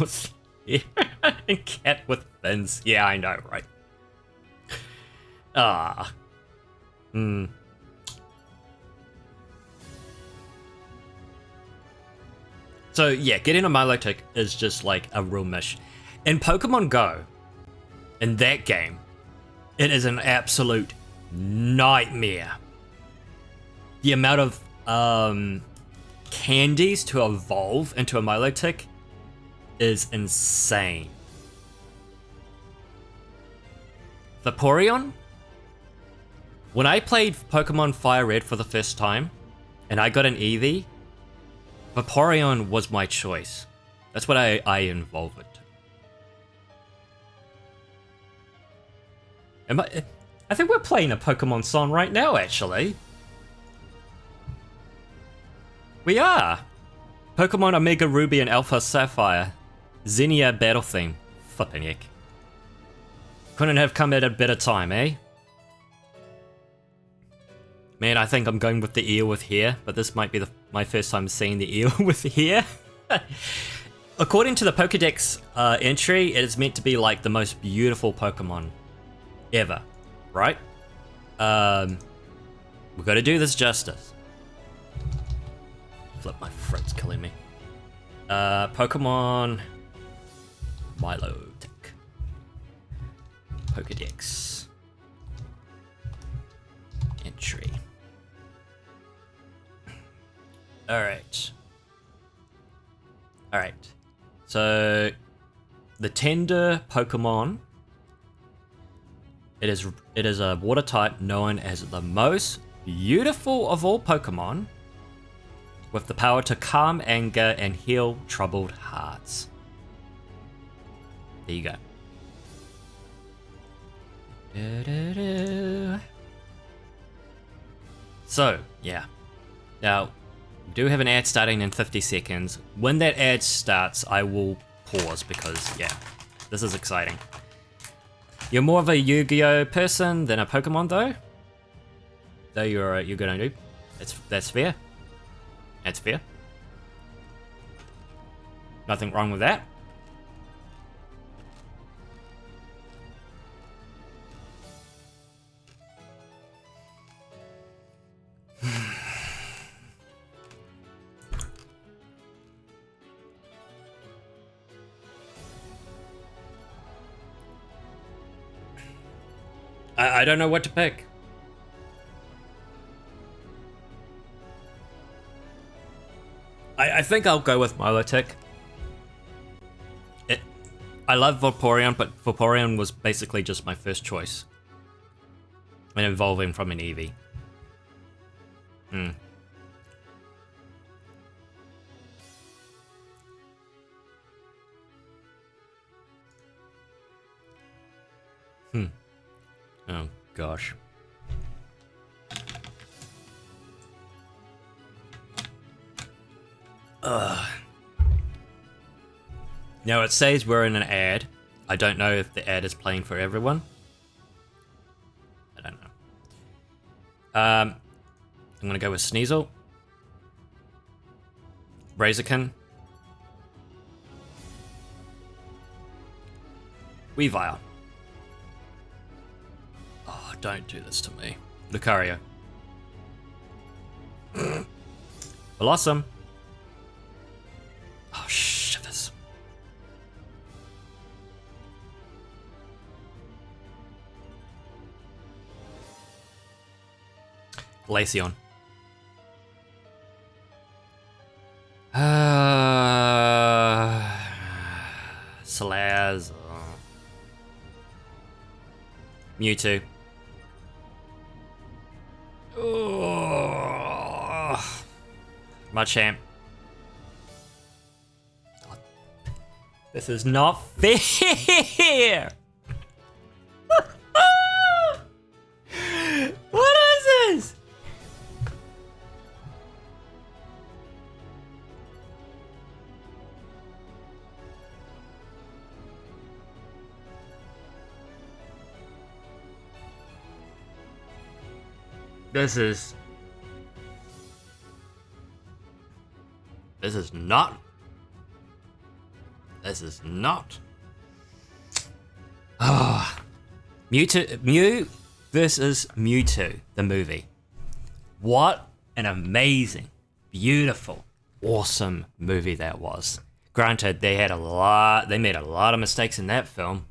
Cat with fins. Yeah, I know, right? So yeah, getting a Milotic is just like a real mish. In Pokemon Go, in that game, it is an absolute nightmare. The amount of candies to evolve into a Milotic is insane. Vaporeon? When I played Pokemon Fire Red for the first time, and I got an Eevee, Vaporeon was my choice. That's what I involved it. I think we're playing a Pokemon song right now, actually. We are. Pokemon Omega Ruby and Alpha Sapphire. Xenia battle theme. Flippin' heck. Couldn't have come at a better time, eh? Man, I think I'm going with the eel with hair, but this might be my first time seeing the eel with hair. According to the Pokédex entry, it is meant to be like the most beautiful Pokemon ever, right? We've got to do this justice. Flip, my throat's killing me. Pokemon Milotic. Pokédex entry. Alright. So the tender Pokemon, it is a water type known as the most beautiful of all Pokemon, with the power to calm anger and heal troubled hearts. There you go. So, yeah. Now, we do have an ad starting in 50 seconds. When that ad starts, I will pause because, yeah, this is exciting. You're more of a Yu-Gi-Oh person than a Pokemon, though. Though you're gonna do. That's fair. That's fair. Nothing wrong with that. I don't know what to pick. I think I'll go with Milotic. I love Vaporeon, but Vaporeon was basically just my first choice. And evolving from an Eevee. Oh, gosh. Now it says we're in an ad. I don't know if the ad is playing for everyone. I don't know. I'm gonna go with Sneasel. Razorkin. Weavile. Oh, don't do this to me. Lucario. Blossom. Oh, shivers. Glaceon. Salaz. Mewtwo. Oh, Machamp. This is not fair. What is this? This is not. Ah, Mew versus Mewtwo, the movie. What an amazing, beautiful, awesome movie that was. Granted, they made a lot of mistakes in that film.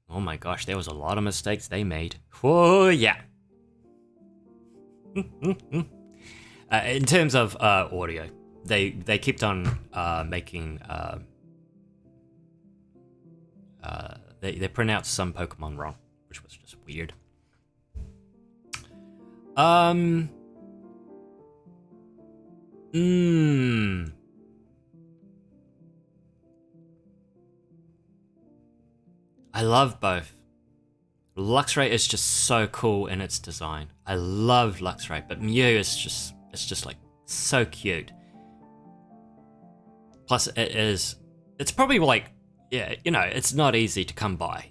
Oh my gosh, there was a lot of mistakes they made. Whoa, yeah. In terms of audio, they kept on making they pronounced some Pokemon wrong, which was just weird. I love both. Luxray is just so cool in its design. I love Luxray, but Mew is just like so cute. Plus it's probably like, yeah, you know, it's not easy to come by.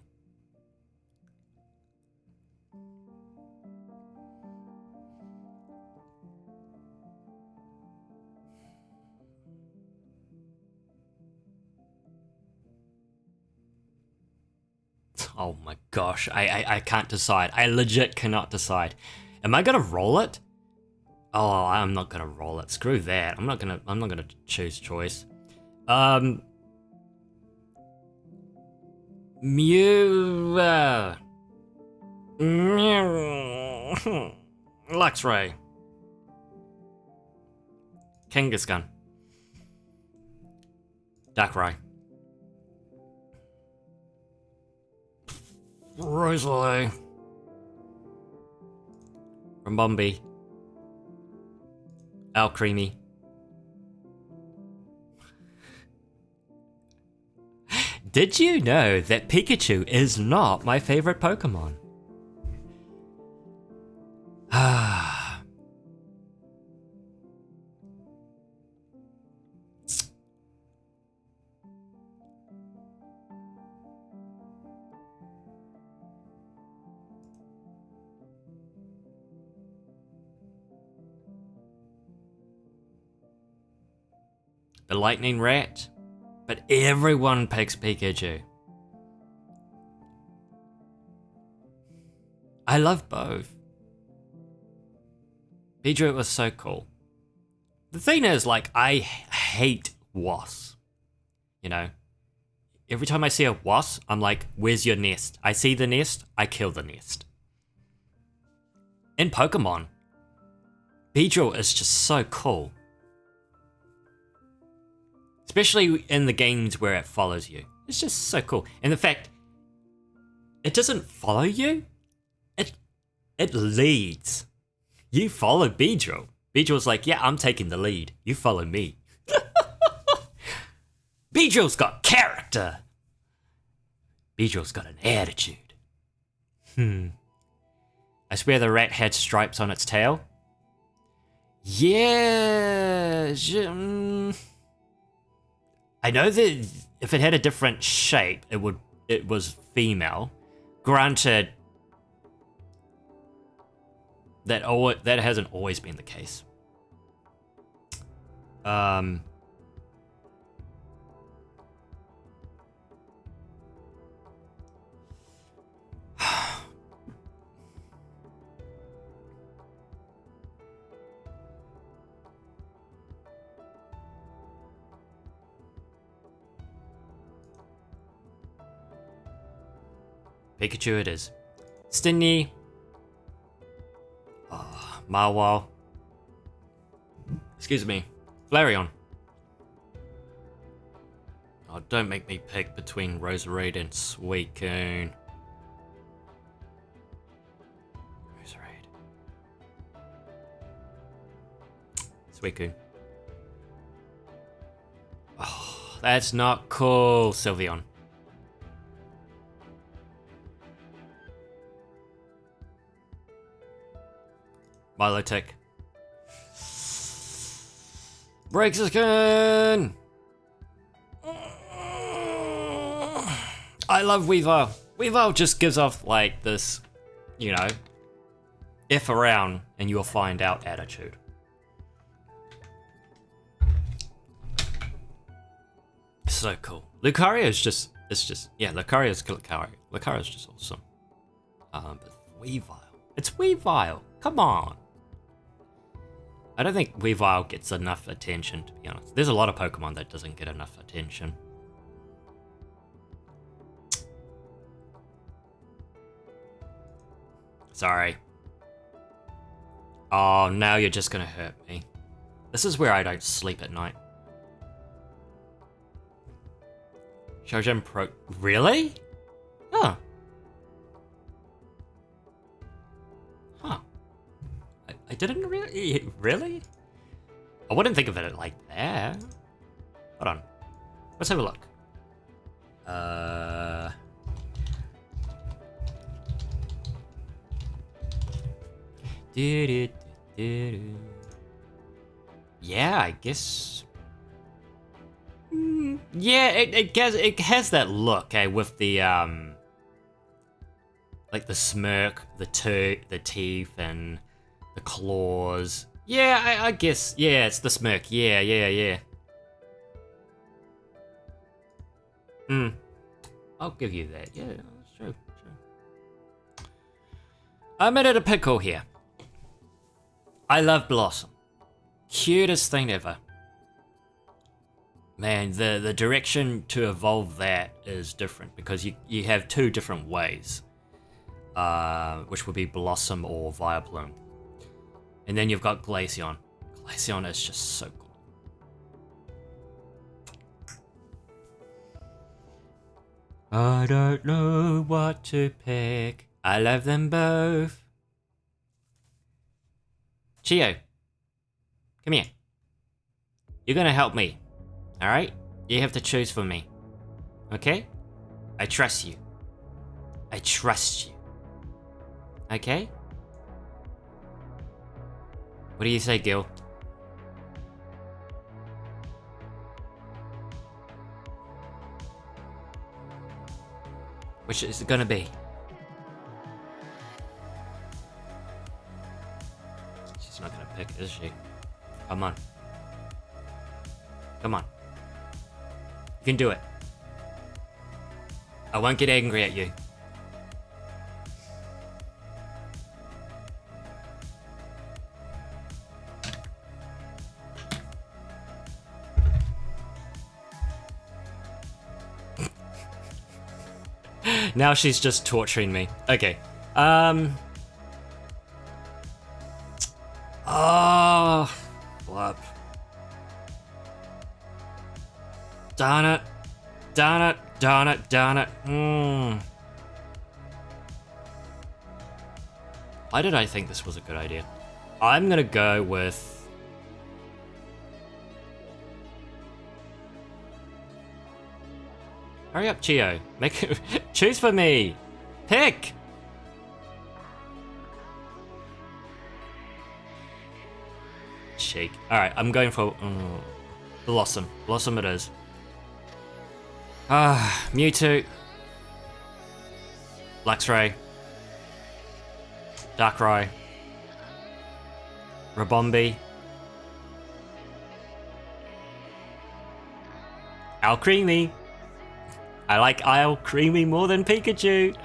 Oh my gosh, I can't decide. I legit cannot decide. Am I gonna roll it? Oh, I'm not gonna roll it. Screw that. I'm not gonna choose choice. Mew. Luxray. Kangaskhan. Darkrai. Rosalie. Ribombee. Alcremie. Did you know that Pikachu is not my favorite Pokemon? The Lightning Rat, but everyone picks Pikachu. I love both. Beedrill was so cool. The thing is, like, I hate wasps. You know? Every time I see a wasp, I'm like, where's your nest? I see the nest, I kill the nest. In Pokemon, Beedrill is just so cool. Especially in the games where it follows you. It's just so cool. And the fact, it doesn't follow you, it leads. You follow Beedrill. Beedrill's like, yeah, I'm taking the lead. You follow me. Beedrill's got character. Beedrill's got an attitude. I swear the rat had stripes on its tail. Yeah. I know that if it had a different shape, it was female. Granted, that hasn't always been the case. Pikachu it is. Stingy. Oh, Marwile. Excuse me. Flareon. Oh, don't make me pick between Roserade and Suicune. Roserade. Suicune. Oh, that's not cool, Sylveon. Milotic. Resynced! I love Weavile. Weavile just gives off like this, you know, F around and you'll find out attitude. So cool. Lucario is just, yeah, Lucario is Lucario. Lucario is just awesome. But Weavile. It's Weavile. Come on. I don't think Weavile gets enough attention, to be honest. There's a lot of Pokemon that doesn't get enough attention. Sorry. Oh, now you're just gonna hurt me. This is where I don't sleep at night. Shojin Pro... Really? Huh. Huh. I didn't really? I wouldn't think of it like that. Hold on. Let's have a look. Yeah, I guess. Yeah, it has that look, with the like the smirk, the teeth, and the claws. Yeah, I guess. Yeah, it's the smirk. Yeah. I'll give you that. Yeah, that's true. I'm at a pickle here. I love Blossom. Cutest thing ever. Man, the direction to evolve that is different because you have two different ways, which would be Blossom or Vileplume. And then you've got Glaceon. Glaceon is just so cool. I don't know what to pick. I love them both. Chio, come here. You're gonna help me, alright? You have to choose for me, okay? I trust you. I trust you. Okay? What do you say, Gil? Which is it gonna be? She's not gonna pick, is she? Come on. Come on. You can do it. I won't get angry at you. Now she's just torturing me. Okay. Oh, flip. Darn it. Darn it. Darn it. Darn it. Why did I think this was a good idea? I'm gonna go with... Hurry up, Chio. Choose for me. Pick. Shake. All right, I'm going for Blossom. Blossom it is. Mewtwo. Luxray. Darkrai. Rabombi. Alcremie. I like Alcremie more than Pikachu.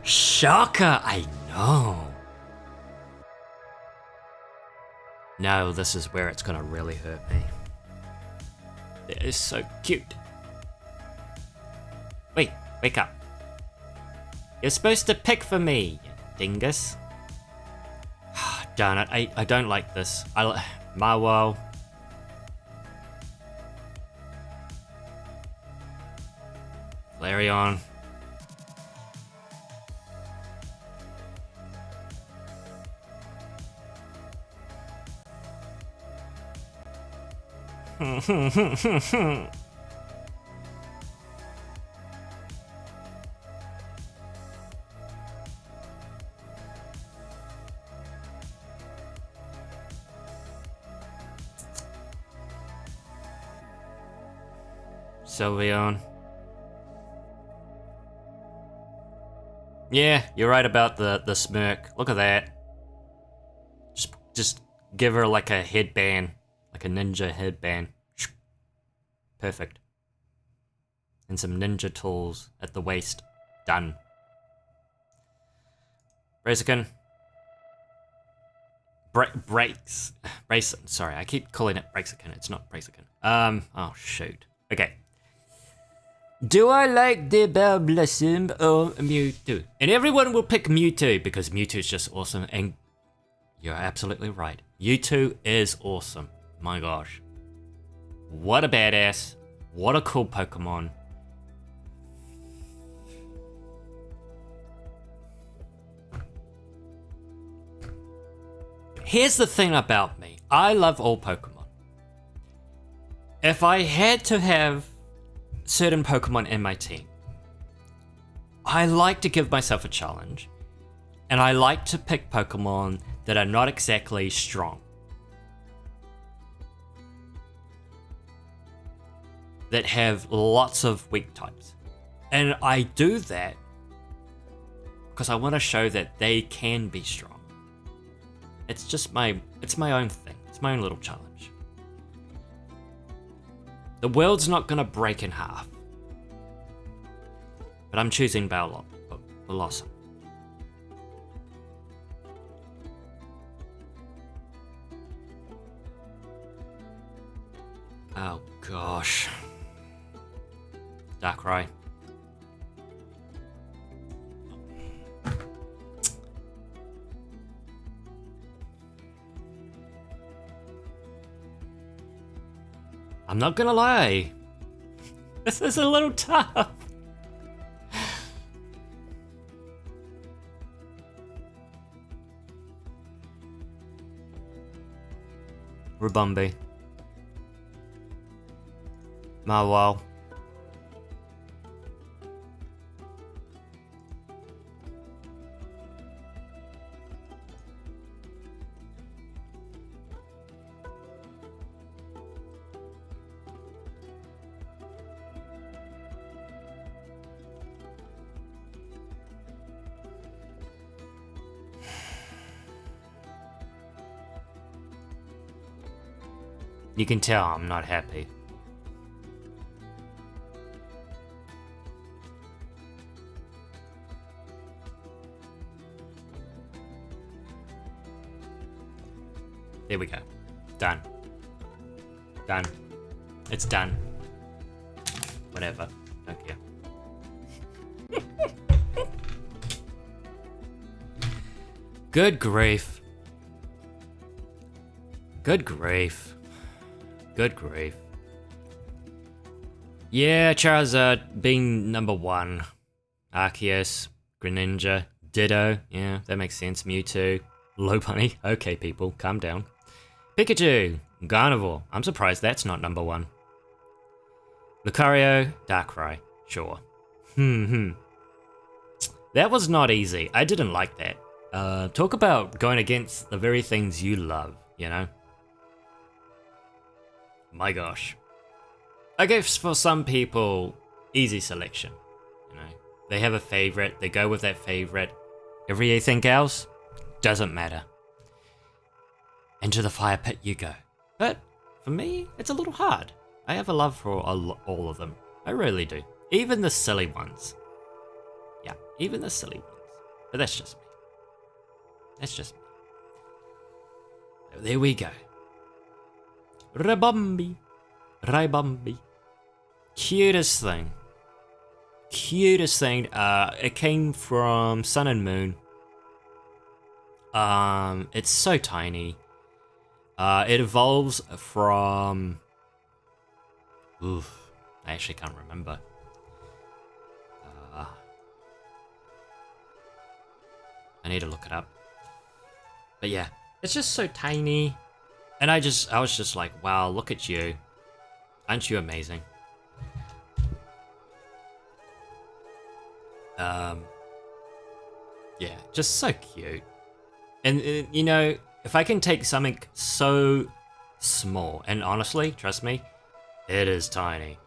Shocker, I know. No, this is where it's gonna really hurt me. It is so cute. Wait, wake up. You're supposed to pick for me, you dingus. Darn it, I don't like this. Marwell. Flareon. Sylveon. Yeah, you're right about the smirk. Look at that. Just give her like a headband, like a ninja headband. Perfect. And some ninja tools at the waist. Done. Braziken. Bracen. Sorry, I keep calling it Braziken. It's not Braziken. Oh shoot. Okay. Do I like the Bell Blossom or Mewtwo? And everyone will pick Mewtwo because Mewtwo is just awesome. And you're absolutely right. Mewtwo is awesome. My gosh. What a badass. What a cool Pokemon. Here's the thing about me. I love all Pokemon. If I had to have certain Pokemon in my team, I like to give myself a challenge. And I like to pick Pokemon that are not exactly strong. That have lots of weak types. And I do that because I want to show that they can be strong. It's just my own thing. It's my own little challenge. The world's not gonna break in half. But I'm choosing Blossom. Oh gosh. Darkrai. I'm not gonna lie. This is a little tough. Rubumbi. Mawile. You can tell I'm not happy. There we go. Done. Done. It's done. Whatever. Don't care. Good grief. Good grief. Good grief. Yeah, Charizard being number 1. Arceus, Greninja, Ditto. Yeah, that makes sense. Mewtwo. Lopunny. Okay, people, calm down. Pikachu, Gardevoir. I'm surprised that's not number 1. Lucario, Darkrai. Sure. That was not easy. I didn't like that. Talk about going against the very things you love, you know? My gosh. I guess for some people, easy selection. You know, they have a favorite, they go with that favorite. Everything else doesn't matter. Into the fire pit you go. But for me, it's a little hard. I have a love for all of them. I really do. Even the silly ones. Yeah, even the silly ones. But that's just me. That's just me. So there we go. Ribumbi. Cutest thing. Cutest thing. It came from Sun and Moon. It's so tiny. It evolves from... Oof. I actually can't remember. I need to look it up. But yeah, it's just so tiny. And I was just like, wow, look at you. Aren't you amazing? Yeah, just so cute. And, you know, if I can take something so small, and honestly, trust me, it is tiny.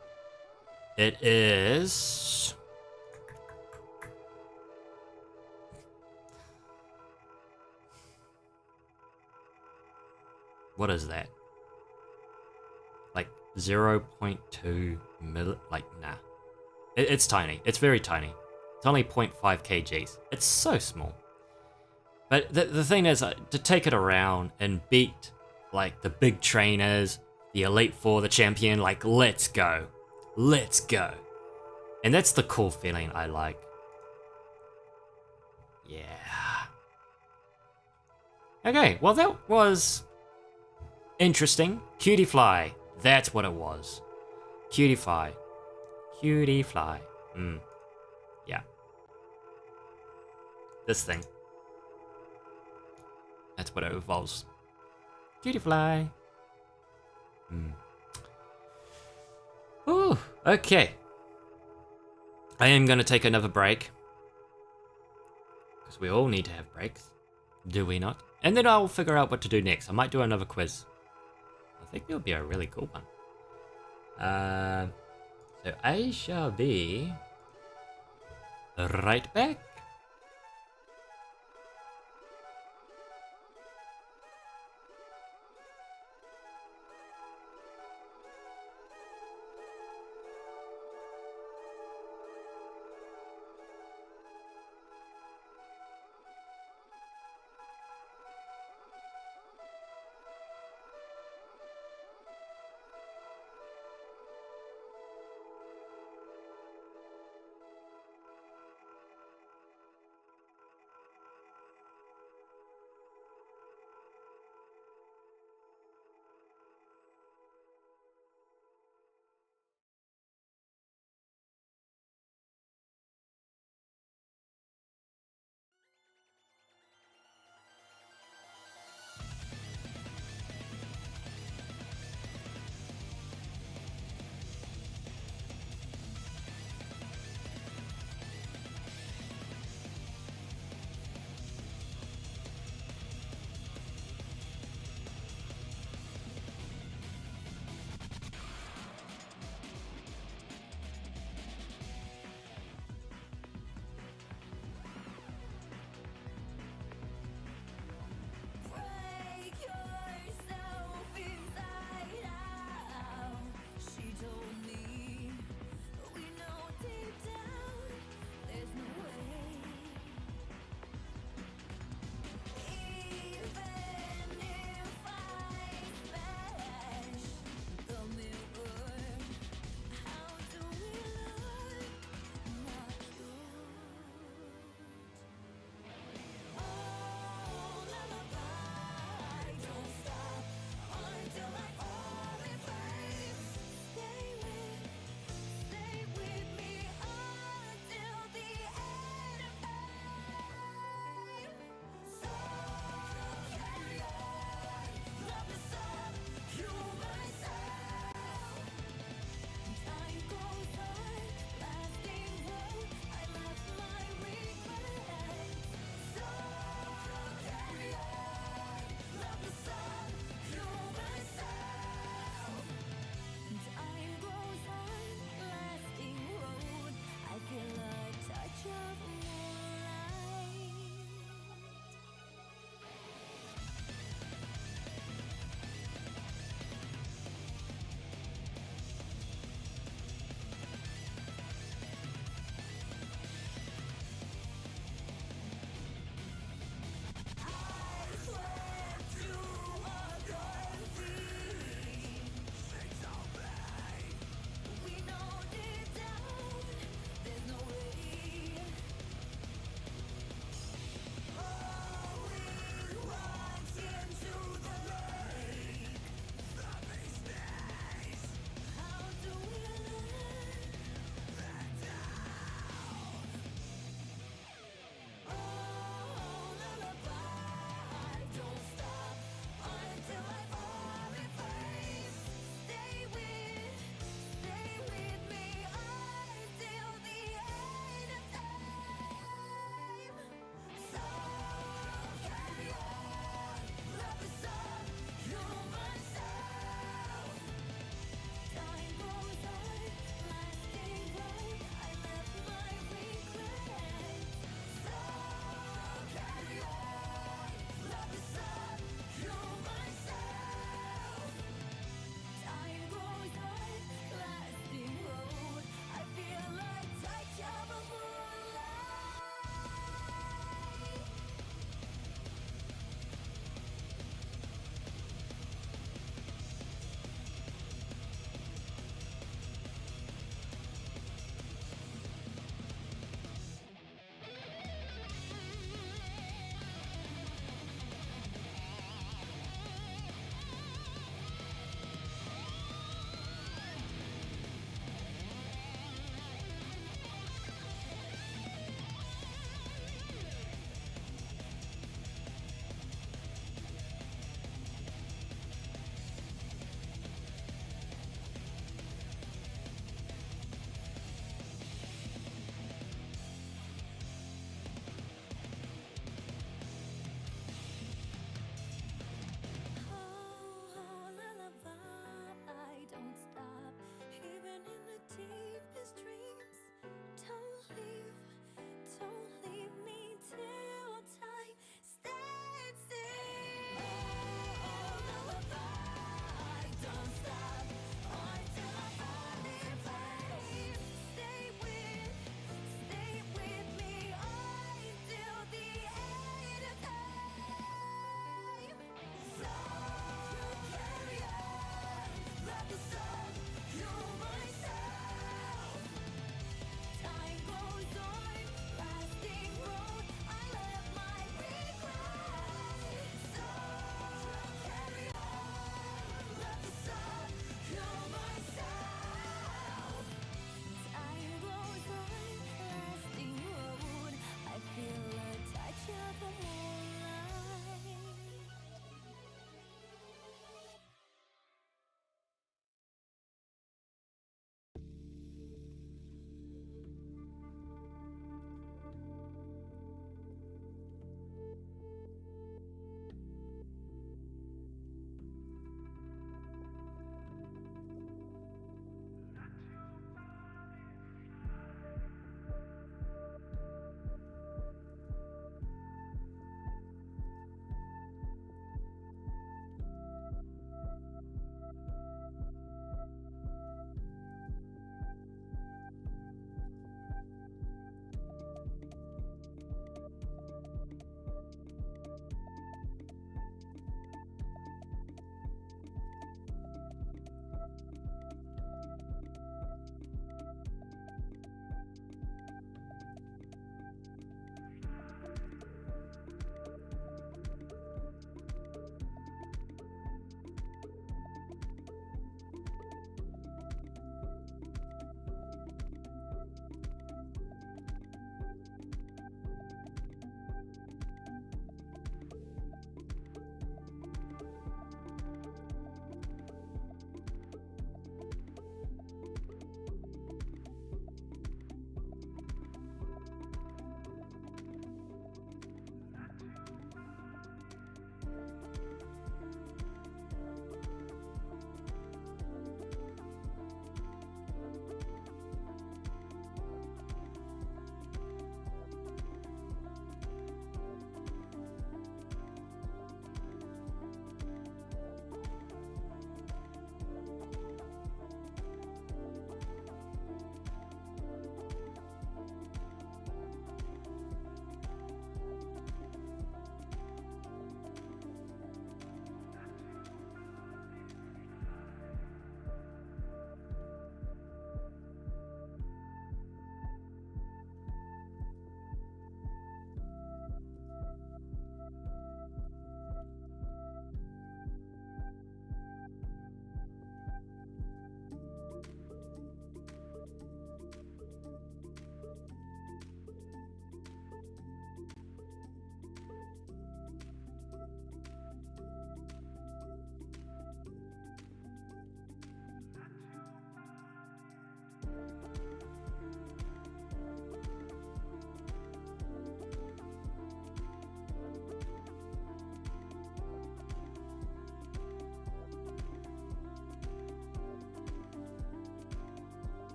It is... What is that? Like 0.2 mil... Like, nah. It's tiny. It's very tiny. It's only 0.5 kgs. It's so small. But the thing is, to take it around and beat, like, the big trainers, the Elite Four, the champion, like, let's go. Let's go. And that's the cool feeling I like. Yeah. Okay, well that was... interesting. Cutie Fly. That's what it was. Cutie Fly. Cutie Fly. Yeah. This thing. That's what it evolves Cutie fly. Oh, okay. I am going to take another break. Because we all need to have breaks. Do we not? And then I'll figure out what to do next. I might do another quiz. I think it'll be a really cool one. So I shall be right back.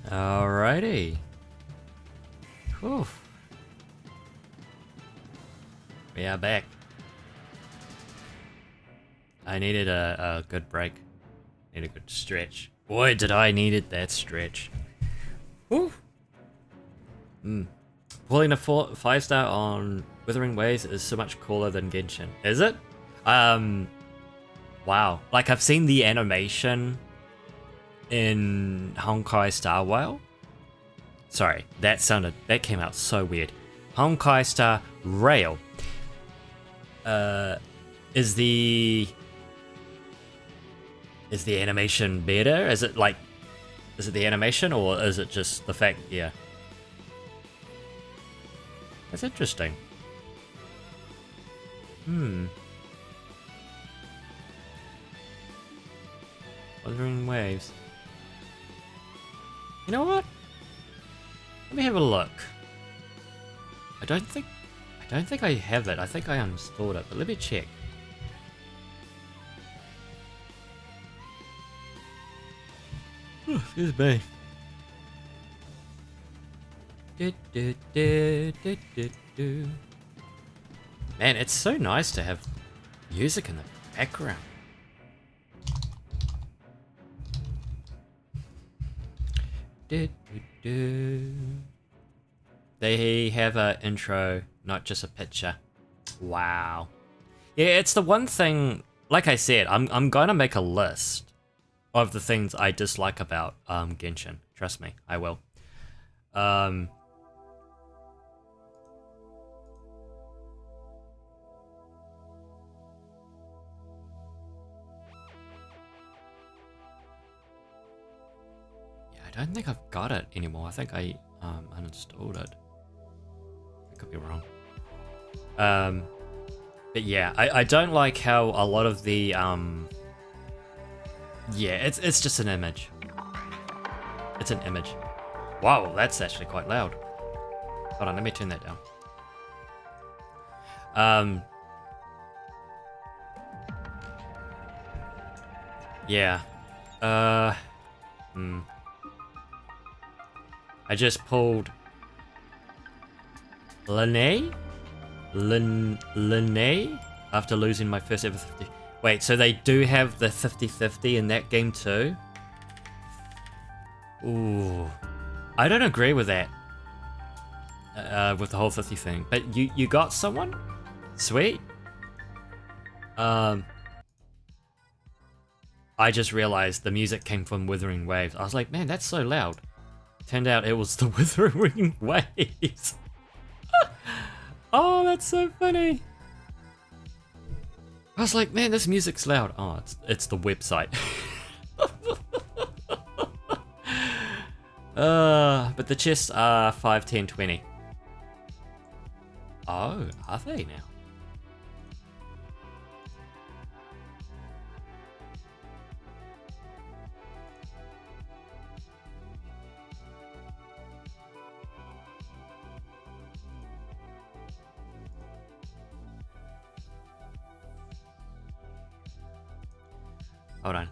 Alrighty. Whew. We are back. I needed a good break. Need a good stretch. Boy, did I needed that stretch. Whew. Pulling a 5-star on Withering Waves is so much cooler than Genshin. Is it? Wow. Like, I've seen the animation in Honkai Star Rail. Sorry, that came out so weird. Honkai Star Rail. Is the animation better? Is it the animation, or is it just the fact? Yeah, that's interesting. Withering Waves. You know what? Let me have a look. I don't think I have it. I think I uninstalled it, but let me check. Oh, excuse me. Man, it's so nice to have music in the background. They have an intro, not just a picture. Wow. Yeah, it's the one thing. Like I said, I'm gonna make a list of the things I dislike about Genshin. Trust me, I will. Yeah, I don't think I've got it anymore. I think I uninstalled it. I could be wrong. But yeah, I don't like how a lot of the yeah, it's just an image. It's an image. Wow, that's actually quite loud. Hold on, let me turn that down. Yeah. I just pulled Linné after losing my first ever 50. Wait, so they do have the 50-50 in that game too? Ooh. I don't agree with that. With the whole 50 thing. But you got someone? Sweet. I just realized the music came from Withering Waves. I was like, man, that's so loud. Turned out it was the Withering Waves. Oh, that's so funny. I was like, man, this music's loud. Oh, it's the website. But the chests are 5, 10, 20. Oh, are they now? Hold on.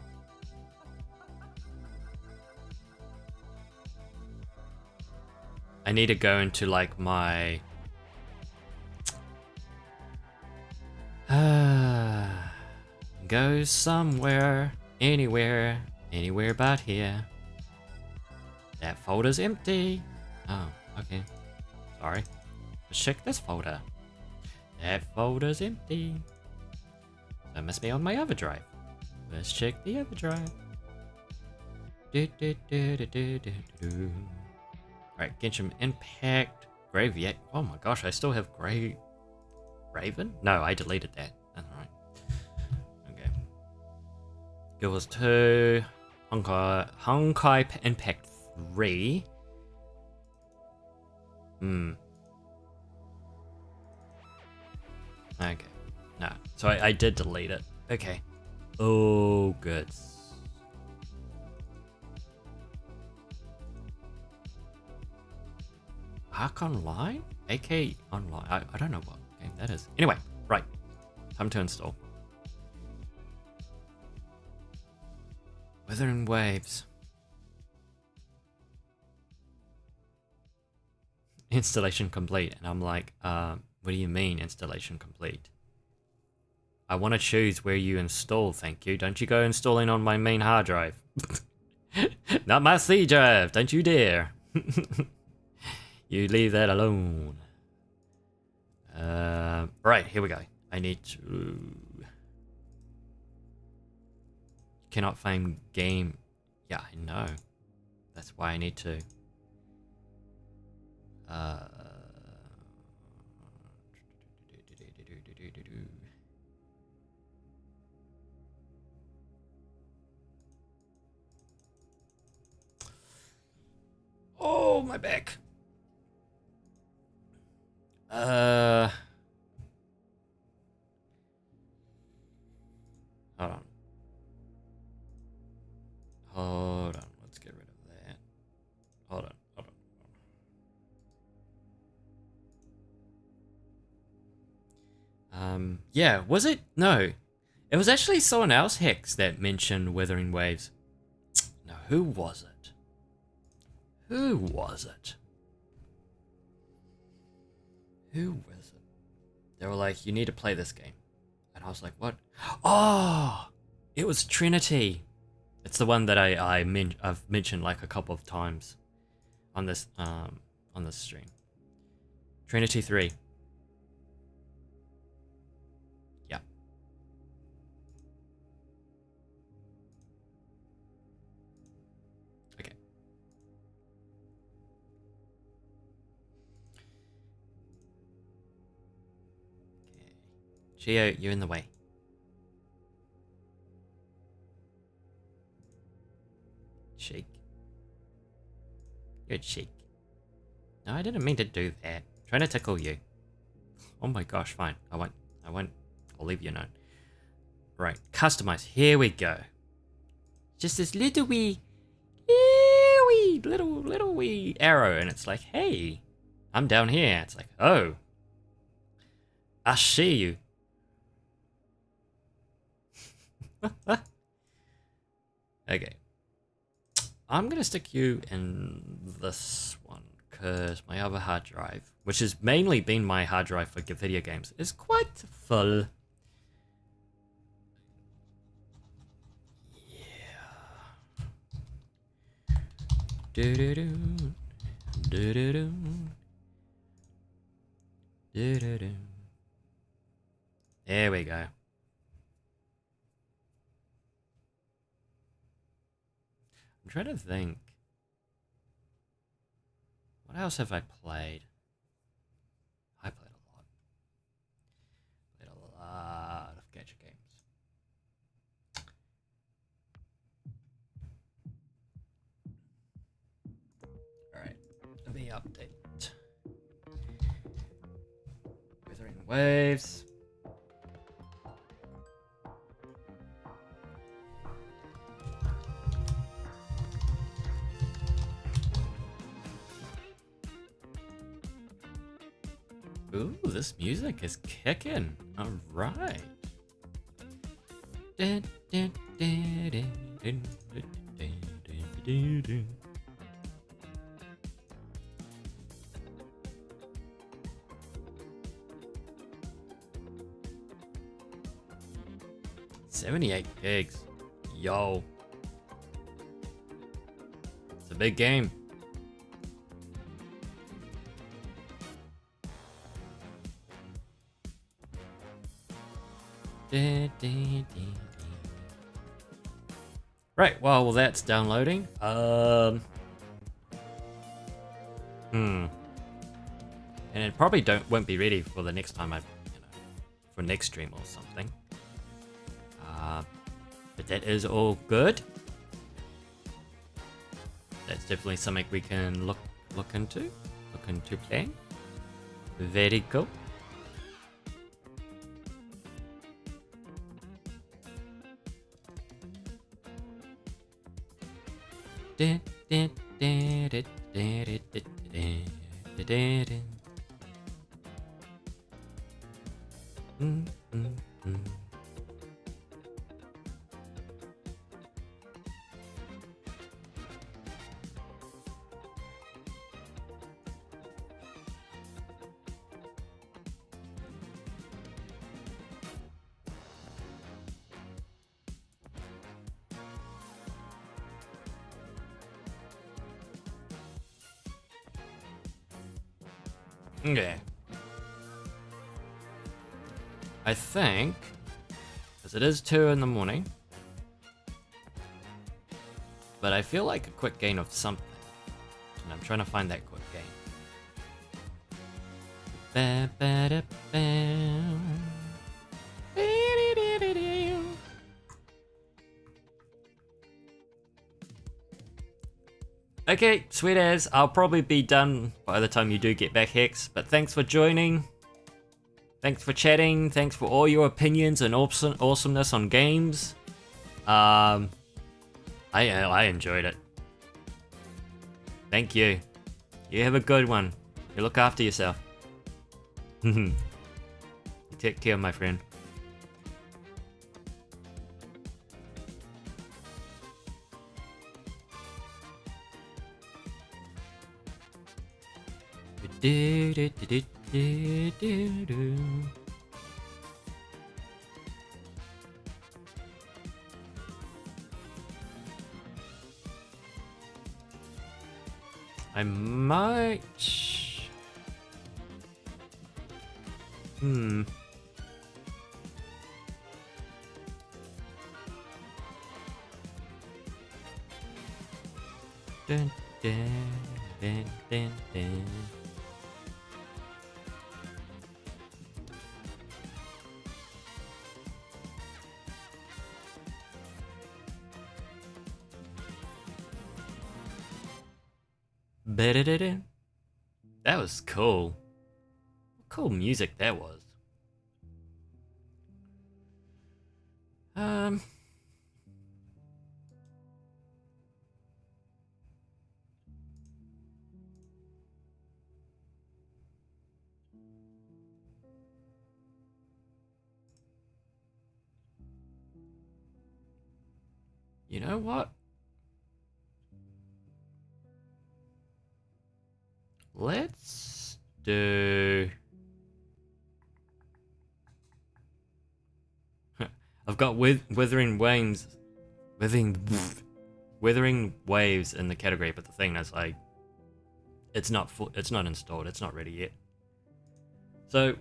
I need to go into like my go somewhere, anywhere but here. That folder's empty. Oh, okay. Sorry. Let's check this folder. That folder's empty. That must be on my other drive. Let's check the other drive. Alright, Genshin Impact. Graveyard. Oh my gosh, I still have Raven? No, I deleted that. That's alright. Okay. Guild 2. Honkai Impact 3. Okay. No. So I did delete it. Okay. Oh, good. Arc Online? AK Online? I don't know what game that is. Anyway, right. Time to install. Withering Waves. installation complete. And I'm like, what do you mean installation complete? I want to choose where you install, thank you. Don't you go installing on my main hard drive. Not my C drive, don't you dare. You leave that alone. Right, here we go. I need to... Cannot find game... Yeah, I know. That's why I need to... Oh, my back. Hold on. Hold on. Let's get rid of that. Hold on. Hold on. Yeah, was it? No. It was actually someone else, Hex, that mentioned Withering Waves. Now, who was it? Who was it? Who was it? They were like, you need to play this game. And I was like, what? Oh! It was Trinity. It's the one that I've mentioned like a couple of times on this stream. Trinity 3. Yeah. Okay. Geo, you're in the way. Shake. Good shake. No, I didn't mean to do that. I'm trying to tickle you. Oh my gosh, fine. I won't. I'll leave you alone. Right, customize. Here we go. Just this little wee arrow, and it's like, hey, I'm down here. It's like, oh, I see you. Okay. I'm going to stick you in this one because my other hard drive, which has mainly been my hard drive for video games, is quite full. Yeah. Do-do-do. Do-do-do. Do-do-do. There we go. I'm trying to think. What else have I played? I played a lot. Played a lot of gadget games. Alright, let me update. Withering Waves. Ooh, this music is kicking. All right. 78 gigs. Yo. It's a big game. Right, well, that's downloading. And it probably won't be ready for the next time for next stream or something. But that is all good. That's definitely something we can look into playing. Very cool. Okay. I think, because it is 2 in the morning, but I feel like a quick game of something, and I'm trying to find that quick game. Okay, sweet as. I'll probably be done by the time you do get back, Hex, but thanks for joining. Thanks for chatting. Thanks for all your opinions and awesomeness on games. I enjoyed it. Thank you. You have a good one. You look after yourself. You take care, my friend. Do, do, do, do, do, do, do. I might... Dun, dun, dun, dun, dun. That was cool. What cool music that was. You know what? Let's do... I've got withering waves, withering waves in the category, but the thing is, like, it's not installed. It's not ready yet. So,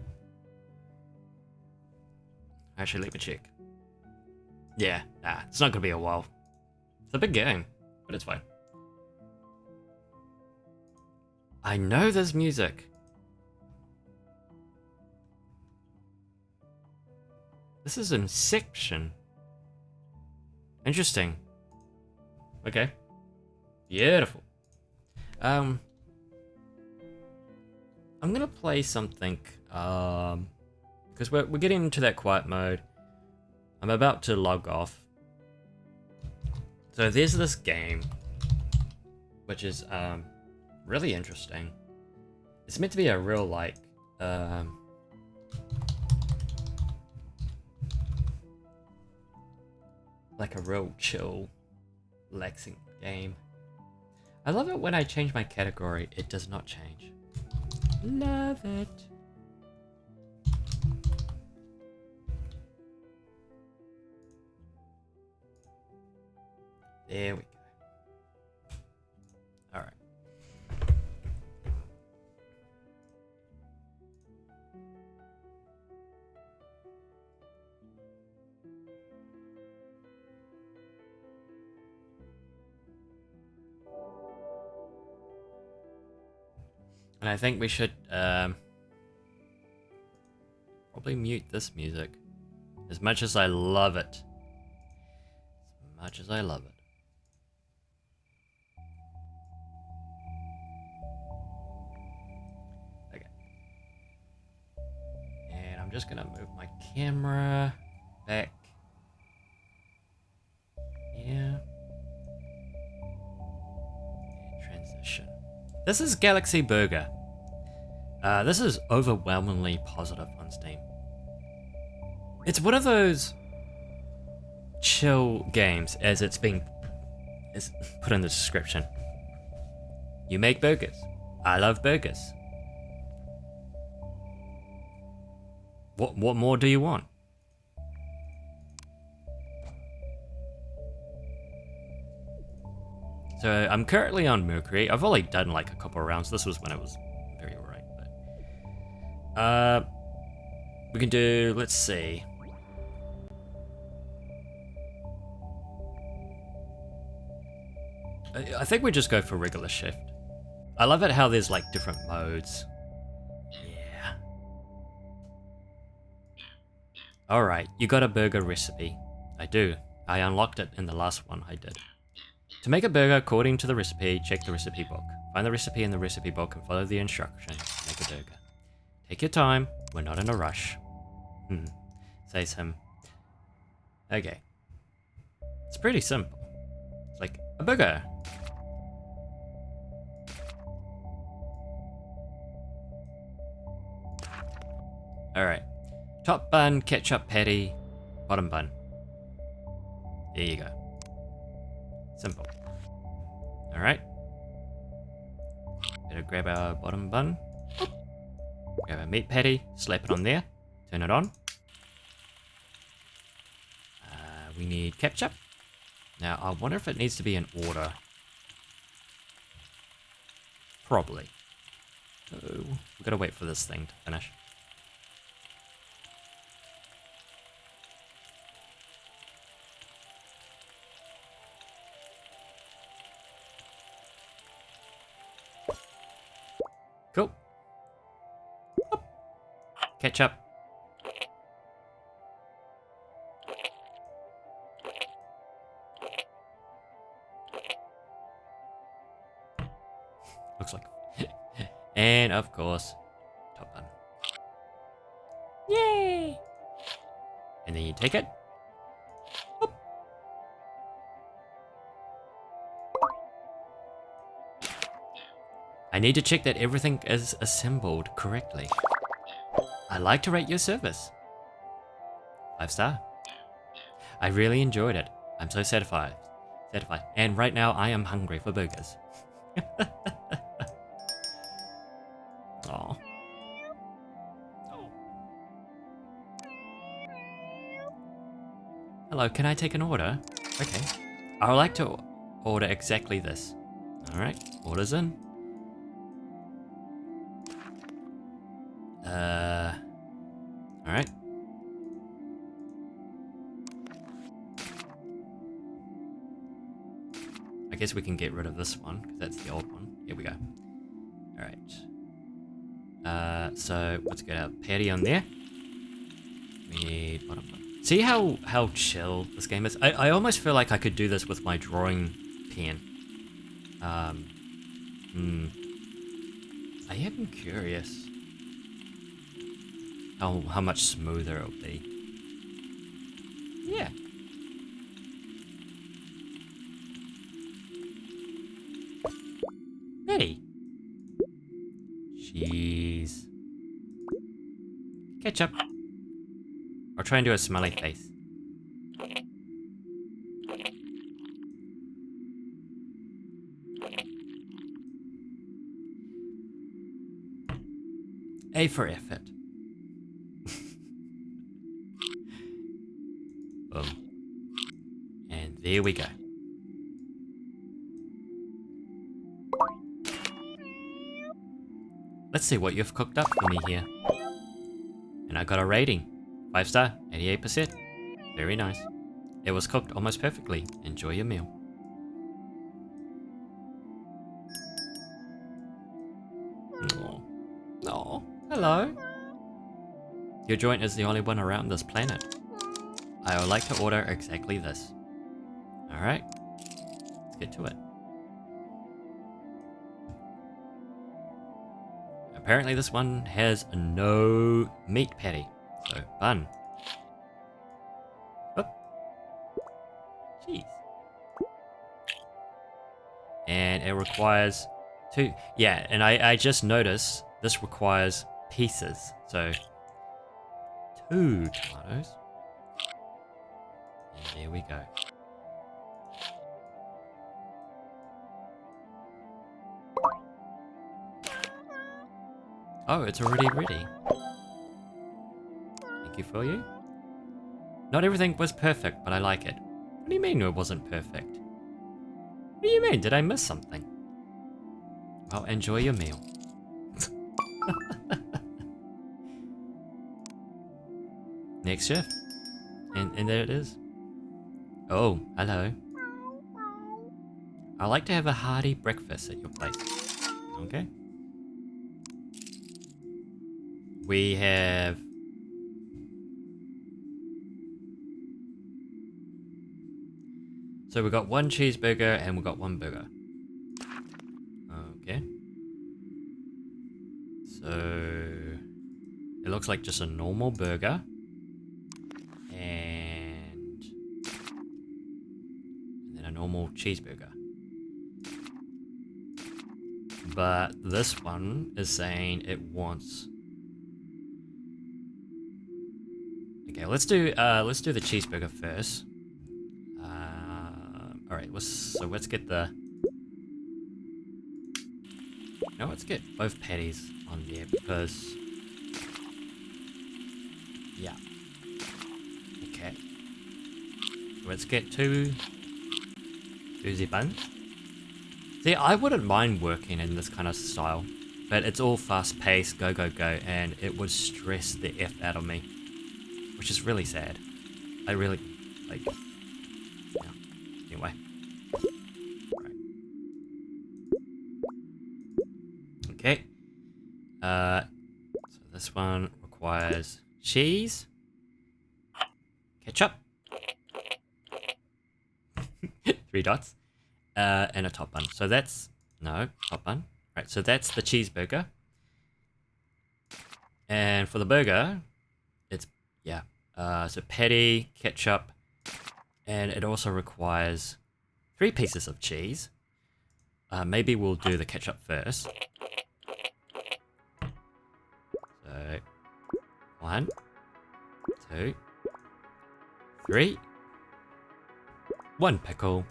actually, let me check. Yeah, nah, it's not gonna be a while. It's a big game, but it's fine. I know there's music. This is Inception. Interesting. Okay. Beautiful. I'm gonna play something, because we're getting into that quiet mode. I'm about to log off. So there's this game, which is, really interesting. It's meant to be a real, like a real chill, relaxing game. I love it when I change my category, it does not change. Love it. There we go. All right. And I think we should probably mute this music. As much as I love it. As much as I love it. Okay. And I'm just gonna move my camera back. Yeah. And transition. This is Galaxy Burger. This is overwhelmingly positive on Steam. It's one of those chill games, as it's put in the description. You make burgers. I love burgers. What more do you want? So I'm currently on Mercury. I've only done like a couple of rounds. This was when it was very alright, but We can do, let's see. I think we just go for regular shift. I love it how there's like different modes. Yeah. Alright, you got a burger recipe. I do. I unlocked it in the last one I did. To make a burger according to the recipe, check the recipe book. Find the recipe in the recipe book and follow the instructions to make a burger. Take your time, we're not in a rush. Says him. Okay. It's pretty simple. It's like a burger. Alright. Top bun, ketchup patty, bottom bun. There you go. Simple. Alright. Better grab our bottom bun. Grab our meat patty, slap it on there, turn it on. We need ketchup. Now, I wonder if it needs to be in order. Probably. So, we've got to wait for this thing to finish. Cool. Ketchup. Looks like. And of course, top bun. Yay! And then you take it. Whoop. I need to check that everything is assembled correctly. I'd like to rate your service. 5 star. I really enjoyed it. I'm so satisfied. And right now I am hungry for burgers. Aw. Hello, can I take an order? Okay. I would like to order exactly this. Alright, orders in. Alright. I guess we can get rid of this one, because that's the old one. Here we go. Alright. So let's get our patty on there. We need bottom one. See how chill this game is? I almost feel like I could do this with my drawing pen. I am curious how much smoother it'll be. Yeah. Patty. Cheese. Ketchup. I'll try and do a smiley face. A for effort. Boom. And there we go. Let's see what you've cooked up for me here. And I got a rating. 5 star, 88%. Very nice. It was cooked almost perfectly. Enjoy your meal. Oh, hello. Your joint is the only one around this planet. I would like to order exactly this. Alright, let's get to it. Apparently this one has no meat patty, so bun. Oh, jeez. And it requires 2, yeah, and I just noticed this requires pieces, so 2 tomatoes. And there we go. Oh, it's already ready. Thank you for you. Not everything was perfect, but I like it. What do you mean it wasn't perfect? What do you mean? Did I miss something? Well, enjoy your meal. Next shift. And there it is. Oh, hello. I like to have a hearty breakfast at your place. Okay. We have... So we got one cheeseburger and we got one burger. Okay. So... It looks like just a normal burger. And then a normal cheeseburger. But this one is saying it wants... Okay, let's do the cheeseburger first. All right, let's get the... No, let's get both patties on there because... Yeah. Okay. Let's get two the buns. See, I wouldn't mind working in this kind of style, but it's all fast-paced, go, go, go, and it would stress the F out of me, which is really sad. I really, like, yeah. Anyway. Right. Okay. So this one requires cheese, ketchup, 3 dots, and a top bun. So that's, no, top bun. Right, so that's the cheeseburger. And for the burger, it's, yeah, so patty, ketchup, and it also requires 3 pieces of cheese. Maybe we'll do the ketchup first. So, 1, 2, 3, 1 pickle,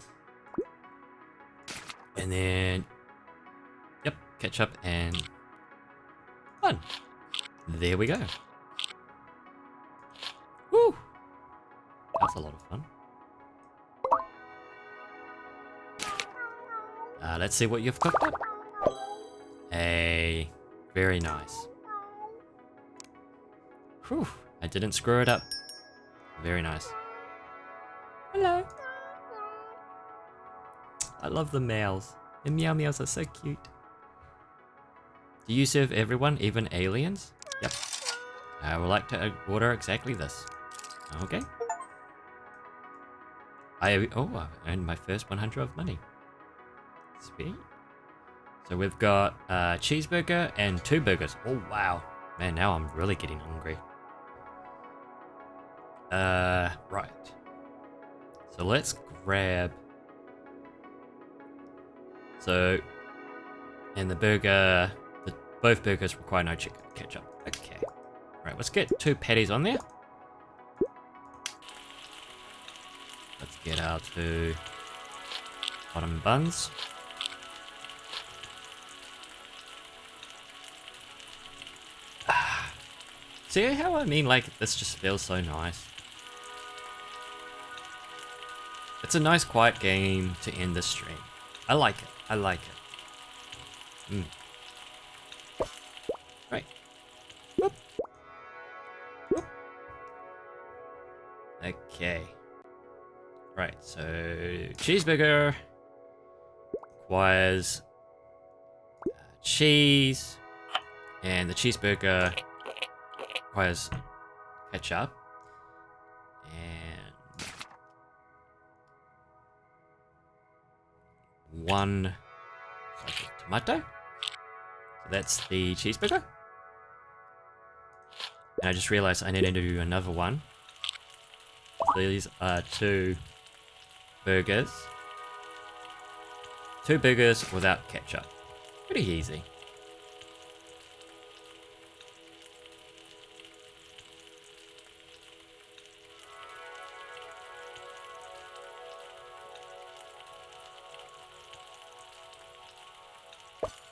and then, yep, ketchup and 1. There we go. Woo! That's a lot of fun. Let's see what you've cooked up. Very nice. Whew, I didn't screw it up. Very nice. Hello. I love the meows. The meow meows are so cute. Do you serve everyone, even aliens? Yep. I would like to order exactly this. Okay. I've earned my first 100 of money. Sweet. So we've got a cheeseburger and 2 burgers. Oh wow. Man, now I'm really getting hungry. Right. So let's grab... So, and the burger, both burgers require no chicken ketchup. Okay. Right, let's get 2 patties on there. Let's get our 2 bottom buns. See how I mean, like, this just feels so nice. It's a nice quiet game to end the stream. I like it. I like it. Right. Whoop. Whoop. Okay. Right, so cheeseburger requires cheese, and the cheeseburger requires ketchup, and 1 tomato. So that's the cheeseburger. And I just realized I need to do another one. So these are 2 burgers. 2 burgers without ketchup. Pretty easy.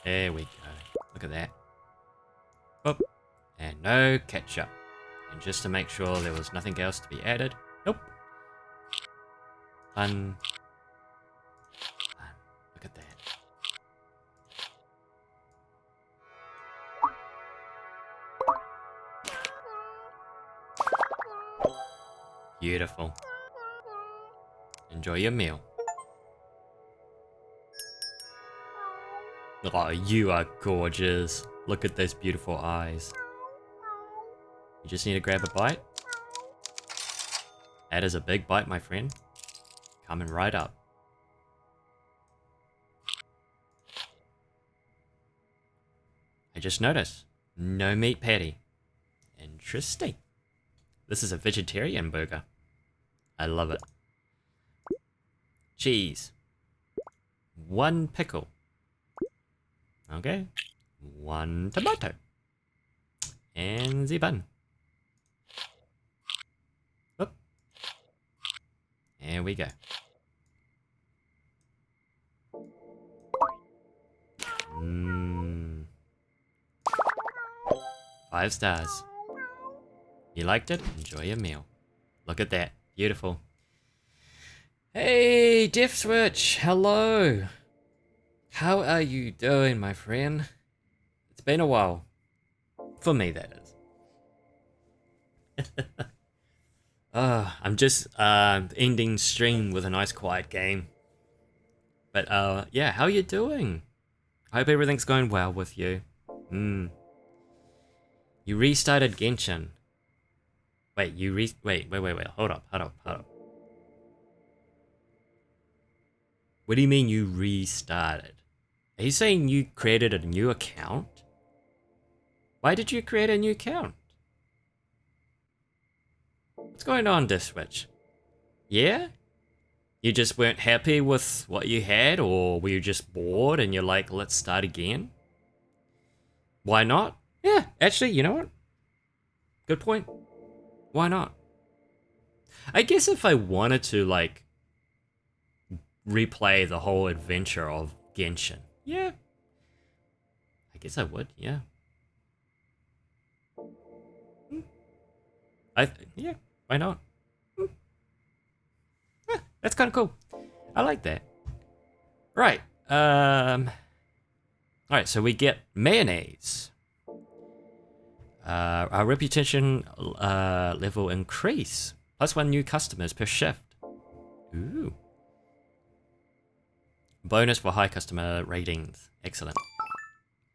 There we go. Look at that. Oop. And no ketchup. And just to make sure there was nothing else to be added. Nope. Fun. Look at that. Beautiful. Enjoy your meal. Oh, you are gorgeous. Look at those beautiful eyes. You just need to grab a bite. That is a big bite, my friend. Coming right up. I just noticed. No meat patty. Interesting. This is a vegetarian burger. I love it. Cheese. 1 pickle. Okay. 1 tomato. And the bun. Oop. There we go. Mmm. 5 stars. You liked it? Enjoy your meal. Look at that. Beautiful. Hey, Death Switch. Hello. How are you doing, my friend? It's been a while. For me, that is. I'm just ending stream with a nice quiet game. But yeah, how are you doing? I hope everything's going well with you. You restarted Genshin. Wait, wait, hold up. What do you mean you restarted? Are you saying you created a new account? Why did you create a new account? What's going on, Death Switch? Yeah? You just weren't happy with what you had, or were you just bored and you're like, let's start again? Why not? Yeah, actually, you know what? Good point. Why not? I guess if I wanted to, like, replay the whole adventure of Genshin, yeah. I guess I would, yeah. Yeah, why not? That's kind of cool. I like that. Right. Alright, so we get mayonnaise. Our reputation level increase. +1 new customers per shift. Ooh. Bonus for high customer ratings. Excellent.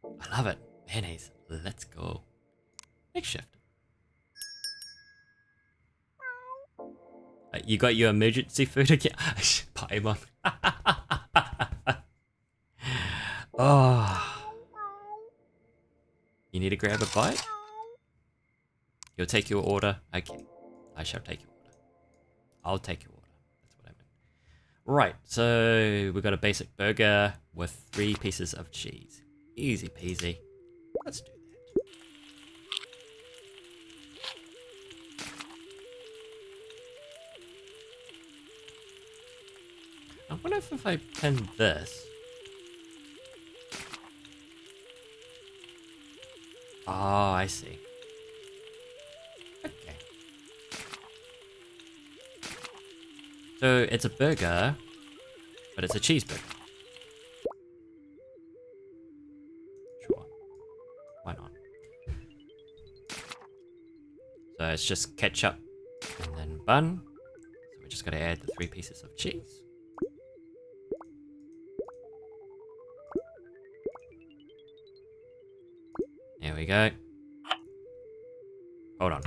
I love it. Mayonnaise. Let's go. Next shift. You got your emergency food again? Paimon. Oh. You need to grab a bite? You'll take your order? Okay. I shall take your order. I'll take your order. That's what I meant. Right, so we got a basic burger with 3 pieces of cheese. Easy peasy. Let's do that. I wonder if I pin this. Oh, I see. Okay. So it's a burger, but it's a cheeseburger. Sure. Why not? So it's just ketchup and then bun. So we just gotta add the 3 pieces of cheese. There we go. Hold on.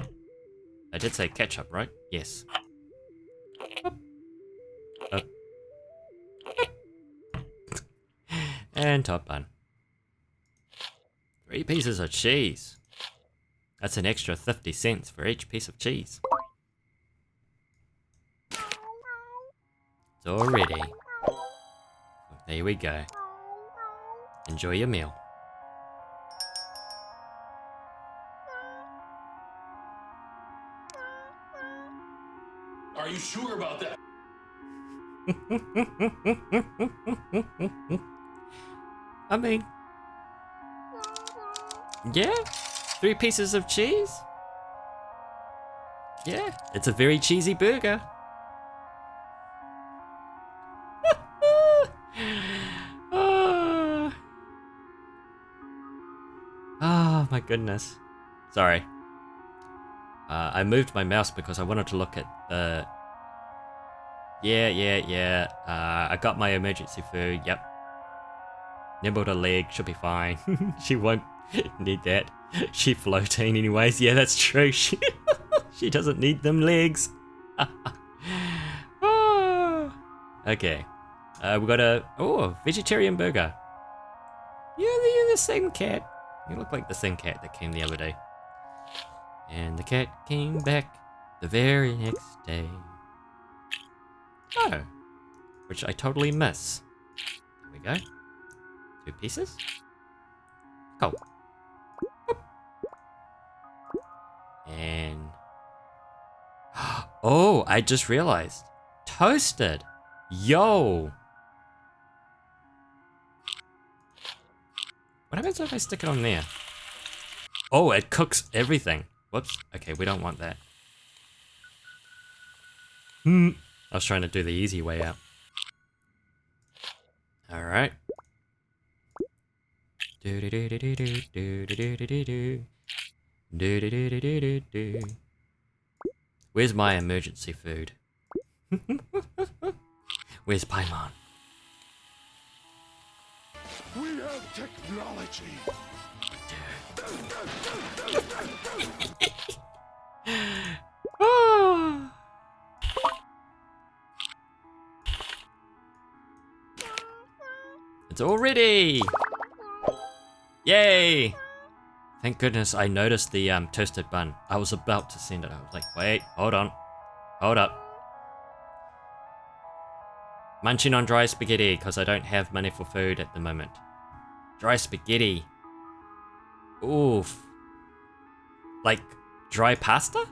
I did say ketchup, right? Yes. Up. Up. And top bun. 3 pieces of cheese. That's an extra 50 cents for each piece of cheese. It's all ready. There we go. Enjoy your meal. Are you sure about that? I mean, yeah, 3 pieces of cheese. Yeah, it's a very cheesy burger. Oh my goodness. Sorry. I moved my mouse because I wanted to look at the... Yeah. I got my emergency food, yep. Nibbled a leg, should be fine. She won't need that. She floating anyways. Yeah, that's true. She doesn't need them legs. Okay. We got a vegetarian burger. You're the same cat. You look like the same cat that came the other day. And the cat came back the very next day. Oh, which I totally miss. There we go. 2 pieces. Go. And oh, I just realized. Toasted. Yo. What happens if I stick it on there? Oh, it cooks everything. Whoops. Okay, we don't want that. I was trying to do the easy way out. Alright. Where's my emergency food? Where's Paimon? We have technology. It's all ready! Yay! Thank goodness I noticed the toasted bun. I was about to send it. I was like, wait, hold on. Hold up. Munching on dry spaghetti because I don't have money for food at the moment. Dry spaghetti. Oof. Like dry pasta?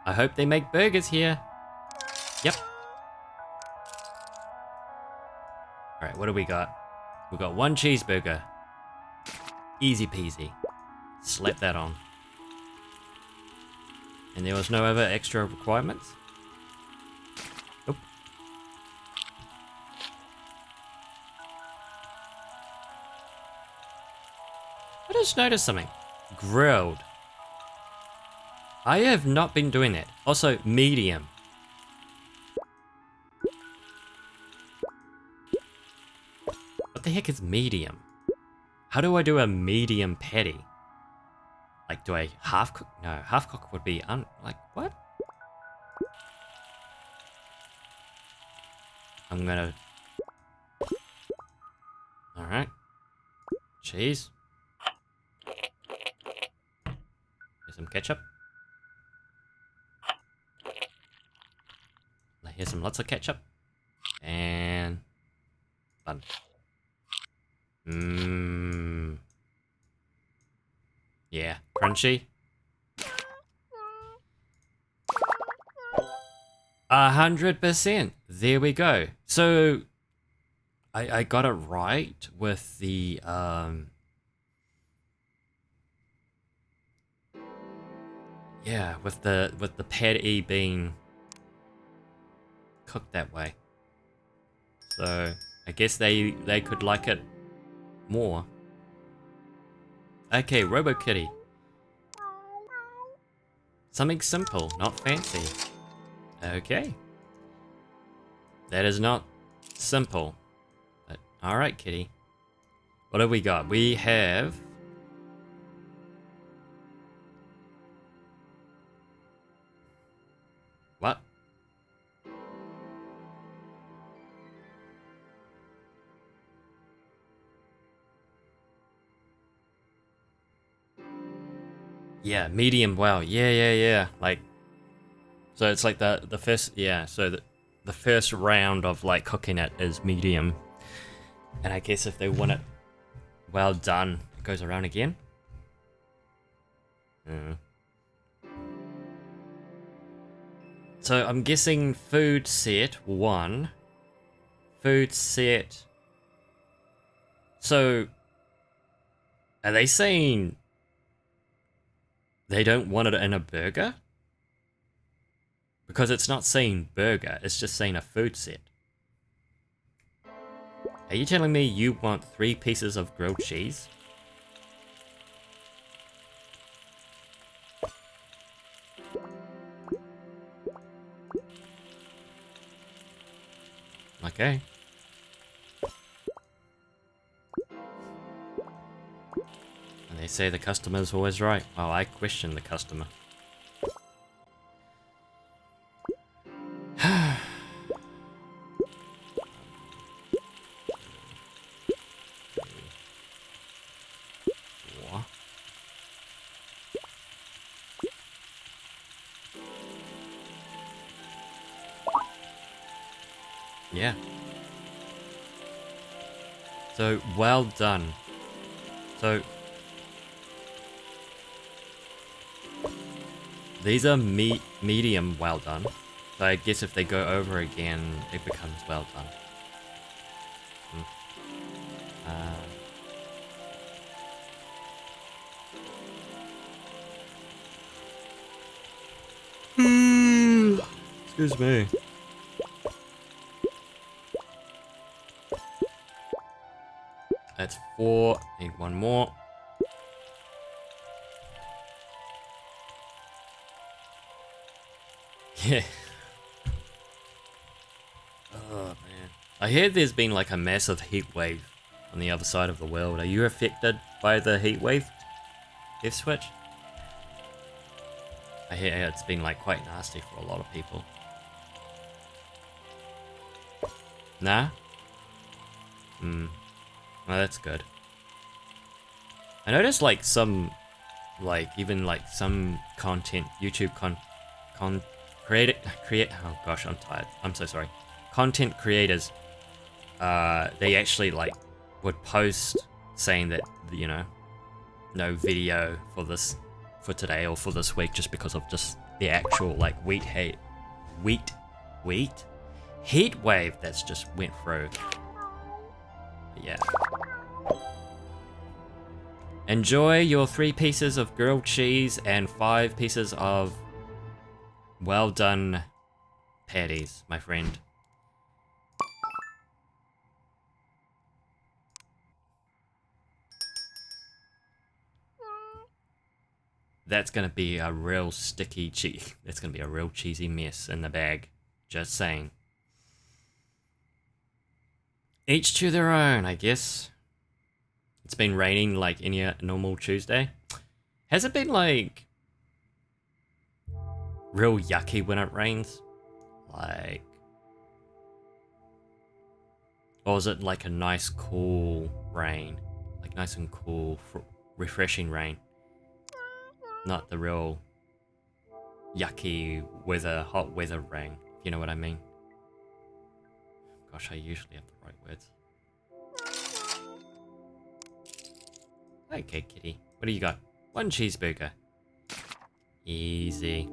I hope they make burgers here. Yep. Alright, what do we got? We got 1 cheeseburger. Easy peasy. Slap that on. And there was no other extra requirements? Nope. I just noticed something. Grilled. I have not been doing that. Also, medium. What the heck is medium? How do I do a medium patty? Like, do I half cook? No, half cook would be like, what? I'm gonna... Alright. Cheese. Here's some ketchup. Here's some lots of ketchup. And... bun. Mmm. Yeah, crunchy. 100%. There we go. So, I got it right with the, yeah, with the patty being cooked that way. So, I guess they could like it more. Okay, RoboKitty. Something simple, not fancy. Okay. That is not simple. But, alright, kitty. What have we got? We have... What? Yeah, medium well. Yeah. Like, so it's like the first, yeah, so the first round of like cooking it is medium. And I guess if they want it well done, it goes around again. So I'm guessing food set 1. Food set. So are they saying they don't want it in a burger? Because it's not saying burger, it's just saying a food set. Are you telling me you want 3 pieces of grilled cheese? Okay. And they say the customer's always right. Well, I question the customer. Yeah. So, well done. So, these are medium well done. So I guess if they go over again, it becomes well done. Excuse me. That's 4. Need one more. Yeah. Oh man. I hear there's been like a massive heat wave on the other side of the world. Are you affected by the heat wave? F-switch? I hear it's been like quite nasty for a lot of people. Nah? Well, that's good. I noticed like some, like even like some content, YouTube oh gosh, I'm tired. I'm so sorry. Content creators, they actually like would post saying that, you know, no video for today or for this week just because of just the actual like heat wave that's just went through. But yeah. Enjoy your 3 pieces of grilled cheese and 5 pieces of well done patties, my friend. That's gonna be a real sticky cheese. That's gonna be a real cheesy mess in the bag. Just saying. Each to their own, I guess. It's been raining like any normal Tuesday. Has it been like real yucky when it rains? Like, or is it like a nice cool rain? Like nice and cool, refreshing rain. Not the real yucky weather, hot weather rain. You know what I mean? Gosh, I usually have the right words. Okay, kitty. What do you got? 1 cheeseburger. Easy.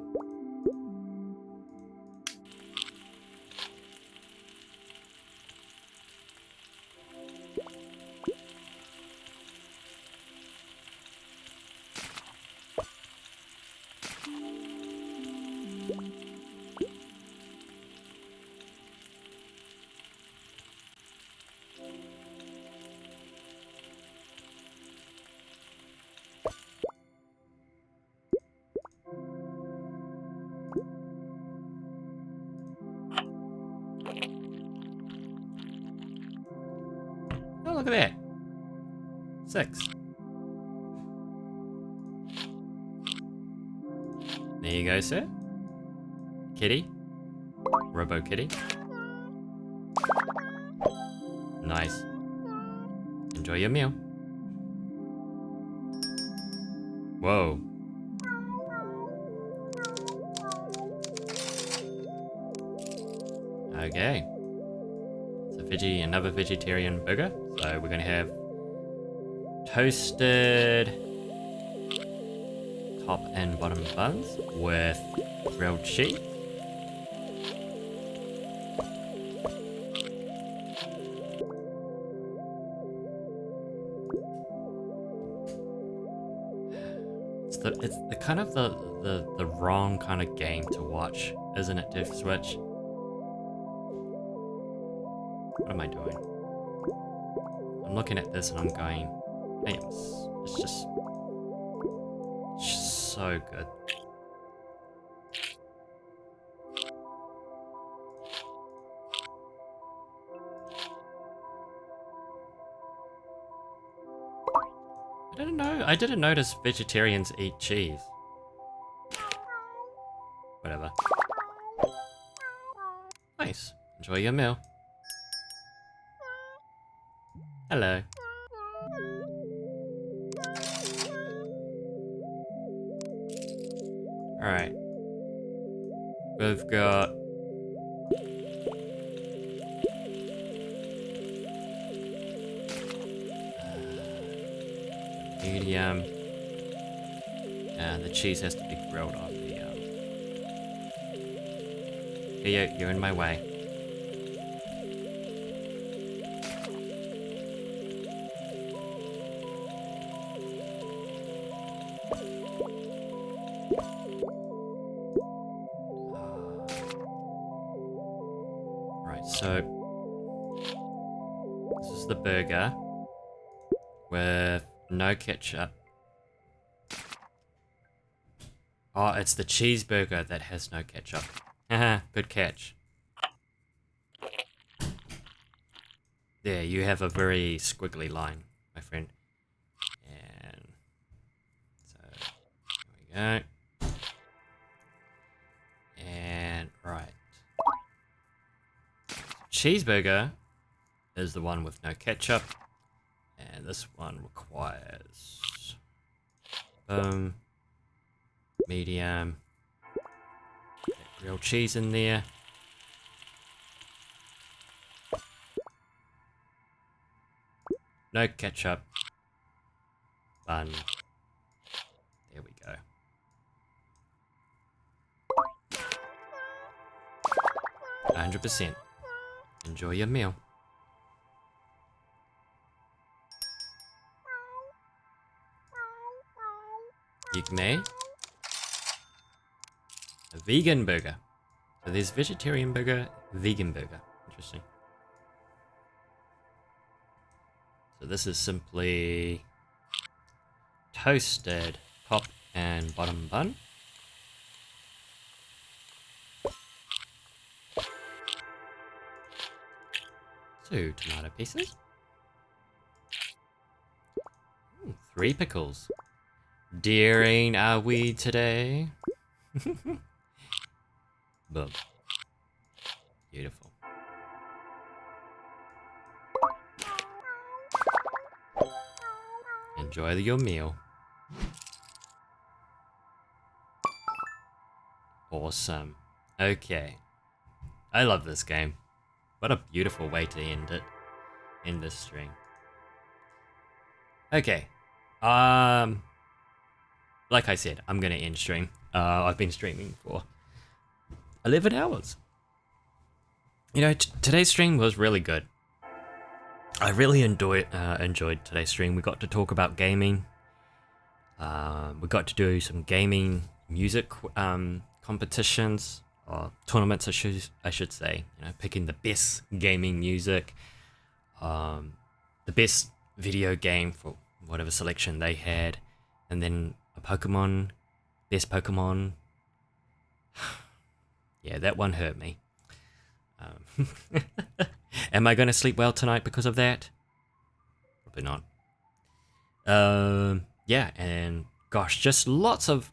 Oh, look at that. 6. There you go, sir. Kitty. Robo kitty. Nice. Enjoy your meal. Whoa. Okay. It's another vegetarian burger. So we're gonna have toasted top and bottom buns with grilled cheese. It's the kind of the wrong kind of game to watch, isn't it, Diff Switch? What am I doing? I'm looking at this and I'm going, hey, it's just so good. I didn't notice vegetarians eat cheese. Whatever. Nice. Enjoy your meal. Hello. Alright. We've got... medium. And the cheese has to be grilled on the... Here, you're in my way. Right, so this is the burger with no ketchup. Oh, it's the cheeseburger that has no ketchup. Haha, good catch. There, you have a very squiggly line, my friend. And so, here we go. And, right. Cheeseburger is the one with no ketchup. And this one requires... medium. Get grilled cheese in there. No ketchup. Bun. There we go. 100%. Enjoy your meal. Yigme. A vegan burger. So there's vegetarian burger, vegan burger. Interesting. So this is simply toasted top and bottom bun. Two tomato pieces. Ooh, 3 pickles. Daring are we today? Boom. Beautiful. Enjoy your meal. Awesome. Okay. I love this game. What a beautiful way to end it. End this stream. Okay. Like I said, I'm gonna end stream. I've been streaming for 11 hours. You know, today's stream was really good. I really enjoyed today's stream. We got to talk about gaming. We got to do some gaming music competitions or tournaments, I should say. You know, picking the best gaming music, the best video game for whatever selection they had, and then a Pokemon, best Pokemon. Yeah, that one hurt me. Am I going to sleep well tonight because of that? Probably not. Yeah, and gosh, just lots of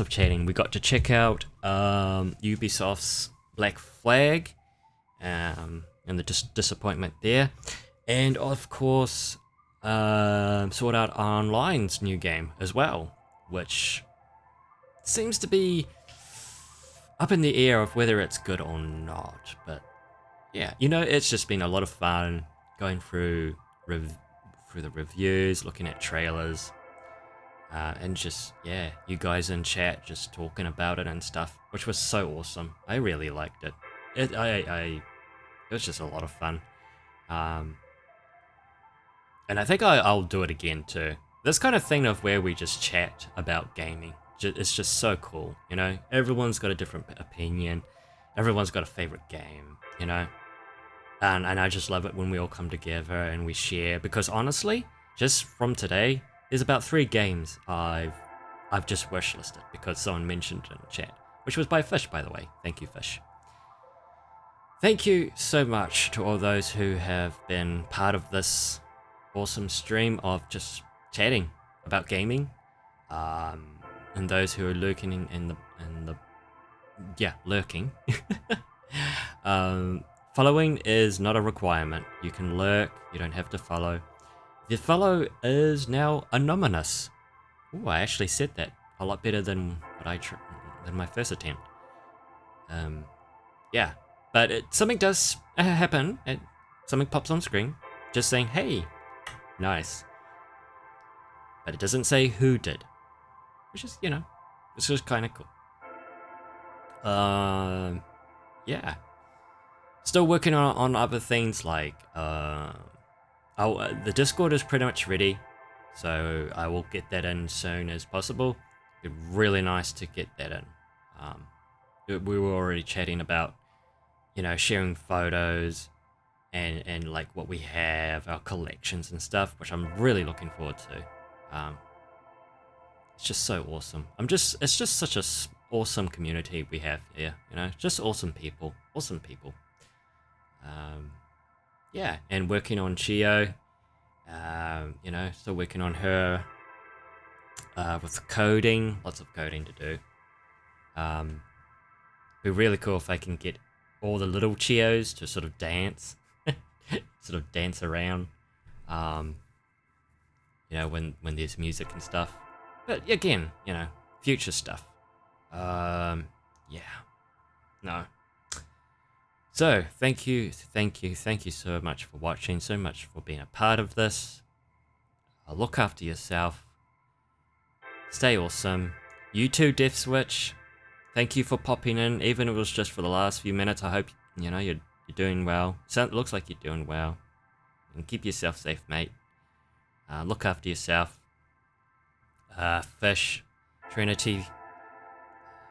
chatting. We got to check out Ubisoft's Black Flag, and the disappointment there, and of course, Sword Art Online's new game as well, which seems to be up in the air of whether it's good or not. But yeah, you know, it's just been a lot of fun going through the reviews, looking at trailers, and just, yeah, you guys in chat just talking about it and stuff, which was so awesome. I really liked it. It was just a lot of fun. And I think I'll do it again too. This kind of thing of where we just chat about gaming, it's just so cool, you know? Everyone's got a different opinion. Everyone's got a favorite game, you know? And I just love it when we all come together and we share, because honestly, just from today, there's about 3 games I've just wishlisted because someone mentioned it in the chat, which was by Fish, by the way. Thank you, Fish. Thank you so much to all those who have been part of this awesome stream of just chatting about gaming, and those who are lurking in the lurking. Following is not a requirement. You can lurk. You don't have to follow. The follow is now anonymous. Oh, I actually said that a lot better than than my first attempt. Yeah, but something does happen. Something pops on screen, just saying, "Hey, nice." But it doesn't say who did, which is, it's just kind of cool. Yeah. Still working on other things like the Discord is pretty much ready, so I will get that in soon as possible. It'd be really nice to get that in. We were already chatting about, sharing photos and like what we have, our collections and stuff, which I'm really looking forward to. It's just so awesome. It's just such a awesome community we have here, just awesome people. Yeah, and working on Chio, still working on her with coding, lots of coding to do. Be really cool if I can get all the little Chios to sort of dance, around, when there's music and stuff. But again, future stuff. Yeah, no. So, thank you so much for watching, so much for being a part of this. Look after yourself. Stay awesome. You too, Death Switch. Thank you for popping in, even if it was just for the last few minutes. I hope, you're doing well. Looks like you're doing well. And keep yourself safe, mate. Look after yourself. Fish, Trinity,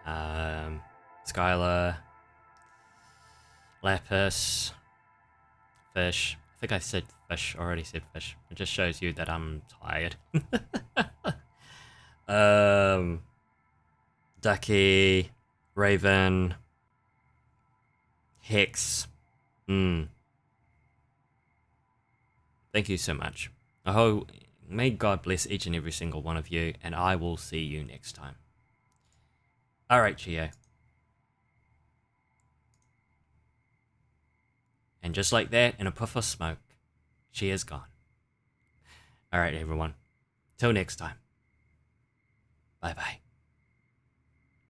Skylar, Lapis, Fish. I think I said Fish, already said Fish. It just shows you that I'm tired. Ducky, Raven, Hex. Thank you so much. May God bless each and every single one of you, and I will see you next time. Alright, Chio. And just like that, in a puff of smoke, she is gone. Alright, everyone. Till next time. Bye-bye.